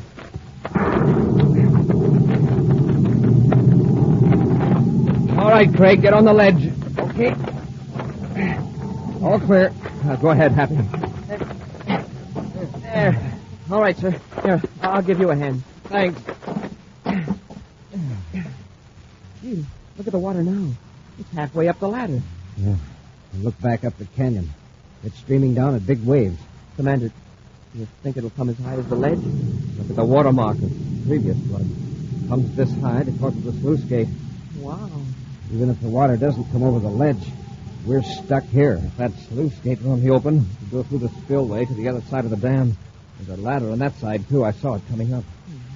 C: All right, Craig, get on the ledge. Okay. All clear. Go ahead, Happy.
T: There. All right, sir. Here, I'll give you a hand.
C: Thanks.
T: Gee, look at the water now. It's halfway up the ladder.
N: Yeah. And look back up the canyon. It's streaming down at big waves.
T: Commander, do you think it'll come as high as the ledge?
C: Look at the watermark of previous flood. Comes this high because of the sluice gate.
T: Wow.
N: Even if the water doesn't come over the ledge, we're stuck here.
C: If that sluice gate will only open, we go through the spillway to the other side of the dam. There's a ladder on that side, too. I saw it coming up.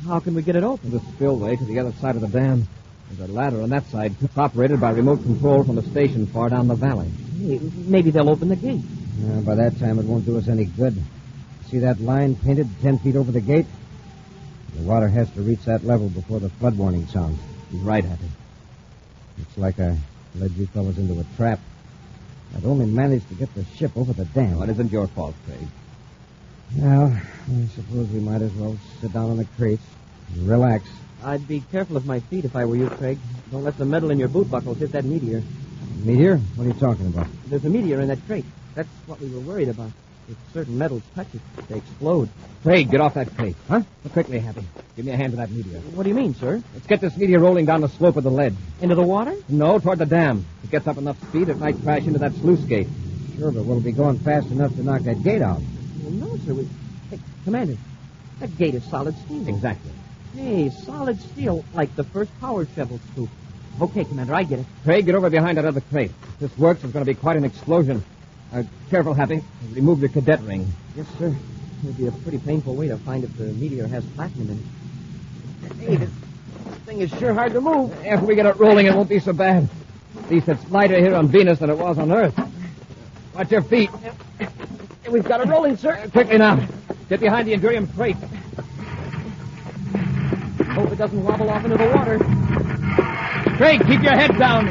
T: How can we get it open?
C: The spillway to the other side of the dam. There's a ladder on that side, too. It's operated by remote control from a station far down the valley.
T: Hey, maybe they'll open the gate.
N: By that time, it won't do us any good. See that line painted 10 feet over the gate? The water has to reach that level before the flood warning sounds.
C: He's right, Happy.
N: Looks like I led you fellas into a trap. I'd only managed to get the ship over the dam.
C: Well, it isn't your fault, Craig.
N: Well, I suppose we might as well sit down on the crates and relax.
T: I'd be careful of my feet if I were you, Craig. Don't let the metal in your boot buckles hit that meteor.
N: Meteor? What are you talking about?
T: There's a meteor in that crate. That's what we were worried about. If certain metals touch it, they explode.
C: Craig, get off that crate. Huh? Quickly, Happy. Give me a hand to that meteor.
T: What do you mean, sir?
C: Let's get this meteor rolling down the slope of the ledge.
T: Into the water?
C: No, toward the dam. If it gets up enough speed, it might crash into that sluice gate.
N: Sure, but we'll be going fast enough to knock that gate out.
T: Well, no, sir. Hey, Commander, that gate is solid steel.
C: Exactly.
T: Hey, solid steel, like the first power shovel scoop. Okay, Commander, I get it.
C: Craig, get over behind that other crate. If this works, it's going to be quite an explosion. Careful, Happy. Remove your cadet ring.
T: Yes, sir. It'll be a pretty painful way to find if the meteor has platinum in it. Hey, this thing is sure hard to move.
C: After we get it rolling, it won't be so bad. At least it's lighter here on Venus than it was on Earth. Watch your feet.
T: We've got it rolling, sir.
C: Quickly now. Get behind the Endurium crate.
T: Hope it doesn't wobble off into the water.
C: Craig, keep your head down.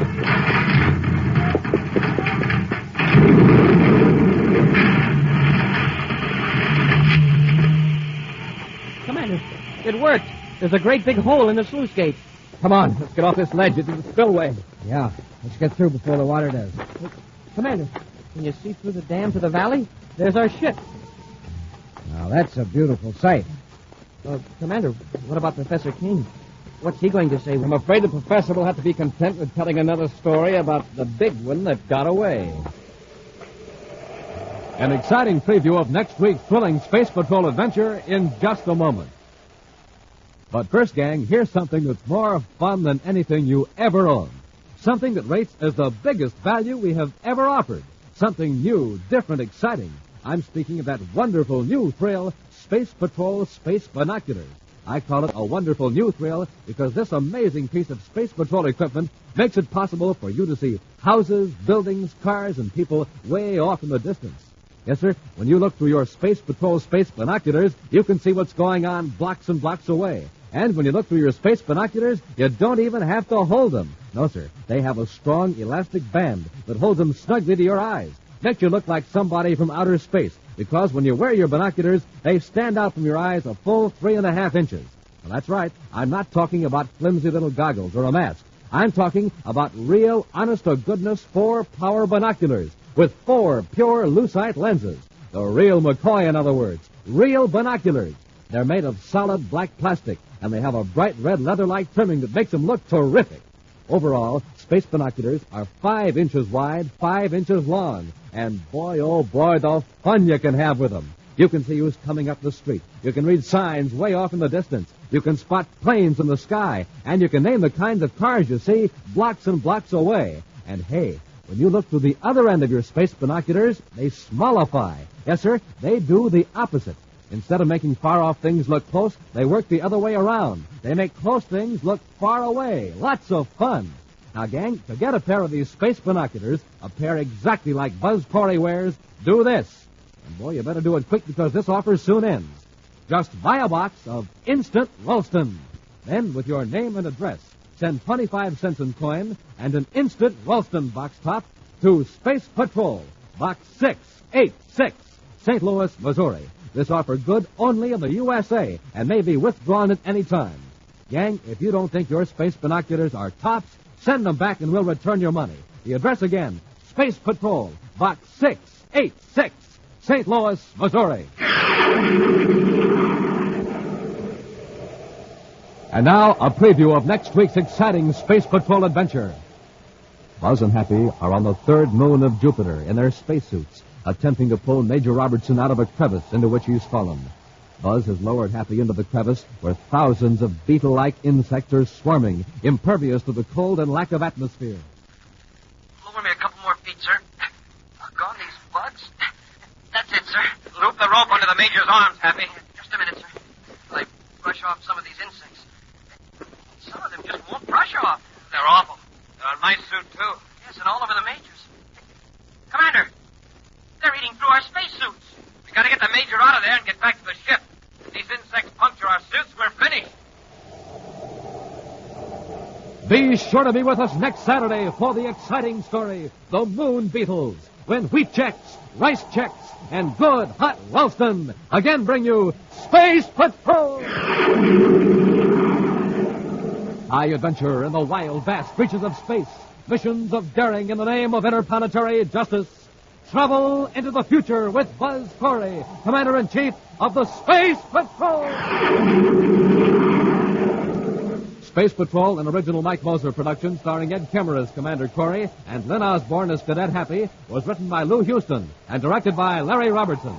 T: Commander, it worked. There's a great big hole in the sluice gate.
C: Come on, let's get off this ledge. It's the spillway.
N: Yeah, let's get through before the water does.
T: Commander, can you see through the dam to the valley? There's our ship.
N: Now, that's a beautiful sight.
T: Commander, what about Professor King? What's he going to say?
C: I'm afraid the professor will have to be content with telling another story about the big one that got away.
A: An exciting preview of next week's thrilling Space Patrol adventure in just a moment. But first, gang, here's something that's more fun than anything you ever owned. Something that rates as the biggest value we have ever offered. Something new, different, exciting. I'm speaking of that wonderful new thrill, Space Patrol Space Binoculars. I call it a wonderful new thrill because this amazing piece of Space Patrol equipment makes it possible for you to see houses, buildings, cars, and people way off in the distance. Yes, sir, when you look through your Space Patrol Space Binoculars, you can see what's going on blocks and blocks away. And when you look through your Space Binoculars, you don't even have to hold them. No, sir, they have a strong elastic band that holds them snugly to your eyes. Makes you look like somebody from outer space, because when you wear your binoculars, they stand out from your eyes a full 3.5 inches. Well, that's right. I'm not talking about flimsy little goggles or a mask. I'm talking about real, honest-to-goodness 4-power binoculars with 4 pure lucite lenses. The real McCoy, in other words. Real binoculars. They're made of solid black plastic, and they have a bright red leather-like trimming that makes them look terrific. Overall, space binoculars are 5 inches wide, 5 inches long. And boy, oh boy, the fun you can have with them. You can see who's coming up the street. You can read signs way off in the distance. You can spot planes in the sky. And you can name the kinds of cars you see blocks and blocks away. And hey, when you look through the other end of your space binoculars, they smallify. Yes, sir, they do the opposite. Instead of making far-off things look close, they work the other way around. They make close things look far away. Lots of fun. Now, gang, to get a pair of these space binoculars, a pair exactly like Buzz Corry wears, do this. And, boy, you better do it quick because this offer soon ends. Just buy a box of Instant Ralston. Then, with your name and address, send 25 cents in coin and an Instant Ralston box top to Space Patrol, Box 686, St. Louis, Missouri. This offer good only in the USA and may be withdrawn at any time. Gang, if you don't think your space binoculars are tops, Send them back and we'll return your money. The address again, Space Patrol, Box 686, St. Louis, Missouri. And now, a preview of next week's exciting Space Patrol adventure. Buzz and Happy are on the third moon of Jupiter in their spacesuits, attempting to pull Major Robertson out of a crevice into which he's fallen. Buzz has lowered Happy into the crevice where thousands of beetle-like insects are swarming, impervious to the cold and lack of atmosphere.
E: Lower me a couple more feet, sir. Gone these bugs? That's it, sir. Loop the rope under the Major's arms, Happy. Just a minute, sir. Will I brush off some of these insects? Some of them just won't brush off. They're awful. They're on my suit, too. Yes, and all over the Major's. Commander, they're eating through our spacesuits. We gotta get the Major out of there and get back to the ship. If these insects puncture our suits, we're finished.
A: Be sure to be with us next Saturday for the exciting story, The Moon Beetles, when wheat checks, rice checks, and good hot Ralston again bring you Space Patrol! High adventure in the wild, vast reaches of space. Missions of daring in the name of interplanetary justice. Travel into the future with Buzz Corry, Commander-in-Chief of the Space Patrol! Space Patrol, an original Mike Moser production starring Ed Kemmer as Commander Corry and Lyn Osborn as Cadet Happy, was written by Lou Houston and directed by Larry Robertson.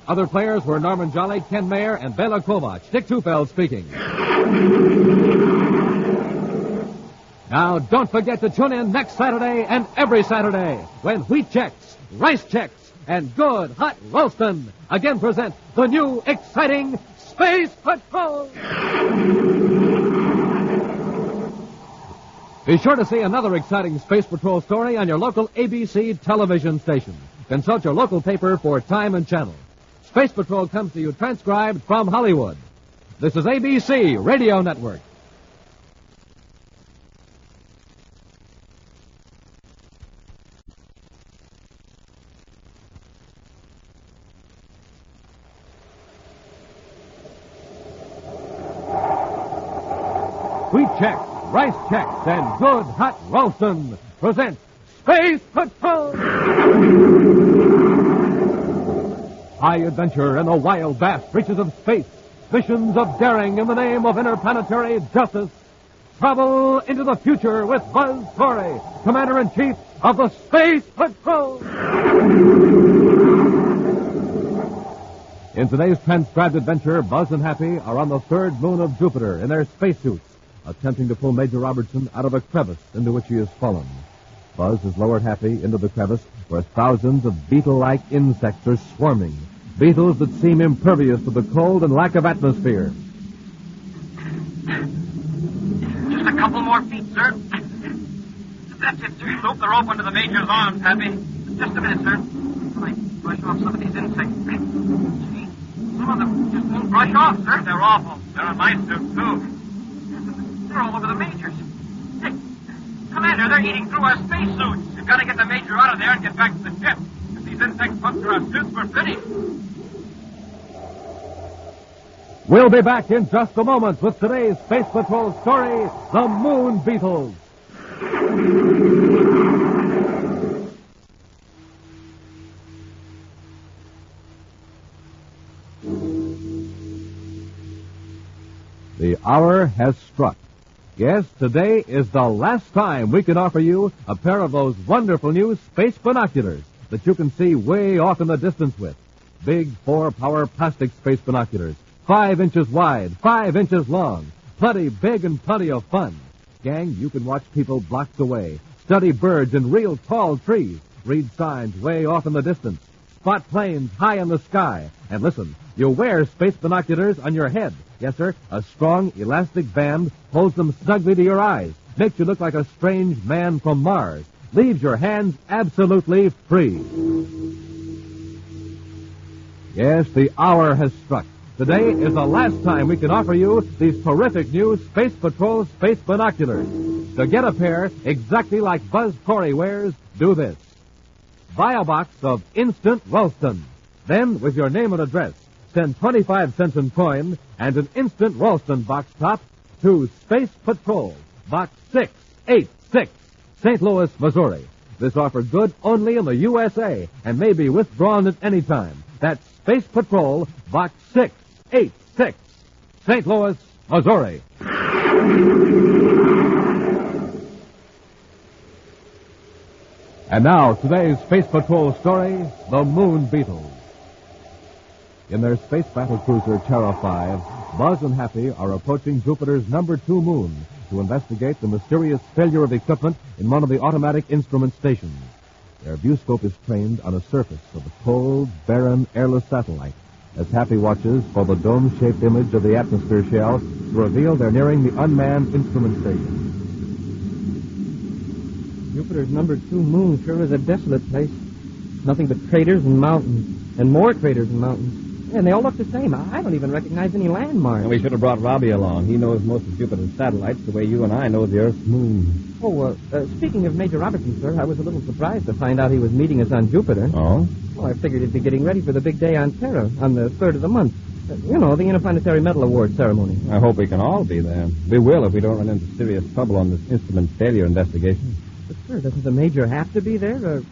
A: Other players were Norman Jolly, Ken Mayer, and Bela Kovach. Dick Tufeld speaking. Now, don't forget to tune in next Saturday and every Saturday when wheat checks, rice checks, and good hot Ralston again present the new exciting Space Patrol! Be sure to see another exciting Space Patrol story on your local ABC television station. Consult your local paper for time and channel. Space Patrol comes to you transcribed from Hollywood. This is ABC Radio Network. Wheat checks, rice checks, and good hot Ralston present Space Patrol! High adventure in the wild, vast reaches of space. Missions of daring in the name of interplanetary justice. Travel into the future with Buzz Corry, Commander-in-Chief of the Space Patrol! In today's transcribed adventure, Buzz and Happy are on the third moon of Jupiter in their spacesuits, attempting to pull Major Robertson out of a crevice into which he has fallen. Buzz has lowered Happy into the crevice where thousands of beetle-like insects are swarming. Beetles that seem impervious to the cold and lack of atmosphere.
E: Just a couple more feet, sir. That's it, sir. Loop the rope under the Major's arms, Happy. Just a minute, sir. Will I brush off some of these insects? Gee, some of them just won't brush off, sir. They're awful. They're on my suit, too. They're all over the Major's. Hey, Commander, they're eating through our spacesuits. We've got to get the Major out of there and get back to the ship. If these insects puncture our suits, we're finished.
A: We'll be back in just a moment with today's Space Patrol story, The Moon Beetles. The hour has struck. Yes, today is the last time we can offer you a pair of those wonderful new space binoculars that you can see way off in the distance with. Big 4-power plastic space binoculars, 5 inches wide, 5 inches long, plenty big and plenty of fun. Gang, you can watch people blocks away, study birds in real tall trees, read signs way off in the distance, spot planes high in the sky, and listen, you wear space binoculars on your head. Yes, sir, a strong elastic band holds them snugly to your eyes, makes you look like a strange man from Mars, leaves your hands absolutely free. Yes, the hour has struck. Today is the last time we can offer you these terrific new Space Patrol space binoculars. To get a pair exactly like Buzz Corry wears, do this. Buy a box of instant Ralston. Then, with your name and address, send 25 cents in coin and an instant Ralston box top to Space Patrol, Box 686, St. Louis, Missouri. This offer good only in the USA and may be withdrawn at any time. That's Space Patrol, Box 686, St. Louis, Missouri. And now, today's Space Patrol story, The Moon Beetles. In their space battle cruiser, Terra 5, Buzz and Happy are approaching Jupiter's number 2 moon to investigate the mysterious failure of equipment in one of the automatic instrument stations. Their viewscope is trained on a surface of a cold, barren, airless satellite as Happy watches for the dome-shaped image of the atmosphere shell to reveal they're nearing the unmanned instrument station.
T: Jupiter's number 2 moon sure is a desolate place. Nothing but craters and mountains, and more craters and mountains. And they all look the same. I don't even recognize any landmarks.
C: And we should have brought Robbie along. He knows most of Jupiter's satellites the way you and I know the Earth's moon.
T: Oh, speaking of Major Robertson, sir, I was a little surprised to find out he was meeting us on Jupiter.
C: Oh?
T: Well, I figured he'd be getting ready for the big day on Terra on the 3rd of the month. You know, the Interplanetary Medal Award ceremony.
C: I hope we can all be there. We will if we don't run into serious trouble on this instrument failure investigation.
T: But, sir, doesn't the Major have to be there to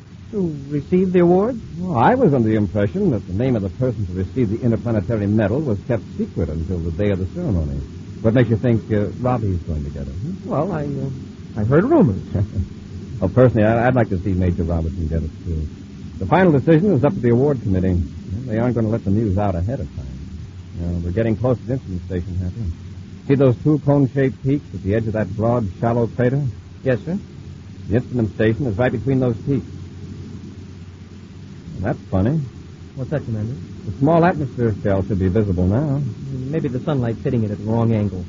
T: receive the award?
C: Well, I was under the impression that the name of the person to receive the Interplanetary Medal was kept secret until the day of the ceremony. What makes you think Robbie's going to get it?
T: Well, I heard rumors.
C: Well, personally, I'd like to see Major Robertson get it, too. The final decision is up to the award committee. They aren't going to let the news out ahead of time. We're getting close to the instrument station, Happy. See those 2 cone-shaped peaks at the edge of that broad, shallow crater?
T: Yes, sir.
C: The instrument station is right between those peaks. That's funny.
T: What's that, Commander?
C: The small atmosphere shell should be visible now.
T: Maybe the sunlight's hitting it at the wrong angle.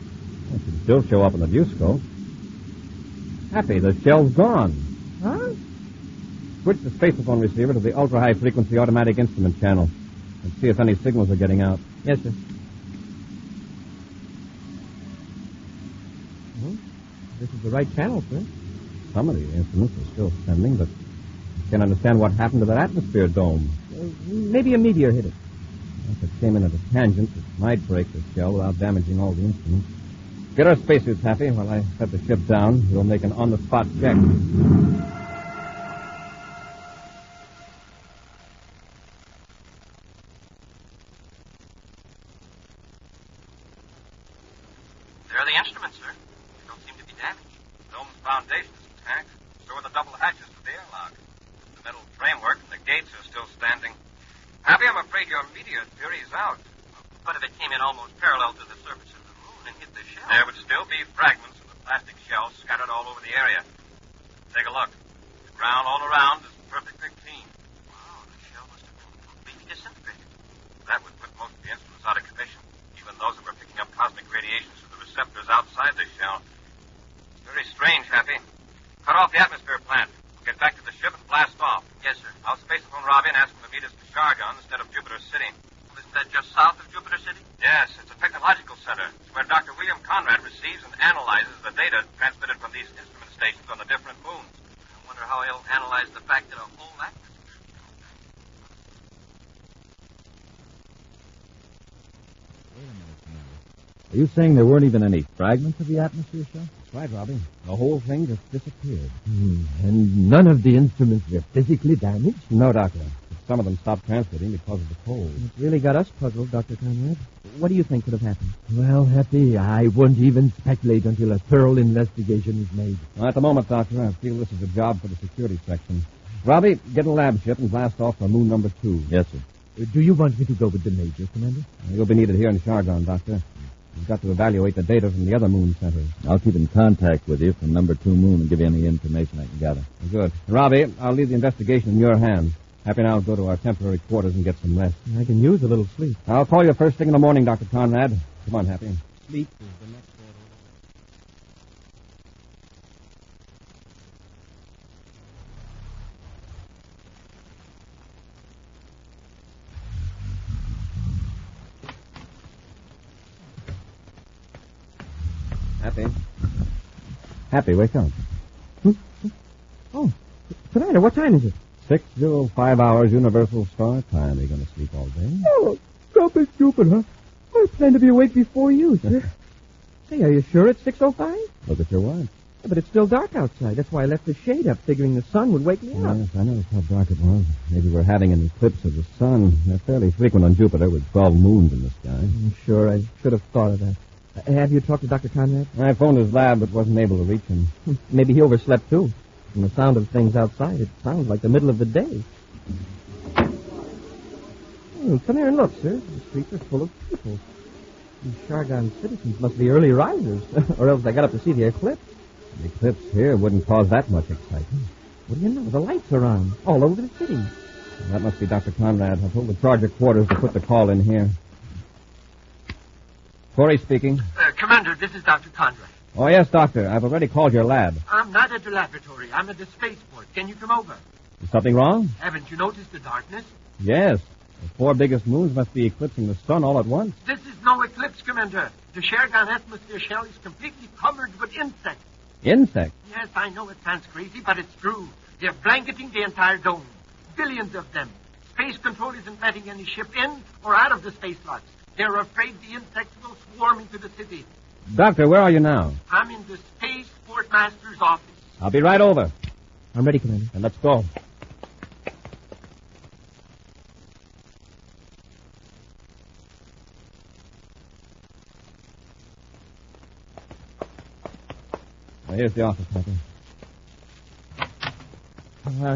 C: It should still show up in the viewscope. Happy, the shell's gone.
T: Huh?
C: Switch the spacephone receiver to the ultra-high frequency automatic instrument channel and see if any signals are getting out.
T: Yes, sir. Well, this is the right channel, sir.
C: Some of the instruments are still sending, but I can't understand what happened to that atmosphere dome.
T: Maybe a meteor hit it.
C: If it came in at a tangent, it might break the shell without damaging all the instruments. Get our spacesuits, Happy. While I set the ship down, we'll make an on-the-spot check.
E: There are the instruments, sir. They don't seem to be damaged. The dome's foundation is intact. So are the double hatches to the airlock. The metal framework and the gates are still standing. Happy, I'm afraid your meteor theory is out. But if it came in almost parallel to the surface of the moon and hit the shell... There would still be fragments of the plastic shell scattered all over the area. Take a look. The ground all around is perfectly clean. Wow, the shell must have been completely disintegrated. That would put most of the instruments out of commission, even those that were picking up cosmic radiations through the receptors outside the shell. It's very strange, Happy. Cut off the atmosphere plant. We'll get back to the ship and blast off. Yes, sir. I'll spacephone Robbie and ask him to meet us to Chargon instead of Jupiter City. Well, isn't that just south of Jupiter City? Yes, it's a technological center. It's where Dr. William Conrad receives and analyzes the data transmitted from these instrument stations on the different moons. I wonder how he'll analyze the fact that a whole atmosphere...
P: Are you saying there weren't even any fragments of the atmosphere shell?
C: That's right, Robbie. The whole thing just disappeared.
B: And none of the instruments were physically damaged?
C: No, Doctor. Some of them stopped transmitting because of the cold.
T: It's really got us puzzled, Dr. Conrad. What do you think could have happened?
B: Well, Happy, I won't even speculate until a thorough investigation is made.
C: Well, at the moment, Doctor, I feel this is a job for the security section. Robbie, get a lab ship and blast off for moon number 2.
P: Yes, sir.
B: Do you want me to go with the Major, Commander?
C: You'll be needed here in Chargon, Doctor. We've got to evaluate the data from the other moon centers.
P: I'll keep in contact with you from number 2 moon and give you any information I can gather.
C: Good. Robbie, I'll leave the investigation in your hands. Happy and I'll go to our temporary quarters and get some rest.
T: I can use a little sleep.
C: I'll call you first thing in the morning, Dr. Conrad. Come on, Happy.
T: Sleep is the next order.
C: Happy, wake up.
T: Oh, Commander, what time is it?
C: 6:05 hours Universal Star Time. Are you going to sleep all day?
T: Oh, stop it, Jupiter. I plan to be awake before you, sir. Hey, are you sure it's 6:05?
P: Look at your watch.
T: Yeah, but it's still dark outside. That's why I left the shade up, figuring the sun would wake me up.
P: Yes, I noticed how dark it was. Maybe we're having an eclipse of the sun. They're fairly frequent on Jupiter with 12 moons in the sky.
T: I'm sure. I should have thought of that. Have you talked to Dr. Conrad?
P: I phoned his lab, but wasn't able to reach him.
T: Maybe he overslept, too. From the sound of things outside, it sounds like the middle of the day. Come here and look, sir. The streets are full of people. These Shargon citizens must be early risers, or else they got up to see the eclipse.
P: The eclipse here wouldn't cause that much excitement.
T: What do you know? The lights are on, all over the city.
P: Well, that must be Dr. Conrad. I told the charger quarters to put the call in here. Corry speaking.
L: Commander, this is Dr. Conrad.
P: Oh, yes, Doctor. I've already called your lab.
L: I'm not at the laboratory. I'm at the spaceport. Can you come over?
P: Is something wrong?
L: Haven't you noticed the darkness?
P: Yes. The 4 biggest moons must be eclipsing the sun all at once.
L: This is no eclipse, Commander. The Shargon atmosphere shell is completely covered with insects.
P: Insects?
L: Yes, I know it sounds crazy, but it's true. They're blanketing the entire dome. Billions of them. Space Control isn't letting any ship in or out of the space locks. They're afraid the insects will swarm into the city.
P: Doctor, where are you now?
L: I'm in the Spaceport Master's office.
P: I'll be right over.
T: I'm ready, Commander.
P: And let's go. Now, here's the office, Captain.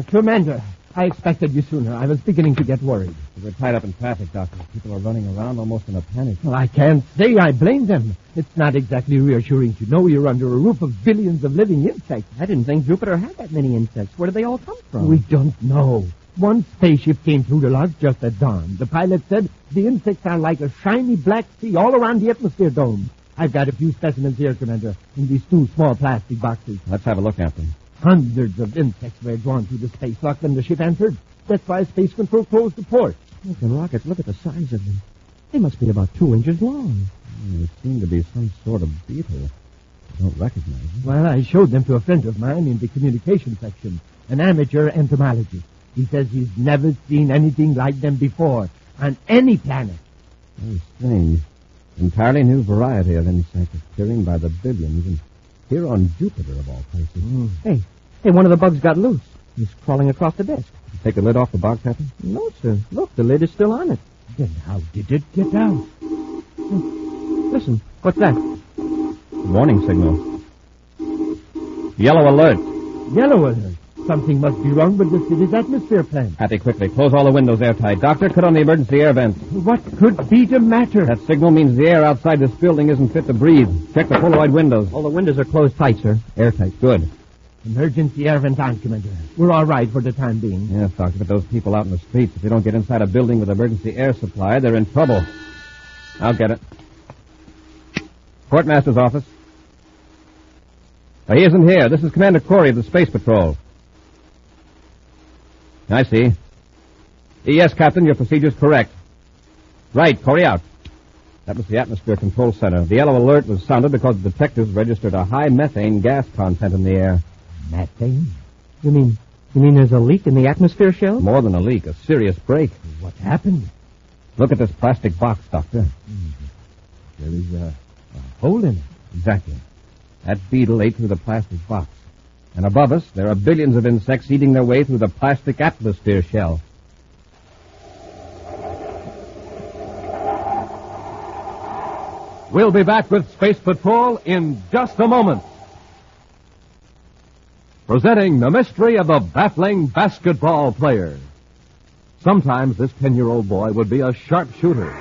B: Commander, I expected you sooner. I was beginning to get worried.
P: We're tied up in traffic, Doctor. People are running around almost in a panic.
B: Well, I can't say I blame them. It's not exactly reassuring to know you're under a roof of billions of living insects.
T: I didn't think Jupiter had that many insects. Where did they all come from?
B: We don't know. One spaceship came through the lodge just at dawn. The pilot said the insects are like a shiny black sea all around the atmosphere dome. I've got a few specimens here, Commander, in these 2 small plastic boxes.
P: Let's have a look at them.
B: Hundreds of insects were drawn through the space lock when the ship entered. That's why Space Control closed the port.
T: Look, the rockets, look at the size of them. They must be about 2 inches long.
P: They seem to be some sort of beetle. I don't recognize them.
B: Well, I showed them to a friend of mine in the communication section, an amateur entomologist. He says he's never seen anything like them before on any planet.
P: Very strange. Entirely new variety of insects appearing by the billions, and here on Jupiter, of all places.
T: Hey, one of the bugs got loose. He's crawling across the desk.
P: Take the lid off the box, Captain?
T: No, sir. Look, the lid is still on it.
B: Then how did it get out?
T: Listen, what's that?
P: Warning signal. Yellow alert.
B: Yellow alert. Something must be wrong with the city's atmosphere plant.
P: Happy, quickly. Close all the windows airtight. Doctor, cut on the emergency air vents.
B: What could be the matter?
P: That signal means the air outside this building isn't fit to breathe. Check the Polaroid windows.
T: All the windows are closed tight, sir.
P: Airtight. Good.
B: Emergency air vent on, Commander. We're all right for the time being.
P: Yes, Doctor, but those people out in the streets, if they don't get inside a building with emergency air supply, they're in trouble. I'll get it. Quartermaster's office. He isn't here. This is Commander Corry of the Space Patrol. I see. Yes, Captain, your procedure's correct. Right, Corry out. That was the Atmosphere Control Center. The yellow alert was sounded because the detectives registered a high methane gas content in the air.
B: Methane?
T: You mean there's a leak in the atmosphere shell?
P: More than a leak, a serious break.
B: What happened?
P: Look at this plastic box, Doctor.
B: There is a hole in it.
P: Exactly. That beetle ate through the plastic box. And above us, there are billions of insects eating their way through the plastic atmosphere shell.
A: We'll be back with Space Patrol in just a moment. Presenting the mystery of the baffling basketball player. Sometimes this 10-year-old boy would be a sharpshooter.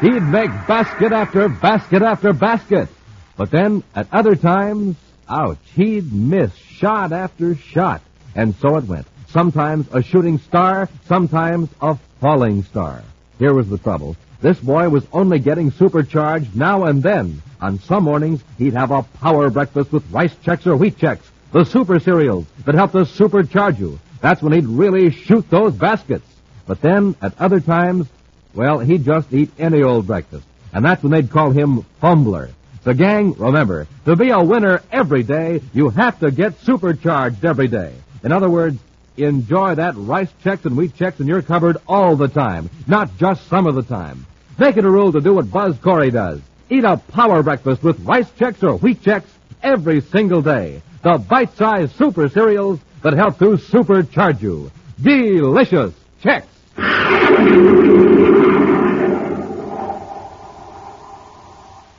A: He'd make basket after basket after basket. But then, at other times, ouch, he'd miss shot after shot. And so it went. Sometimes a shooting star, sometimes a falling star. Here was the trouble. This boy was only getting supercharged now and then. On some mornings, he'd have a power breakfast with rice checks or wheat checks, the super cereals that help to supercharge you. That's when he'd really shoot those baskets. But then, at other times, well, he'd just eat any old breakfast. And that's when they'd call him Fumbler. So, gang, remember, to be a winner every day, you have to get supercharged every day. In other words, Enjoy that rice Chex and wheat Chex in your cupboard all the time, not just some of the time. Make it a rule to do what Buzz Corry does. Eat a power breakfast with rice Chex or wheat Chex every single day. The bite-sized super cereals that help to supercharge you. Delicious Chex.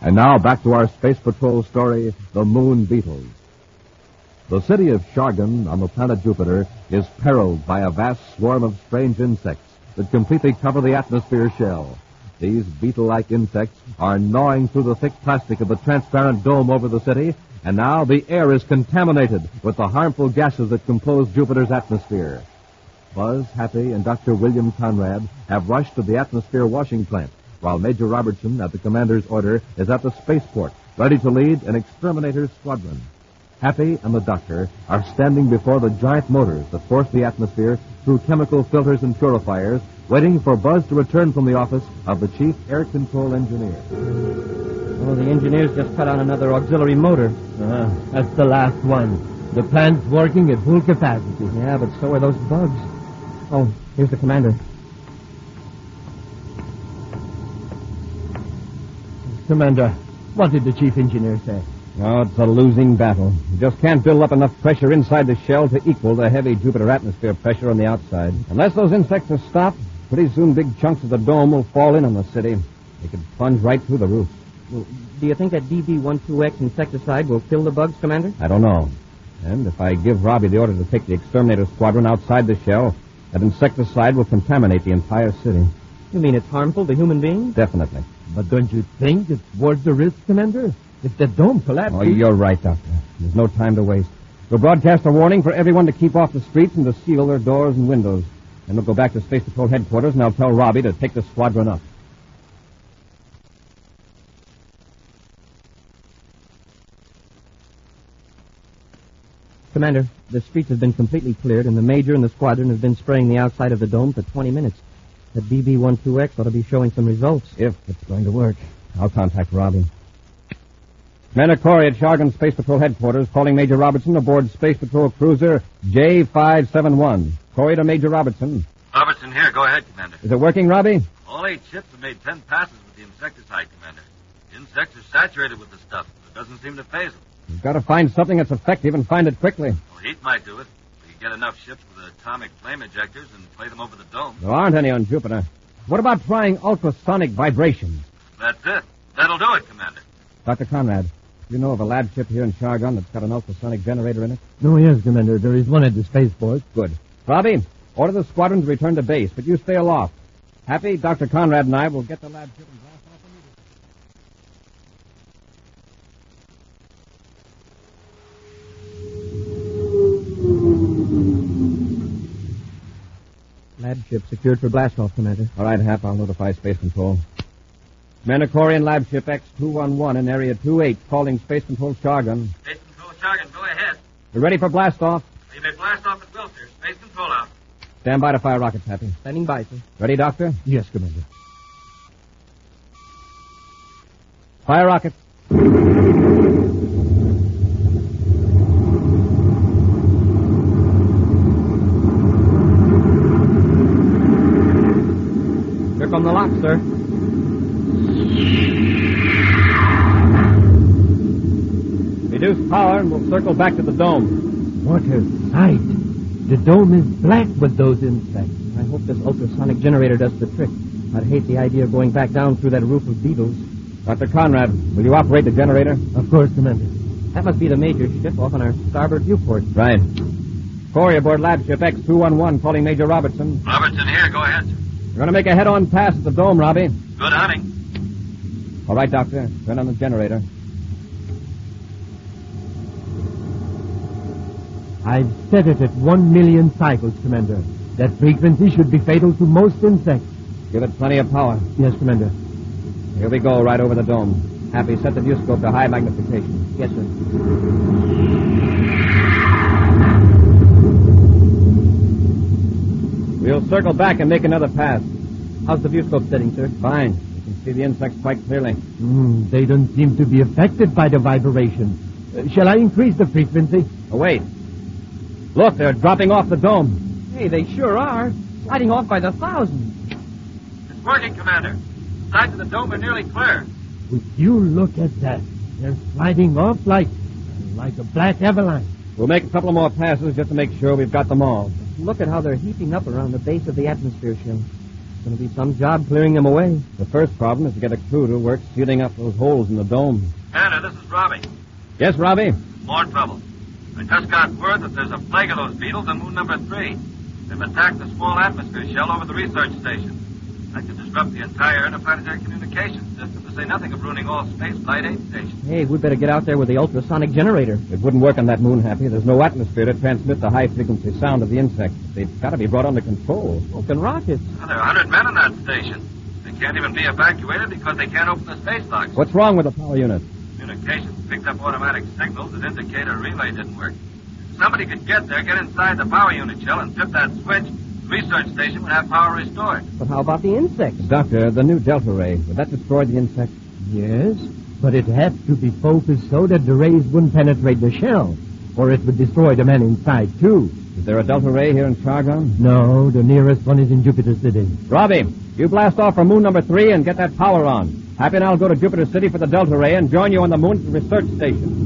A: And now back to our Space Patrol story, The Moon Beetles. The city of Shargan on the planet Jupiter is perilled by a vast swarm of strange insects that completely cover the atmosphere shell. These beetle-like insects are gnawing through the thick plastic of the transparent dome over the city, and now the air is contaminated with the harmful gases that compose Jupiter's atmosphere. Buzz, Happy, and Dr. William Conrad have rushed to the atmosphere washing plant, while Major Robertson, at the commander's order, is at the spaceport, ready to lead an exterminator's squadron. Happy and the doctor are standing before the giant motors that force the atmosphere through chemical filters and purifiers, waiting for Buzz to return from the office of the chief air control engineer.
T: Oh, the engineers just cut on another auxiliary motor.
B: That's the last one. The plant's working at full capacity.
T: Yeah, but so are those bugs. Oh, here's the commander.
B: Commander, what did the chief engineer say?
P: Oh, it's a losing battle. You just can't build up enough pressure inside the shell to equal the heavy Jupiter atmosphere pressure on the outside. Unless those insects are stopped, pretty soon big chunks of the dome will fall in on the city. They could plunge right through the roof.
T: Well, do you think that DB12X insecticide will kill the bugs, Commander?
P: I don't know. And if I give Robbie the order to take the exterminator squadron outside the shell, that insecticide will contaminate the entire city.
T: You mean it's harmful to human beings?
P: Definitely.
B: But don't you think it's worth the risk, Commander? If the dome collapses...
P: Oh, you're right, Doctor. There's no time to waste. We'll broadcast a warning for everyone to keep off the streets and to seal their doors and windows. Then we'll go back to Space Patrol headquarters and I'll tell Robbie to take the squadron up.
T: Commander, the streets have been completely cleared and the Major and the squadron have been spraying the outside of the dome for 20 minutes. The DB12X ought to be showing some results.
P: If it's going to work. I'll contact Robbie. Commander Corry at Shargan Space Patrol headquarters calling Major Robertson aboard Space Patrol cruiser J571. Corry to Major Robertson.
O: Robertson here. Go ahead, Commander.
P: Is it working, Robbie?
O: All 8 ships have made 10 passes with the insecticide, Commander. The insects are saturated with the stuff. It doesn't seem to phase them.
P: You've got to find something that's effective and find it quickly.
O: Well, heat might do it. We could get enough ships with atomic flame ejectors and play them over the dome.
P: There aren't any on Jupiter. What about trying ultrasonic vibrations?
O: That's it. That'll do it, Commander.
P: Dr. Conrad, you know of a lab ship here in Shargan that's got an ultrasonic generator in it?
B: Oh, yes, Commander. There is one at the spaceport.
P: Good. Robbie, order the squadron to return to base, but you stay aloft. Happy, Dr. Conrad and I will get the lab ship and blast off immediately.
T: Lab ship secured for blast-off, Commander.
P: All right, Hap, I'll notify Space Control. Commander Corry and Lab Ship X211 in Area 28, calling Space Control Shargan.
O: Space Control Shargan, go ahead.
P: We're ready for blast-off.
O: You may blast off at will, sir. Space Control out.
P: Stand by to fire rockets, Happy.
T: Standing by, sir.
P: Ready, Doctor?
B: Yes, Commander.
P: Fire rockets.
T: Here come the locks, sir.
P: Reduce power and we'll circle back to the dome.
B: What a sight. The dome is black with those insects.
T: I hope this ultrasonic generator does the trick. I'd hate the idea of going back down through that roof of Beetles.
P: Dr. Conrad, will you operate the generator?
B: Of course, Commander.
T: That must be the Major ship off on our starboard viewport.
P: Right. Corry aboard Lab Ship X211, calling Major Robertson.
O: Robertson here. Go ahead, sir.
P: We're going to make a head-on pass at the dome, Robbie.
O: Good hunting.
P: All right, Doctor. Turn on the generator.
B: I've set it at 1 million cycles, Commander. That frequency should be fatal to most insects.
P: Give it plenty of power.
B: Yes, Commander.
P: Here we go, right over the dome. Happy, set the viewscope to high magnification.
T: Yes, sir.
P: We'll circle back and make another pass.
T: How's the viewscope setting, sir?
P: Fine. You can see the insects quite clearly.
B: They don't seem to be affected by the vibration. Shall I increase the frequency?
P: Oh, wait. Look, they're dropping off the dome.
T: Hey, they sure are. Sliding off by the thousands.
O: It's working, Commander. Sides of the dome are nearly clear.
B: Would you look at that? They're sliding off like a black avalanche.
P: We'll make a couple more passes just to make sure we've got them all.
T: Look at how they're heaping up around the base of the atmosphere shell. It's going to be some job clearing them away.
P: The first problem is to get a crew to work sealing up those holes in the dome.
O: Commander, this is Robbie.
P: Yes, Robbie?
O: More trouble. I just got word that there's a plague of those beetles on moon number 3. They've attacked the small atmosphere shell over the research station. That could disrupt the entire interplanetary communications system, to say nothing of ruining all space flight aid stations.
T: Hey, we'd better get out there with the ultrasonic generator.
P: It wouldn't work on that moon, Happy. There's no atmosphere to transmit the high-frequency sound of the insects. They've got to be brought under control.
T: Open rockets.
O: Well, there are 100 men on that station. They can't even be evacuated because they can't open the space locks.
P: What's wrong with the power unit?
O: Communications picked up automatic signals that indicate a relay didn't work. If somebody could get there, get inside the power unit shell, and flip that switch, the research station would have power restored.
T: But how about the insects?
P: Doctor, the new Delta Ray, would that destroy the insects?
B: Yes, but it has to be focused so that the rays wouldn't penetrate the shell, or it would destroy the men inside, too.
P: Is there a Delta Ray here in Chargon?
B: No, the nearest one is in Jupiter City.
P: Robbie, you blast off from moon number 3 and get that power on. Happy and I'll go to Jupiter City for the Delta Ray and join you on the moon's research station.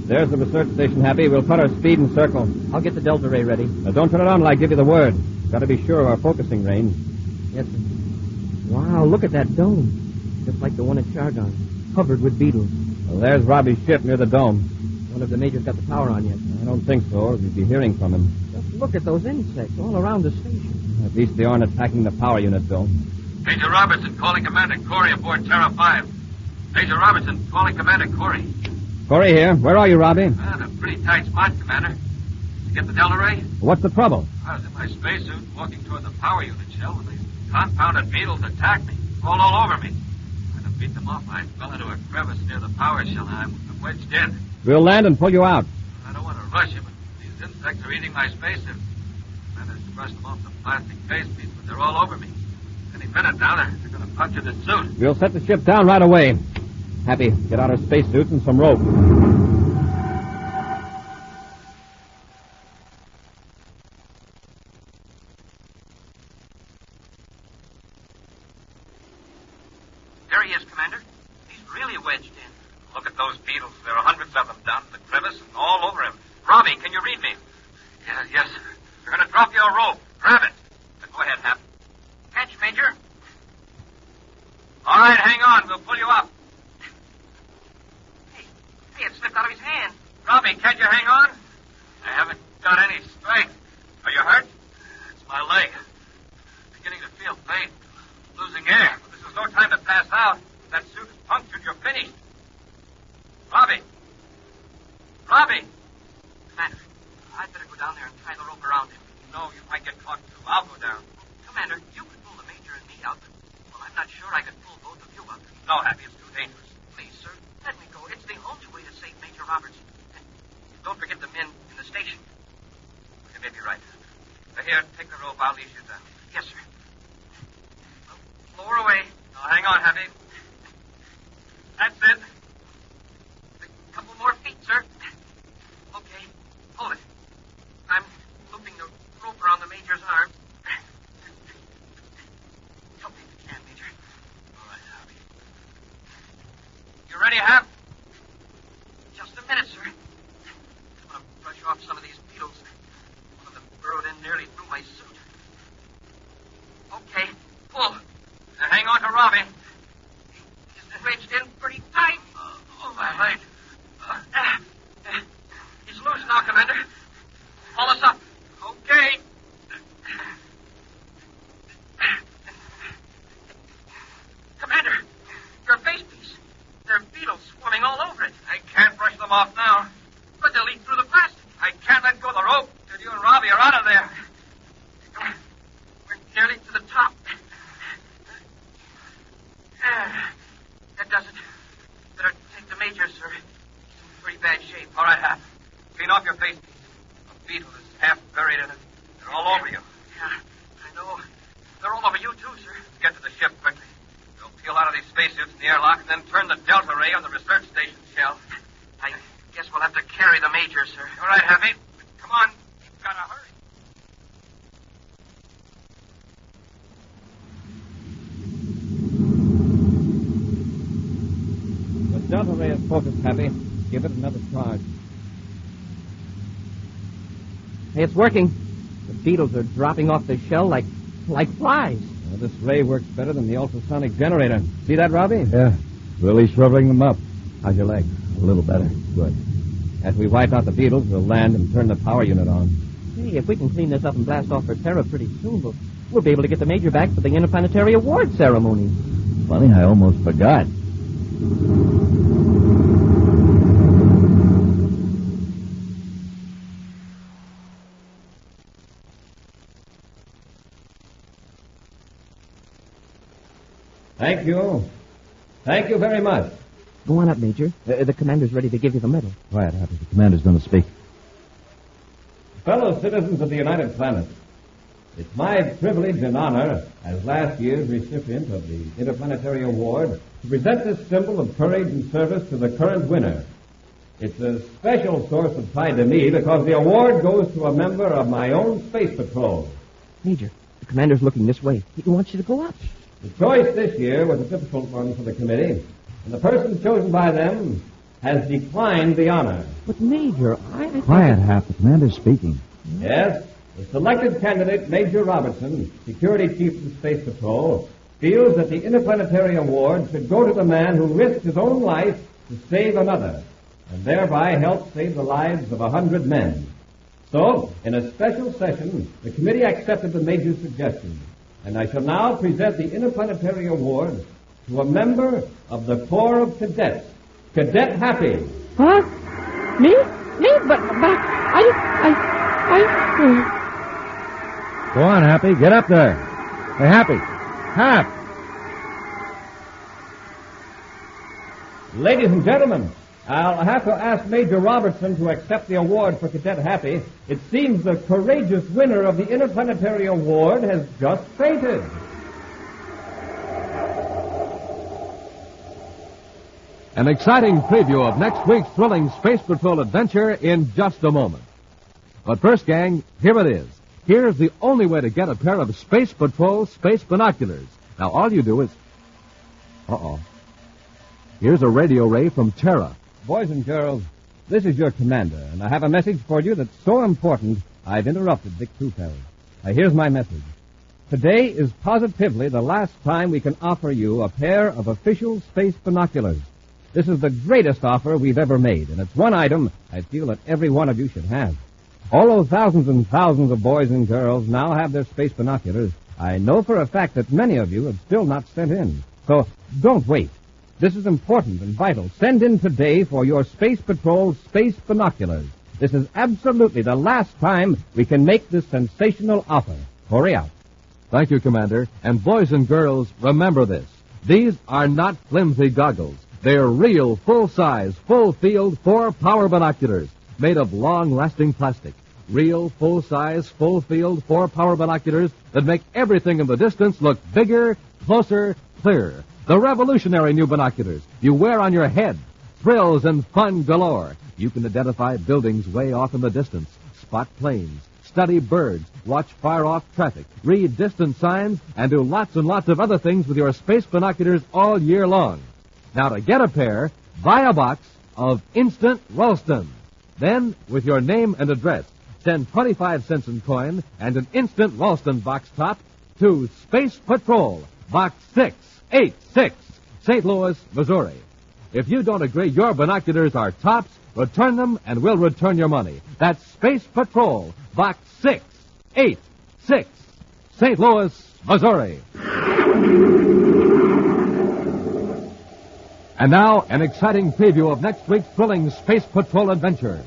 P: There's the research station, Happy. We'll cut our speed and circle.
T: I'll get the Delta Ray ready.
P: Now, don't turn it on till I give you the word. Got to be sure of our focusing range.
T: Yes, sir. Wow, look at that dome. Just like the one at Chargon. Covered with beetles.
P: Well, there's Robbie's ship near the dome.
T: Wonder if the Major's got the power on yet.
P: I don't think so, or we'd be hearing from him.
T: Just look at those insects all around the station.
P: At least they aren't attacking the power unit dome.
O: Major Robertson calling Commander Corry aboard Terra 5. Major Robertson calling Commander Corry.
P: Corry here. Where are you, Robbie?
O: Well, in a pretty tight spot, Commander. Did you get the Delta Ray?
P: What's the trouble?
O: I was in my spacesuit walking toward the power unit shell when these confounded beetles attacked me. Crawled all over me. Trying to beat them off, I fell into a crevice near the power shell, and I'm wedged in.
P: We'll land and pull you out.
O: I don't want to rush you, but these insects are eating my spacesuit. I managed to brush them off the plastic face piece, but they're all over me. Any minute now, they're going to puncture the suit.
P: We'll set the ship down right away. Happy, get out our spacesuits and some rope.
E: There he is, Commander. He's really wedged in. Look at those beetles. There are hundreds of them down in the crevice and all over him. Robbie, can you read me? Yes. You're going to drop your rope. Grab it. Go ahead, Hap. Catch, Major. All right, hang on. We'll pull you up. Hey, it slipped out of his hand. Robbie, can't you hang on? I haven't got any strength. Are you hurt? It's my leg. I'm beginning to feel pain. Losing air. But this is no time to pass out. If that suit is punctured, you're finished. Robbie. Commander, I'd better go down there and tie the rope around him. No, you might get caught, too. I'll go down. Commander, you could pull the Major and me out, but, well, I'm not sure I could pull both of you up. No, Happy, it's too dangerous. Please, sir, let me go. It's the only way to save Major Robertson. And don't forget the men in the station. You may be right. Here, take the rope. I'll lead you down. Yes, sir. Well, lower away. Now, hang on, Happy. That's it. A couple more feet, sir. Okay. Hold it. I'm looping the rope around the Major's arm. Help me if you can, Major. All right, Happy. You ready, Hap? Just a minute, sir. I'm going to brush off some of these beetles. One of them burrowed in nearly through my suit. Okay, pull. Now hang on to Robbie. He's wedged in pretty tight. Oh, my leg. He's loose now, Commander. Pull us up. Okay. Commander, your face piece. There are beetles swarming all over it. I can't brush them off now. But they'll eat through the plastic. I can't let go of the rope till you and Robbie are out of there. We're nearly to the top. spacesuits in the airlock and then turn the delta ray on the research station shell. I guess we'll have to carry the Major, sir. All right, Happy. Come on. We've got to hurry.
P: The delta ray is focused, Happy. Give it another charge.
T: Hey, it's working. The Beetles are dropping off the shell like flies.
P: Well, this ray works better than the ultrasonic generator. See that, Robbie?
G: Yeah. Really shriveling them up. How's your leg? A little better. Good.
P: As we wipe out the Beetles, we'll land and turn the power unit on.
T: Hey, if we can clean this up and blast off for Terra pretty soon, we'll be able to get the Major back for the interplanetary award ceremony.
G: Funny, I almost forgot.
P: Thank you. Thank you very much.
T: Go on up, Major. The commander's ready to give you the medal.
G: Quiet, Happy. The commander's going to speak.
P: Fellow citizens of the United Planets, it's my privilege and honor as last year's recipient of the Interplanetary Award to present this symbol of courage and service to the current winner. It's a special source of pride to me because the award goes to a member of my own space patrol.
T: Major, the commander's looking this way. He wants you to go up.
P: The choice this year was a difficult one for the committee, and the person chosen by them has declined the honor.
T: But, Major,
G: Quiet, Hap. The commander's speaking.
P: Yes, the selected candidate, Major Robertson, Security Chief of the Space Patrol, feels that the Interplanetary Award should go to the man who risked his own life to save another, and thereby help save the lives of 100 men. So, in a special session, the committee accepted the Major's suggestion, and I shall now present the Interplanetary Award to a member of the Corps of Cadets, Cadet Happy.
T: Huh? Me? But
G: Go on, Happy. Get up there. Hey, Happy. Hap!
P: Ladies and gentlemen, I'll have to ask Major Robertson to accept the award for Cadet Happy. It seems the courageous winner of the Interplanetary Award has just fainted.
A: An exciting preview of next week's thrilling Space Patrol adventure in just a moment. But first, gang, here it is. Here's the only way to get a pair of Space Patrol space binoculars. Now, all you do is... Here's a radio ray from Terra.
P: Boys and girls, this is your commander, and I have a message for you that's so important, I've interrupted Vic Tufel. Here's my message. Today is positively the last time we can offer you a pair of official space binoculars. This is the greatest offer we've ever made, and it's one item I feel that every one of you should have. Although thousands and thousands of boys and girls now have their space binoculars, I know for a fact that many of you have still not sent in. So don't wait. This is important and vital. Send in today for your Space Patrol space binoculars. This is absolutely the last time we can make this sensational offer. Corry out.
A: Thank you, Commander. And boys and girls, remember this. These are not flimsy goggles. They're real, full-size, full-field, 4-power binoculars made of long-lasting plastic. Real, full-size, full-field, 4-power binoculars that make everything in the distance look bigger, closer, clearer. The revolutionary new binoculars you wear on your head. Thrills and fun galore. You can identify buildings way off in the distance, spot planes, study birds, watch far-off traffic, read distant signs, and do lots and lots of other things with your space binoculars all year long. Now, to get a pair, buy a box of Instant Ralston. Then, with your name and address, send 25 cents in coin and an Instant Ralston box top to Space Patrol, Box 686, St. Louis, Missouri. If you don't agree your binoculars are tops, return them and we'll return your money. That's Space Patrol, Box 686, St. Louis, Missouri. And now, an exciting preview of next week's thrilling Space Patrol adventure.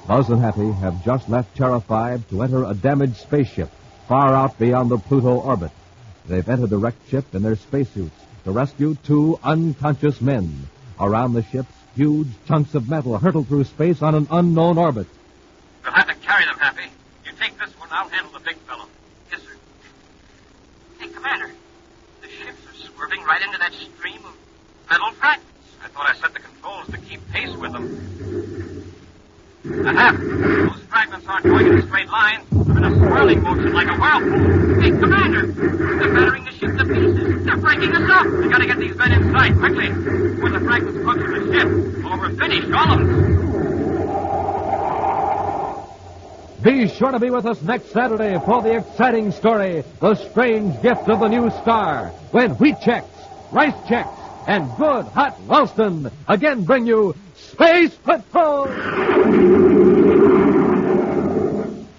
A: Buzz and Happy have just left Terra 5 to enter a damaged spaceship far out beyond the Pluto orbit. They've entered the wrecked ship in their spacesuits to rescue 2 unconscious men. Around the ships, huge chunks of metal hurtle through space on an unknown orbit.
E: We'll have to carry them, Happy. You take this one, I'll handle the big fellow. Yes, sir. Hey, Commander, the ships are swerving right right into that stream of metal fragments.
O: I thought I set the controls to keep pace with them.
E: Hap, those fragments aren't going in a straight line. They're in a swirling motion like a whirlpool. Hey, Commander, they're battering the ship to pieces. They're breaking us up. We gotta get these men inside quickly. Before the fragments puncture the ship, or we're finished, all of us.
A: Be sure to be with us next Saturday for the exciting story, The Strange Gift of the New Star, when Wheat Chex, Rice Chex, and Good Hot Ralston again bring you Space Patrol!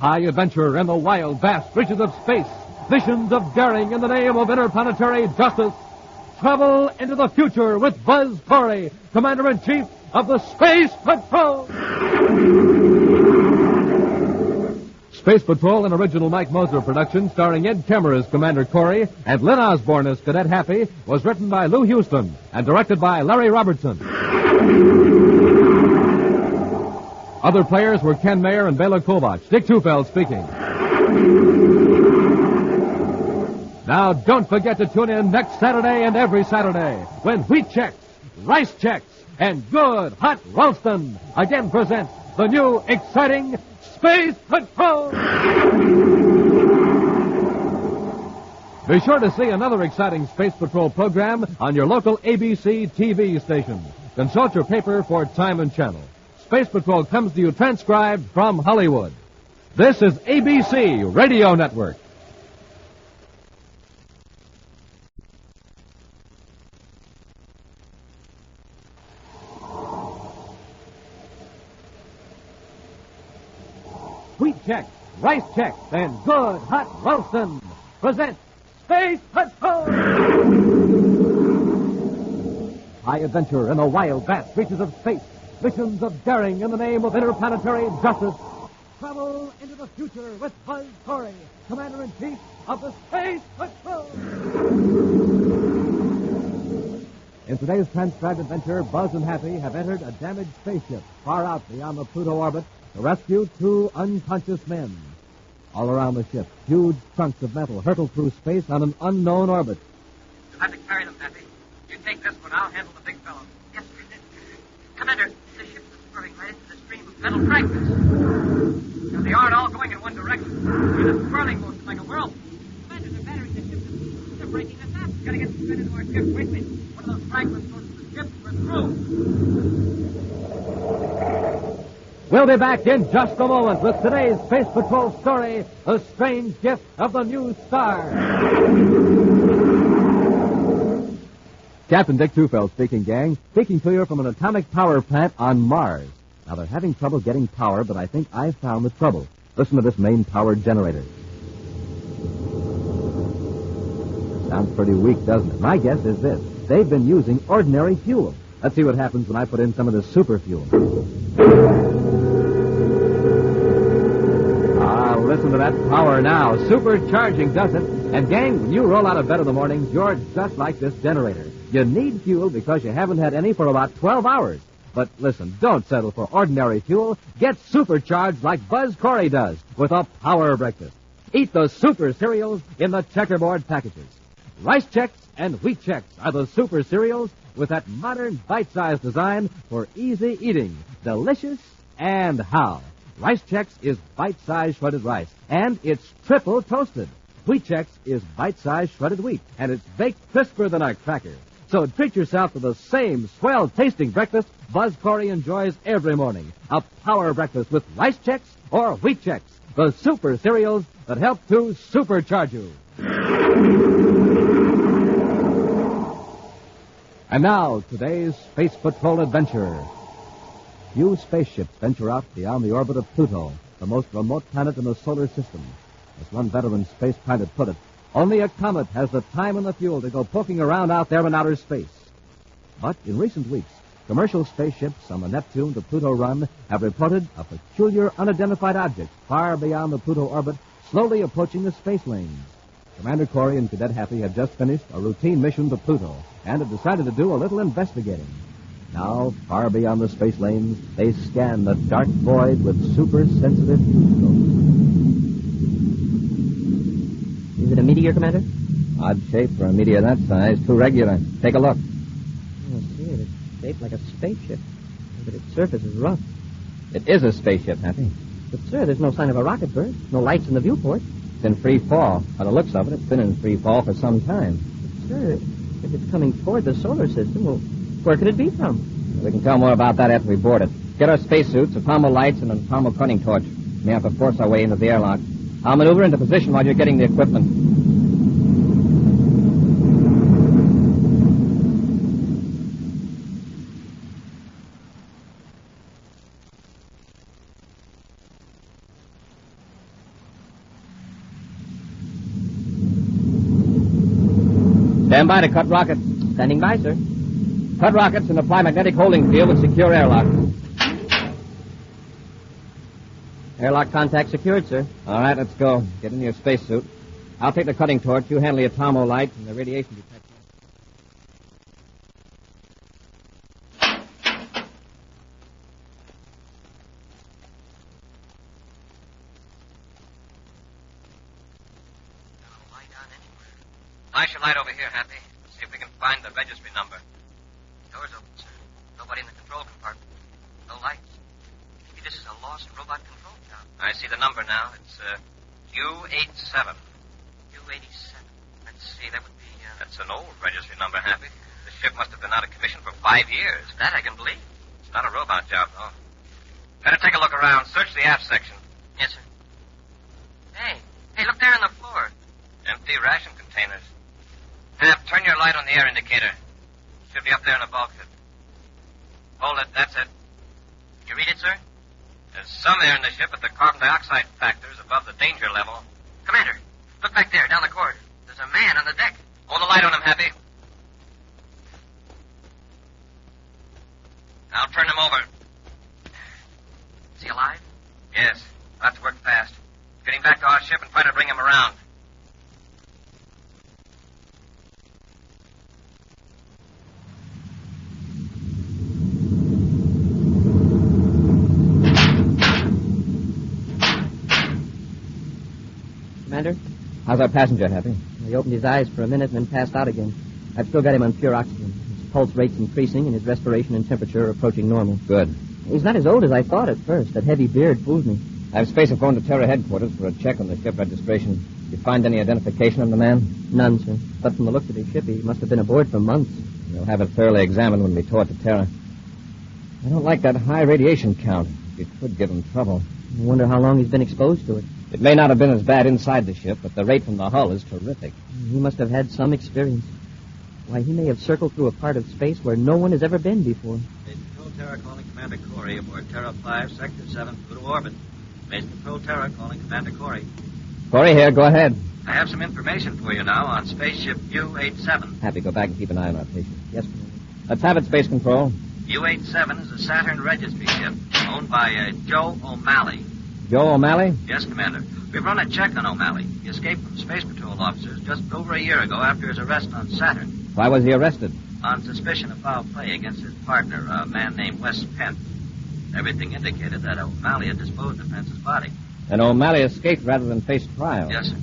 A: High adventure in the wild, vast reaches of space. Visions of daring in the name of interplanetary justice. Travel into the future with Buzz Corry, Commander-in-Chief of the Space Patrol! Space Patrol, an original Mike Moser production starring Ed Kemmer as Commander Corry and Lyn Osborn as Cadet Happy, was written by Lou Houston and directed by Larry Robertson. Other players were Ken Mayer and Bela Kovach. Dick Tufeld speaking. Now, don't forget to tune in next Saturday and every Saturday when Wheat Chex, Rice Chex, and Good Hot Ralston again present the new exciting Space Patrol! Be sure to see another exciting Space Patrol program on your local ABC TV station. Consult your paper for time and channel. Space Patrol comes to you transcribed from Hollywood. This is ABC Radio Network. Wheat Chex, Rice Chex, and Good Hot Ralston present Space Patrol! High adventure in the wild, vast reaches of space. Missions of daring in the name of interplanetary justice. Travel into the future with Buzz Corry, Commander-in-Chief of the Space Patrol! In today's transcribed adventure, Buzz and Happy have entered a damaged spaceship far out beyond the Pluto orbit to rescue two unconscious men. All around the ship, huge chunks of metal hurtle through space on an unknown orbit.
E: You'll have to carry them, Happy. You take this one, I'll handle the big fellow. Yes, sir. Commander, the ship is swirling right into the stream of metal fragments. Now, they aren't all going in one direction. They're in a swirling motion like a whirlpool. Commander, they're battering the ship to pieces. They're breaking us up. We've got to get these men into our ship quickly. One of those fragments goes to the ship. We're through.
A: We'll be back in just a moment with today's Space Patrol story, The Strange Gift of the New Star. Captain Dick Tufeld speaking, gang. Speaking to you from an atomic power plant on Mars. Now, they're having trouble getting power, but I think I've found the trouble. Listen to this main power generator. Sounds pretty weak, doesn't it? My guess is this. They've been using ordinary fuel. Let's see what happens when I put in some of this super fuel. Listen to that power now. Supercharging, does it? And, gang, when you roll out of bed in the mornings, you're just like this generator. You need fuel because you haven't had any for about 12 hours. But listen, don't settle for ordinary fuel. Get supercharged like Buzz Corry does with a power breakfast. Eat the super cereals in the checkerboard packages. Rice Chex and Wheat Chex are the super cereals with that modern bite-sized design for easy eating. Delicious and how. Rice Chex is bite-sized shredded rice, and it's triple toasted. Wheat Chex is bite-sized shredded wheat, and it's baked crisper than a cracker. So treat yourself to the same swell-tasting breakfast Buzz Corry enjoys every morning. A power breakfast with Rice Chex or Wheat Chex, the super cereals that help to supercharge you. And now, today's Space Patrol adventure. Few spaceships venture out beyond the orbit of Pluto, the most remote planet in the solar system. As one veteran space pilot put it, only a comet has the time and the fuel to go poking around out there in outer space. But in recent weeks, commercial spaceships on the Neptune to Pluto run have reported a peculiar unidentified object far beyond the Pluto orbit, slowly approaching the space lanes. Commander Corry and Cadet Happy had just finished a routine mission to Pluto and had decided to do a little investigating. Now, far beyond the space lanes, they scan the dark void with super-sensitive telescopes.
T: Is it a meteor, Commander?
C: Odd shape for a meteor that size. Too regular. Take a look.
T: Oh, see it. It's shaped like a spaceship. But its surface is rough.
C: It is a spaceship, Happy.
T: But, sir, there's no sign of a rocket burst. No lights in the viewport.
C: It's in free fall. By the looks of it, it's been in free fall for some time.
T: But, sir, if it's coming toward the solar system, well, where could it be from?
C: We can tell more about that after we board it. Get our spacesuits, atomo lights, and an atomo cutting torch. We have to force our way into the airlock. I'll maneuver into position while you're getting the equipment. Stand by to cut rockets.
T: Standing by, sir.
C: Cut rockets and apply magnetic holding field and secure airlock.
T: Airlock contact secured, sir.
C: All right, let's go. Get in your spacesuit. I'll take the cutting torch. You handle the atomo light and the radiation detector.
E: Flash your light over here, Happy. See if we can find the registry number. Door's open, sir. Nobody in the control compartment. No lights. Maybe this is a lost robot control tower. I see the number now. It's U87. U87. Let's see, that would be... That's an old registry number, Happy. The ship must have been out of commission for 5 years. That I can believe. It's not a robot job, though. Better take a look around. Search the aft section. Yes, sir. Hey, look there on the floor. Empty ration containers. Hap, turn your light on the air indicator. Should be up there in the bulkhead. Hold it, that's it. You read it, sir? There's some air in the ship, but the carbon dioxide factor is above the danger level. Commander, look back there, down the corridor. There's a man on the deck. Hold the light on him, Happy. I'll turn him over. Is he alive? Yes. We'll have to work fast. Getting back to our ship and try to bring him around.
T: Commander?
C: How's our passenger, Happy?
T: He opened his eyes for a minute and then passed out again. I've still got him on pure oxygen. His pulse rate's increasing and his respiration and temperature are approaching normal.
C: Good.
T: He's not as old as I thought at first. That heavy beard fooled me.
C: I've spaceophoned to Terra headquarters for a check on the ship registration. Did you find any identification of the man?
T: None, sir. But from the looks of his ship, he must have been aboard for months.
C: We'll have it thoroughly examined when we tow it to Terra. I don't like that high radiation count. It could give him trouble.
T: I wonder how long he's been exposed to it.
C: It may not have been as bad inside the ship, but the rate from the hull is terrific.
T: He must have had some experience. Why, he may have circled through a part of space where no one has ever been before.
J: Base Control Terra calling Commander Corry aboard Terra 5, Sector 7, Pluto orbit. Base Control Terra calling Commander Corry.
C: Corry here, go ahead.
J: I have some information for you now on spaceship U87.
C: Happy, go back and keep an eye on our patient.
T: Yes, Commander.
C: Let's have it, Space Control.
J: U87 is a Saturn registry ship owned by Joe O'Malley.
C: Joe O'Malley?
J: Yes, Commander. We've run a check on O'Malley. He escaped from Space Patrol officers just over a year ago after his arrest on Saturn.
C: Why was he arrested?
J: On suspicion of foul play against his partner, a man named Wes Pence. Everything indicated that O'Malley had disposed of Pence's body.
C: And O'Malley escaped rather than face trial.
J: Yes, sir.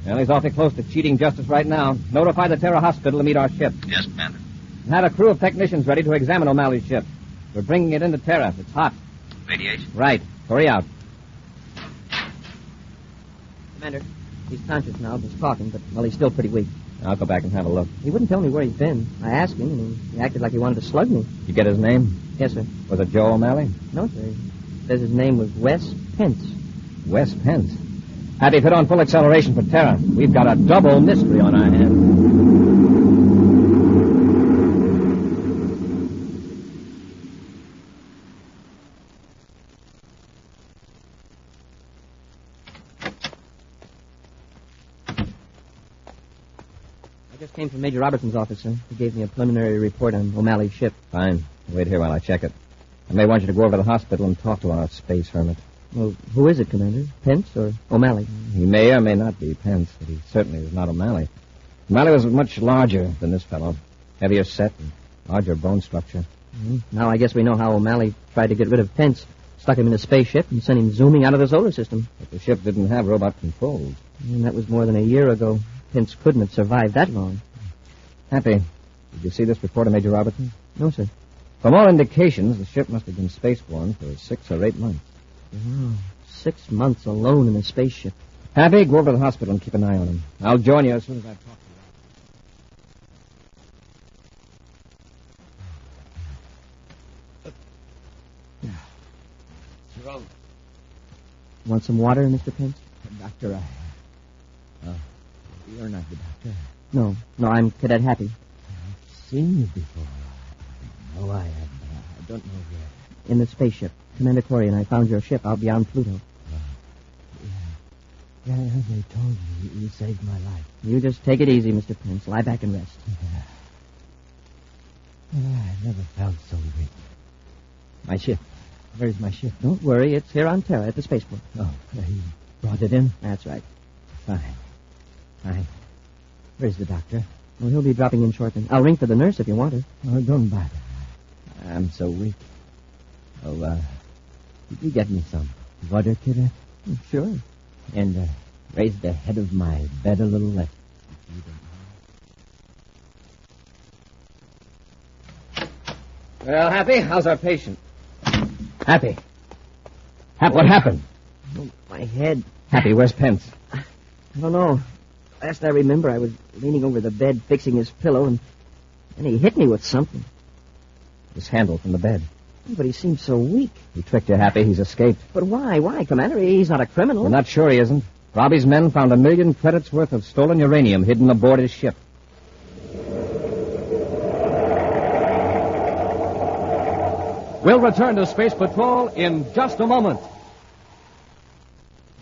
C: Well, he's awfully close to cheating justice right now. Notify the Terra Hospital to meet our ship.
J: Yes, Commander.
C: And have a crew of technicians ready to examine O'Malley's ship. We're bringing it into Terra. It's hot.
J: Radiation?
C: Right. Hurry out.
T: Commander, he's conscious now, just talking, but, well, he's still pretty weak.
C: I'll go back and have a look.
T: He wouldn't tell me where he's been. I asked him, and he acted like he wanted to slug me.
C: You get his name?
T: Yes, sir.
C: Was it Joe O'Malley?
T: No, sir. He says his name was Wes Pence.
C: Wes Pence? Happy, fit on full acceleration for Terra. We've got a double mystery on our hands.
T: Came from Major Robertson's office, sir. He gave me a preliminary report on O'Malley's ship.
C: Fine. Wait here while I check it. I may want you to go over to the hospital and talk to our space hermit.
T: Well, who is it, Commander? Pence or O'Malley?
C: He may or may not be Pence, but he certainly is not O'Malley. O'Malley was much larger than this fellow. Heavier set and larger bone structure.
T: Mm-hmm. Now I guess we know how O'Malley tried to get rid of Pence. Stuck him in a spaceship and sent him zooming out of the solar system.
C: But the ship didn't have robot controls.
T: And that was more than a year ago. Prince couldn't have survived that long.
C: Happy, did you see this report of Major Robertson?
T: No, sir.
C: From all indications, the ship must have been spaceborne for 6 or 8 months.
T: Oh, 6 months alone in a spaceship.
C: Happy, go over to the hospital and keep an eye on him. I'll join you as soon as I talk to you.
T: Want some water, Mr. Prince?
B: Doctor, you're not the doctor.
T: No, I'm Cadet Happy.
B: I've seen you before. No, I haven't. I don't know where.
T: In the spaceship. Commander Corry and I found your ship out beyond Pluto.
B: Yeah, they told me you saved my life.
T: You just take it easy, Mr. Prince. Lie back and rest.
B: I never felt so weak. My ship. Where's my ship?
T: Don't worry. It's here on Terra at the spaceport.
B: Oh, you brought it in?
T: That's right.
B: Fine. Where's the doctor?
T: Well, he'll be dropping in shortly. I'll ring for the nurse if you want her.
B: Oh, don't bother. I'm so weak. Oh, could you get me some water, Cadet?
T: Sure.
B: And raise the head of my bed a little left.
C: Well, Happy, how's our patient?
B: Happy, what happened?
T: Oh, my head.
C: Happy, where's Pence?
T: I don't know. Last I remember, I was leaning over the bed fixing his pillow, and he hit me with something.
C: His handle from the bed.
T: But he seemed so weak.
C: He tricked you, Happy. He's escaped.
T: But why? Why, Commander? He's not a criminal.
C: We're not sure he isn't. Robbie's men found 1 million credits worth of stolen uranium hidden aboard his ship.
A: We'll return to Space Patrol in just a moment.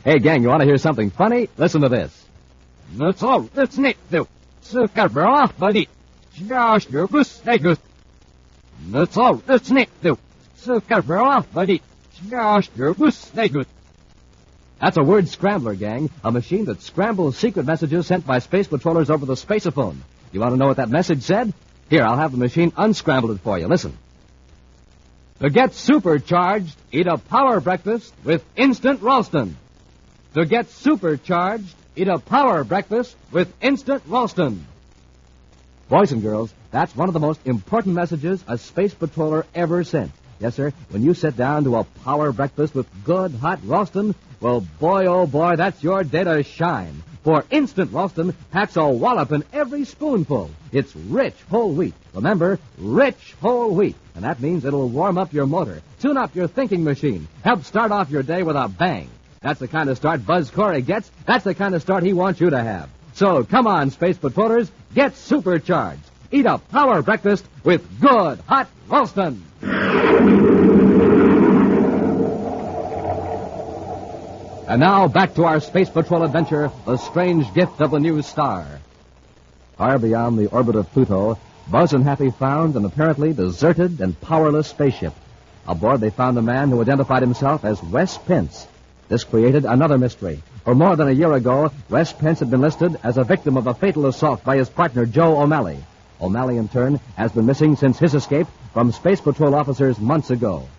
A: Hey, gang, you want to hear something funny? Listen to this. That's all. That's neat, though. That's all. That's neat, though. That's a word scrambler, gang. A machine that scrambles secret messages sent by space patrollers over the spaceophone. You want to know what that message said? Here, I'll have the machine unscramble it for you. Listen. To get supercharged, eat a power breakfast with instant Ralston. To get supercharged, eat a power breakfast with instant Ralston. Boys and girls, that's one of the most important messages a space patroller ever sent. Yes, sir, when you sit down to a power breakfast with good, hot Ralston, well, boy, oh boy, that's your day to shine. For instant Ralston packs a wallop in every spoonful. It's rich whole wheat. Remember, rich whole wheat. And that means it'll warm up your motor, tune up your thinking machine, help start off your day with a bang. That's the kind of start Buzz Corry gets. That's the kind of start he wants you to have. So come on, Space Patrollers, get supercharged. Eat a power breakfast with good, hot Ralston. And now, back to our Space Patrol adventure, The Strange Gift of the New Star. Far beyond the orbit of Pluto, Buzz and Happy found an apparently deserted and powerless spaceship. Aboard, they found a man who identified himself as Wes Pence. This created another mystery. For more than a year ago, Wes Pence had been listed as a victim of a fatal assault by his partner, Joe O'Malley. O'Malley, in turn, has been missing since his escape from Space Patrol officers months ago.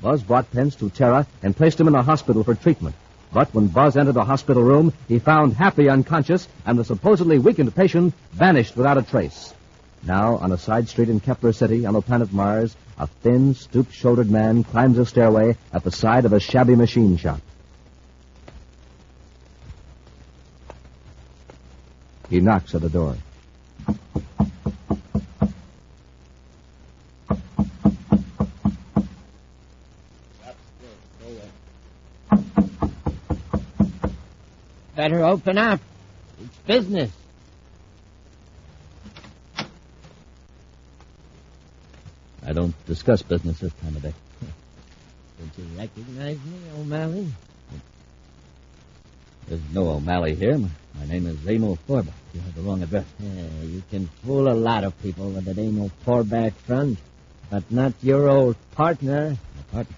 A: Buzz brought Pence to Terra and placed him in a hospital for treatment. But when Buzz entered the hospital room, he found Happy unconscious and the supposedly weakened patient vanished without a trace. Now, on a side street in Kepler City on the planet Mars, a thin, stoop-shouldered man climbs a stairway at the side of a shabby machine shop. He knocks at the door.
B: Better open up. It's business.
M: I don't discuss business this time of day.
B: Don't you recognize me, O'Malley?
M: There's no O'Malley here. My name is Amo Forbach. You have the wrong address.
B: Yeah, you can fool a lot of people with that Amo Forbach front, but not your old partner.
M: My partner?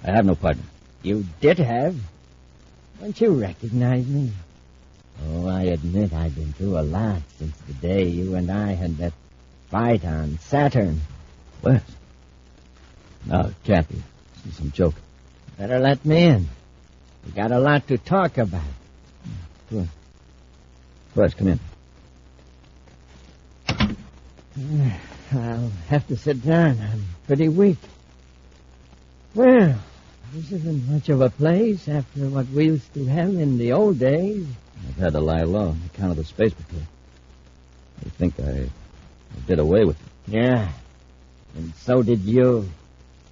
M: I have no partner.
B: You did have. Don't you recognize me? Oh, I admit I've been through a lot since the day you and I had that fight on Saturn.
M: What? No, it can't be. This is some joke.
B: Better let me in. We got a lot to talk about.
M: Sure. First, come in.
B: I'll have to sit down. I'm pretty weak. Well, this isn't much of a place after what we used to have in the old days.
M: I've had to lie low on account of the space patrol. I think I did away with it.
B: Yeah, and so did you.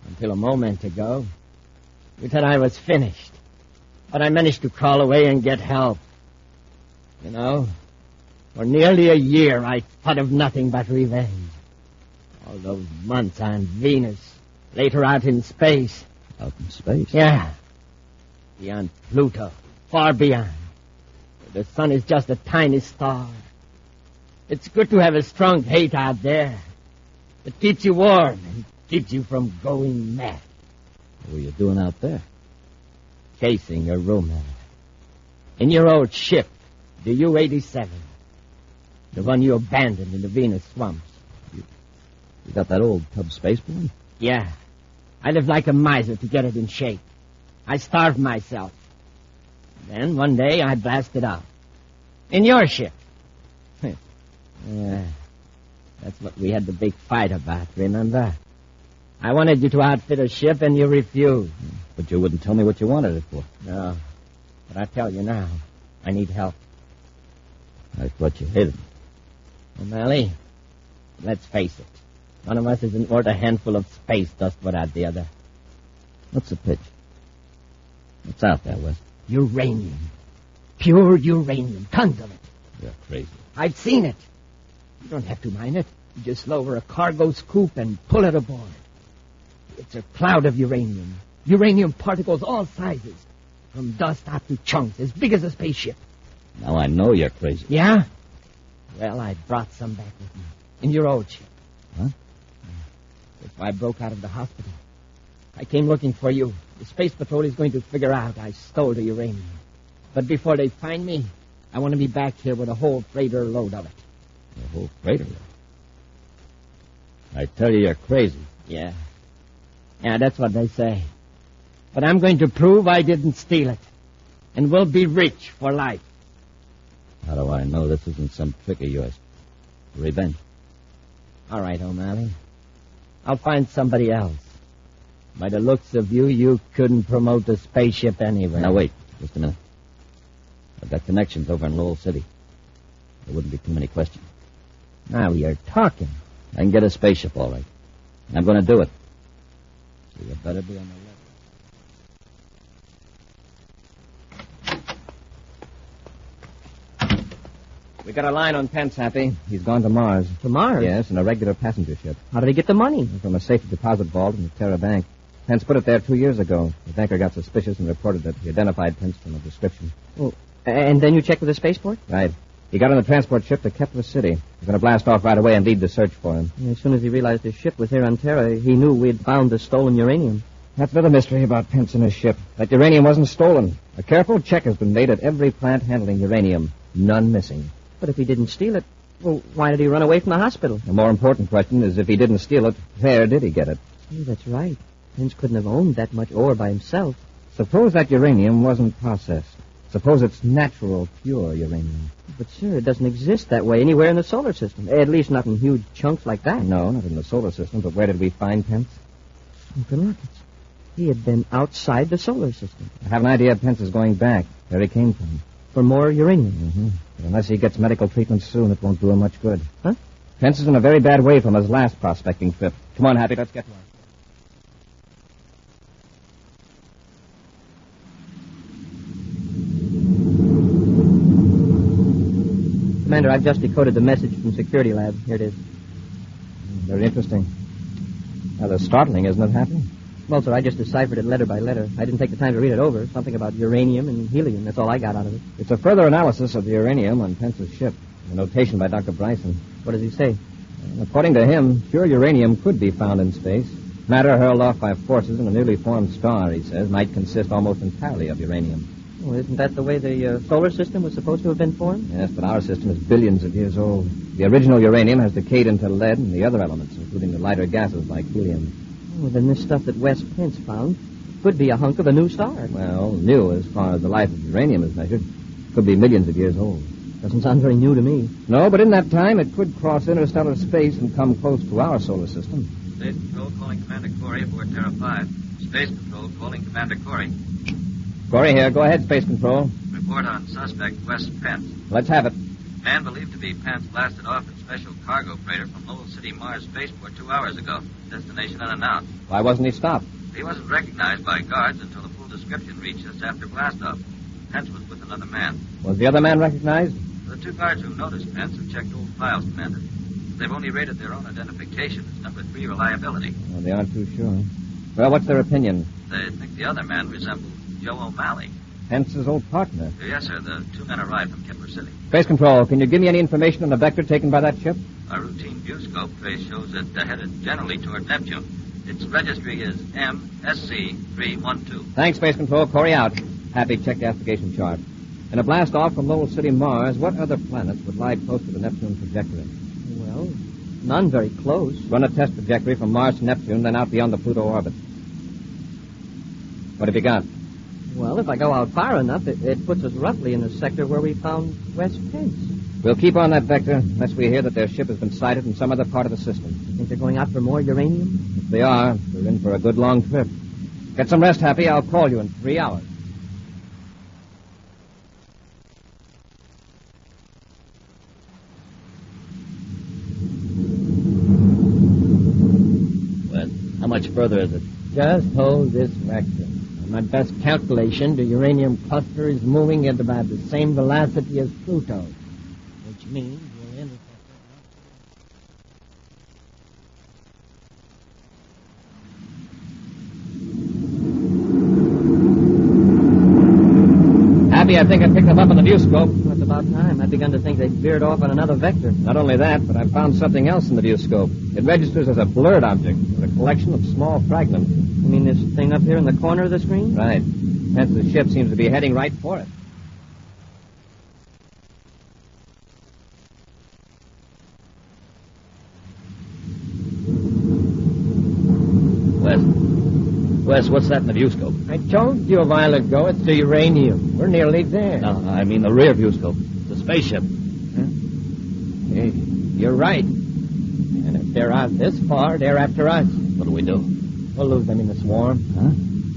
B: Until a moment ago. You thought I was finished. But I managed to crawl away and get help. You know, for nearly a year I thought of nothing but revenge. All those months on Venus, later out in space.
M: Out in space?
B: Yeah. Beyond Pluto, far beyond. The sun is just a tiny star. It's good to have a strong hate out there. It keeps you warm and keeps you from going mad.
M: What were you doing out there?
B: Chasing your roommate. In your old ship, the U-87. The one you abandoned in the Venus swamps.
M: You got that old tub spaceborne?
B: Yeah. I lived like a miser to get it in shape. I starved myself. Then one day I blasted out. In your ship. Yeah. That's what we had the big fight about, remember? I wanted you to outfit a ship and you refused.
M: But you wouldn't tell me what you wanted it for.
B: No. But I tell you now, I need help.
M: I thought you hated me.
B: O'Malley, let's face it. One of us isn't worth a handful of space dust without the other.
M: What's the pitch? What's out there, West?
B: Uranium. Pure uranium. Tons of it.
M: You're crazy.
B: I've seen it. You don't have to mine it. You just lower a cargo scoop and pull it aboard. It's a cloud of uranium. Uranium particles all sizes. From dust out to chunks as big as a spaceship.
M: Now I know you're crazy.
B: Yeah? Well, I brought some back with me. In your old ship.
M: Huh?
B: Before I broke out of the hospital. I came looking for you. The Space Patrol is going to figure out I stole the uranium. But before they find me, I want to be back here with a whole freighter load of it.
M: A whole freighter load? I tell you, you're crazy.
B: Yeah. Yeah, that's what they say. But I'm going to prove I didn't steal it. And we'll be rich for life.
M: How do I know this isn't some trick of yours? Revenge.
B: All right, O'Malley. I'll find somebody else. By the looks of you, you couldn't promote the spaceship anywhere.
M: Now, wait. Just a minute. I've got connections over in Lowell City. There wouldn't be too many questions.
B: Now you're talking.
M: I can get a spaceship, all right. And I'm going to do it. So you better be on the left.
C: We got a line on Pence, Happy. He's gone to Mars.
T: To Mars?
C: Yes, in a regular passenger ship.
T: How did he get the money?
C: From a safety deposit vault in the Terra Bank. Pence put it there 2 years ago. The banker got suspicious and reported that he identified Pence from a description.
T: Oh, and then you checked with the spaceport?
C: Right. He got on the transport ship to Kepler City. He's going to blast off right away and lead the search for him.
T: As soon as he realized his ship was here on Terra, he knew we'd found the stolen uranium.
C: That's another mystery about Pence and his ship. That uranium wasn't stolen. A careful check has been made at every plant handling uranium. None missing.
T: But if he didn't steal it, well, why did he run away from the hospital?
C: The more important question is if he didn't steal it, where did he get it?
T: Hey, that's right. Pence couldn't have owned that much ore by himself.
C: Suppose that uranium wasn't processed. Suppose it's natural, pure uranium.
T: But, sir, it doesn't exist that way anywhere in the solar system. At least not in huge chunks like that.
C: No, not in the solar system. But where did we find Pence?
T: Smoking rockets. He had been outside the solar system.
C: I have an idea Pence is going back, where he came from.
T: For more uranium?
C: Mm-hmm. But unless he gets medical treatment soon, it won't do him much good.
T: Huh?
C: Pence is in a very bad way from his last prospecting trip. Come on, Happy, let's get to him.
T: Commander, I've just decoded the message from Security Lab. Here it is.
C: Very interesting. Rather startling, isn't it, Happy?
T: Well, sir, I just deciphered it letter by letter. I didn't take the time to read it over. Something about uranium and helium. That's all I got out of it.
C: It's a further analysis of the uranium on Pence's ship. A notation by Dr. Bryson.
T: What does he say?
C: According to him, pure uranium could be found in space. Matter hurled off by forces in a newly formed star, he says, might consist almost entirely of uranium.
T: Well, isn't that the way the solar system was supposed to have been formed?
C: Yes, but our system is billions of years old. The original uranium has decayed into lead and the other elements, including the lighter gases like helium.
T: Well, then this stuff that Wes Pence found could be a hunk of a new star.
C: Well, new as far as the life of uranium is measured. Could be millions of years old.
T: Doesn't sound very new to me.
C: No, but in that time, it could cross interstellar space and come close to our solar system.
J: Space Patrol calling Commander Corry aboard Terra 5. Space Patrol calling Commander Corry.
C: Corry here. Go ahead, Space Control.
J: Report on suspect Wes Pence.
C: Let's have it.
J: Man believed to be Pence blasted off in special cargo freighter from Lowell City, Mars spaceport 2 hours ago. Destination unannounced.
C: Why wasn't he stopped?
J: He wasn't recognized by guards until the full description reached us after blastoff. Pence was with another man.
C: Was the other man recognized?
J: The 2 guards who noticed Pence have checked old files, Commander. They've only rated their own identification as number 3 reliability.
C: Well, they aren't too sure. Well, what's their opinion?
J: They think the other man resembles Joe O'Malley.
C: Pence's old partner.
J: Yes, sir. The 2 men arrived from Kemmer City.
C: Space Control, can you give me any information on the vector taken by that ship?
J: Our routine viewscope trace shows it headed generally toward Neptune. Its registry is MSC312.
C: Thanks, Space Control. Corry out. Happy, check the astrogation chart. In a blast off from Lowell City, Mars, what other planets would lie close to the Neptune trajectory?
T: Well, none very close.
C: Run a test trajectory from Mars to Neptune, then out beyond the Pluto orbit. What have you got?
T: Well, if I go out far enough, it puts us roughly in the sector where we found Wes Pence.
C: We'll keep on that vector unless we hear that their ship has been sighted in some other part of the system.
T: You think they're going out for more uranium?
C: If they are, we're in for a good long trip. Get some rest, Happy. I'll call you in 3 hours.
K: Well, how much further is it?
B: Just hold this vector. On my best calculation, the uranium cluster is moving at about the same velocity as Pluto, which means we'll intercept
C: it. Happy, I think I picked them up on the viewscope.
T: That's about time. I'd begun to think they'd veered off on another vector.
C: Not only that, but I found something else in the viewscope. It registers as a blurred object, a collection of small fragments.
T: You mean this thing up here in the corner of the screen?
C: Right. Pence's ship seems to be heading right for it.
K: Wes, what's that in the viewscope?
B: I told you a while ago it's the uranium. We're nearly there.
K: No, I mean the rear viewscope. The spaceship.
B: Huh? Hey, you're right. And if they're out this far, they're after us.
K: What do we do?
B: We'll lose them in the swarm.
K: Huh?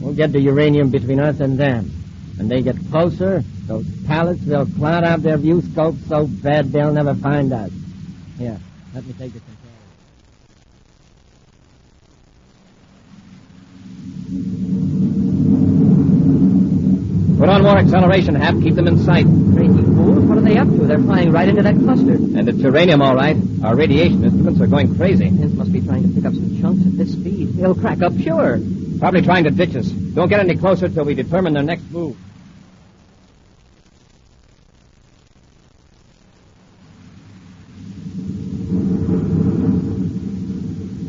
B: We'll get the uranium between us and them. When they get closer, those pallets will cloud out their viewscope so bad they'll never find us. Here, let me take the control.
C: Put on more acceleration, Hap. Keep them in sight.
T: Crazy fools. What are they up to? They're flying right into that cluster.
C: And it's uranium, all right. Our radiation instruments are going crazy.
T: Pence must be trying to pick up some chunks at this speed. They'll crack up, sure.
C: Probably trying to ditch us. Don't get any closer till we determine their next move.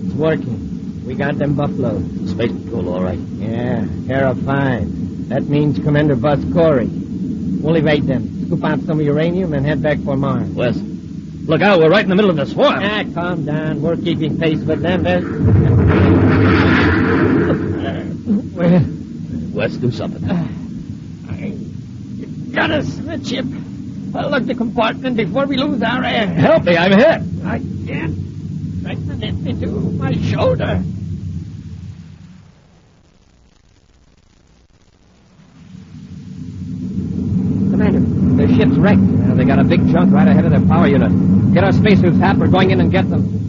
B: It's working. We got them buffaloes.
K: Space Patrol, all right.
B: Yeah, Terra 5. That means Commander Buzz Corry. We'll evade them, scoop out some uranium, and head back for Mars.
K: Wes, look out. We're right in the middle of the swarm.
B: Calm down. We're keeping pace with them.
K: Wes, do something.
B: Gotta switch it. Look the compartment before we lose our air.
K: Help me, I'm hit.
B: I can't. Strengthen it into my shoulder.
T: Commander, their ship's wrecked.
C: Yeah, they got a big chunk right ahead of their power unit. Get our spacesuits, Hap. We're going in and get them.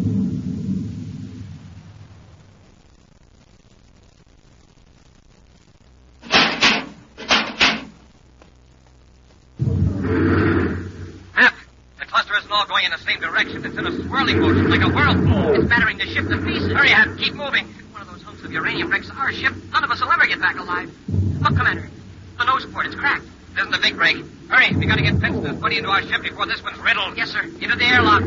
E: Going in the same direction. It's in a swirling motion like a whirlpool. It's battering the ship to pieces. Hurry, Hap. Keep moving. If one of those hunks of uranium wrecks our ship, none of us will ever get back alive. Look, Commander. The nose port is cracked. Isn't the big break? Hurry. We gotta get Pence and his buddy into our ship before this one's riddled. Yes, sir. Into the airlock.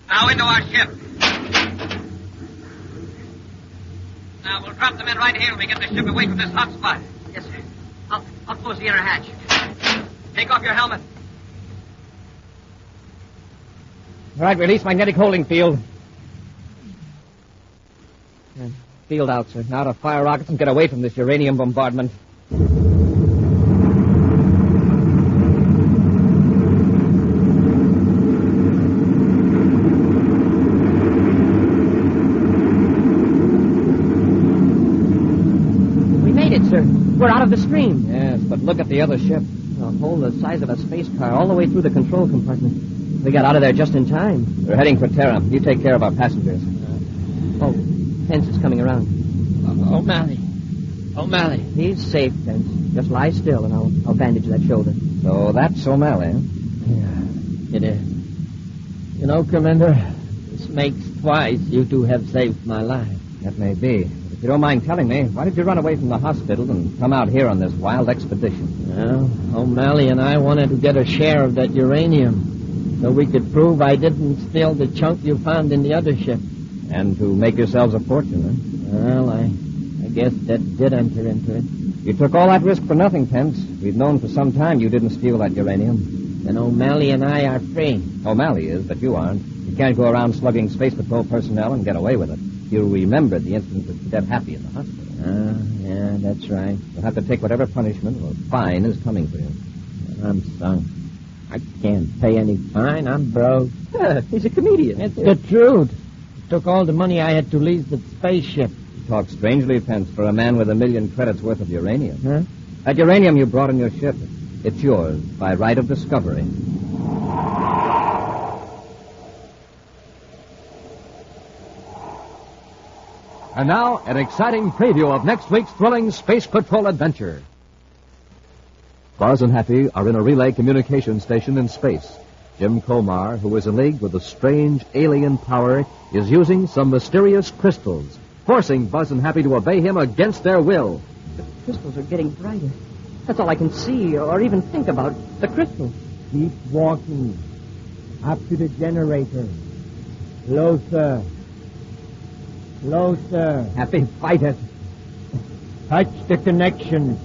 E: Now into our ship. Now we'll drop the men right here and we get the ship away from this hot spot. Yes, sir. I'll close the inner hatch. Take off your helmet.
C: All right, release magnetic holding field.
T: Field out, sir.
C: Now to fire rockets and get away from this uranium bombardment.
T: stream.
C: Yes, but look at the other ship.
T: A hole the size of a space car all the way through the control compartment. We got out of there just in time.
C: We're heading for Terra. You take care of our passengers.
T: Oh, Pence is coming around.
C: O'Malley.
T: He's safe, Pence. Just lie still, and I'll bandage that shoulder.
C: So that's O'Malley, huh?
B: Yeah, it is. You know, Commander, this makes twice you two have saved my life.
C: That may be. But if you don't mind telling me, why did you run away from the hospital and come out here on this wild expedition?
B: Well, O'Malley and I wanted to get a share of that uranium so we could prove I didn't steal the chunk you found in the other ship.
C: And to make yourselves a fortune, huh?
B: Well, I guess that did enter into it.
C: You took all that risk for nothing, Pence. We've known for some time you didn't steal that uranium.
B: Then O'Malley and I are free.
C: O'Malley is, but you aren't. You can't go around slugging Space Patrol personnel and get away with it. You remembered the incident with Cadet Happy in the hospital.
B: Yeah, that's right.
C: You'll have to take whatever punishment or fine is coming for you.
B: I'm sunk. I can't pay any fine. I'm broke.
T: He's a comedian.
B: It's the truth. Took all the money I had to lease the spaceship.
C: You talk strangely, Pence, for a man with 1 million credits worth of uranium.
B: Huh?
C: That uranium you brought on your ship, it's yours by right of discovery.
A: And now, an exciting preview of next week's thrilling Space Patrol adventure. Buzz and Happy are in a relay communication station in space. Jim Colmar, who is in league with a strange alien power, is using some mysterious crystals, forcing Buzz and Happy to obey him against their will.
T: The crystals are getting brighter. That's all I can see or even think about. The crystals.
B: Keep walking. Up to the generator. Closer. Closer.
C: Happy, fight it.
B: Touch the connection.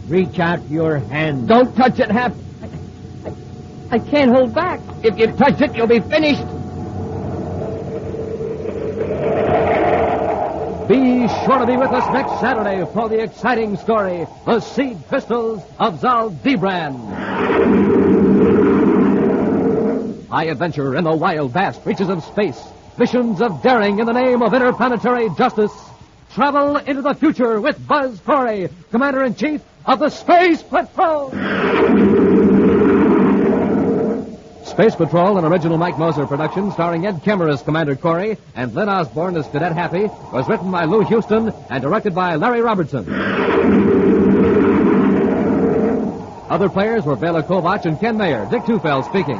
B: Reach out your hand.
T: Don't touch it, Hap. I can't hold back.
C: If you touch it, you'll be finished.
A: Be sure to be with us next Saturday for the exciting story, The Seed Crystals of Zeldabran. High adventure in the wild, vast reaches of space. Missions of daring in the name of interplanetary justice. Travel into the future with Buzz Corry, Commander-in-Chief of the Space Patrol. Space Patrol, an original Mike Moser production starring Ed Kemmer as Commander Corry and Lyn Osborn as Cadet Happy, was written by Lou Houston and directed by Larry Robertson. Other players were Bela Kovach and Ken Mayer. Dick Tufeld speaking.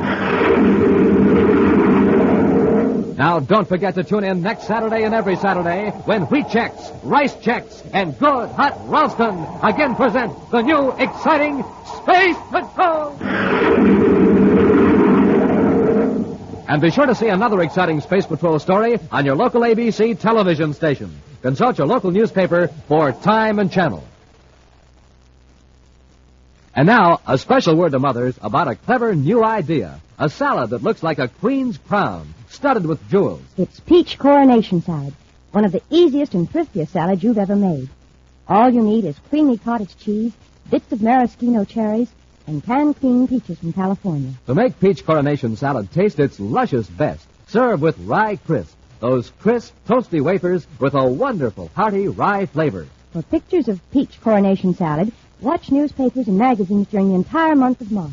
A: Now, don't forget to tune in next Saturday and every Saturday when Wheat Chex, Rice Chex, and Good Hot Ralston again present the new, exciting Space Patrol! And be sure to see another exciting Space Patrol story on your local ABC television station. Consult your local newspaper for time and channel. And now, a special word to mothers about a clever new idea. A salad that looks like a queen's crown, studded with jewels.
D: It's peach coronation salad, one of the easiest and thriftiest salads you've ever made. All you need is creamy cottage cheese, bits of maraschino cherries, and canned cream peaches from California.
A: To make peach coronation salad taste its luscious best, serve with rye crisp. Those crisp, toasty wafers with a wonderful, hearty rye flavor.
D: For pictures of peach coronation salad, watch newspapers and magazines during the entire month of March.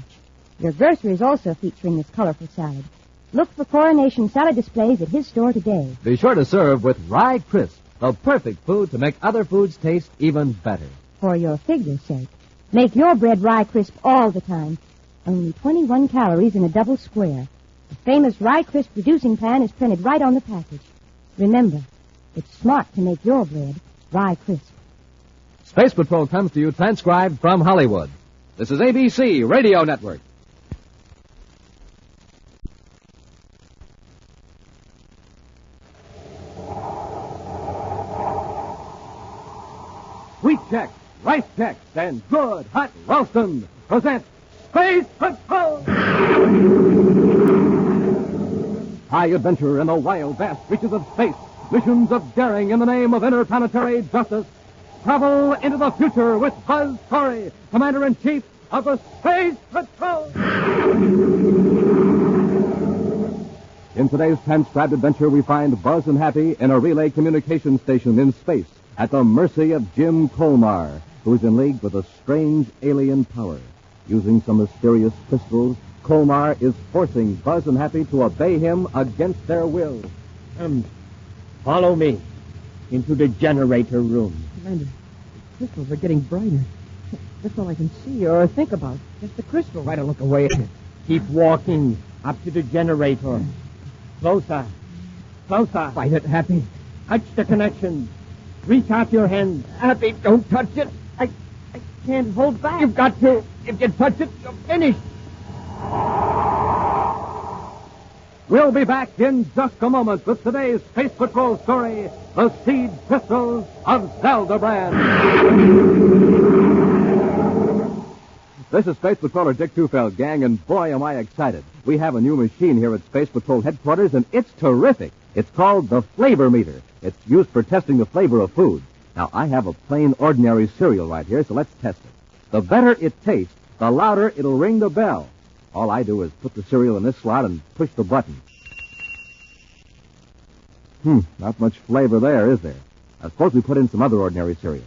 D: Your grocery is also featuring this colorful salad. Look for coronation salad displays at his store today.
A: Be sure to serve with rye crisp, the perfect food to make other foods taste even better.
D: For your figure's sake, make your bread rye crisp all the time. Only 21 calories in a double square. The famous rye crisp reducing pan is printed right on the package. Remember, it's smart to make your bread rye crisp.
A: Space Patrol comes to you transcribed from Hollywood. This is ABC Radio Network. Wheat Chex, Rice Chex, and Good Hot Ralston present Space Patrol! High adventure in the wild, vast reaches of space. Missions of daring in the name of interplanetary justice. Travel into the future with Buzz Corry, Commander-in-Chief of the Space Patrol. In today's transcribed adventure, we find Buzz and Happy in a relay communication station in space at the mercy of Jim Colmar.
G: who's in league with a strange alien power. Using some mysterious crystals, Colmar is forcing Buzz and Happy to obey him against their will.
B: Follow me into the generator room.
T: Commander, the crystals are getting brighter. That's all I can see or think about. Just the crystal.
B: Try to look away. Keep walking up to the generator. Closer. Closer.
T: Fight it, Happy.
B: Touch the connections. Reach out your hands.
T: Happy, don't touch it. I can't hold back.
B: You've got to. If you touch it, you're finished.
A: We'll be back in just a moment with today's Space Patrol story, The Seed Crystals of Zeldabran. This is Space Patroller Dick Tufeld, gang, and boy, am I excited. We have a new machine here at Space Patrol headquarters, and it's terrific. It's called the Flavor Meter. It's used for testing the flavor of food. Now, I have a plain, ordinary cereal right here, so let's test it. The better it tastes, the louder it'll ring the bell. All I do is put the cereal in this slot and push the button. Not much flavor there, is there? Now, suppose we put in some other ordinary cereal.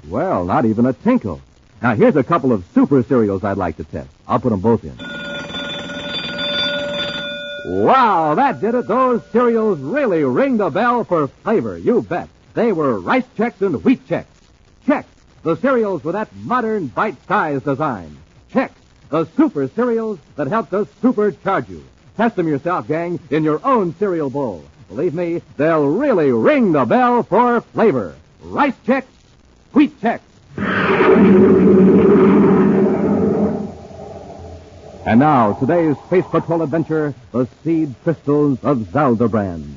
A: Well, not even a tinkle. Now, here's a couple of super cereals I'd like to test. I'll put them both in. Wow, that did it. Those cereals really ring the bell for flavor, you bet. They were Rice Chex and Wheat Chex. Chex, the cereals with that modern bite-sized design. Chex, the super cereals that helped us supercharge you. Test them yourself, gang, in your own cereal bowl. Believe me, they'll really ring the bell for flavor. Rice Chex, Wheat Chex. And now, today's Space Patrol adventure, the Seed Crystals of Zeldabran.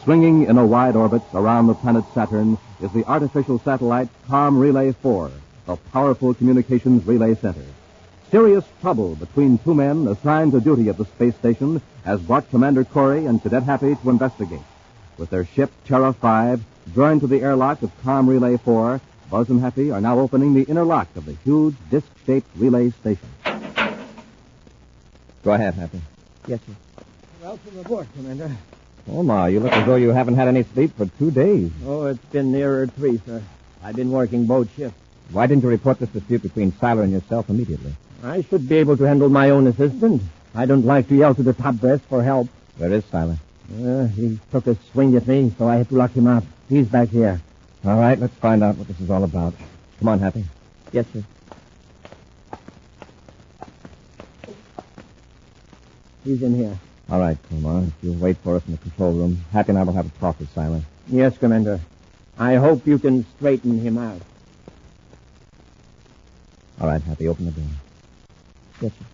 A: Swinging in a wide orbit around the planet Saturn is the artificial satellite COM Relay 4, the powerful communications relay center. Serious trouble between two men assigned to duty at the space station has brought Commander Corry and Cadet Happy to investigate. With their ship, Terra 5, joined to the airlock of COM Relay 4, Buzz and Happy are now opening the inner lock of the huge disc-shaped relay station.
C: Go ahead, Happy.
T: Yes, sir.
B: Welcome aboard, Commander.
C: Omar, you look as though you haven't had any sleep for 2 days.
B: Oh, it's been nearer 3, sir. I've been working both shifts.
C: Why didn't you report this dispute between Siler and yourself immediately?
B: I should be able to handle my own assistant. I don't like to yell to the top brass for help.
C: Where is Siler?
B: He took a swing at me, so I had to lock him up. He's back here.
C: All right, let's find out what this is all about. Come on, Happy.
T: Yes, sir.
B: He's in here.
C: All right, Omar. If you'll wait for us in the control room, Happy and I will have a talk with Siler.
B: Yes, Commander. I hope you can straighten him out.
C: All right, Happy, open the door.
T: Yes, sir.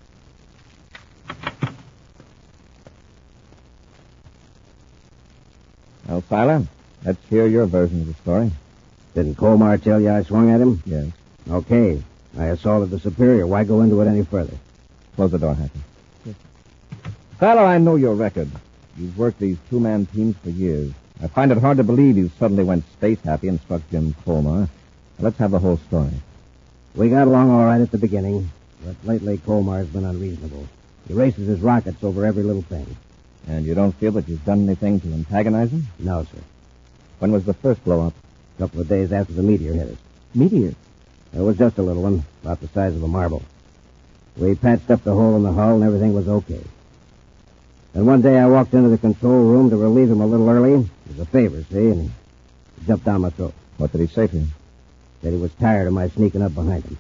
C: Well, Siler, let's hear your version of the story.
N: Didn't Colmar tell you I swung at him?
C: Yes.
N: Okay. I assaulted the superior. Why go into it any further?
C: Close the door, Happy. Siler, I know your record. You've worked these two-man teams for years. I find it hard to believe you suddenly went space happy and struck Jim Colmar. Let's have the whole story.
N: We got along all right at the beginning, but lately Colmar's been unreasonable. He races his rockets over every little thing.
C: And you don't feel that you've done anything to antagonize him?
N: No, sir.
C: When was the first blow-up?
N: A couple of days after the meteor hit us.
C: Meteor?
N: It was just a little one, about the size of a marble. We patched up the hole in the hull and everything was okay. Then one day I walked into the control room to relieve him a little early. It was a favor, see, and he jumped down my throat.
C: What did he say to you?
N: Said he was tired of my sneaking up behind him.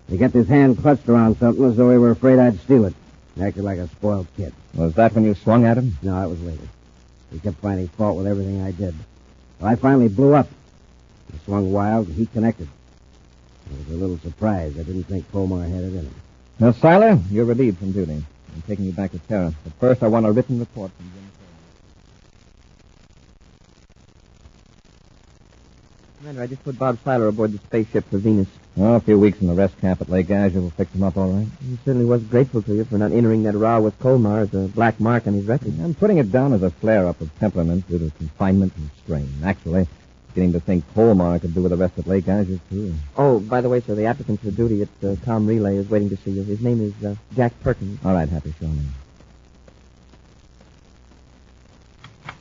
N: He kept his hand clutched around something as though he were afraid I'd steal it. He acted like a spoiled kid.
C: Was that when you swung at him?
N: No, it was later. He kept finding fault with everything I did. Well, I finally blew up. He swung wild, and he connected. I was a little surprised. I didn't think Colmar had it in him.
C: Now, Siler, you're relieved from duty. I'm taking you back to Terra. But first, I want a written report from Jim Colmar.
T: Commander, I just put Bob Siler aboard the spaceship for Venus.
C: Oh, a few weeks in the rest camp at Lake Azure will fix him up all right.
T: He certainly was grateful to you for not entering that row with Colmar as a black mark on his record.
C: I'm putting it down as a flare-up of temperament due to confinement and strain. Actually, beginning to think Colmar could do with the rest at Lake Azure, too.
T: Oh, by the way, sir, the applicant for duty at Com Relay is waiting to see you. His name is Jack Perkins.
C: All right, Happy, show me.
T: The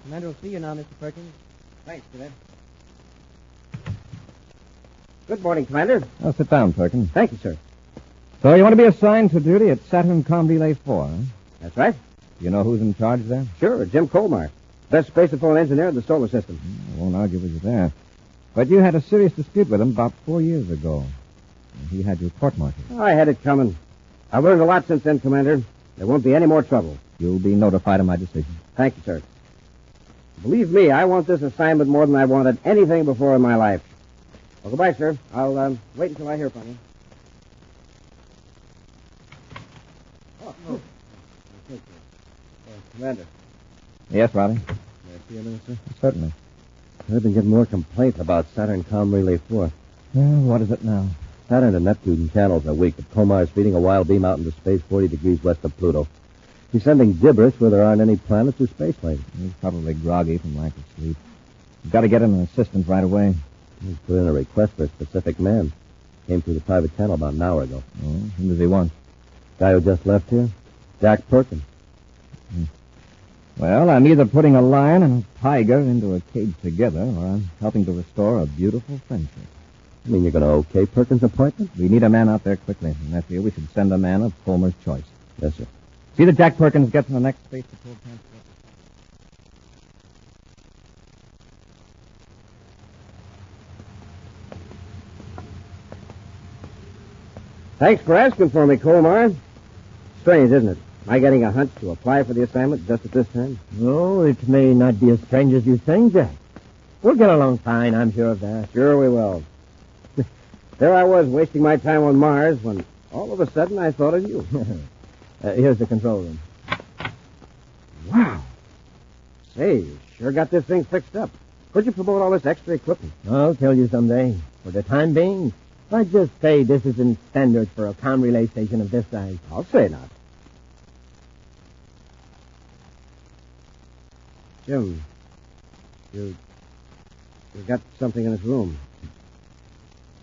T: commander will see you now, Mr. Perkins.
F: Thanks, Cadet. Good morning, Commander.
P: Oh, sit down, Perkins.
F: Thank you, sir.
P: So you want to be assigned to duty at Saturn Com Relay 4, huh?
F: That's right.
P: You know who's in charge there?
F: Sure, Jim Colmar. Best spaceophone engineer in the solar system.
P: I won't argue with you there. But you had a serious dispute with him about 4 years ago. And he had you court-martialed.
F: I had it coming. I've learned a lot since then, Commander. There won't be any more trouble.
P: You'll be notified of my decision.
F: Thank you, sir. Believe me, I want this assignment more than I wanted anything before in my life. Well, goodbye, sir. I'll wait until I hear from you. Commander.
P: Yes, Robbie?
F: May I see you a minute, sir?
P: Certainly.
F: I've been getting more complaints about Saturn Com Relay 4.
P: What is it now?
F: Saturn and Neptune channels are weak, but Colmar is feeding a wild beam out into space 40 degrees west of Pluto. He's sending gibberish where there aren't any planets or space lanes.
P: He's probably groggy from lack of sleep. You've got to get him an assistant right away.
F: He's put in a request for a specific man. Came through the private channel about an hour ago.
P: Oh, who does he want?
F: Guy who just left here? Jack Perkins.
P: Well, I'm either putting a lion and a tiger into a cage together, or I'm helping to restore a beautiful friendship.
F: You mean you're going to okay Perkins' appointment?
P: We need a man out there quickly, and I feel we should send a man of Colmar's choice.
F: Yes, sir.
P: See that Jack Perkins gets in the next space patrol transport.
F: Thanks for asking for me, Colmar. Strange, isn't it? Am I getting a hunch to apply for the assignment just at this time?
B: No, it may not be as strange as you think, Jack. We'll get along fine, I'm sure of that.
F: Sure we will. There I was, wasting my time on Mars, when all of a sudden I thought of you.
B: Here's the control room.
F: Wow. Say, you sure got this thing fixed up. Where'd you promote all this extra equipment?
B: I'll tell you someday. For the time being, I'd just say this isn't standard for a comm relay station of this size.
F: I'll say not. Jim, you got something in this room.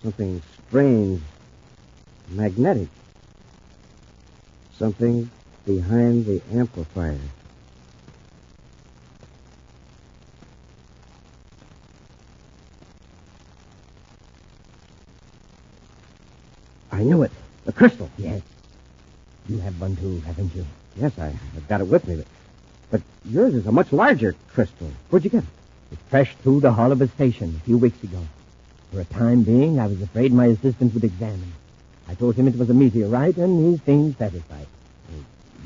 F: Something strange, magnetic. Something behind the amplifier. I knew it. The crystal.
B: Yes. You have one too, haven't you?
F: Yes, I've got it with me. But yours is a much larger crystal. Where'd you get it?
B: It crashed through the hull of a station a few weeks ago. For a time being, I was afraid my assistant would examine. I told him it was a meteorite, and he seemed satisfied.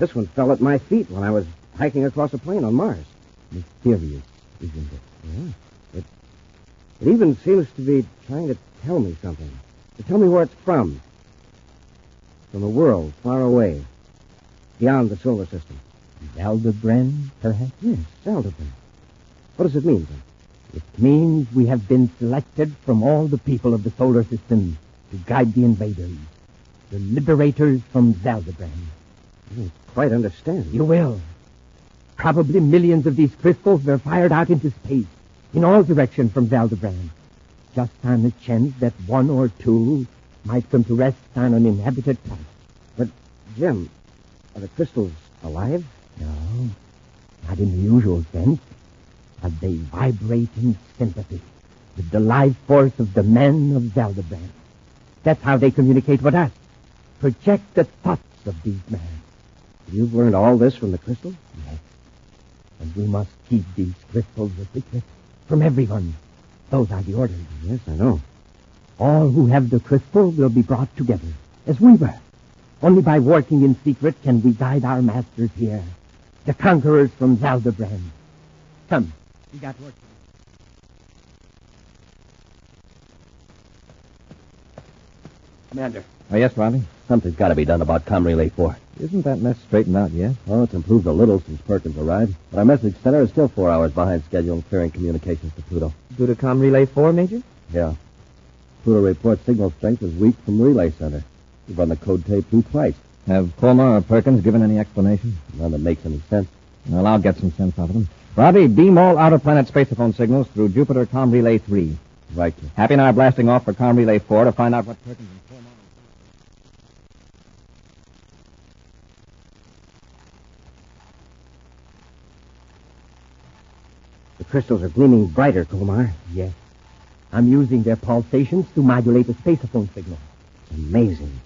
F: This one fell at my feet when I was hiking across a plain on Mars.
B: Mysterious, isn't it?
F: Yeah. It even seems to be trying to tell me something. To tell me where it's from. From a world far away. Beyond the solar system.
B: Zeldabran, perhaps?
F: Yes, Zeldabran. What does it mean, then?
B: It means we have been selected from all the people of the solar system to guide the invaders. The liberators from Zeldabran.
F: I don't quite understand.
B: You will. Probably millions of these crystals were fired out into space, in all directions from Zeldabran. Just on the chance that one or two might come to rest on an inhabited planet.
F: But, Jim, are the crystals alive?
B: No, not in the usual sense. But they vibrate in sympathy with the life force of the men of Zeldabran. That's how they communicate with us. Project the thoughts of these men.
F: You've learned all this from the crystal?
B: Yes. And we must keep these crystals a secret from everyone. Those are the orders.
F: Yes, I know.
B: All who have the crystal will be brought together, as we were. Only by working in secret can we guide our masters here, the conquerors from Zeldabran. Come, we got work to do.
F: Commander.
P: Oh, yes, Robbie?
F: Something's got to be done about Com Relay 4.
P: Isn't that mess straightened out yet?
F: Oh, it's improved a little since Perkins arrived. But our message center is still 4 hours behind schedule in clearing communications to Pluto.
T: Due to Com Relay 4, Major?
F: Yeah. Pluto reports signal strength is weak from relay center. We've run the code tape through twice.
P: Have Colmar or Perkins given any explanation?
F: None that makes any sense.
P: Well, I'll get some sense out of them. Robbie, beam all outer-planet spaceophone signals through Jupiter Com Relay 3.
F: Right.
P: Happy and I are blasting off for Com Relay 4 to find out what Perkins and Colmar...
F: The crystals are gleaming brighter, Kumar.
B: Yes. I'm using their pulsations to modulate the spaceophone signal.
F: It's amazing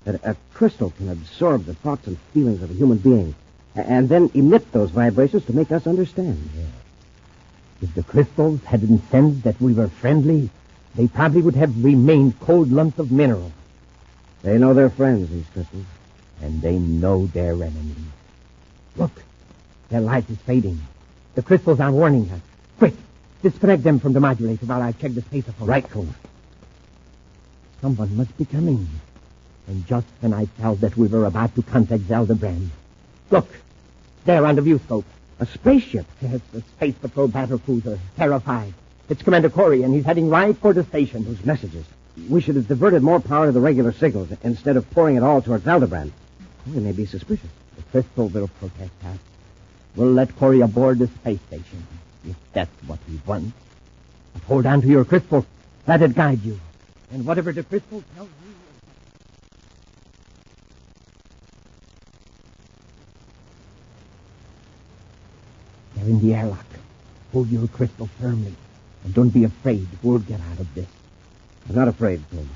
F: that a crystal can absorb the thoughts and feelings of a human being and then emit those vibrations to make us understand.
B: Yeah. If the crystals hadn't sensed that we were friendly, they probably would have remained cold lumps of mineral.
F: They know they're friends, these crystals.
B: And they know their enemies. Look, their light is fading. The crystals are warning us. Quick, disconnect them from the modulator while I check the spaceophone.
F: Right, Kumar.
B: Someone must be coming. And just when I felt that we were about to contact Zeldabran. Look, there on the viewscope.
F: A spaceship.
B: Yes, a Space Patrol battlecruiser, Terra 5. It's Commander Corry, and he's heading right for the station.
F: Those messages. We should have diverted more power to the regular signals instead of pouring it all toward Zeldabran. We may be suspicious.
B: The crystal will protect us. We'll let Corry aboard the space station, if that's what he wants. But hold on to your crystal. Let it guide you. And whatever the crystal tells you... They're in the airlock. Hold your crystal firmly. And don't be afraid. We'll get out of this.
F: I'm not afraid, Tom.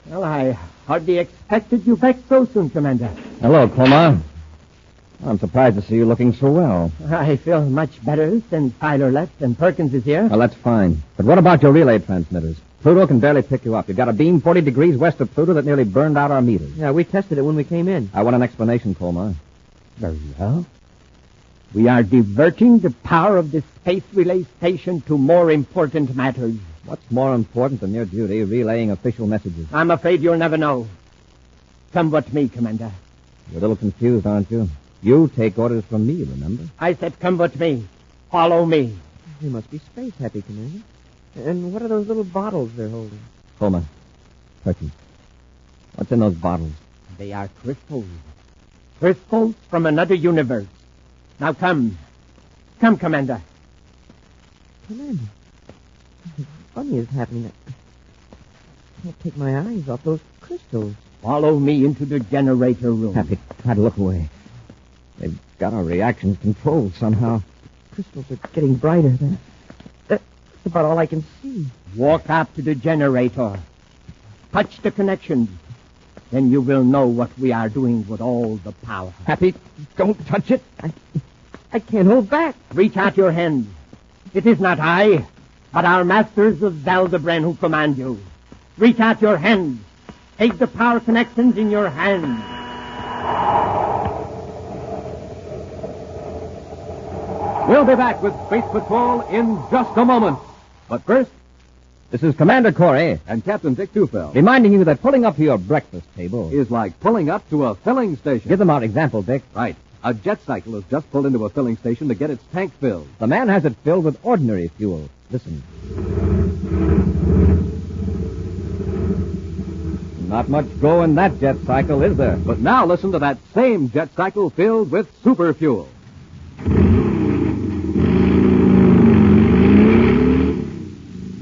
B: Well, I hardly expected you back so soon, Commander.
C: Hello, Clomar. I'm surprised to see you looking so well.
B: I feel much better since Tyler left and Perkins is here.
C: Well, that's fine. But what about your relay transmitters? Pluto can barely pick you up. You've got a beam 40 degrees west of Pluto that nearly burned out our meters.
T: Yeah, we tested it when we came in.
C: I want an explanation, Clomar.
B: Very well. We are diverting the power of the space relay station to more important matters.
C: What's more important than your duty, relaying official messages?
B: I'm afraid you'll never know. Come with me, Commander.
C: You're a little confused, aren't you? You take orders from me, remember?
B: I said come with me. Follow me.
T: You must be space happy, Commander. And what are those little bottles they're holding?
C: Clomar. Perkins. What's in those bottles?
B: They are crystals. Crystals from another universe. Now come. Come, Commander.
T: Commander. Something funny is happening. I can't take my eyes off those crystals.
B: Follow me into the generator room.
C: Happy, try to look away. They've got our reactions controlled somehow.
T: Crystals are getting brighter. That's about all I can see.
B: Walk up to the generator. Touch the connections. Then you will know what we are doing with all the power.
C: Happy, don't touch it.
T: I can't hold back.
B: Reach out your hands. It is not I, but our masters of Zeldabran who command you. Reach out your hands. Take the power connections in your hands.
A: We'll be back with Space Patrol in just a moment. But first,
C: this is Commander Corry
A: and Captain Dick Tufeld,
C: reminding you that pulling up to your breakfast table
A: is like pulling up to a filling station.
C: Give them our example, Dick.
A: Right. A jet cycle has just pulled into a filling station to get its tank filled.
C: The man has it filled with ordinary fuel. Listen. Not much go in that jet cycle, is there?
A: But now listen to that same jet cycle filled with super fuel.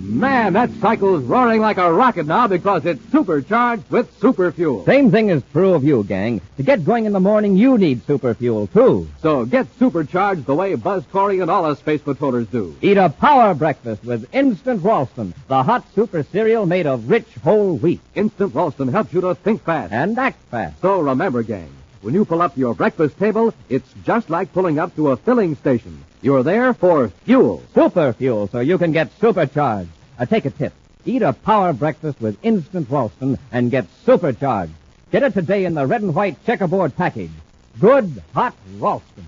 A: Man, that cycle's roaring like a rocket now because it's supercharged with super fuel.
C: Same thing is true of you, gang. To get going in the morning, you need super fuel, too.
A: So get supercharged the way Buzz Corry and all us space patrollers do.
C: Eat a power breakfast with Instant Ralston, the hot super cereal made of rich whole wheat.
A: Instant Ralston helps you to think fast.
C: And act fast.
A: So remember, gang, when you pull up to your breakfast table, it's just like pulling up to a filling station. You're there for fuel.
C: Super fuel, so you can get supercharged. Take a tip. Eat a power breakfast with Instant Ralston and get supercharged. Get it today in the red and white checkerboard package. Good, hot Ralston.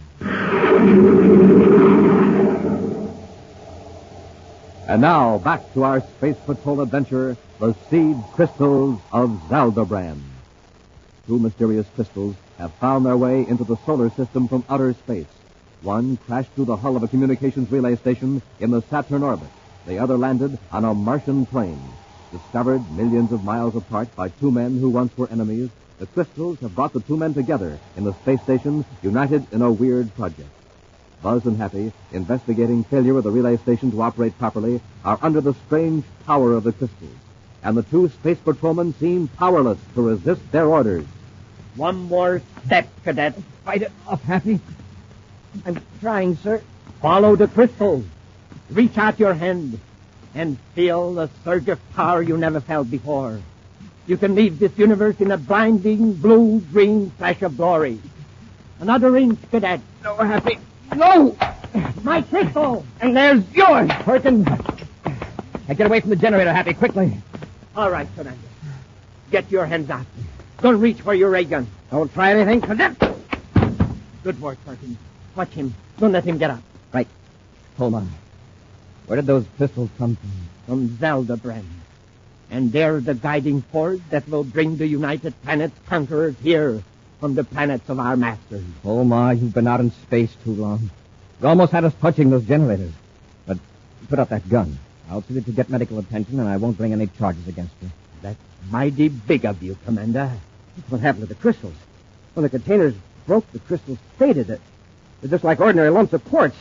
A: And now, back to our Space Patrol adventure, the seed crystals of Zeldabran. Two mysterious crystals have found their way into the solar system from outer space. One crashed through the hull of a communications relay station in the Saturn orbit. The other landed on a Martian plain. Discovered millions of miles apart by two men who once were enemies, the crystals have brought the two men together in the space station, united in a weird project. Buzz and Happy, investigating failure of the relay station to operate properly, are under the strange power of the crystals. And the two space patrolmen seem powerless to resist their orders.
B: One more step, Cadet.
C: Fight it off, Happy.
B: I'm trying, sir. Follow the crystal. Reach out your hand and feel the surge of power you never felt before. You can leave this universe in a blinding blue-green flash of glory. Another inch, Cadet.
P: No, Happy. No!
B: My crystal!
P: And there's yours, Perkins. Now get away from the generator, Happy, quickly.
B: All right, Commander. Get your hands out. Don't reach for your ray gun. Don't try anything, Cadet. Good work, Perkins. Watch him. Don't let him get up.
P: Right. Hold on. Where did those pistols come from?
B: From Zeldabran. And they're the guiding force that will bring the United Planets conquerors here from the planets of our masters.
P: Oh, Ma, you've been out in space too long. You almost had us touching those generators. But put up that gun. I'll see that you get medical attention, and I won't bring any charges against you.
B: That's mighty big of you, Commander.
F: What happened to the crystals? When the containers broke, the crystals faded. They're just like ordinary lumps of quartz.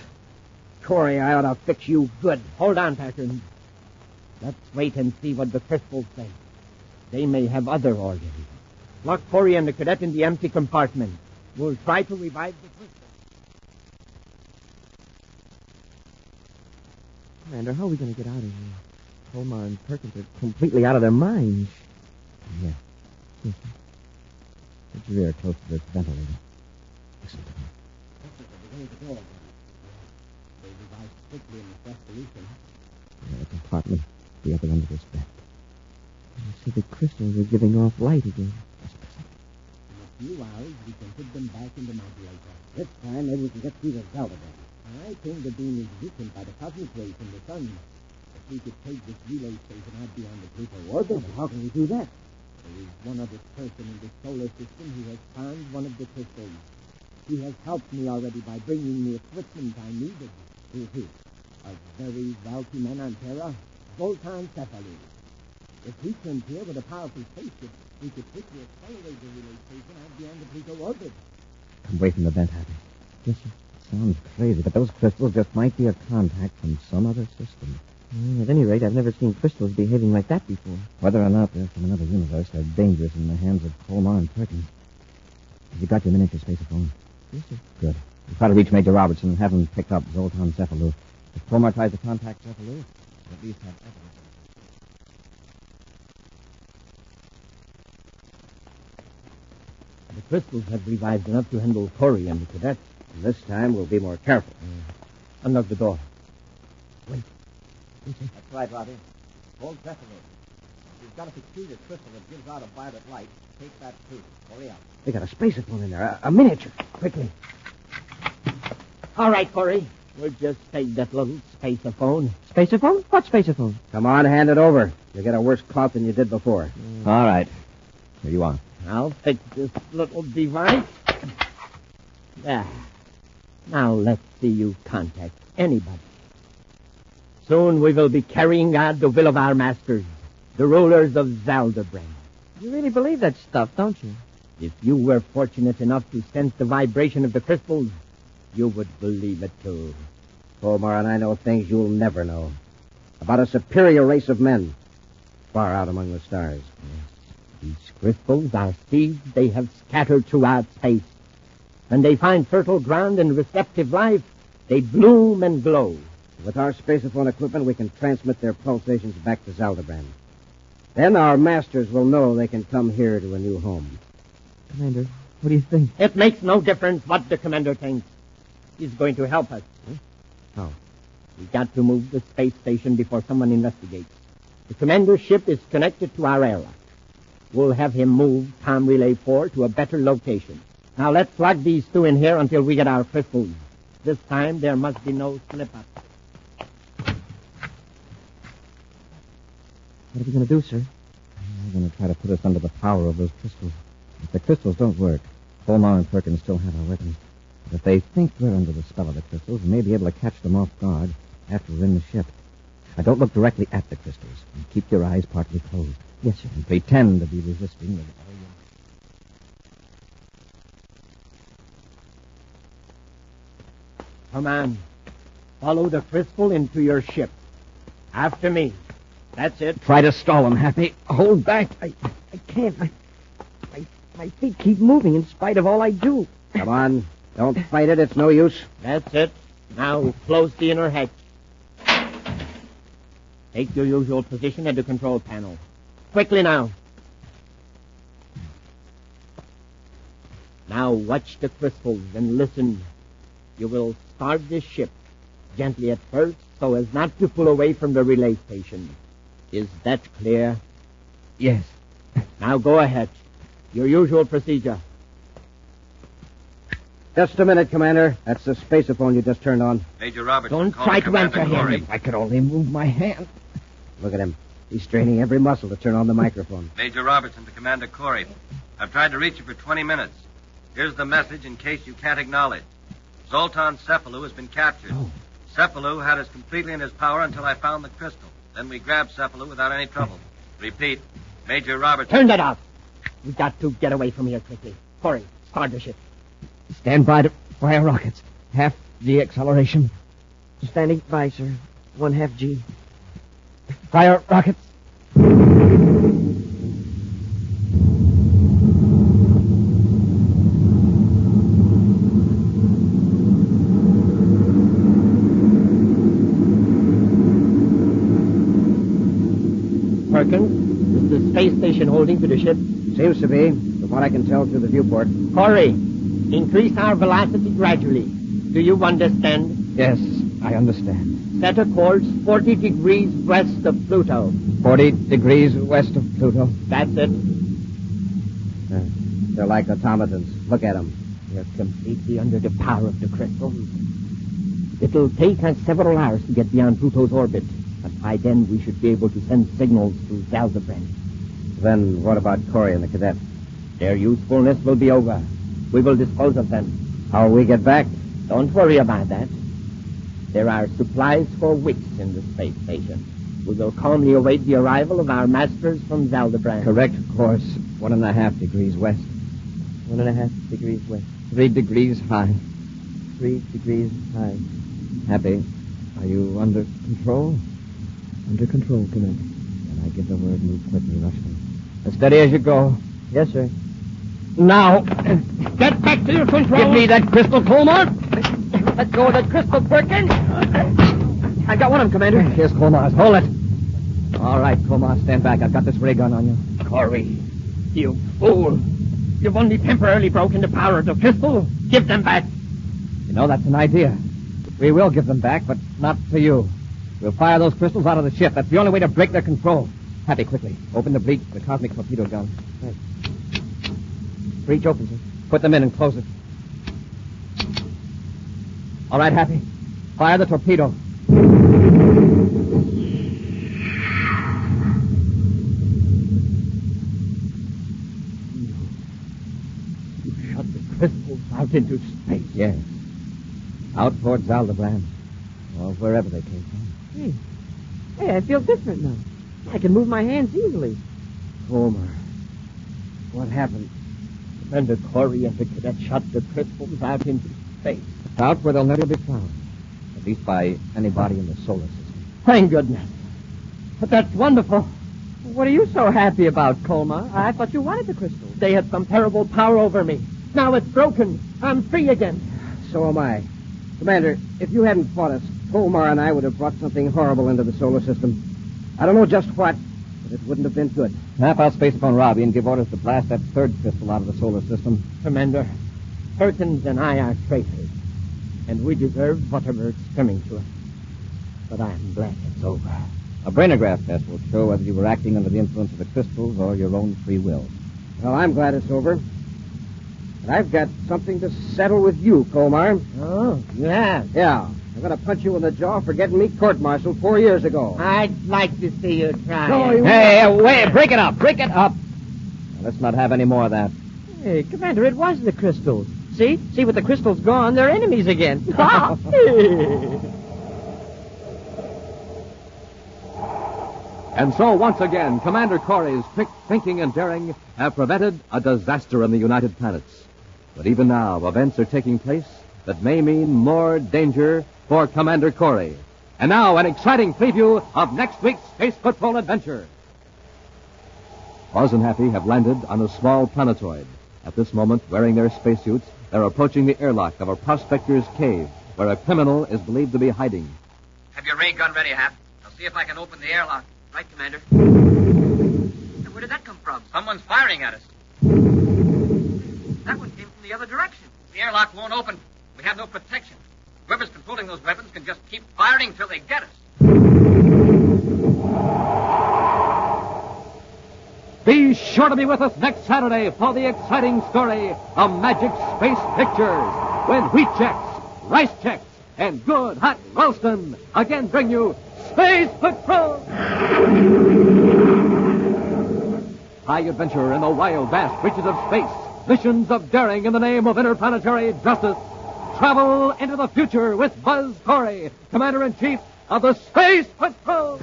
F: Corry, I ought to fix you good.
B: Hold on, Perkins. Let's wait and see what the crystals say. They may have other orders. Lock Corry and the cadet in the empty compartment. We'll try to revive the crystal.
T: Commander, how are we going to get out of here? Colmar and Perkins are completely out of their minds.
P: Yeah. Yes, sir. Put your ear close to this ventilator. Listen to me.
B: They revived quickly in the resolution.
P: Yeah, the compartment, the other end of this bed.
T: I see the crystals are giving off light again.
B: In a few hours, we can put them back in the modulator.
F: This time, maybe we can get through the Zeldabran.
B: I think the beam is weakened by the cosmic rays from the sun. If we could take this relay station out beyond the Pluto orbit.
F: How can we do that?
B: There is one other person in the solar system who has found one of the crystals. He has helped me already by bringing me equipment I needed.
F: Who is he?
B: A very wealthy man on Terra, Zoltan Cephalou. If he comes here with a powerful spaceship, we could quickly accelerate the relay station out beyond the Pluto orbit.
P: Come away from the vent, Happy. Yes, sir. Sounds crazy, but those crystals just might be a contact from some other system.
T: At any rate, I've never seen crystals behaving like that before.
P: Whether or not they're from another universe, they're dangerous in the hands of Colmar and Perkins. Have you got your miniature spaceophone?
T: Yes, sir.
P: Good. You try to reach Major Robertson and have him pick up Zoltan Cephalou. If Colmar tries to contact Cephalou, we'll at least have evidence.
B: The crystals have revived enough to handle Corry and the cadets.
F: And this time, we'll be more careful.
B: Unlock the door. Wait.
F: That's right, Robbie. Hold Cephalou. You've got a peculiar crystal that gives out a violet light. Take that, too. Hurry up. They got a spaceophone in there. A miniature.
B: Quickly. All right, Corry. We'll just take that little spaceophone.
T: Spaceophone? What spaceophone?
F: Come on, hand it over. You'll get a worse clout than you did before.
P: All right. Here you are.
B: I'll fix this little device. There. Now let's see you contact anybody. Soon we will be carrying out the will of our masters, the rulers of Zeldabran.
T: You really believe that stuff, don't you?
B: If you were fortunate enough to sense the vibration of the crystals, you would believe it too.
F: Colmar and I know things you'll never know. About a superior race of men, far out among the stars.
B: These crystals are seeds they have scattered throughout space. When they find fertile ground and receptive life, they bloom and glow.
F: With our spaceophone equipment, we can transmit their pulsations back to Zeldabran. Then our masters will know they can come here to a new home.
T: Commander, what do you think?
B: It makes no difference what the commander thinks. He's going to help us.
F: How?
B: We've got to move the space station before someone investigates. The commander's ship is connected to our airlock. We'll have him move Tom Relay 4 to a better location. Now let's lock these two in here until we get our crystals. This time there must be no slip-up.
T: What are we going to do, sir?
P: They're going to try to put us under the power of those crystals. If the crystals don't work, Colmar and Perkins still have our weapons. But if they think we're under the spell of the crystals, we may be able to catch them off guard after we're in the ship. Now, don't look directly at the crystals. And keep your eyes partly closed.
T: Yes, sir.
P: And pretend to be resisting with all your...
B: Come on. Follow the crystal into your ship. After me. That's it.
P: Try to stall them, Happy. Hold back.
T: I can't. My feet keep moving in spite of all I do.
F: Come on. Don't fight it. It's no use.
B: That's it. Now, close the inner hatch. Take your usual position at the control panel. Quickly now. Now watch the crystals and listen. You will start the ship gently at first so as not to pull away from the relay station. Is that clear?
M: Yes.
B: Now go ahead. Your usual procedure.
F: Just a minute, Commander. That's the spaceophone you just turned on.
J: Major Robertson.
B: Don't try to answer him.
M: If I could only move my hand.
F: Look at him. He's straining every muscle to turn on the microphone.
J: Major Robertson to Commander Corry. I've tried to reach you for 20 minutes. Here's the message in case you can't acknowledge. Zoltan Cephalou has been captured.
B: Oh.
J: Cephalou had us completely in his power until I found the crystal. Then we grabbed Cephalou without any trouble. Repeat, Major Robertson.
B: Turn that off. We've got to get away from here quickly. Corry, start the ship.
M: Stand by to fire rockets. Half G acceleration.
T: Standing by, sir. 1/2 G.
M: Fire rockets.
B: Perkins, is the space station holding to the ship?
F: Seems to be, from what I can tell through the viewport.
B: Corry, increase our velocity gradually. Do you understand?
M: Yes, I understand.
B: Set a course 40 degrees west of Pluto.
M: 40 degrees west of Pluto.
B: That's it.
F: They're like automatons. Look at them.
B: They're completely under the power of the crystals. It'll take us several hours to get beyond Pluto's orbit, but by then we should be able to send signals to Zeldabran.
F: Then what about Corry and the cadet?
B: Their usefulness will be over. We will dispose of them.
F: How will we get back?
B: Don't worry about that. There are supplies for weeks in the space station. We will calmly await the arrival of our masters from Zeldabran.
M: Correct course. 1.5 degrees west.
T: 1.5 degrees west.
M: 3 degrees high.
T: 3 degrees high.
M: Happy, are you under control?
T: Under control, Commander.
M: Then I give the word, move quickly, rush them. As steady as you go.
T: Yes, sir.
B: Now, get back to your control.
M: Give me that crystal, Colmar.
T: Let go of that crystal, Perkins. I got one of them, Commander.
M: Here's Colmar's. Hold it. All right, Colmar, stand back. I've got this ray gun on you.
B: Corry, you fool. You've only temporarily broken the power of the crystal. Give them back.
M: You know, that's an idea. We will give them back, but not to you. We'll fire those crystals out of the ship. That's the only way to break their control. Happy, quickly. Open the breech, the cosmic torpedo gun.
T: Right. Breech open, sir.
M: Put them in and close it. All right, Happy. Fire the torpedo.
B: You shot the crystals out into space.
M: Yes. Out towards Zeldabran. Or wherever they came from.
T: Hey, I feel different now. I can move my hands easily.
F: Homer, what happened?
B: Commander Corry and the cadet shot the crystals out into space.
M: Out where they'll never be found. At least by anybody in the solar system.
B: Thank goodness. But that's wonderful.
T: What are you so happy about, Colmar? I thought you wanted the crystals.
B: They had some terrible power over me. Now it's broken. I'm free again.
F: So am I. Commander, if you hadn't fought us, Colmar and I would have brought something horrible into the solar system. I don't know just what, but it wouldn't have been good.
M: Snap out spacephone Robbie and give orders to blast that third crystal out of the solar system.
B: Commander, Perkins and I are traitors, and we deserve whatever is coming to us. But I'm glad it's over.
M: A brainograph test will show whether you were acting under the influence of the crystals or your own free will.
F: Well, I'm glad it's over. But I've got something to settle with you, Colmar.
B: Oh, yeah?
F: Yeah. I'm going to punch you in the jaw for getting me court-martialed 4 years ago.
B: I'd like to see you try.
F: No,
M: Hey, wait, break it up, break it up. Now, let's not have any more of that.
T: Hey, Commander, it was the crystals. See? See, with the crystals gone, they're enemies again.
A: And so, once again, Commander Corry's quick thinking and daring have prevented a disaster in the United Planets. But even now, events are taking place that may mean more danger for Commander Corry. And now, an exciting preview of next week's Space Patrol adventure. Buzz and Happy have landed on a small planetoid, At this moment, wearing their spacesuits, they're approaching the airlock of a prospector's cave, where a criminal is believed to be hiding.
E: Have your ray gun ready, Hap. I'll see if I can open the airlock. Right, Commander. Now, where did that come from? Someone's firing at us. That one came from the other direction. The airlock won't open. We have no protection. Whoever's controlling those weapons can just keep firing till they get us.
A: Be sure to be with us next Saturday for the exciting story of Magic Space Pictures, when wheat checks, rice checks, and good hot Ralston again bring you Space Patrol! High adventure in the wild, vast reaches of space. Missions of daring in the name of interplanetary justice. Travel into the future with Buzz Corry, Commander-in-Chief of the Space Patrol!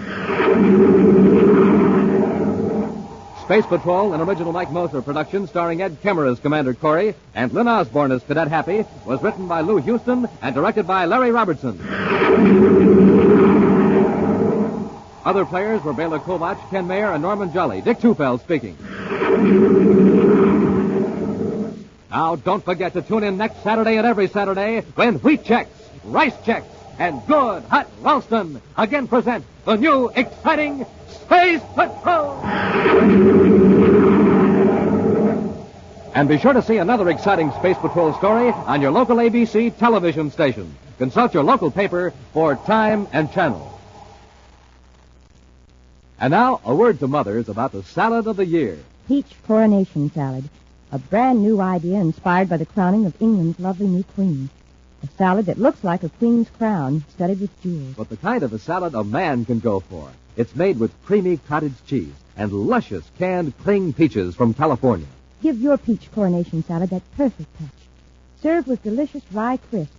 A: Space Patrol, an original Mike Moser production starring Ed Kemmer as Commander Corry and Lyn Osborn as Cadet Happy, was written by Lou Houston and directed by Larry Robertson. Other players were Bela Kovac, Ken Mayer, and Norman Jolly. Dick Tufeld speaking. Now, don't forget to tune in next Saturday and every Saturday when wheat checks, rice checks, and good hot Ralston again present the new exciting Space Patrol! And be sure to see another exciting Space Patrol story on your local ABC television station. Consult your local paper for time and channel. And now, a word to mothers about the salad of the year.
D: Peach coronation salad. A brand new idea inspired by the crowning of England's lovely new queen. A salad that looks like a queen's crown, studded with jewels.
A: But the kind of a salad a man can go for. It's made with creamy cottage cheese and luscious canned cling peaches from California.
D: Give your peach coronation salad that perfect touch. Serve with delicious rye crisp,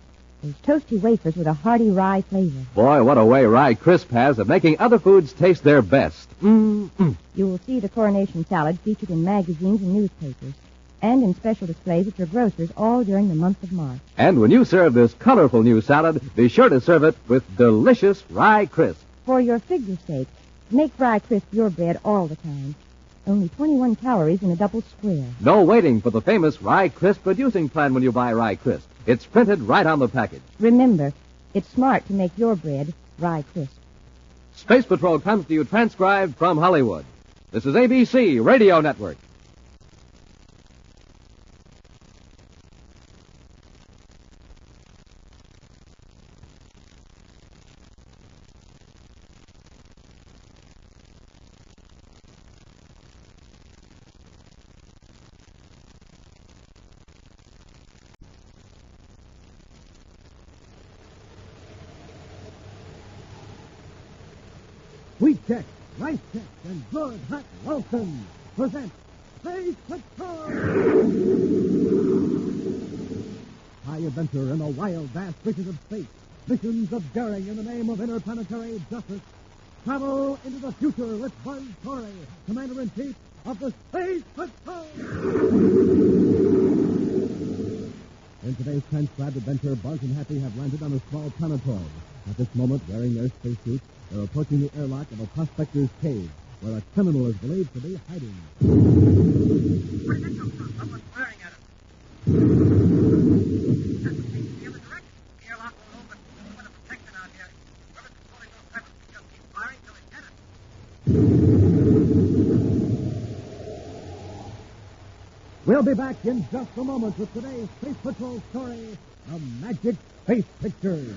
D: those toasty wafers with a hearty rye flavor.
A: Boy, what a way Rye Crisp has of making other foods taste their best.
D: You will see the coronation salad featured in magazines and newspapers, and in special displays at your grocer's all during the month of March.
A: And when you serve this colorful new salad, be sure to serve it with delicious Rye Crisp.
D: For your figure's sake, make Rye Crisp your bread all the time. Only 21 calories in a double square.
A: No waiting for the famous Rye Crisp reducing plan when you buy Rye Crisp. It's printed right on the package.
D: Remember, it's smart to make your bread Rye Crisp.
A: Space Patrol comes to you transcribed from Hollywood. This is ABC Radio Network.
G: Wheat checks, rice checks, and good hot Lonesome present Space Patrol! High adventure in the wild, vast reaches of space. Missions of daring in the name of interplanetary justice. Travel into the future with Buzz Corry, Commander-in-Chief of the Space Patrol! In today's transcribed adventure, Buzz and Happy have landed on a small planetoid. At this moment, wearing their spacesuits, they're approaching the airlock of a prospector's cave, where a criminal is believed to be hiding.
E: Where did it come from? Someone's firing at us. That's the other direction. The airlock won't open. There's no protection out here. Whoever's controlling those weapons can just keep firing till they get us.
G: We'll be back in just a moment with today's Space Patrol story, The Magic Space Pictures.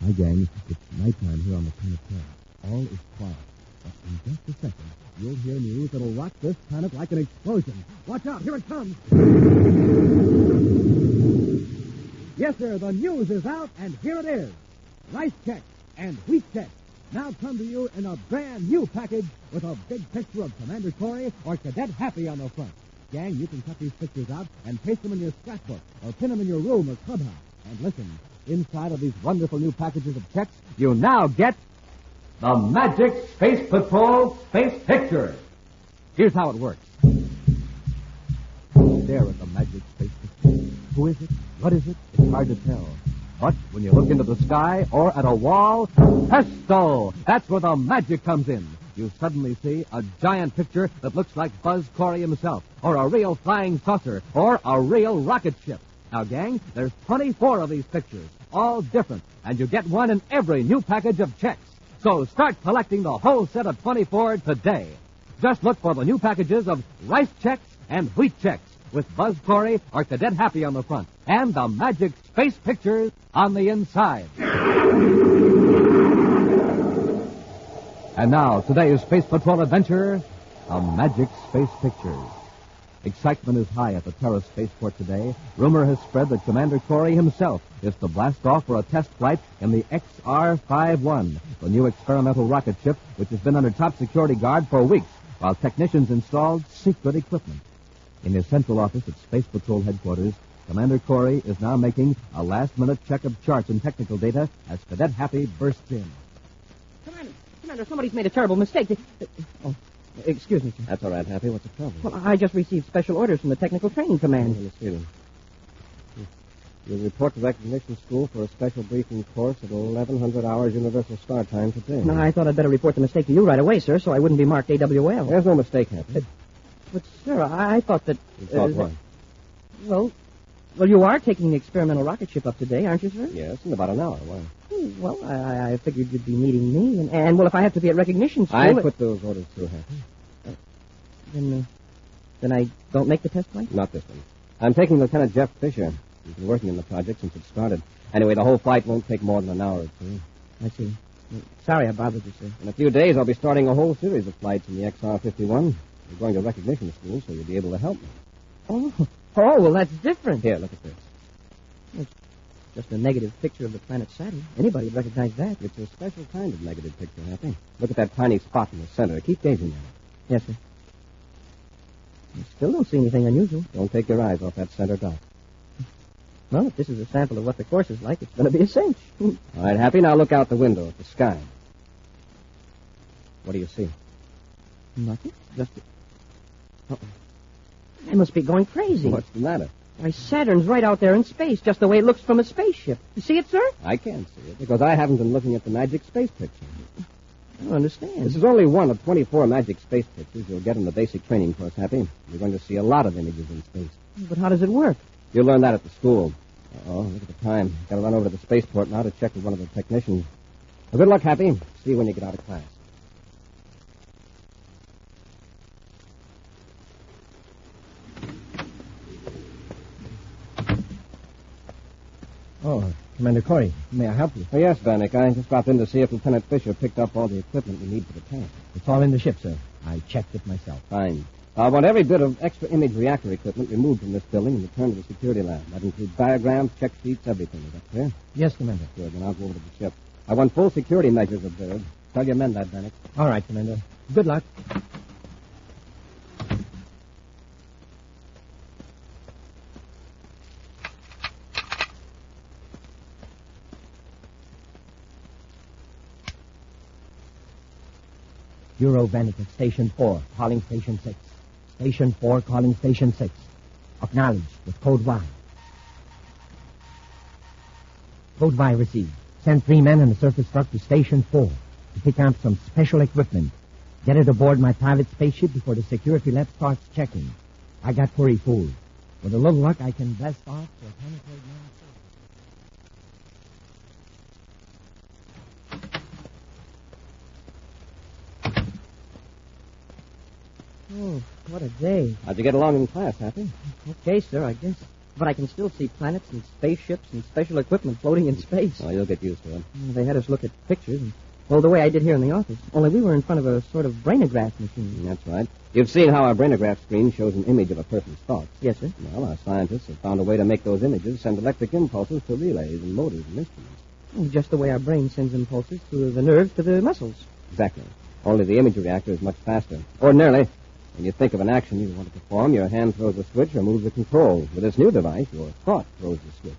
G: Hi, gang. It's nighttime here on the planetarium. All is quiet. But in just a second, you'll hear news that'll rock this planet like an explosion. Watch out. Here it comes. Yes, sir. The news is out, and here it is. Rice checks and wheat checks now come to you in a brand new package with a big picture of Commander Corry or Cadet Happy on the front. Gang, you can cut these pictures out and paste them in your scrapbook or pin them in your room or clubhouse. And listen, inside of these wonderful new packages of checks, you now get
A: The Magic Space Patrol Space Pictures. Here's how it works. Stare at the Magic Space Picture. Who is it? What is it? It's hard to tell. But when you look into the sky or at a wall, presto! That's where the magic comes in. You suddenly see a giant picture that looks like Buzz Corry himself, or a real flying saucer, or a real rocket ship. Now, gang, there's 24 of these pictures, all different, and you get one in every new package of checks. So start collecting the whole set of 24 today. Just look for the new packages of rice checks and wheat checks with Buzz Corry or Cadet Happy on the front and the magic space pictures on the inside. And now, today's Space Patrol adventure, a magic space picture. Excitement is high at the Terra spaceport today. Rumor has spread that Commander Corry himself is to blast off for a test flight in the XR-51, the new experimental rocket ship which has been under top security guard for weeks while technicians installed secret equipment. In his central office at Space Patrol headquarters, Commander Corry is now making a last-minute check of charts and technical data as Cadet Happy bursts in.
T: Commander, somebody's made a terrible mistake. Excuse me, sir.
C: That's all right, Happy. What's the trouble?
T: Well, I just received special orders from the Technical Training Command.
C: Let's see them. You'll report to Recognition School for a special briefing course at 1100 hours Universal Star Time today.
T: No, I thought I'd better report the mistake to you right away, sir, so I wouldn't be marked AWL.
C: There's no mistake, Happy.
T: But sir, I thought that...
C: You thought what?
T: Well, you are taking the experimental rocket ship up today, aren't you, sir?
C: Yes, in about an hour. Why?
T: Well, I figured you'd be meeting me, and well, if I have to be at Recognition School...
C: I put those orders through, Happy.
T: Then I don't make the test flight?
C: Not this one. I'm taking Lieutenant Jeff Fisher. He's been working on the project since it started. Anyway, the whole flight won't take more than an hour or two.
T: I see. Sorry I bothered you, sir.
C: In a few days, I'll be starting a whole series of flights in the XR-51. We're going to Recognition School, so you'll be able to help me.
T: Oh, well, that's different.
C: Here, look at this.
T: It's just a negative picture of the planet Saturn. Anybody would recognize that.
C: It's a special kind of negative picture, Happy. Look at that tiny spot in the center. Keep gazing at it.
T: Yes, sir. I still don't see anything unusual.
C: Don't take your eyes off that center dot.
T: Well, if this is a sample of what the course is like, it's going to be a cinch.
C: All right, Happy, now look out the window at the sky. What do you see?
T: Nothing. Just... Uh-oh. I must be going crazy.
C: What's the matter?
T: Why, Saturn's right out there in space, just the way it looks from a spaceship. You see it, sir?
C: I can't see it, because I haven't been looking at the magic space picture.
T: I don't understand.
C: This is only one of 24 magic space pictures you'll get in the basic training course, Happy. You're going to see a lot of images in space.
T: But how does it work?
C: You'll learn that at the school. Uh-oh, look at the time. Got to run over to the spaceport now to check with one of the technicians. Well, good luck, Happy. See you when you get out of class.
B: Oh, Commander Corry, may I help you?
C: Oh, yes, Vanek. I just dropped in to see if Lieutenant Fisher picked up all the equipment we need for the test.
B: It's all in the ship, sir. I checked it myself.
C: Fine. I want every bit of extra image reactor equipment removed from this building and returned to the security lab. That includes diagrams, check sheets, everything. Is that clear?
B: Yes, Commander.
C: Good. Then I'll go over to the ship. I want full security measures observed. Tell your men that, Vanek.
B: All right, Commander. Good luck. Euro Vanek at Station 4, calling Station 6. Station 4, calling Station 6. Acknowledged with Code Y. Code Y received. Send 3 men and a surface truck to Station 4 to pick up some special equipment. Get it aboard my private spaceship before the security lab starts checking. I got Corry fooled. With a little luck, I can blast off for a planetary man.
T: Oh, what a day.
C: How'd you get along in class, Happy?
T: Okay, sir, I guess. But I can still see planets and spaceships and special equipment floating in space.
C: Oh, you'll get used to it.
T: They had us look at pictures, and, well, the way I did here in the office. Only we were in front of a sort of brainograph machine.
C: That's right. You've seen how our brainograph screen shows an image of a person's thoughts.
T: Yes, sir.
C: Well, our scientists have found a way to make those images send electric impulses to relays and motors and instruments.
T: Oh, just the way our brain sends impulses through the nerves to the muscles.
C: Exactly. Only the image reactor is much faster. Ordinarily, when you think of an action you want to perform, your hand throws a switch or moves the control. With this new device, your thought throws the switch.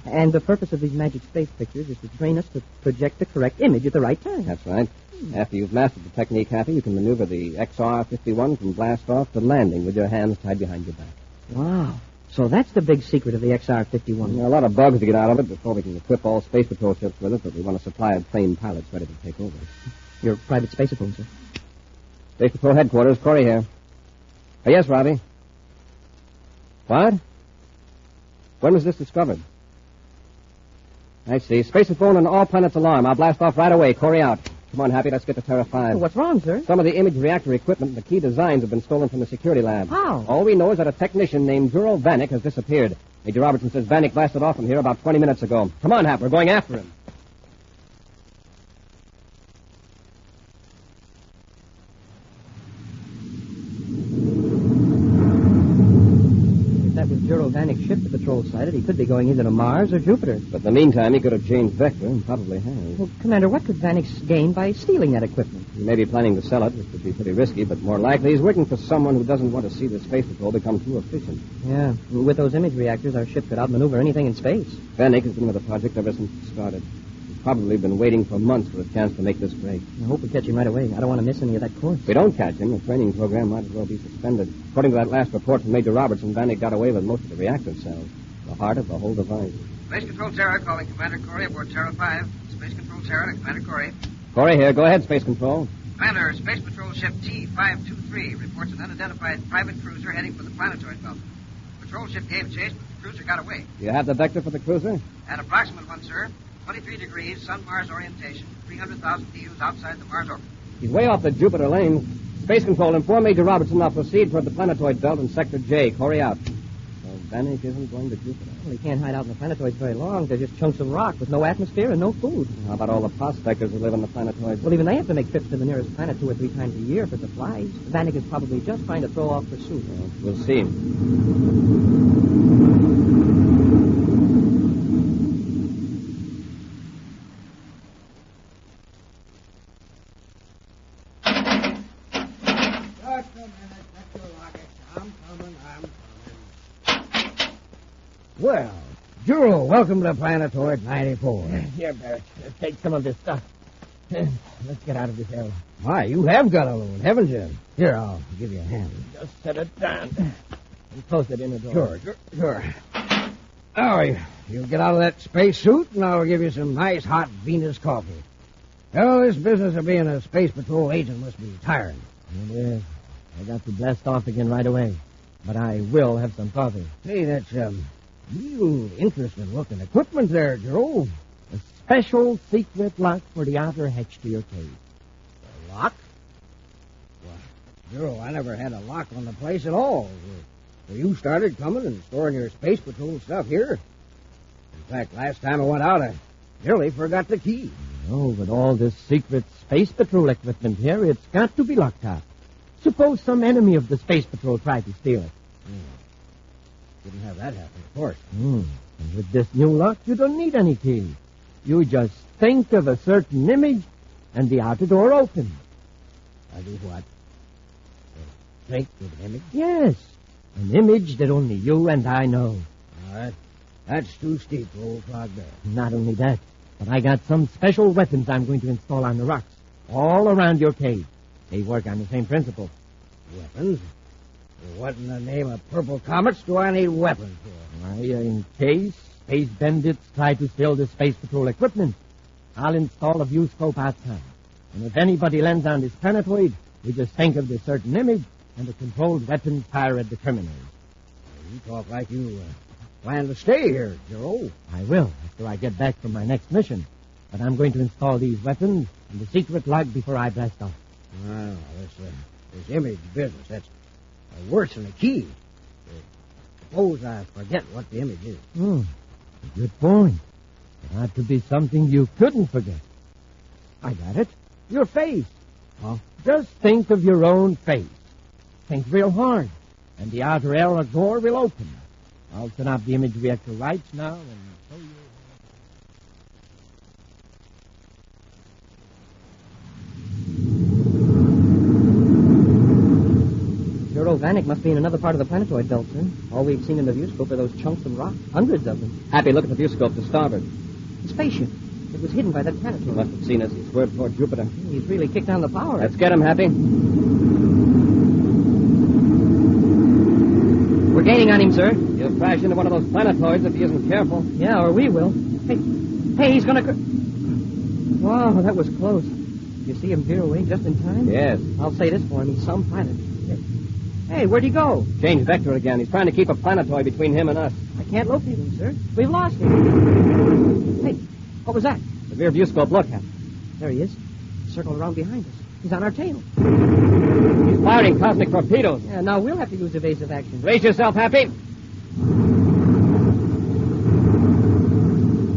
T: And the purpose of these magic space pictures is to train us to project the correct image at the right time.
C: That's right. After you've mastered the technique, Happy, you can maneuver the XR-51 from blast off to landing with your hands tied behind your back.
T: Wow. So that's the big secret of the XR-51.
C: There are a lot of bugs to get out of it before we can equip all Space Patrol ships with it, but we want a supply of trained pilots ready to take over.
T: Your private space phone, sir.
C: Space Patrol headquarters, Corry here. Yes, Robbie. What? When was this discovered? I see. Space phone and all planets alarm. I'll blast off right away. Corry out. Come on, Happy, let's get to Terra 5.
T: What's wrong, sir?
C: Some of the image reactor equipment and the key designs have been stolen from the security lab.
T: How?
C: All we know is that a technician named Juro Vanek has disappeared. Major Robertson says Vanek blasted off from here about 20 minutes ago. Come on, Hap, we're going after him.
T: If that was Juro Vanek's ship the patrol sighted, he could be going either to Mars or Jupiter.
C: But in the meantime, he could have changed vector and probably has.
T: Well, Commander, what could Vanek gain by stealing that equipment?
C: He may be planning to sell it, which would be pretty risky, but more likely he's working for someone who doesn't want to see the Space Patrol become too efficient.
T: Yeah, with those image reactors, our ship could outmaneuver anything in space.
C: Vanek has been with the project ever since it started. He's probably been waiting for months for a chance to make this break.
T: I hope we catch him right away. I don't want to miss any of that course.
C: If we don't catch him, the training program might as well be suspended. According to that last report from Major Robertson, Vanek got away with most of the reactor cells, the heart of the whole device.
E: Space Control Terra calling Commander Corry aboard Terra 5. Space Control Terra to Commander Corry.
C: Corry here. Go ahead, Space Control.
E: Commander, Space Patrol Ship T-523 reports an unidentified private cruiser heading for the planetoid belt. Patrol ship gave chase, but the cruiser got away.
C: Do you have the vector for the cruiser?
E: An approximate one, sir. 23 degrees, Sun-Mars orientation, 300,000 DUs outside the Mars orbit.
C: He's way off the Jupiter lane. Space Control, inform Major Robertson I'll proceed toward the planetoid belt in Sector J. Corry out. So Vanek isn't going to Jupiter.
T: Well, he can't hide out in the planetoids very long. They're just chunks of rock with no atmosphere and no food.
C: How about all the prospectors who live on the planetoids?
T: Well, even they have to make trips to the nearest planet 2 or 3 times a year for supplies. Vanek is probably just trying to throw off pursuit.
C: Well, we'll see.
B: Well, Juro, welcome to Planetoid 94.
L: Here, Barrett, take some of this stuff. Let's get out of this area.
B: Why, you have got a load, haven't you? Here, I'll give you a hand.
L: Just set it down. And close it in the door.
B: Sure. Oh, you'll get out of that space suit, and I'll give you some nice hot Venus coffee. Well, this business of being a Space Patrol agent must be tiring.
L: It is. I got to blast off again right away. But I will have some coffee.
B: Hey, that's, real interesting looking equipment there, Juro.
L: A special secret lock for the outer hatch to your cave.
B: A lock? Well, Juro, I never had a lock on the place at all. So you started coming and storing your Space Patrol stuff here? In fact, last time I went out, I nearly forgot the key.
L: Oh, but all this secret Space Patrol equipment here, it's got to be locked up. Suppose some enemy of the Space Patrol tried to steal it.
B: Couldn't have that happen, of course.
L: And with this new lock, you don't need any key. You just think of a certain image, and the outer door opens.
B: I do what? Think of an image?
L: Yes. An image that only you and I know.
B: All right. That's too steep for old Clog Bear.
L: Not only that, but I got some special weapons I'm going to install on the rocks, all around your cave. They work on the same principle.
B: Weapons? What in the name of purple comets do I need weapons for?
L: Why, in case space bandits try to steal the Space Patrol equipment, I'll install a view scope outside. And if anybody lands on this planetoid, we just think of this certain image, and the controlled weapons fire at the terminal.
B: You talk like you plan to stay here, Juro.
L: I will, after I get back from my next mission. But I'm going to install these weapons in the secret log before I blast off.
B: Well, this image business, that's worse than a key. Suppose I forget what the image is.
L: Good point. It ought to be something you couldn't forget. I got it. Your face. Just think of your own face. Think real hard, and the outer air door will open. I'll turn off the image reactor lights now and show you.
T: Juro Vanek must be in another part of the planetoid belt, sir. All we've seen in the viewscope are those chunks of rock. Hundreds of them.
C: Happy, look at the viewscope to starboard.
T: The spaceship. It was hidden by that planetoid.
C: He must have seen us. He swerved toward Jupiter.
T: He's really kicked down the power.
C: Let's get him, Happy.
T: We're gaining on him, sir.
C: You've crash into one of those planetoids if he isn't careful.
T: Yeah, or we will. Hey, he's gonna... Wow, that was close. You see him veer away just in time?
C: Yes.
T: I'll say this for him. He's some pilot. Hey, where'd he go?
C: Changed vector again. He's trying to keep a planetoid between him and us.
T: I can't locate him, sir. We've lost him. Hey, what was that?
C: The rear view scope, look at.
T: There he is. Circled around behind us. He's on our tail.
C: He's firing cosmic torpedoes.
T: Yeah, now we'll have to use evasive action.
C: Brace yourself, Happy.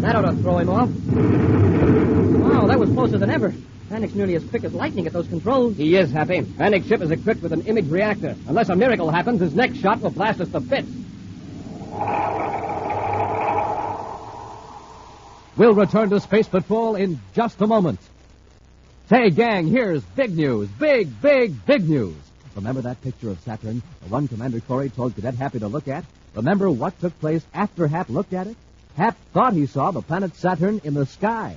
T: That ought to throw him off. Wow, that was closer than ever. Vanic's nearly as quick as lightning at those controls.
C: He is, Happy. Vanic's ship is equipped with an image reactor. Unless a miracle happens, his next shot will blast us to bits.
A: We'll return to Space Patrol in just a moment. Say, gang, here's big news. Big news. Remember that picture of Saturn, the one Commander Corry told Cadet Happy to look at? Remember what took place after Hap looked at it? Hap thought he saw the planet Saturn in the sky.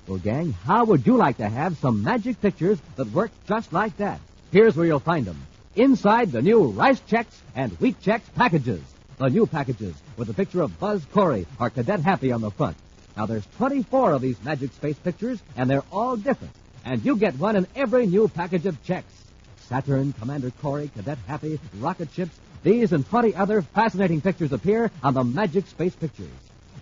A: Well, gang, how would you like to have some magic pictures that work just like that? Here's where you'll find them. Inside the new Rice Chex and Wheat Chex packages. The new packages with a picture of Buzz Corry or Cadet Happy on the front. Now, there's 24 of these magic space pictures, and they're all different. And you get one in every new package of Chex. Saturn, Commander Corry, Cadet Happy, rocket ships, these and 20 other fascinating pictures appear on the magic space pictures.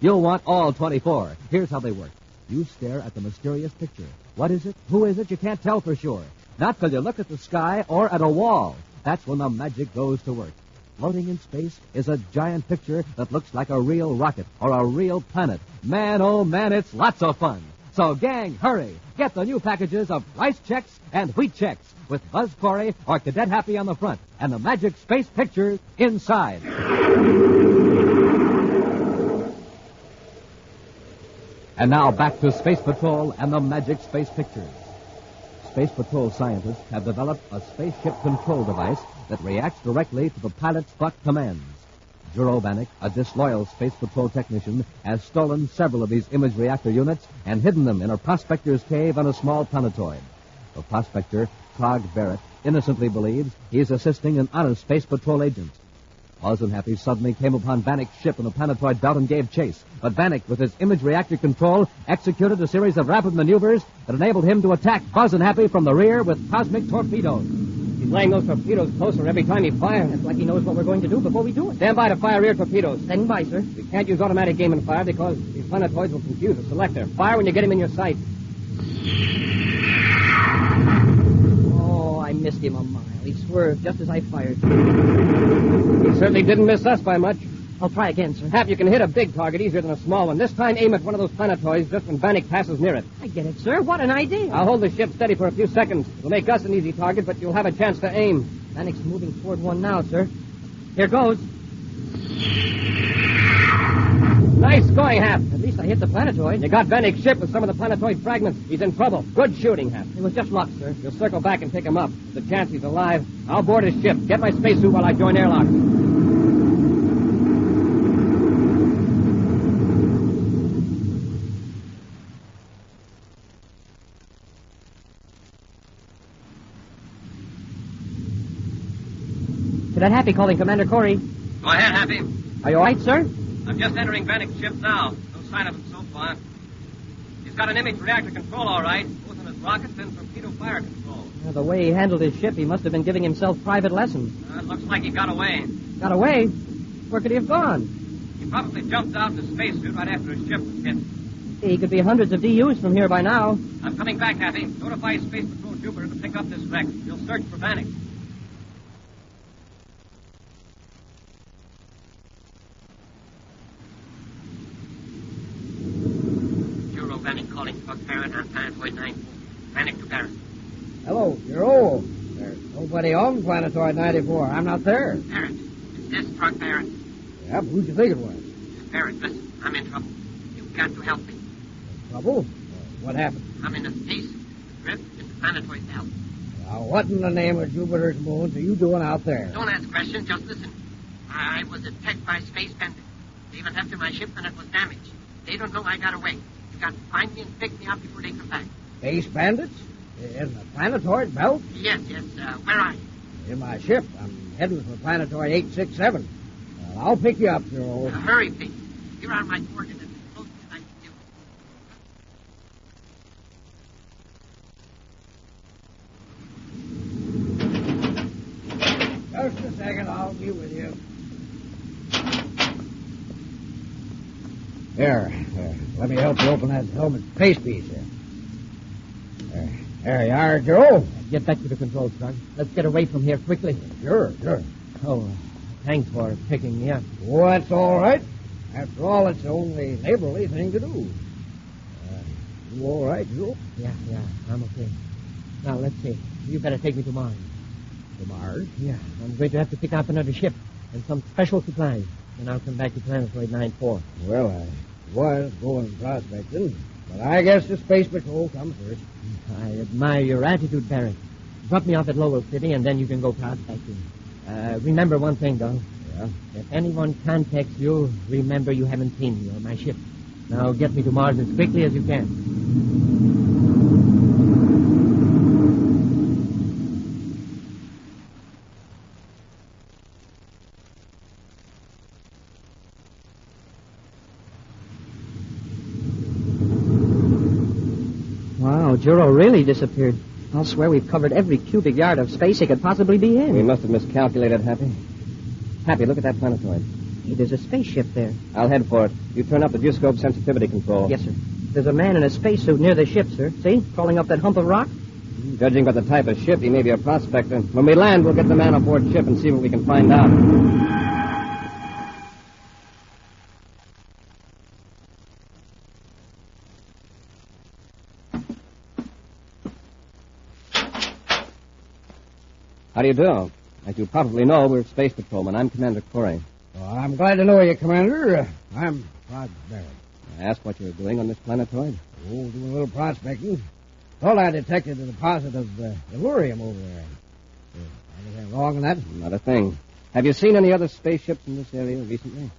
A: You'll want all 24. Here's how they work. You stare at the mysterious picture. What is it? Who is it? You can't tell for sure. Not till you look at the sky or at a wall. That's when the magic goes to work. Floating in space is a giant picture that looks like a real rocket or a real planet. Man, oh man, it's lots of fun. So, gang, hurry. Get the new packages of Rice Chex and Wheat Chex with Buzz Corry or Cadet Happy on the front and the magic space pictures inside. And now back to Space Patrol and the magic space pictures. Space Patrol scientists have developed a spaceship control device that reacts directly to the pilot's buck commands. Juro Vanek, a disloyal Space Patrol technician, has stolen several of these image reactor units and hidden them in a prospector's cave on a small planetoid. The prospector, Prague Barrett, innocently believes he's assisting an honest Space Patrol agent. Buzz and Happy suddenly came upon Vanek's ship in the planetoid belt and gave chase. But Vanek, with his image reactor control, executed a series of rapid maneuvers that enabled him to attack Buzz and Happy from the rear with cosmic torpedoes.
C: He's laying those torpedoes closer every time he fires.
T: It's like he knows what we're going to do before we do it.
C: Stand by to fire rear torpedoes.
T: Standing by, sir.
C: We can't use automatic aim and fire because these planetoids will confuse the selector. Fire when you get him in your sight.
T: Oh, I missed him a mile. He swerved just as I fired.
C: He certainly didn't miss us by much.
T: I'll try again, sir.
C: Hap, you can hit a big target easier than a small one. This time, aim at one of those planetoids just when Vanek passes near it.
T: I get it, sir. What an idea.
C: I'll hold the ship steady for a few seconds. It'll make us an easy target, but you'll have a chance to aim.
T: Vanek's moving toward one now, sir. Here goes.
C: Nice going, Hap.
T: At least I hit the planetoid.
C: You got Vanek's ship with some of the planetoid fragments. He's in trouble. Good shooting, Hap.
T: It was just luck, sir.
C: You'll circle back and pick him up. The chance he's alive. I'll board his ship. Get my spacesuit while I join airlock.
T: Cadet Happy calling Commander Corry.
J: Go ahead, Happy.
T: Are you all right, sir?
J: I'm just entering Vanek's ship now. No sign of him so far. He's got an image reactor control, all right, both on his rockets and torpedo fire control.
T: The way he handled his ship, he must have been giving himself private lessons.
J: It looks like he got away.
T: Got away? Where could he have gone?
J: He probably jumped out in a spacesuit right after his ship was hit.
T: He could be hundreds of DUs from here by now.
J: I'm coming back, Happy. Notify Space Patrol Jupiter to pick up this wreck. He'll search for Vanek. Vanek calling Buck Barrett on Planetoid 94. Vanek to Barrett.
R: Hello, Juro. There's nobody on Planetoid 94. I'm not there.
J: Barrett, is this Buck Barrett?
R: Yep, who'd you think it was?
J: Barrett, listen, I'm in trouble. You've got to help me.
R: Trouble? What happened?
J: I'm in a space drift in the planetoid belt.
R: Now, what in the name of Jupiter's moons are you doing out there?
J: Don't ask questions, just listen. I was attacked by space bandits. They even after my ship and it was damaged. They don't know I got away. You got to find me and pick me up before they come back.
R: Space bandits? In the planetoid belt?
J: Yes. Where are you?
R: In my ship. I'm heading for planetoid 867. I'll pick you up, Joe.
J: Hurry, Pete. You're on my coordinates as close as I can do.
R: Just a second, I'll be with you. Here, let me help you open that helmet face piece here. There you are, Joe.
B: Get back to the controls, son. Let's get away from here quickly.
R: Sure.
B: Oh, thanks for picking me up.
R: Oh, that's all right. After all, it's the only neighborly thing to do. You all right, Joe?
B: Yeah, I'm okay. Now, let's see. You better take me to Mars.
R: To Mars?
B: Yeah, I'm going to have to pick up another ship and some special supplies. And I'll come back to Planetoid 9-4.
R: Well, I was going prospecting, but I guess the Space Patrol comes first.
B: I admire your attitude, Barrett. Drop me off at Lowell City, and then you can go prospecting. Remember one thing, though.
R: Yeah?
B: If anyone contacts you, remember you haven't seen me or my ship. Now get me to Mars as quickly as you can.
T: Wow, Juro really disappeared. I'll swear we've covered every cubic yard of space he could possibly be in.
C: We must have miscalculated, Happy. Happy, look at that planetoid.
T: Hey, there's a spaceship there.
C: I'll head for it. You turn up the viewscope sensitivity control.
T: Yes, sir. There's a man in a spacesuit near the ship, sir. See? Crawling up that hump of rock.
C: Judging by the type of ship, he may be a prospector. When we land, we'll get the man aboard ship and see what we can find out. How do you do? As you probably know, we're space patrolmen. I'm Commander Corry.
R: Well, I'm glad to know you, Commander. I'm Rod Barrett.
C: I asked what you were doing on this planetoid.
R: Oh, doing a little prospecting. Thought I detected a deposit of Illurium over there. Anything wrong in that?
C: Not a thing. Have you seen any other spaceships in this area recently?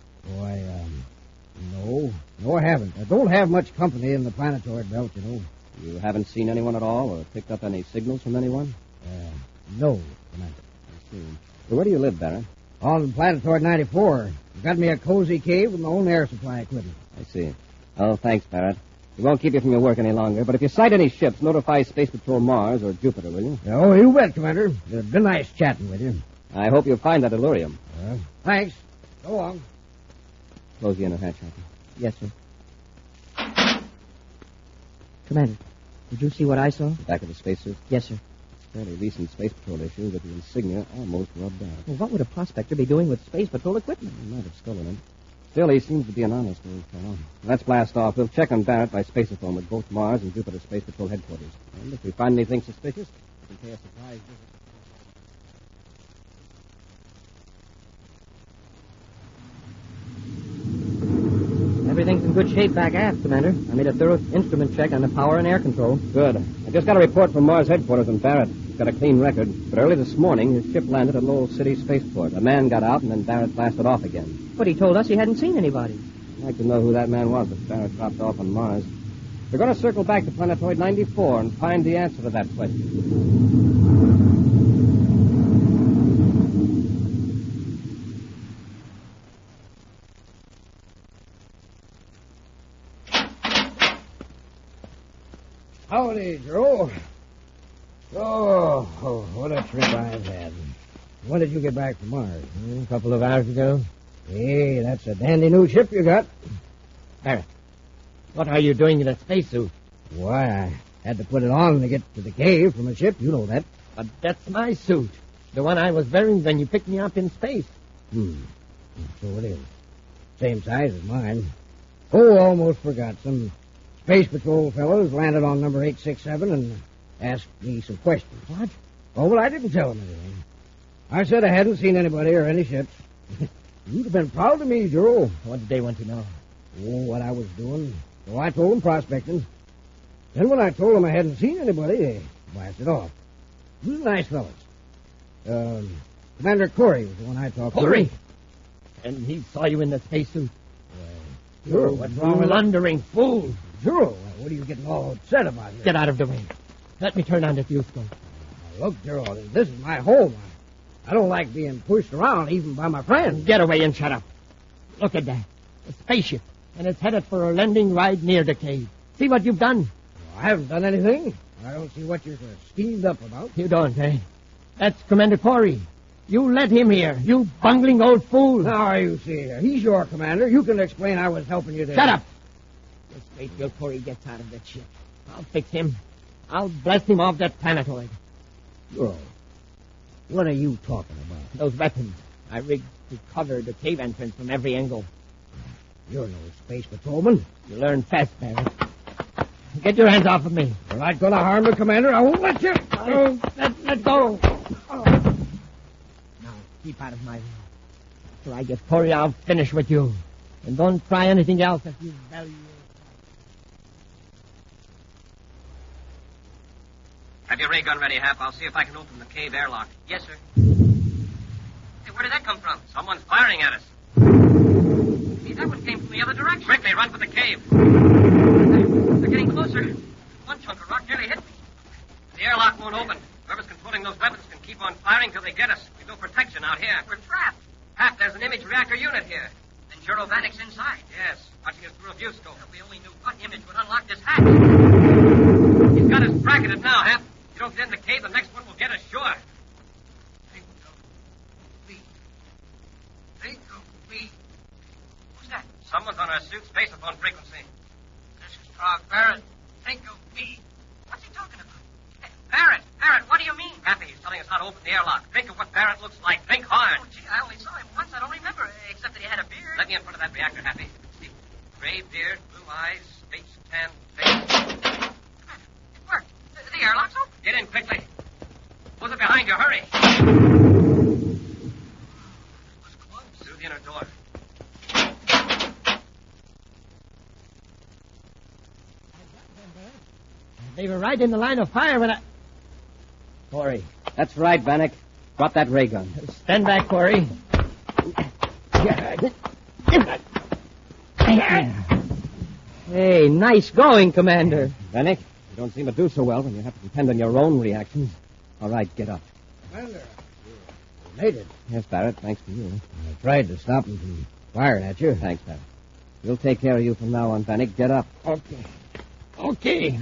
R: No, I haven't. I don't have much company in the planetoid belt, you know.
C: You haven't seen anyone at all or picked up any signals from anyone?
R: No, Commander.
C: I see. So where do you live, Barrett?
R: On Planetoid 94. Got me a cozy cave with my own air supply equipment.
C: I see. Oh, thanks, Barrett. We won't keep you from your work any longer, but if you sight any ships, notify Space Patrol Mars or Jupiter, will you?
R: Oh, you bet, Commander. It's been nice chatting with you.
C: I hope you'll find that Illurium.
R: Thanks. So long.
C: Close the inner hatch, Happy.
T: Yes, sir. Commander, did you see what I saw?
C: Back of the spacesuit?
T: Yes, sir.
C: Fairly recent Space Patrol issue with the insignia almost rubbed out.
T: Well, what would a prospector be doing with Space Patrol equipment?
C: He might have stolen it. Still, he seems to be an honest old fellow. Let's blast off. We'll check on Barrett by spaceophone with both Mars and Jupiter Space Patrol headquarters. And if we find anything suspicious, we can pay a surprise visit.
T: Everything's in good shape back aft, Commander. I made a thorough instrument check on the power and air control.
C: Good. I just got a report from Mars headquarters on Barrett. He's got a clean record. But early this morning, his ship landed at Lowell City Spaceport. A man got out, and then Barrett blasted off again.
T: But he told us he hadn't seen anybody.
C: I'd like to know who that man was that Barrett dropped off on Mars. We're going to circle back to Planetoid 94 and find the answer to that question.
R: Howdy, Joe. Oh, what a trip I've had. When did you get back from Mars?
B: A couple of hours ago.
R: Hey, that's a dandy new ship you got.
B: Barrett, what are you doing in a spacesuit?
R: Why, I had to put it on to get to the cave from a ship. You know that.
B: But that's my suit. The one I was wearing when you picked me up in space.
R: So it is. Same size as mine. Oh, almost forgot. Some Space Patrol fellows landed on number 867 and asked me some questions.
B: What?
R: Oh, well, I didn't tell them anything. I said I hadn't seen anybody or any ships. You'd have been proud of me, Joe.
B: What did they want to know?
R: Oh, what I was doing. So I told them prospecting. Then when I told them I hadn't seen anybody, they blasted off. Really nice fellows. Commander Corry was the one I talked to.
B: Corry? And he saw you in the spacesuit.
R: Sure.
B: What's wrong with blundering fool?
R: Sure. What are you getting all upset about here?
B: Get out of the way. Let me turn on the fuse scope.
R: Look, Gerald, this is my home. I don't like being pushed around even by my friends.
L: Get away and shut up. Look at that. A spaceship. And it's headed for a landing right near the cave. See what you've done?
R: I haven't done anything. I don't see what you're so steamed up about.
L: You don't, eh? That's Commander Corry. You let him here, you bungling old fool.
R: Now, you see here. He's your commander. You can explain I was helping you there.
L: Shut up! Just wait till Corry gets out of that ship. I'll fix him. I'll blast him off that planetoid.
R: Oh. What are you talking about?
L: Those weapons I rigged to cover the cave entrance from every angle.
R: You're no space patrolman.
L: You learn fast, Barrett. Get your hands off of me.
R: You're not going to harm the commander. I won't let you.
L: Let go. Oh. Now, keep out of my way. After I get Corry, I'll finish with you. And don't try anything else that you value.
E: Have your ray gun ready, Hap. I'll see if I can open the cave airlock.
U: Yes, sir. Hey, where did that come from?
E: Someone's firing at us.
U: Hey, that one came from the other direction.
E: Quickly, run for the cave.
U: They're getting closer. One chunk of rock nearly hit me.
E: The airlock won't open. Whoever's controlling those weapons can keep on firing till they get us. We've no protection out here.
U: We're trapped.
E: Hap, there's an image reactor unit here.
U: Then Vanic's inside.
E: Yes, watching us through a view scope.
U: If we only knew what image would unlock this hatch.
E: He's got us bracketed now, Hap. If you don't get in the cave, the next one will get us sure.
U: Think of me. Who's that?
E: Someone's on our suit spaceophone frequency.
U: This is Frog Barrett. Think of me. What's he talking about? Hey, Barrett, what do you mean?
E: Happy, he's telling us how to open the airlock. Think of what Barrett looks like. Think hard.
U: Oh, gee, I only saw him once. I don't remember, except that he had a beard.
E: Let me in front of that reactor, Happy. See, gray beard, blue eyes, space tan face.
U: It worked. The airlock's open.
E: Get in quickly. Close it behind you. Hurry. Through the inner door.
L: They were right in the line of fire when I...
T: Corry. That's right, Vanek. Drop that ray gun.
L: Stand back, Corry. Hey, nice going, Commander.
T: Vanek, you don't seem to do so well when you have to depend on your own reactions. All right, get up.
R: Commander, you made it.
T: Yes, Barrett, thanks to you.
R: I tried to stop him from firing at you.
T: Thanks, Barrett. We'll take care of you from now on, Vanek. Get up.
L: Okay.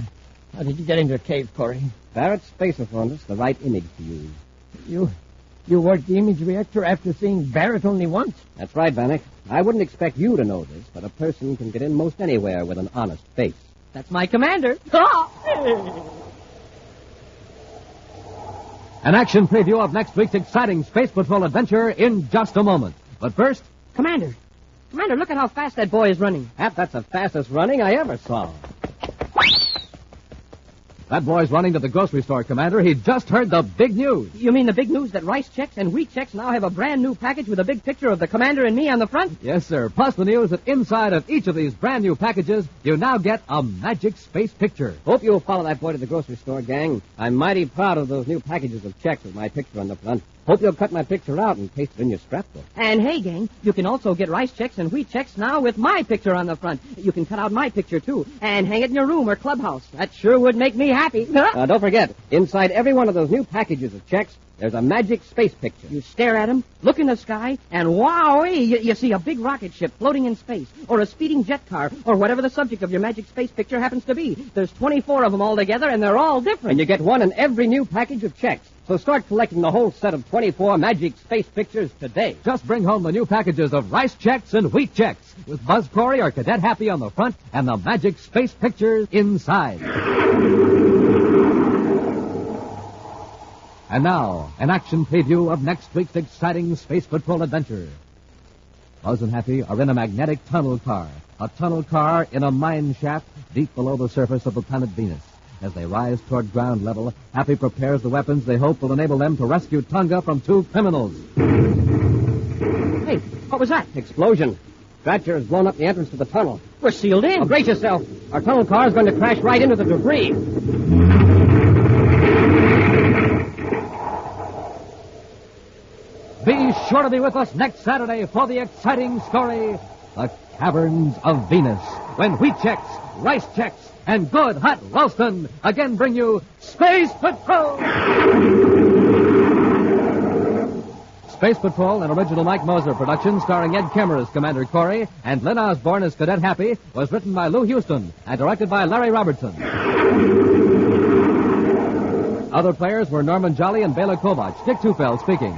L: How did you get into the cave, Corry?
T: Barrett spaceophoned us the right image to use.
L: You worked the image reactor after seeing Barrett only once?
T: That's right, Vanek. I wouldn't expect you to know this, but a person can get in most anywhere with an honest face.
L: That's my commander.
A: An action preview of next week's exciting Space Patrol adventure in just a moment. But first...
T: Commander, look at how fast that boy is running. Hap, that's the fastest running I ever saw.
A: That boy's running to the grocery store, Commander. He just heard the big news.
T: You mean the big news that rice checks and wheat checks now have a brand new package with a big picture of the Commander and me on the front?
A: Yes, sir. Plus the news that inside of each of these brand new packages, you now get a magic space picture.
T: Hope you'll follow that boy to the grocery store, gang. I'm mighty proud of those new packages of checks with my picture on the front. Hope you'll cut my picture out and paste it in your scrapbook. And hey, gang, you can also get rice checks and wheat checks now with my picture on the front. You can cut out my picture, too, and hang it in your room or clubhouse. That sure would make me happy. Don't forget, inside every one of those new packages of checks, there's a magic space picture. You stare at them, look in the sky, and wowee, you see a big rocket ship floating in space, or a speeding jet car, or whatever the subject of your magic space picture happens to be. There's 24 of them all together, and they're all different. And you get one in every new package of checks. So start collecting the whole set of 24 magic space pictures today.
A: Just bring home the new packages of rice checks and wheat checks with Buzz Corry or Cadet Happy on the front and the magic space pictures inside. And now, an action preview of next week's exciting Space Patrol adventure. Buzz and Happy are in a magnetic tunnel car. A tunnel car in a mine shaft deep below the surface of the planet Venus. As they rise toward ground level, Happy prepares the weapons they hope will enable them to rescue Tonga from two criminals.
T: Hey, what was that? Explosion. Scratcher has blown up the entrance to the tunnel. We're sealed in. Oh, brace yourself. Our tunnel car is going to crash right into the debris.
A: Be sure to be with us next Saturday for the exciting story, The Caverns of Venus, when wheat checks, rice checks, and good hot Ralston again bring you Space Patrol! Space Patrol, an original Mike Moser production starring Ed Kemmer as Commander Corry and Lyn Osborn as Cadet Happy, was written by Lou Houston and directed by Larry Robertson. Other players were Norman Jolly and Bela Kovac. Dick Tufeld speaking.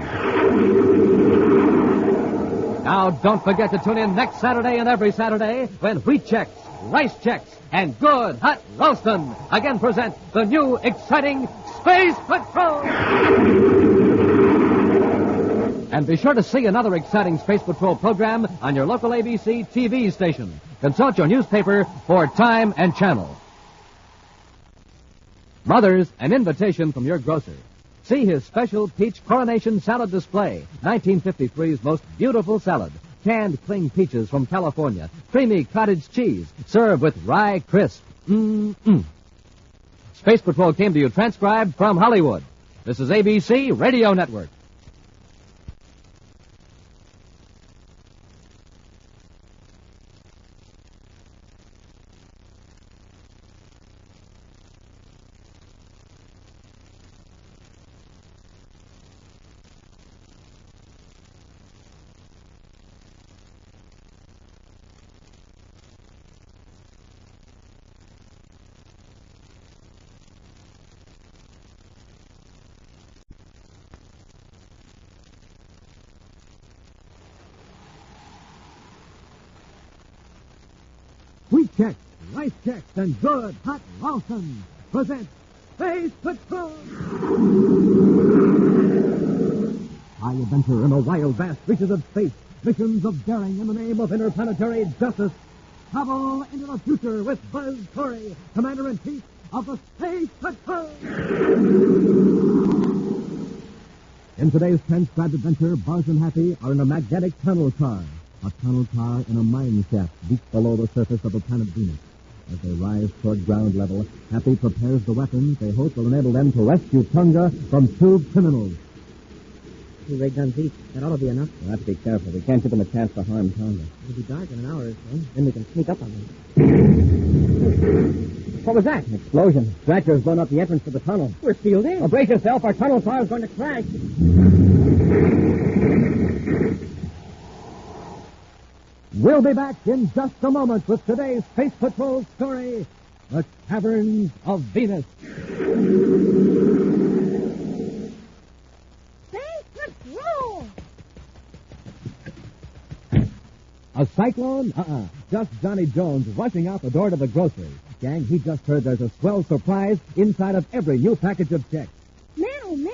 A: Now, don't forget to tune in next Saturday and every Saturday when Wheat Chex, Rice Chex, and Good Hot Lonesome again present the new, exciting Space Patrol! And be sure to see another exciting Space Patrol program on your local ABC TV station. Consult your newspaper for time and channel. Mothers, an invitation from your grocer. See his special peach coronation salad display, 1953's most beautiful salad. Canned cling peaches from California, creamy cottage cheese, served with rye crisp. Space Patrol came to you transcribed from Hollywood. This is ABC Radio Network.
G: Wheat Chex, Rice Chex, and Good Hot Lonesome present Space Patrol! High adventure in the wild, vast reaches of space. Missions of daring in the name of interplanetary justice. Travel into the future with Buzz Corry, Commander-in-Chief of the Space Patrol! In today's transcribed adventure, Buzz and Happy are in a magnetic tunnel car. A tunnel car in a mine shaft deep below the surface of the planet Venus. As they rise toward ground level, Happy prepares the weapons they hope will enable them to rescue Tonga from two criminals.
J: 2 ray guns each. That ought to be enough.
H: We'll have to be careful. We can't give them a chance to harm Tonga.
J: It'll be dark in an hour or so. Then we can sneak up on them. What was that?
H: An explosion. Tractor's blown up the entrance to the tunnel.
J: We're sealed in.
H: Well, brace yourself. Our tunnel car is going to crash.
G: We'll be back in just a moment with today's Space Patrol story, The Caverns of Venus.
I: Space Patrol!
G: A cyclone? Just Johnny Jones rushing out the door to the grocery. Gang, he just heard there's a swell surprise inside of every new package of checks.
I: Man, oh man,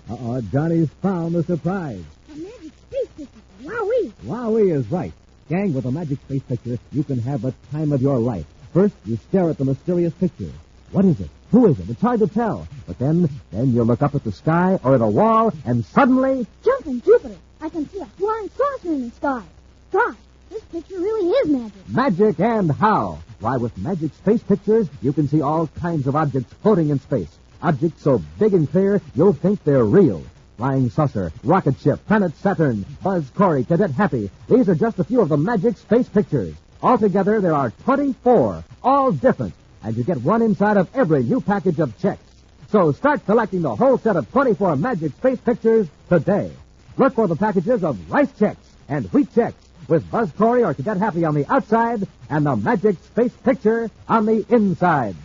I: oh man.
G: Johnny's found the surprise.
I: A magic space picture. Wowee.
G: Wowee is right. Gang, with a magic space picture, you can have the time of your life. First, you stare at the mysterious picture. What is it? Who is it? It's hard to tell. But then you look up at the sky or at a wall, and suddenly...
I: Jumping Jupiter. I can see a flying saucer in the sky. Gosh, this picture really is magic.
G: Magic, and how? Why, with magic space pictures, you can see all kinds of objects floating in space. Objects so big and clear, you'll think they're real. Flying saucer, rocket ship, planet Saturn, Buzz Corry, Cadet Happy. These are just a few of the magic space pictures. Altogether, there are 24, all different. And you get one inside of every new package of checks. So start collecting the whole set of 24 magic space pictures today. Look for the packages of Rice Chex and Wheat Chex with Buzz Corry or Cadet Happy on the outside and the magic space picture on the inside.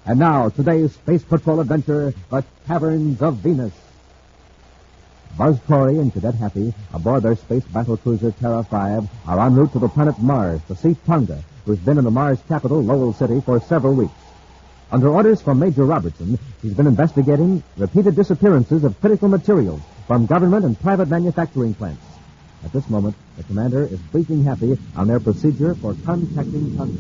G: And now, today's Space Patrol adventure, The Caverns of Venus. Buzz Corry and Cadet Happy, aboard their space battlecruiser Terra 5, are en route to the planet Mars to see Tonga, who's been in the Mars capital, Lowell City, for several weeks. Under orders from Major Robertson, he's been investigating repeated disappearances of critical materials from government and private manufacturing plants. At this moment, the commander is briefing Happy on their procedure for contacting Tonga.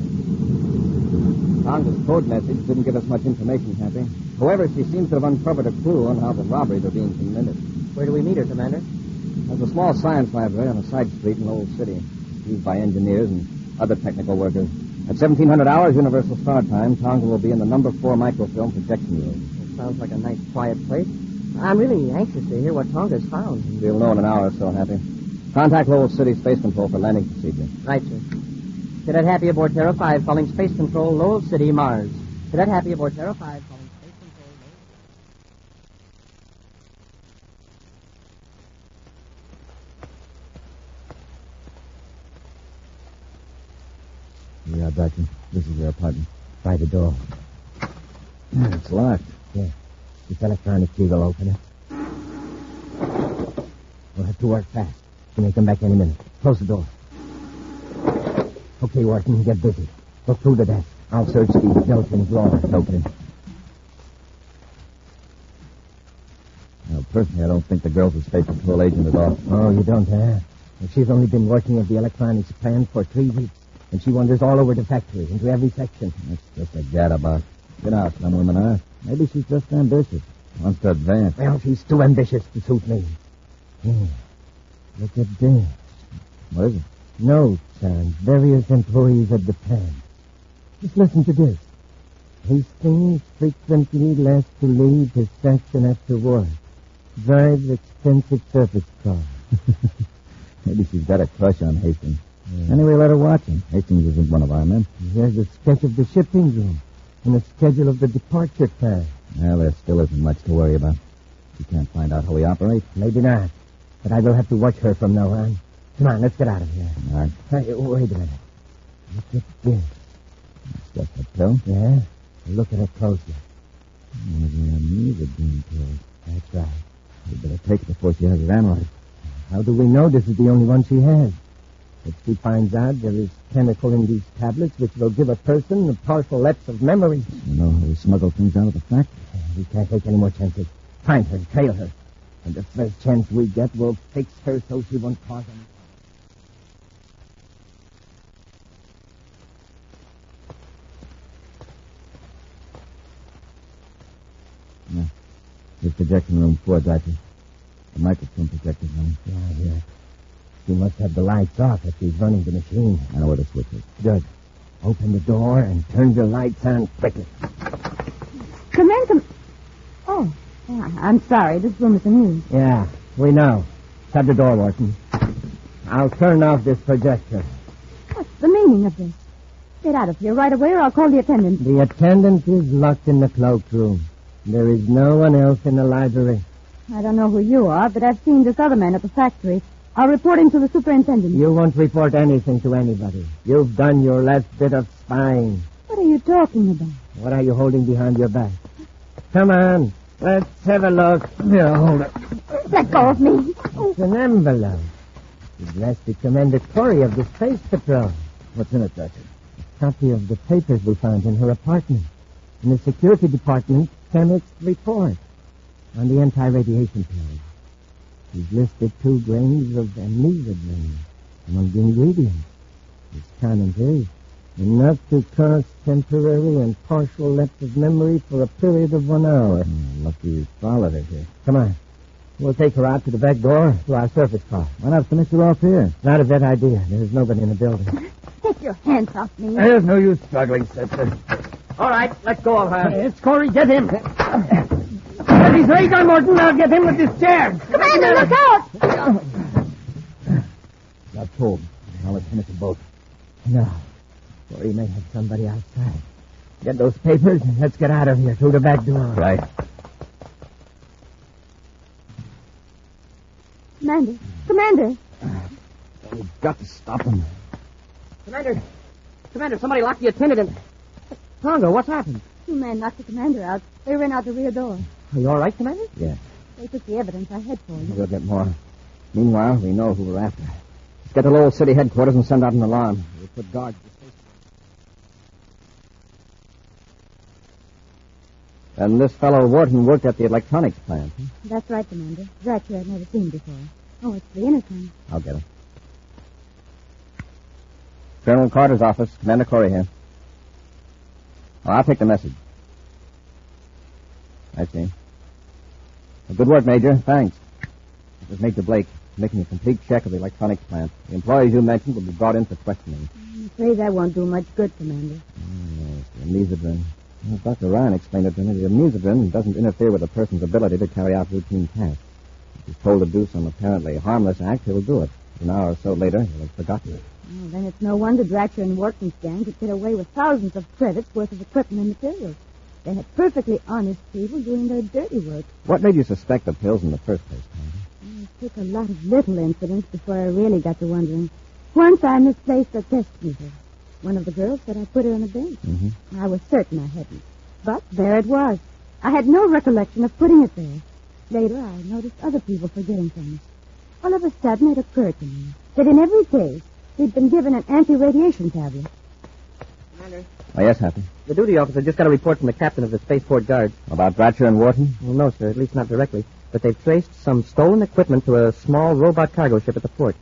H: Tonga's code message didn't give us much information, Happy. However, she seems to have uncovered a clue on how the robberies are being committed.
T: Where do we meet her, Commander?
H: There's a small science library on a side street in Lowell City, used by engineers and other technical workers. At 1700 hours Universal Star Time, Tonga will be in the number 4 microfilm projection room.
T: It sounds like a nice, quiet place. I'm really anxious to hear what Tonga's found.
H: We'll know in an hour or so, Happy. Contact Lowell City Space Control for landing procedure.
T: Right, sir. Cadet Happy aboard Terra 5 calling Space Control, Lowell City, Mars. Cadet Happy aboard Terra 5 calling Space Control,
M: Yeah, Doctor. This is their apartment.
B: By the door.
M: Yeah, it's locked.
B: Yeah. This electronic key will open it. We'll have to work fast. She may come back any minute. Close the door. Okay, Wharton, get busy. Look through the desk. I'll search the built-in drawer.
M: Okay. Well, personally, I don't think the girl's a Space Patrol agent at all.
B: Oh, you don't, huh? Well, she's only been working at the electronics plant for 3 weeks, and she wanders all over the factory, into every section.
M: That's just a gadabout. Get out, some women are. Maybe she's just ambitious. Wants to advance.
B: Well, she's too ambitious to suit me. Yeah. Look at this.
M: What is it?
B: Notes on various employees at the plant. Just listen to this. Hastings frequently left to leave his section after work. Drives expensive surface car.
M: Maybe she's got a crush on Hastings. Yeah. Anyway, let her watch him. Hastings isn't one of our men.
B: Here's a sketch of the shipping room and a schedule of the departure time.
M: Well, there still isn't much to worry about. She can't find out how he operates.
B: Maybe not. But I will have to watch her from now on. Come on, let's get out of here.
M: All right.
B: Hey, wait a minute. Look at this.
M: It's just a pill?
B: Yeah. Look at it closely.
M: Maybe a music-beam pill.
B: That's right.
M: We better take it before she has it analyzed.
B: How do we know this is the only one she has? If she finds out there is chemical in these tablets which will give a person a partial lapse of memory.
M: You know how we smuggle things out of the factory?
B: We can't take any more chances. Find her, trail her. And the first chance we get, we'll fix her so she won't cause any.
M: Yeah. Here's projection room 4, Doctor. The microfilm projector's running.
B: Yeah. She must have the lights off if she's running the machine.
M: I know where the switch is.
B: Good. Open the door and turn your lights on quickly.
D: Come in. Oh, I'm sorry. This room is amused.
B: Yeah, we know. Shut the door, Wharton. I'll turn off this projector.
D: What's the meaning of this? Get out of here right away or I'll call the attendant.
B: The attendant is locked in the cloakroom. There is no one else in the library.
D: I don't know who you are, but I've seen this other man at the factory. I'll report him to the superintendent.
B: You won't report anything to anybody. You've done your last bit of spying.
D: What are you talking about?
B: What are you holding behind your back? Come on. Let's have a look. Here, hold it.
D: Let go of me.
B: It's an envelope. Addressed to Commander Corry of the Space Patrol.
M: What's in it, Doctor?
B: A copy of the papers we found in her apartment. In the security department, chemist's report on the anti-radiation page. He's listed 2 grains of amezidine among the ingredients. His comment is enough to cause temporary and partial lapse of memory for a period of 1 hour.
M: Lucky you followed her here.
B: Come on. We'll take her out to the back door to our surface car.
M: Why not finish her off here?
B: Not a bad idea. There's nobody in the building.
D: Take your hands off me.
B: There's no use struggling, sister. All right, let go of her. It's Corry. Get him. Get his legs on, Morton. I'll get him with this chair.
D: Commander, look out!
M: Not told. Now let's finish the boat.
B: No. Corry may have somebody outside. Get those papers and let's get out of here through the back door.
M: Right.
D: Commander.
M: We've got to stop him.
J: Commander, somebody locked the attendant in. Tonga, what's happened?
D: 2 men knocked the commander out. They ran out the rear door.
J: Are you all right, Commander?
M: Yeah.
D: They took the evidence I had for you.
M: We'll get more. Meanwhile, we know who we're after. Let's get to Lowell City headquarters and send out an alarm. We'll put guards at the station. And this fellow Wharton worked at the electronics plant.
D: That's right, Commander. That you had never seen before. Oh, it's the intercom.
M: I'll get him. Colonel Carter's office. Commander Corry here. Oh, I'll take the message. I see. Well, good work, Major. Thanks. This is Major Blake, making a complete check of the electronics plant. The employees you mentioned will be brought in for questioning.
D: I'm afraid that won't do much good, Commander.
M: Oh, yes, the amezidine. Well, Dr. Ryan explained it to me. The amezidine doesn't interfere with a person's ability to carry out routine tasks. If he's told to do some apparently harmless act, he'll do it. An hour or so later, he'll have forgotten it.
D: Oh, then it's no wonder Draxler and Wharton's gang could get away with thousands of credits worth of equipment and materials. They had perfectly honest people doing their dirty work.
M: What made you suspect the pills in the first place, Commander?
D: It took a lot of little incidents before I really got to wondering. Once I misplaced a test meter.
Q: One of the girls said I put her on a bench.
H: Mm-hmm.
Q: I was certain I hadn't. But there it was. I had no recollection of putting it there. Later, I noticed other people forgetting things. All of a sudden, it occurred to me that in every case, he'd been given an anti-radiation tablet.
T: Commander.
H: Oh, yes, Happy.
T: The duty officer just got a report from the captain of the spaceport guard.
H: About Dratcher and Wharton?
T: Well, no, sir, at least not directly. But they've traced some stolen equipment to a small robot cargo ship at the port.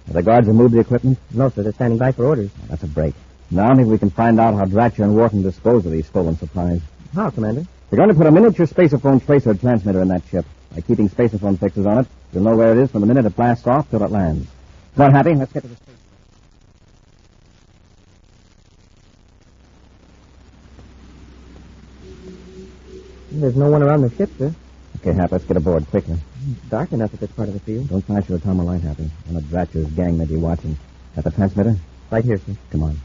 H: Have the guards removed the equipment?
T: No, sir, they're standing by for orders.
H: Oh, that's a break. Now maybe we can find out how Dratcher and Wharton dispose of these stolen supplies.
T: How, Commander?
H: We're going to put a miniature spaceophone tracer transmitter in that ship. By keeping spaceophone fixes on it, you'll know where it is from the minute it blasts off till it lands. Come on, Happy, let's get to the space.
T: There's no one around the ship, sir.
H: Okay, Hap, let's get aboard quickly.
T: It's dark enough at this part of the field.
H: Don't flash your atomic light, Happy. One of Dratcher's gang may be watching. Got the transmitter?
T: Right here, sir.
H: Come on.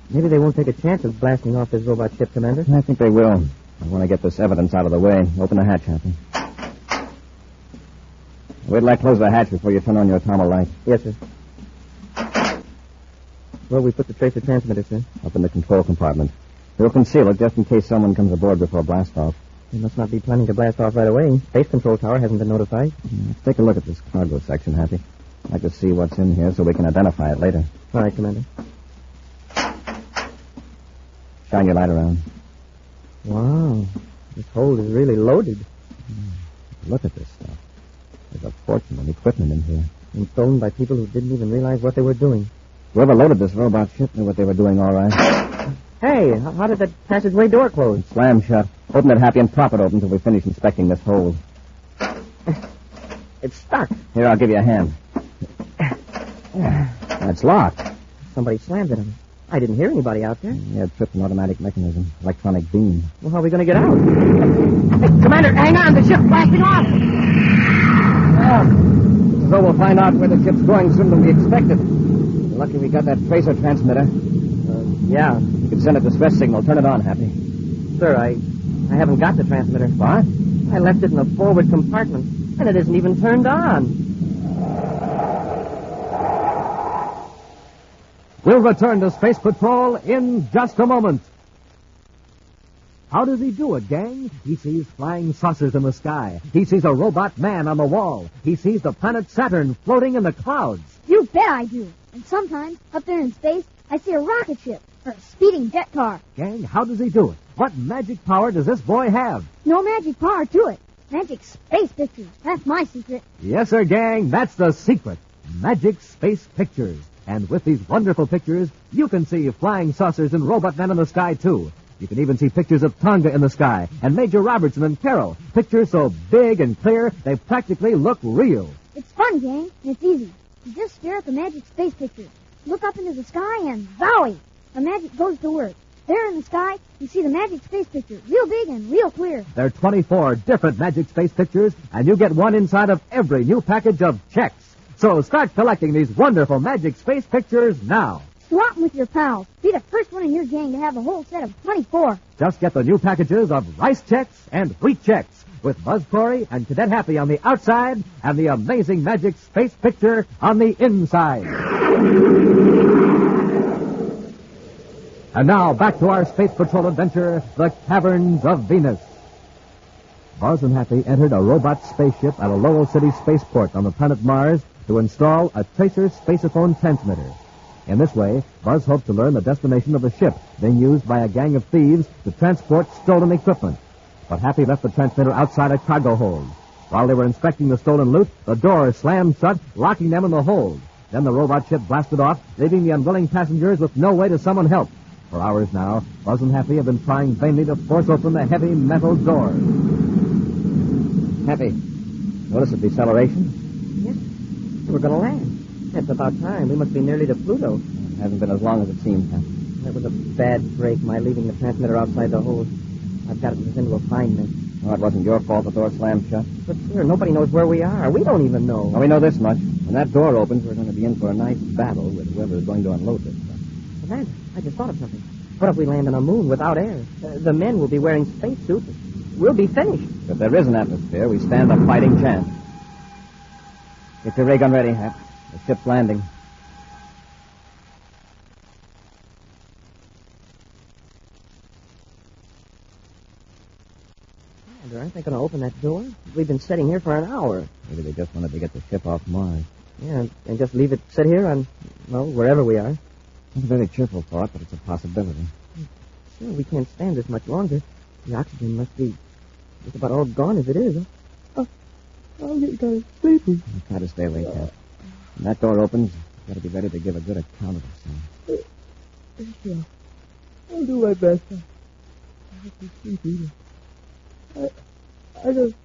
T: Maybe they won't take a chance of blasting off this robot ship, Commander.
H: I think they will. I want to get this evidence out of the way. Open the hatch, Happy. Wait till I close the hatch before you turn on your atomic light.
T: Yes, sir. Where we put the tracer transmitter, sir?
H: Up in the control compartment. We'll conceal it just in case someone comes aboard before blast-off.
T: They must not be planning to blast off right away. Space Control Tower hasn't been notified.
H: Let's take a look at this cargo section, Happy. I'd like to see what's in here so we can identify it later.
T: All right, Commander.
H: Shine your light around.
T: Wow. This hold is really loaded.
H: Look at this stuff. There's a fortune of equipment in here.
T: And stolen by people who didn't even realize what they were doing.
H: Whoever loaded this robot ship knew what they were doing all right.
T: Hey, how did that passageway door close?
H: Slam shut. Open it, Happy, and prop it open until we finish inspecting this hold.
T: It's stuck.
H: Here, I'll give you a hand. It's locked.
T: Somebody slammed it on me. I didn't hear anybody out there.
H: Yeah, it tripped an automatic mechanism. Electronic beam.
T: Well, how are we going to get out? Hey, Commander, hang on. The ship's blasting off.
H: So we'll find out where the ship's going sooner than we expected. Lucky we got that tracer transmitter.
T: Yeah.
H: You can send it the stress signal. Turn it on, Happy.
T: Sir, I haven't got the transmitter.
H: What?
T: I left it in the forward compartment, and it isn't even turned on.
A: We'll return to Space Patrol in just a moment. How does he do it, gang? He sees flying saucers in the sky. He sees a robot man on the wall. He sees the planet Saturn floating in the clouds.
I: You bet I do. And sometimes, up there in space, I see a rocket ship or a speeding jet car.
A: Gang, how does he do it? What magic power does this boy have?
I: No magic power to it. Magic space pictures. That's my secret.
A: Yes, sir, gang. That's the secret. Magic space pictures. And with these wonderful pictures, you can see flying saucers and robot men in the sky, too. You can even see pictures of Tonga in the sky and Major Robertson and Carol. Pictures so big and clear, they practically look real.
I: It's fun, gang, and it's easy. You just stare at the magic space picture. Look up into the sky and zowie! The magic goes to work. There in the sky, you see the magic space picture, real big and real clear.
A: There are 24 different magic space pictures, and you get one inside of every new package of checks. So start collecting these wonderful magic space pictures now.
I: Swap them with your pals. Be the first one in your gang to have a whole set of 24.
A: Just get the new packages of rice checks and wheat checks with Buzz Corry and Cadet Happy on the outside and the amazing magic space picture on the inside. And now back to our Space Patrol adventure, the Caverns of Venus. Buzz and Happy entered a robot spaceship at a Lowell City spaceport on the planet Mars to install a tracer spaceophone transmitter. In this way, Buzz hoped to learn the destination of the ship being used by a gang of thieves to transport stolen equipment. But Happy left the transmitter outside a cargo hold. While they were inspecting the stolen loot, the door slammed shut, locking them in the hold. Then the robot ship blasted off, leaving the unwilling passengers with no way to summon help. For hours now, Buzz and Happy have been trying vainly to force open the heavy metal door.
H: Happy, notice the deceleration?
T: Yes. We're going to land. It's about time. We must be nearly to Pluto.
H: It hasn't been as long as it seems, Happy.
T: That was a bad break, my leaving the transmitter outside the hold. I've got us into a fine mess.
H: Oh, it wasn't your fault the door slammed shut.
T: But, sir, nobody knows where we are. We don't even know.
H: Well, we know this much. When that door opens, we're going to be in for a nice battle with whoever is going to unload this stuff.
T: Commander, I just thought of something. What if we land on a moon without air? The men will be wearing spacesuits. We'll be finished.
H: If there is an atmosphere, we stand a fighting chance. Get your ray gun ready, Hap. The ship's landing.
T: Aren't they going to open that door? We've been sitting here for an hour.
H: Maybe they just wanted to get the ship off Mars.
T: Yeah, and just leave it sit here on, well, wherever we are.
H: Not a very cheerful thought, but it's a possibility.
T: Sure, we can't stand this much longer. The oxygen must be just about all gone as it is. I'll get kind of sleepy.
H: Try to stay awake, Cap. When that door opens, you've got to be ready to give a good account of yourself.
T: Sure. I'll do my best. I have to sleep either. I don't...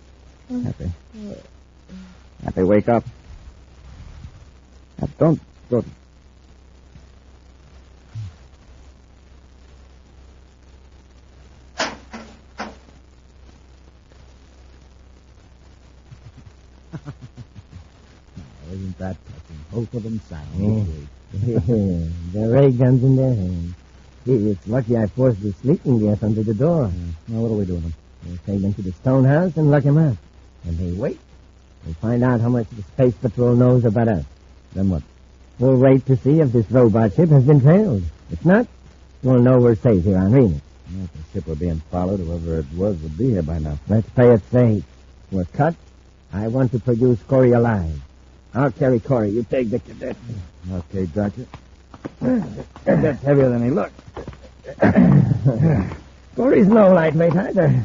H: Happy. Happy, wake up. Don't go...
B: Isn't that touching? Both of them sound asleep. The ray guns in their hands. It's lucky I forced the sleeping gas under the door.
H: Now, what do we do with them?
B: We'll take them to the stone house and lock them up. And they wait. We'll find out how much the Space Patrol knows about us.
H: Then what?
B: We'll wait to see if this robot ship has been trailed. If not, we'll know we're safe here on Venus.
H: If the ship were being followed, whoever it was would be here by now.
B: Let's play it safe. We're cut. I want to produce Corry alive. I'll carry Corry. You take the cadet.
H: Okay, Doctor.
B: That's heavier than he looked. Corry's no lightweight either.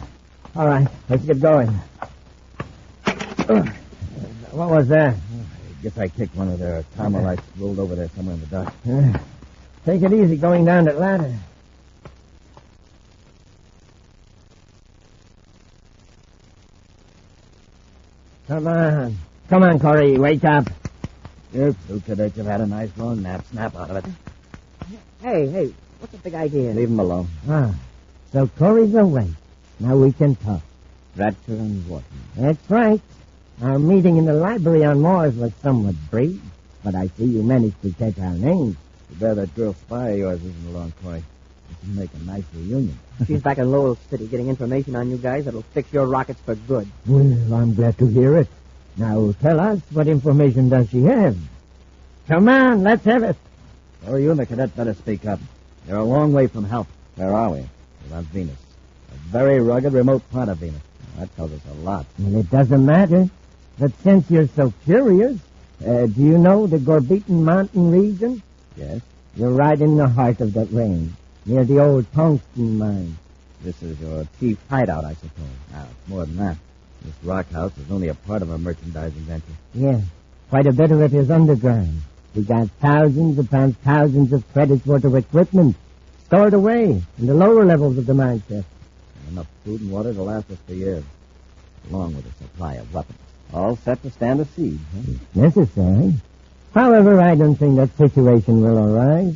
B: All right, let's get going. What was that?
H: I guess I kicked one of their lights rolled over there somewhere in the dock.
B: Take it easy going down that ladder. Come on. Come on, Corry. Wake up.
H: Yep, two cadets have had a nice long nap. Snap out of it.
T: Hey, what's the big idea?
H: Leave him alone.
B: So Corry's awake. Now we can talk.
H: Ratcher and Wharton.
B: That's right. Our meeting in the library on Mars was somewhat brief, but I see you managed to catch our names.
H: Too bad that girl spy of yours isn't along, Corry. We can make a nice reunion.
T: She's back in Lowell City getting information on you guys that'll fix your rockets for good.
B: Well, I'm glad to hear it. Now tell us, what information does she have? Come on, let's have it.
H: So you and the cadet better speak up. You're a long way from help. Where are we? We're on Venus. A very rugged, remote part of Venus. That tells us a lot.
B: Well, it doesn't matter. But since you're so curious, do you know the Gorbeton Mountain region?
H: Yes.
B: You're right in the heart of that range, near the old tungsten mine.
H: This is your chief hideout, I suppose. Now, it's more than that. This rock house is only a part of our merchandising venture.
B: Yeah, quite a bit of it is underground. We got thousands upon thousands of credits worth of equipment stored away in the lower levels of the mine shaft.
H: And enough food and water to last us for years, along with a supply of weapons. All set to stand a siege, huh?
B: It's necessary. However, I don't think that situation will arise.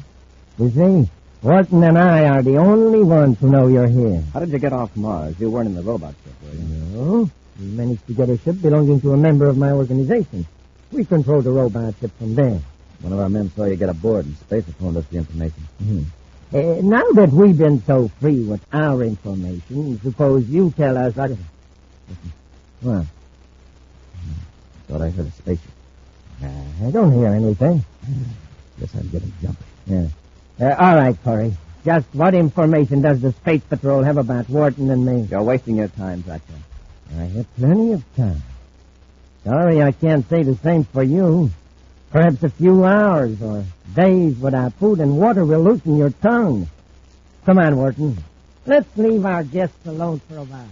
B: You see, Wharton and I are the only ones who know you're here.
H: How did you get off Mars? You weren't in the robot ship, were you?
B: No. We managed to get a ship belonging to a member of my organization. We controlled the robot ship from there.
H: One of our men saw you get aboard and space phoned us the information.
B: Mm-hmm. Now that we've been so free with our information, suppose you tell us what...
H: What? Thought I heard a spaceship.
B: I don't hear anything.
H: Guess I'm getting jumpy.
B: Yeah. All right, Corry. Just what information does the Space Patrol have about Wharton and me?
H: You're wasting your time, Doctor.
B: I have plenty of time. Sorry I can't say the same for you. Perhaps a few hours or days without food and water will loosen your tongue. Come on, Wharton. Let's leave our guests alone for a while.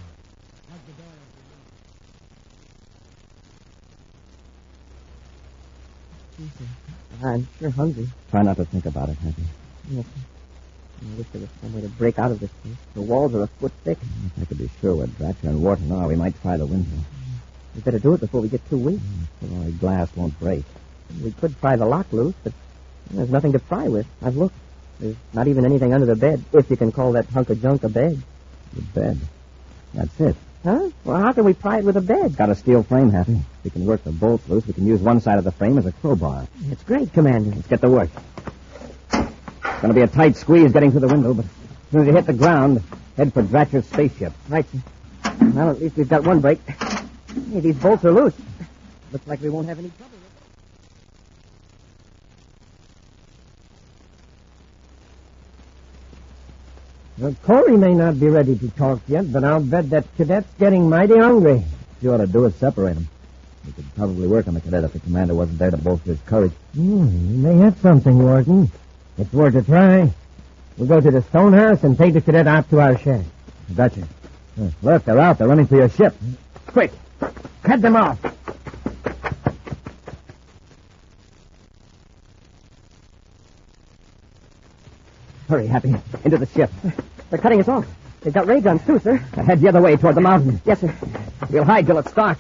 T: I'm sure hungry.
H: Try not to think about it, Happy.
T: Yes. I wish there was some way to break out of this place. The walls are a foot thick.
H: If I could be sure where Dratcher and Wharton are, we might try the window.
T: We better do it before we get too weak.
H: So our glass won't break.
T: We could pry the lock loose, but there's nothing to pry with. I've looked. There's not even anything under the bed, if you can call that hunk of junk a bed.
H: The bed? That's it.
T: Huh? Well, how can we pry it with a bed?
H: Got a steel frame, Happy. We can work the bolts loose. We can use one side of the frame as a crowbar.
T: It's great, Commander.
H: Let's get to work. It's going to be a tight squeeze getting through the window, but as soon as you hit the ground, head for Dratcher's spaceship.
T: Right, sir. Well, at least we've got one break. Hey, these bolts are loose. Looks like we won't have any trouble with
B: Corry may not be ready to talk yet, but I'll bet that cadet's getting mighty hungry.
M: What you ought to do is separate them. We could probably work on the cadet if the commander wasn't there to bolster his courage.
B: You may have something, Warden. It's worth a try. We'll go to the stone house and take the cadet out to our shack.
M: Gotcha. Look, they're out. They're running for your ship.
B: Quick, cut them off.
T: Hurry, Happy. Into the ship. They're cutting us off. They've got ray guns, too, sir.
M: Head the other way toward the mountain.
T: Yes, sir.
M: We'll hide till it's dark.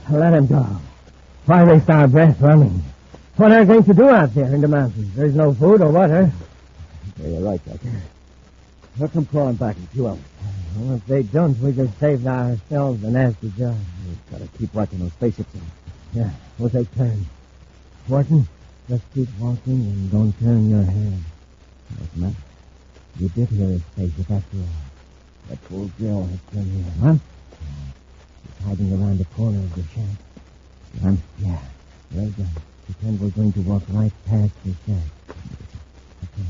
B: Let him go. Why waste our breath running? What are they going to do out there in the mountains? There's no food or water.
M: Yeah, you're right, Doctor. They'll come crawling back in a few hours.
B: Well, if they don't, we just saved ourselves a nasty job.
M: We've got to keep watching those spaceships.
B: Yeah, we'll take turns. Wharton, just keep walking and don't turn your head.
M: What's the matter?
B: You did hear his spaceship after all. That fool Jill has come here.
M: Huh?
B: He's hiding around the corner of the shack.
M: Huh?
B: Yeah, ray gun. Pretend we're going to walk right past the shack. Okay.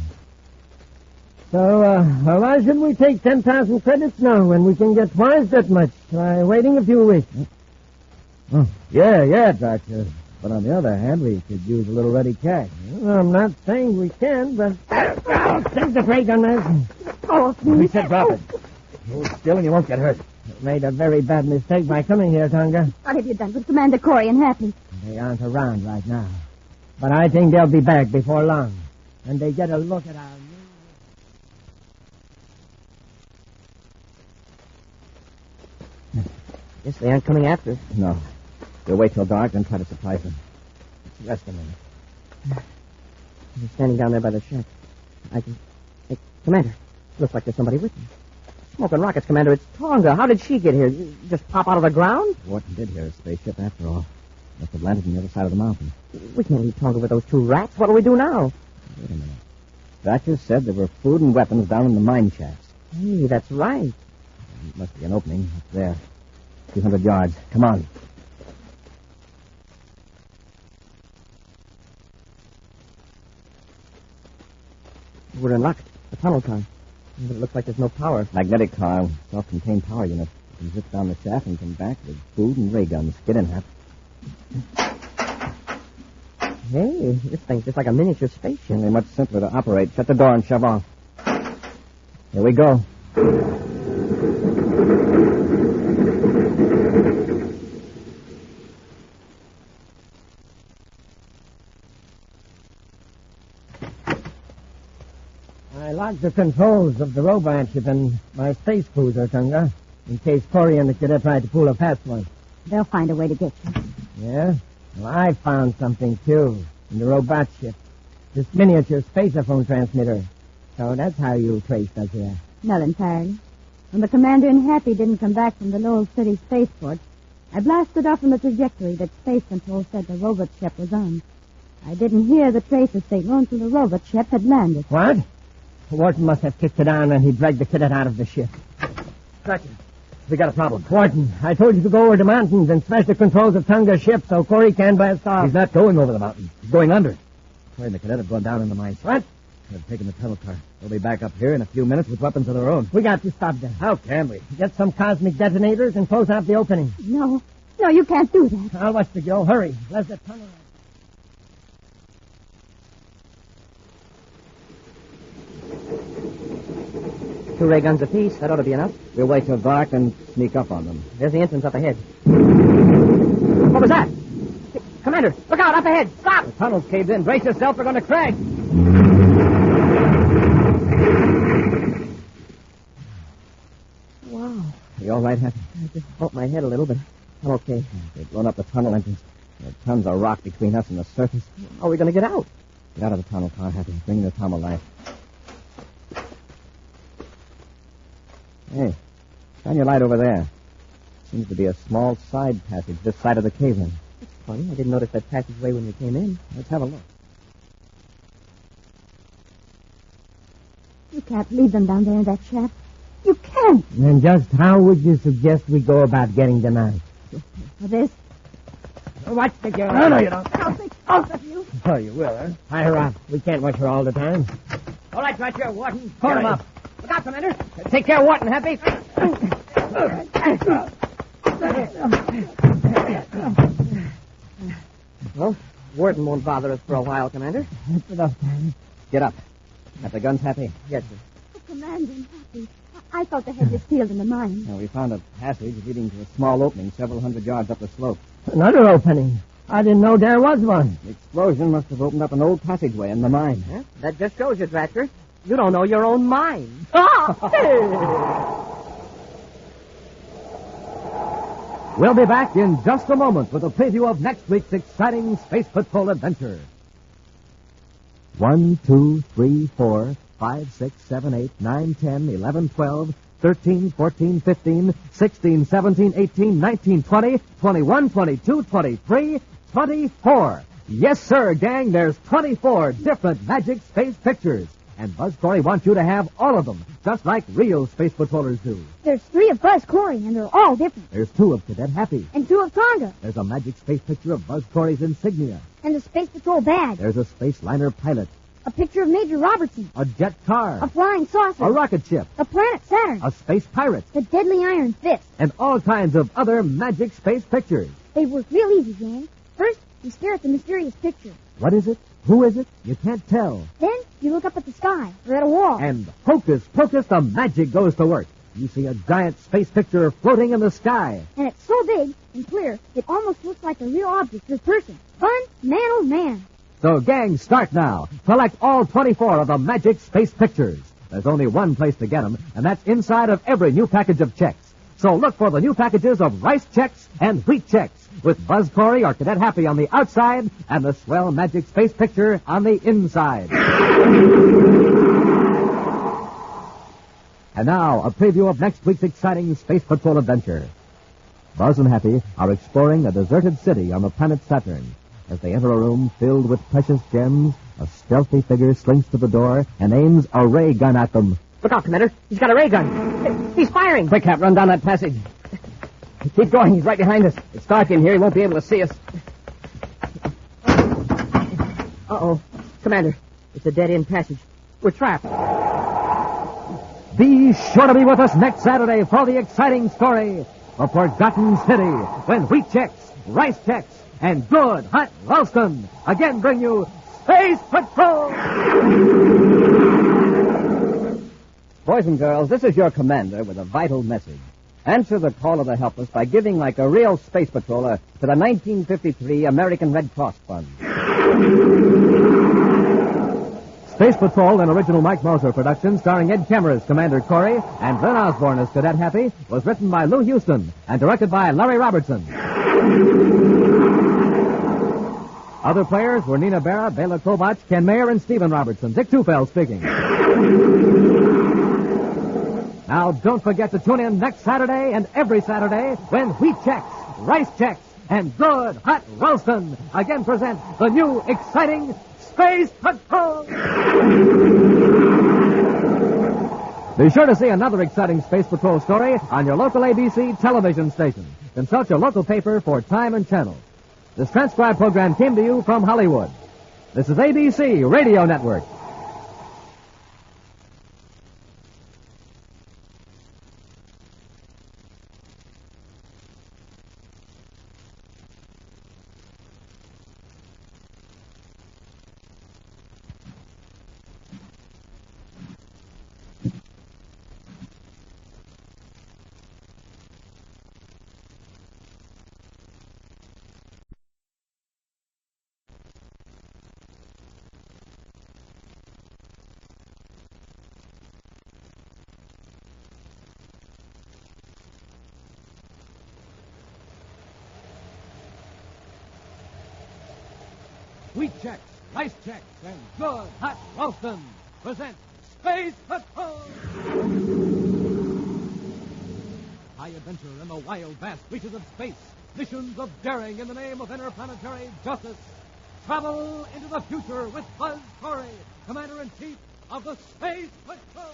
B: So, why should we take 10,000 credits now when we can get twice that much by waiting a few weeks?
M: Oh, yeah, Doctor. But on the other hand, we could use a little ready cash.
B: Well, I'm not saying we can, but... Take the ray gun, man.
M: Oh, we said drop it. Hold still and you won't get hurt.
B: Made a very bad mistake by coming here, Tonga.
Q: What have you done with Commander Corry and Happy?
B: They aren't around right now. But I think they'll be back before long. And they get a look at our...
T: Guess they aren't coming after us.
M: No. We'll wait till dark, then try to surprise them. Rest a minute.
T: He's standing down there by the shack. I can... Hey, Commander. Looks like there's somebody with me. Smoking rockets, Commander. It's Tonga. How did she get here? Just pop out of the ground?
M: Wharton did hear a spaceship after all. Must have landed on the other side of the mountain.
T: We can't leave Tonga with those two rats. What'll we do now?
M: Wait a minute. Doctor said there were food and weapons down in the mine shafts.
T: Hey, that's right.
M: It must be an opening up there. 200 yards. Come on.
T: We're in luck. The tunnel car. But it looks like there's no power.
M: Magnetic car. Self-contained power unit. You can zip down the shaft and come back with food and ray guns. Get in, Hap.
T: Hey, this thing's just like a miniature spaceship.
M: Only much simpler to operate. Shut the door and shove off. Here we go.
B: I locked the controls of the robot ship and my space cruiser, Tonga, in case Corry and the cadet tried to pull a fast one.
Q: They'll find a way to get you.
B: Yeah? Well, I found something, too, in the robot ship. This miniature spaceophone transmitter. So that's how you traced us here.
Q: Not entirely. When the Commander-in-Happy didn't come back from the Lowell City spaceport, I blasted off on the trajectory that Space Control said the robot ship was on. I didn't hear the tracer signal until the robot ship had landed.
B: What? Wharton must have kicked it down when he dragged the cadet out of the ship.
M: Doctor, we got a problem.
B: Wharton, I told you to go over the mountains and smash the controls of Tonga's ship so Corry can blast off.
M: He's not going over the mountains. He's going under. Corry and the cadet have gone down in the mines.
B: What?
M: They've taken the tunnel car. They'll be back up here in a few minutes with weapons of their own.
B: We got to stop them.
M: How can we?
B: Get some cosmic detonators and close out the opening.
Q: No, you can't do that.
B: I'll watch the Joe. Hurry. Let's the tunnel.
T: Two ray guns apiece. That ought to be enough.
M: We'll wait till dark and sneak up on them.
T: There's the entrance up ahead. What was that? Commander, look out, up ahead. Stop!
M: The tunnel's caved in. Brace yourself. We're going to crash.
T: Wow.
M: Are you all right, Happy?
T: I just bumped my head a little, but I'm okay.
M: They've blown up the tunnel entrance. There are tons of rock between us and the surface.
T: How are we going to get out?
M: Get out of the tunnel car, Happy. Bring the Tom alive. Hey, shine your light over there. Seems to be a small side passage this side of the cave-in.
T: That's funny. I didn't notice that passageway when we came in.
M: Let's have a look.
Q: You can't leave them down there in that shaft. You can't.
B: And just how would you suggest we go about getting them out?
Q: For this?
B: Watch the girl.
R: No, you don't.
Q: I'll take both of you.
R: Oh, you will, huh?
B: Tie her up. We can't watch her all the time.
P: All right, right here, Wharton.
B: Hold
P: Get
B: him
P: him
B: up.
P: Look out, Commander. Take care of Wharton, Happy.
T: Well, Wharton won't bother us for a while, Commander.
B: That's enough time.
T: Get up. Have the guns, Happy? Yes, sir.
Q: Oh, Commander-in-Chief, I thought they had you sealed in the mine.
T: We found a passage leading to a small opening several hundred yards up the slope.
B: Another opening. I didn't know there was one.
T: The explosion must have opened up an old passageway in the mine.
J: Huh? That just shows you, Dratcher. You don't know your own mind.
A: We'll be back in just a moment with a preview of next week's exciting Space Patrol adventure. 1, 2, 3, 4, 5, 6, 7, 8, 9, 10, 11, 12, 13, 14, 15, 16, 17, 18, 19, 20, 21, 22, 23, 24. Yes, sir, gang, there's 24 different magic space pictures. And Buzz Corry wants you to have all of them, just like real space patrollers do.
Q: There's 3 of Buzz Corry, and they're all different.
A: There's 2 of Cadet Happy.
Q: And 2 of Tonga.
A: There's a magic space picture of Buzz Corry's insignia.
Q: And the Space Patrol badge.
A: There's a space liner pilot.
Q: A picture of Major Robertson.
A: A jet car.
Q: A flying saucer.
A: A rocket ship.
Q: The planet Saturn.
A: A space pirate.
Q: The Deadly Iron Fist.
A: And all kinds of other magic space pictures.
Q: They work real easy, gang. First, you stare at the mysterious picture.
A: What is it? Who is it? You can't tell.
Q: Then, you look up at the sky or at a wall.
A: And hocus pocus, the magic goes to work. You see a giant space picture floating in the sky.
Q: And it's so big and clear, it almost looks like a real object or person. Fun, man oh man.
A: So, gang, start now. Collect all 24 of the magic space pictures. There's only one place to get them, and that's inside of every new package of checks. So look for the new packages of rice checks and wheat checks, with Buzz Corry or Cadet Happy on the outside and the swell magic space picture on the inside. And now, a preview of next week's exciting Space Patrol adventure. Buzz and Happy are exploring a deserted city on the planet Saturn. As they enter a room filled with precious gems, a stealthy figure slinks to the door and aims a ray gun at them.
J: Look out, Commander. He's got a ray gun. He's firing.
T: Quick, Cap, run down that passage. Keep going. He's right behind us. It's dark in here. He won't be able to see us.
J: Uh-oh. Commander, it's a dead-end passage. We're trapped.
A: Be sure to be with us next Saturday for the exciting story, The Forgotten City, when wheat checks, rice checks, and good hot Ralston again bring you Space Patrol!
T: Boys and girls, this is your commander with a vital message. Answer the call of the helpless by giving like a real space patroller to the 1953 American Red Cross Fund.
A: Space Patrol, an original Mike Moser production starring Ed Kemmer as Commander Corry and Lyn Osborn as Cadet Happy, was written by Lou Houston and directed by Larry Robertson. Other players were Nina Berra, Bela Kobach, Ken Mayer, and Stephen Robertson. Dick Tufeld speaking. Now, don't forget to tune in next Saturday and every Saturday when wheat checks, rice checks, and good hot Ralston again present the new exciting Space Patrol! Be sure to see another exciting Space Patrol story on your local ABC television station. Consult your local paper for time and channel. This transcribed program came to you from Hollywood. This is ABC Radio Network. Wheat checks, rice checks, and good hot Ralston present Space Patrol! High adventure in the wild, vast reaches of space. Missions of daring in the name of interplanetary justice. Travel into the future with Buzz Corry, Commander-in-Chief of the Space Patrol!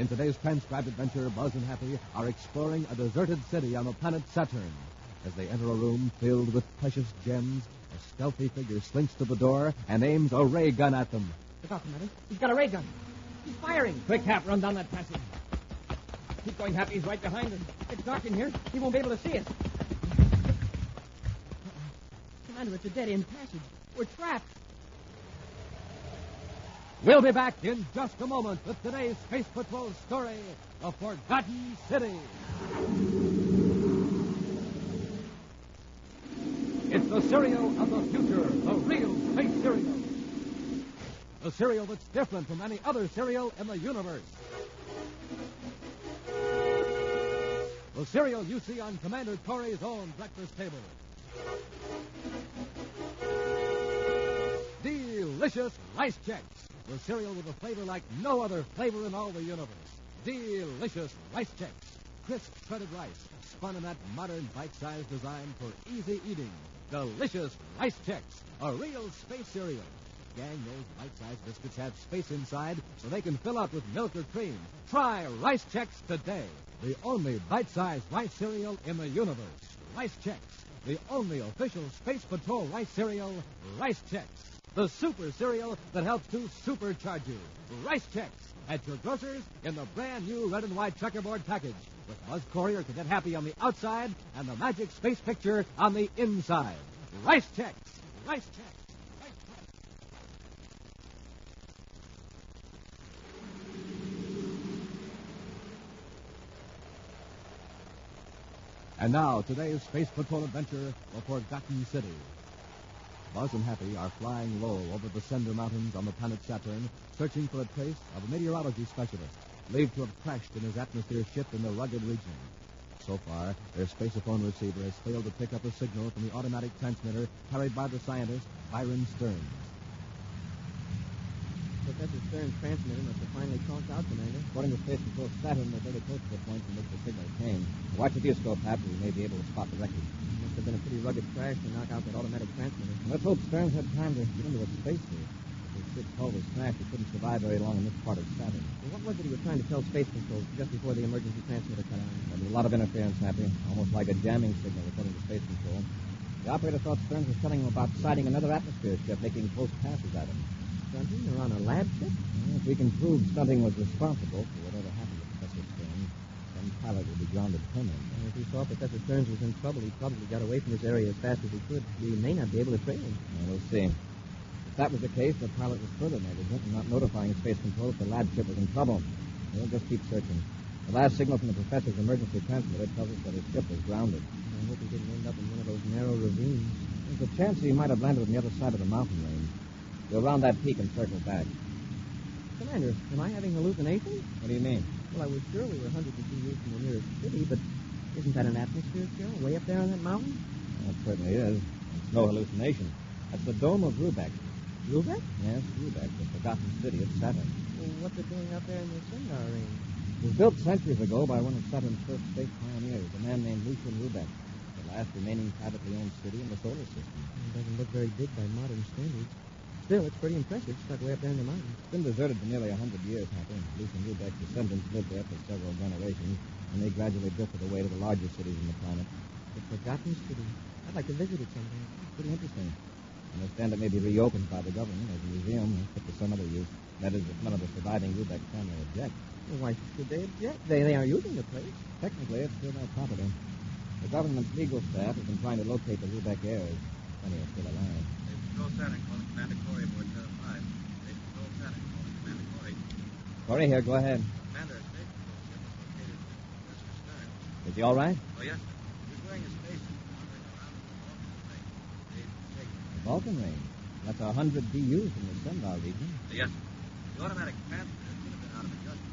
G: In today's transcribed adventure, Buzz and Happy are exploring a deserted city on the planet Saturn. As they enter a room filled with precious gems, a stealthy figure slinks to the door and aims a ray gun at them.
J: Look out, Commander. He's got a ray gun. He's firing.
P: Quick, Hap, run down that passage. Keep going, Happy. He's right behind us.
J: It's dark in here. He won't be able to see us. Commander, it's a dead-end passage. We're trapped.
G: We'll be back in just a moment with today's Space Patrol story, The Forgotten City. It's the cereal of the future, the real space cereal. The cereal that's different from any other cereal in the universe. The cereal you see on Commander Corry's own breakfast table. Delicious Rice Chex. The cereal with a flavor like no other flavor in all the universe. Delicious Rice Chex. Crisp shredded rice, spun in that modern bite-sized design for easy eating. Delicious Rice Chex, a real space cereal. Gang, those bite-sized biscuits have space inside so they can fill up with milk or cream. Try Rice Chex today. The only bite-sized rice cereal in the universe. Rice Chex, the only official Space Patrol rice cereal, Rice Chex. The super cereal that helps to supercharge you. Rice Chex at your grocers in the brand new red and white checkerboard package with Buzz Corry or Cadet Happy on the outside and the magic space picture on the inside. Rice Chex. Rice Chex. Rice Chex. And now, today's Space Patrol adventure, The Forgotten City. Buzz and Happy are flying low over the Cinder Mountains on the planet Saturn, searching for a trace of a meteorology specialist, believed to have crashed in his atmosphere ship in the rugged region. So far, their spaceophone receiver has failed to pick up a signal from the automatic transmitter carried by the scientist, Byron Stern.
T: Professor Stern's transmitter must have finally conked out, Commander.
H: According to Space Patrol Saturn, they're very close to the point from which the signal came. Watch the viewscope, Hap, we may be able to spot the wreckage.
T: Must have been a pretty rugged crash to knock out that automatic transmitter.
H: Let's hope Stern's had time to get into a spacesuit. If his ship's hull was smashed, he couldn't survive very long in this part of Saturn.
T: Well, what was it he was trying to tell Space Control just before the emergency transmitter cut on?
H: There'll be a lot of interference, Happy, almost like a jamming signal according to Space Control. The operator thought Stearns was telling him about sighting another atmosphere ship making close passes at him.
T: Stunting? They're on a lab ship?
H: Well, if we can prove Stunting was responsible for whatever happened to Professor Stearns, then pilot will be grounded permanently.
T: And if he saw Professor Stearns was in trouble, he probably got away from this area as fast as he could. We may not be able to trail him.
H: Well, we'll see. If that was the case, the pilot was further negligent in not notifying Space Control if the lab ship was in trouble. We'll just keep searching. The last signal from the professor's emergency transmitter tells us that his ship was grounded.
T: I hope he didn't end up in one of those narrow ravines.
H: There's a chance he might have landed on the other side of the mountain range. Go around that peak and circle back.
T: Commander, am I having hallucinations?
H: What do you mean?
T: Well, I was sure we were hundreds of years from the nearest city, but isn't that an atmosphere still, way up there on that mountain?
H: Well, it certainly is. It's no hallucination. That's the dome of Rubeck.
T: Rubeck?
H: Yes, Rubeck, the forgotten city of Saturn.
T: Well, what's it doing up there in the Sindar range?
H: It was built centuries ago by one of Saturn's first space pioneers, a man named Lyn Rubeck, the last remaining privately owned city in the solar system.
T: It doesn't look very big by modern standards. Still, it's pretty impressive, stuck way up there in the mountains.
H: It's been deserted for nearly 100 years, Happy. Lyn Rubeck's descendants lived there for several generations, and they gradually drifted away to the larger cities on the planet.
T: The forgotten city. I'd like to visit it someday.
H: It's pretty interesting. I understand it may be reopened by the government as a museum and put to some other use. That is, if none of the surviving Rubeck family object.
T: Well, why should they object? They are using the place.
H: Technically, it's still their property. The government's legal staff has been trying to locate the Rubeck heirs. Plenty are still alive.
O: Space Patrol Saturn calling Commander Corry aboard Terra 5. Space Patrol Saturn calling Commander Corry.
H: Corry here, go ahead.
O: Commander, a Space Patrol ship is located with Professor Stern.
H: Is he all right?
O: Oh, yes, sir. He's wearing a spacesuit wandering around the
H: Vulcan
O: Vulcan range.
H: range. That's 100 DUs from the Sindar region.
O: Yes, sir. The automatic transmitter could have been out of adjustment.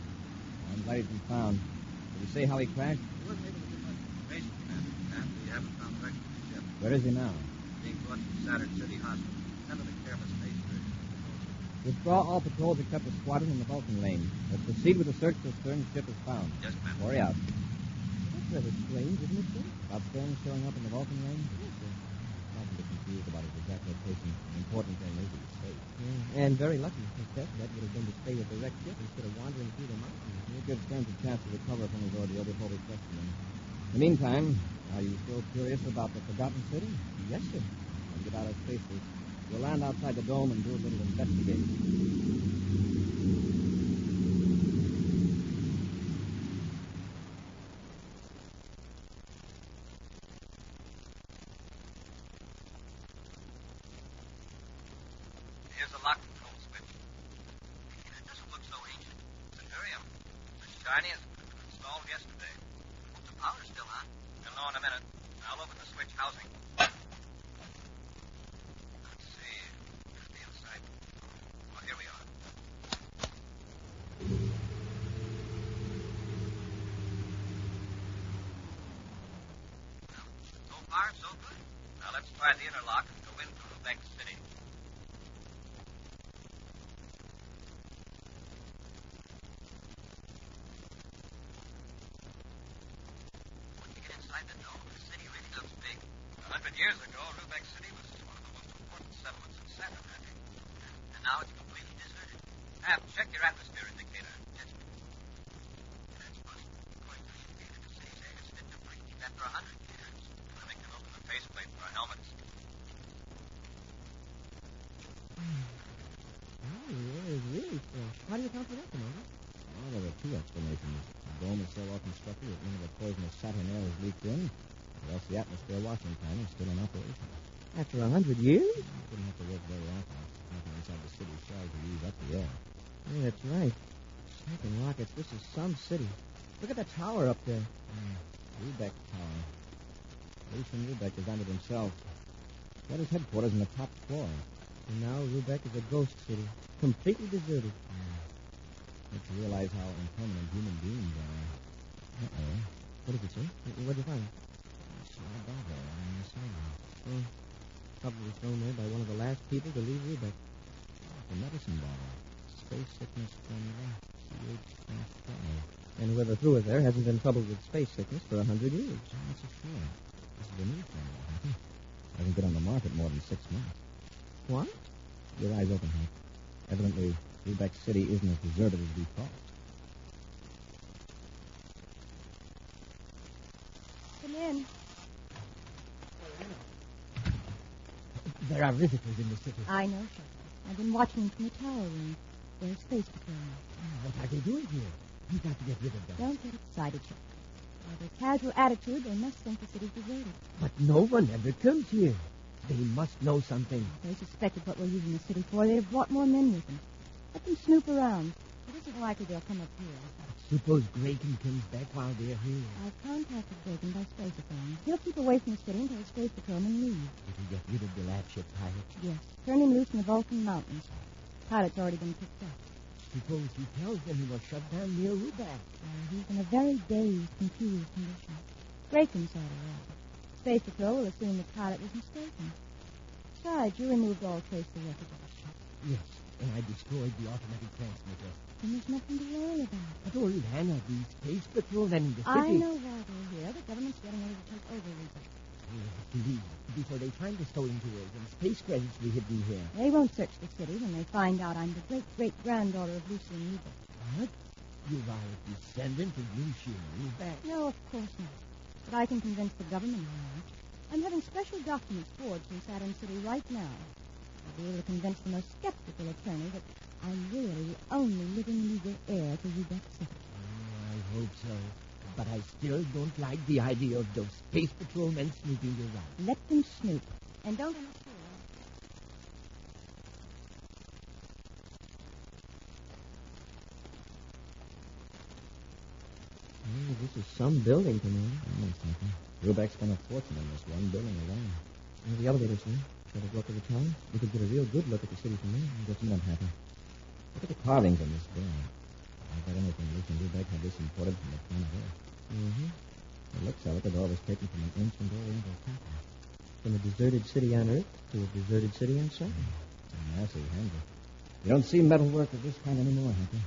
H: I'm glad he's been found. Did he say how he crashed?
O: He wasn't able to give much information, Commander. And we haven't found the wreckage of the ship.
H: Where is he now?
O: Being brought to Saturn City Hospital. Sent to the Kemmer Space Station.
H: Withdraw all patrols except the squadron in the Vulcan range. Let's proceed with the search till Stern's ship is found.
O: Yes, Commander.
H: Corry out.
T: That's rather strange, isn't it, sir?
H: About Stern showing up in the Vulcan range?
T: Yes, sir.
M: Often get confused about his exact location. The important thing is he's safe.
T: Yeah, and very lucky. His best bet would have been to stay with the wrecked ship instead of wandering through the mountains.
M: It gives friends a chance to recover from his ordeal before we question him. In the meantime, are you still curious about the Forgotten City?
T: Yes, sir.
M: Then get out of spacesuit. We'll land outside the dome and do a little investigating.
E: Here's a lock control switch. It doesn't look so ancient. It's an Urium. As shiny as it was installed yesterday. The power's still on. You'll know in a minute. I'll open the switch housing. Let's see. There's the inside. Oh, here we are. Well, so far, so good. Now let's try the inner lock and go into Rubeck City. Inside the dome, the city really looks big. 100 years ago, Rubeck City was one of the most important settlements in Saturn, I think. And now it's completely deserted. Hap, check your atmosphere indicator. Yes. That's supposed to indicate that the city's air has been depleted after 100 years. Fleming can open the faceplate for our helmets.
T: Oh, the air is really fresh. How do you account for that, Commander?
M: Well, there are two explanations. The dome is so well constructed that none of the poisonous Saturn air is leaked in, or else the atmosphere washing plant is still in operation.
T: After 100 years?
M: You wouldn't have to work very often. Nothing inside the city shell to use up the air.
T: Yeah, that's right. Smoking rockets, this is some city. Look at that tower up there.
M: Rubeck Tower. Lucian Rubeck designed it himself. He had his headquarters in the top floor.
T: And now Rubeck is a ghost city, completely deserted.
M: Makes you realize how impermanent human beings are. Uh-oh.
T: What is it, sir? What'd you find?
M: I saw a bottle on the sidewalk.
T: Oh, probably thrown there by one of the last people to leave Rubeck.
M: A medicine bottle. Space sickness formula. CH-5.
T: And whoever threw it there hasn't been troubled with space sickness for 100 years.
M: That's a sure. This is a new formula. Hasn't been on the market more than 6 months.
T: What?
M: Your eyes open, Hank. Evidently, Rubeck City isn't as deserted as we thought.
D: Come in.
B: There are visitors in the city.
Q: I know, sir. I've been watching them from the tower room. They're space patrol.
B: What are they doing here? You've got to get rid of them.
Q: Don't get excited, sir. By their casual attitude, they must think the city's deserted.
B: But no one ever comes here. They must know something.
Q: If they suspected what we're using the city for, they'd have brought more men with them. Let them snoop around. It isn't likely they'll come up here.
B: Suppose Graken comes back while they're here.
Q: I've contacted Graken by spaceophone. He'll keep away from the city until the space patrolmen leave.
B: Did he get rid of the lab ship pilot?
Q: Yes. Turn him loose in the Vulcan Mountains. Pilot's already been picked up.
B: Suppose he tells them he was shut down near Rubeck.
Q: He's in a very dazed, confused condition. Graken saw it all. Space Patrol will assume the pilot was mistaken. Besides, you removed all trace of the wreckage of the ship.
B: Yes, and I destroyed the automatic transmitter.
Q: Then there's nothing to worry about.
B: But, oh, Lana, the Space Patrolmen in the city...
Q: I know why they're here. The government's getting ready to take over Rubeck.
B: We have to leave before they find the stolen jewels and space credits we hidden here.
Q: They won't search the city when they find out I'm the great-great-granddaughter of Lucian Rubeck.
B: What? You are a descendant of Lucian Rubeck?
Q: No, of course not. But I can convince the government I am. I'm having special documents forged in Saturn City right now. I'll be able to convince the most skeptical attorney that I'm really the only living legal heir to Rubeck City.
B: Oh, I hope so. But I still don't like the idea of those Space Patrolmen snooping around.
Q: Let them snoop. And don't interfere.
T: Oh, this is some building, Commander.
M: Rubeck spent a fortune on this one building alone.
T: The elevator, sir. Try to go up to the tower. We could get a real good look at the city from there.
M: Just a minute, Happy. Look at the carvings on this door. I bet anything Lucian Rubeck had this imported from the planet Earth.
T: Mm-hmm.
M: It looks like it all was taken from an ancient Oriental temple.
T: From a deserted city on Earth to a deserted city on Saturn.
M: It's a massive handle. You don't see metalwork of this kind anymore, Happy.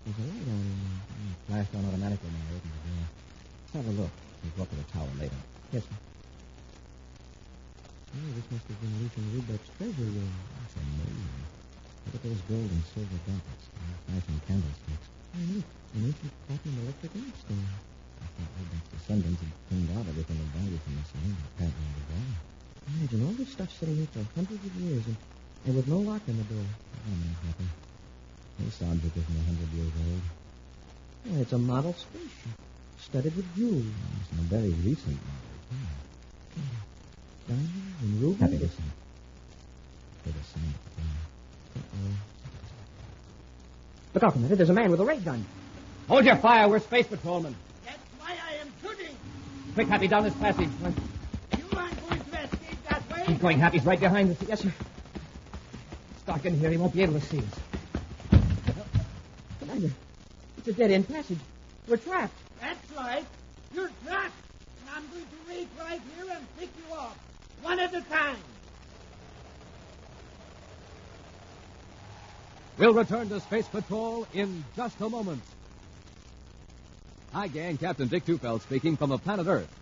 T: There's a light on in there.
P: tower later.
T: Yes, sir. Oh, this must have been Lucian Rubeck's treasure room.
P: That's amazing. Look at those gold and silver buckets. Nice candlesticks.
T: And look, an ancient platinum electric lampstand.
P: I thought Rubeck's descendants had cleaned out everything of value from this land. Apparently underground.
T: Imagine all this stuff sitting here for hundreds of years and with no lock on the door.
P: I'm not happy. This object isn't 100 years old.
T: Yeah, it's a model spaceship, studded with jewels.
P: It's a very recent model.
T: Diamonds and rubies.
P: Happy, listen. Hear the sound of the gun.
T: Uh-oh. Look out, Commander. There's a man with a ray gun.
P: Hold your fire. We're space patrolmen.
J: That's why I am shooting.
P: Quick, Happy, down this passage.
J: You aren't going to escape that way.
P: Keep going, Happy's right behind us. Yes, sir. It's dark in here. He won't be able to see us.
T: Commander, it's a dead-end passage. We're trapped.
J: That's right. You're trapped. And I'm going to wait right here and pick you off. One at a time.
A: We'll return to Space Patrol in just a moment. Hi, gang. Captain Dick Tufeld speaking from the planet Earth.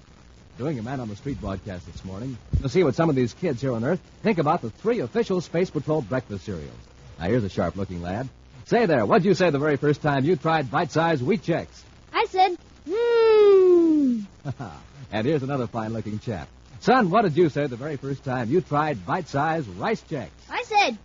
A: Doing a man-on-the-street broadcast this morning to see what some of these kids here on Earth think about the 3 official Space Patrol breakfast cereals. Now, here's a sharp-looking lad. Say there, what'd you say the very first time you tried bite-sized wheat Chex?
I: I said,
A: And here's another fine-looking chap. Son, what did you say the very first time you tried bite-sized rice Chex?
I: I said.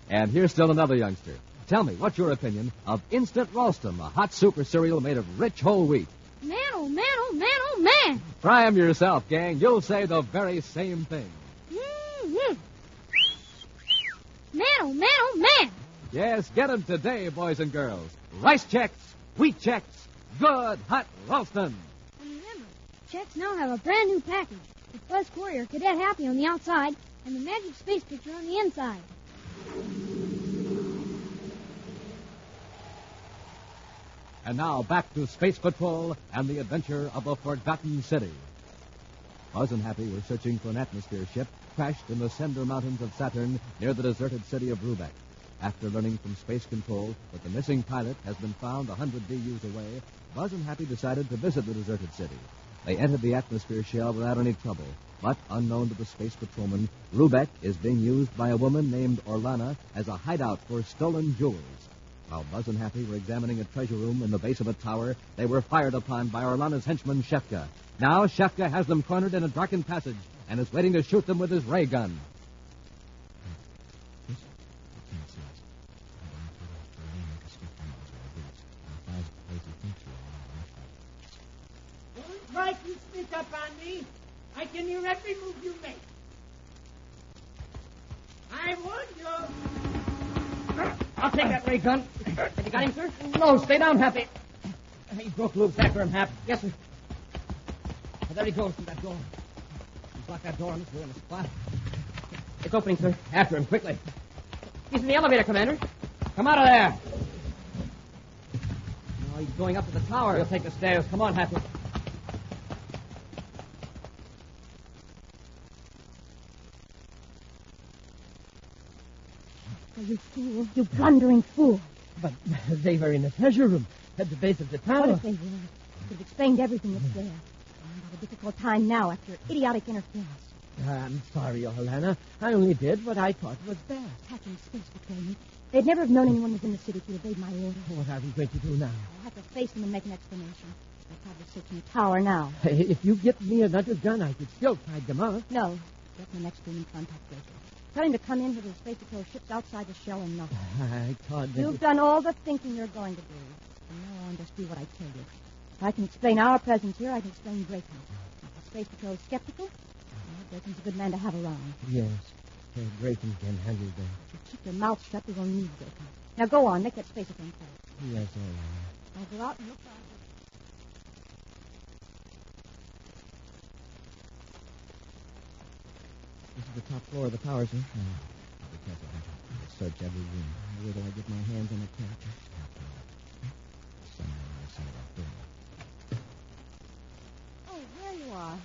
A: And here's still another youngster. Tell me, what's your opinion of Instant Ralston, a hot super cereal made of rich whole wheat?
I: Man, oh, man, oh, man, oh, man.
A: Try 'em yourself, gang. You'll say the very same thing.
I: Mm-hmm. Man, oh, man, oh, man.
A: Yes, get 'em today, boys and girls. Rice Chex, wheat Chex, good hot Ralston.
I: And remember, Chex now have a brand new package with Buzz Corry or Cadet Happy on the outside and the magic space picture on the inside.
A: And now back to Space Patrol and the adventure of a forgotten city. Buzz and Happy were searching for an atmosphere ship crashed in the Cinder Mountains of Saturn near the deserted city of Rubeck. After learning from Space Control that the missing pilot has been found 100 DUs away, Buzz and Happy decided to visit the deserted city. They entered the atmosphere shell without any trouble. But, unknown to the space patrolman, Rubeck is being used by a woman named Orlana as a hideout for stolen jewels. While Buzz and Happy were examining a treasure room in the base of a tower, they were fired upon by Orlana's henchman, Shefka. Now, Shefka has them cornered in a darkened passage and is waiting to shoot them with his ray gun.
J: Don't try to sneak up on me. I can hear every move you make. I warned you.
P: I'll take that ray gun. Have you got him, sir? No, stay down, Happy. He broke loose after him, Hap. Yes, sir. Oh, there he goes through that door. He's locked that door on this way in the spot. It's opening, sir. After him, quickly. He's in the elevator, Commander. Come out of there. Oh, he's going up to the tower. He'll take the stairs. Come on, Happy.
D: Oh, you fool. You blundering fool.
B: But they were in the treasure room at the base of the tower.
D: What if they were? I could have explained everything that's there. I'm having a difficult time now after idiotic interference.
B: I'm sorry, Orlana. I only did what I thought was best.
D: Hacking space patrolmen. They'd never have known anyone was in the city to evade my order.
B: What are we going to do now?
D: I'll have to face them and make an explanation. They're probably searching the tower now.
B: If you get me another gun, I could still fight them up.
D: No. Get in the next room and contact Baker. Tell him to come in with his space patrol ships outside the shell and nothing.
B: I thought that...
D: You've done all the thinking you're going to do. And now I'll just do what I tell you. If I can explain our presence here, I can explain Brayton's. If the space patrol is skeptical, well, Brayton's a good man to have around.
B: Yes. Brayton can handle that.
D: If you keep your mouth shut, we won't need Brayton. Now go on, make that space patrol call.
B: Yes, all right.
D: I'll go out and look for it.
T: This is the top floor of the tower, sir. I'll be careful, Hunter. I'll search every room. Where do I get my hands on the capture? Somewhere on the side of that door.
D: Oh, there you are.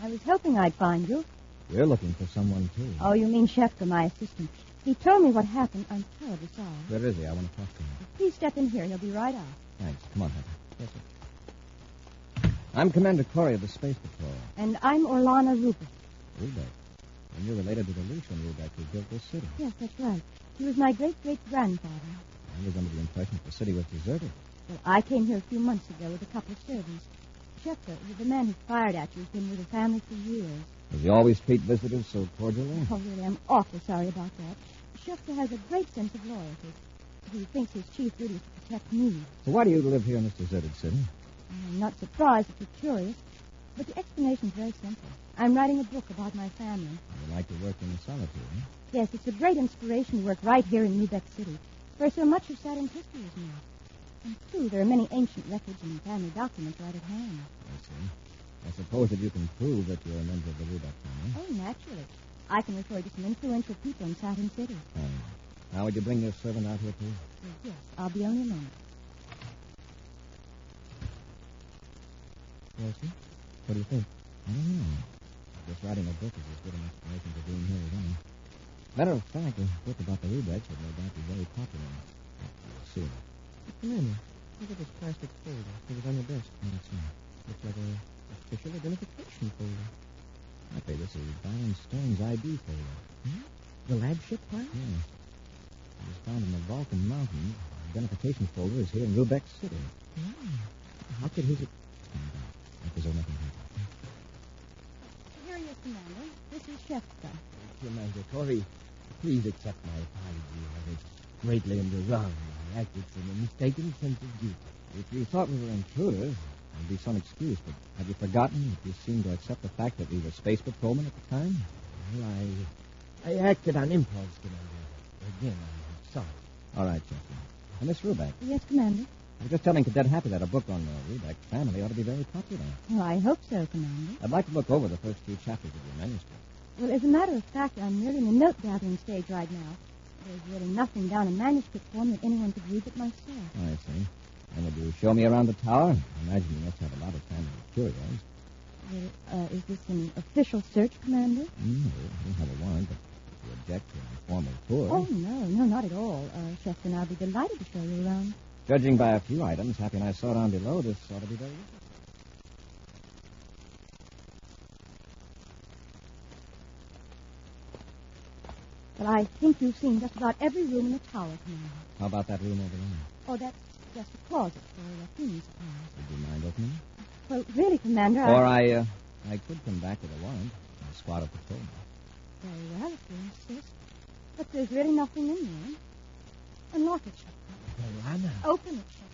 D: I was hoping I'd find you.
T: We're looking for someone, too.
D: Oh, you mean Shefka, my assistant. He told me what happened. I'm terribly sorry.
T: Where is he? I want to talk to him.
D: Please step in here. He'll be right out.
T: Thanks. Come on, Hunter. Yes, sir.
M: I'm Commander Corry of the Space Patrol.
Q: And I'm Orlana Rubik.
M: Rubik? And you're related to the Lucian Rubik who built this city.
Q: Yes, that's right. He was my great-great-grandfather.
M: I was under the impression that the city was deserted.
Q: Well, I came here a few months ago with a couple of servants. Schefter, the man who fired at you, has been with the family for years.
M: Does he always treat visitors so cordially?
Q: Oh, really, I'm awfully sorry about that. Schefter has a great sense of loyalty. He thinks his chief duty is to protect me.
M: So why do you live here in this deserted city?
Q: I'm not surprised if you're curious, but the explanation's very simple. I'm writing a book about my family.
M: You like to work in solitude, huh?
Q: Yes, it's a great inspiration to work right here in Lubeck City, where so much of Saturn's history is made. And, too, there are many ancient records and family documents right at hand.
M: I see. I suppose that you can prove that you're a member of the Lubeck family.
Q: Oh, naturally. I can refer to some influential people in Saturn City.
M: How would you bring your servant out here, too?
Q: Yes, I'll be only a moment.
M: Yes, sir? What do you think? I don't know. Just writing a book is as good an explanation for being here as any. Matter of fact, a book about the Rubecks would no doubt be very popular. We'll see about it.
T: Commander, look at this plastic folder. It was on your desk.
M: What's that?
T: Looks like a official identification folder.
M: I think this is Byron Stone's ID folder.
T: Hmm? The lab ship file?
M: Yeah. It was found in the Vulcan Mountains. The identification folder is here in Lubeck City.
T: Oh. How could his...
M: I presume nothing happened.
Q: Here he is, Commander. This is Schefter.
B: Commander Corry, please accept my apology. I was greatly in the wrong. I acted from a mistaken sense of duty.
M: If you thought we were intruders, there'd be some excuse, but have you forgotten that you seemed to accept the fact that we were space patrolmen at the time?
B: Well, I acted on impulse, Commander. Again, I'm sorry.
M: All right, Chester. And Miss Rubeck.
Q: Yes, Commander.
M: I was just telling Cadet Happy that a book on the Rubeck family ought to be very popular.
Q: Well, I hope so, Commander.
M: I'd like to look over the first few chapters of your manuscript.
Q: Well, as a matter of fact, I'm merely in the note-gathering stage right now. There's really nothing down in manuscript form that anyone could read but myself.
M: I see. And would you show me around the tower? I imagine you must have a lot of family curios.
Q: Well, is this an official search, Commander?
M: No, I don't have a warrant, but if you object to an informal tour...
Q: Oh, no, not at all. Chef and I'll be delighted to show you around.
M: Judging by a few items Happy and I saw down below, this ought to be very interesting.
Q: Well, I think you've seen just about every room in the tower, Commander.
M: How about that room over there?
Q: Oh, that's just a closet for cleaning supplies.
M: Would you mind opening it?
Q: Well, really, Commander,
M: Or I could come back with a warrant and squad a patrol.
Q: Very well, if you insist. But there's really nothing in there. Unlock it, Chef.
B: Lena.
Q: Open it, Chef.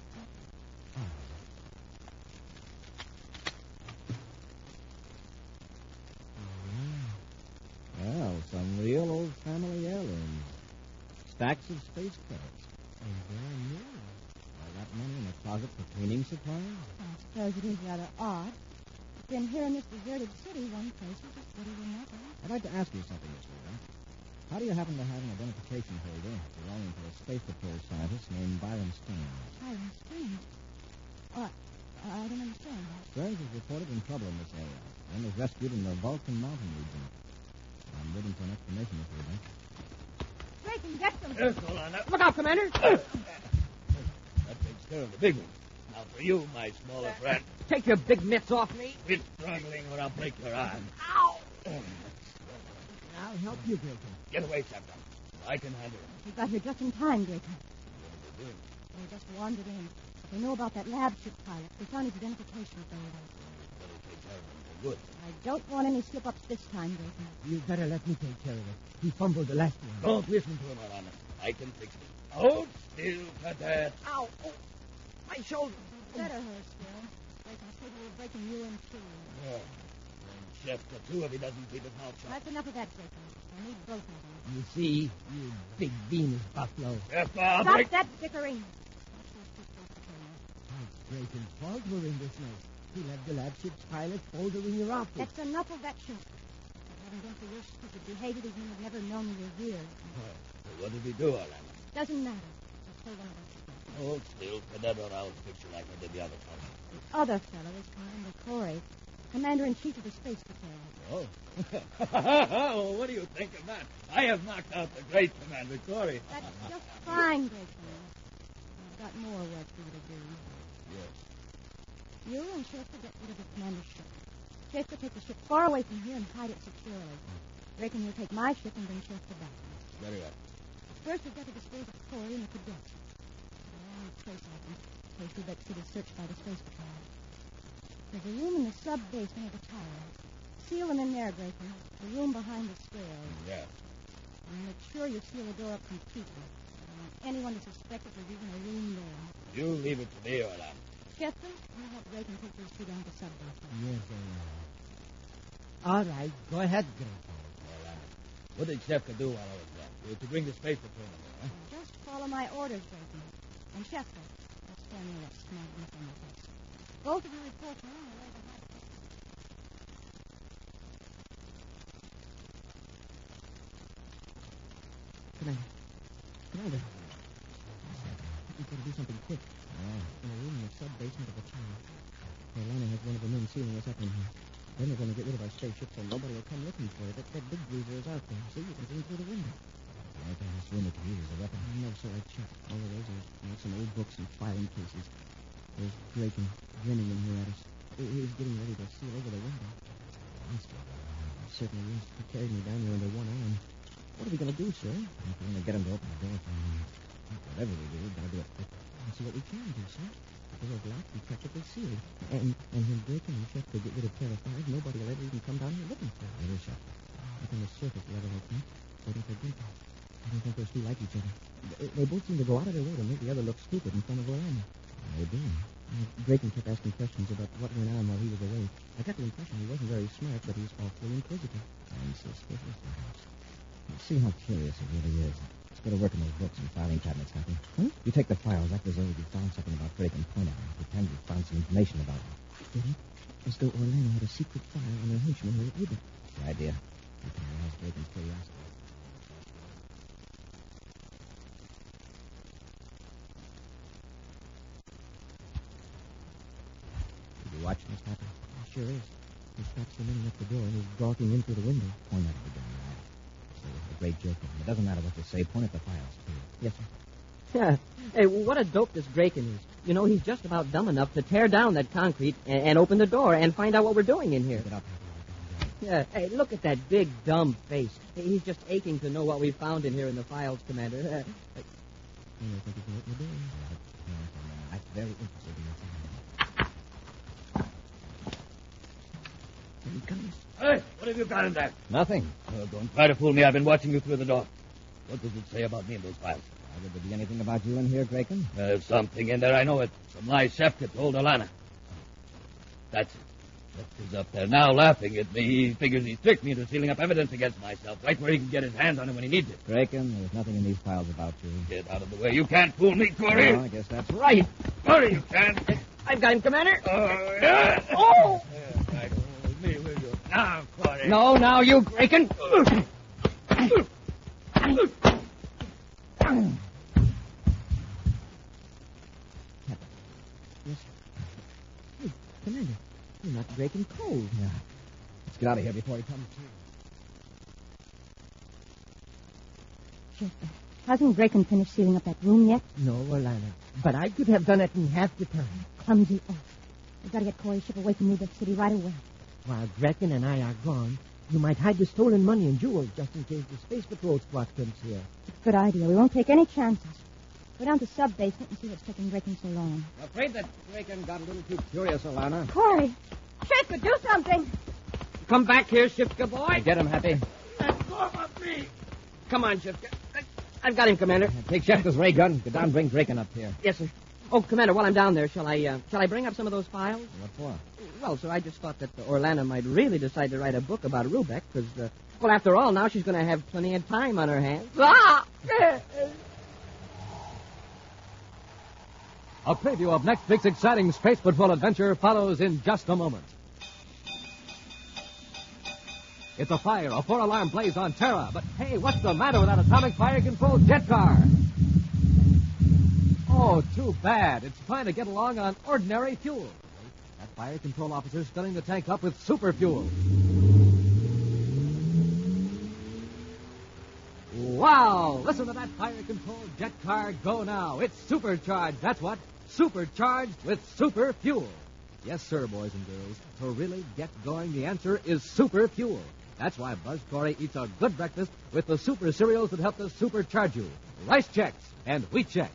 M: Well, some real old family heirlooms. Stacks of space credits.
Q: And very new.
M: All that money in a closet for cleaning supplies?
Q: I suppose it is rather odd. But then here in this deserted city, one place is as good as another.
M: I'd like to ask you something, Miss Rita. How do you happen to have an identification holder belonging to a space patrol scientist named Byron Stone?
Q: Byron Stone? I don't understand.
M: Stearns is reported in trouble in this area and was rescued in the Vulcan Mountain region. I'm waiting for an explanation, Miss Rita.
Q: Drayton, get them!
R: Yes, Orlando.
T: Look out, Commander!
R: That takes care of the big one. Now for you, my smaller friend.
T: Take your big mitts off me.
R: Quit struggling or I'll break your arm.
T: Ow!
B: I'll help you, Drayton.
R: Get away, Captain. I can handle it.
Q: You got here just in time, Drayton.
R: What are you doing?
Q: They just wandered in. They know about that lab ship pilot. They found his identification folder.
R: Better take care of him for good.
Q: I don't want any slip-ups this time, Drayton.
B: You'd better let me take care of it. He fumbled the last one.
R: Don't listen to him, Orlando. I can fix it. Hold still, Cadet.
T: Ow! Oh, my shoulder.
Q: Better her still. Drayton, I said we were breaking you in two.
R: Yeah. Chef, the two if he doesn't keep his mouth shut.
Q: That's enough of that, Drayton. I need both of them.
B: You see, you big Venus buffalo.
R: Yes,
Q: Stop that bickering.
B: Drayton's fault we're in this mess. He left the lab ship's pilot folder in your office.
Q: That's enough of that shit. If it hadn't been for your stupid behavior, he would have never known you were here.
R: What did he do, Orlando?
Q: Doesn't matter. Just hold on to that.
R: Hold still, Cadet, or I'll fix you like I did the other fellow.
Q: The other fellow is Commander Corry, Commander-in-Chief of the Space Patrol.
R: Oh. What do you think of that? I have knocked out the great Commander Corry.
Q: That's just fine, Drayton. I've got more work for you to do.
R: Yes.
Q: You and Chester get rid of the commander's ship. Chester take the ship far away from here and hide it securely. Reckon you'll take my ship and bring Chester back.
K: Very well.
Q: First, we've got to dispose of Corry and the cadets. I'll trace of them. In case Quebec City's searched by the Space Patrol. There's a room in the sub-basement of the tower. Seal them in there, Grayson. The room behind the stairs.
K: Yeah.
Q: And make sure you seal the door up completely. I don't want anyone to suspect that there's even a room there.
K: You leave it to me, Orlando.
Q: Chester, you help Reagan take these two down to the sub-basement.
R: Yes, all right. Go ahead, Grayson.
K: What did Chester do while I was gone? To bring the space patrol in there, huh?
Q: Just follow my orders, Grayson. And Chester, let's stand near that snag in the face. Both of you report now and lay the hot.
T: Commander. We've got to do something quick. In a room in the sub-basement of the tower. Lena has one of the men sealing us up in here. Then they're going to get rid of our spaceship so nobody will come looking for it. That big bruiser is out there. See, you can see through the window.
R: I think this window can use as a weapon.
T: No, sir, I checked. All there is some old books and filing cases. There's Draken grinning in here at us. He's getting ready to seal over the window. Certainly is. He carried me down here under one arm. What are we going to do, sir?
R: We're going to get him to open the door for me. Whatever we do, we've got to do it quick.
T: Let's see what we can do, sir. The door's locked and practically sealed. And when Draken and Chester get rid of Terra 5, nobody will ever even come down here looking for it.
R: It is Chester.
T: Up on the surface level, I think. Waiting for Draken. I don't think those two like each other. They both seem to go out of their way to make the other look stupid in front of Orlando.
R: They do.
T: Draken kept asking questions about what went on while he was away. I got the impression he wasn't very smart, but he's awfully inquisitive.
R: And suspicious, perhaps. Let's see how curious it really is. Let's go to work in those books and filing cabinets, Happy.
T: Huh?
R: You take the files, act as though you found something about Drake and point at him. Pretend you found some information about him.
T: Did he? As though Orlando had a secret file on their henchman here at Uber.
R: Good idea. You can arouse Draken's curiosity.
T: Did you watch this happen? Sure is. He stops the minute at the door and he's gawking in through the window.
R: Point at it again, all right? So the great joke of him. It doesn't matter what you say. Point at the files, too.
T: Yes, sir. Yeah. Hey, what a dope this Draken is. You know, he's just about dumb enough to tear down that concrete and open the door and find out what we're doing in here.
R: Get up, Happy.
T: Yeah. Hey, look at that big, dumb face. He's just aching to know what we found in here in the files, Commander. I think he can open the door.
R: I'm very interested in this.
T: Here he comes.
K: Hey, what have you got in there?
R: Nothing.
K: Oh, don't try to fool me. I've been watching you through the door. What does it say about me in those files?
R: Would there be anything about you in here, Draken?
K: There's something in there. I know it. Some lies Schefter told Alana. That's it. Schefter's up there now laughing at me. He figures he's tricked me into sealing up evidence against myself, right where he can get his hands on it when he needs it.
R: Draken, there's nothing in these files about you.
K: Get out of the way. You can't fool me, Corry.
R: Well, I guess that's right.
K: Corry, you can't.
T: I've got him, Commander.
K: Yeah.
T: Oh!
K: Yeah, right. Hold me, will you? Now, Corry.
T: No, now, you Draken. Yes. Hey, Commander, you're not Draken cold.
R: Yeah. Let's get out of here before he comes to.
Q: Chester, hasn't Draken finished sealing up that room yet?
L: No, Orlando. But I could have done it in half the time.
Q: Clumsy oaf. We've got to get Corey's ship away from New City right away.
L: While Draken and I are gone, you might hide the stolen money and jewels just in case the Space Patrol squad comes here.
Q: It's a good idea. We won't take any chances. Go down to sub-basement and see what's taking Draken so long.
R: I'm afraid that Draken got a little too curious, Alana.
Q: Corey! Chester, do something!
T: Come back here, Shifka boy.
R: Get him, Happy.
J: Let go of me!
T: Come on, Shifka. I've got him, Commander.
R: Take Schefter's ray gun. Go down and bring Draken up here.
T: Yes, sir. Oh, Commander, while I'm down there, shall I bring up some of those files?
R: What for?
T: Well, sir, I just thought that Orlana might really decide to write a book about Rubeck, because, well, after all, now she's going to have plenty of time on her hands. Ah!
A: A preview of next week's exciting Space Patrol adventure follows in just a moment. It's a fire, a 4-alarm blaze on Terra. But, hey, what's the matter with that atomic fire-controlled jet car? Oh, too bad. It's trying to get along on ordinary fuel. That fire control officer's filling the tank up with super fuel. Wow! Listen to that fire-controlled jet car go now. It's supercharged, that's what. Supercharged with super fuel. Yes, sir, boys and girls. To really get going, the answer is super fuel. That's why Buzz Corry eats a good breakfast with the super cereals that help to supercharge you. Rice Chex and Wheat Chex.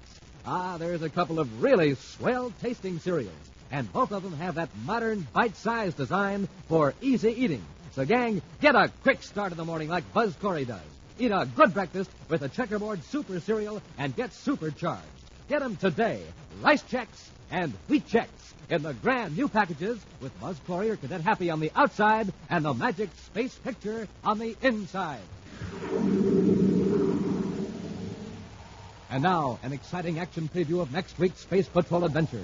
A: There's a couple of really swell-tasting cereals. And both of them have that modern, bite-sized design for easy eating. So, gang, get a quick start in the morning like Buzz Corry does. Eat a good breakfast with a checkerboard super cereal and get supercharged. Get them today. Rice Chex and Wheat Chex in the grand new packages with Buzz Corry or Cadet Happy on the outside and the magic space picture on the inside. And now, an exciting action preview of next week's Space Patrol adventure.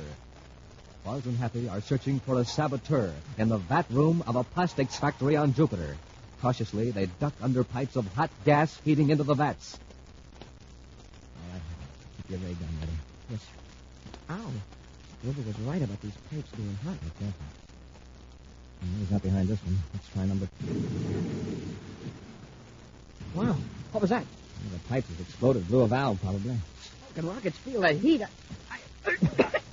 A: Buzz and Happy are searching for a saboteur in the vat room of a plastics factory on Jupiter. Cautiously, they duck under pipes of hot gas feeding into the vats.
S: All right, keep your ray gun ready. Yes. Ow. Wilbur was right about these pipes being hot.
M: Be careful. He's not behind this one. Let's try number 2.
S: Wow. What was that?
M: The pipes has exploded. Blew a valve, probably.
S: Can rockets feel that heat?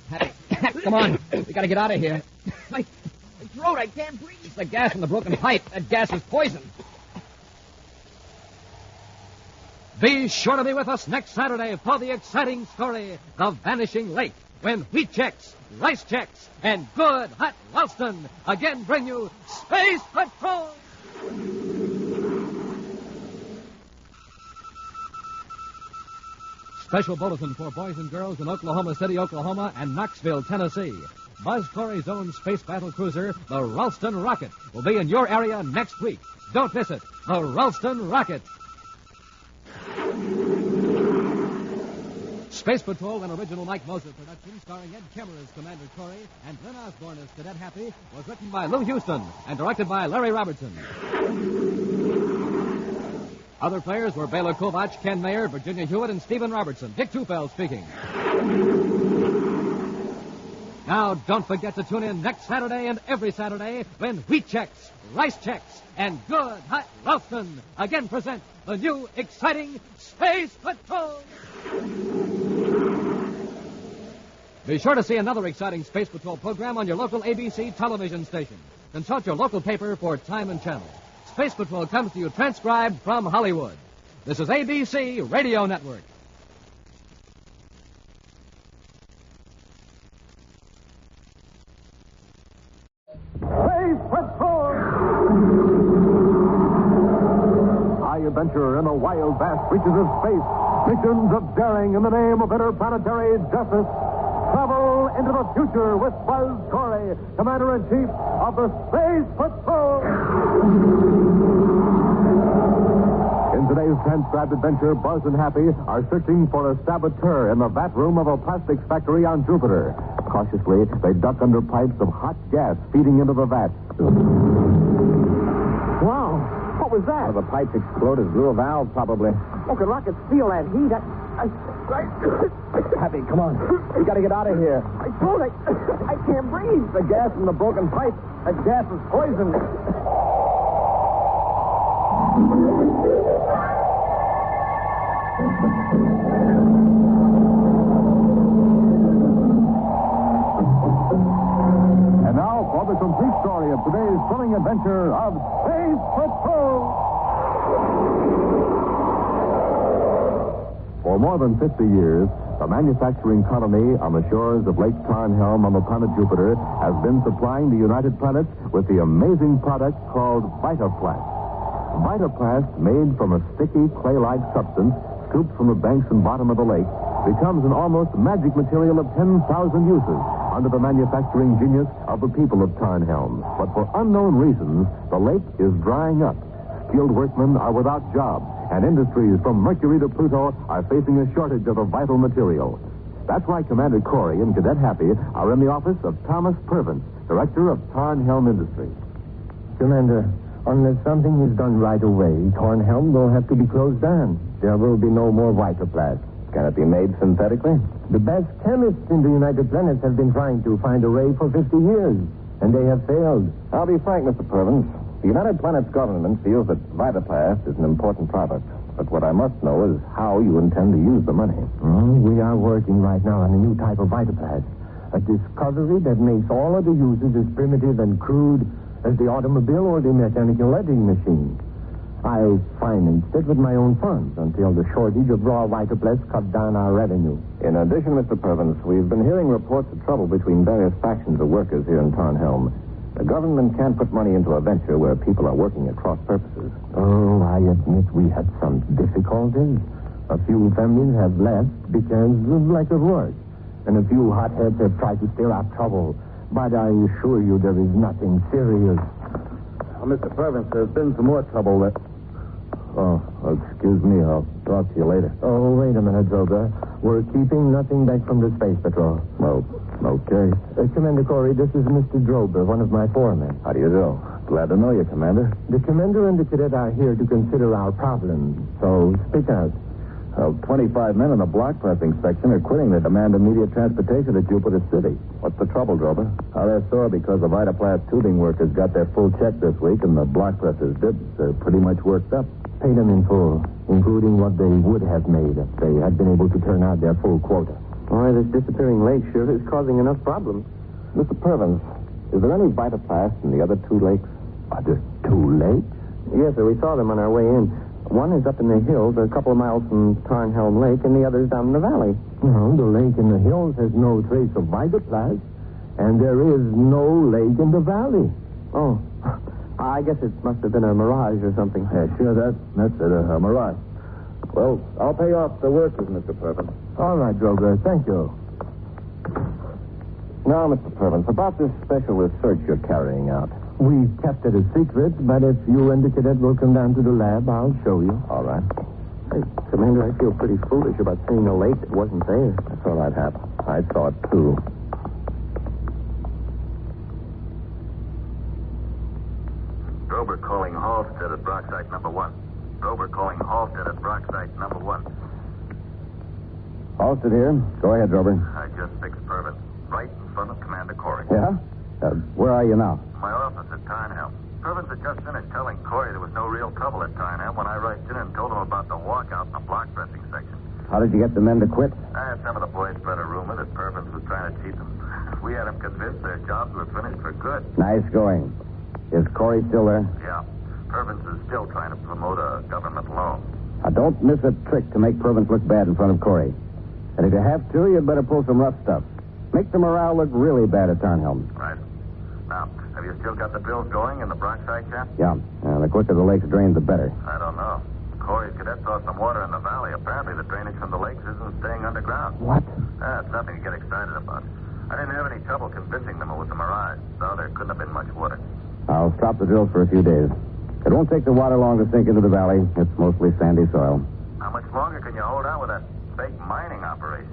M: Happy, come on. We gotta get out of here.
S: My throat, I can't breathe.
M: It's the gas from the broken pipe. That gas is poison.
A: Be sure to be with us next Saturday for the exciting story, The Vanishing Lake, when Wheat Chex, Rice Chex, and good hot Ralston again bring you Space Patrol! Special bulletin for boys and girls in Oklahoma City, Oklahoma, and Knoxville, Tennessee. Buzz Corry's own space battle cruiser, the Ralston Rocket, will be in your area next week. Don't miss it. The Ralston Rocket. Space Patrol, an original Mike Moser production starring Ed Kemmer as Commander Corry and Lyn Osborn as Cadet Happy, was written by Lou Houston and directed by Larry Robertson. Other players were Bela Kovac, Ken Mayer, Virginia Hewitt, and Stephen Robertson. Dick Tufeld speaking. Now, don't forget to tune in next Saturday and every Saturday when Wheat Chex, Rice Chex, and good hot Ralston again present the new exciting Space Patrol. Be sure to see another exciting Space Patrol program on your local ABC television station. Consult your local paper for time and channel. Space Patrol comes to you transcribed from Hollywood. This is ABC Radio Network.
V: Space Patrol! High adventure in the wild, vast reaches of space. Missions of daring in the name of interplanetary justice. Travel into the future with Buzz Corry, Commander-in-Chief of the Space Patrol. In today's transcribed adventure, Buzz and Happy are searching for a saboteur in the vat room of a plastics factory on Jupiter. Cautiously, they duck under pipes of hot gas feeding into the vat.
F: Wow. What was that?
N: The pipes exploded. Blew a valve, probably.
F: Oh, can rockets feel that heat?
N: Happy, come on. We gotta get out of here.
F: I told I can't breathe.
N: The gas from the broken pipe. That gas is poison.
V: And now for the complete story of today's thrilling adventure of Space Patrol. For more than 50 years, the manufacturing colony on the shores of Lake Tarnhelm on the planet Jupiter has been supplying the United Planets with the amazing product called Vitaplast. Vitaplast, made from a sticky, clay-like substance scooped from the banks and bottom of the lake, becomes an almost magic material of 10,000 uses under the manufacturing genius of the people of Tarnhelm. But for unknown reasons, the lake is drying up. Skilled workmen are without jobs, and industries from Mercury to Pluto are facing a shortage of a vital material. That's why Commander Corry and Cadet Happy are in the office of Thomas Purvance, director of Tarnhelm Industries.
B: Commander, unless something is done right away, Tarnhelm will have to be closed down. There will be no more Vitaplast.
N: Can it be made synthetically?
B: The best chemists in the United Planets have been trying to find a way for 50 years, and they have failed.
N: I'll be frank, Mr. Purvance. The United Planets government feels that Vitaplast is an important product. But what I must know is how you intend to use the money.
B: We are working right now on a new type of Vitaplast.
F: A discovery that makes all other uses as primitive and crude as the automobile or the mechanical lettering machine. I financed it with my own funds until the shortage of raw vitaplast cut down our revenue.
H: In addition, Mr. Purvis, we've been hearing reports of trouble between various factions of workers here in Tarnhelm. The government can't put money into a venture where people are working at cross purposes.
F: Oh, I admit we had some difficulties. A few families have left because of lack of work. And a few hotheads have tried to stir up trouble. But I assure you there is nothing serious.
H: Mr. Purvis, there's been some more trouble that... Oh, excuse me. I'll talk to you later.
F: Oh, wait a minute, Zoga. We're keeping nothing back from the Space Patrol.
H: Well, okay.
F: Commander Corry, this is Mr. Drober, one of my foremen.
H: How do you do? Glad to know you, Commander.
F: The Commander and the Cadet are here to consider our problems, so speak out.
H: Well, 25 men in the block pressing section are quitting their demand immediate transportation to Jupiter City. What's the trouble, Drober? They're sore because the Vitaplast tubing workers got their full check this week and the block pressers didn't. They're pretty much worked up.
F: Paid them in full, including what they would have made if they had been able to turn out their full quota.
H: Boy, this disappearing lake sure is causing enough problems. Mr. Purvis, is there any Vitaplast in the other two lakes?
F: Are there two lakes?
H: Yes, sir. We saw them on our way in. One is up in the hills, a couple of miles from Tarnhelm Lake, and the other's down in the valley.
F: No, the lake in the hills has no trace of Vitaplast, and there is no lake in the valley.
H: Oh, I guess it must have been a mirage or something.
F: Yeah, sure, that's it, a mirage.
H: Well, I'll pay off the workers, Mr. Purvis.
F: All right, Droger, thank you.
H: Now, Mr. Purvis, about this special research you're carrying out.
F: We kept it a secret, but if you and the cadet will come down to the lab, I'll show you.
H: All right.
F: Hey, Commander, I feel pretty foolish about seeing a lake that wasn't there.
H: That's all right, Hap. I saw it, too.
V: Drober calling Halstead at Brocksite number 1. Drober calling Halstead at Brocksite number 1.
H: Halstead here. Go ahead, Drober.
V: I just fixed Purvis. Right in front of Commander Corry.
H: Yeah? Where are you now?
V: My office at Tarnhelm. Purvis had just finished telling Corry there was no real trouble at Tarnhelm when I rushed in and told him about the walkout in the block pressing section.
H: How did you get the men to quit?
V: Some of the boys spread a rumor that Purvis was trying to cheat them. We had them convinced their jobs were finished for good.
H: Nice going. Is Corry still there?
V: Yeah. Purvis is still trying to promote a government loan.
H: Now, don't miss a trick to make Purvis look bad in front of Corry. And if you have to, you'd better pull some rough stuff. Make the morale look really bad at Tarnhelm.
V: Right. Now, have you still got the drills going in the Brockside camp?
H: Yeah. The quicker the lake's drained, the better.
V: I don't know. Corey's cadet saw some water in the valley. Apparently the drainage from the lakes isn't staying underground.
F: What?
V: It's nothing to get excited about. I didn't have any trouble convincing them it was a mirage, so there couldn't have been much water.
H: I'll stop the drills for a few days. It won't take the water long to sink into the valley. It's mostly sandy soil.
V: How much longer can you hold out with that fake mining operation?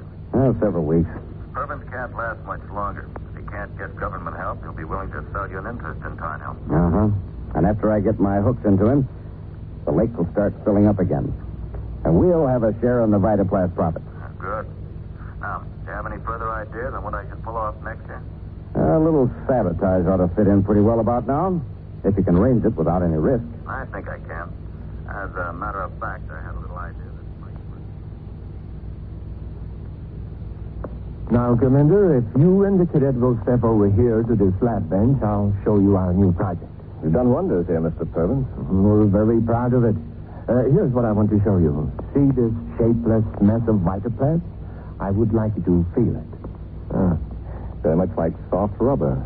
H: Several weeks.
V: Purvis can't last much longer. If he can't get government help, he'll be willing to sell you an interest in Tarnhelm.
H: Uh-huh. And after I get my hooks into him, the lake will start filling up again. And we'll have a share in the Vitaplast profit.
V: Good. Now, do you have any further ideas on what I should pull off next year?
H: A little sabotage ought to fit in pretty well about now, if you can arrange it without any risk.
V: I think I can. As a matter of fact, I had a little idea.
F: Now, Commander, if you and the cadet will step over here to this lab bench, I'll show you our new project.
H: You've done wonders here, Mr. Purvis.
F: We're very proud of it. Here's what I want to show you. See this shapeless mess of Vitaplast? I would like you to feel it.
H: Very much like soft rubber.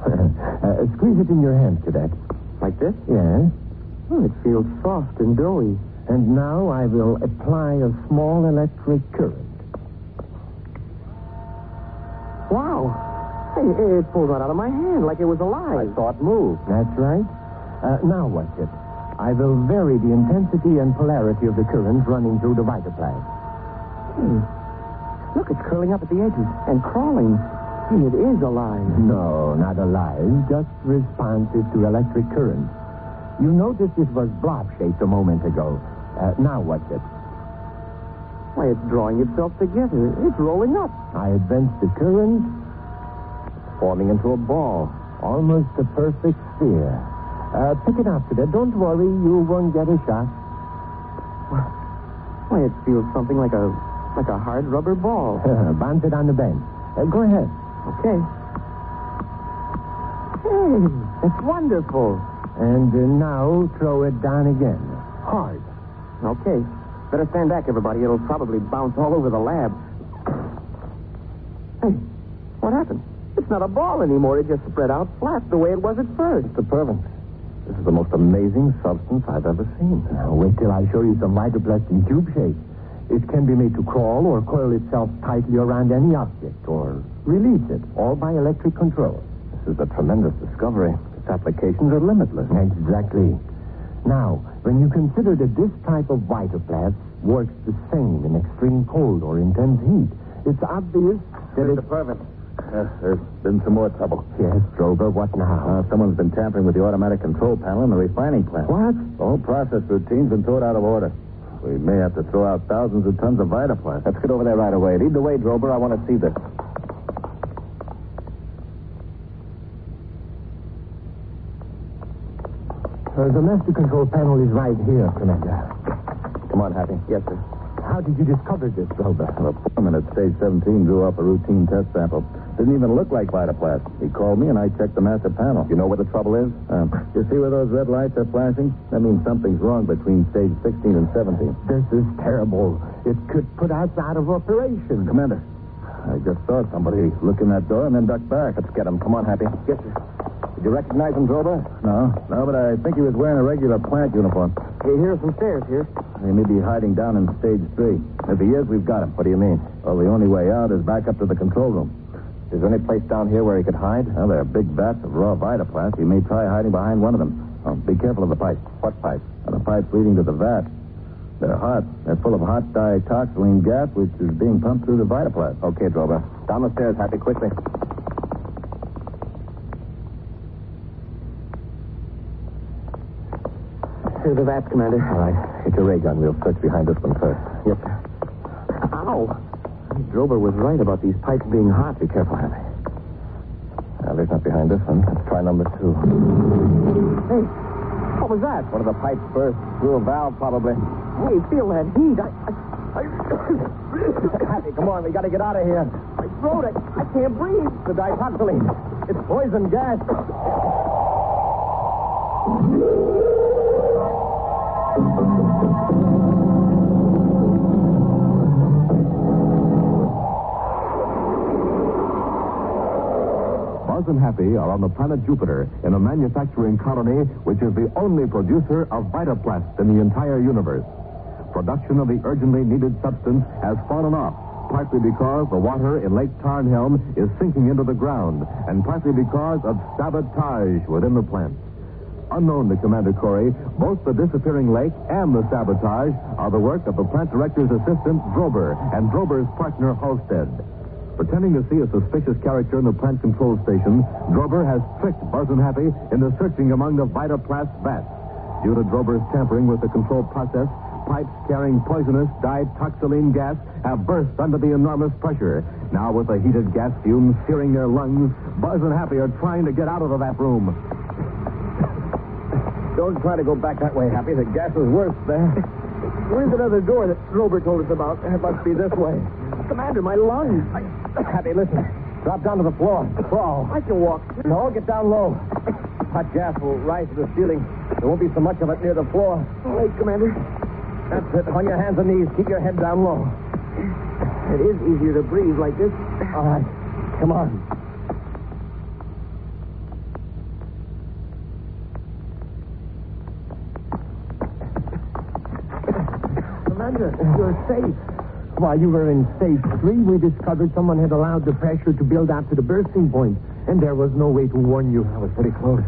F: Squeeze it in your hand, Cadet.
H: Like this?
F: Yeah.
H: Oh, it feels soft and doughy.
F: And now I will apply a small electric current.
H: Wow. Hey, it pulled right out of my hand like it was alive. I saw it move.
F: That's right. Now watch it. I will vary the intensity and polarity of the current running through the Vitaplast.
H: Look, it's curling up at the edges and crawling. Hey, it is alive.
F: No, not alive. Just responsive to electric current. You noticed it was blob-shaped a moment ago. Now watch it.
H: Why, it's drawing itself together. It's rolling up.
F: I advance the current,
H: forming into a ball.
F: Almost a perfect sphere. Pick it up, Cadet. Don't worry, you won't get a shot.
H: Why, it feels something like a hard rubber ball.
F: Bounce it on the bench. Go ahead.
H: Okay.
F: Hey, it's wonderful. And now throw it down again. Hard.
C: Okay. Better stand back, everybody. It'll probably bounce all over the lab. Hey, what happened? It's not a ball anymore. It just spread out flat the way it was at first.
F: Mr. Purvis, this is the most amazing substance I've ever seen. Now, wait till I show you some vitoplast in cube shape. It can be made to crawl or coil itself tightly around any object or release it, all by electric control.
C: This is a tremendous discovery. Its applications are limitless.
F: Exactly. Now, when you consider that this type of vitoplast works the same in extreme cold or intense heat, it's obvious that
C: Mr. Purvis. There's been some more trouble.
F: Yes, Drover, what now?
C: Someone's been tampering with the automatic control panel in the refining plant.
F: What?
C: The whole process routine's been thrown out of order. We may have to throw out thousands of tons of vitoplast. Let's get over there right away. Lead the way, Drover. I want to see this.
F: The master control panel is right here, Commander.
C: Come on, Happy. Yes, sir.
F: How did you discover this, Drover?
C: The foreman at stage 17 drew up a routine test sample. Didn't even look like vitoplast. He called me, and I checked the master panel. You know what the trouble is? You see where those red lights are flashing? That means something's wrong between stage 16 and 17.
F: This is terrible. It could put us out of operation.
C: Commander, I just saw somebody look in that door and then duck back. Let's get him. Come on, Happy.
F: Yes, sir.
C: Did you recognize him, Drover? No, but I think he was wearing a regular plant uniform.
F: Hey, here's some stairs here.
C: He may be hiding down in stage 3. If he is, we've got him. What do you mean? Well, the only way out is back up to the control room. Is there any place down here where he could hide? Well, there are big vats of raw vitoplast. He may try hiding behind one of them. Oh, be careful of the pipe. What pipe? The pipes leading to the vat. They're hot. They're full of hot dioxazine gas, which is being pumped through the vitoplast. Okay, Drover. Down the stairs, Happy, quickly.
F: Here's the vats, Commander.
C: All right. Get your ray gun. We'll search behind this one first.
F: Yes, sir.
C: Ow! Drover was right about these pipes being hot. Be careful, Happy. There's not behind this one. Let's try number 2.
F: Hey, what was that?
C: One of the pipes burst through a valve, probably.
F: Hey, feel that heat.
C: Happy, come on. We got to get out of here.
F: My throat, I can't breathe.
C: The dioxazine. It's poison gas.
V: Buzz and Happy are on the planet Jupiter in a manufacturing colony which is the only producer of vitoplast in the entire universe. Production of the urgently needed substance has fallen off, partly because the water in Lake Tarnhelm is sinking into the ground, and partly because of sabotage within the plant. Unknown to Commander Corry, both the disappearing lake and the sabotage are the work of the plant director's assistant, Drober, and Drober's partner, Halstead. Pretending to see a suspicious character in the plant control station, Drober has tricked Buzz and Happy into searching among the vitoplast vats. Due to Drober's tampering with the control process, pipes carrying poisonous dioxazine gas have burst under the enormous pressure. Now, with the heated gas fumes searing their lungs, Buzz and Happy are trying to get out of that room.
C: Don't try to go back that way, Happy. The gas is worse there.
F: Where's that other door that Drober told us about? It must be this way. Commander, my lungs.
C: Happy, listen. Drop down to the floor. Crawl.
F: I can walk.
C: No, get down low. Hot gas will rise to the ceiling. There won't be so much of it near the floor.
F: All right, Commander.
C: That's it. On your hands and knees. Keep your head down low.
F: It is easier to breathe like this.
C: All right. Come on.
F: Commander, you're safe. While you were in stage 3, we discovered someone had allowed the pressure to build up to the bursting point, and there was no way to warn you.
C: I was pretty close.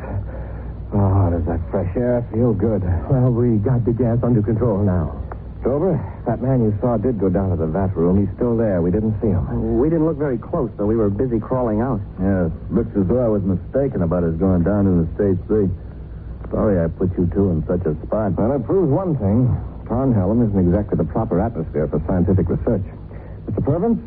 C: Oh, does that fresh air feel good?
F: Well, we got the gas under control now.
C: Drober, that man you saw did go down to the vat room. He's still there. We didn't see him.
F: We didn't look very close, though. We were busy crawling out.
C: Yes, looks as though I was mistaken about his going down into stage 3. Sorry I put you two in such a spot. Well, it proves one thing. Tarnhelm isn't exactly the proper atmosphere for scientific research. Mr. Purvis,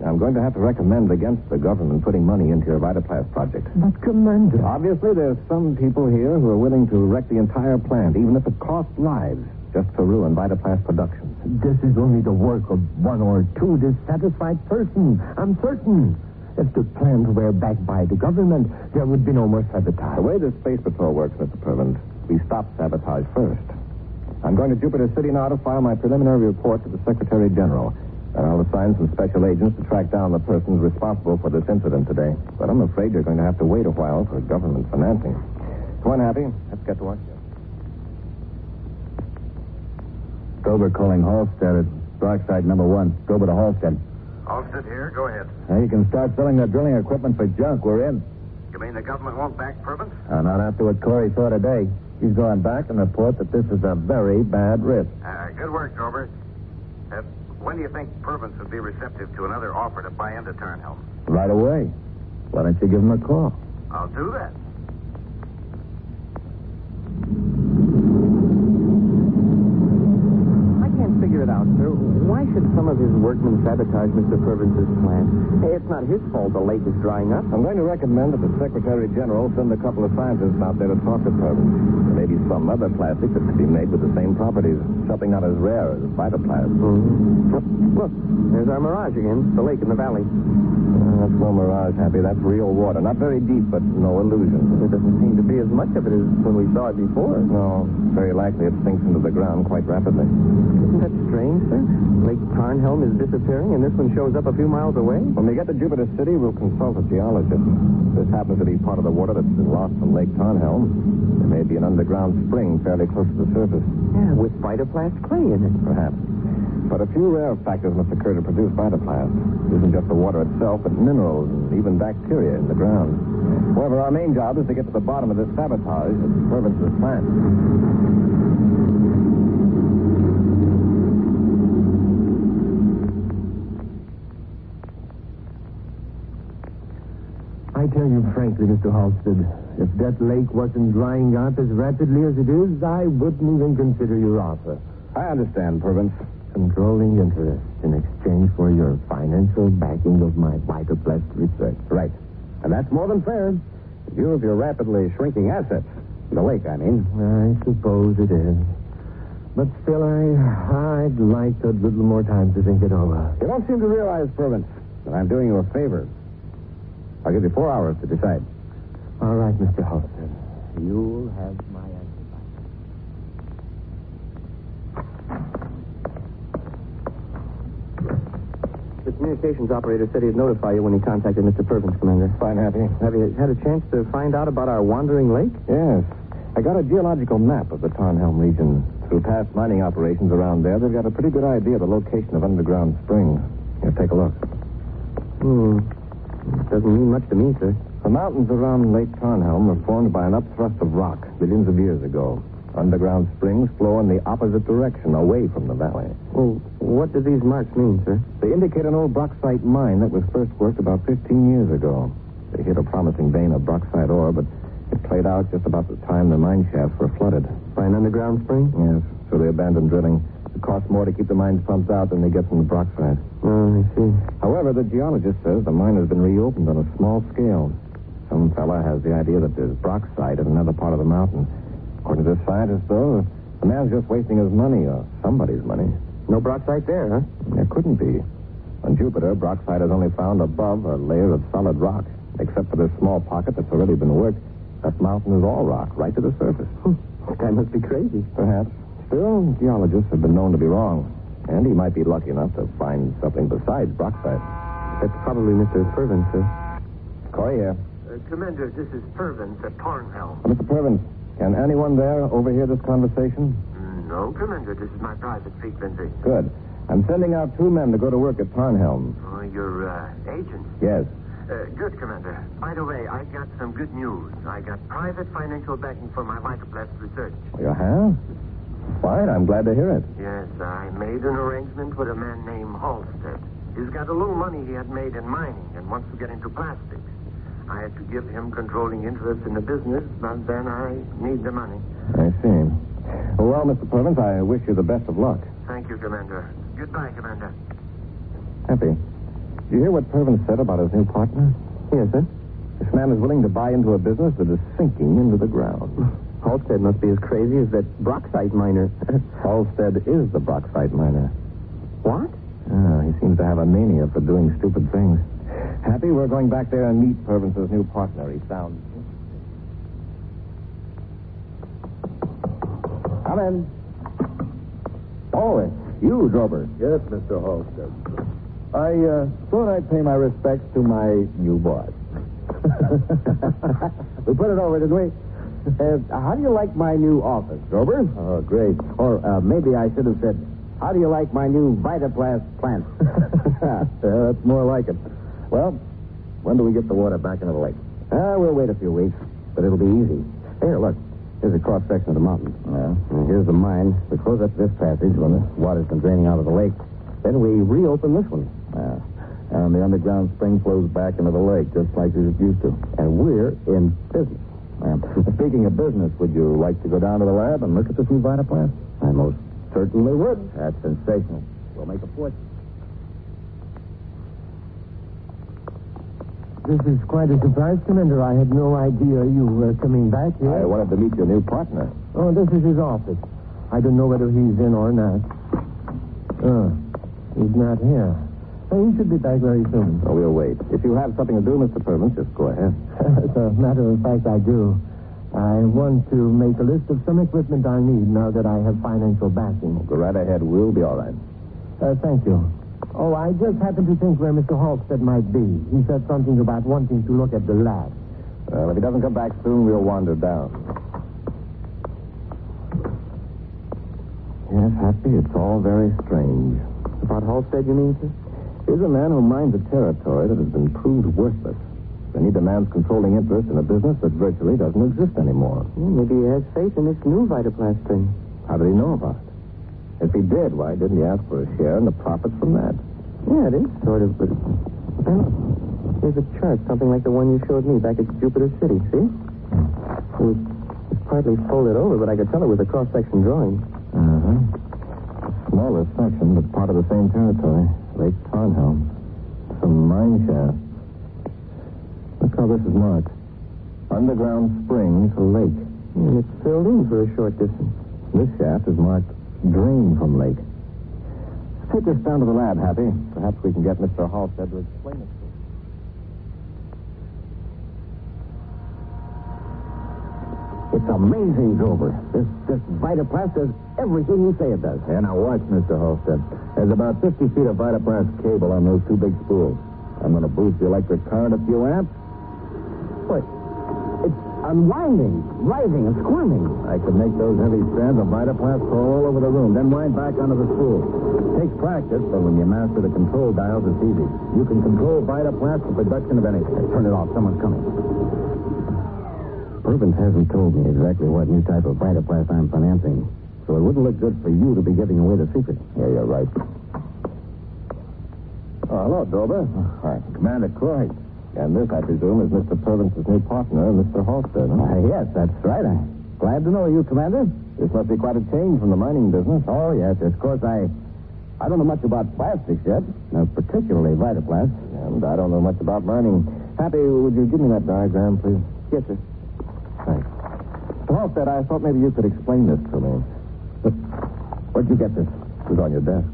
C: I'm going to have to recommend against the government putting money into your vitoplast project.
F: But, Commander...
C: Obviously, there's some people here who are willing to wreck the entire plant, even if it costs lives, just to ruin vitoplast production.
F: This is only the work of one or two dissatisfied persons. I'm certain. If the plans were backed by the government, there would be no more sabotage.
C: The way the Space Patrol works, Mr. Purvin, we stop sabotage first. I'm going to Jupiter City now to file my preliminary report to the Secretary General. And I'll assign some special agents to track down the persons responsible for this incident today. But I'm afraid you're going to have to wait a while for government financing. Come on, Happy. Let's get to work.
G: Dober calling Halstead at Darkside number 1. Dober to Halstead.
U: Halstead here. Go ahead.
G: Now you can start selling that drilling equipment for junk. We're in.
U: You mean the government won't back Purvin?
G: Not after what Corry saw today. He's going back and report that this is a very bad risk.
U: Good work, Dober. When do you think Purvin would be receptive to another offer to buy into Tarnhelm?
G: Right away. Why don't you give him a call?
U: I'll do that.
F: I can't figure it out, sir. Why should some of his workmen sabotage Mr. Purvin's plan? It's not his fault the lake is drying up.
C: I'm going to recommend that the Secretary General send a couple of scientists out there to talk to Purvin. There may be some other plastic that could be made with the same properties. Something not as rare as phytoplast.
F: Mm-hmm. Look, there's our mirage again. The lake in the valley.
C: That's no mirage, Happy. That's real water. Not very deep, but no illusion.
F: There doesn't seem to be as much of it as when we saw it before.
C: No. Very likely it sinks into the ground quite rapidly.
F: Isn't that strange, sir? Lake Tarnhelm is disappearing, and this one shows up a few miles away?
C: When we get to Jupiter City, we'll consult a geologist. This happens to be part of the water that's been lost from Lake Tarnhelm. There may be an underground spring fairly close to the surface.
F: Yeah, with phytoplast clay in it.
C: Perhaps. But a few rare factors must occur to produce phytoplast. It isn't just the water itself, but minerals and even bacteria in the ground. However, our main job is to get to the bottom of this sabotage that Purvin's plant.
F: I tell you frankly, Mr. Halstead, if that lake wasn't drying out as rapidly as it is, I wouldn't even consider your offer.
C: I understand, Purvin.
F: Controlling interest in exchange for your financial backing of my phytoplast research.
C: Right. And that's more than fair. In view of your rapidly shrinking assets. The lake, I mean.
F: I suppose it is. But still, I'd like a little more time to think it over.
C: You don't seem to realize, Purvin, that I'm doing you a favor. I'll give you 4 hours to decide.
F: All right, Mr. Halstead. You'll have my answer. The communications operator said he'd notify you when he contacted Mr. Purvin's, Commander.
C: Fine, Happy.
F: Have you had a chance to find out about our wandering lake?
C: Yes. I got a geological map of the Tarnhelm region. Through past mining operations around there, they've got a pretty good idea of the location of underground springs. Here, take a look.
F: Doesn't mean much to me, sir.
C: The mountains around Lake Tarnhelm were formed by an upthrust of rock billions of years ago. Underground springs flow in the opposite direction, away from the valley.
F: Well, what do these marks mean, sir?
C: They indicate an old bauxite mine that was first worked about 15 years ago. They hit a promising vein of bauxite ore, but it played out just about the time the mine shafts were flooded.
F: By an underground spring?
C: Yes, so they abandoned drilling. It costs more to keep the mines pumped out than they get from the bauxite.
F: Oh, I see.
C: However, the geologist says the mine has been reopened on a small scale. Some fella has the idea that there's bauxite in another part of the mountain. According to this scientist, though, the man's just wasting his money, or somebody's money.
F: No bauxite there, huh?
C: There couldn't be. On Jupiter, bauxite is only found above a layer of solid rock. Except for this small pocket that's already been worked, that mountain is all rock, right to the surface.
F: That guy must be crazy.
C: Perhaps. Still, geologists have been known to be wrong. And he might be lucky enough to find something besides bauxite.
F: That's probably Mr. Purvin, sir.
C: Corry here.
W: Commander, this is Purvin at Tarnhelm.
C: Mr. Purvin, can anyone there overhear this conversation?
W: No, Commander. This is my private frequency.
C: Good. I'm sending out 2 men to go to work at Tarnhelm.
W: Oh, your agent?
C: Yes.
W: Good, Commander. By the way, I got some good news. I got private financial backing for my phytoplast research.
C: You have? Fine, I'm glad to hear it.
W: Yes, I made an arrangement with a man named Halstead. He's got a little money he had made in mining and wants to get into plastics. I had to give him controlling interest in the business, but then I need the money.
C: I see. Well, Mr. Purvin, I wish you the best of luck.
W: Thank you, Commander. Goodbye, Commander.
C: Happy. Did you hear what Purvin said about his new partner?
F: Yes, sir.
C: This man is willing to buy into a business that is sinking into the ground.
F: Halstead must be as crazy as that bauxite miner.
C: Halstead is the bauxite miner.
F: What?
C: He seems to have a mania for doing stupid things. Happy, we're going back there and meet Purvince's new partner. He sounds... Come in. Oh, it's you, Drober.
G: Yes, Mr. Halstead.
C: I thought I'd pay my respects to my new boss. We put it over, didn't we? How do you like my new office, Drober? Oh, great. Or maybe I should have said, how do you like my new Vitaplast plant? That's more like it. Well, when do we get the water back into the lake? We'll wait a few weeks, but it'll be easy. Here, look. Here's a cross-section of the mountain. Yeah. And here's the mine. We close up this passage when the water's been draining out of the lake. Then we reopen this one. Yeah. And the underground spring flows back into the lake, just like it used to. And we're in business. Speaking of business, would you like to go down to the lab and look at this new Vitaplant? I most certainly would. That's sensational. We'll make a fortune.
B: This is quite a surprise, Commander. I had no idea you were coming back here.
C: I wanted to meet your new partner.
B: Oh, this is his office. I don't know whether he's in or not. Oh, he's not here. Oh, he should be back very soon.
C: Oh, we'll wait. If you have something to do, Mr. Purvis, just go ahead.
B: As a matter of fact, I do. I want to make a list of some equipment I need now that I have financial backing.
C: Go right ahead. We'll be all right.
B: Thank you. Oh, I just happened to think where Mr. Halstead might be. He said something about wanting to look at the lab.
C: Well, if he doesn't come back soon, we'll wander down. Yes, Happy, it's all very strange. About Halstead, you mean, sir? Here's a man who mines a territory that has been proved worthless. They need a man's controlling interest in a business that virtually doesn't exist anymore.
F: Maybe he has faith in this new Vitaplast thing.
C: How did he know about it? If he did, why didn't he ask for a share in the profits from that?
F: Yeah, it is sort of, but... Here's a chart, something like the one you showed me back at Jupiter City, see? It's partly folded over, but I could tell it was a cross-section drawing.
C: Smaller section, but part of the same territory. Lake Tarnhelm. Some mine shaft. Look how this is marked. Underground spring to lake.
F: And it's filled in for a short distance.
C: This shaft is marked drain from lake. Take us down to the lab, Happy. Perhaps we can get Mr. Halstead to explain it to us. It's amazing, Drober. This Vitaplast does everything you say it does. Yeah, now watch, Mr. Halstead. There's about 50 feet of Vitaplast cable on those two big spools. I'm going to boost the electric current a few amps. What? It's unwinding, writhing, and squirming. I could make those heavy strands of Vitaplast go all over the room, then wind back onto the spool. It takes practice, but when you master the control dials, it's easy. You can control Vitaplast for production of anything. Turn it off. Someone's coming. Purvis hasn't told me exactly what new type of Vitaplast I'm financing, so it wouldn't look good for you to be giving away the secret. Yeah, you're right. Oh, hello, Drober. Hi. Commander Corry. And this, I presume, is Mr. Purvis's new partner, Mr. Halstead. Huh? Yes, that's right. I'm glad to know you, Commander. This must be quite a change from the mining business. Oh, yes. Of course, I don't know much about plastics yet, particularly Vitaplast. And I don't know much about mining. Happy, would you give me that diagram, please? Yes, sir. Thanks. Mr. Halstead, I thought maybe you could explain this to me. Where'd you get this? It was on your desk.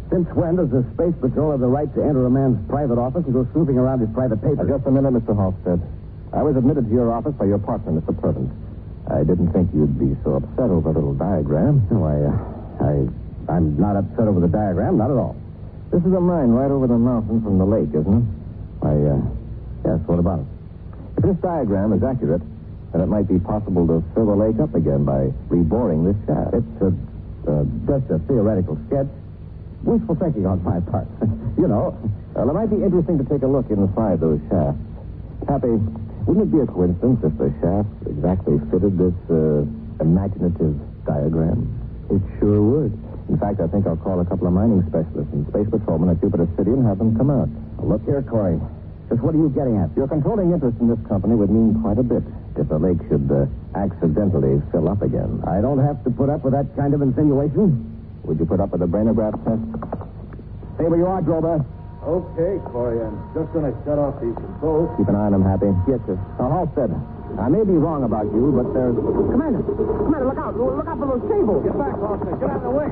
C: Since when does the Space Patrol have the right to enter a man's private office and go snooping around his private papers? Just a minute, Mr. Halstead. I was admitted to your office by your partner, Mr. Purvis. I didn't think you'd be so upset over a little diagram. No, I'm not upset over the diagram, not at all. This is a mine right over the mountain from the lake, isn't it? Yes, what about it? If this diagram is accurate, then it might be possible to fill the lake up again by reboring this shaft. It's just a theoretical sketch. Wishful thinking on my part. You know, it might be interesting to take a look inside those shafts. Happy, wouldn't it be a coincidence if the shafts exactly fitted this imaginative diagram? It sure would. In fact, I think I'll call a couple of mining specialists and space patrolmen at Jupiter City and have them come out. Look here, Corry. Just what are you getting at? Your controlling interest in this company would mean quite a bit if the lake should accidentally fill up again. I don't have to put up with that kind of insinuation. Would you put up with a brainograph test? Stay where you are, Drober.
G: Okay, Corry. I'm just going to shut off these controls.
C: Keep an eye on them, Happy. Yes, sir. Now, Halstead, I may be wrong about you, but there's...
F: Commander, look out. Look out for those cables.
C: Get back, Foster. Get out of the way.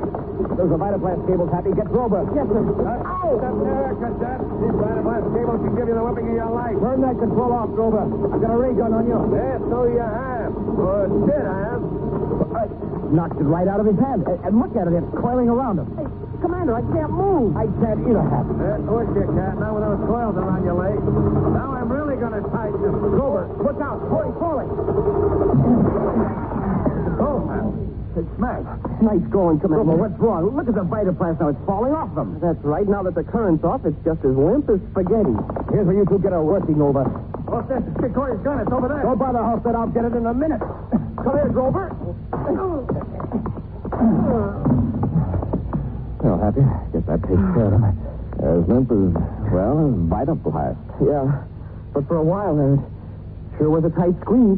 C: Those are Vitaplast cables, Happy. Get Grover.
F: Yes, sir.
C: Ow! Up there, Cadet. These Vitaplast cables can give you the whipping of your life. Turn that control off, Grover. I've got a ray gun on you.
F: Yes, so you have. Or did have.
C: Knocked it right out of his hand. And look at it. It's coiling around him.
F: Hey, Commander, I can't move.
C: I can't either, Happy.
F: Of course you can't. Not with those coils around your legs. Now I'm really going to tighten them.
C: Grover, look out. Corry, falling.
F: Oh, it's smashed.
C: Nice going, Commander. Grover, what's wrong? Look at the Vitaplast now. It's falling off them.
F: That's right. Now that the current's off, it's just as limp as spaghetti.
C: Here's where you two get a working over.
F: What's this? It's Corry's gun. It's over there.
C: Don't bother, Halstead. I'll get it in a minute. Come here, Grover. Well, Happy, guess that takes care of him. As limp as, well, as Vitaplast.
F: Yeah, but for a while there, it sure was a tight squeeze.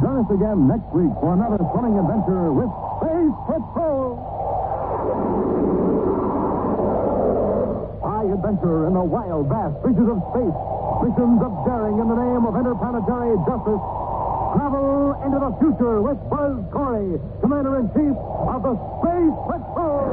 V: Join us again next week for another thrilling adventure with Space Patrol. High adventure in the wild, vast reaches of space. Missions of daring in the name of interplanetary justice. Travel into the future with Buzz Corry, Commander-in-Chief of the Space Patrol.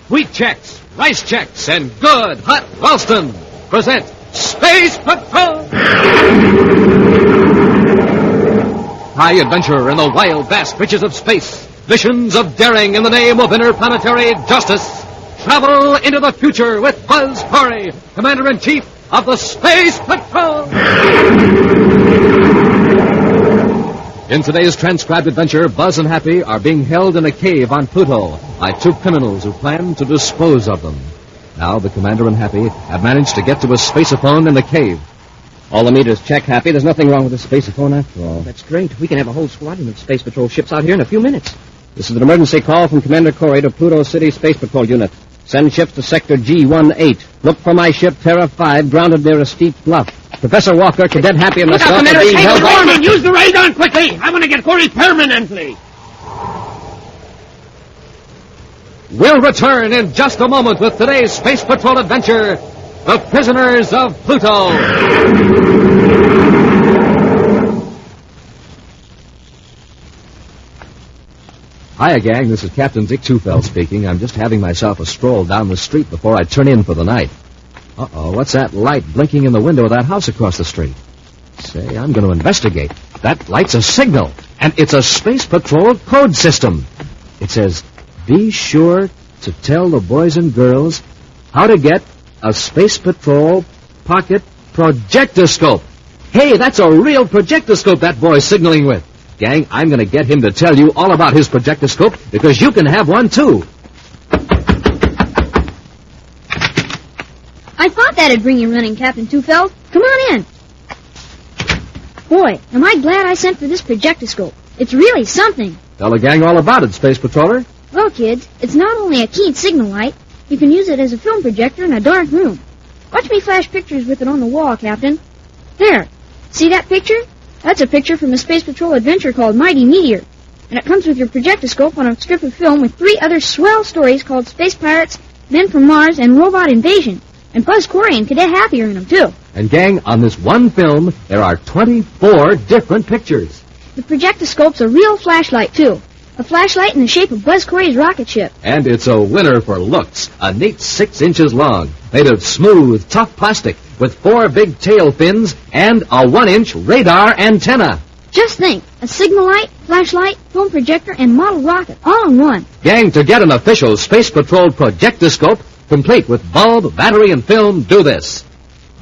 A: Wheat checks, rice checks, and good hot Ralston present Space Patrol! High adventure in the wild, vast reaches of space. Missions of daring in the name of interplanetary justice. Travel into the future with Buzz Corry, Commander-in-Chief of the Space Patrol! In today's transcribed adventure, Buzz and Happy are being held in a cave on Pluto by two criminals who plan to dispose of them. Now the Commander and Happy have managed to get to a spaceophone in the cave.
T: All the meters check, Happy. There's nothing wrong with the spaceophone after all.
S: That's great. We can have a whole squadron of Space Patrol ships out here in a few minutes.
T: This is an emergency call from Commander Corry to Pluto City Space Patrol Unit. Send ships to Sector G18. Look for my ship, Terra 5, grounded near a steep bluff. Professor Walker, Cadet Happy, and myself are being held by...
J: Use the ray gun quickly! I want to get Corry permanently!
A: We'll return in just a moment with today's Space Patrol adventure, The Prisoners of Pluto. Hiya, gang. This is Captain Dick Tufeld speaking. I'm just having myself a stroll down the street before I turn in for the night. Uh-oh, what's that light blinking in the window of that house across the street? Say, I'm going to investigate. That light's a signal, and it's a Space Patrol code system. It says, be sure to tell the boys and girls how to get a Space Patrol pocket projectoscope. Hey, that's a real projectoscope that boy's signaling with. Gang, I'm going to get him to tell you all about his projectoscope, because you can have one, too.
E: I thought that'd bring you running, Captain Tufeld. Come on in. Boy, am I glad I sent for this projectoscope. It's really something.
A: Tell the gang all about it, Space Patroller.
E: Well, kids, it's not only a keyed signal light. You can use it as a film projector in a dark room. Watch me flash pictures with it on the wall, Captain. There. See that picture? That's a picture from a Space Patrol adventure called Mighty Meteor. And it comes with your projectoscope on a strip of film with 3 other swell stories called Space Pirates, Men from Mars, and Robot Invasion. And Buzz Corry and Cadet Happy are in them, too.
A: And, gang, on this one film, there are 24 different pictures.
E: The projectoscope's a real flashlight, too. A flashlight in the shape of Buzz Corry's rocket ship.
A: And it's a winner for looks. A neat 6 inches long, made of smooth, tough plastic, with 4 big tail fins and a 1-inch radar antenna.
E: Just think, a signal light, flashlight, film projector, and model rocket, all in one.
A: Gang, to get an official Space Patrol projectoscope, complete with bulb, battery, and film, do this.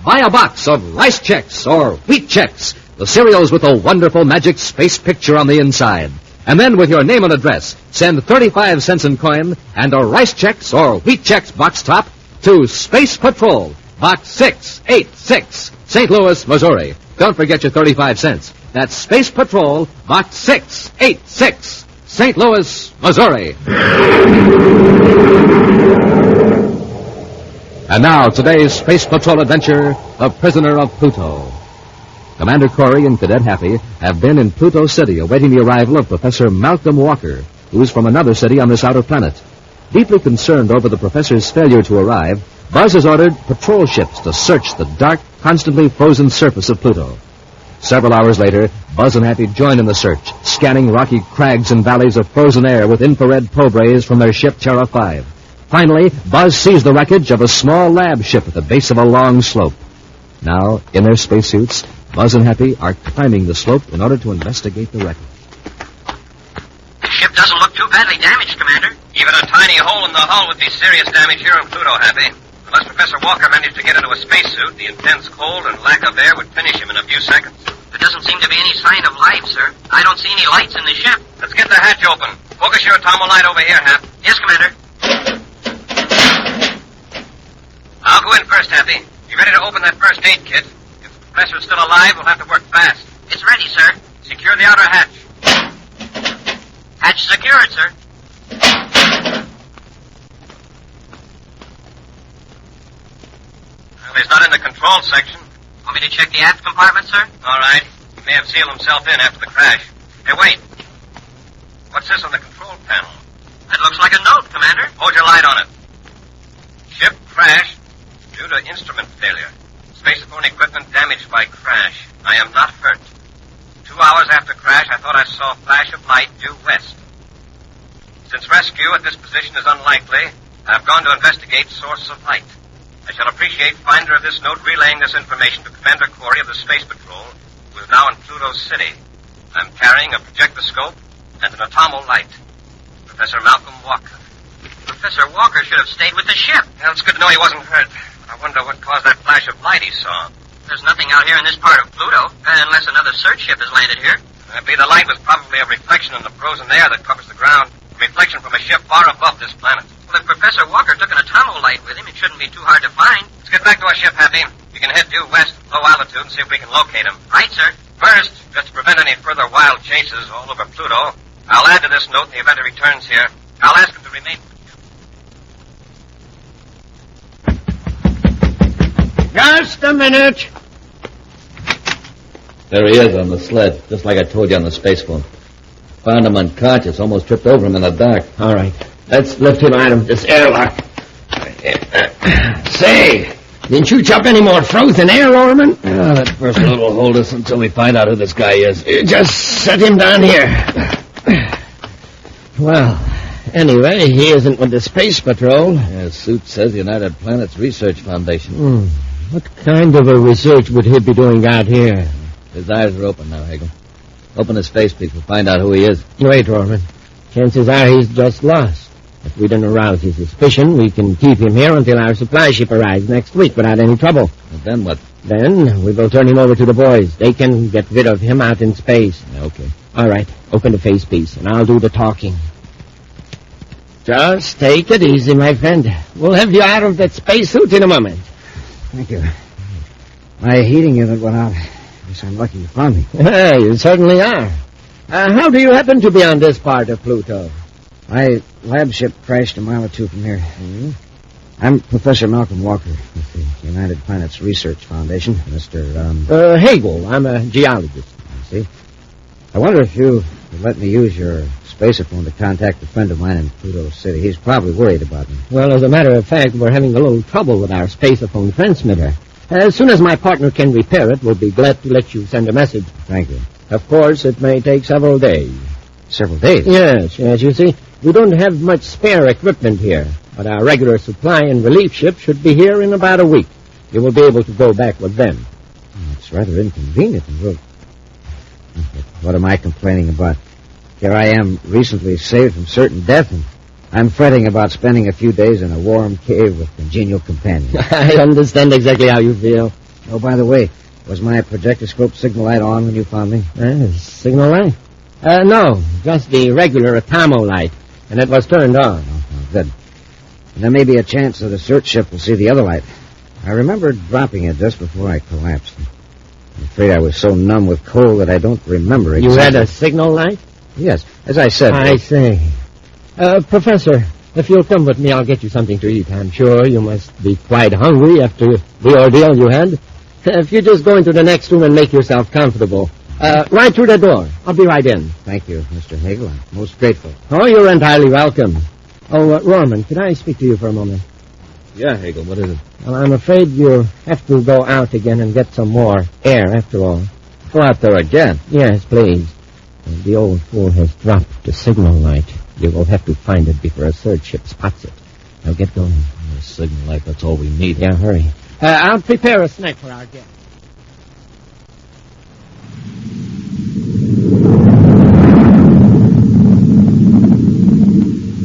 A: Buy a box of rice checks or wheat checks, the cereals with a wonderful magic space picture on the inside. And then with your name and address, send 35 cents in coin and a rice checks or wheat checks box top to Space Patrol, Box 686, St. Louis, Missouri. Don't forget your 35 cents. That's Space Patrol, Box 686, St. Louis, Missouri. And now, today's Space Patrol adventure, The Prisoner of Pluto. Commander Corry and Cadet Happy have been in Pluto City awaiting the arrival of Professor Malcolm Walker, who's from another city on this outer planet. Deeply concerned over the professor's failure to arrive, Buzz has ordered patrol ships to search the dark, constantly frozen surface of Pluto. Several hours later, Buzz and Happy join in the search, scanning rocky crags and valleys of frozen air with infrared probe rays from their ship Terra 5. Finally, Buzz sees the wreckage of a small lab ship at the base of a long slope. Now, in their spacesuits, Buzz and Happy are climbing the slope in order to investigate the wreckage.
J: The ship doesn't look too badly damaged, Commander.
H: Even a tiny hole in the hull would be serious damage here on Pluto, Happy. Unless Professor Walker managed to get into a spacesuit, the intense cold and lack of air would finish him in a few seconds.
J: There doesn't seem to be any sign of life, sir. I don't see any lights in the ship.
H: Let's get the hatch open. Focus your atomo-light over here, Hap.
J: Yes, Commander.
H: I'll go in first, Happy. You ready to open that first aid kit? If the professor's still alive, we'll have to work fast.
J: It's ready, sir.
H: Secure the outer hatch.
J: Hatch secured, sir.
H: Well, he's not in the control section.
J: Want me to check the aft compartment, sir?
H: All right. He may have sealed himself in after the crash. Hey, wait. What's this on the control panel?
J: That looks like a note, Commander.
H: Hold your light on it. Ship crashed due to instrument failure. Spacephone equipment damaged by crash. I am not hurt. 2 hours after crash, I thought I saw a flash of light due west. Since rescue at this position is unlikely, I've gone to investigate source of light. I shall appreciate finder of this note relaying this information to Commander Corry of the Space Patrol, who is now in Pluto City. I'm carrying a projectoscope and an atomo light. Professor Malcolm Walker.
J: Professor Walker should have stayed with the ship.
H: Well, it's good to know he wasn't hurt. But I wonder what caused that flash of light he saw.
J: There's nothing out here in this part of Pluto, unless another search ship has landed here.
H: The light was probably a reflection in the frozen air that covers the ground. A reflection from a ship far above this planet.
J: Well, if Professor Walker took an atomo light with him, it shouldn't be too hard to find.
H: Let's get back to our ship, Happy. We can head due west at low altitude and see if we can locate him.
J: Right, sir.
H: First, just to prevent any further wild chases all over Pluto, I'll add to this note in the event he returns here. I'll ask him to remain.
B: Just a minute.
M: There he is on the sled, just like I told you on the space phone. Found him unconscious, almost tripped over him in the dark.
B: All right. Let's lift him out of this airlock. Say, didn't you chop any more frozen air, Orman?
M: Oh, that first load will hold us until we find out who this guy is.
B: Just set him down here. Well, anyway, he isn't with the Space Patrol.
M: His suit says United Planets Research Foundation.
B: What kind of a research would he be doing out here?
M: His eyes are open now, Hagel. Open his face, please. We'll find out who he is.
B: Wait, Orman. Chances are he's just lost. If we don't arouse his suspicion, we can keep him here until our supply ship arrives next week without any trouble.
M: And then what?
B: Then we will turn him over to the boys. They can get rid of him out in space.
M: Okay.
B: All right. Open the face piece, and I'll do the talking. Just take it easy, my friend. We'll have you out of that spacesuit in a moment.
R: Thank you. My heating unit went out. I guess I'm lucky you found me.
B: Hey, you certainly are. How do you happen to be on this part of Pluto?
R: My lab ship crashed a mile or two from here. Mm-hmm. I'm Professor Malcolm Walker with the United Planets Research Foundation. Mr.
B: Hagel. I'm a geologist.
R: I see. I wonder if you would let me use your spacephone to contact a friend of mine in Pluto City. He's probably worried about me.
B: Well, as a matter of fact, we're having a little trouble with our spacephone transmitter. As soon as my partner can repair it, we'll be glad to let you send a message.
R: Thank you.
B: Of course, it may take several days.
R: Several days?
B: Yes. You see, we don't have much spare equipment here, but our regular supply and relief ship should be here in about a week. You will be able to go back with them.
R: It's rather inconvenient. What am I complaining about? Here I am, recently saved from certain death, and I'm fretting about spending a few days in a warm cave with congenial companions.
B: I understand exactly how you feel.
R: Oh, by the way, was my projectoscope signal light on when you found me?
B: Signal light? No, just the regular atomo light, and it was turned on.
R: Oh, good. And there may be a chance that a search ship will see the other light.
N: I remember dropping it just before I collapsed. I'm afraid I was so numb with cold that I don't remember exactly.
B: You had a signal light?
N: Yes, as I said.
B: I see. Professor, if you'll come with me, I'll get you something to eat. I'm sure you must be quite hungry after the ordeal you had. If you just go into the next room and make yourself comfortable. Right through the door. I'll be right in.
N: Thank you, Mr. Hagel. I'm most grateful.
B: Oh, you're entirely welcome. Oh, Norman, could I speak to you for a moment?
K: Yeah, Hagel, what is it?
B: Well, I'm afraid you'll have to go out again and get some more air, after all.
K: Go out there again?
B: Yes, please. The old fool has dropped the signal light. You will have to find it before a search ship spots it. Now get going.
K: The signal light, that's all we need.
B: Yeah, hurry. I'll prepare a snack for our guest.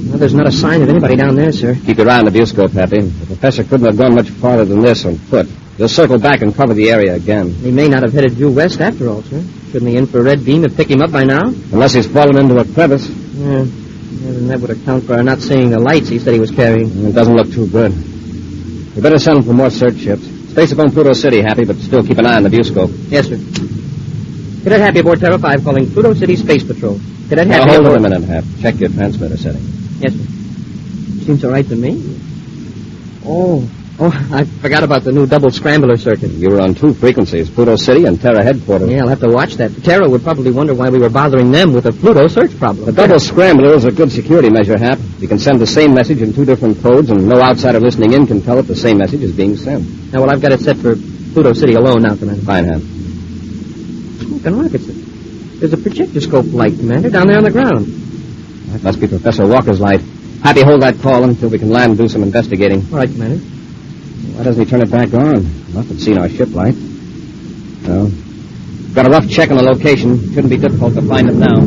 T: Well, there's not a sign of anybody down there, sir.
H: Keep your eye on the viewscope, Happy. The professor couldn't have gone much farther than this on foot. He'll circle back and cover the area again.
T: He may not have headed due west after all, sir. Shouldn't the infrared beam have picked him up by now?
H: Unless he's fallen into a crevice.
T: Yeah, then that would account for our not seeing the lights he said he was carrying.
H: It doesn't look too good. We better send for more search ships. Space upon Pluto City, Happy, but still keep an eye on the viewscope.
T: Yes, sir. Cadet Happy aboard Terra 5 calling Pluto City Space Patrol. Cadet Happy
H: Hold
T: aboard...
H: on a minute, Hap. Check your transmitter setting.
T: Yes, sir. Seems all right to me. Oh, I forgot about the new double scrambler circuit.
H: You were on 2 frequencies, Pluto City and Terra headquarters.
T: Yeah, I'll have to watch that. Terra would probably wonder why we were bothering them with a Pluto search problem.
H: The double scrambler is a good security measure, Hap. You can send the same message in 2 different codes, and no outsider listening in can tell if the same message is being sent.
T: Now, well, I've got it set for Pluto City alone now, Commander.
H: Fine, Hap.
T: Smoking rockets. There's a projectoscope light, Commander, down there on the ground.
H: That must be Professor Walker's light. Happy, hold that call until we can land and do some investigating.
T: All right, Commander.
H: Why doesn't he turn it back on? Enough had seen our ship light. Well, got a rough check on the location. Shouldn't be difficult to find it now.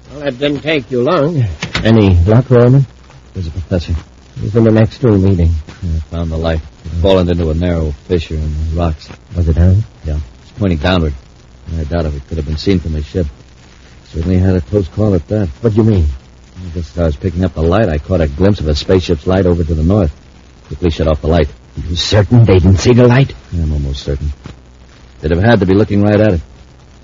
B: Well, that didn't take you long. Any luck, Roman?
K: There's a professor.
B: He's in the next room eating.
K: I found the light. It's fallen into a narrow fissure in the rocks.
B: Was it down?
K: Yeah. It's pointing downward. I doubt if it could have been seen from his ship. Certainly had a close call at that.
B: What do you mean?
K: Just as I was picking up the light, I caught a glimpse of a spaceship's light over to the north. Quickly shut off the light.
B: You certain they didn't see the light?
K: I'm almost certain. They'd have had to be looking right at it.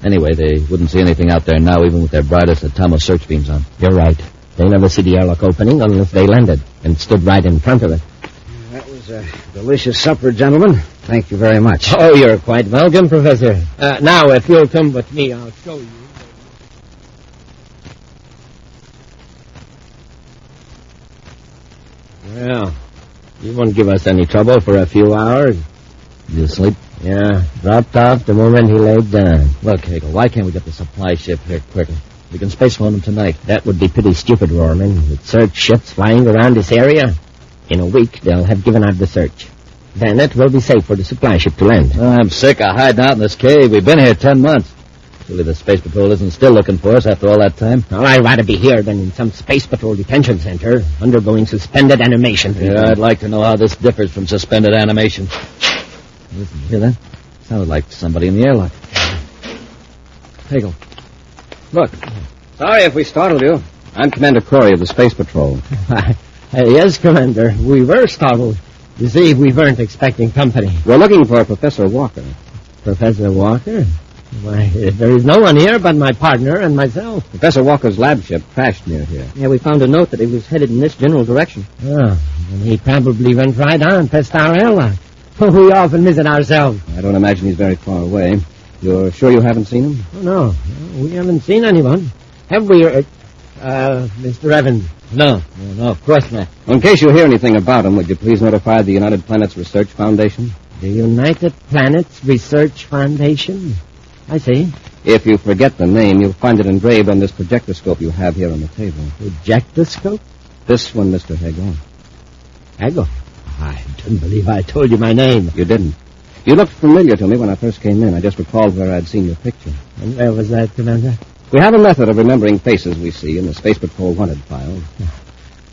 K: Anyway, they wouldn't see anything out there now, even with their brightest Atomo search beams on.
B: You're right. They never see the airlock opening unless they landed and stood right in front of it.
N: That was a delicious supper, gentlemen. Thank you very much.
B: Oh, you're quite welcome, Professor. Now, if you'll come with me, I'll show you. Well, you won't give us any trouble for a few hours.
K: You asleep?
B: Yeah, dropped off the moment he laid down.
K: Look, Hagel, why can't we get the supply ship here quicker? We can space phone them tonight.
B: That would be pretty stupid, Roman. With search ships flying around this area. In a week, they'll have given out the search. Then it will be safe for the supply ship to land.
K: I'm sick of hiding out in this cave. We've been here 10 months. Surely the Space Patrol isn't still looking for us after all that time.
B: Well, I'd rather be here than in some Space Patrol detention center, undergoing suspended animation.
K: Yeah, I'd like to know how this differs from suspended animation. Listen, hear that? Sounded like somebody in the airlock. Hagel, look.
H: Sorry if we startled you. I'm Commander Corry of the Space Patrol.
B: Yes, Commander. We were startled. You see, we weren't expecting company.
H: We're looking for Professor Walker.
B: Professor Walker? Why, there is no one here but my partner and myself.
H: Professor Walker's lab ship crashed near here.
T: Yeah, we found a note that he was headed in this general direction.
B: Oh, and he probably went right on past our airlock. We often miss it ourselves.
H: I don't imagine he's very far away. You're sure you haven't seen him?
B: Oh, no. We haven't seen anyone. Have we, Mr. Evans?
K: No, of course not.
H: In case you hear anything about him, would you please notify the United Planets Research Foundation?
B: The United Planets Research Foundation? I see.
H: If you forget the name, you'll find it engraved on this projectoscope you have here on the table.
B: Projectoscope?
H: This one, Mr. Hagel.
B: Hagel? I don't believe I told you my name.
H: You didn't. You looked familiar to me when I first came in. I just recalled where I'd seen your picture.
B: And where was that, Commander?
H: We have a method of remembering faces we see in the Space Patrol wanted file.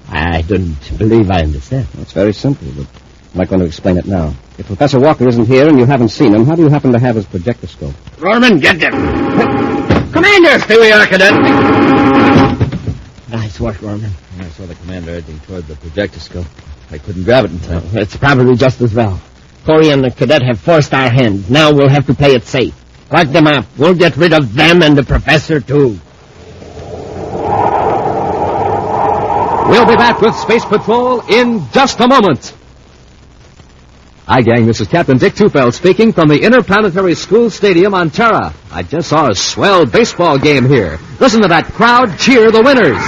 B: I don't believe I understand.
H: It's very simple, but I'm not going to explain it now. If Professor Walker isn't here and you haven't seen him, how do you happen to have his projectoscope?
F: Norman, get them.
H: Commander! Here we are, Cadet.
S: Nice work, Norman.
M: I saw the commander edging toward the projectoscope. I couldn't grab it in time.
S: It's probably just as well. Corry and the cadet have forced our hand. Now we'll have to play it safe. Lock them up. We'll get rid of them and the professor, too.
A: We'll be back with Space Patrol in just a moment. Hi, gang. This is Captain Dick Tufeld speaking from the Interplanetary School Stadium on Terra. I just saw a swell baseball game here. Listen to that crowd cheer the winners.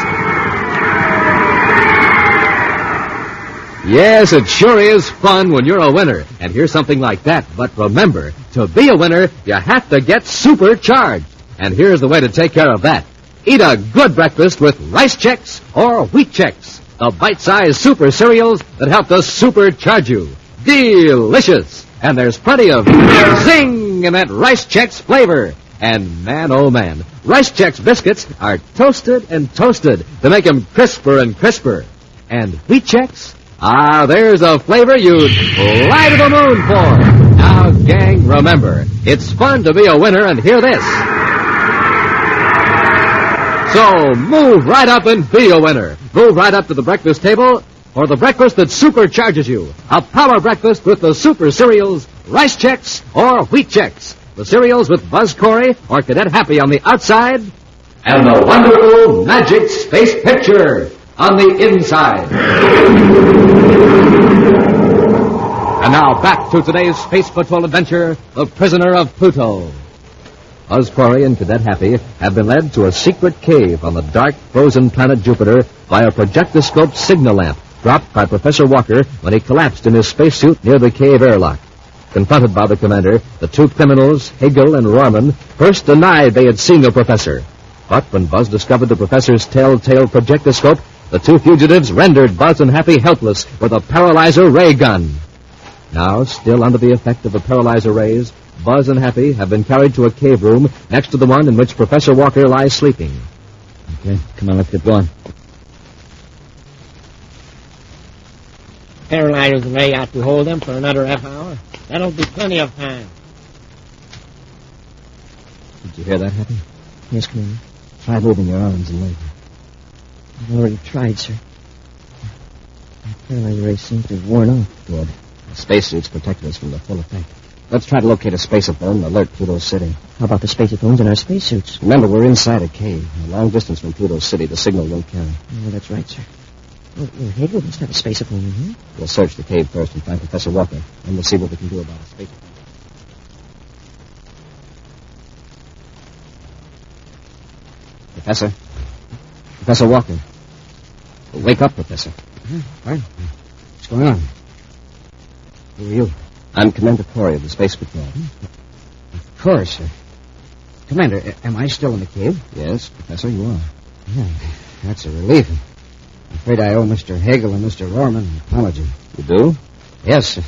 A: Yes, it sure is fun when you're a winner and hear something like that. But remember, to be a winner, you have to get supercharged. And here's the way to take care of that. Eat a good breakfast with Rice Chex or Wheat Chex, the bite-sized super cereals that help to supercharge you. Delicious! And there's plenty of zing in that Rice Chex flavor. And man, oh man, Rice Chex biscuits are toasted and toasted to make them crisper and crisper. And Wheat Chex? Ah, there's a flavor you'd fly to the moon for. Now, gang, remember, it's fun to be a winner, and hear this. So, move right up and be a winner. Move right up to the breakfast table for the breakfast that supercharges you. A power breakfast with the super cereals, Rice Chex or Wheat Chex. The cereals with Buzz Corry or Cadet Happy on the outside, and the wonderful magic space picture on the inside. And now back to today's Space Patrol adventure, The Prisoner of Pluto. Buzz Corry and Cadet Happy have been led to a secret cave on the dark, frozen planet Jupiter by a projectoscope signal lamp dropped by Professor Walker when he collapsed in his spacesuit near the cave airlock. Confronted by the commander, the two criminals, Hegel and Rorman, first denied they had seen the professor. But when Buzz discovered the professor's telltale projectoscope, the two fugitives rendered Buzz and Happy helpless with a paralyzer ray gun. Now, still under the effect of the paralyzer rays, Buzz and Happy have been carried to a cave room next to the one in which Professor Walker lies sleeping.
M: Okay, come on, let's get going.
S: Paralyzer's ray ought to hold them for another half hour. That'll be plenty of time.
M: Did you hear that, Happy?
S: Yes, Commander.
M: Try moving your arms and legs.
S: I've already tried, sir. My paralyzer ray seems to have worn off.
M: Good. The spacesuits protected us from the full effect. Let's try to locate a spaceophone and alert Pluto City.
S: How about the spaceophones in our spacesuits?
M: Remember, we're inside a cave. A long distance from Pluto City. The signal won't carry.
S: Oh, that's right, sir. Oh, Hegel must have a spaceophone in here.
M: We'll search the cave first and find Professor Walker. Then we'll see what we can do about a spaceophone. Professor? Professor Walker. Wake up, Professor.
R: What? What's going on? Who are you?
M: I'm Commander Corry of the Space Patrol.
R: Of course. Commander, am I still in the cave?
M: Yes, Professor, you are.
R: Yeah, that's a relief. I'm afraid I owe Mr. Hegel and Mr. Rorman an apology.
M: You do?
R: Yes.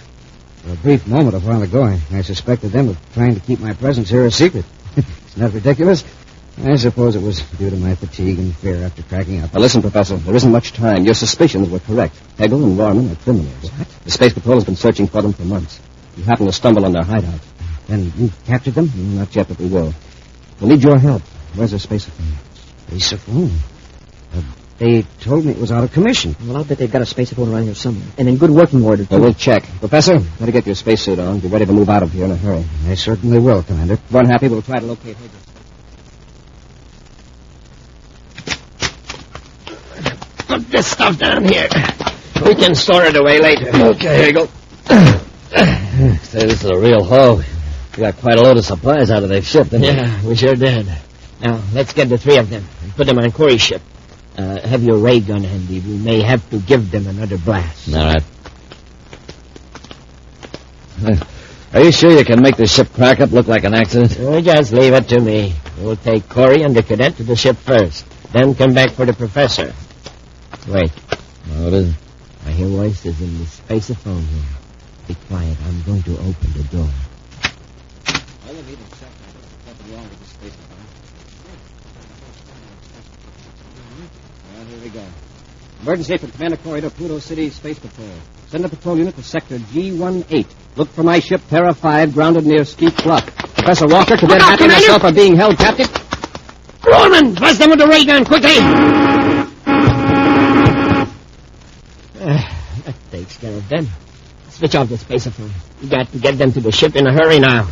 R: For a brief moment a while ago, I suspected them of trying to keep my presence here a secret. Isn't that ridiculous? I suppose it was due to my fatigue and fear after cracking up.
M: Now listen, Professor, there isn't much time. Your suspicions were correct. Hegel and Rorman are criminals.
R: What?
M: The Space Patrol has been searching for them for months. You happen to stumble on their hideout.
R: Then you captured them?
M: Not yet, but we will. We'll need your help. Where's their spaceophone?
R: Spaceophone? They told me it was out of commission.
S: Well, I'll bet they've got a spaceophone around here somewhere. And in good working order, too.
M: Well, we'll check. Professor, better get your spacesuit on. Be ready to move out of here in a hurry.
R: I certainly will, Commander.
M: Run, Happy. We'll try to locate Hegel.
S: Put this stuff down here. We can store it away later.
M: Okay, Hegel. Say, this is a real haul. We got quite a load of supplies out of their ship, didn't we?
S: Yeah, we sure did. Now, let's get the three of them and put them on Corry's ship. Have your ray gun handy. We may have to give them another blast.
M: All right. Are you sure you can make the ship crack up look like an accident?
S: Just leave it to me. We'll take Corry and the cadet to the ship first. Then come back for the professor. Wait.
M: What is it?
S: I hear voices in the spaceophone here. Be quiet. I'm going to open the door.
M: All you need is check. Nothing wrong with the spaceophone. Well, here we go.
I: Emergency from Commander Corry to Pluto City Space Patrol. Send a patrol unit to Sector G18. Look for my ship, Terra 5, grounded near Steep Bluff. Professor Walker, Cadet Happy, and myself are being held captive.
S: Norman, bust them with the ray gun, quickly! That takes care of them. Switch off the spacephone. We got to get them to the ship in a hurry now.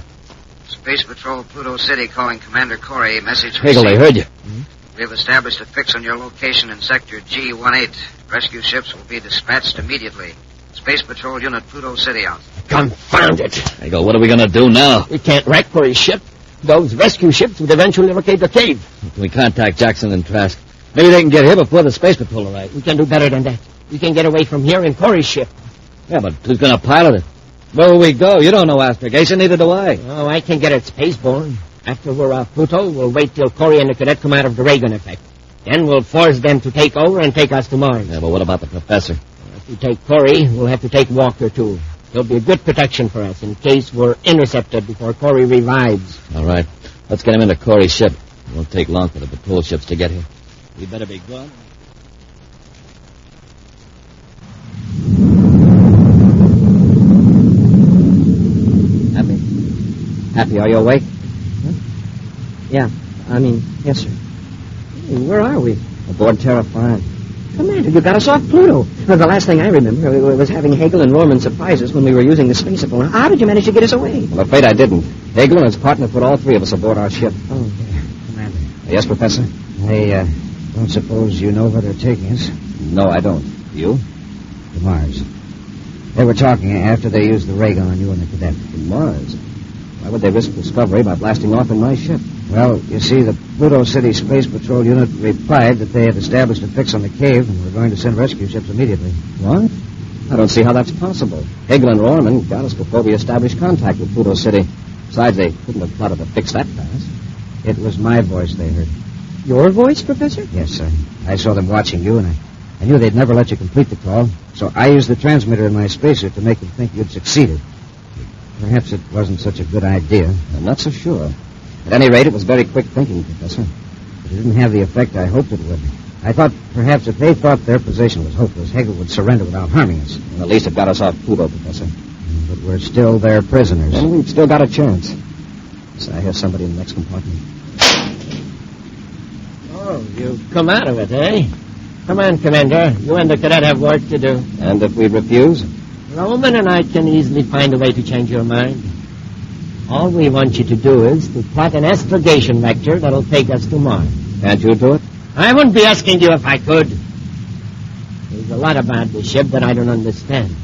N: Space Patrol, Pluto City, calling Commander Corry. Message
M: Hegel, I heard you.
N: We have established a fix on your location in Sector G18. Rescue ships will be dispatched immediately. Space Patrol Unit, Pluto City out.
S: Confound it.
M: Hegel, what are we going to do now?
S: We can't wreck Corry's ship. Those rescue ships would eventually locate the cave.
M: Can we contact Jackson and Trask? Maybe they can get here before the Space Patrol arrives.
S: We can do better than that. We can get away from here in Corry's ship.
M: Yeah, but who's going to pilot it? Where will we go? You don't know astrogation, neither do I.
S: Oh, I can get it spaceborne. After we're off Pluto, we'll wait till Corry and the cadet come out of the ray gun effect. Then we'll force them to take over and take us to Mars.
M: Yeah, but what about the professor?
S: If we take Corry, we'll have to take Walker, too. He'll be a good protection for us in case we're intercepted before Corry revives.
M: All right. Let's get him into Corry's ship. It won't take long for the patrol ships to get here. We better be gone.
I: Happy, are you awake? Huh? Yeah, yes, sir. Hey, where are we? Aboard Terra 5. Commander, you got us off Pluto. Well, the last thing I remember was having Hegel and Norman surprise us when we were using the spacephone. How did you manage to get us away? Well, I'm afraid I didn't. Hegel and his partner put all three of us aboard our ship.
R: Oh, dear. Commander.
I: Yes, Professor?
R: I don't suppose you know where they're taking us?
I: No, I don't. You?
R: To Mars. They were talking after they used the ray gun on you and the cadet.
I: To Mars? Why would they risk discovery by blasting off in my ship?
R: Well, you see, the Pluto City Space Patrol unit replied that they had established a fix on the cave and were going to send rescue ships immediately.
I: What? I don't see how that's possible. Hegel and Rorman got us before we established contact with Pluto City. Besides, they couldn't have plotted to fix that fast.
R: It was my voice they heard.
I: Your voice, Professor?
R: Yes, sir. I saw them watching you, and I knew they'd never let you complete the call, so I used the transmitter in my spacesuit to make them think you'd succeeded. Perhaps it wasn't such a good idea.
I: I'm not so sure. At any rate, it was very quick thinking, Professor.
R: But it didn't have the effect I hoped it would. I thought perhaps if they thought their position was hopeless, Hegel would surrender without harming us.
I: Well, at least it got us off Pluto, Professor.
R: But we're still their prisoners.
I: And we've still got a chance. So I hear somebody in the next compartment.
S: Oh, you've come out of it, eh? Come on, Commander. You and the cadet have work to do.
I: And if we refuse?
S: Roman and I can easily find a way to change your mind. All we want you to do is to plot an astrogation vector that'll take us to Mars.
I: Can't you do it?
S: I wouldn't be asking you if I could. There's a lot about the ship that I don't understand.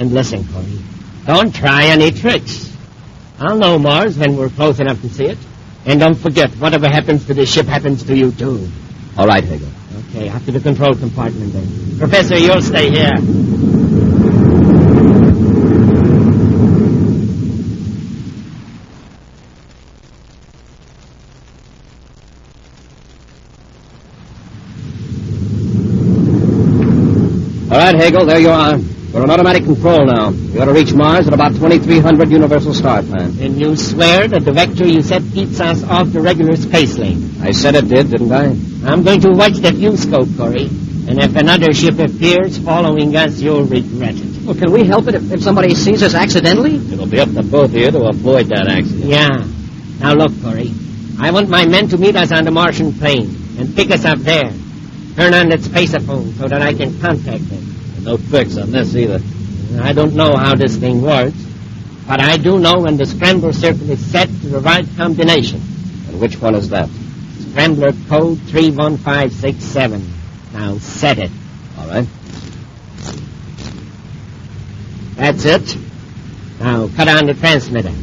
S: And listen, Corry, don't try any tricks. I'll know Mars when we're close enough to see it. And don't forget, whatever happens to the ship happens to you, too.
I: All right, Hegel.
S: Okay, after the control compartment, then. Professor, you'll stay here.
I: All right, Hegel, there you are. We're on automatic control now. We ought to reach Mars at about 2300 Universal Star Time.
S: And you swear that the vector you set keeps us off the regular space lane?
I: I said it did, didn't I?
S: I'm going to watch the viewscope, Corry. And if another ship appears following us, you'll regret it.
I: Well, can we help it if somebody sees us accidentally?
M: It'll be up to both of you to avoid that accident.
S: Yeah. Now look, Corry. I want my men to meet us on the Martian plane and pick us up there. Turn on that spacephone so that I can contact them.
M: No fix on this either.
S: I don't know how this thing works, but I do know when the scrambler circle is set to the right combination.
I: And which one is that?
S: Scrambler code 31567. Now set it.
I: All right.
S: That's it. Now cut on the transmitter.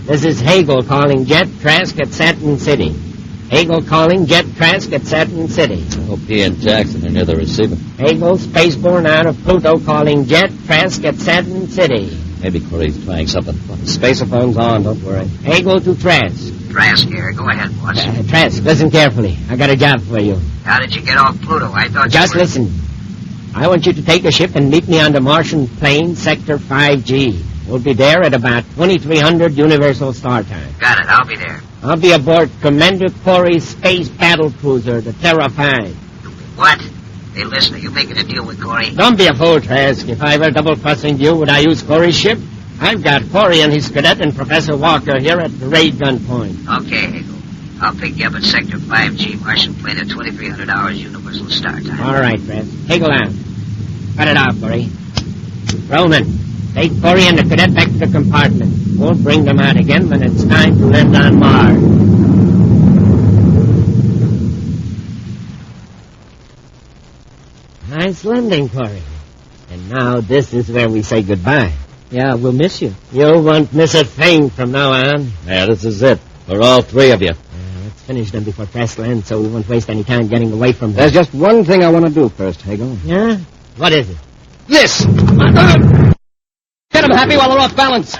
S: This is Hegel calling Jet Trask at Saturn City. Hegel calling Jet Trask at Saturn City.
M: I hope he and Jackson are near the receiver.
S: Hegel, spaceborne out of Pluto, calling Jet Trask at Saturn City.
M: Maybe Corey's trying something.
I: Spacephone's on, don't worry.
S: Hegel to Trask.
N: Trask here. Go ahead, boss.
S: Trask, listen carefully. I got a job for you.
N: How did you get off Pluto? I thought
S: Just listen. I want you to take a ship and meet me on the Martian plane, Sector 5G. We'll be there at about 2300 Universal Star Time.
N: Got it. I'll be there.
S: I'll be aboard Commander Corry's space battle cruiser, the Terra 5.
N: What?
S: Hey, listen, are you making a deal with Corry? Don't be a fool, Trask. If I were double-crossing you, would I use Corry's ship? I've got Corry and his cadet and Professor Walker here at the ray gun point. Okay, Hagel. I'll pick you up at Sector 5G, Martian plane at 2300 hours Universal Star Time. All right, Trask. Hagel out. Cut it out, Corry. Roman, take Corry and the cadet back to the compartment. We'll bring them out again when it's time to land on Mars. Nice landing, Corry. And now this is where we say goodbye.
I: Yeah, we'll miss you.
S: You won't miss a thing from now on.
M: Yeah, this is it. For all three of you.
S: Let's finish them before Trask lands so we won't waste any time getting away from them.
N: There's just one thing I want to do first, Hagel.
S: Yeah? What is it?
I: This! Get him, Happy, while they're off balance.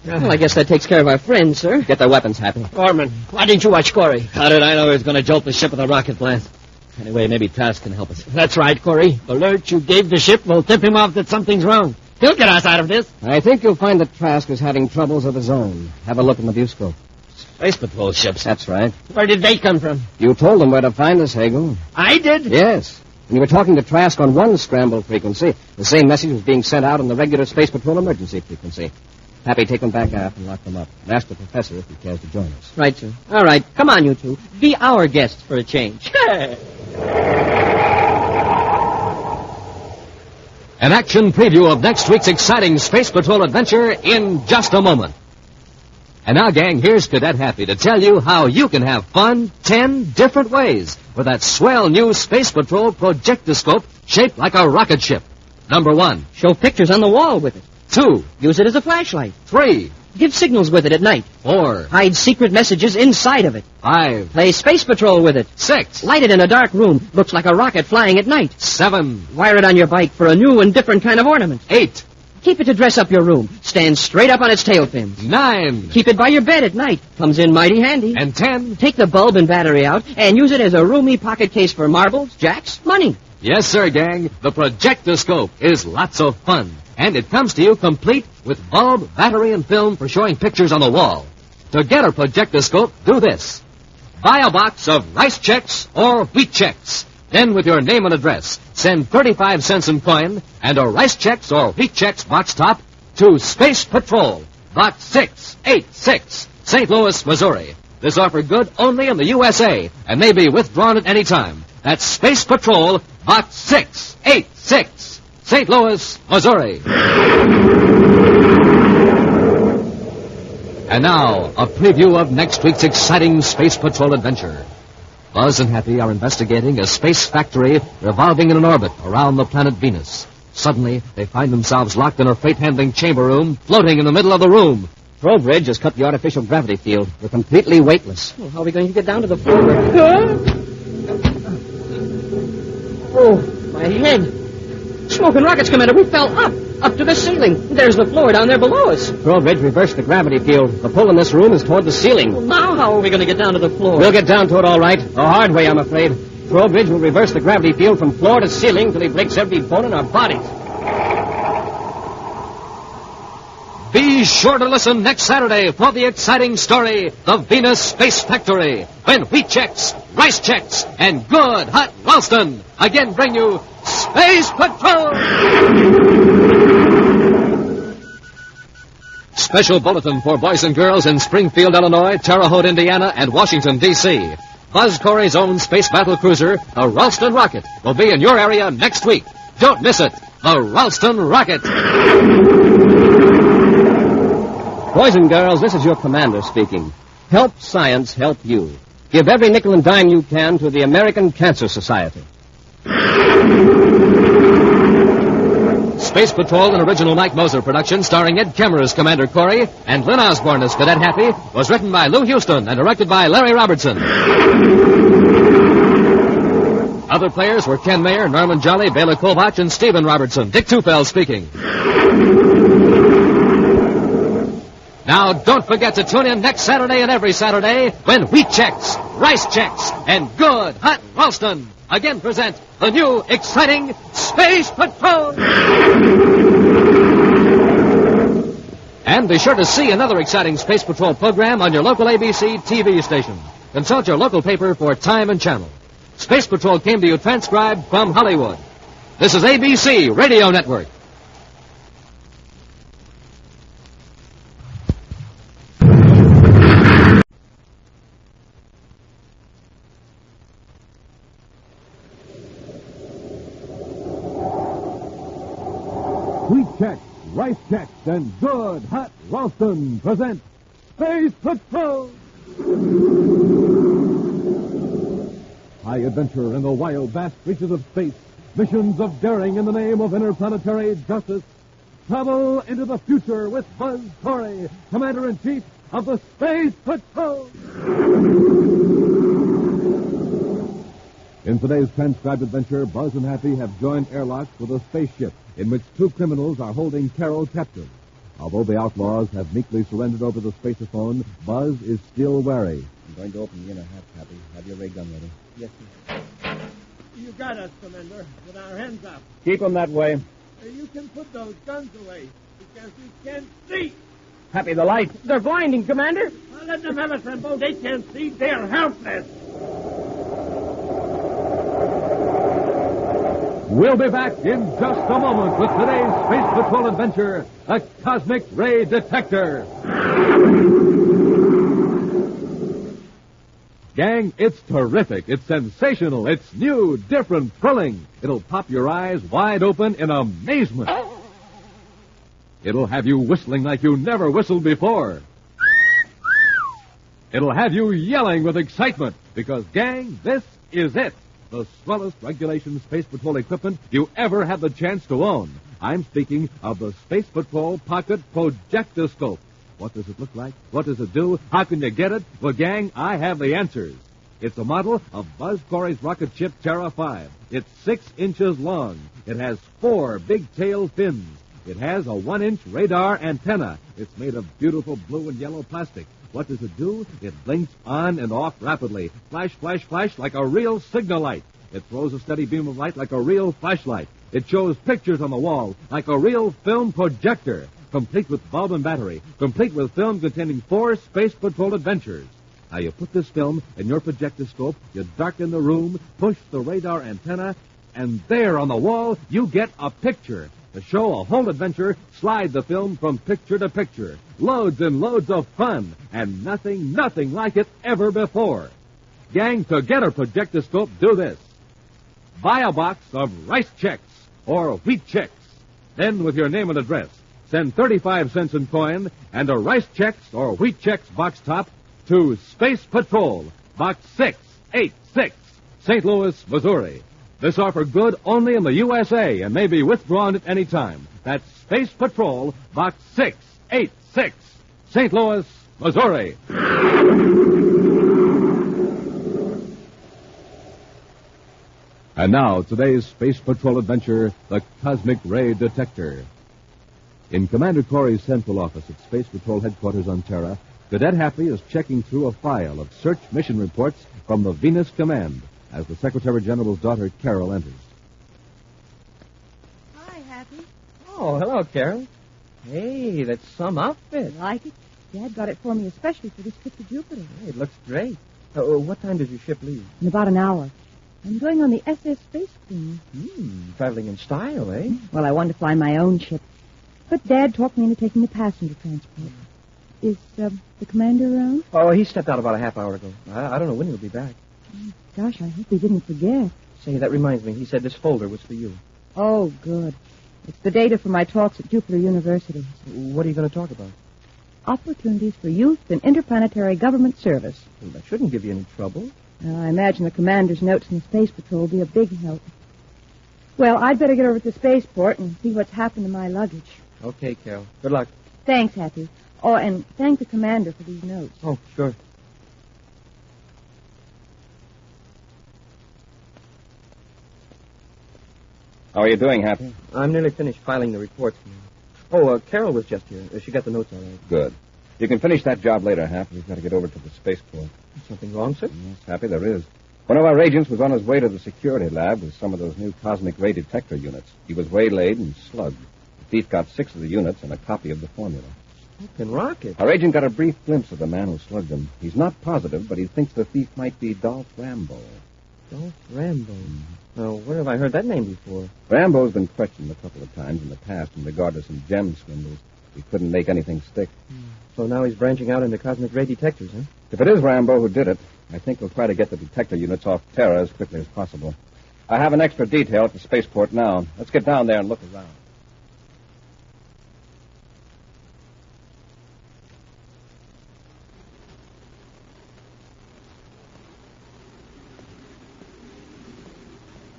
I: Well, I guess that takes care of our friends, sir. Get their weapons, Happy.
S: Foreman, why didn't you watch Corry?
M: How did I know he was going to jolt the ship with a rocket blast? Anyway, maybe Trask can help us.
S: That's right, Corry. The alert you gave the ship will tip him off that something's wrong. He'll get us out of this.
N: I think you'll find that Trask is having troubles of his own. Have a look in the viewscope.
M: Space Patrol ships.
N: That's right.
S: Where did they come from?
N: You told them where to find us, Hagel.
S: I did?
N: Yes. When you were talking to Trask on one scramble frequency, the same message was being sent out on the regular Space Patrol emergency frequency. Happy, take them back aft and lock them up. And ask the professor if he cares to join us.
I: Right, sir. All right. Come on, you two. Be our guests for a change.
A: An action preview of next week's exciting Space Patrol adventure in just a moment. And now, gang, here's Cadet Happy to tell you how you can have fun 10 different ways with that swell new Space Patrol projectoscope shaped like a rocket ship. Number 1.
I: Show pictures on the wall with it.
A: 2.
I: Use it as a flashlight.
A: 3.
I: Give signals with it at night.
A: 4.
I: Hide secret messages inside of it.
A: 5.
I: Play Space Patrol with it.
A: 6.
I: Light it in a dark room. Looks like a rocket flying at night.
A: 7.
I: Wire it on your bike for a new and different kind of ornament.
A: 8.
I: Keep it to dress up your room. Stand straight up on its tail fins.
A: 9.
I: Keep it by your bed at night. Comes in mighty handy.
A: And 10.
I: Take the bulb and battery out and use it as a roomy pocket case for marbles, jacks, money.
A: Yes, sir, gang. The projectoscope is lots of fun. And it comes to you complete with bulb, battery, and film for showing pictures on the wall. To get a projectoscope, do this. Buy a box of rice checks or wheat checks. Then, with your name and address, send 35 cents in coin and a rice checks or wheat checks box top to Space Patrol, Box 686, St. Louis, Missouri. This offer good only in the USA and may be withdrawn at any time. That's Space Patrol, Box 686, St. Louis, Missouri. And now, a preview of next week's exciting Space Patrol adventure. Buzz and Happy are investigating a space factory revolving in an orbit around the planet Venus. Suddenly, they find themselves locked in a freight-handling chamber room, floating in the middle of the room.
N: Trowbridge has cut the artificial gravity field. We're completely weightless.
I: Well, how are we going to get down to the floor? Oh, my head. Smoking rockets, Commander. We fell up to the ceiling. There's the floor down there below us.
N: Trowbridge reversed the gravity field. The pull in this room is toward the ceiling.
I: Well, now how are we going to get down to the floor?
N: We'll get down to it all right. The hard way, I'm afraid. Trowbridge will reverse the gravity field from floor to ceiling till he breaks every bone in our bodies.
A: Be sure to listen next Saturday for the exciting story, The Venus Space Factory, when wheat checks, rice checks, and good hot Ralston again bring you Space Patrol! Special bulletin for boys and girls in Springfield, Illinois, Terre Haute, Indiana, and Washington, D.C. Buzz Corry's own space battle cruiser, the Ralston Rocket, will be in your area next week. Don't miss it. The Ralston Rocket.
N: Boys and girls, this is your commander speaking. Help science help you. Give every nickel and dime you can to the American Cancer Society.
A: Space Patrol, an original Mike Moser production starring Ed Kemmer as Commander Corry and Lyn Osborn as Cadet Happy, was written by Lou Houston and directed by Larry Robertson. Other players were Ken Mayer, Norman Jolly, Bela Kovach, and Stephen Robertson. Dick Tufeld speaking. Now, don't forget to tune in next Saturday and every Saturday when wheat checks, rice checks, and good hot Ralston again present the new exciting Space Patrol. And be sure to see another exciting Space Patrol program on your local ABC TV station.
D: Consult your local paper for time and channel. Space Patrol came to you transcribed from Hollywood. This is ABC Radio Network.
A: Sweet checks, rice checks, and good hot Lonesome present Space Patrol! High adventure in the wild, vast reaches of space. Missions of daring in the name of interplanetary justice. Travel into the future with Buzz Corry, Commander-in-Chief of the Space Patrol! In today's transcribed adventure, Buzz and Happy have joined airlocks with a spaceship in which two criminals are holding Carol captive. Although the outlaws have meekly surrendered over the spaceophone, Buzz is still wary.
H: I'm going to open the inner hatch, Happy. Have your ray gun ready.
J: Yes, sir. You got us, Commander, with our hands up.
H: Keep them that way.
J: You can put those guns away, because we can't see.
H: Happy, the light.
J: They're blinding, Commander. Well, let them have us, Rambo. They can't see. They're helpless.
A: We'll be back in just a moment with today's Space Patrol adventure, the Cosmic Ray Detector. Gang, it's terrific. It's sensational. It's new, different, thrilling. It'll pop your eyes wide open in amazement. It'll have you whistling like you never whistled before. It'll have you yelling with excitement because, gang, this is it. The swellest regulation Space Patrol equipment you ever had the chance to own. I'm speaking of the Space Patrol Pocket Projectoscope. What does it look like? What does it do? How can you get it? Well, gang, I have the answers. It's a model of Buzz Corry's rocket ship Terra 5. It's 6 inches long. It has 4 big tail fins. It has a 1-inch radar antenna. It's made of beautiful blue and yellow plastic. What does it do? It blinks on and off rapidly. Flash, flash, flash like a real signal light. It throws a steady beam of light like a real flashlight. It shows pictures on the wall like a real film projector. Complete with bulb and battery. Complete with film containing 4 Space Patrol adventures. Now you put this film in your projectoscope, you darken the room, push the radar antenna, and there on the wall you get a picture. To show a whole adventure, slide the film from picture to picture. Loads and loads of fun, and nothing like it ever before. Gang, to get a projectoscope, do this. Buy a box of rice checks or wheat checks. Then, with your name and address, send 35 cents in coin and a rice checks or wheat checks box top to Space Patrol, Box 686, St. Louis, Missouri. This offer good only in the USA and may be withdrawn at any time. That's Space Patrol, Box 686, St. Louis, Missouri. And now, today's Space Patrol adventure, the Cosmic Ray Detector. In Commander Corry's central office at Space Patrol headquarters on Terra, Cadet Happy is checking through a file of search mission reports from the Venus Command as the Secretary General's daughter, Carol, enters.
Q: Hi, Happy.
T: Oh, hello, Carol. Hey, that's some outfit.
Q: You like it? Dad got it for me especially for this trip to Jupiter.
T: Hey, it looks great. What time does your ship leave?
Q: In about an hour. I'm going on the SS Space Queen.
T: Traveling in style, eh?
Q: Well, I wanted to fly my own ship. But Dad talked me into taking the passenger transport. Is the commander around?
T: Oh, he stepped out about a half hour ago. I don't know when he'll be back.
Q: Gosh, I hope he didn't forget.
T: Say, that reminds me. He said this folder was for you.
Q: Oh, good. It's the data for my talks at Jupiter University.
T: What are you going to talk about?
Q: Opportunities for youth in interplanetary government service.
T: Well, that shouldn't give you any trouble.
Q: I imagine the commander's notes in the Space Patrol will be a big help. Well, I'd better get over to the spaceport and see what's happened to my luggage.
T: Okay, Carol. Good luck.
Q: Thanks, Happy. Oh, and thank the commander for these notes.
T: Oh, sure.
H: How are you doing, Happy?
T: I'm nearly finished filing the reports. Oh, Carol was just here. She got the notes all right.
H: Good. You can finish that job later, Happy. We've got to get over to the spaceport.
T: Something wrong, sir?
H: Yes, Happy, there is. One of our agents was on his way to the security lab with some of those new cosmic ray detector units. He was waylaid and slugged. The thief got 6 of the units and a copy of the formula.
T: Fucking rocket.
H: Our agent got a brief glimpse of the man who slugged him. He's not positive, but he thinks the thief might be Dolph Rambo.
T: Dolph Rambo. Now, where have I heard that name before?
H: Rambo's been questioned a couple of times in the past in regard to some gem swindles. He couldn't make anything stick.
T: So now he's branching out into cosmic ray detectors, huh?
H: If it is Rambo who did it, I think we'll try to get the detector units off Terra as quickly as possible. I have an extra detail at the spaceport now. Let's get down there and look around.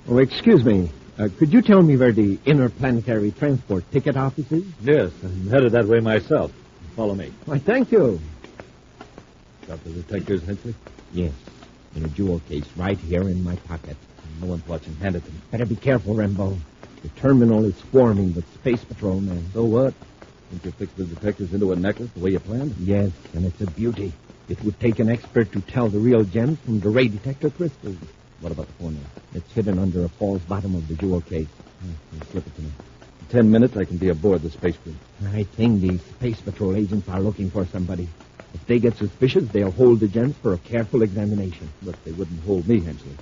B: Oh, excuse me. Could you tell me where the interplanetary transport ticket office is?
A: Yes, I'm headed that way myself. Follow me.
B: Why, thank you.
A: Got the detectors, Hensley?
B: Yes, in a jewel case right here in my pocket.
A: No one's watching. Hand it to me.
B: Better be careful, Rambo. The terminal is swarming with space patrol men.
A: So what? Think you fix the detectors into a necklace the way you planned?
B: Yes, and it's a beauty. It would take an expert to tell the real gems from the ray detector crystals.
A: What about the formula?
B: It's hidden under a false bottom of the jewel case.
A: Slip it to me. In 10 minutes, I can be aboard the space crew.
B: I think these space patrol agents are looking for somebody. If they get suspicious, they'll hold the gems for a careful examination.
A: But they wouldn't hold me, Hensley.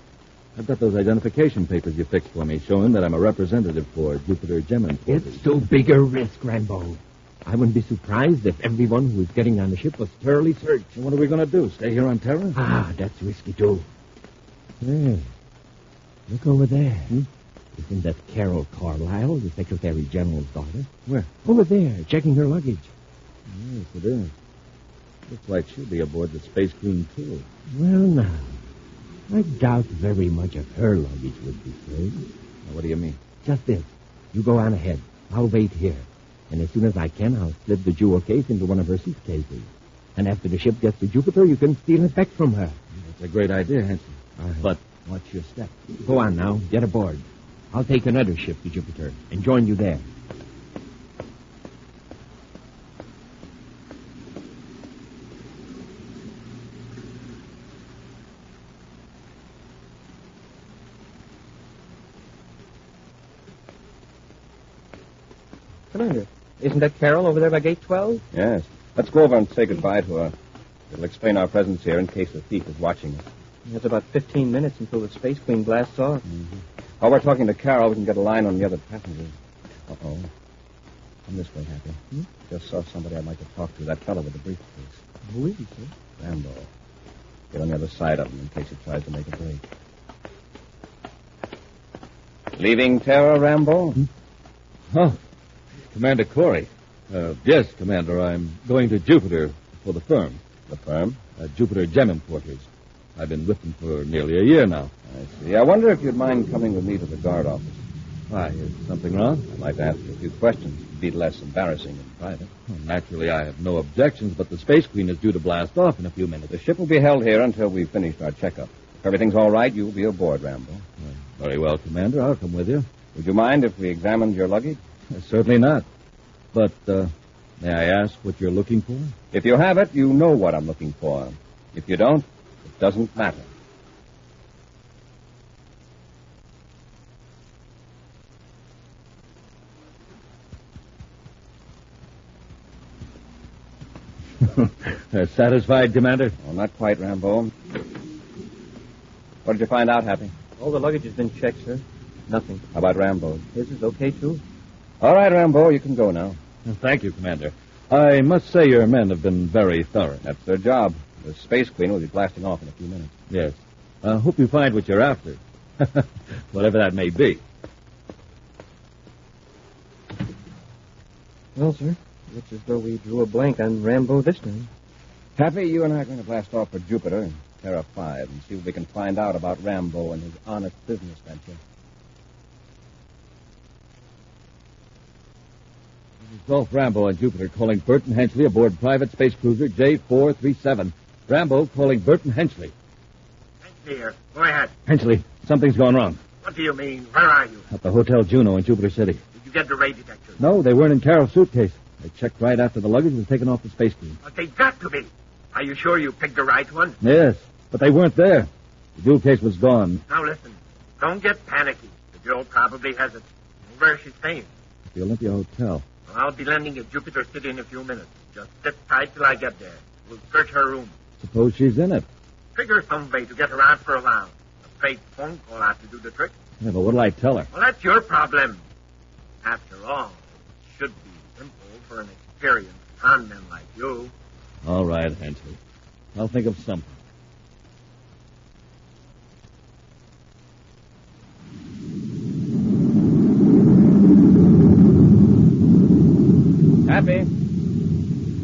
A: I've got those identification papers you fixed for me showing that I'm a representative for Jupiter Gem Importers.
B: It's too big a risk, Rambo. I wouldn't be surprised if everyone who was getting on the ship was thoroughly searched.
A: And what are we going to do? Stay here on Terra?
B: Ah, that's risky, too. Hey, look over there. Isn't that Carol Carlisle, the Secretary General's daughter?
A: Where?
B: Over there, checking her luggage.
A: Yes, it is. Looks like she'll be aboard the Space Queen, too.
B: Well, now, I doubt very much if her luggage would be saved.
A: Now, what do you mean?
B: Just this. You go on ahead. I'll wait here. And as soon as I can, I'll slip the jewel case into one of her suitcases. And after the ship gets to Jupiter, you can steal it back from her.
A: That's a great idea, Henson. But watch your step.
B: Go on now. Get aboard. I'll take another ship to Jupiter and join you there.
T: Commander, isn't that Carol over there by gate 12?
H: Yes. Let's go over and say goodbye to her. It'll explain our presence here in case the thief is watching us.
T: It's about 15 minutes until the Space Queen blasts off.
H: While we're talking to Carol, we can get a line on the other passengers. Uh-oh. Come this way, Happy. Just saw somebody I'd like to talk to. That fellow with the briefcase.
T: Who is he, sir?
H: Rambo. Get on the other side of him in case he tries to make a break. Leaving Terra, Rambo?
A: Oh, Commander Corry. Yes, Commander, I'm going to Jupiter for the firm.
H: The firm?
A: Jupiter Gem Importers. I've been with them for nearly a year now.
H: I see. I wonder if you'd mind coming with me to the guard office.
A: Why, is something wrong?
H: I'd like to ask you a few questions. It'd be less embarrassing in private.
A: Well, naturally, I have no objections, but the Space Queen is due to blast off in a few minutes.
H: The ship will be held here until we've finished our checkup. If everything's all right, you'll be aboard, Rambo.
A: Very well, Commander. I'll come with you.
H: Would you mind if we examined your luggage?
A: Certainly not. But, may I ask what you're looking for?
H: If you have it, you know what I'm looking for. If you don't, it doesn't matter.
A: Satisfied, Commander?
H: Well, not quite, Rambo. What did you find out, Happy?
T: All the luggage has been checked, sir. Nothing.
H: How about Rambo?
T: His is okay, too.
H: All right, Rambo, you can go now.
A: Thank you, Commander. I must say your men have been very thorough.
H: That's their job. The Space Queen will be blasting off in a few minutes.
A: Yes. I hope you find what you're after. Whatever that may be.
T: Well, sir, looks as though we drew a blank on Rambo this time.
H: Happy, you and I are going to blast off for Jupiter and Terra 5 and see what we can find out about Rambo and his honest business venture.
A: This is Dolph Rambo on Jupiter calling Burton Henchley aboard private space cruiser J437. Rambo calling Burton Henchley.
J: Here, go ahead.
A: Henchley, something's gone wrong.
J: What do you mean? Where are you?
A: At the Hotel Juno in Jupiter City.
J: Did you get the ray detectors?
A: No, they weren't in Carol's suitcase. They checked right after the luggage was taken off the space crew.
J: But they got to be. Are you sure you picked the right one?
A: Yes, but they weren't there. The jewel case was gone.
J: Now listen, don't get panicky. The girl probably has it. Where is she staying?
A: At the Olympia Hotel.
J: Well, I'll be landing at Jupiter City in a few minutes. Just sit tight till I get there. We'll search her room.
M: Suppose she's in it.
J: Figure some way to get her out for a while. A straight phone call out to do the trick.
M: Yeah, but what'll I tell her?
J: Well, that's your problem. After all, it should be simple for an experienced conman like you.
M: All right, Hensley. I'll think of something.
T: Happy?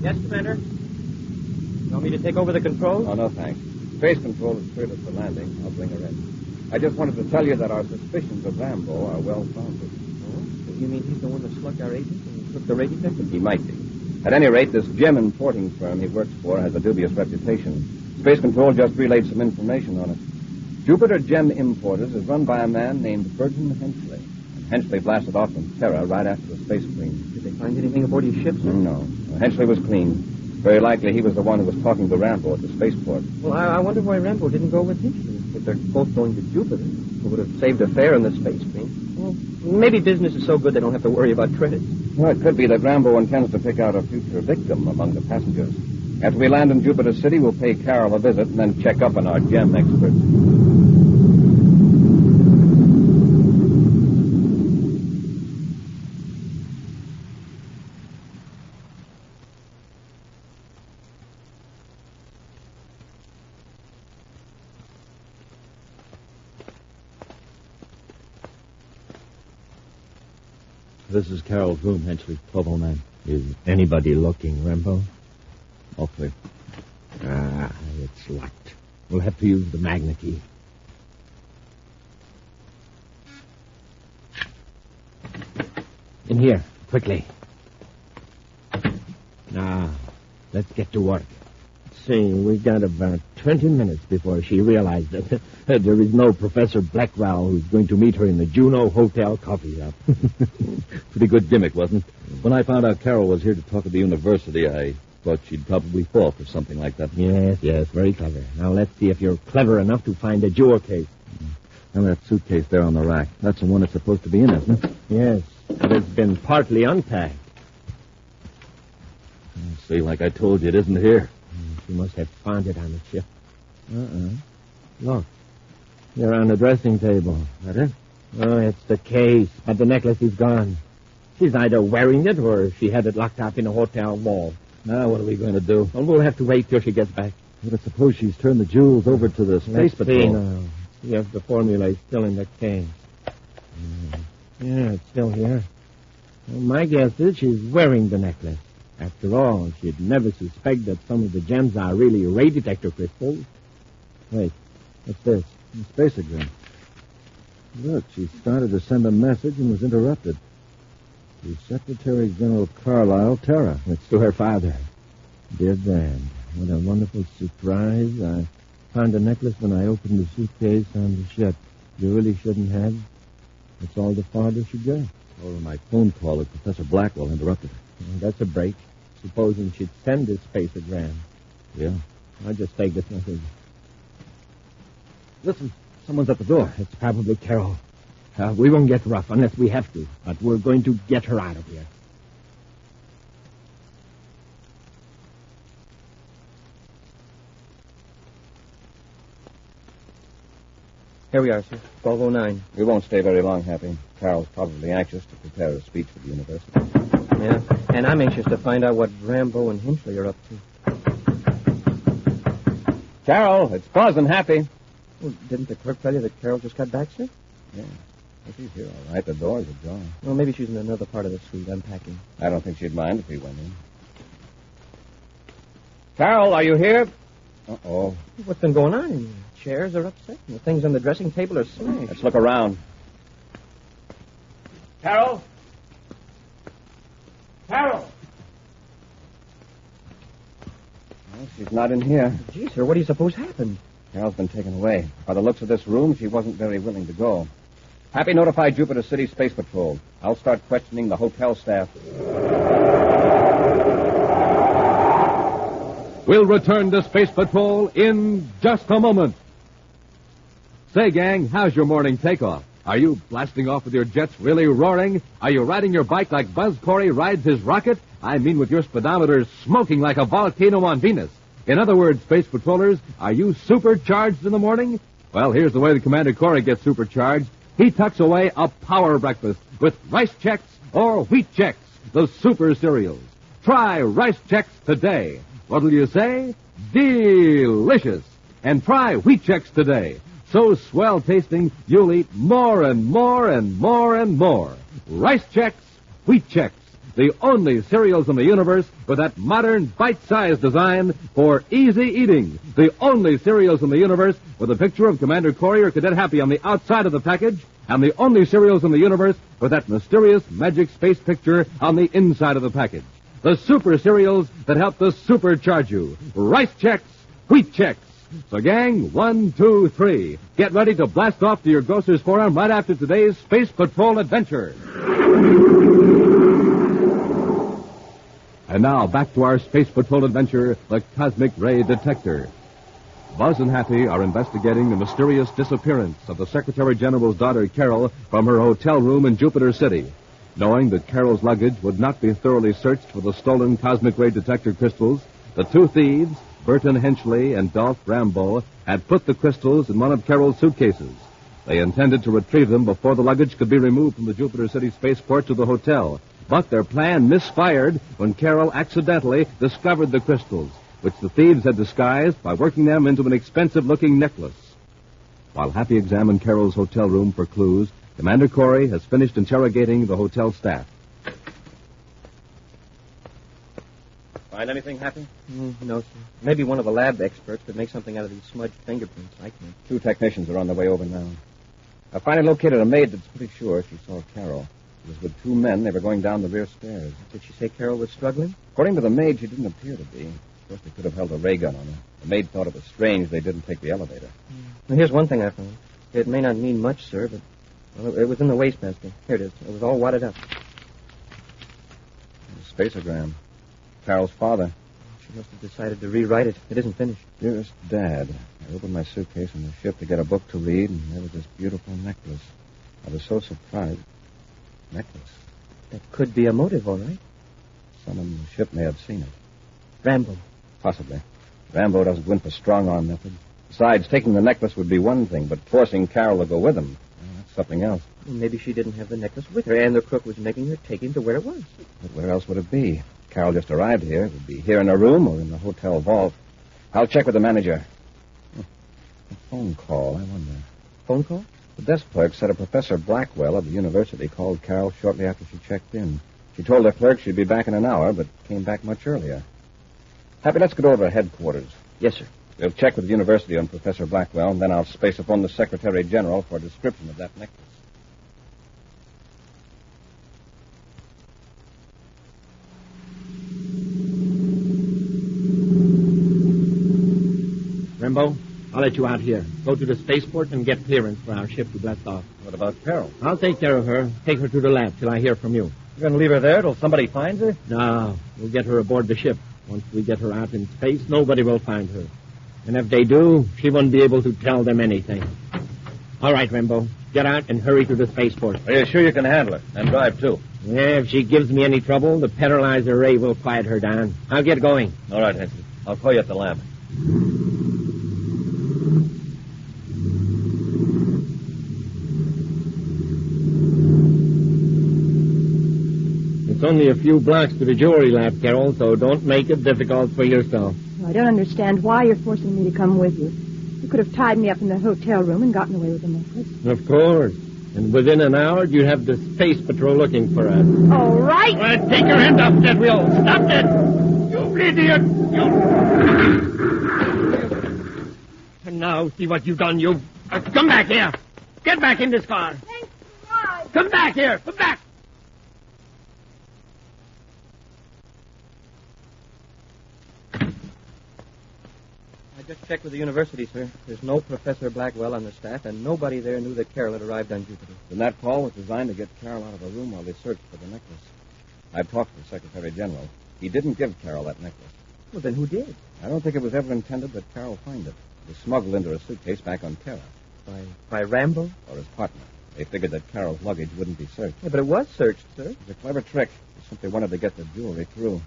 T: Yes, Commander? You want me to take over the controls?
H: Oh, no, thanks. Space Control has cleared us for landing. I'll bring her in. I just wanted to tell you that our suspicions of Rambo are well-founded.
T: Oh? You mean he's the one that slugged our agent and took the ray detector?
H: He might be. At any rate, this gem importing firm he works for has a dubious reputation. Space Control just relayed some information on it. Jupiter Gem Importers is run by a man named Burton Hensley. And Hensley blasted off from Terra right after the space clean.
T: Did they find anything aboard his ship, sir?
H: No. Hensley was clean. Very likely he was the one who was talking to Rambo at the spaceport.
T: Well, I wonder why Rambo didn't go with Hinchley. If they're both going to Jupiter, it would have saved a fare in the space clean. Well, maybe business is so good they don't have to worry about credits.
H: Well, it could be that Rambo intends to pick out a future victim among the passengers. After we land in Jupiter City, we'll pay Carol a visit and then check up on our gem expert.
M: This is Carol's room, Hensley, 1209.
B: Is anybody looking, Rambo?
M: All clear.
B: It's locked. We'll have to use the magnet key. In here, quickly. Now, let's get to work. See, we got about 20 minutes before she realized that there is no Professor Blackwell who's going to meet her in the Juno Hotel coffee shop.
M: Pretty good gimmick, wasn't it? When I found out Carol was here to talk at the university, I thought she'd probably fall for something like that.
B: Yes, very clever. Now, let's see if you're clever enough to find a jewel case.
M: And that suitcase there on the rack. That's the one it's supposed to be in, isn't it?
B: Yes, but it's been partly unpacked.
M: See, like I told you, it isn't here.
B: She must have found it on the ship. Look. They're on the dressing table.
M: That it?
B: Oh, it's the case, but the necklace is gone. She's either wearing it or she had it locked up in a hotel wall.
M: Now, what are we going to do?
B: Well, we'll have to wait till she gets back.
M: But I suppose she's turned the jewels over to the space patrol.
B: See now. Yes, the formula is still in the case. Yeah, it's still here. Well, my guess is she's wearing the necklace. After all, she'd never suspect that some of the gems are really ray detector crystals.
M: Wait, what's this? A spaceogram. Look, she started to send a message and was interrupted. To Secretary General Carlisle, Terra.
B: It's to her father. Dear Dad, what a wonderful surprise. I found the necklace when I opened the suitcase on the ship. You really shouldn't have. That's all the father should get.
M: Over my phone call with Professor Blackwell interrupted her.
B: Well, that's a break. Supposing she'd send this spaceogram.
M: Yeah.
B: I'll just take this message.
M: Listen, someone's at the door.
B: It's probably Carol. We won't get rough unless we have to, but we're going to get her out of here.
T: Here we are, sir. 1209.
H: We won't stay very long, Happy. Carol's probably anxious to prepare a speech for the university.
T: Yeah, and I'm anxious to find out what Rambo and Hinchley are up to.
H: Carol, it's Buzz and Happy.
T: Well, didn't the clerk tell you that Carol just got back, sir?
H: Yeah. Well, she's here all right. The doors are ajar.
T: Well, maybe she's in another part of the suite unpacking.
H: I don't think she'd mind if we went in. Carol, are you here? Uh-oh.
T: What's been going on? The chairs are upset, and the things on the dressing table are smashed.
H: Let's look around.
J: Carol? Carol!
H: Well, she's not in here.
T: Gee, sir, what do you suppose happened?
H: Carol's been taken away. By the looks of this room, she wasn't very willing to go. Happy notified Jupiter City Space Patrol. I'll start questioning the hotel staff.
A: We'll return to Space Patrol in just a moment. Say, gang, how's your morning takeoff? Are you blasting off with your jets really roaring? Are you riding your bike like Buzz Corry rides his rocket? I mean with your speedometer smoking like a volcano on Venus. In other words, Space Patrollers, are you supercharged in the morning? Well, here's the way the Commander Corry gets supercharged. He tucks away a power breakfast with Rice Chex or Wheat Chex, the super cereals. Try Rice Chex today. What'll you say? Delicious. And try Wheat Chex today. So swell tasting, you'll eat more and more and more and more. Rice Chex, Wheat Chex, the only cereals in the universe with that modern bite-sized design for easy eating. The only cereals in the universe with a picture of Commander Corry or Cadet Happy on the outside of the package, and the only cereals in the universe with that mysterious magic space picture on the inside of the package. The super cereals that help to supercharge you. Rice Chex, Wheat Chex. So, gang, 1, 2, 3. Get ready to blast off to your grocer's forum right after today's Space Patrol adventure. And now, back to our Space Patrol adventure, the Cosmic Ray Detector. Buzz and Happy are investigating the mysterious disappearance of the Secretary General's daughter, Carol, from her hotel room in Jupiter City. Knowing that Carol's luggage would not be thoroughly searched for the stolen Cosmic Ray Detector crystals, the two thieves, Burton Henchley and Dolph Rambo, had put the crystals in one of Carol's suitcases. They intended to retrieve them before the luggage could be removed from the Jupiter City spaceport to the hotel. But their plan misfired when Carol accidentally discovered the crystals, which the thieves had disguised by working them into an expensive-looking necklace. While Happy examined Carol's hotel room for clues, Commander Corry has finished interrogating the hotel staff.
T: Find anything, Happy? No, sir. Maybe one of the lab experts could make something out of these smudged fingerprints. I can't.
H: 2 technicians are on their way over now. I finally located a maid that's pretty sure she saw Carol. She was with 2 men. They were going down the rear stairs.
T: Did she say Carol was struggling?
H: According to the maid, she didn't appear to be. Of course, they could have held a ray gun on her. The maid thought it was strange they didn't take the elevator.
T: Well, here's one thing I found. It may not mean much, sir, but it was in the wastebasket. Here it is. It was all wadded up.
H: A spaceogram. Carol's father.
T: She must have decided to rewrite it. It isn't finished.
H: Dearest Dad, I opened my suitcase on the ship to get a book to read, and there was this beautiful necklace. I was so surprised. Necklace?
T: That could be a motive, all right.
H: Someone on the ship may have seen it.
T: Rambo.
H: Possibly. Rambo doesn't win for strong-arm method. Besides, taking the necklace would be one thing, but forcing Carol to go with him, well, that's something else.
T: Well, maybe she didn't have the necklace with her, and the crook was making her take him to where it was.
H: But where else would it be? Carol just arrived here. It would be here in her room or in the hotel vault. I'll check with the manager. A phone call, I wonder.
T: Phone call?
H: The desk clerk said a Professor Blackwell of the university called Carol shortly after she checked in. She told her clerk she'd be back in an hour, but came back much earlier. Happy, let's get over to headquarters.
T: Yes, sir.
H: We'll check with the university on Professor Blackwell, and then I'll space upon the Secretary General for a description of that necklace.
B: Rambo, I'll let you out here. Go to the spaceport and get clearance for our ship to blast off.
H: What about Carol?
B: I'll take care of her. Take her to the lab till I hear from you.
H: You're going to leave her there till somebody finds her?
B: No, we'll get her aboard the ship. Once we get her out in space, nobody will find her. And if they do, she won't be able to tell them anything. All right, Rambo. Get out and hurry to the spaceport.
H: Are you sure you can handle her? And drive, too?
B: Yeah, if she gives me any trouble, the paralyzer ray will quiet her down. I'll get going.
H: All right, Henry. I'll call you at the lab.
B: It's only a few blocks to the jewelry lab, Carol, so don't make it difficult for yourself.
Q: I don't understand why you're forcing me to come with you. You could have tied me up in the hotel room and gotten away with the necklace.
B: Of course. And within an hour, you'd have the space patrol looking for us.
Q: All right.
S: Take your hand off that wheel. Stop that. You idiot. You... And now, see what you've done, you... come back here. Get back in this car.
Q: Thanks, God.
S: Come back here. Come back.
T: I just checked with the university, sir. There's no Professor Blackwell on the staff, and nobody there knew that Carol had arrived on Jupiter.
H: Then that call was designed to get Carol out of her room while they searched for the necklace. I've talked to the Secretary General. He didn't give Carol that necklace.
T: Well, then who did?
H: I don't think it was ever intended that Carol find it. It was smuggled into her suitcase back on Terra.
T: By Rambo?
H: Or his partner. They figured that Carol's luggage wouldn't be searched.
T: Yeah, but it was searched, sir.
H: It's a clever trick. They simply wanted to get the jewelry through.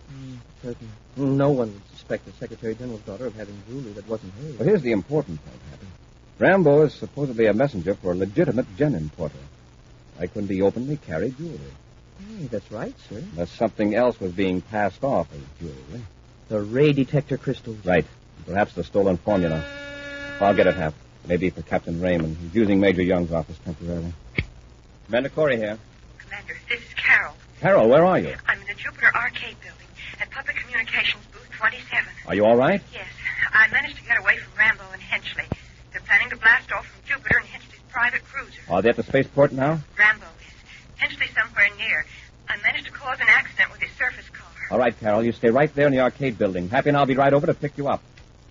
T: Certainly. No one would suspect the Secretary General's daughter of having jewelry that wasn't hers.
H: But here's the important part, Happy. Rambo is supposedly a messenger for a legitimate gem importer. Why couldn't he openly carry jewelry?
T: Hey, that's right, sir.
H: Unless something else was being passed off as jewelry.
T: The ray detector crystals.
H: Right. Perhaps the stolen formula. I'll get it, Hap. Maybe for Captain Raymond. He's using Major Young's office temporarily. Commander Corry here.
L: Commander, this is Carol.
H: Carol, where are you?
L: I'm in the Jupiter Arcade building at Public Communications Booth 27.
H: Are you all right?
L: Yes. I managed to get away from Rambo and Henchley. They're planning to blast off from Jupiter in Henchley's private cruiser.
H: Are they at the spaceport now?
L: Rambo is. Henchley somewhere near. I managed to cause an accident with his surface car.
H: All right, Carol. You stay right there in the arcade building. Happy and I'll be right over to pick you up.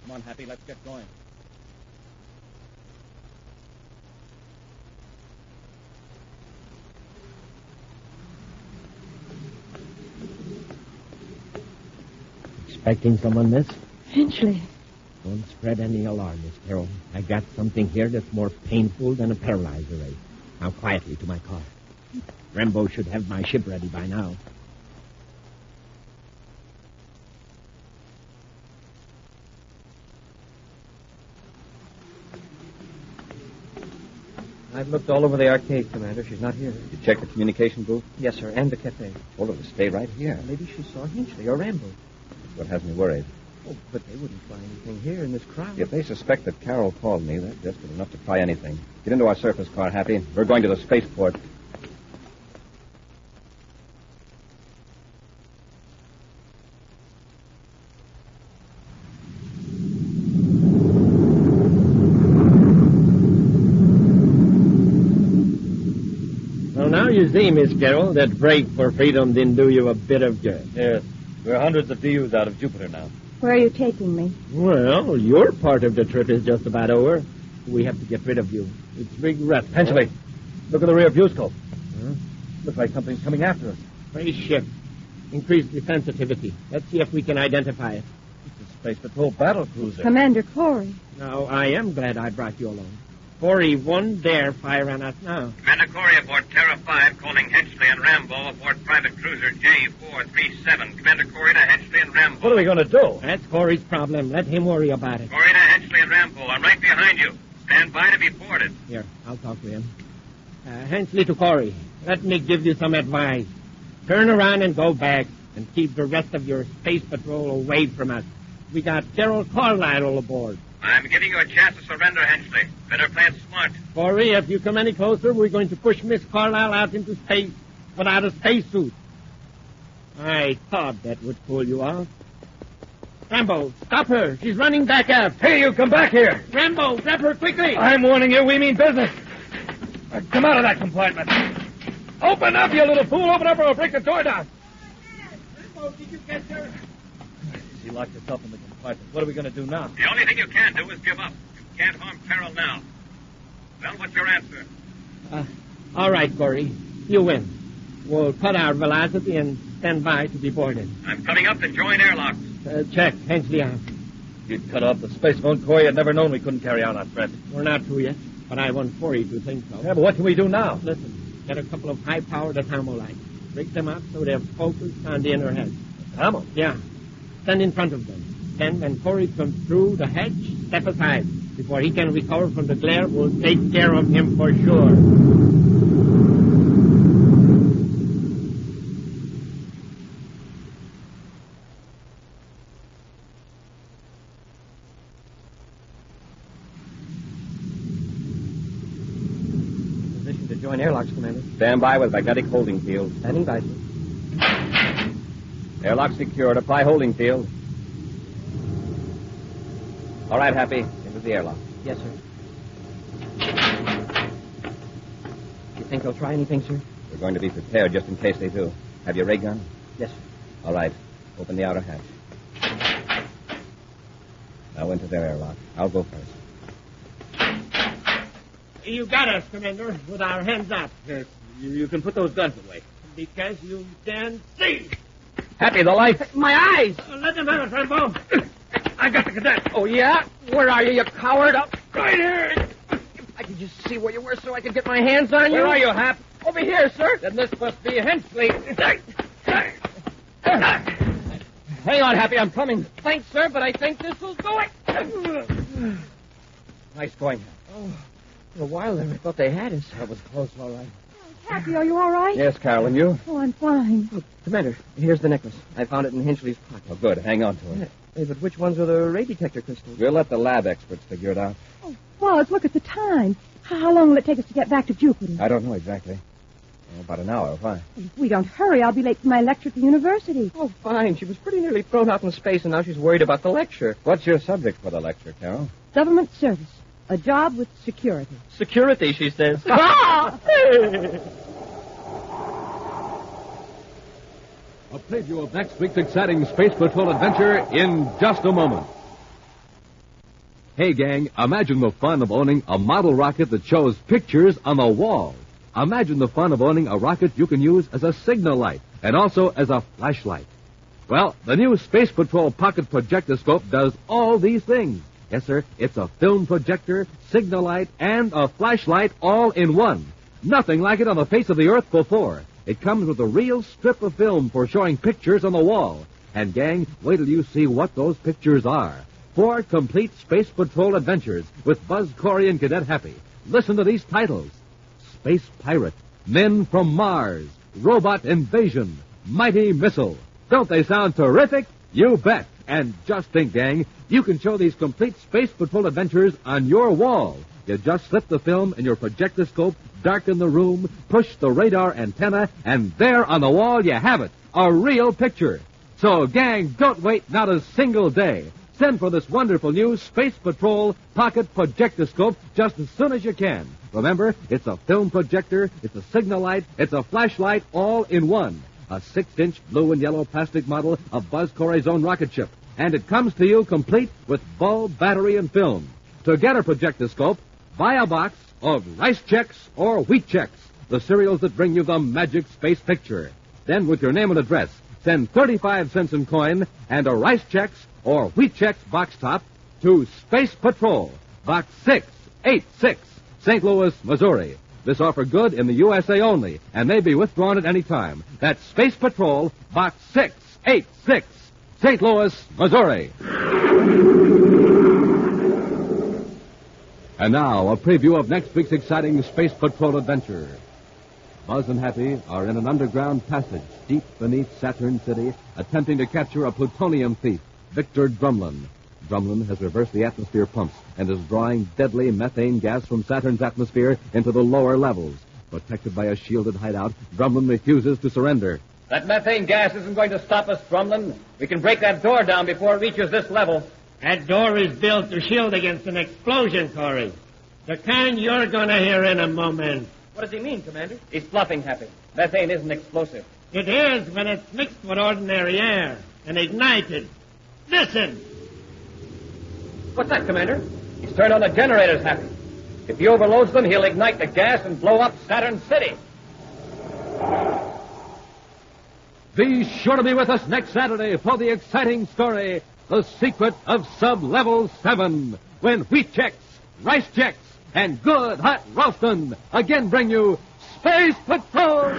H: Come on, Happy. Let's get going.
B: Expecting someone, miss?
Q: Henchley.
B: Don't spread any alarm, Miss Carol. I got something here that's more painful than a paralyzer ray. Now quietly to my car. Rambo should have my ship ready by now.
T: I've looked all over the arcade, Commander. She's not here.
H: You checked the communication booth?
T: Yes, sir, and the cafe.
H: Told her to stay right here.
T: Maybe she saw Henchley or Rambo.
H: That's what has me worried.
T: Oh, but they wouldn't try anything here in this crowd.
H: If they suspect that Carol called me, they're desperate enough to try anything. Get into our surface car, Happy. We're going to the spaceport.
B: Well, now you see, Miss Carol, that break for freedom didn't do you a bit of good.
K: Yes. We're hundreds of DUs out of Jupiter now.
Q: Where are you taking me?
B: Well, your part of the trip is just about over. We have to get rid of you. It's regretful.
K: Henchley, look at the rear view scope. Huh? Looks like something's coming after us.
B: Spaceship. Increase the sensitivity. Let's see if we can identify it.
K: It's a Space Patrol battle cruiser.
Q: Commander Corry.
B: Now, I am glad I brought you along. Corry won't dare fire on us now.
U: Commander Corry aboard Terra 5, calling Henchley and Rambo aboard private cruiser J437. Commander Corry to Henchley and Rambo.
K: What are we going to do?
B: That's Corry's problem. Let him worry about it.
U: Corry to Henchley and Rambo. I'm right behind you. Stand by to be boarded.
B: Here, I'll talk to him. Henchley to Corry. Let me give you some advice. Turn around and go back, and keep the rest of your space patrol away from us. We got Gerald Carlisle aboard.
U: I'm giving you a chance to surrender, Henchley. Better play it smart.
B: Corry, if you come any closer, we're going to push Miss Carlisle out into space without a spacesuit. I thought that would pull you off. Rambo, stop her. She's running back up.
K: Hey, you come back here.
B: Rambo, grab her quickly.
K: I'm warning you, we mean business. Come out of that compartment. Open up, you little fool. Open up or I'll break the door down.
B: Rambo, did you catch her?
K: She locked herself in the compartment. What are we going to do now?
U: The only thing you can do is give up. You can't harm Carol now. Well, what's your answer?
B: All right, Corry. You win. We'll cut our velocity and stand by to be boarded.
U: I'm coming up to join airlocks.
B: Check. Henchley out.
K: You'd cut off the space phone, Corry. I'd never known we couldn't carry out our threat.
B: We're not through yet, but I want Corry to think so.
K: Yeah, but what can we do now?
B: Listen, get a couple of high-powered Atamo lights. Break them up so they're focused on the inner hedge.
K: Atamo?
B: Yeah. Stand in front of them. Then when Corry comes through the hedge, step aside. Before he can recover from the glare, we'll take care of him for sure.
T: Position to join airlocks, Commander.
H: Stand by with magnetic holding field.
T: Standing by, sir.
H: Airlock secured. Apply holding field. All right, Happy. Into the airlock.
T: Yes, sir. You think they'll try anything, sir?
H: We're going to be prepared just in case they do. Have your ray gun?
T: Yes, sir.
H: All right. Open the outer hatch. Now into their airlock. I'll go first.
B: You got us, Commander, with our hands up.
K: Yes. You can put those guns away.
B: Because you can see.
H: Happy, the light.
Q: My eyes.
B: Let them have it, Rambo.
K: I got the cadet.
Q: Oh, yeah? Where are you, you coward? Up
K: Right here.
I: Did you see where you were so I could get my hands on you?
S: Where are you, Hap?
I: Over here, sir.
S: Then this must be Hensley.
I: Hang on, Happy, I'm coming. Thanks, sir, but I think this will do it.
S: Nice going.
I: Oh, for a while there, I thought they had us.
S: That was close, all right.
Q: Happy, are you all right?
S: Yes, Carol, and you?
Q: Oh, I'm fine.
I: Oh, Commander, here's the necklace. I found it in Hinchley's pocket.
S: Oh, good. Hang on to it.
I: Hey, but which ones are the ray detector crystals?
S: We'll let the lab experts figure it out.
Q: Oh, Buzz, look at the time. How long will it take us to get back to Jupiter?
S: I don't know exactly. About an hour. Why?
Q: If we don't hurry, I'll be late for my lecture at the university.
I: Oh, fine. She was pretty nearly thrown out in space, and now she's worried about the lecture.
S: What's your subject for the lecture, Carol?
Q: Government service. A job with security.
I: Security, she says.
A: A preview of next week's exciting Space Patrol adventure in just a moment. Hey, gang, imagine the fun of owning a model rocket that shows pictures on the wall. Imagine the fun of owning a rocket you can use as a signal light and also as a flashlight. Well, the new Space Patrol Pocket Projectoscope does all these things. Yes, sir, it's a film projector, signal light, and a flashlight all in one. Nothing like it on the face of the Earth before. It comes with a real strip of film for showing pictures on the wall. And, gang, wait till you see what those pictures are. 4 complete Space Patrol adventures with Buzz Corry and Cadet Happy. Listen to these titles. Space Pirate, Men from Mars, Robot Invasion, Mighty Missile. Don't they sound terrific? You bet. And just think, gang, you can show these complete Space Patrol adventures on your wall. You just slip the film in your projectoscope, darken the room, push the radar antenna, and there on the wall you have it, a real picture. So, gang, don't wait not a single day. Send for this wonderful new Space Patrol Pocket Projectoscope just as soon as you can. Remember, it's a film projector, it's a signal light, it's a flashlight, all in one. A 6-inch blue and yellow plastic model of Buzz Corry's own rocket ship. And it comes to you complete with bulb, battery, and film. To get a projectoscope, buy a box of Rice Checks or Wheat Checks, the cereals that bring you the magic space picture. Then, with your name and address, send 35 cents in coin and a Rice Checks or Wheat Checks box top to Space Patrol, Box 686, St. Louis, Missouri. This offer good in the USA only and may be withdrawn at any time. That's Space Patrol, Box 686, St. Louis, Missouri. And now, a preview of next week's exciting Space Patrol adventure. Buzz and Happy are in an underground passage deep beneath Saturn City, attempting to capture a plutonium thief, Victor Drumlin. Drumlin has reversed the atmosphere pumps and is drawing deadly methane gas from Saturn's atmosphere into the lower levels. Protected by a shielded hideout, Drumlin refuses to surrender.
S: That methane gas isn't going to stop us, Drumlin. We can break that door down before it reaches this level. That door is built to shield against an explosion, Corry. The kind you're going to hear in a moment.
I: What does he mean, Commander?
S: He's bluffing, Happy. Methane isn't explosive. It is when it's mixed with ordinary air and ignited. Listen!
I: What's that, Commander?
S: He's turned on the generators, Happy. If he overloads them, he'll ignite the gas and blow up Saturn City.
A: Be sure to be with us next Saturday for the exciting story, The Secret of Sub-Level 7, when Wheat Checks, Rice Checks, and Good Hot Ralston again bring you Space Patrol!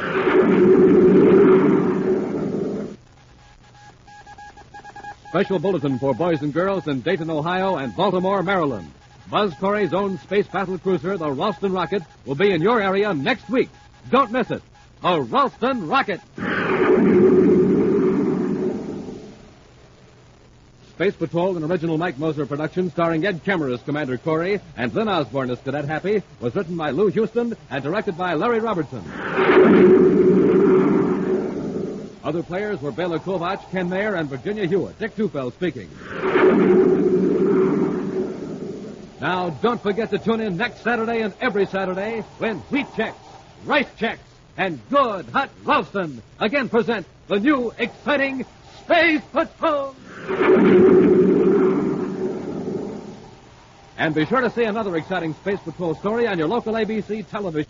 A: Special bulletin for boys and girls in Dayton, Ohio and Baltimore, Maryland. Buzz Corry's own space battle cruiser, the Ralston Rocket, will be in your area next week. Don't miss it. A Ralston Rocket. Space Patrol, an original Mike Moser production starring Ed Kemmer as Commander Corry and Lyn Osborn as Cadet Happy, was written by Lou Houston and directed by Larry Robertson. Other players were Bela Kovac, Ken Mayer, and Virginia Hewitt. Dick Tufel speaking. Now, don't forget to tune in next Saturday and every Saturday when Wheat Checks, Rice Checks, and Good Hot Ralston again present the new exciting Space Patrol. And be sure to see another exciting Space Patrol story on your local ABC television.